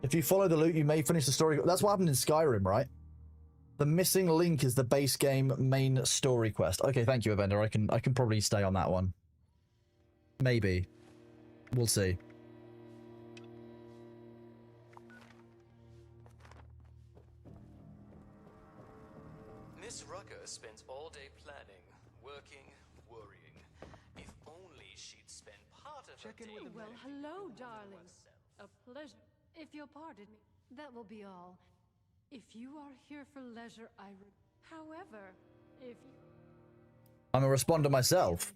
If you follow the loot, you may finish the story. That's what happened in Skyrim, right? The missing link is the base game main story quest. Okay, thank you, Avender. I can probably stay on that one. Maybe. We'll see. Miss Rucker spends all day planning, working, worrying. If only she'd spend part of her day... Well, hello, darling. A pleasure. If you'll pardon me, that will be all. If you are here for leisure, however, if you... I'm a responder myself.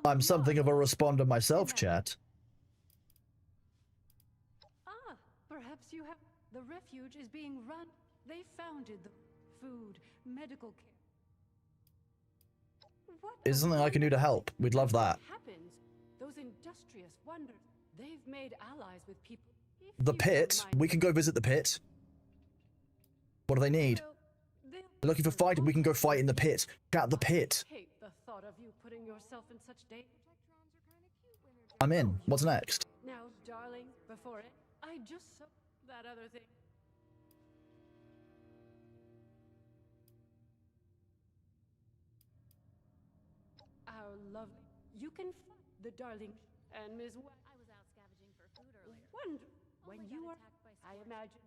I'm something of a responder myself, chat. Ah, perhaps you have... The refuge is being run. They founded the food, medical care. What Is there something I can do to help? We'd love that. happens? Those industrious wonders. They've made allies with people. The pit? We can go visit the pit. What do they need? They're looking for fighting. We can go fight in the pit. Chat the pit. Hate the thought of you putting yourself in such danger. I'm in. What's next? Now, darling, before it, I just saw that other thing. Our lovely. You can find the darling and Ms. I was out scavenging for food earlier. Wonder when you are. I imagine.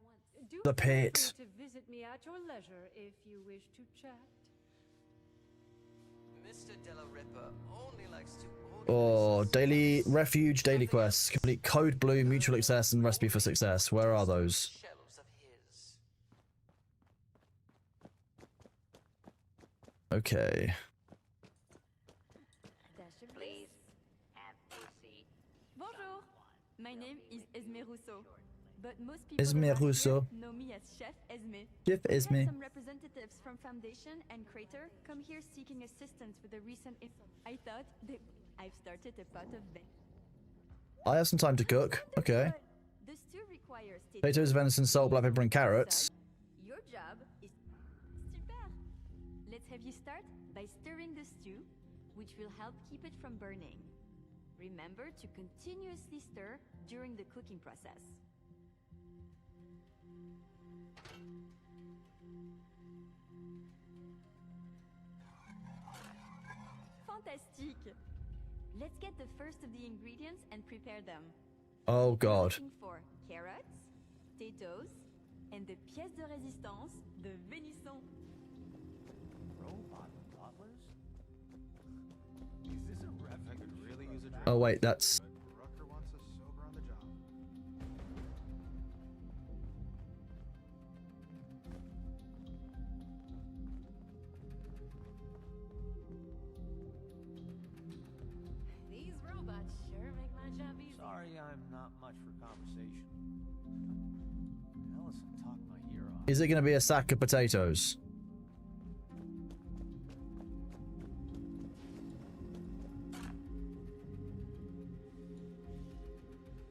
Do The feel free pit. to visit me at your leisure if you wish to chat. Mr. Della Ripper only likes to... Oh, daily refuge, daily quests. Complete Code Blue, Mutual Access, and Recipe for Success. Where are those? Shelves of his. Okay. Please have a seat. Bonjour, my name is Esme Rousseau, but most people Esme around here Rousseau. know me as Chef Esme. Chef We Esme. had some representatives from Foundation and Crater come here seeking assistance with the recent... I thought I've started a pot of venison. I have some time to cook. Okay. The stew requires... Potatoes, venison, salt, black pepper, and carrots. Your job is... Super! Let's have you start by stirring the stew. which will help keep it from burning. Remember to continuously stir during the cooking process. Fantastique! Let's get the first of the ingredients and prepare them. Oh God. Looking for carrots, potatoes, and the pièce de résistance, the venison. Robot butlers? Is this a ref? I could really use a Oh wait, that's... Rucker wants us sober on the job. These robots sure make my job easy. Sorry, I'm not much for conversation. Ellison talked my ear off. Is it going to be a sack of potatoes?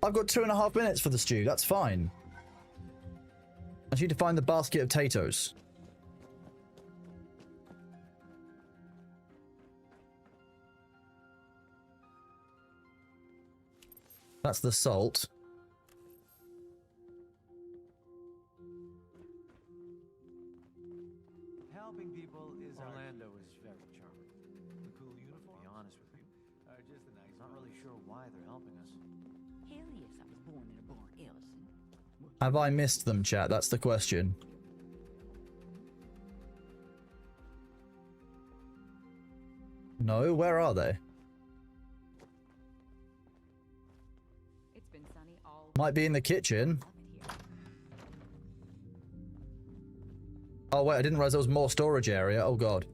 I've got 2.5 minutes for the stew. That's fine. I need to find the basket of potatoes. That's the salt. Helping people is Orlando is very charming. The cool uniform. To be honest with you, just a nice. Not really sure why they're helping us. Hell yes, I was born in a barn, Ellison. Have I missed them, chat? That's the question. No, where are they? It's been sunny all. Might be in the kitchen. Oh wait, I didn't realize there was more storage area. Oh God.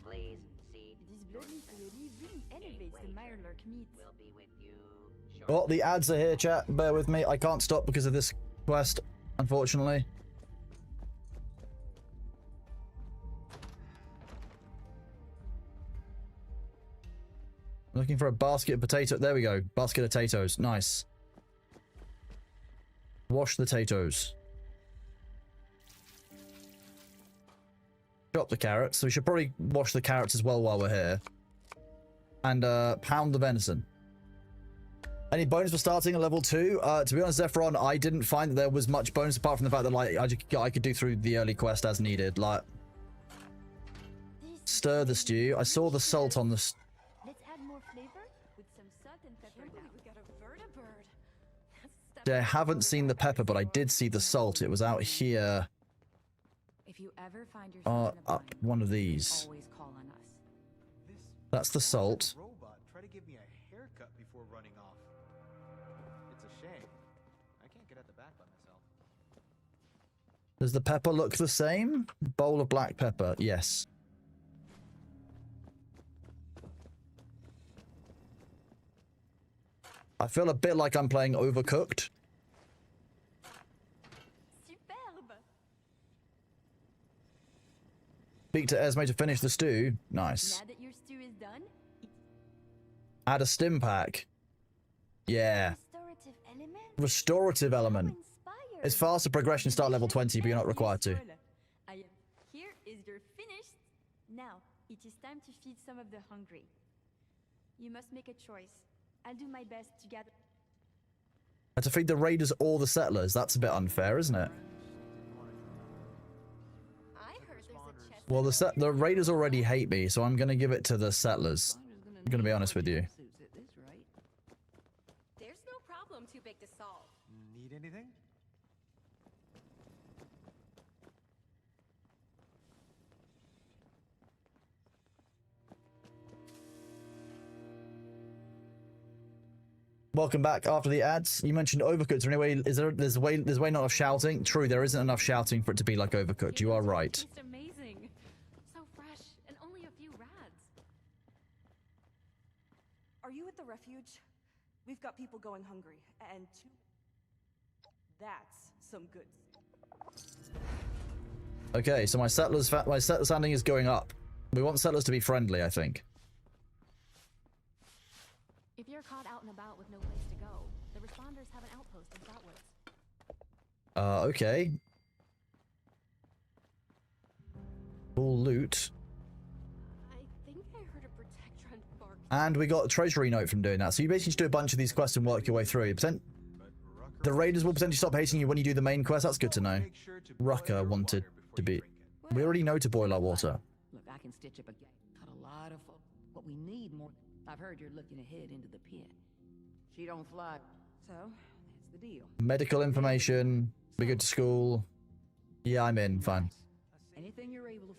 Please see. This bloody coyote really elevates the mirelurk meat. Will be with you. Oh, the ads are here, chat. Bear with me. I can't stop because of this quest, unfortunately. I'm looking for a basket of potato. There we go. Basket of potatoes. Nice. Wash the potatoes. Chop the carrots. So we should probably wash the carrots as well while we're here. And pound the venison. Any bonus for starting at level 2? To be honest, Zephyron, I didn't find that there was much bonus apart from the fact that like I could do through the early quest as needed. Like, stir the stew. I saw the salt on the. Let's add more flavor with some salt and pepper now. We got a vertibird. I haven't seen the pepper, but I did see the salt. It was out here. If you ever find yourself in a Up one of these. always call on us. That's the salt. Robot try to give me a haircut before running off. It's a shame. I can't get at the back by myself. Does the pepper look the same? Bowl of black pepper. Yes. I feel a bit like I'm playing Overcooked. Superbe. Speak to Esme to finish the stew. Nice. Now that your stew is done, Add a stim pack. Yeah. restorative element. Restorative element. It's faster progression. Start level 20, but you're not required to. Here is your finished. Now it is time to feed some of the hungry. You must make a choice. I'll do my best to gather. To feed the raiders or the settlers. That's a bit unfair, isn't it? I heard there's a chest. Well, the raiders already hate me, so I'm gonna give it to the settlers. I'm gonna be honest with you. There's no problem too big to solve. Need anything? Welcome back after the ads. You mentioned Overcooked. Is there any way? There's way not enough shouting? True, there isn't enough shouting for it to be like Overcooked. You are right. It's amazing. So fresh and only a few rads. Are you at the refuge? We've got people going hungry, and that's some good. Okay, so my settler standing is going up. We want settlers to be friendly, I think. If you're caught out and about with no place to go, the responders have an outpost in Southwoods. Okay. Full loot. I think I heard a protectron bark. And we got a treasury note from doing that. So you basically just do a bunch of these quests and work your way through. The raiders will potentially stop hating you when you do the main quest. That's good to know. Rucker wanted to be... We already know to boil our water. Look, I can stitch up a cut a lot of what we need more. I've heard you're looking ahead into the pit. She don't fly, so that's the deal. Medical information. We go to school. Yeah, I'm in. Fine. Anything you're able to.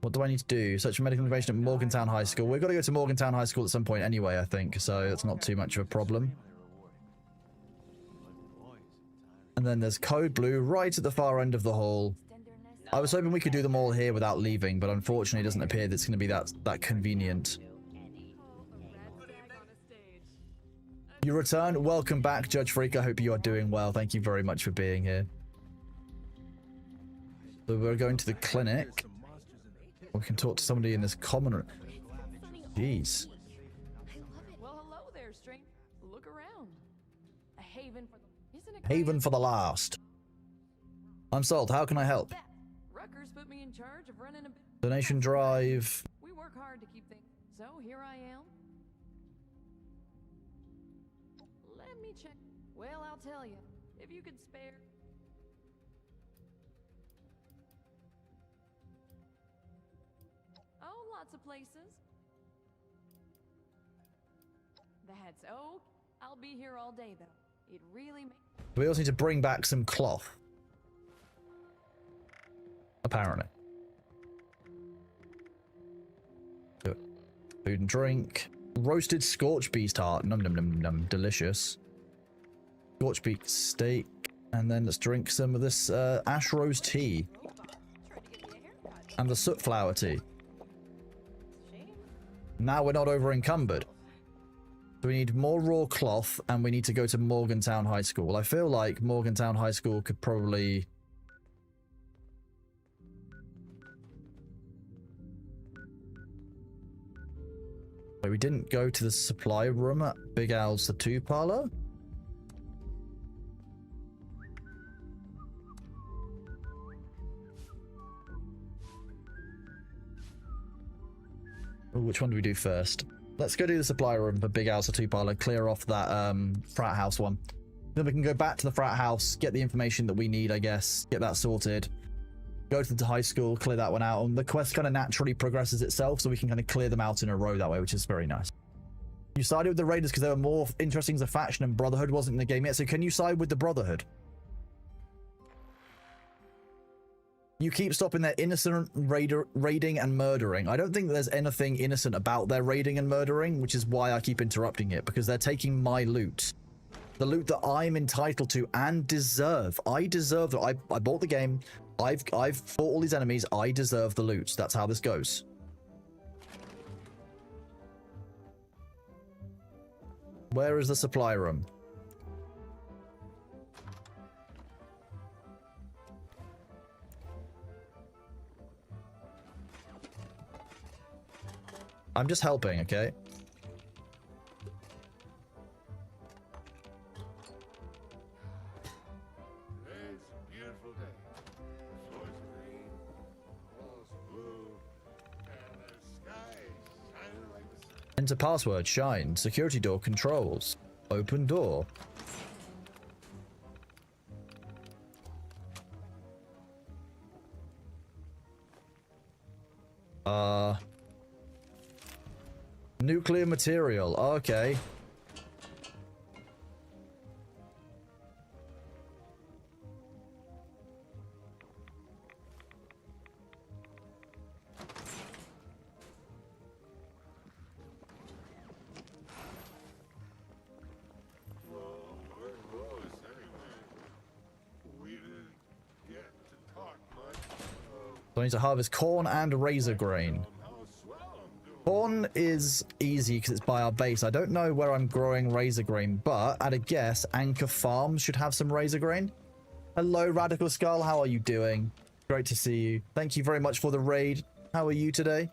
What do I need to do? Search for medical information at Morgantown High School. We've got to go to Morgantown High School at some point anyway, I think. So it's not too much of a problem. And then there's Code Blue right at the far end of the hall. I was hoping we could do them all here without leaving, but unfortunately it doesn't appear that it's going to be that convenient. You return. Welcome back, Judge Freak. I hope you are doing well. Thank you very much for being here. So we're going to the clinic. We can talk to somebody in this common room. Jeez. Well, hello there, stranger. Look around. A haven for the... Isn't it Haven for the last. I'm sold. How can I help? Rucker's put me in charge of running a bit. Donation drive. We work hard to keep things. So here I am. Let me check. Well, I'll tell you. If you could spare. Oh, lots of places. That's oh. I'll be here all day though. It really makes. We also need to bring back some cloth. Apparently. Do it. Food and drink. Roasted scorch beast heart. Num num num num. Delicious. Scorch beast steak. And then let's drink some of this ash rose tea. And the soot flower tea. Now we're not over encumbered. We need more raw cloth, and we need to go to Morgantown High School. I feel like Morgantown High School could probably... Wait, we didn't go to the supply room at Big Al's Tattoo Parlor? Ooh, which one do we do first? Let's go do the supply room for Big Al's Tattoo Parlor, clear off that frat house one. Then we can go back to the frat house, get the information that we need, I guess, get that sorted. Go to the high school, clear that one out, and the quest kind of naturally progresses itself, so we can kind of clear them out in a row that way, which is very nice. You sided with the Raiders because they were more interesting as a faction and Brotherhood wasn't in the game yet, so can you side with the Brotherhood? You keep stopping their innocent raiding and murdering. I don't think there's anything innocent about their raiding and murdering, which is why I keep interrupting it, because they're taking my loot. The loot that I'm entitled to and deserve. I deserve that. I bought the game. I've fought all these enemies. I deserve the loot. That's how this goes. Where is the supply room? I'm just helping, okay? It's a beautiful day. The floor's green, walls blue, and the sky is shining like the sun. Enter password, shine, security door controls, open door. Nuclear material, okay. Well, where was anyway? We didn't get to talk much. So I need to harvest corn and razor grain. Corn is easy because it's by our base. I don't know where I'm growing razor grain, but at a guess, Anchor Farms should have some razor grain. Hello, Radical Skull. How are you doing? Great to see you. Thank you very much for the raid. How are you today?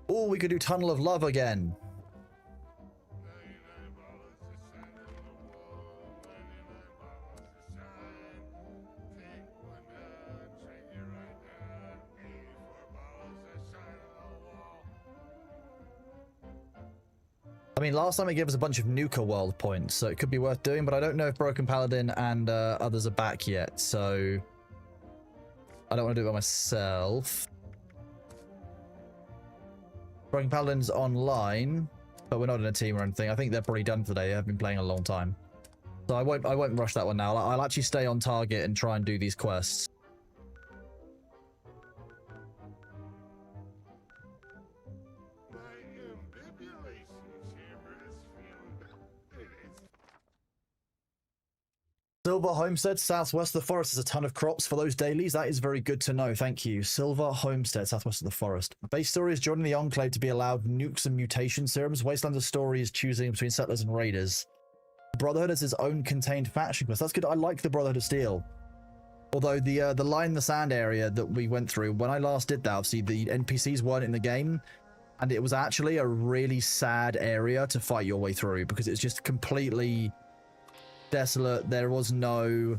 Oh, we could do Tunnel of Love again. I mean, last time it gave us a bunch of Nuka World points, so it could be worth doing, but I don't know if Broken Paladin and others are back yet, so I don't want to do it by myself. Broken Paladin's online, but we're not in a team or anything. I think they're probably done for today. I've been playing a long time. So I won't rush that one now. I'll actually stay on target and try and do these quests. Silver Homestead, southwest of the forest. There's a ton of crops for those dailies. That is very good to know. Thank you. Silver Homestead, southwest of the forest. Base story is joining the Enclave to be allowed nukes and mutation serums. Wasteland's story is choosing between settlers and raiders. Brotherhood has its own contained faction quest. That's good. I like the Brotherhood of Steel. Although the line in the sand area that we went through, when I last did that, obviously the NPCs weren't in the game. And it was actually a really sad area to fight your way through because it's just completely desolate. There was no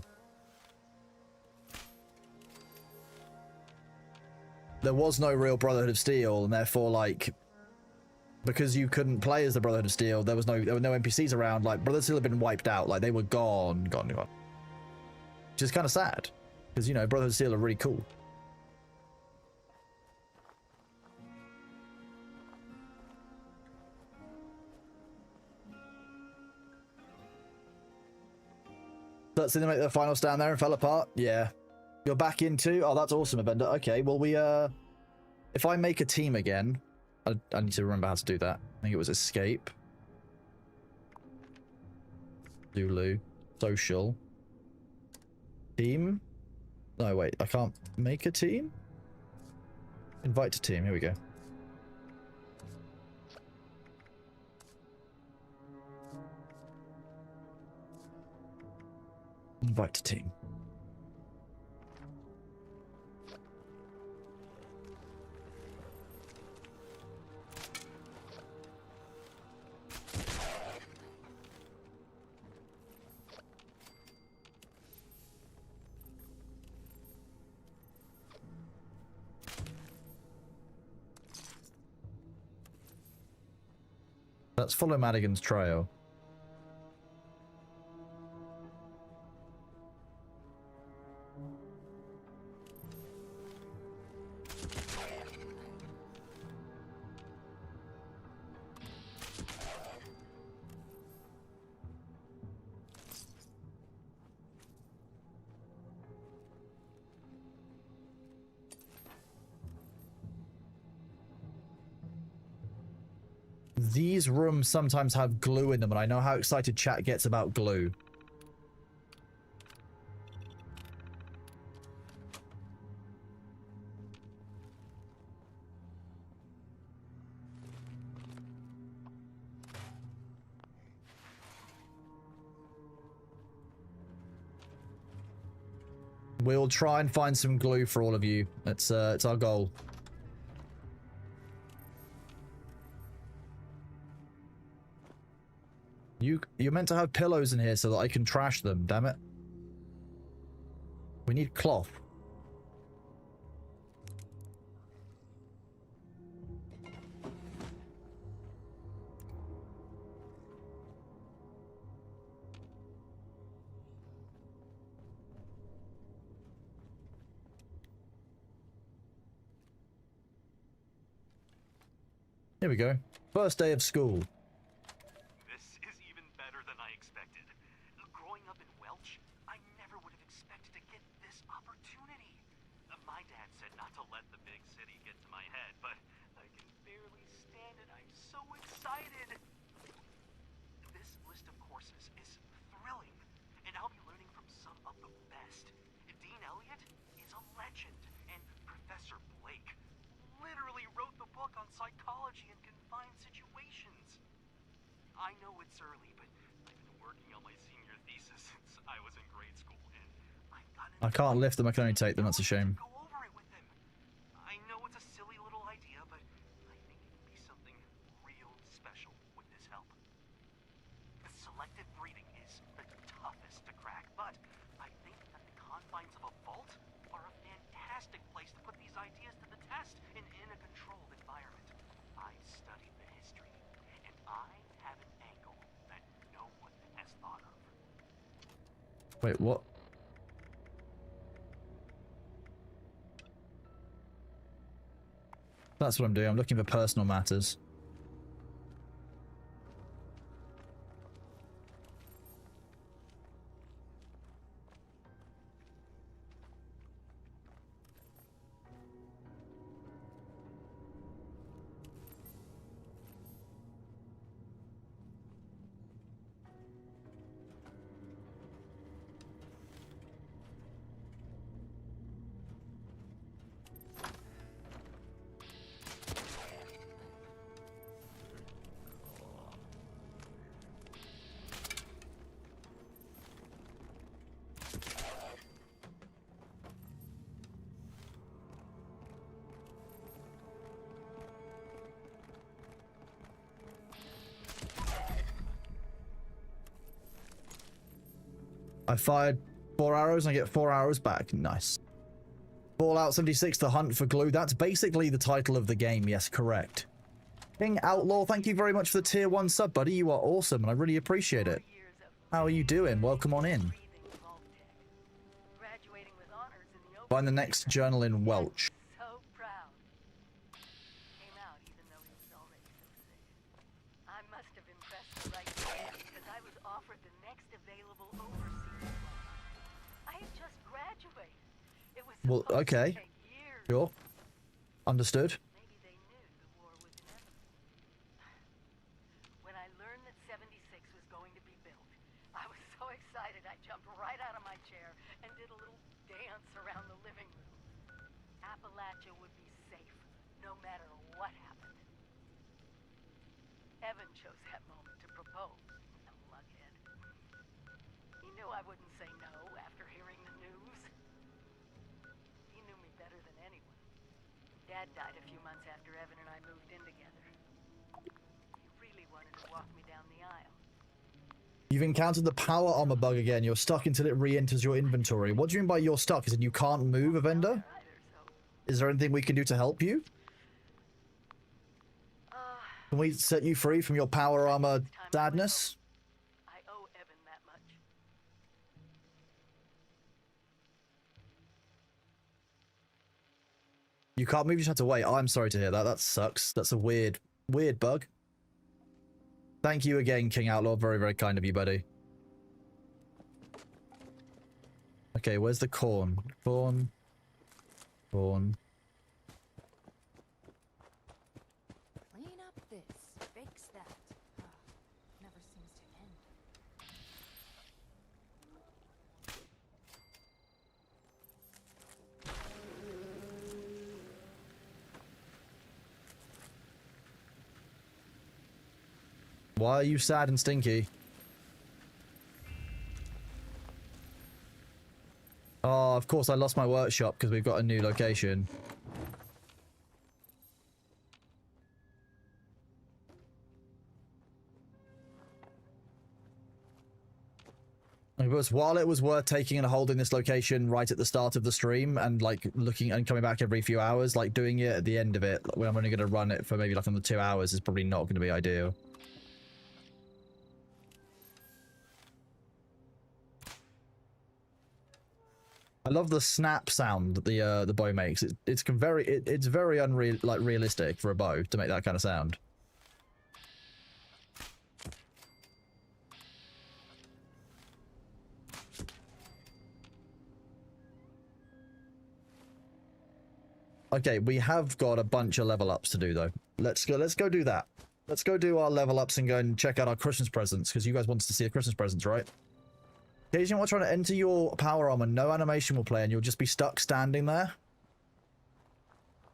real Brotherhood of Steel, and therefore, like, because you couldn't play as the Brotherhood of Steel, there were no NPCs around. Like, Brotherhood of Steel had been wiped out. Like, they were gone. Which is kind of sad because, you know, Brotherhood of Steel are really cool. That's in the final stand there and fell apart. Yeah. You're back into. Oh, that's awesome, Avenda. Okay, well, if I make a team again, I need to remember how to do that. I think it was escape. Zulu. Social. Team. No, wait. I can't make a team? Invite to team. Here we go. Invite to team. Let's follow Madigan's trail. These rooms sometimes have glue in them, and I know how excited chat gets about glue. We'll try and find some glue for all of you. It's our goal. You're meant to have pillows in here so that I can trash them, damn it. We need cloth. Here we go. First day of school. This is even better than I expected. Growing up in Welch, I never would have expected to get this opportunity. My dad said not to let the big city get to my head, but I can barely stand it. I'm so excited. This list of courses is thrilling, and I'll be learning from some of the best. Dean Elliott is a legend, and Professor Blake literally wrote the book on psychology in confined situations. I know it's early, but I've been working on my senior thesis since I was in grade school, and I've got I can't lift them, I can only take them, that's a shame. go over it with him. I know it's a silly little idea, but I think it can be something real special with his help. The selective breeding is the toughest to crack, but I think that the confines of a vault are a fantastic place to put these ideas to the test in a controlled environment. I've studied the history, and I have an angle that no one has thought of. Wait, what? That's what I'm doing. I'm looking for personal matters. I fired 4 arrows and I get 4 arrows back. Nice. Fallout 76, The Hunt for Glue. That's basically the title of the game. Yes, correct. King Outlaw, thank you very much for the tier 1 sub, buddy. You are awesome and I really appreciate it. How are you doing? Welcome on in. Find the next journal in Welch. So proud. Came out even though he was already so sick. I must have impressed the right man because I was offered the next available overseas job. I had just graduated. It was Well, supposed okay. to take years. Sure. Understood. Maybe they knew the war was inevitable. When I learned that 76 was going to be built, I was so excited I jumped right out of my chair and did a little dance around the living room. Appalachia would be safe, no matter what happened. Evan chose that moment to propose, a luckhead. He knew I wouldn't say no after hearing the news. He knew me better than anyone. Dad died a few months after Evan and I moved in together. He really wanted to walk me down the aisle. You've encountered the power armor bug again. You're stuck until it re-enters your inventory. What do you mean by you're stuck? Is it you can't move, Avenda? Is there anything we can do to help you? Can we set you free from your power armor sadness? I owe Evan that much. You can't move, you just have to wait. I'm sorry to hear that. That sucks. That's a weird bug. Thank you again, King Outlaw. Very, very kind of you, buddy. Okay, where's the corn? Corn. Corn. Clean up this, fix that. Never seems to end. Why are you sad and stinky? Oh, of course I lost my workshop because we've got a new location. Because while it was worth taking and holding this location right at the start of the stream and like looking and coming back every few hours, like doing it at the end of it when I'm only going to run it for maybe like another 2 hours is probably not going to be ideal. I love the snap sound that the bow makes. It's very unreal, like realistic for a bow to make that kind of sound. Okay, we have got a bunch of level ups to do though. Let's go do that. Let's go do our level ups and go and check out our Christmas presents, because you guys wanted to see a Christmas presents, right? Occasionally, while trying to enter your power armor, no animation will play and you'll just be stuck standing there.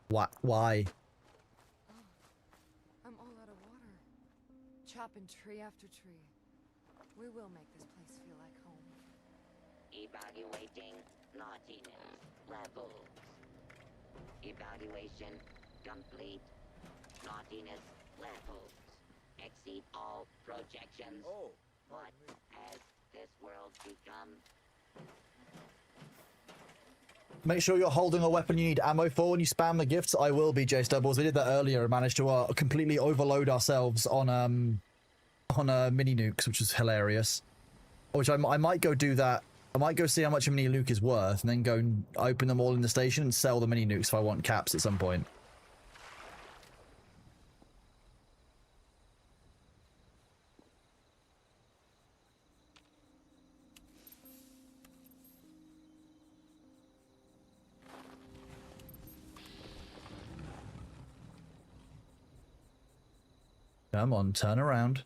What? Why? I'm all out of water. Chopping tree after tree. We will make this place feel like home. Evaluating naughtiness levels. Evaluation complete. Naughtiness levels exceed all projections. Oh. What has this world become? Make sure you're holding a weapon you need ammo for when you spam the gifts. I will be, J Stubbles. We did that earlier and managed to completely overload ourselves on mini nukes, which was hilarious. Which I might go do that. I might go see how much a mini nuke is worth and then go and open them all in the station and sell the mini nukes if I want caps at some point. Come on, turn around.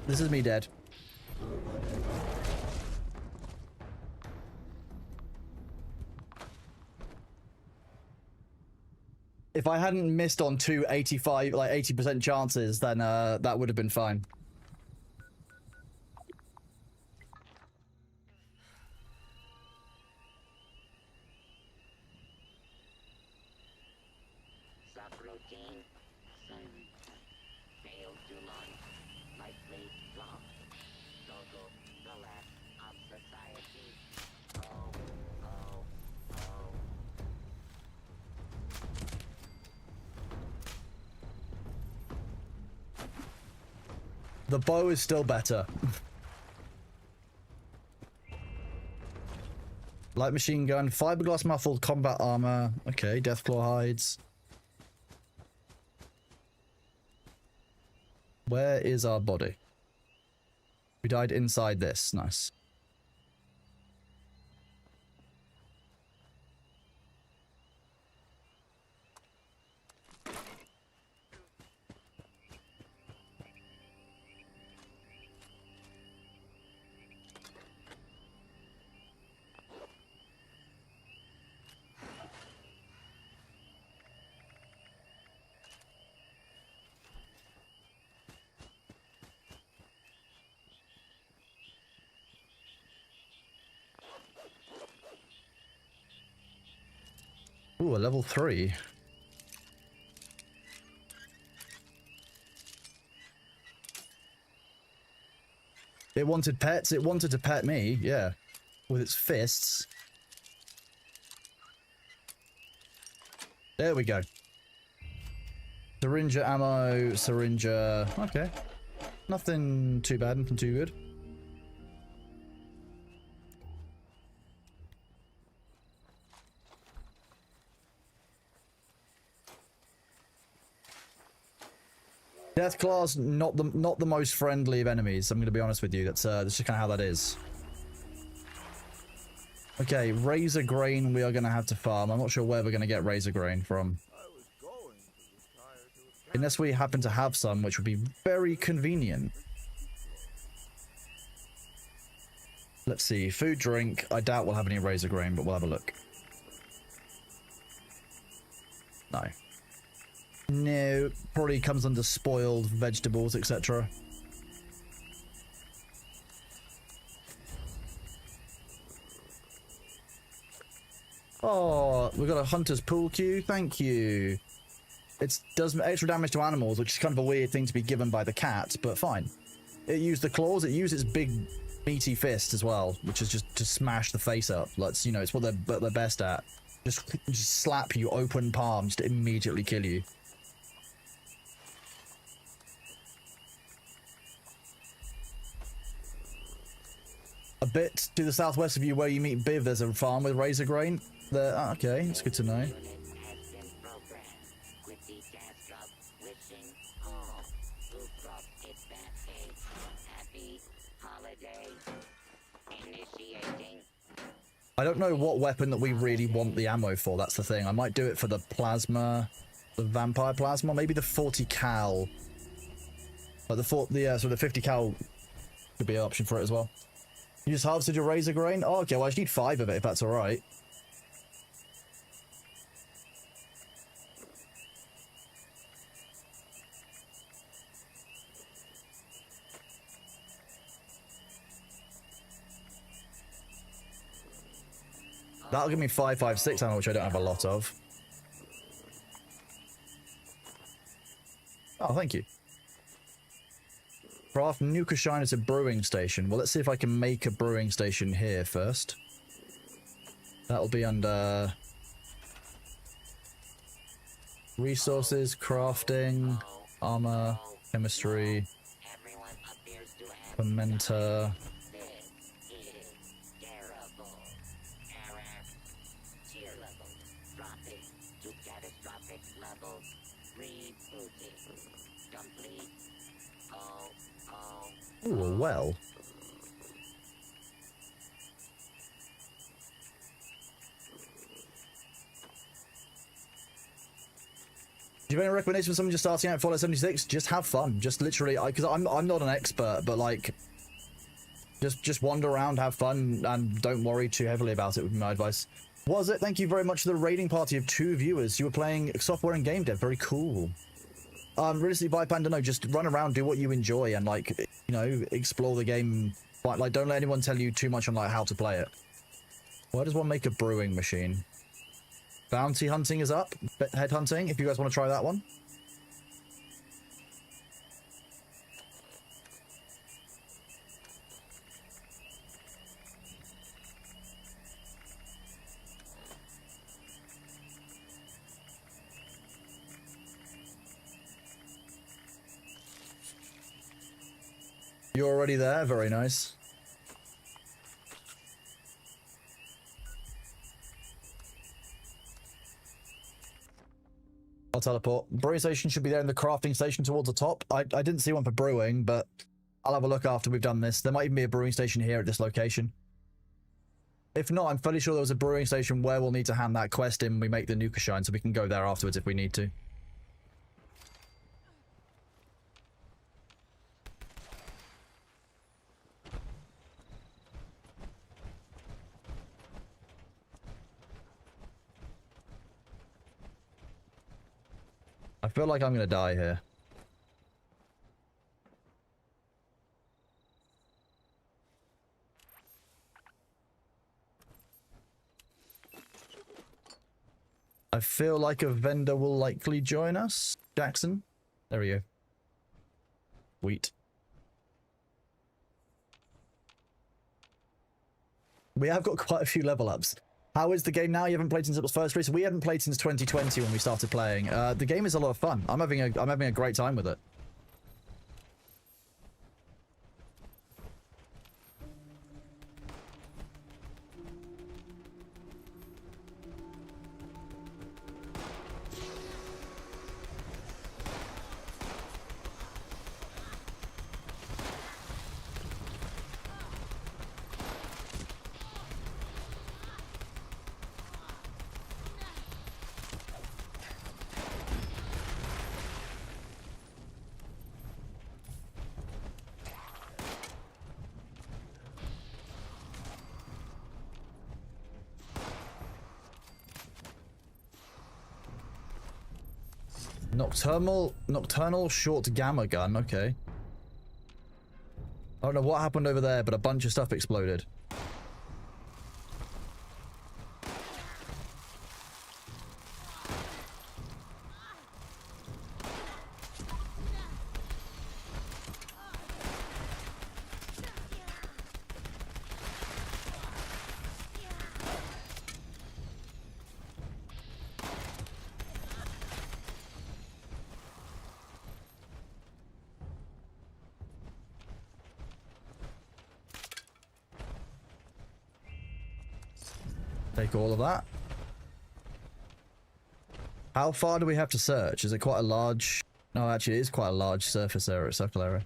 This is me dead. If I hadn't missed on 285, like 80% chances, then that would have been fine. Subroutine silent. Failed to launch. Likely lost. Total collapse of society. Oh, oh, oh. The bow is still better. Light machine gun, fiberglass muffled combat armor. Okay, deathclaw hides. Where is our body? We died inside this. Nice. Ooh, a level 3. It wanted pets. It wanted to pet me, yeah. With its fists. There we go. Syringe ammo, syringe. Okay. Nothing too bad, nothing too good. Deathclaws, not the most friendly of enemies. I'm going to be honest with you. That's just kind of how that is. Okay, razor grain we are going to have to farm. I'm not sure where we're going to get razor grain from. Unless we happen to have some, which would be very convenient. Let's see. Food, drink. I doubt we'll have any razor grain, but we'll have a look. No. No. Probably comes under spoiled vegetables, etc. Oh, we've got a hunter's pool cue. Thank you. It does extra damage to animals, which is kind of a weird thing to be given by the cat, but fine. It used the claws. It used its big, meaty fist as well, which is just to smash the face up. Let's, you know, it's what they're best at. Just slap you open palms to immediately kill you. A bit to the southwest of you, where you meet Biv, there's a farm with razor grain. There, okay, it's good to know. I don't know what weapon that we really want the ammo for, that's the thing. I might do it for the plasma, the vampire plasma, maybe the 40 cal. But the 50 cal could be an option for it as well. You just harvested your razor grain? Oh, okay, well I just need 5 of it if that's alright. That'll give me 556 ammo, which I don't have a lot of. Oh, thank you. Craft Nuka Shine at a brewing station. Well, let's see if I can make a brewing station here first. That'll be under resources, crafting, armor, chemistry, fermenter. Ooh, a well. Do you have any recommendations for someone just starting out at Fallout 76? Just have fun. Just literally, because I'm not an expert, but like, just wander around, have fun, and don't worry too heavily about it would be my advice. Was it? Thank you very much for the raiding party of 2 viewers. You were playing software and game dev. Very cool. Realistically, by Panda, no, just run around, do what you enjoy, and like, you know, explore the game. But like, don't let anyone tell you too much on like how to play it. Why does one make a brewing machine? Bounty hunting is up. Head hunting, if you guys want to try that one. You're already there? Very nice. I'll teleport. Brewing station should be there in the crafting station towards the top. I didn't see one for brewing, but I'll have a look after we've done this. There might even be a brewing station here at this location. If not, I'm fairly sure there was a brewing station where we'll need to hand that quest in when we make the Nuka Shine, so we can go there afterwards if we need to. I feel like I'm gonna die here. I feel like a vendor will likely join us. Jackson? There we go. Sweet. We have got quite a few level ups. How is the game now? You haven't played since it was first released? We haven't played since 2020 when we started playing. The game is a lot of fun. I'm having a great time with it. Nocturnal short gamma gun. Okay. I don't know what happened over there, but a bunch of stuff exploded. Take all of that. How far do we have to search? Is it quite a large... No, actually, it is quite a large surface area, circle area.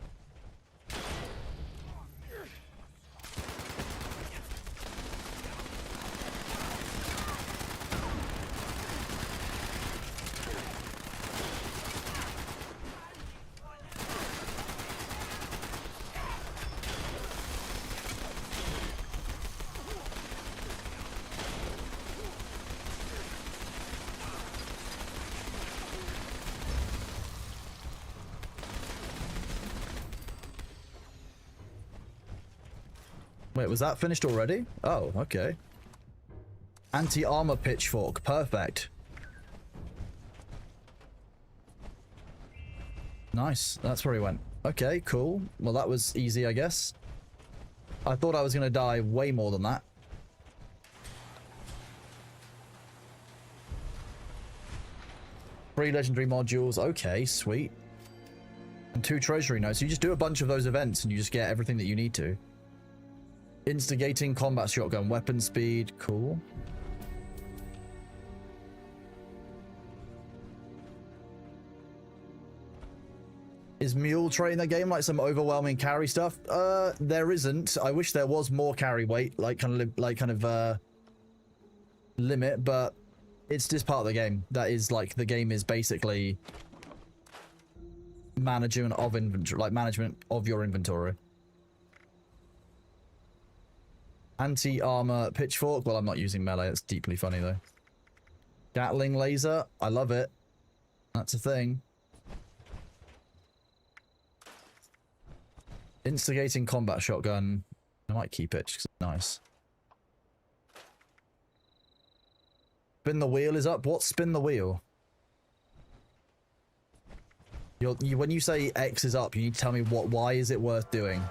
Wait, was that finished already? Oh, okay. Anti-armor pitchfork. Perfect. Nice. That's where he went. Okay, cool. Well, that was easy, I guess. I thought I was going to die way more than that. Three legendary modules. Okay, sweet. And 2 treasury notes. You just do a bunch of those events and you just get everything that you need to. Instigating combat shotgun, weapon speed, cool. Is mule trait in that game like some overwhelming carry stuff? There isn't. I wish there was more carry weight, like kind of limit, but it's just part of the game. That is like the game is basically management of inventory, like management of your inventory. Anti-armor pitchfork. Well, I'm not using melee. It's deeply funny, though. Gatling laser. I love it. That's a thing. Instigating combat shotgun. I might keep it because it's nice. Spin the wheel is up. What's spin the wheel? When you say X is up, you need to tell me why is it worth doing?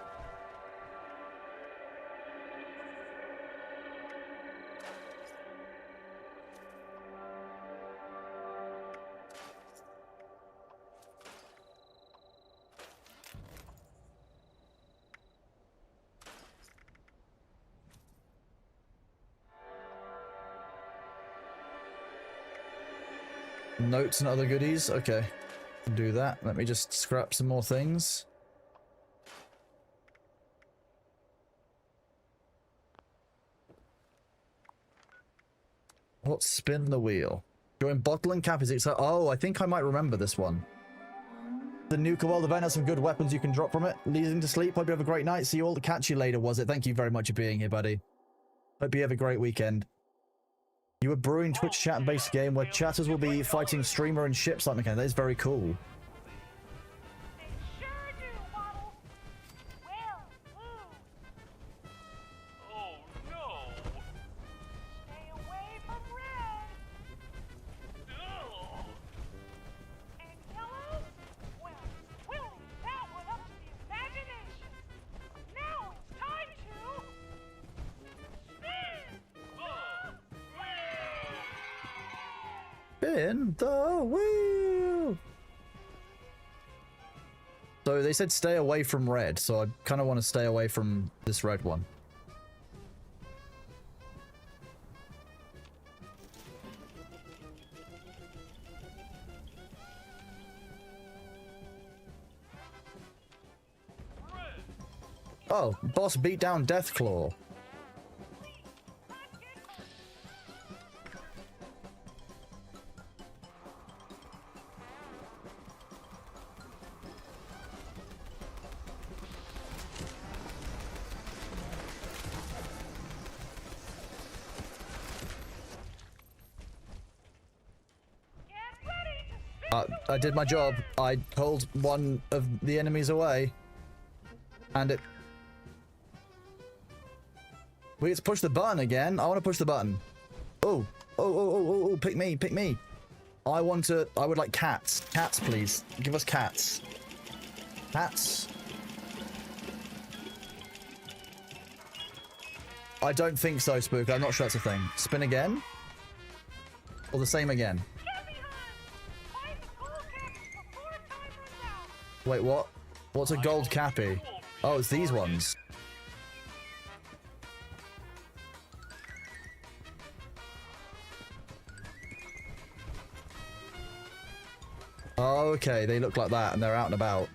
Notes and other goodies. Okay. Do that. Let me just scrap some more things. What's spin the wheel? Join bottle and cap is exciting. Oh, I think I might remember this one. The Nuka World event has some good weapons you can drop from it. Leading to sleep. Hope you have a great night. See you all. Catch you later, was it? Thank you very much for being here, buddy. Hope you have a great weekend. You were brewing Twitch chat-based game where chatters will be fighting streamer and ships like mechanic. That is very cool. Spin the wheel. So they said stay away from red, so I kind of want to stay away from this red one. Oh, boss beat down Deathclaw. I did my job. I pulled one of the enemies away. And it... We get to push the button again. I want to push the button. Oh. Oh, pick me, pick me. I would like cats. Cats, please. Give us cats. Cats. I don't think so, Spook. I'm not sure that's a thing. Spin again? Or the same again? Wait, what? What's a gold cappy? Oh, it's these ones. Oh, okay, they look like that and they're out and about.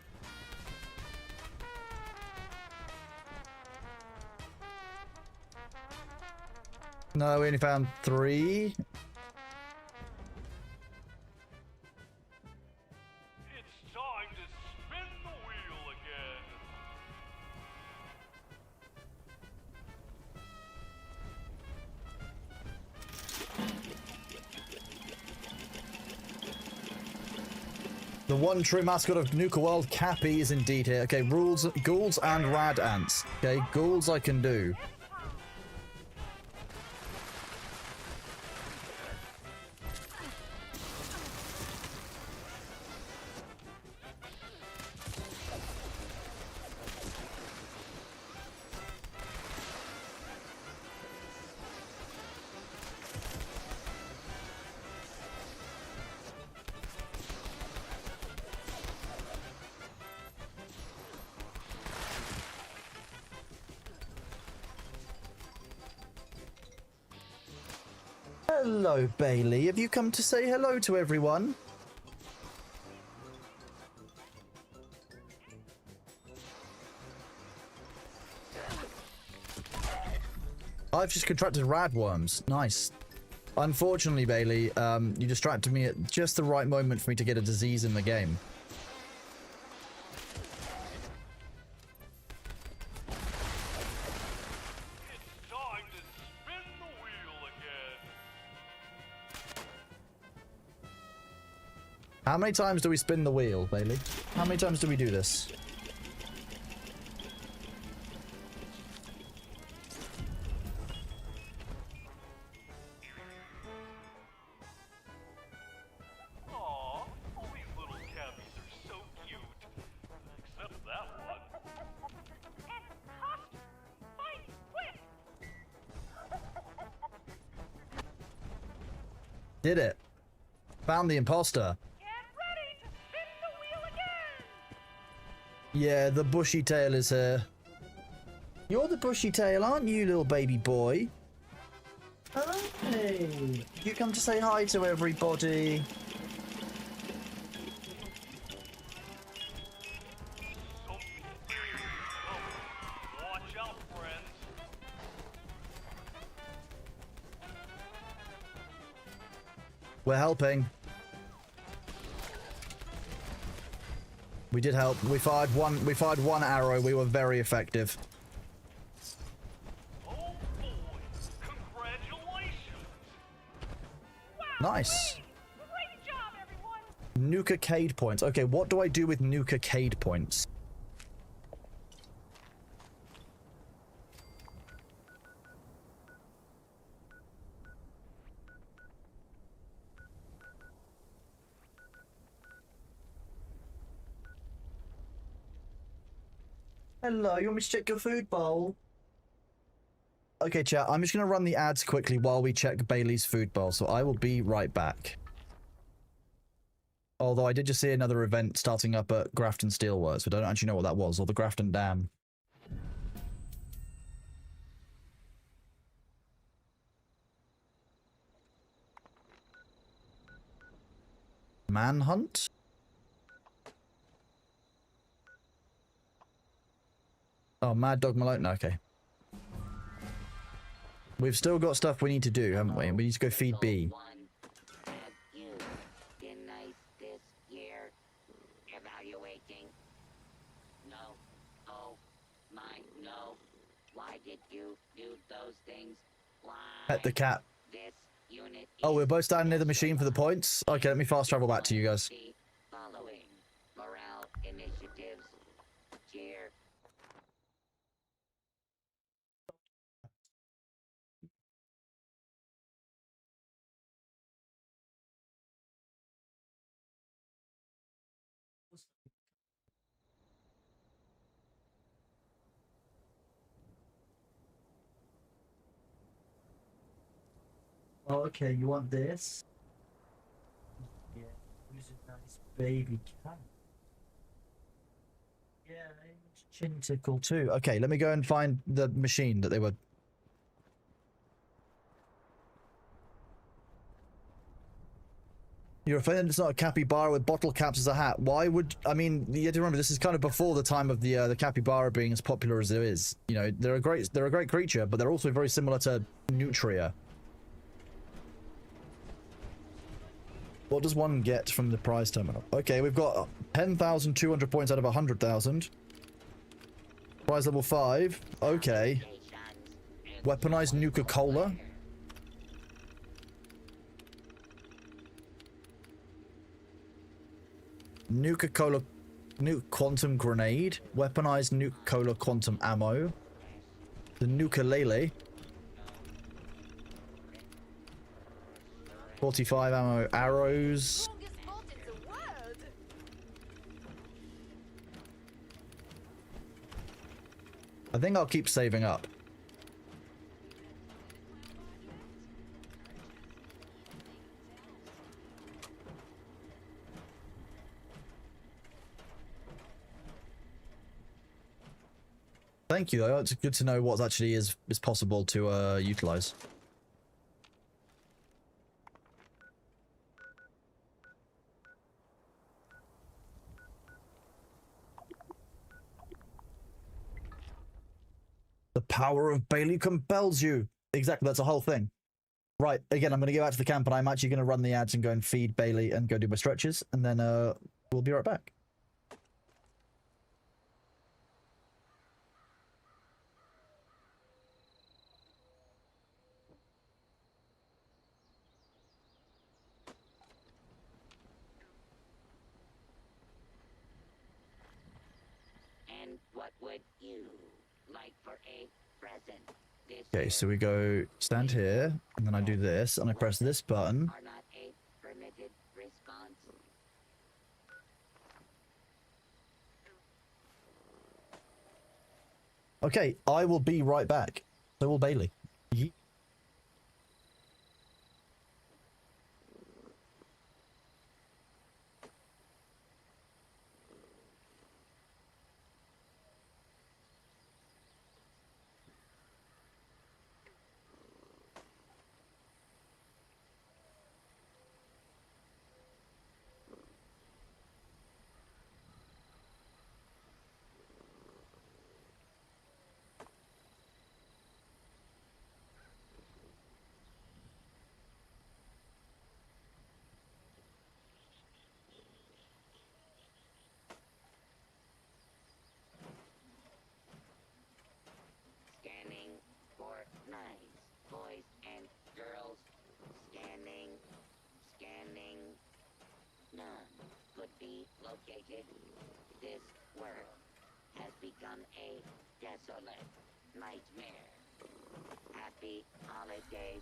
No, we only found 3. It's time to spin the wheel again. The one true mascot of Nuka World, Cappy, is indeed here. Okay, ghouls and rad ants. Okay, ghouls I can do. Hello, Bailey. Have you come to say hello to everyone? I've just contracted radworms. Nice. Unfortunately, Bailey, you distracted me at just the right moment for me to get a disease in the game. How many times do we spin the wheel, Bailey? How many times do we do this? Aw, all these little cabbies are so cute. Except that one. Did it. Found the imposter. Yeah, the bushy tail is here. You're the bushy tail, aren't you, little baby boy? Hey, you come to say hi to everybody. Watch out, friends. We're helping. We did help. We fired one arrow. We were very effective. Oh boy! Congratulations! Nice. Great job, everyone! Nuka-cade points. Okay, what do I do with Nuka-cade points? Hello, you want me to check your food bowl? Okay, chat, I'm just going to run the ads quickly while we check Bailey's food bowl, so I will be right back. Although I did just see another event starting up at Grafton Steelworks, but I don't actually know what that was, or the Grafton Dam. Manhunt? Oh, Mad Dog Malone. Okay. We've still got stuff we need to do, haven't we? We need to go feed B. Have you been nice this year? Evaluating? No. Oh, my, no. Why did you do those things? Why? Pet the cat. This unit Oh, we're both standing near the machine for the points? Okay, let me fast travel back to you guys. initiatives. Cheer. Oh, okay, you want this? Yeah, who's a nice baby cat? Yeah, it's chin tickle too. Okay, let me go and find the machine that they were. You're offended it's not a capybara with bottle caps as a hat. Why would... I mean, you have to remember, this is kind of before the time of the capybara being as popular as it is. You know, they're a great creature, but they're also very similar to nutria. What does one get from the prize terminal? Okay, we've got 10,200 points out of 100,000. Prize level 5. Okay. Weaponized Nuka-Cola. Nuka-Cola... Quantum Grenade. Weaponized Nuka-Cola Quantum Ammo. The Nuka-Lele. 45 ammo arrows. I think I'll keep saving up. Thank you, though. It's good to know what actually is possible to utilize. The power of Bailey compels you. Exactly, that's a whole thing. Right, again, I'm going to go out to the camp and I'm actually going to run the ads and go and feed Bailey and go do my stretches. And then we'll be right back. And what would you like for a present? This Okay, so we go stand here, and then I do this, and I press this button. are not a permitted response. Okay, I will be right back. So will Bailey. Scanning for nice boys and girls. Scanning. Scanning. None could be located. This world has become a desolate nightmare. Happy holidays.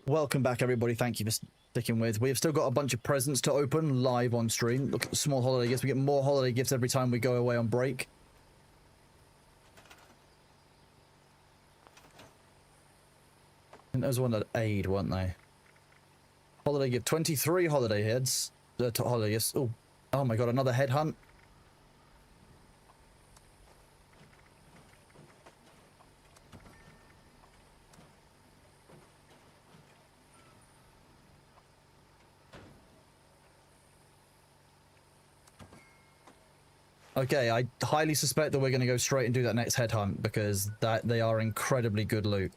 Welcome back, everybody. Thank you for sticking with. We've still got a bunch of presents to open live on stream. Look at the small holiday gifts. We get more holiday gifts every time we go away on break. And those one that aid, weren't they? Holiday gift. 23 holiday heads. Holiday gifts. Oh my god, another headhunt. Okay, I highly suspect that we're going to go straight and do that next headhunt because they are incredibly good loot.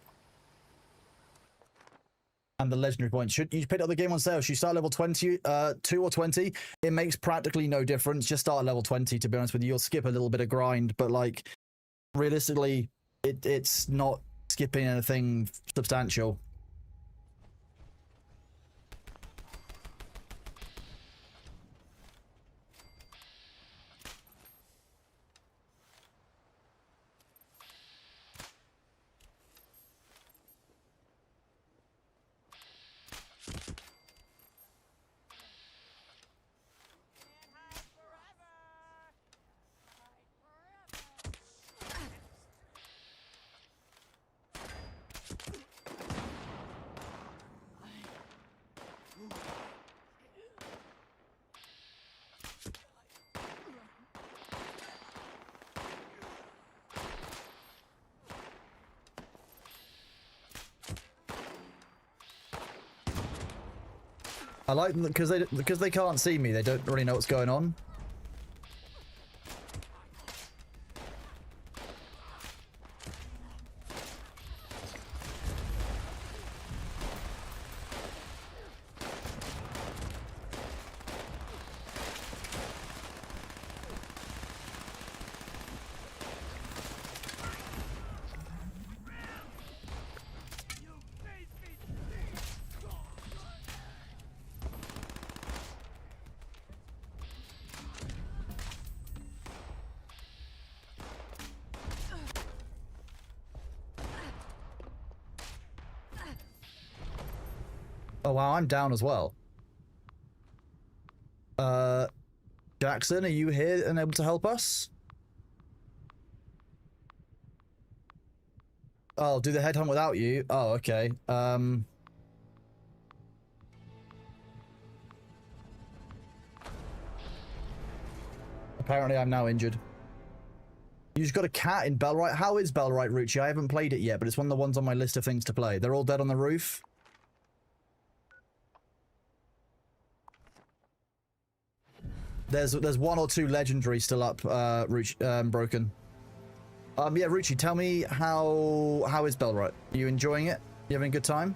And the legendary points. Should you pick up the game on sale? Should you start level 2 or 20? It makes practically no difference. Just start at level 20, to be honest with you. You'll skip a little bit of grind, but like realistically, it's not skipping anything substantial. I like them because they can't see me. They don't really know what's going on. Oh wow, I'm down as well. Jackson, are you here and able to help us? Oh, do the headhunt without you? Oh, okay. Apparently I'm now injured. You just got a cat in Bellwright? How is Bellwright, Rucci? I haven't played it yet, but it's one of the ones on my list of things to play. They're all dead on the roof? There's 1 or 2 legendary still up, broken. Yeah, Rucci, tell me how is Bellwright? Are you enjoying it? You having a good time?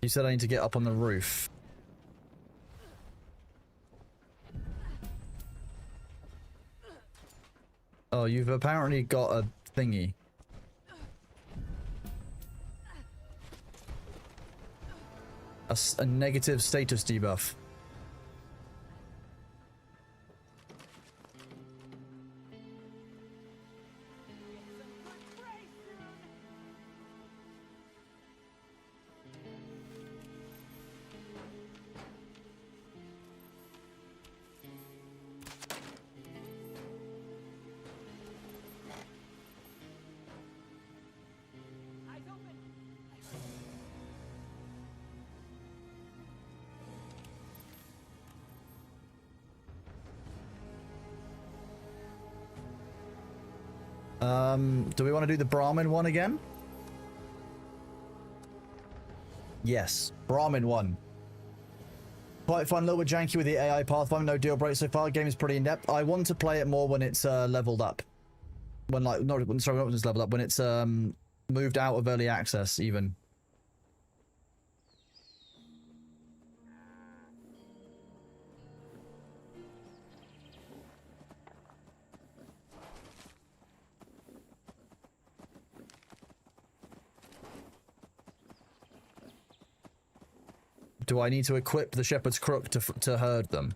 You said I need to get up on the roof. Oh, you've apparently got a thingy. A negative status debuff. Do we want to do the Brahmin one again? Yes, Brahmin one. Quite fun, a little bit janky with the AI pathfinder, no deal break so far. Game is pretty in-depth. I want to play it more when it's leveled up. When like, not when it's leveled up, when it's moved out of early access even. Do I need to equip the shepherd's crook to herd them?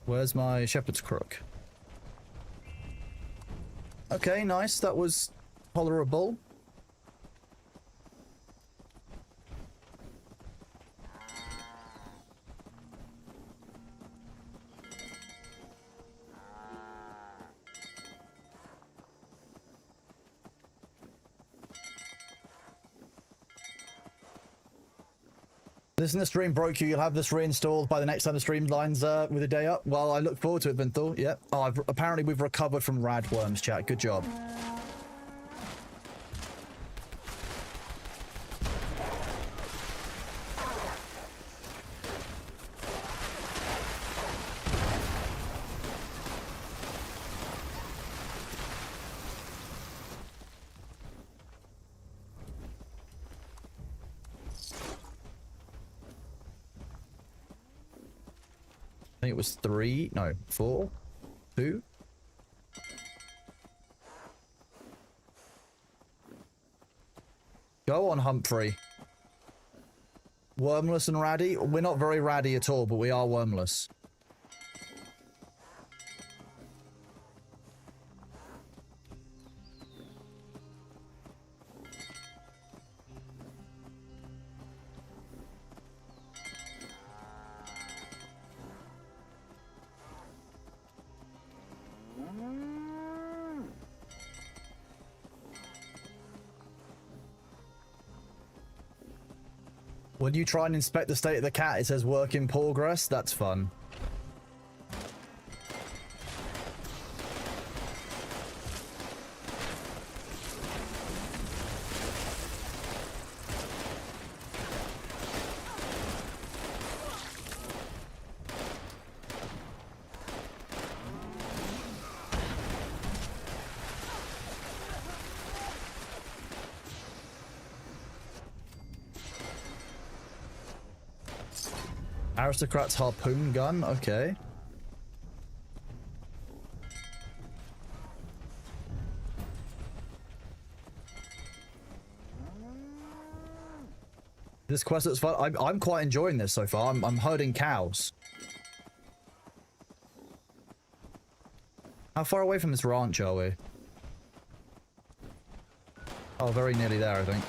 Where's my shepherd's crook? Okay, nice. That was tolerable. Listen, the stream broke you. You'll have this reinstalled by the next time the stream lines with a day up. Well, I look forward to it, Vinthal. Yep. Oh, apparently we've recovered from radworms, chat. Good job. I think it was 3, no, 4, 2. Go on, Humphrey. Wormless and ratty? We're not very ratty at all, but we are wormless. When you try and inspect the state of the cat, it says work in progress. That's fun. Aristocrat's harpoon gun, okay. This quest looks fun. I'm quite enjoying this so far. I'm herding cows. How far away from this ranch are we? Oh, very nearly there, I think.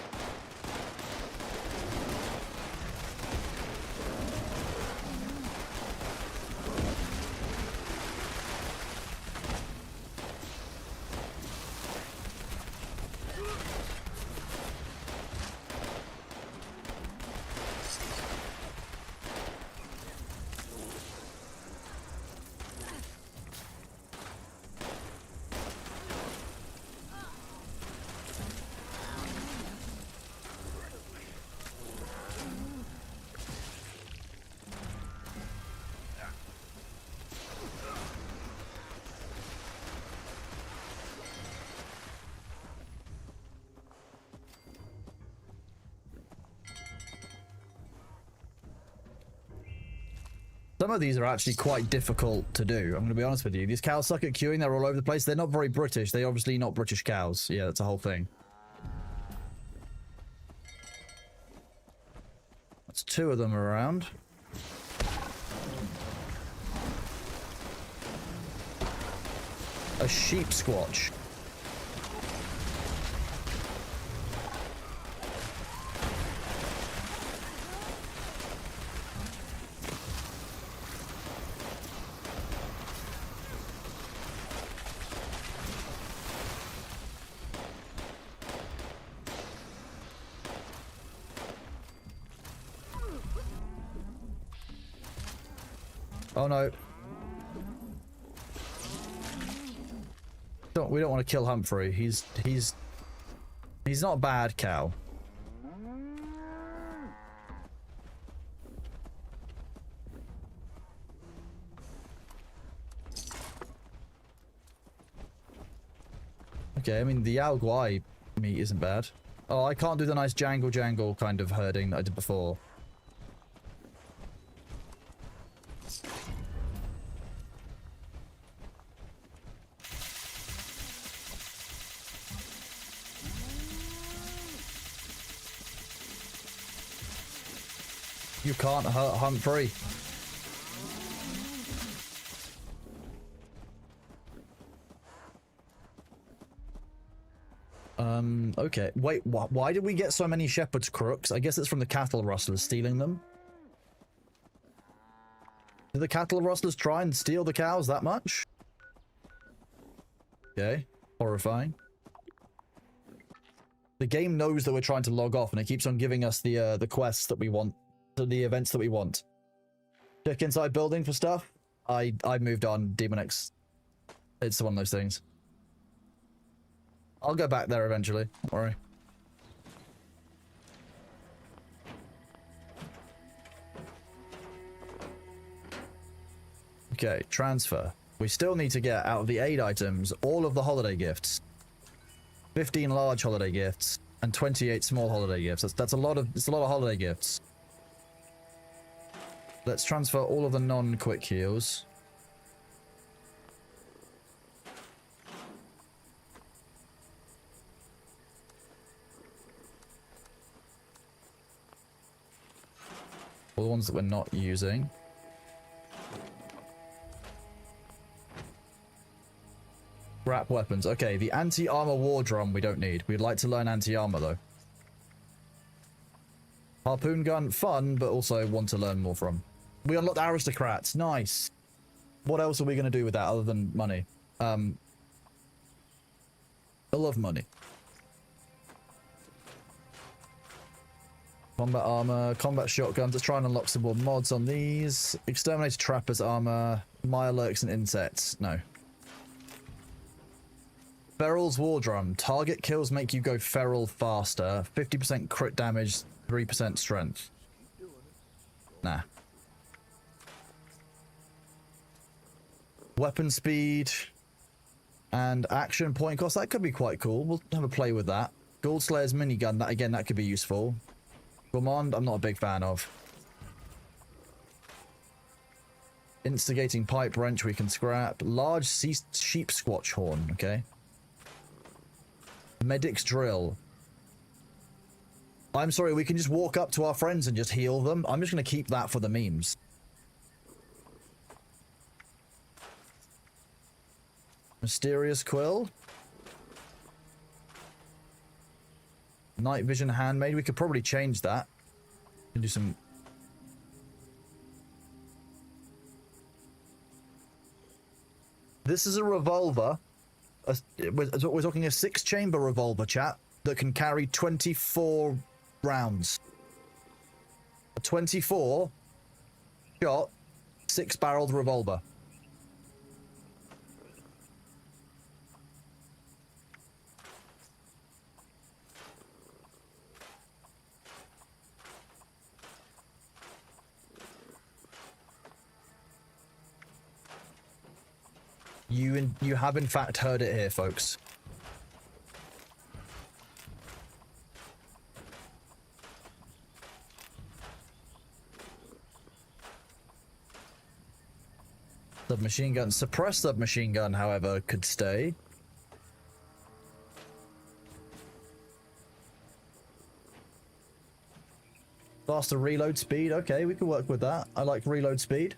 Some of these are actually quite difficult to do. I'm going to be honest with you. These cows suck at queuing. They're all over the place. They're not very British. They're obviously not British cows. Yeah, that's the whole thing. That's 2 of them around. A sheep squatch. Oh no. We don't want to kill Humphrey. He's not a bad cow. Okay, I mean the Alguai meat isn't bad. Oh, I can't do the nice jangle kind of herding that I did before. You can't hurt Humphrey. Okay. Wait, why did we get so many shepherd's crooks? I guess it's from the cattle rustlers stealing them. Did the cattle rustlers try and steal the cows that much? Okay. Horrifying. The game knows that we're trying to log off and it keeps on giving us the quests that we want. The events that we want. Check inside building for stuff. I moved on. Demon X. It's one of those things. I'll go back there eventually. Don't worry. Okay, transfer. We still need to get out of the aid items all of the holiday gifts. 15 large holiday gifts and 28 small holiday gifts. That's a lot of holiday gifts. Let's transfer all of the non-quick heals. All the ones that we're not using. Wrap weapons. Okay, the anti-armor war drum we don't need. We'd like to learn anti-armor though. Harpoon gun, fun, but also want to learn more from. We unlocked aristocrats. Nice. What else are we going to do with that other than money? I love money. Combat armor, combat shotguns. Let's try and unlock some more mods on these. Exterminator trapper's armor, Mirelurks and insects. No. Feral's war drum. Target kills make you go feral faster. 50% crit damage, 3% strength. Nah. Weapon speed and action point cost. That could be quite cool. We'll have a play with that. Gold Slayer's minigun. That could be useful. Gourmand, I'm not a big fan of. Instigating pipe wrench we can scrap. Large sheep squatch horn. Okay. Medic's drill. I'm sorry, we can just walk up to our friends and just heal them. I'm just going to keep that for the memes. Mysterious quill. Night vision handmade. We could probably change that. We can do some. This is a revolver. We're talking a 6-chamber revolver, chat, that can carry 24 rounds. A 24 shot, 6-barreled revolver. You have in fact heard it here, folks. Submachine gun. Suppressed submachine gun, however, could stay. Faster reload speed. Okay, we can work with that. I like reload speed.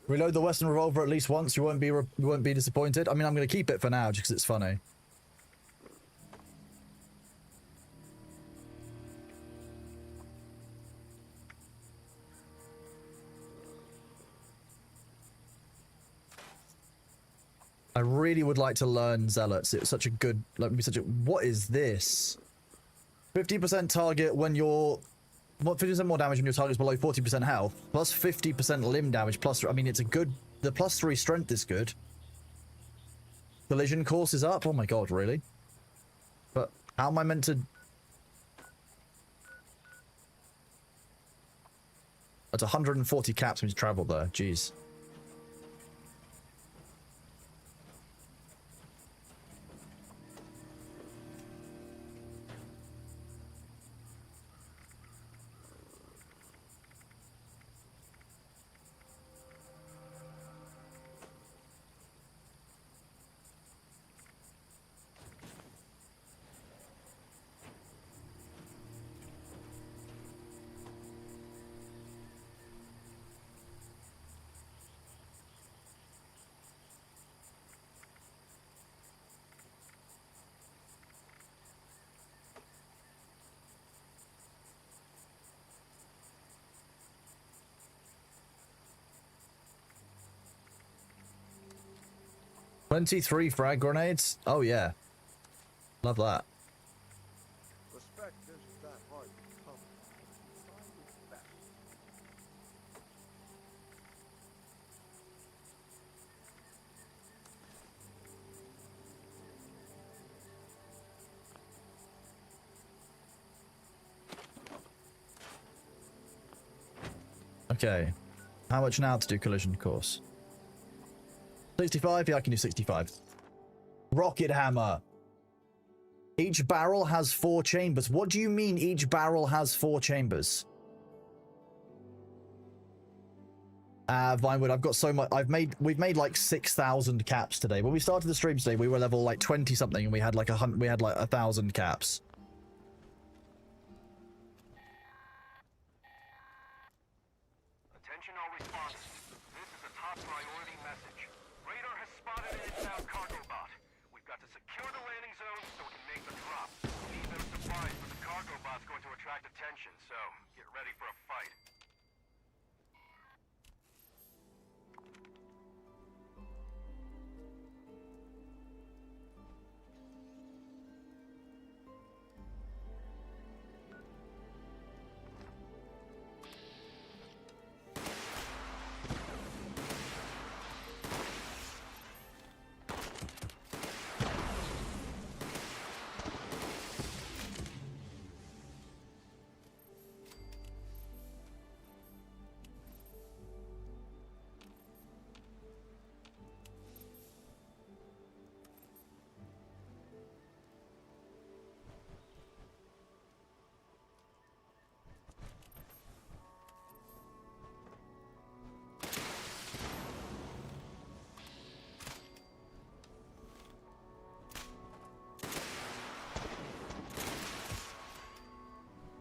Reload the Western revolver at least once. You won't be disappointed. I mean, I'm going to keep it for now just because it's funny. I really would like to learn Zealots. It's such a good, like, such a. What is this? 50% target when you're. What, 50% more damage when your target's below 40% health, plus 50% limb damage, plus, I mean, it's a good, the +3 strength is good. Collision course is up? Oh my god, really? But how am I meant to... That's 140 caps when you travel there, jeez. $23 frag grenades? Oh yeah. Love that. Respect isn't that hard to come. Find it back. Okay. How much now to do collision course? 65? Yeah, I can do 65. Rocket hammer. Each barrel has 4 chambers. What do you mean each barrel has 4 chambers? Vinewood, I've got so much. We've made like 6,000 caps today. When we started the stream today, we were level like 20 something and we had like 1,000 caps. Attention all responders. This is a top priority message. Radar has spotted an inbound cargo bot. We've got to secure the landing zone so we can make the drop. We need those supplies, but the cargo bot's going to attract attention, so get ready for a fight.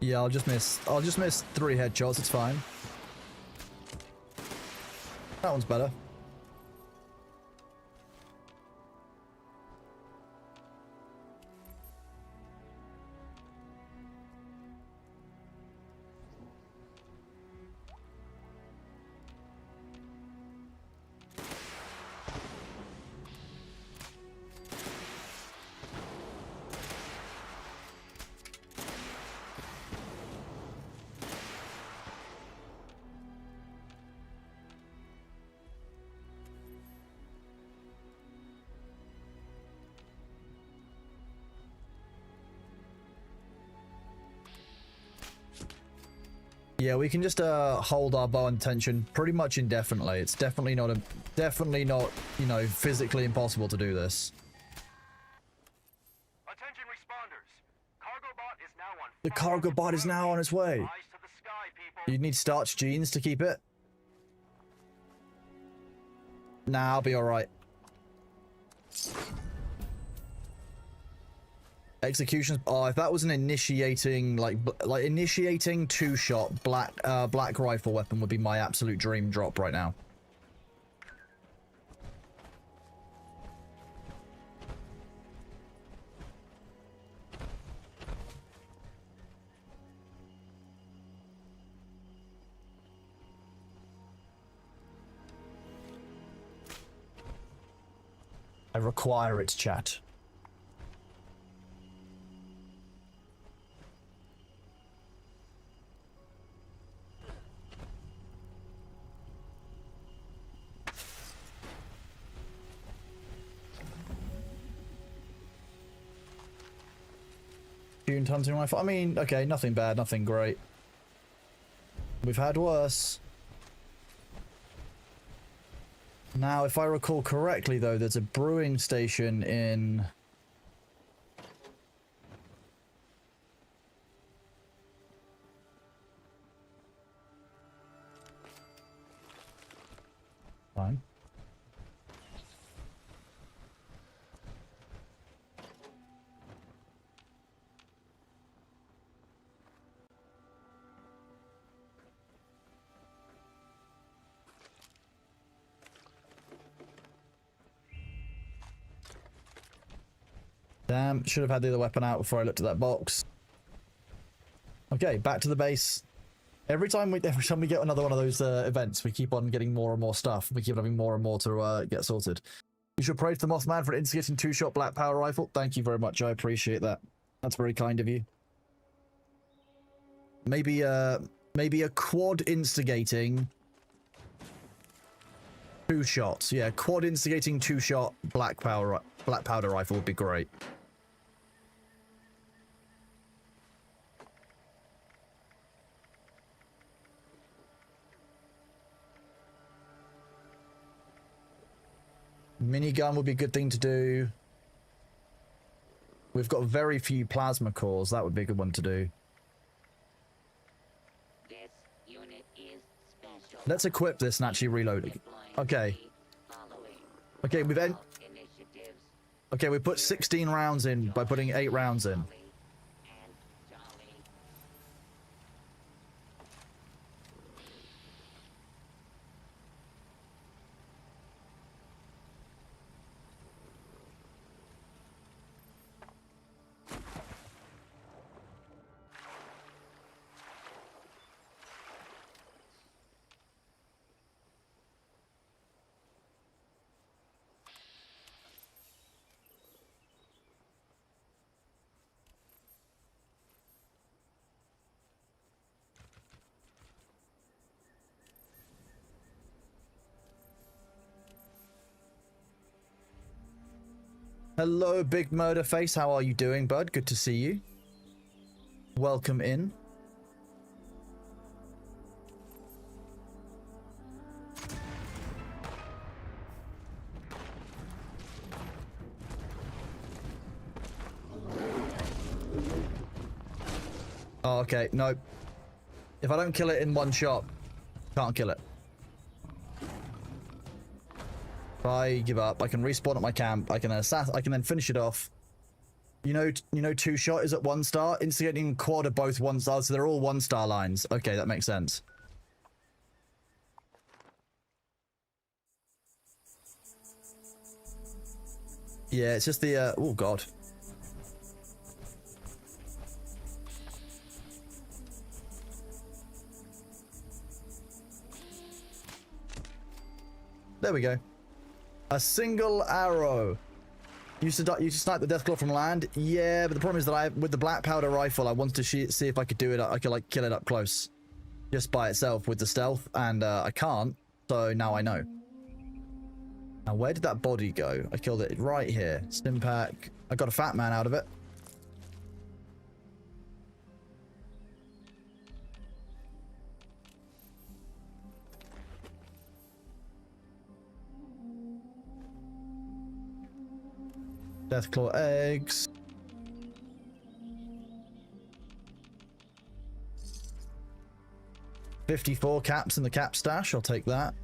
Yeah, I'll just miss 3 headshots, it's fine. That one's better. Yeah, we can just hold our bow and tension pretty much indefinitely. It's definitely not you know, physically impossible to do this. Attention responders. Cargo bot is now on. The cargo bot is now on its way. Eyes to the sky, people. You need starch genes to keep it. Nah, I'll be alright. Executions. Oh, if that was an initiating, like initiating 2-shot black rifle weapon would be my absolute dream drop right now. I require it, chat. Tuned hunting rifle. I mean, okay, nothing bad, nothing great. We've had worse. Now, if I recall correctly, though, there's a brewing station in... Fine. Damn, should have had the other weapon out before I looked at that box. Okay, back to the base. Every time we get another one of those events, we keep on getting more and more stuff. We keep having more and more to get sorted. You should praise the Mothman for an instigating 2-shot black power rifle. Thank you very much. I appreciate that. That's very kind of you. Maybe a quad instigating 2 shots. Yeah, quad instigating 2-shot black powder rifle would be great. Minigun would be a good thing to do. We've got very few plasma cores. That would be a good one to do. This unit is special. Let's equip this and actually reload it. Okay. Okay, Okay, we put 16 rounds in by putting 8 rounds in. Hello, Big Murder Face. How are you doing, bud? Good to see you. Welcome in. Oh, okay. No. If I don't kill it in one shot, can't kill it. If I give up, I can respawn at my camp. I can then finish it off. You know, 2-shot is at 1 star. Instigating quad are both 1 star, so they're all 1-star lines. Okay, that makes sense. Yeah, it's just the oh god. There we go. A single arrow. You should snipe the Deathclaw from land. Yeah, but the problem is that with the black powder rifle, I wanted to see if I could do it. I could like kill it up close, just by itself with the stealth, and I can't. So now I know. Now where did that body go? I killed it right here. Stimpack. I got a fat man out of it. Deathclaw eggs. $54 caps in the cap stash. I'll take that.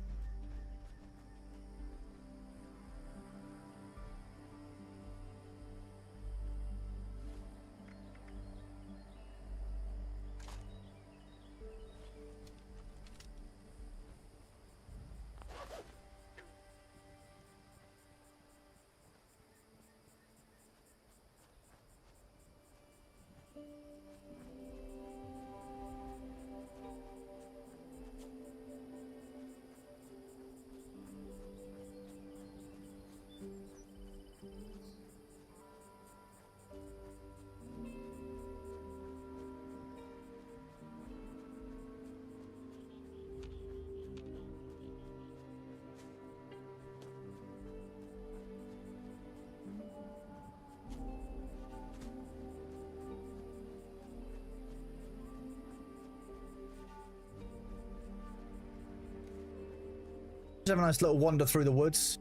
Just have a nice little wander through the woods.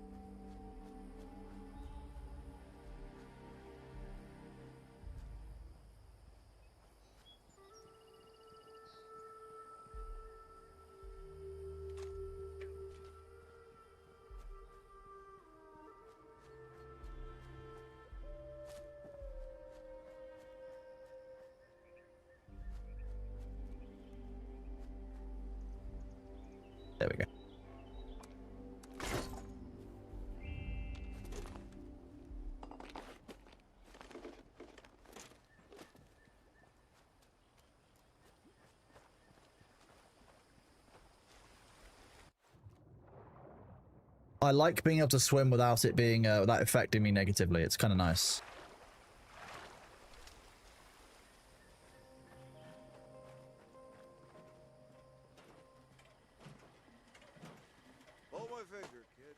There we go. I like being able to swim without it being without affecting me negatively. It's kind of nice. Hold my finger, kid.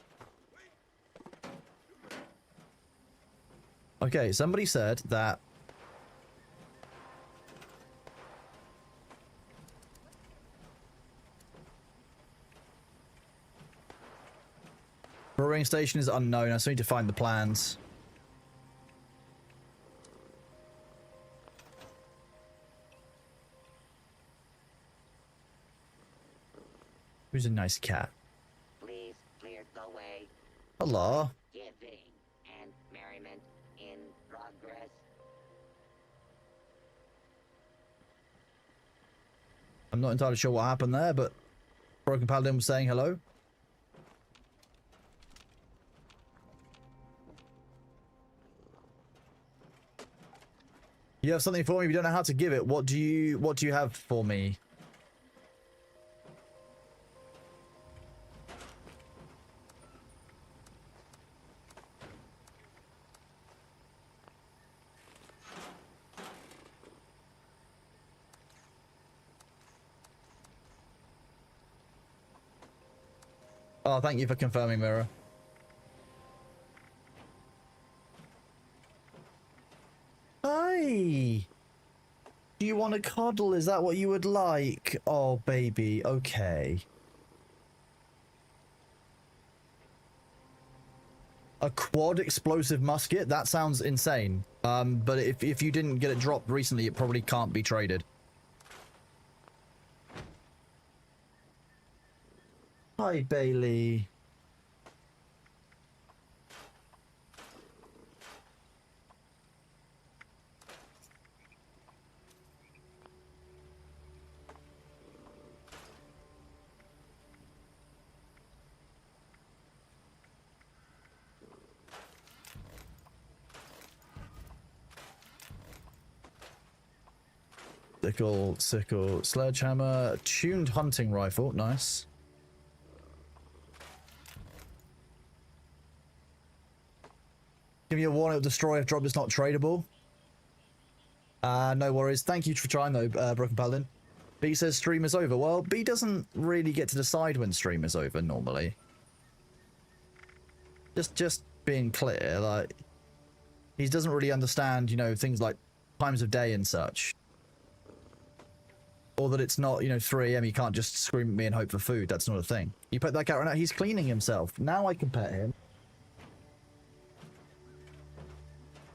Okay, somebody said that brewing station is unknown. I still need to find the plans. Who's a nice cat? Please clear the way. Hello. Giving and merriment in progress. I'm not entirely sure what happened there, but Broken Paladin was saying hello. You have something for me, but you don't know how to give it. What do you have for me? Oh, thank you for confirming, Mirror. Hi! Do you want a cuddle? Is that what you would like? Oh, baby. Okay. A quad explosive musket? That sounds insane. But if you didn't get it dropped recently, it probably can't be traded. Hi, Bailey. Sickle, sledgehammer, tuned hunting rifle, nice. Give me a warning, it'll destroy if drop is not tradable. No worries. Thank you for trying though, Broken Paladin. B says stream is over. Well, B doesn't really get to decide when stream is over normally. Just being clear, like, he doesn't really understand, you know, things like times of day and such. Or that it's not, you know, 3 AM, you can't just scream at me and hope for food. That's not a thing. You pet that cat right now, he's cleaning himself. Now I can pet him.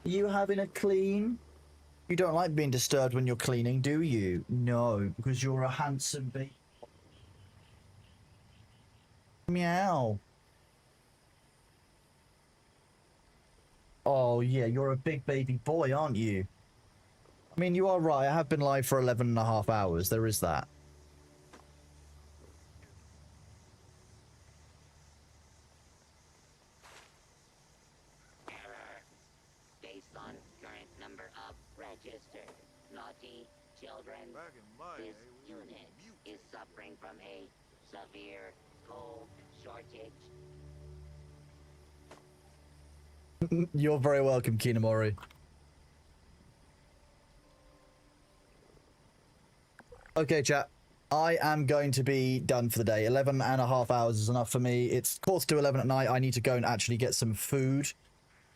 You having a clean? You don't like being disturbed when you're cleaning, do you? No, because you're a handsome baby. Meow. Oh, yeah, you're a big baby boy, aren't you? I mean, you are right. I have been live for 11.5 hours. There is that. Error. Based on current number of registered naughty children, this unit is suffering from a severe coal shortage. You're very welcome, Kinamori. Okay, chat. I am going to be done for the day. 11.5 hours is enough for me. It's 10:45 at night. I need to go and actually get some food.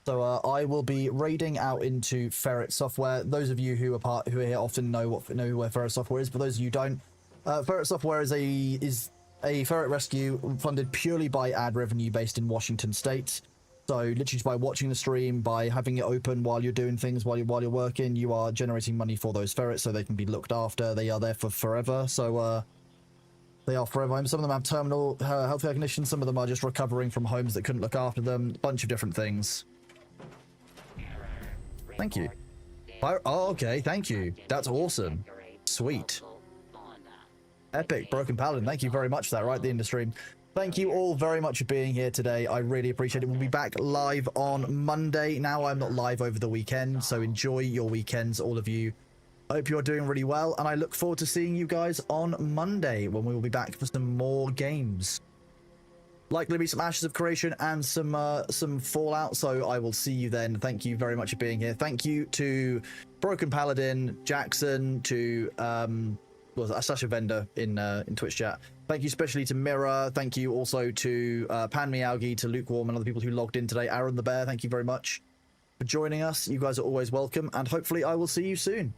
So I will be raiding out into Ferret Software. Those of you who are here often know where Ferret Software is, but those of you who don't, Ferret Software is a ferret rescue funded purely by ad revenue based in Washington State. So literally just by watching the stream, by having it open while you're doing things, while you're working, you are generating money for those ferrets so they can be looked after. They are there for forever. So they are forever. Some of them have terminal healthcare conditions. Some of them are just recovering from homes that couldn't look after them. A bunch of different things. Thank you. Oh, okay. Thank you. That's awesome. Sweet. Epic. Broken Paladin. Thank you very much for that, right at the end of stream. Thank you all very much for being here today. I really appreciate it. We'll be back live on Monday. Now I'm not live over the weekend, so enjoy your weekends, all of you. I hope you're doing really well, and I look forward to seeing you guys on Monday when we will be back for some more games. Likely to be some Ashes of Creation and some Fallout, so I will see you then. Thank you very much for being here. Thank you to Broken Paladin, Jackson, to Sasha Vendor in Twitch chat. Thank you especially to Mirror. Thank you also to Pan Meowgi, to Lukewarm, and other people who logged in today. Aaron the Bear, thank you very much for joining us. You guys are always welcome, and hopefully I will see you soon.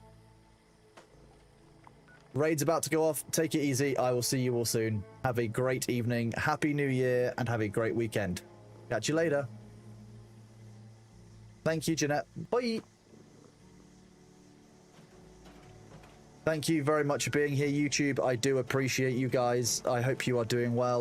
Raid's about to go off. Take it easy. I will see you all soon. Have a great evening. Happy New Year, and have a great weekend. Catch you later. Thank you, Jeanette. Bye. Thank you very much for being here, YouTube. I do appreciate you guys. I hope you are doing well.